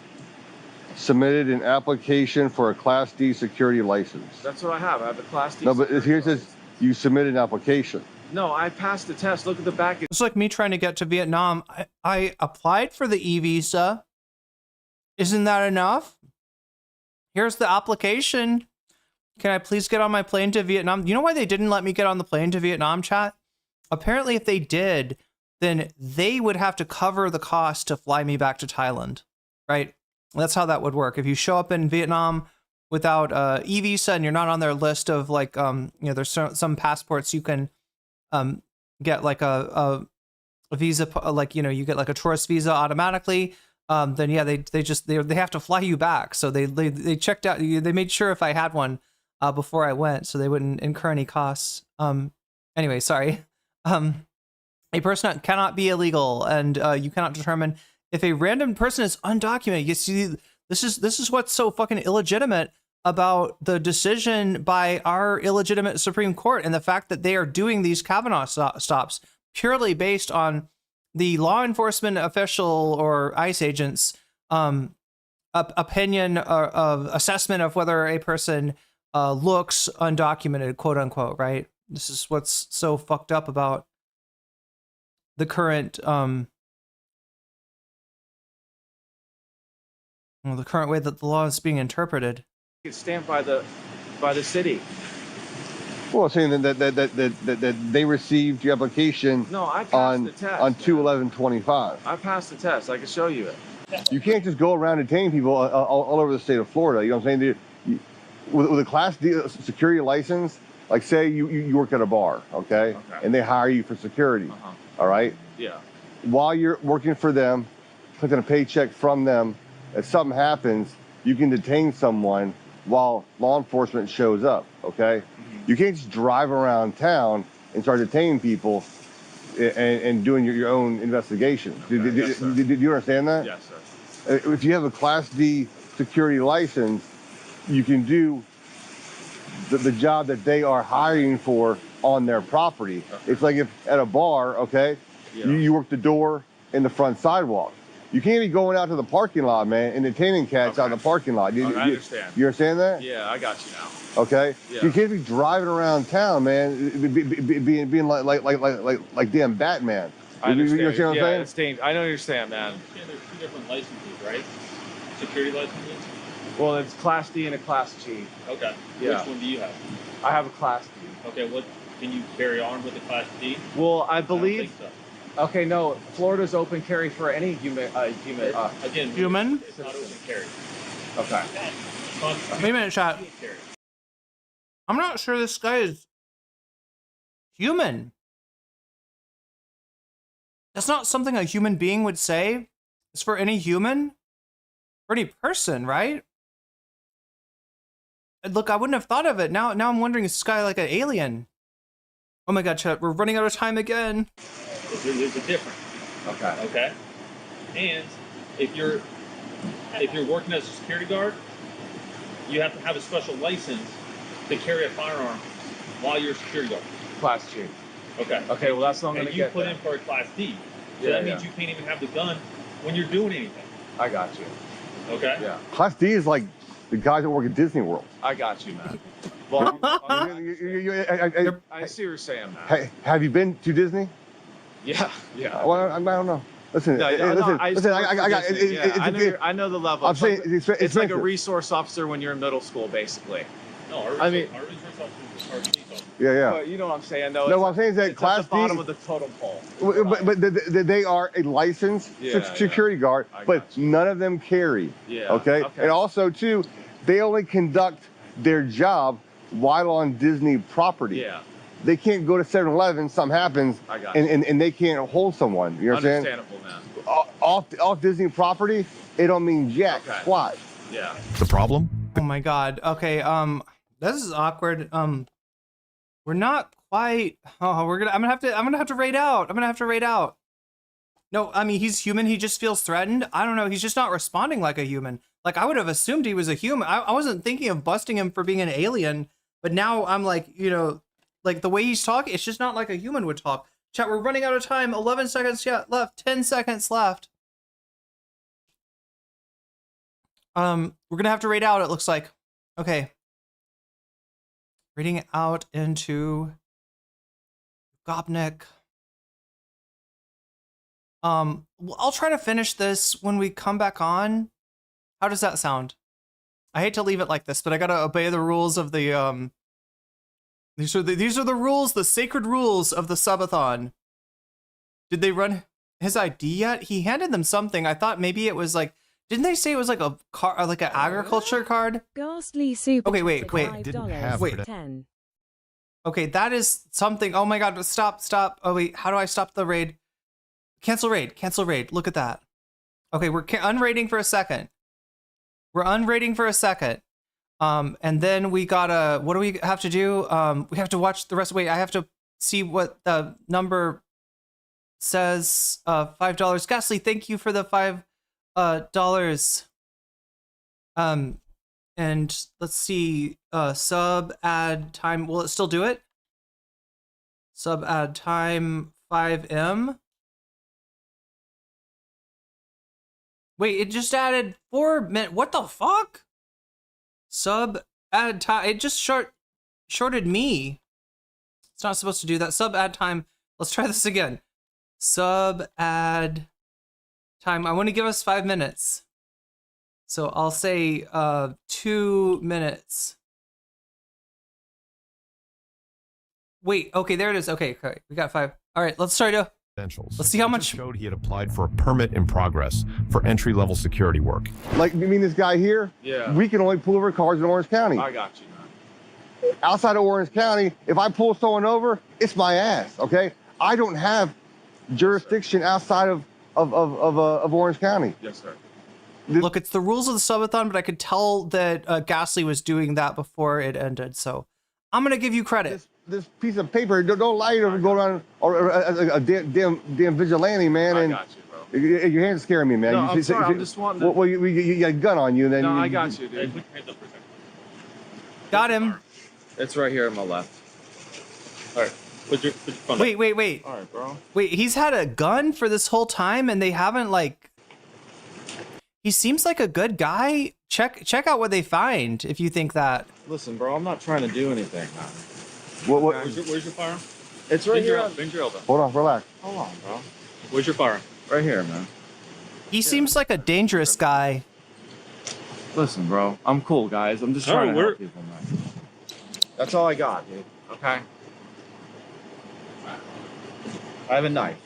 submitted an application for a Class D security license. That's what I have. I have a Class D. No, but here it says you submitted an application. No, I passed the test. Look at the back. It's like me trying to get to Vietnam. I applied for the e-visa. Isn't that enough? Here's the application. Can I please get on my plane to Vietnam? You know why they didn't let me get on the plane to Vietnam, chat? Apparently, if they did, then they would have to cover the cost to fly me back to Thailand, right? That's how that would work. If you show up in Vietnam without e-visa and you're not on their list of like, there's some passports you can get like a visa, like, you get like a tourist visa automatically. Then yeah, they have to fly you back. So they checked out, they made sure if I had one before I went, so they wouldn't incur any costs. Anyway, sorry. A person cannot be illegal, and you cannot determine if a random person is undocumented. You see, this is what's so fucking illegitimate about the decision by our illegitimate Supreme Court and the fact that they are doing these Kavanaugh stops purely based on the law enforcement official or ICE agents' opinion of assessment of whether a person looks undocumented, quote unquote, right? This is what's so fucked up about the current the current way that the law is being interpreted. It's stamped by the city. Well, saying that they received your application on the test, on 2/11/25. I passed the test. I can show you it. You can't just go around detaining people all over the state of Florida. You know what I'm saying? With a Class D security license, like say you work at a bar, okay? And they hire you for security, all right? Yeah. While you're working for them, collecting a paycheck from them, if something happens, you can detain someone while law enforcement shows up, okay? You can't just drive around town and start detaining people and doing your own investigation. Yes, sir. Did you understand that? Yes, sir. If you have a Class D security license, you can do the job that they are hiring for on their property. Okay. It's like if at a bar, okay, you work the door and the front sidewalk. You can't be going out to the parking lot, man, and detaining cats out in the parking lot. I understand. You understand that? Yeah, I got you now. Okay. Yeah. You can't be driving around town, man, being like damn Batman. I understand. You understand what I'm saying? It's dangerous. I know what you're saying, man. There's 2 different licenses, right? Security licenses? Well, it's Class D and a Class G. Okay. Yeah. Which one do you have? I have a Class D. Okay, what can you carry on with the Class D? Well, I I don't believe. think so. Okay, no. Florida's open carry for any human. Again, Human? It's not open carry. Okay. Wait a minute, chat. I'm not sure this guy is human. That's not something a human being would say. It's for any human, for any person, right? Look, I wouldn't have thought of it. Now I'm wondering, is this guy like an alien? Oh my god, chat, we're running out of time again. There's a difference. Okay. Okay. And if you're working as a security guard, you have to have a special license to carry a firearm while you're a security guard. Class G. Okay. Okay, well, that's not going And to you get put there. in for a Class D. So Yeah, that means you can't even have the gun when you're doing anything. I got you. Okay? Yeah. Class D is like the guys that work at Disney World. I got you, man. Well, I see what you're saying, man. Hey, have you been to Disney? Yeah. Well, I don't know. Listen, I know the level. I'm saying it's like a resource officer when you're in middle school, basically. No, our resource officers are police officers. Yeah. But you know what I'm saying? No, what I'm saying is that it's Class at the bottom D, of the totem pole. but they are a licensed security guard, but none of them carry. Yeah. Okay? And also, too, they only conduct their job while on Disney property. Yeah. They can't go to 7-Eleven, something happens, and they can't hold someone. You know what I'm saying? Understandable, man. Off Disney property, it don't mean jack squat. Yeah. The problem? Oh my god. Okay, this is awkward. We're not quite. Oh, I'm gonna have to raid out. No, I mean, he's human. He just feels threatened. I don't know. He's just not responding like a human. Like, I would have assumed he was a human. I wasn't thinking of busting him for being an alien, but now I'm like, you know, like the way he's talking, it's just not like a human would talk. Chat, we're running out of time. 11 seconds left. 10 seconds left. We're gonna have to raid out, it looks like. Okay. Raiding out into Gopnik. I'll try to finish this when we come back on. How does that sound? I hate to leave it like this, but I gotta obey the rules of the these are the rules, the sacred rules of the subathon. Did they run his ID yet? He handed them something. I thought maybe it was like, didn't they say it was like a car, like an agriculture card? Ghastly super. Okay, wait. Didn't have wait. 10. Okay, that is something. Oh my god, stop. Oh wait, how do I stop the raid? Cancel raid. Look at that. Okay, we're unraiding for a second. And then we gotta, what do we have to do? We have to watch the rest. Wait, I have to see what the number says. $5. Ghastly, thank you for the $5. And let's see, sub add time. Will it still do it? Sub add time 5M. Wait, it just added 4 minutes. What the fuck? Sub add time. It just shorted me. It's not supposed to do that. Sub add time. Let's try this again. Sub add time. I want to give us 5 minutes. So I'll say 2 minutes. Wait, okay, there it is. Okay, we got 5. All right, let's try to. Let's see how much. Showed he had applied for a permit in progress for entry-level security work. Like, you mean this guy here? Yeah. We can only pull over cars in Orange County. I got you, man. Outside of Orange County, if I pull someone over, it's my ass, okay? I don't have jurisdiction outside of Orange County. Yes, sir. Look, it's the rules of the subathon, but I could tell that Ghastly was doing that before it ended, so I'm gonna give you credit. This piece of paper, don't lie to go around or a damn vigilante, man. I and got you, bro. Your hands scaring me, man. No, I'm sorry, I'm just wanting to... Well, you got a gun on you, then. No, I got you, dude. Got him. It's right here on my left. All right. Put your phone Wait. All right, bro. Wait, he's had a gun for this whole time, and they haven't, like... He seems like a good guy. Check out what they find, if you think that. Listen, bro, I'm not trying to do anything, man. What? Where's your firearm? It's right here. Bend your elbow. Hold on, relax. Hold on, bro. Where's your firearm? Right here, man. He seems like a dangerous guy. Listen, bro. I'm cool, guys. I'm just trying to help people, man. That's all I got, dude. Okay? I have a knife.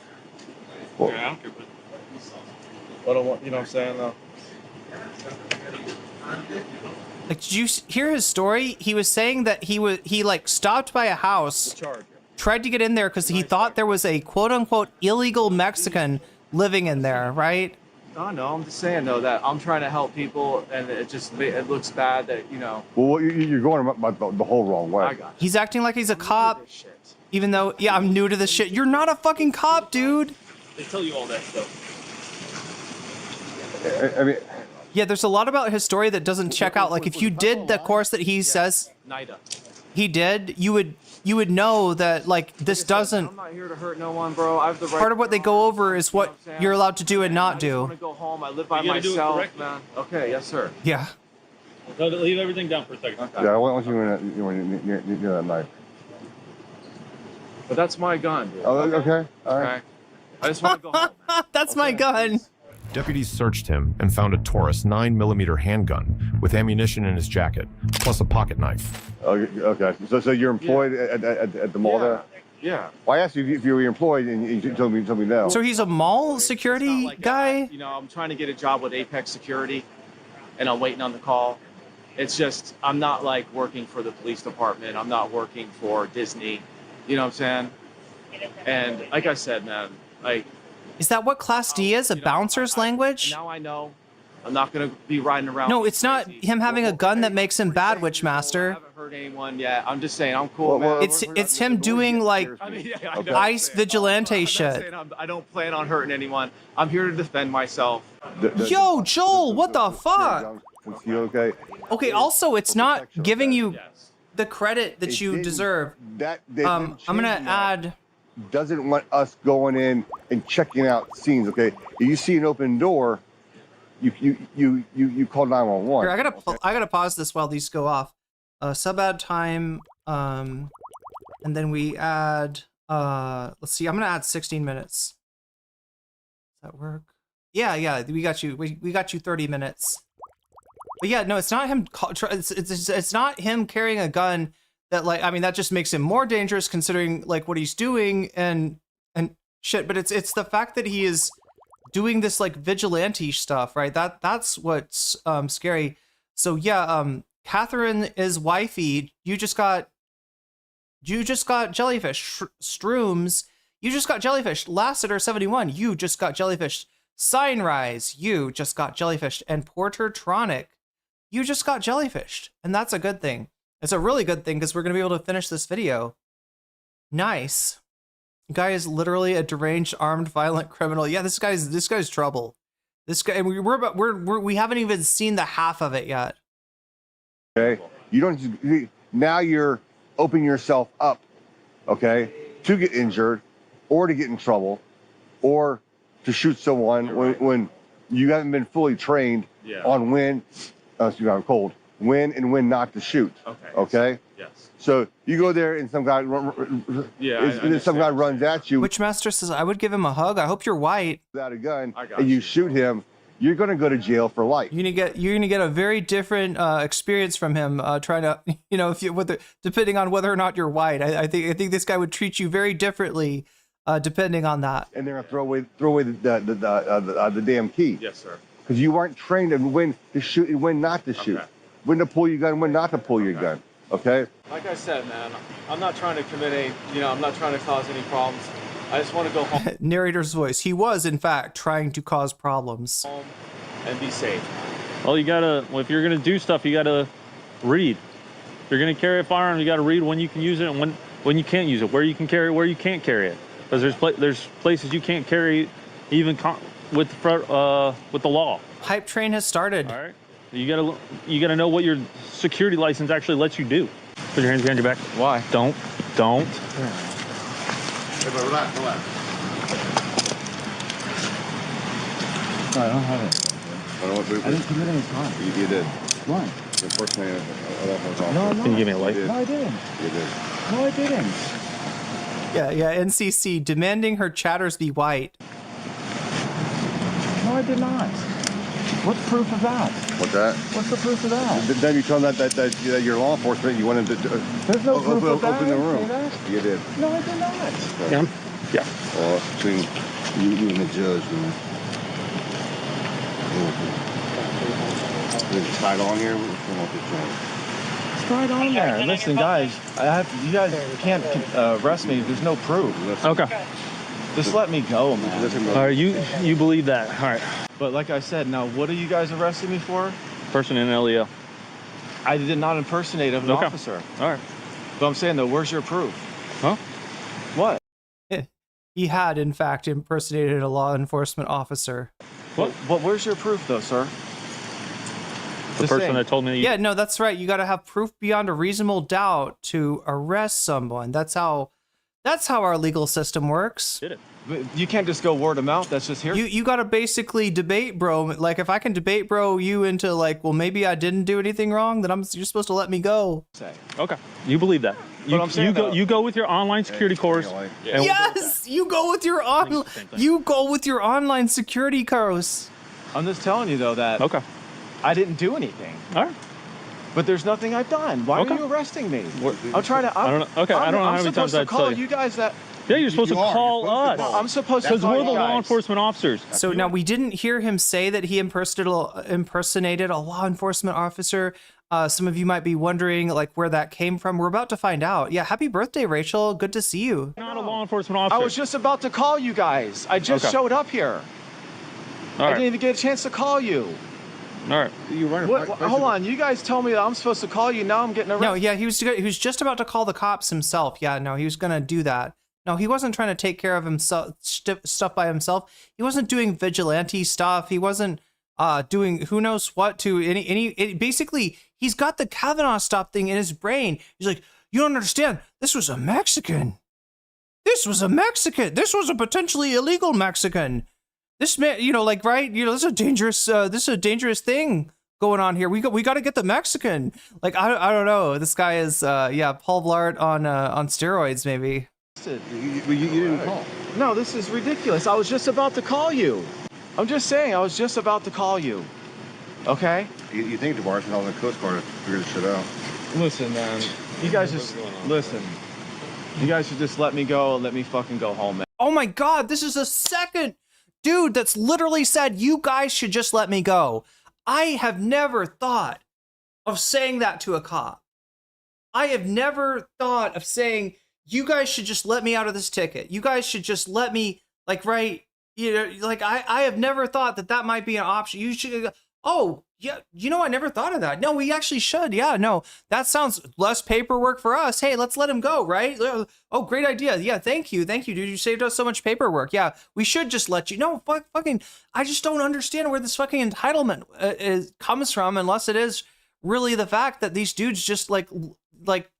Yeah, I don't care. But I want, you know what I'm saying, though? Like, did you hear his story? He was saying that he like stopped by a house, tried to get in there because he thought there was a quote unquote illegal Mexican living in there, right? No, I'm just saying though that I'm trying to help people, and it looks bad that, you know. Well, you're going about the whole wrong way. I got you. He's acting like he's a cop, even though, yeah, I'm new to this shit. You're not a fucking cop, dude. They tell you all that stuff. I mean, yeah, there's a lot about his story that doesn't check out. Like, if you did the course that he says he did, you would know that, like, this doesn't. I'm not here to hurt no one, bro. I have the right. Part of what they go over is what you're allowed to do and not do. I want to go home. I live by myself, man. Okay, yes, sir. Yeah. No, leave everything down for a second. yeah, I want you near that knife. But that's my gun, dude. Oh, okay. All right. Okay. I just want to go home. That's my gun. Deputies searched him and found a Taurus 9mm handgun with ammunition in his jacket, plus a pocket knife. Okay. So you're employed at the mall there? Yeah. Well, I asked you if you were employed, and you told me no. So he's a mall security guy? You know, I'm trying to get a job with Apex Security, and I'm waiting on the call. It's just, I'm not like working for the police department. I'm not working for Disney. You know what I'm saying? And like I said, man, like. Is that what Class D is? A bouncer's language? Now I know. I'm not going to be riding around. No, it's not him having a gun that makes him bad, Witchmaster. I haven't hurt anyone yet. I'm just saying, I'm cool, man. It's him doing, like, ice vigilante shit. I don't plan on hurting anyone. I'm here to defend myself. Yo, Joel, what the fuck? You okay? Okay, also, it's not giving you the credit that you deserve. I'm going to add... Doesn't want us going in and checking out scenes, okay? If you see an open door, you call 911. Here, I gotta pause this while these go off. Sub ad time, and then we add. Let's see. I'm gonna add 16 minutes. Does that work? Yeah. We got you. We got you 30 minutes. But yeah, no, it's not him. It's not him carrying a gun. That, like, I mean, that just makes him more dangerous considering, like, what he's doing and shit. But it's the fact that he is doing this, like, vigilante stuff, right? That's what's scary. So yeah, Catherine is wifey. You just got jellyfish. Strooms, you just got jellyfish. Lassiter 71, you just got jellyfish. Signrise, you just got jellyfish. And Portertronic, you just got jellyfished. And that's a good thing. It's a really good thing because we're going to be able to finish this video. Nice. Guy is literally a deranged, armed, violent criminal. Yeah, this guy's trouble. This guy, and we haven't even seen the half of it yet. Okay, you don't. Now you're opening yourself up, okay, to get injured, or to get in trouble, or to shoot someone when you haven't been fully trained on when. I'm cold. When and when not to shoot. Okay. Yes. So you go there and some guy, some guy runs at you. Witchmaster says, "I would give him a hug. I hope you're white." Without a gun, and you shoot him, you're going to go to jail for life. You're gonna get a very different experience from him. Trying to, you know, depending on whether or not you're white. I think this guy would treat you very differently, depending on that. And they're gonna throw away the damn key. Yes, sir. Because you weren't trained on when to shoot and when not to shoot. When to pull your gun, when not to pull your gun, okay? Like I said, man, I'm not trying to commit I'm not trying to cause any problems. I just want to go home. Narrator's voice. He was, in fact, trying to cause problems. Home and be safe. Well, if you're gonna do stuff, you gotta read. If you're gonna carry a firearm, you gotta read when you can use it and when you can't use it, where you can carry it, where you can't carry it. Because there's places you can't carry, even with the law. Hype train has started. All right. You gotta know what your security license actually lets you do. Put your hands behind your back. Why? Don't. Hey, but relax. No, I don't have it. I didn't commit any crime. You did. Why? The first thing I don't know. No, Can you give me a light? No, I didn't. You did. No, I didn't. Yeah, NCC demanding her chatters be white. I did not. What's proof of that? What's that? What's the proof of that? Then you told them that you're law enforcement. You wanted to. There's no proof of that. Open the room. Say that? You did. No, I did not. Yeah. Yeah. Well, it's between you and the judge, man. Is it tied on here? What's going on with this joint? It's right on there. Listen, guys, you guys can't arrest me if there's no proof. Okay. Just let me go, man. All right, you believe that. All right. But like I said, now what are you guys arresting me for? Person in LEO. I did not impersonate an officer. All right. But I'm saying though, where's your proof? Huh? What? He had, in fact, impersonated a law enforcement officer. What? But where's your proof though, sir? The person that told me. Yeah, no, that's right. You got to have proof beyond a reasonable doubt to arrest someone. That's how our legal system works. Did it? You can't just go word of mouth. That's just here. You got to basically debate, bro. Like, if I can debate, bro, you into like, well, maybe I didn't do anything wrong, then you're supposed to let me go. Okay, you believe that. You go with your online security course. Yes, you go with your online security course. I'm just telling you though that I didn't do anything. All right. But there's nothing I've done. Why are you arresting me? I'm trying to. I don't know. Okay, I don't know how many times I'd call say. you guys that. Yeah, you're supposed to call us. No, I'm supposed to because call we're you the law guys. enforcement officers. So now we didn't hear him say that he impersonated a law enforcement officer. Some of you might be wondering like where that came from. We're about to find out. Yeah, happy birthday, Rachel. Good to see you. Not a law enforcement officer. I was just about to call you guys. I just showed up here. I didn't even get a chance to call you. All right. You running? Hold on. You guys told me that I'm supposed to call you. Now I'm getting arrested. No, yeah, he was just about to call the cops himself. Yeah, no, he was gonna do that. No, he wasn't trying to take care of himself stuff by himself. He wasn't doing vigilante stuff. He wasn't doing who knows what to basically he's got the Kavanaugh stop thing in his brain. He's like, you don't understand. This was a Mexican. This was a Mexican. This was a potentially illegal Mexican. This man, right? this is a dangerous thing going on here. We got to get the Mexican. Like, I don't know. This guy is Paul Blart on steroids maybe. You didn't call. No, this is ridiculous. I was just about to call you. I'm just saying, I was just about to call you. Okay? You think the Barson on the Coast Guard figure this shit out? Listen, man. You guys just listen. You guys should just let me go and let me fucking go home, man. Oh my God, this is the second dude that's literally said, you guys should just let me go. I have never thought of saying that to a cop. I have never thought of saying, you guys should just let me out of this ticket. You guys should just let me, I have never thought that might be an option. You should, yeah, I never thought of that. No, we actually should. Yeah, no, that sounds less paperwork for us. Hey, let's let him go, right? Oh, great idea. Yeah, thank you, dude. You saved us so much paperwork. Yeah, we should just let you. No, fucking, I just don't understand where this fucking entitlement comes from, unless it is really the fact that these dudes just like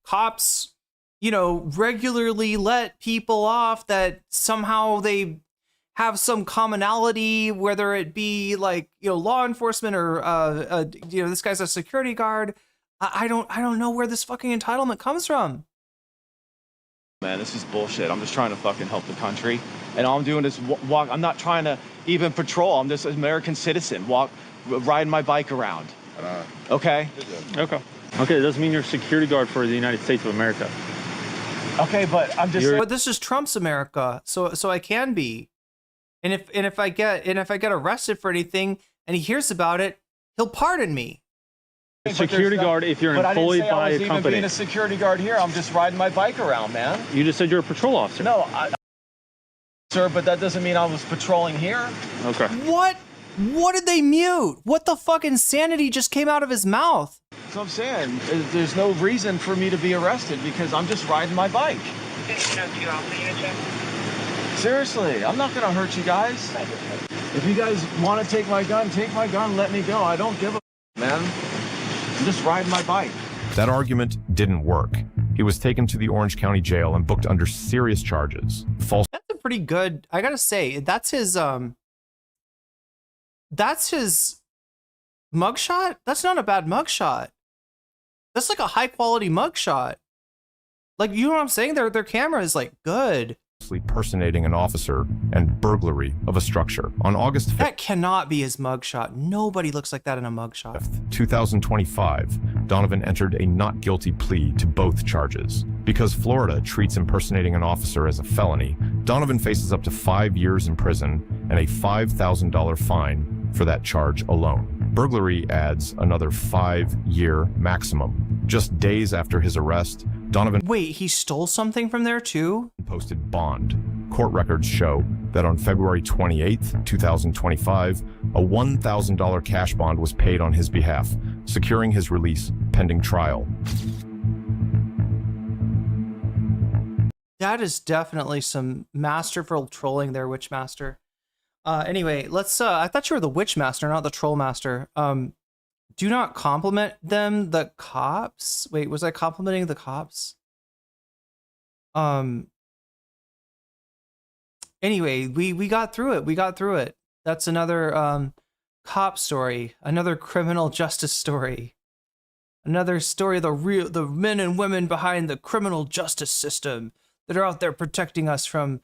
cops, regularly let people off that somehow they have some commonality, whether it be law enforcement or this guy's a security guard. I don't know where this fucking entitlement comes from. Man, this is bullshit. I'm just trying to fucking help the country, and all I'm doing is walk. I'm not trying to even patrol. I'm just an American citizen, riding my bike around. Okay. Okay. It doesn't mean you're a security guard for the United States of America. Okay, but I'm just. But this is Trump's America, so I can be. And if I get arrested for anything and he hears about it, he'll pardon me. Security guard if you're employed by a company. Even being a security guard here, I'm just riding my bike around, man. You just said you're a patrol officer. No, sir, but that doesn't mean I was patrolling here. Okay. What did they mute? What the fuck insanity just came out of his mouth? So I'm saying there's no reason for me to be arrested because I'm just riding my bike. Seriously, I'm not gonna hurt you guys. If you guys want to take my gun, let me go. I don't give a man. I'm just riding my bike. That argument didn't work. He was taken to the Orange County Jail and booked under serious charges. False. That's a pretty good. I gotta say, that's his mugshot. That's not a bad mugshot. That's like a high quality mugshot. Like, you know what I'm saying? Their camera is like good. Personating an officer and burglary of a structure. On August 5th, That cannot be his mugshot. Nobody looks like that in a mugshot. 2025, Donovan entered a not guilty plea to both charges. Because Florida treats impersonating an officer as a felony, Donovan faces up to 5 years in prison and a $5,000 fine for that charge alone. Burglary adds another 5-year maximum. Just days after his arrest, Donovan Wait, he stole something from there too? Posted bond. Court records show that on February 28th, 2025, a $1,000 cash bond was paid on his behalf, securing his release pending trial. That is definitely some masterful trolling there, Witchmaster. Anyway, let's I thought you were the Witchmaster, not the Trollmaster. Do not compliment them, the cops. Wait, was I complimenting the cops? Anyway, we got through it. We got through it. That's another cop story, another criminal justice story. Another story of the men and women behind the criminal justice system that are out there protecting us from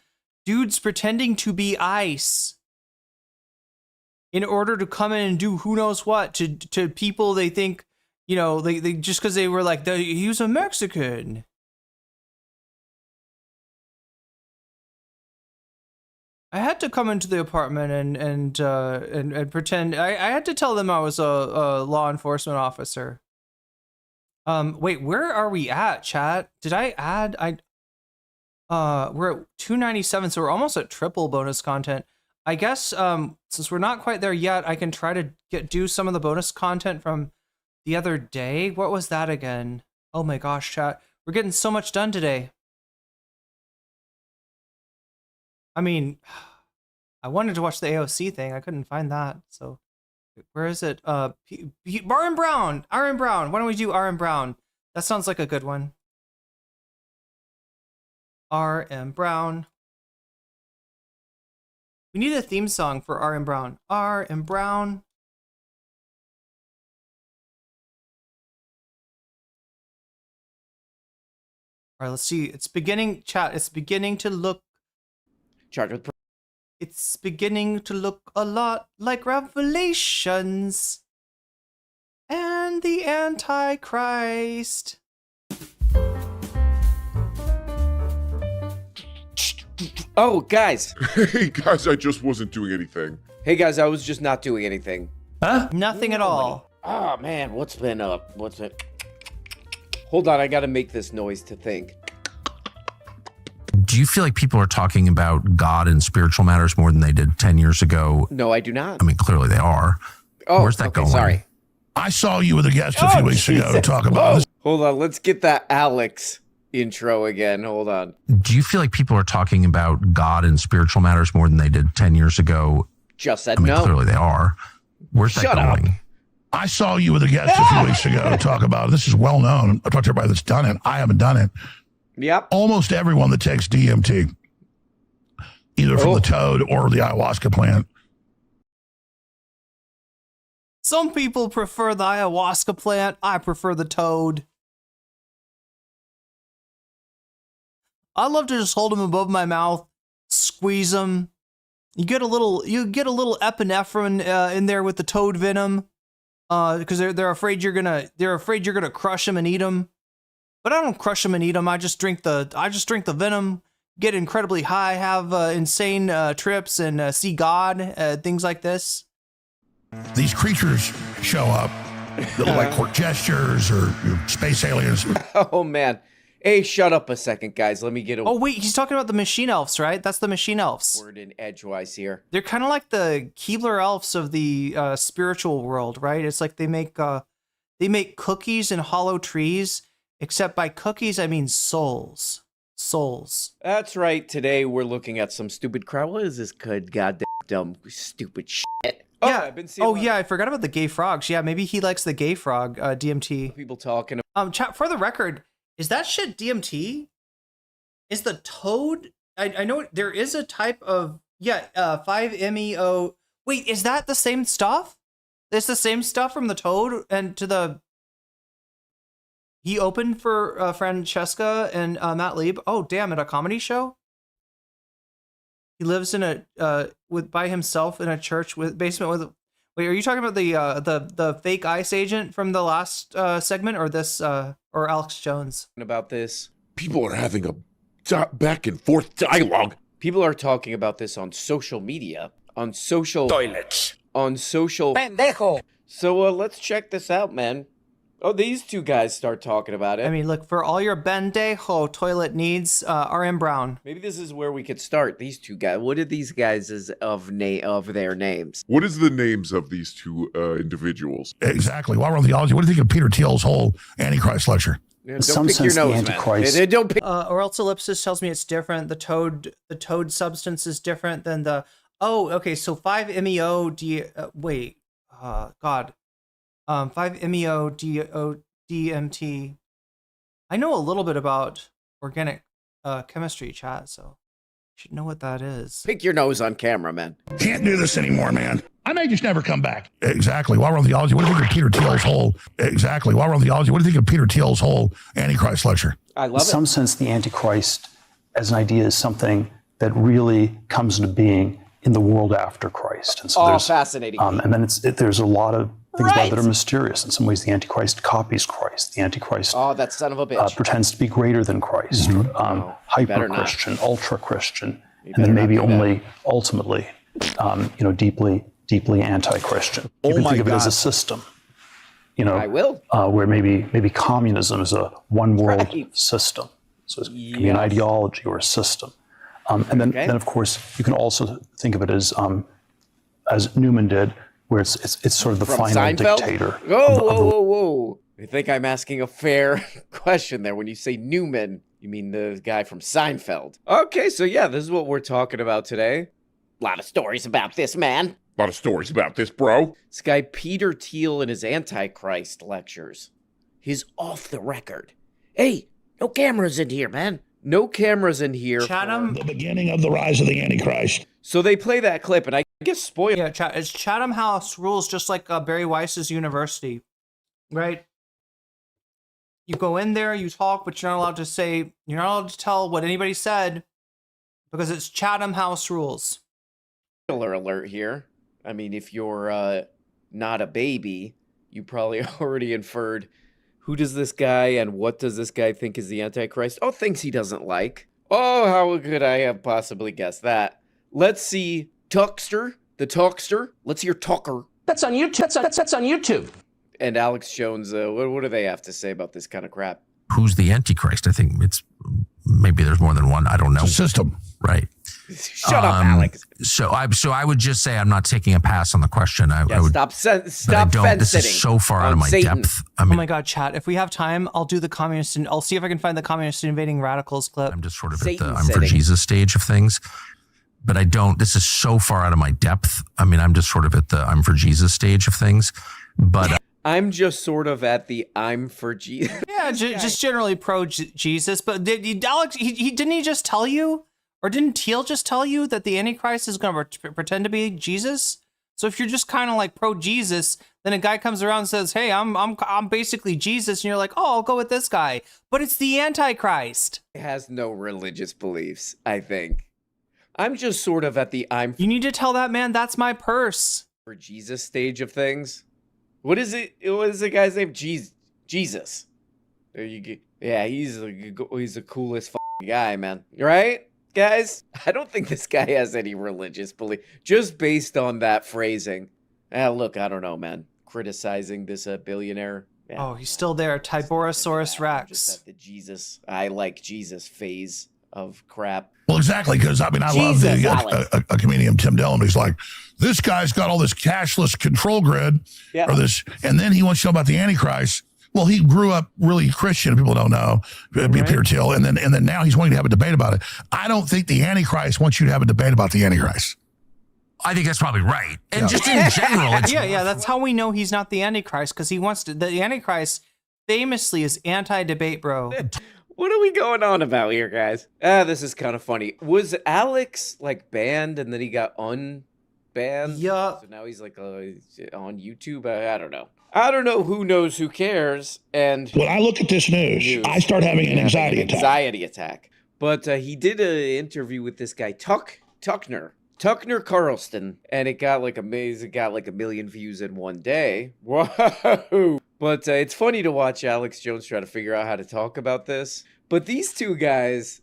dudes pretending to be ICE in order to come in and do who knows what to people they think, you know, they just because they were like, he was a Mexican. I had to come into the apartment and pretend. I had to tell them I was a law enforcement officer. Wait, where are we at, chat? Did I add? We're at 297, so we're almost at triple bonus content. I guess since we're not quite there yet, I can try to do some of the bonus content from the other day. What was that again? Oh my gosh, chat. We're getting so much done today. I mean, I wanted to watch the AOC thing. I couldn't find that. So where is it? Iron Brown. Why don't we do RM Brown? That sounds like a good one. RM Brown. We need a theme song for RM Brown. RM Brown. All right, let's see. It's beginning, chat. It's beginning to look. It's beginning to look a lot like Revelations and the Antichrist. Oh, guys. Hey, guys, I just wasn't doing anything. Hey, guys, I was just not doing anything. Huh? Nothing at all. Oh, man, what's been up? What's it? Hold on, I gotta make this noise to think. Do you feel like people are talking about God and spiritual matters more than they did 10 years ago? No, I do not. I mean, clearly they are. Oh, where's that going? Sorry. I saw you with a guest a few weeks ago to talk about this. Hold on, let's get that Alex intro again. Hold on. Do you feel like people are talking about God and spiritual matters more than they did 10 years ago? Just said I mean, no. Clearly they are. Where's that going? Up. I saw you with a guest a few weeks ago to talk about it. This is well known. I talked to everybody that's done it. I haven't done it. Yep. Almost everyone that takes DMT, either from the toad or the ayahuasca plant. Some people prefer the ayahuasca plant. I prefer the toad. I love to just hold them above my mouth, squeeze them. You get a little epinephrine in there with the toad venom, because they're afraid you're gonna crush them and eat them. But I don't crush them and eat them. I just drink the venom, get incredibly high, have insane trips, and see God, things like this. These creatures show up that look like court gestures or space aliens. Oh, man. Hey, shut up a second, guys. Let me get a Oh, wait, he's talking about the machine elves, right? That's the machine elves. word in edgewise here. They're kind of like the Keebler elves of the spiritual world, right? It's like they make cookies and hollow trees, except by cookies, I mean souls. Souls. That's right. Today, we're looking at some stupid crap. What is this good, goddamn dumb, stupid shit? Oh, Yeah. I've been seeing Yeah, I forgot about the gay frogs. Yeah, maybe he likes the gay frog, DMT. people talking. Chat, for the record, is that shit DMT? Is the toad? I know there is a type of 5-MeO. Wait, is that the same stuff? It's the same stuff from the toad and to the. He opened for Francesca and Matt Lieb. Oh damn! At a comedy show. He lives in a by himself in a church with basement with. Wait, are you talking about the fake ICE agent from the last segment, or this or Alex Jones? About this, people are having a back and forth dialogue. People are talking about this on social media, on social toilets, on social pendejo. So let's check this out, man. Oh, these two guys start talking about it. I mean, look, for all your pendejo toilet needs, RM Brown. Maybe this is where we could start. These two guys. What are these guys of their names? What is the names of these two individuals? Exactly. While we're on theology, what do you think of Peter Thiel's whole Antichrist lecture? Don't some pick sense your nose, the Antichrist. Man. Don't pick. Or else ellipsis tells me it's different. The toad substance is different than the. Oh, okay. So 5-MeO wait. God. 5-MeO-DMT. I know a little bit about organic chemistry, chat, so you should know what that is. Pick your nose on camera, man. Can't do this anymore, man. I may just never come back. Exactly. While we're on theology, what do you think of Peter Thiel's whole? Exactly. While we're on theology, what do you think of Peter Thiel's whole Antichrist lecture? I love it. In some sense, the Antichrist as an idea is something that really comes into being in the world after Christ. And so there's fascinating. And then there's a lot of things about it that are mysterious. In some ways, the Antichrist copies Christ. The Antichrist, that son of a bitch, pretends to be greater than Christ, hyper-Christian, ultra-Christian, and then maybe only ultimately, deeply anti-Christian. You can think of it as a system. I will. Where maybe communism is a one-world system. So it can be an ideology or a system. And then of course, you can also think of it as Newman did, where it's sort of the From final Seinfeld? dictator. Whoa. I think I'm asking a fair question there. When you say Newman, you mean the guy from Seinfeld. Okay, so yeah, this is what we're talking about today. A lot of stories about this, man. A lot of stories about this, bro. This guy Peter Thiel and his Antichrist lectures. He's off the record. Hey, no cameras in here, man. No cameras in here. Chatham. The beginning of the rise of the Antichrist. So they play that clip, and I guess spoil. Yeah, it's Chatham House rules, just like Barry Weiss's university, right? You go in there, you talk, but you're not allowed to tell what anybody said, because it's Chatham House rules. Spoiler alert here. I mean, if you're not a baby, you probably already inferred. Who does this guy and what does this guy think is the Antichrist? Oh, things he doesn't like. Oh, how could I have possibly guessed that? Let's see Tuckster, the Talkster. Let's hear Tucker. That's on YouTube. That's on YouTube. And Alex Jones, what do they have to say about this kind of crap? Who's the Antichrist? I think maybe there's more than one. I don't know. It's a system. Right. Shut up, Alex. So I would just say I'm not taking a pass on the question. I would stop fence-sitting. This is so far out of my depth. I mean, oh my God, chat! If we have time, I'll do the communist, and I'll see if I can find the communist invading radicals clip. I'm just sort of at the I'm for Jesus stage of things, but I don't. This is so far out of my depth. I mean, I'm just sort of at the I'm for Jesus stage of things, but. I'm just sort of at the I'm for Jesus. Yeah, just generally pro Jesus. But Alex, didn't he just tell you, or didn't Thiel just tell you that the Antichrist is going to pretend to be Jesus? So if you're just kind of like pro Jesus, then a guy comes around and says, "Hey, I'm basically Jesus," and you're like, "Oh, I'll go with this guy," but it's the Antichrist. He has no religious beliefs. I think I'm just sort of at the I'm. You need to tell that man that's my purse. For Jesus stage of things. What is it? What is the guy's name? Jesus. There you go. Yeah, he's the coolest guy, man. Right, guys? I don't think this guy has any religious belief. Just based on that phrasing. Look, I don't know, man. Criticizing this billionaire. Yeah. Oh, he's still there. Tiborosaurus Rex. Just at the Jesus. I like Jesus phase of crap. Well, exactly, because I mean, I love a comedian, Tim Dillon, who's like, this guy's got all this cashless control grid, or this, and then he wants to know about the Antichrist. Well, he grew up really Christian. People don't know, Peter Thiel, and then now he's wanting to have a debate about it. I don't think the Antichrist wants you to have a debate about the Antichrist. I think that's probably right, and just in general, it's yeah. That's how we know he's not the Antichrist, because he wants to. The Antichrist famously is anti-debate, bro. What are we going on about here, guys? This is kind of funny. Was Alex like banned and then he got unbanned? Yeah. So now he's like on YouTube. I don't know. I don't know. Who knows? Who cares? And when I look at this news, I start having an anxiety attack. But he did an interview with this guy Tucker Carlson, and it got like amazing. It got like 1 million views in one day. Whoa! But it's funny to watch Alex Jones try to figure out how to talk about this. But these two guys,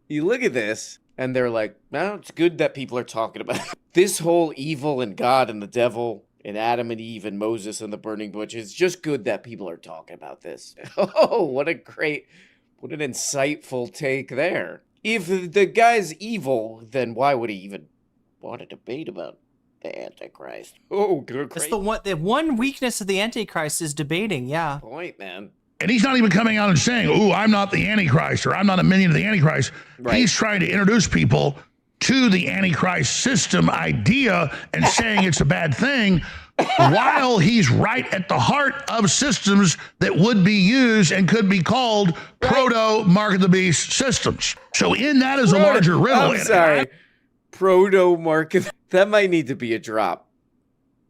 you look at this, and they're like, "No, it's good that people are talking about it." This whole evil and God and the devil and Adam and Eve and Moses and the burning bush. It's just good that people are talking about this. Oh, what an insightful take there. If the guy's evil, then why would he even want to debate about the Antichrist? Oh, good. It's the one weakness of the Antichrist is debating. Yeah. Point, man. And he's not even coming out and saying, "Ooh, I'm not the Antichrist," or "I'm not a minion of the Antichrist." Right. He's trying to introduce people to the Antichrist system idea and saying it's a bad thing, while he's right at the heart of systems that would be used and could be called proto-mark of the beast systems. So in that is a larger riddle. I'm sorry. Proto-market. That might need to be a drop.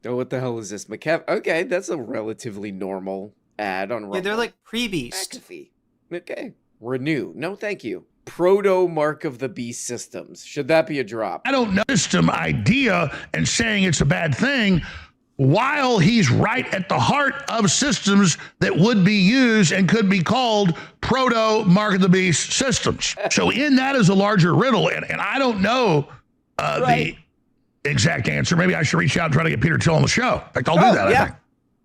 Oh, what the hell is this? Okay, that's a relatively normal ad on Rumble. Yeah, they're like pre-beast. McAfee. Okay. Renew. No, thank you. Proto-mark of the beast systems. Should that be a drop? I don't know. System idea and saying it's a bad thing, while he's right at the heart of systems that would be used and could be called proto-mark of the beast systems. So in that is a larger riddle, and I don't know the exact answer. Maybe I should reach out and try to get Peter Thiel on the show. In fact, I'll do that, I think.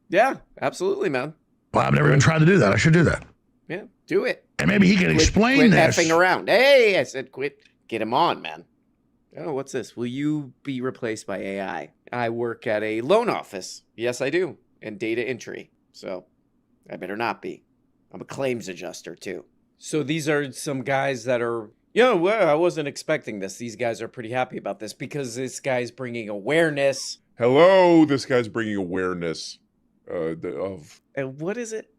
Yeah, absolutely, man. Well, I've never even tried to do that. I should do that. Yeah, do it. And maybe he can explain quit this. Effing around. Hey, I said quit. Get him on, man. Oh, what's this? Will you be replaced by AI? I work at a loan office. Yes, I do. And data entry. So I better not be. I'm a claims adjuster, too. So these are some guys that are... well, I wasn't expecting this. These guys are pretty happy about this because this guy's bringing awareness. Hello, this guy's bringing awareness of... And what is it?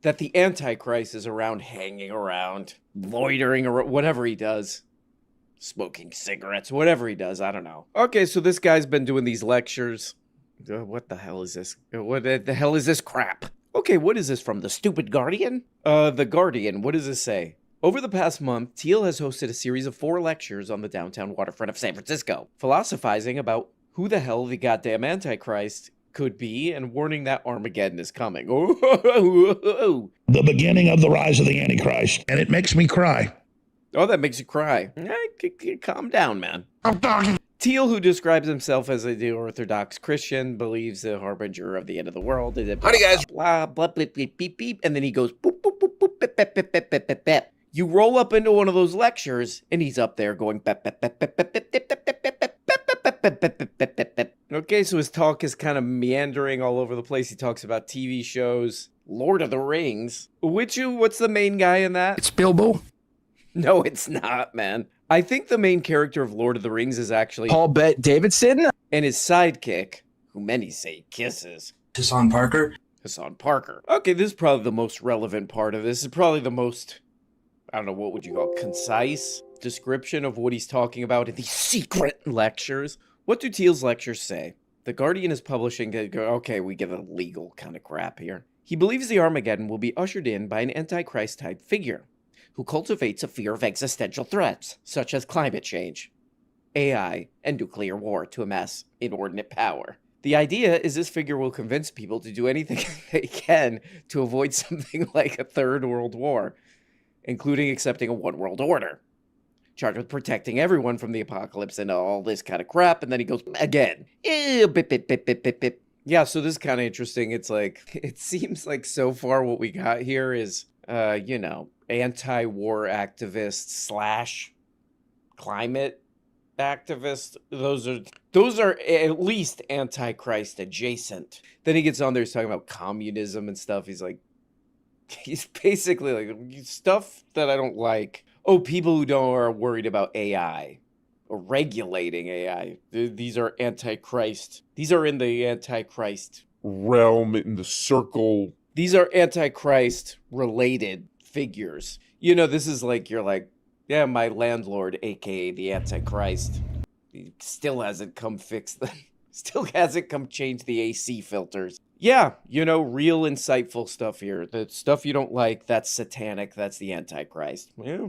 That the Antichrist is around, hanging around, loitering, or whatever he does. Smoking cigarettes, whatever he does, I don't know. Okay, so this guy's been doing these lectures. What the hell is this? What the hell is this crap? Okay, what is this from? The stupid Guardian? The Guardian, what does this say? Over the past month, Thiel has hosted a series of 4 lectures on the downtown waterfront of San Francisco, philosophizing about who the hell the goddamn Antichrist could be and warning that Armageddon is coming. The beginning of the rise of the Antichrist, and it makes me cry. Oh, that makes you cry. Calm down, man. I'm talking. Thiel, who describes himself as a Orthodox Christian, believes the harbinger of the end of the world. Howdy, guys. Blah, blah, blah, beep, beep, beep. And then he goes, boop, boop, boop, boop, beep, beep, beep, beep, beep, beep, beep. You roll up into one of those lectures, and he's up there going, beep, beep, beep, beep, beep, beep, beep, beep, beep, beep, beep, beep, beep. Okay, so his talk is kind of meandering all over the place. He talks about TV shows, Lord of the Rings. What's the main guy in that? It's Bilbo. No, it's not, man. I think the main character of Lord of the Rings is actually Paul Davidson and his sidekick, who many say kisses. Hassan Parker. Hassan Parker. Okay, this is probably the most relevant part of this. This is probably the most, I don't know, what would you call it, concise description of what he's talking about in these secret lectures. What do Thiel's lectures say? The Guardian is publishing, okay, we get a legal kind of crap here. He believes the Armageddon will be ushered in by an Antichrist-type figure who cultivates a fear of existential threats, such as climate change, AI, and nuclear war to amass inordinate power. The idea is this figure will convince people to do anything they can to avoid something like a third world war, including accepting a one world order, charged with protecting everyone from the apocalypse and all this kind of crap, and then he goes again. Yeah, so this is kind of interesting. It's like, it seems like so far what we got here is, anti-war activist / climate activist. Those are at least Antichrist adjacent. Then he gets on there, he's talking about communism and stuff. He's basically like, stuff that I don't like. Oh, people who are worried about AI or regulating AI. These are Antichrist. These are in the Antichrist realm, in the circle. These are Antichrist related figures. This is like, you're like, yeah, my landlord, aka the Antichrist, he still hasn't come change the AC filters. Yeah, real insightful stuff here. The stuff you don't like, that's satanic, that's the Antichrist. Yeah.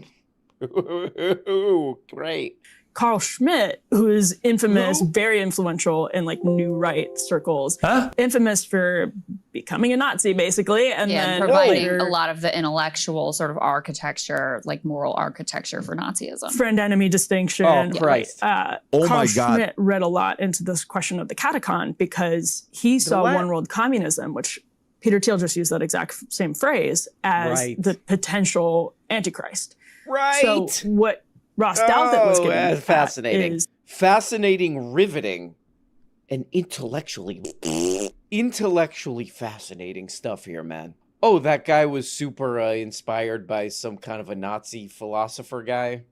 Great. Carl Schmitt, who is infamous, very influential in like new right circles, infamous for becoming a Nazi, basically, and then providing later, a lot of the intellectual sort of architecture, like moral architecture for Nazism. friend-enemy distinction. Oh, Christ. Carl my God. Schmitt read a lot into this question of the catacon because he saw one world communism, which Peter Thiel just used that exact same phrase as the potential Antichrist. Right. So what Ross Douthat was getting at fascinating. is Fascinating, riveting, and intellectually fascinating stuff here, man. Oh, that guy was super inspired by some kind of a Nazi philosopher guy.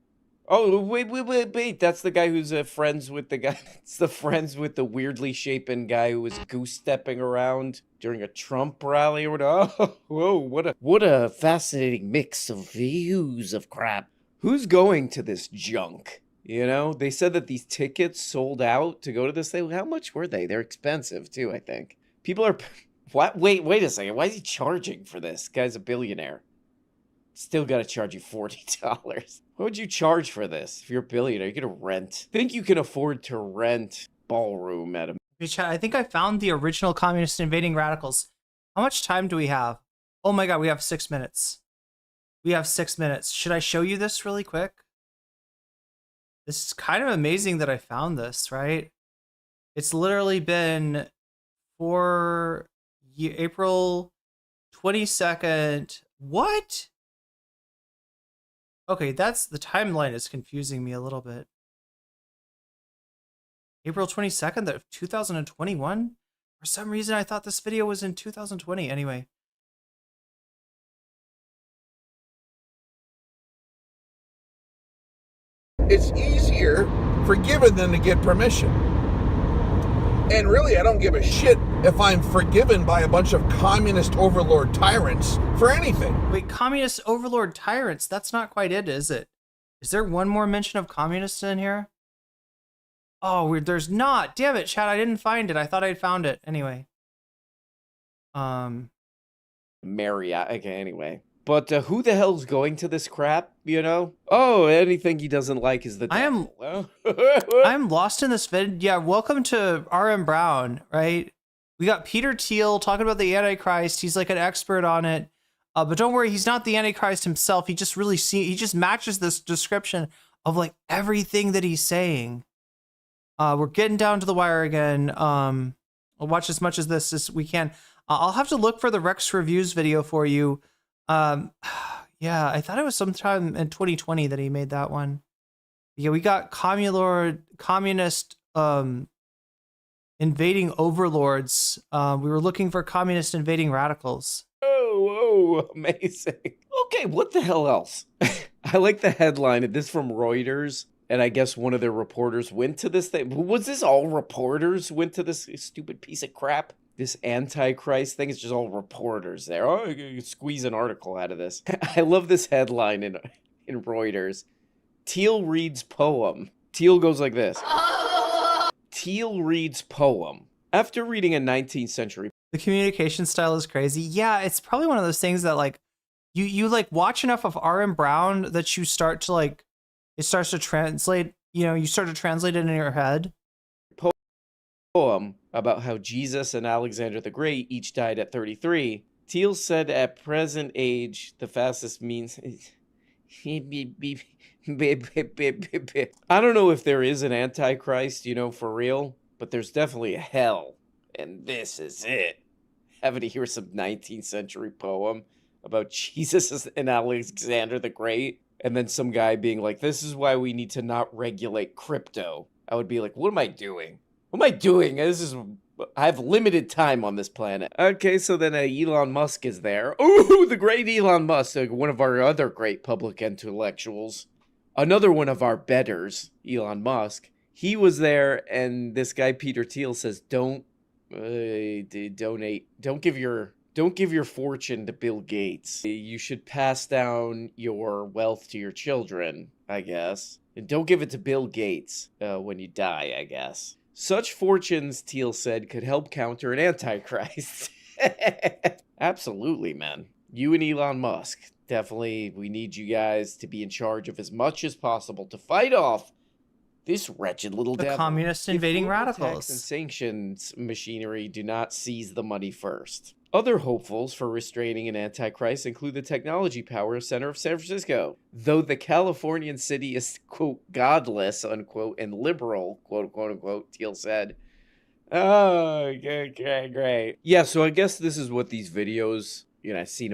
Oh, wait. That's the guy who's friends with the guy. It's the friends with the weirdly shapen guy who was goose-stepping around during a Trump rally or whatever. Oh, whoa, what a fascinating mix of views of crap. Who's going to this junk? You know, they said that these tickets sold out to go to this thing. How much were they? They're expensive, too, I think. People are... What? Wait a second. Why is he charging for this? Guy's a billionaire. Still got to charge you $40. What would you charge for this? If you're a billionaire, you're going to rent. Think you can afford to rent ballroom at a... I think I found the original communist invading radicals. How much time do we have? Oh my God, we have 6 minutes. We have 6 minutes. Should I show you this really quick? This is kind of amazing that I found this, right? It's literally been for April 22nd. What? Okay, that's the timeline is confusing me a little bit. April 22nd of 2021? For some reason, I thought this video was in 2020. Anyway. It's easier for given than to get permission. And really, I don't give a shit if I'm forgiven by a bunch of communist overlord tyrants for anything. Wait, communist overlord tyrants? That's not quite it, is it? Is there one more mention of communists in here? Oh, there's not. Damn it, Chad, I didn't find it. I thought I'd found it. Anyway. Marriott. Okay, anyway. But who the hell's going to this crap, you know? Oh, anything he doesn't like is the devil. I'm lost in this vid. Yeah, welcome to RM Brown, right? We got Peter Thiel talking about the Antichrist. He's like an expert on it. But don't worry, he's not the Antichrist himself. He just he just matches this description of like everything that he's saying. We're getting down to the wire again. We'll watch as much of this as we can. I'll have to look for the Rex Reviews video for you. Yeah, I thought it was sometime in 2020 that he made that one. Yeah, we got communist invading overlords. We were looking for communist invading radicals. Oh, amazing. Okay, what the hell else? I like the headline. This from Reuters. And I guess one of their reporters went to this thing. Was this all reporters went to this stupid piece of crap? This Antichrist thing is just all reporters there. Oh, you can squeeze an article out of this. I love this headline in Reuters. Thiel reads poem. Thiel goes like this. Thiel reads poem. After reading a 19th century... The communication style is crazy. Yeah, it's probably one of those things that like, you like watch enough of R.M. Brown that you start to like, it starts to translate, you know, you start to translate it in your head. Poem about how Jesus and Alexander the Great each died at 33. Thiel said at present age, the fastest means... I don't know if there is an Antichrist, you know, for real, but there's definitely a hell, and this is it. Having to hear some 19th century poem about Jesus and Alexander the Great, and then some guy being like, this is why we need to not regulate crypto. I would be like, what am I doing? What am I doing? I have limited time on this planet. Okay, so then Elon Musk is there. Ooh, the great Elon Musk, one of our other great public intellectuals. Another one of our betters, Elon Musk. He was there, and this guy Peter Thiel says, don't donate. Don't give your fortune to Bill Gates. You should pass down your wealth to your children, I guess. And don't give it to Bill Gates when you die, I guess. Such fortunes, Thiel said, could help counter an antichrist. Absolutely, man. You and Elon Musk, definitely, we need you guys to be in charge of as much as possible to fight off This wretched little The devil. communist If invading global radicals. Tax and sanctions machinery do not seize the money first. Other hopefuls for restraining an antichrist include the technology power center of San Francisco. Though the Californian city is, quote, godless, unquote, and liberal, quote, unquote, Teal said. Oh, okay, great. Yeah, so I guess this is what these videos, I've seen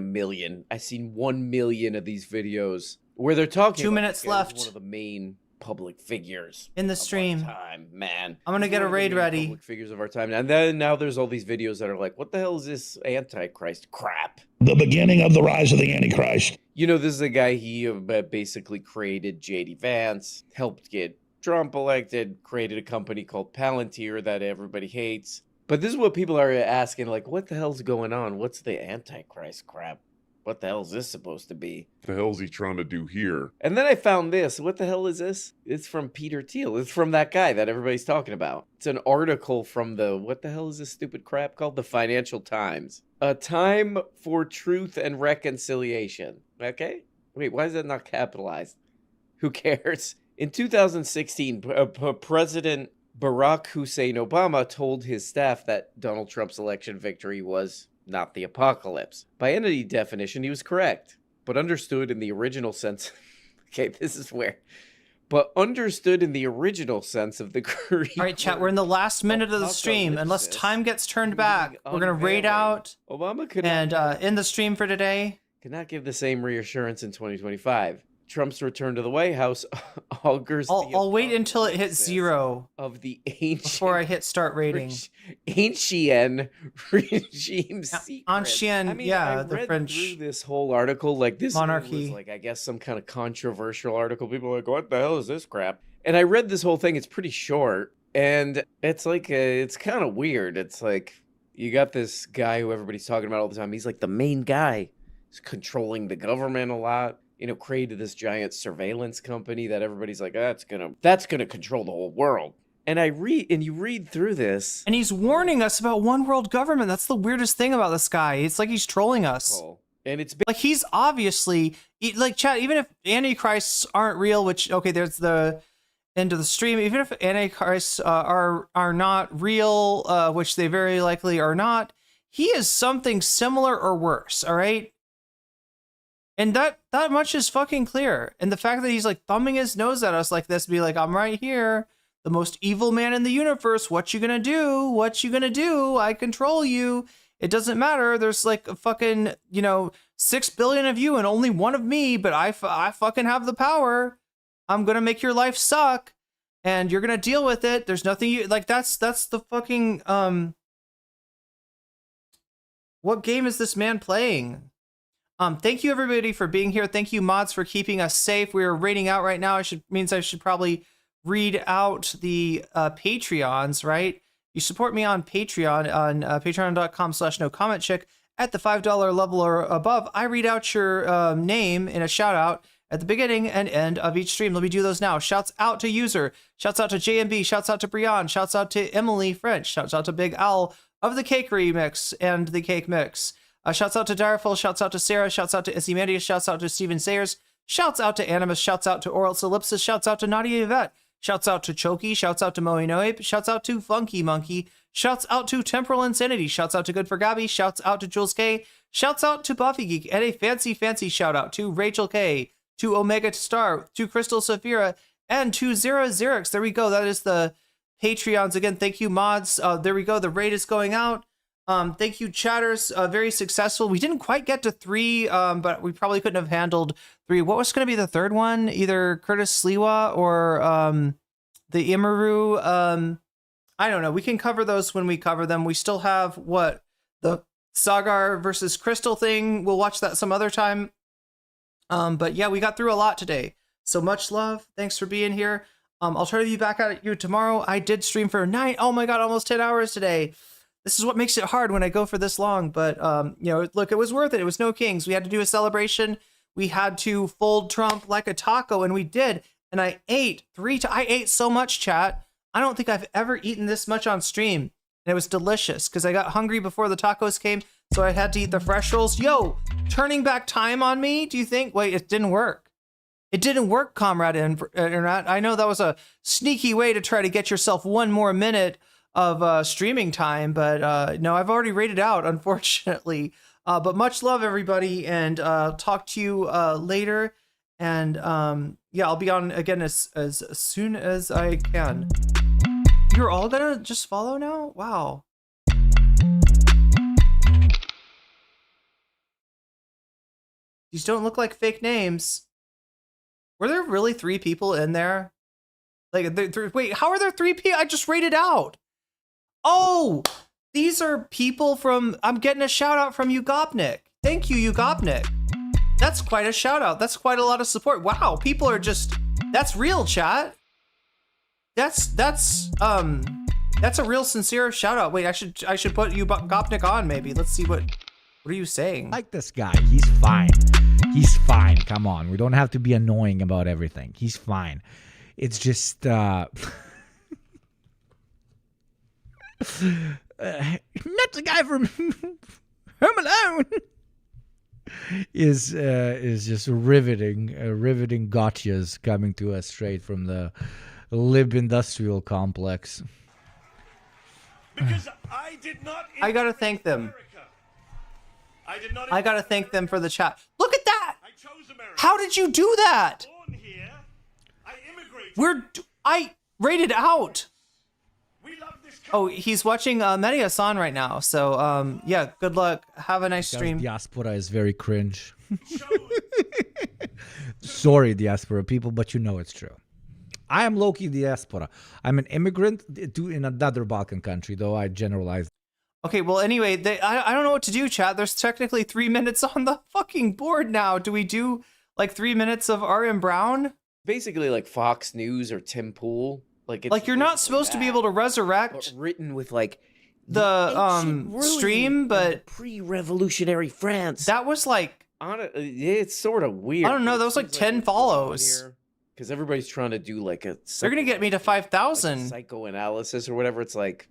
1 million of these videos where they're talking 2 about minutes this guy as left. one of the main public figures in the of stream. our time, man. I'm gonna He's get one a of the raid main ready. Public figures of our time, and then now there's all these videos that are like, "What the hell is this Antichrist crap?" The beginning of the rise of the Antichrist. This is a guy, he basically created J.D. Vance, helped get Trump elected, created a company called Palantir that everybody hates. But this is what people are asking, like, what the hell's going on? What's the Antichrist crap? What the hell is this supposed to be? What the hell is he trying to do here? And then I found this. What the hell is this? It's from Peter Thiel. It's from that guy that everybody's talking about. It's an article from what the hell is this stupid crap called? The Financial Times. A Time for Truth and Reconciliation. Okay? Wait, why is that not capitalized? Who cares? In 2016, President Barack Hussein Obama told his staff that Donald Trump's election victory was not the apocalypse. By any definition, he was correct, but understood in the original sense. Okay, this is where. But understood in the original sense of the Greek. All right, chat, we're in the last minute of the stream. Unless time gets turned back, we're going to raid out Obama could and end the stream for today. Could not give the same reassurance in 2025. Trump's return to the White House augurs I'll wait until it hits 0 of the ancient before I hit start rating. Ancient regime secret. Ancien, I mean, yeah, I the read French through this whole article. Like this monarchy. was like, I guess, some kind of controversial article. People are like, what the hell is this crap? And I read this whole thing. It's pretty short, and it's like it's kind of weird. It's like you got this guy who everybody's talking about all the time. He's like the main guy. He's controlling the government a lot. Created this giant surveillance company that everybody's like, that's gonna control the whole world. And you read through this, and he's warning us about one world government. That's the weirdest thing about this guy. It's like he's trolling us. And it's like he's obviously like, chat. Even if antichrists aren't real, which there's the end of the stream. Even if antichrists are not real, which they very likely are not, he is something similar or worse. All right. And that much is fucking clear. And the fact that he's like thumbing his nose at us like this, be like, I'm right here, the most evil man in the universe. What you gonna do? What you gonna do? I control you. It doesn't matter. There's like a fucking, 6 billion of you and only one of me, but I fucking have the power. I'm gonna make your life suck and you're gonna deal with it. There's nothing you like. That's the fucking, what game is this man playing? Thank you everybody for being here. Thank you mods for keeping us safe. We're raiding out right now. Means I should probably read out the Patreons, right? You support me on Patreon on patreon.com/nocommentchick at the $5 level or above. I read out your name in a shout out at the beginning and end of each stream. Let me do those now. Shouts out to User. Shouts out to JMB. Shouts out to Brian. Shouts out to Emily French. Shouts out to Big Owl of the Cake Remix and the Cake Mix. Shouts out to Direful, shouts out to Sarah, shouts out to Isimandius, shouts out to Steven Sayers, shouts out to Animus, shouts out to Oral Solipsis, shouts out to Nadia Yvette, shouts out to Choki, shouts out to Moinoape, shouts out to Funky Monkey, shouts out to Temporal Insanity, shouts out to Good for Gabby, shouts out to Jules K, shouts out to Buffy Geek, and a fancy shout out to Rachel K, to Omega Star, to Crystal Saphira, and to Zero Xerix. There we go. That is the Patreons. Again, thank you, mods. There we go. The raid is going out. Thank you, chatters. Very successful. We didn't quite get to 3, but we probably couldn't have handled 3. What was going to be the third one? Either Curtis Sliwa or the Imaru. I don't know. We can cover those when we cover them. We still have the Sagar versus Crystal thing. We'll watch that some other time. But yeah, we got through a lot today. So much love. Thanks for being here. I'll try to be back at you tomorrow. I did stream for 9. Oh my God, almost 10 hours today. This is what makes it hard when I go for this long, but look, it was worth it. It was No Kings. We had to do a celebration. We had to fold Trump like a taco, and we did. And I ate I ate so much, chat. I don't think I've ever eaten this much on stream. And it was delicious because I got hungry before the tacos came, so I had to eat the fresh rolls. Yo, turning back time on me, do you think? Wait, it didn't work. It didn't work, Comrade Internet. I know that was a sneaky way to try to get yourself one more minute of streaming time, but no, I've already rated out, unfortunately. But much love, everybody, and talk to you later. And yeah, I'll be on again as soon as I can. You're all gonna just follow now? Wow. These don't look like fake names. Were there really 3 people in there? Like, wait, how are there 3 people? I just rated out. Oh, these are people from, I'm getting a shout out from Ugopnik. Thank you, Ugopnik. That's quite a shout out. That's quite a lot of support. Wow, people are just, that's real, chat. That's a real sincere shout out. Wait, I should put Ugopnik on maybe. Let's see what are you saying? I like this guy. He's fine. He's fine. Come on. We don't have to be annoying about everything. He's fine. It's just met the guy from Home Alone is just riveting gotchas coming to us straight from the lib industrial complex. Because I did not. I gotta thank them. I gotta thank them for the chat. Look at that! How did you do that? I rated out. Oh, he's watching Medhi Hasan right now. So yeah, good luck. Have a nice stream. Diaspora is very cringe. Sorry, diaspora people, but you know it's true. I am low-key diaspora. I'm an immigrant in another Balkan country, though I generalize. Okay, well, anyway, I don't know what to do, chat. There's technically 3 minutes on the fucking board now. Do we do like 3 minutes of R.M. Brown? Basically like Fox News or Tim Pool. Like you're not supposed to be able to resurrect written with like the stream, but pre-revolutionary France. That was like it's sort of weird. I don't know. That was like 10 follows. Because everybody's trying to do like a... They're going to get me to 5,000. Psychoanalysis or whatever. It's like,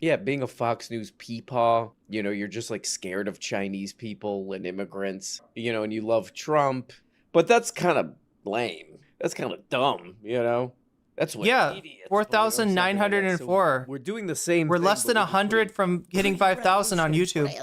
yeah, being a Fox News peepaw, you know, you're just like scared of Chinese people and immigrants, you know, and you love Trump. But that's kind of lame. That's kind of dumb, you know? That's what idiots. 4,904. So we're doing the same We're thing, less than 100 from hitting 5,000 on YouTube.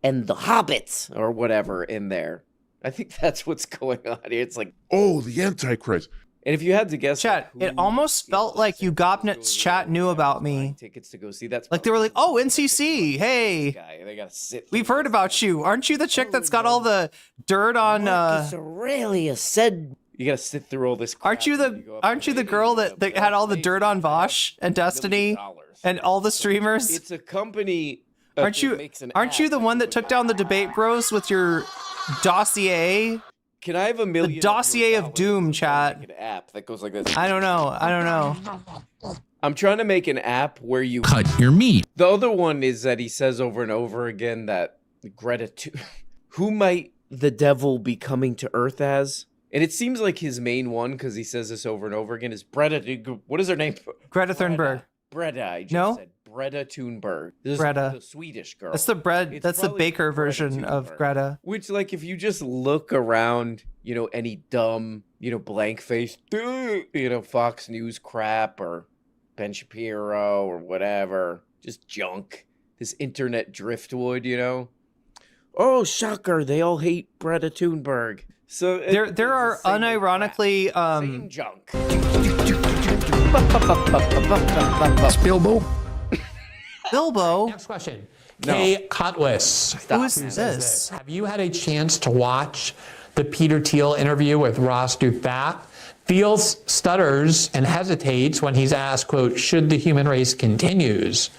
And the hobbits or whatever in there. I think that's what's going on here. It's like, oh, the Antichrist. And if you had to guess, chat, it almost felt like Ugopnik's chat knew about me. Tickets to go see that. Like they were like, "Oh, NCC, hey, they gotta sit. We've heard about you. Aren't you the chick that's got all the dirt on?" Aurelia said you gotta sit through all this. Aren't you the girl that had all the dirt on Vosh and Destiny and all the streamers? It's a company. Aren't you the one that took down the debate bros with your dossier? Can I have $1 million? The dossier of doom, chat. An app that goes like this. I don't know. I'm trying to make an app where you cut your meat. The other one is that he says over and over again that who might the devil be coming to Earth as? And it seems like his main one, because he says this over and over again, is Greta. What is her name? Greta Thunberg. Greta. I just said Greta Thunberg. This Greta. Is the Swedish girl. That's the Baker version of Greta. Which, like, if you just look around, you know, any dumb, you know, blank face, you know, Fox News crap or Ben Shapiro or whatever, just junk. This internet driftwood, you know. Oh, shocker! They all hate Greta Thunberg. So there are unironically same junk. Bilbo. Next question. Kay Cotwis. Who is this? Have you had a chance to watch the Peter Thiel interview with Ross Douthat? Thiel stutters and hesitates when he's asked, quote, should the human race continues?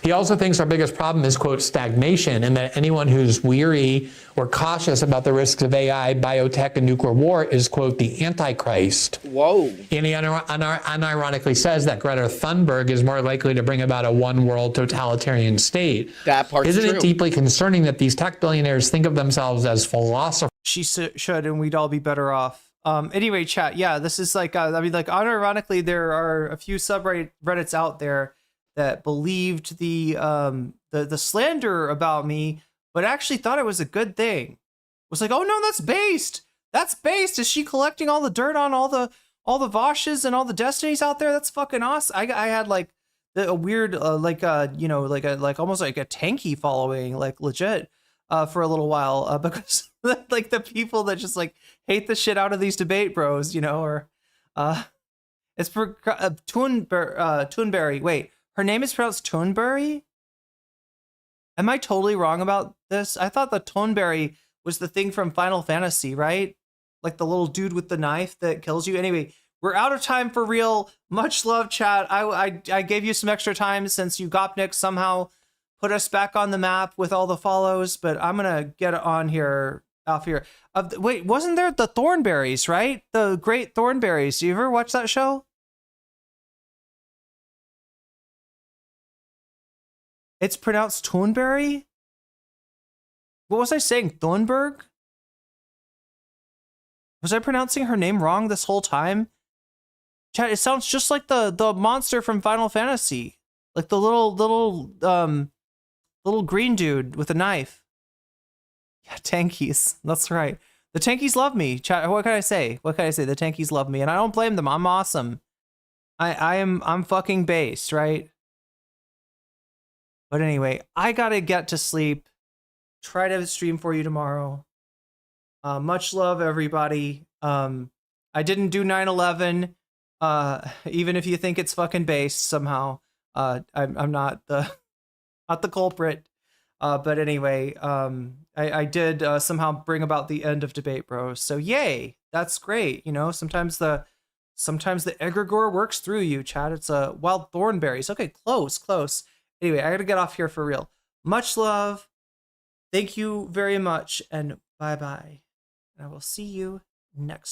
He also thinks our biggest problem is, quote, stagnation, and that anyone who's weary or cautious about the risks of AI, biotech, and nuclear war is, quote, the Antichrist. Whoa. And he unironically says that Greta Thunberg is more likely to bring about a one-world totalitarian state. That part's Isn't true. it deeply concerning that these tech billionaires think of themselves as philosophers? She should, and we'd all be better off. Anyway, chat, yeah, this is like, I mean, like, unironically, there are a few subreddits out there that believed the slander about me, but actually thought it was a good thing. Was like, oh no, that's based. That's based. Is she collecting all the dirt on all the Voshes and all the Destinies out there? That's fucking awesome. I had like a weird like almost like a tanky following, like legit, for a little while, because like the people that just like hate the shit out of these debate bros, or it's for Toonberry. Wait, her name is pronounced Toonberry? Am I totally wrong about this? I thought the Toonberry was the thing from Final Fantasy, right? Like the little dude with the knife that kills you. Anyway, we're out of time for real. Much love, chat. I gave you some extra time since you Gopnik somehow put us back on the map with all the follows, but I'm gonna get on here off here. Wait, wasn't there the Thornberries, right? The Great Thornberries. You ever watch that show? It's pronounced Toonberry? What was I saying? Thornberg? Was I pronouncing her name wrong this whole time? Chat, it sounds just like the monster from Final Fantasy. Like the little green dude with a knife. Yeah, tankies. That's right. The tankies love me. Chat, what can I say? What can I say? The tankies love me, and I don't blame them. I'm awesome. I'm fucking based, right? But anyway, I gotta get to sleep. Try to stream for you tomorrow. Much love, everybody. I didn't do 9/11. Even if you think it's fucking based somehow, I'm not the culprit. But anyway, I did somehow bring about the end of debate, bros. So yay, that's great. Sometimes the egregore works through you, chat. It's wild thornberries. Okay, close. Anyway, I gotta get off here for real. Much love. Thank you very much, and bye-bye. And I will see you next time.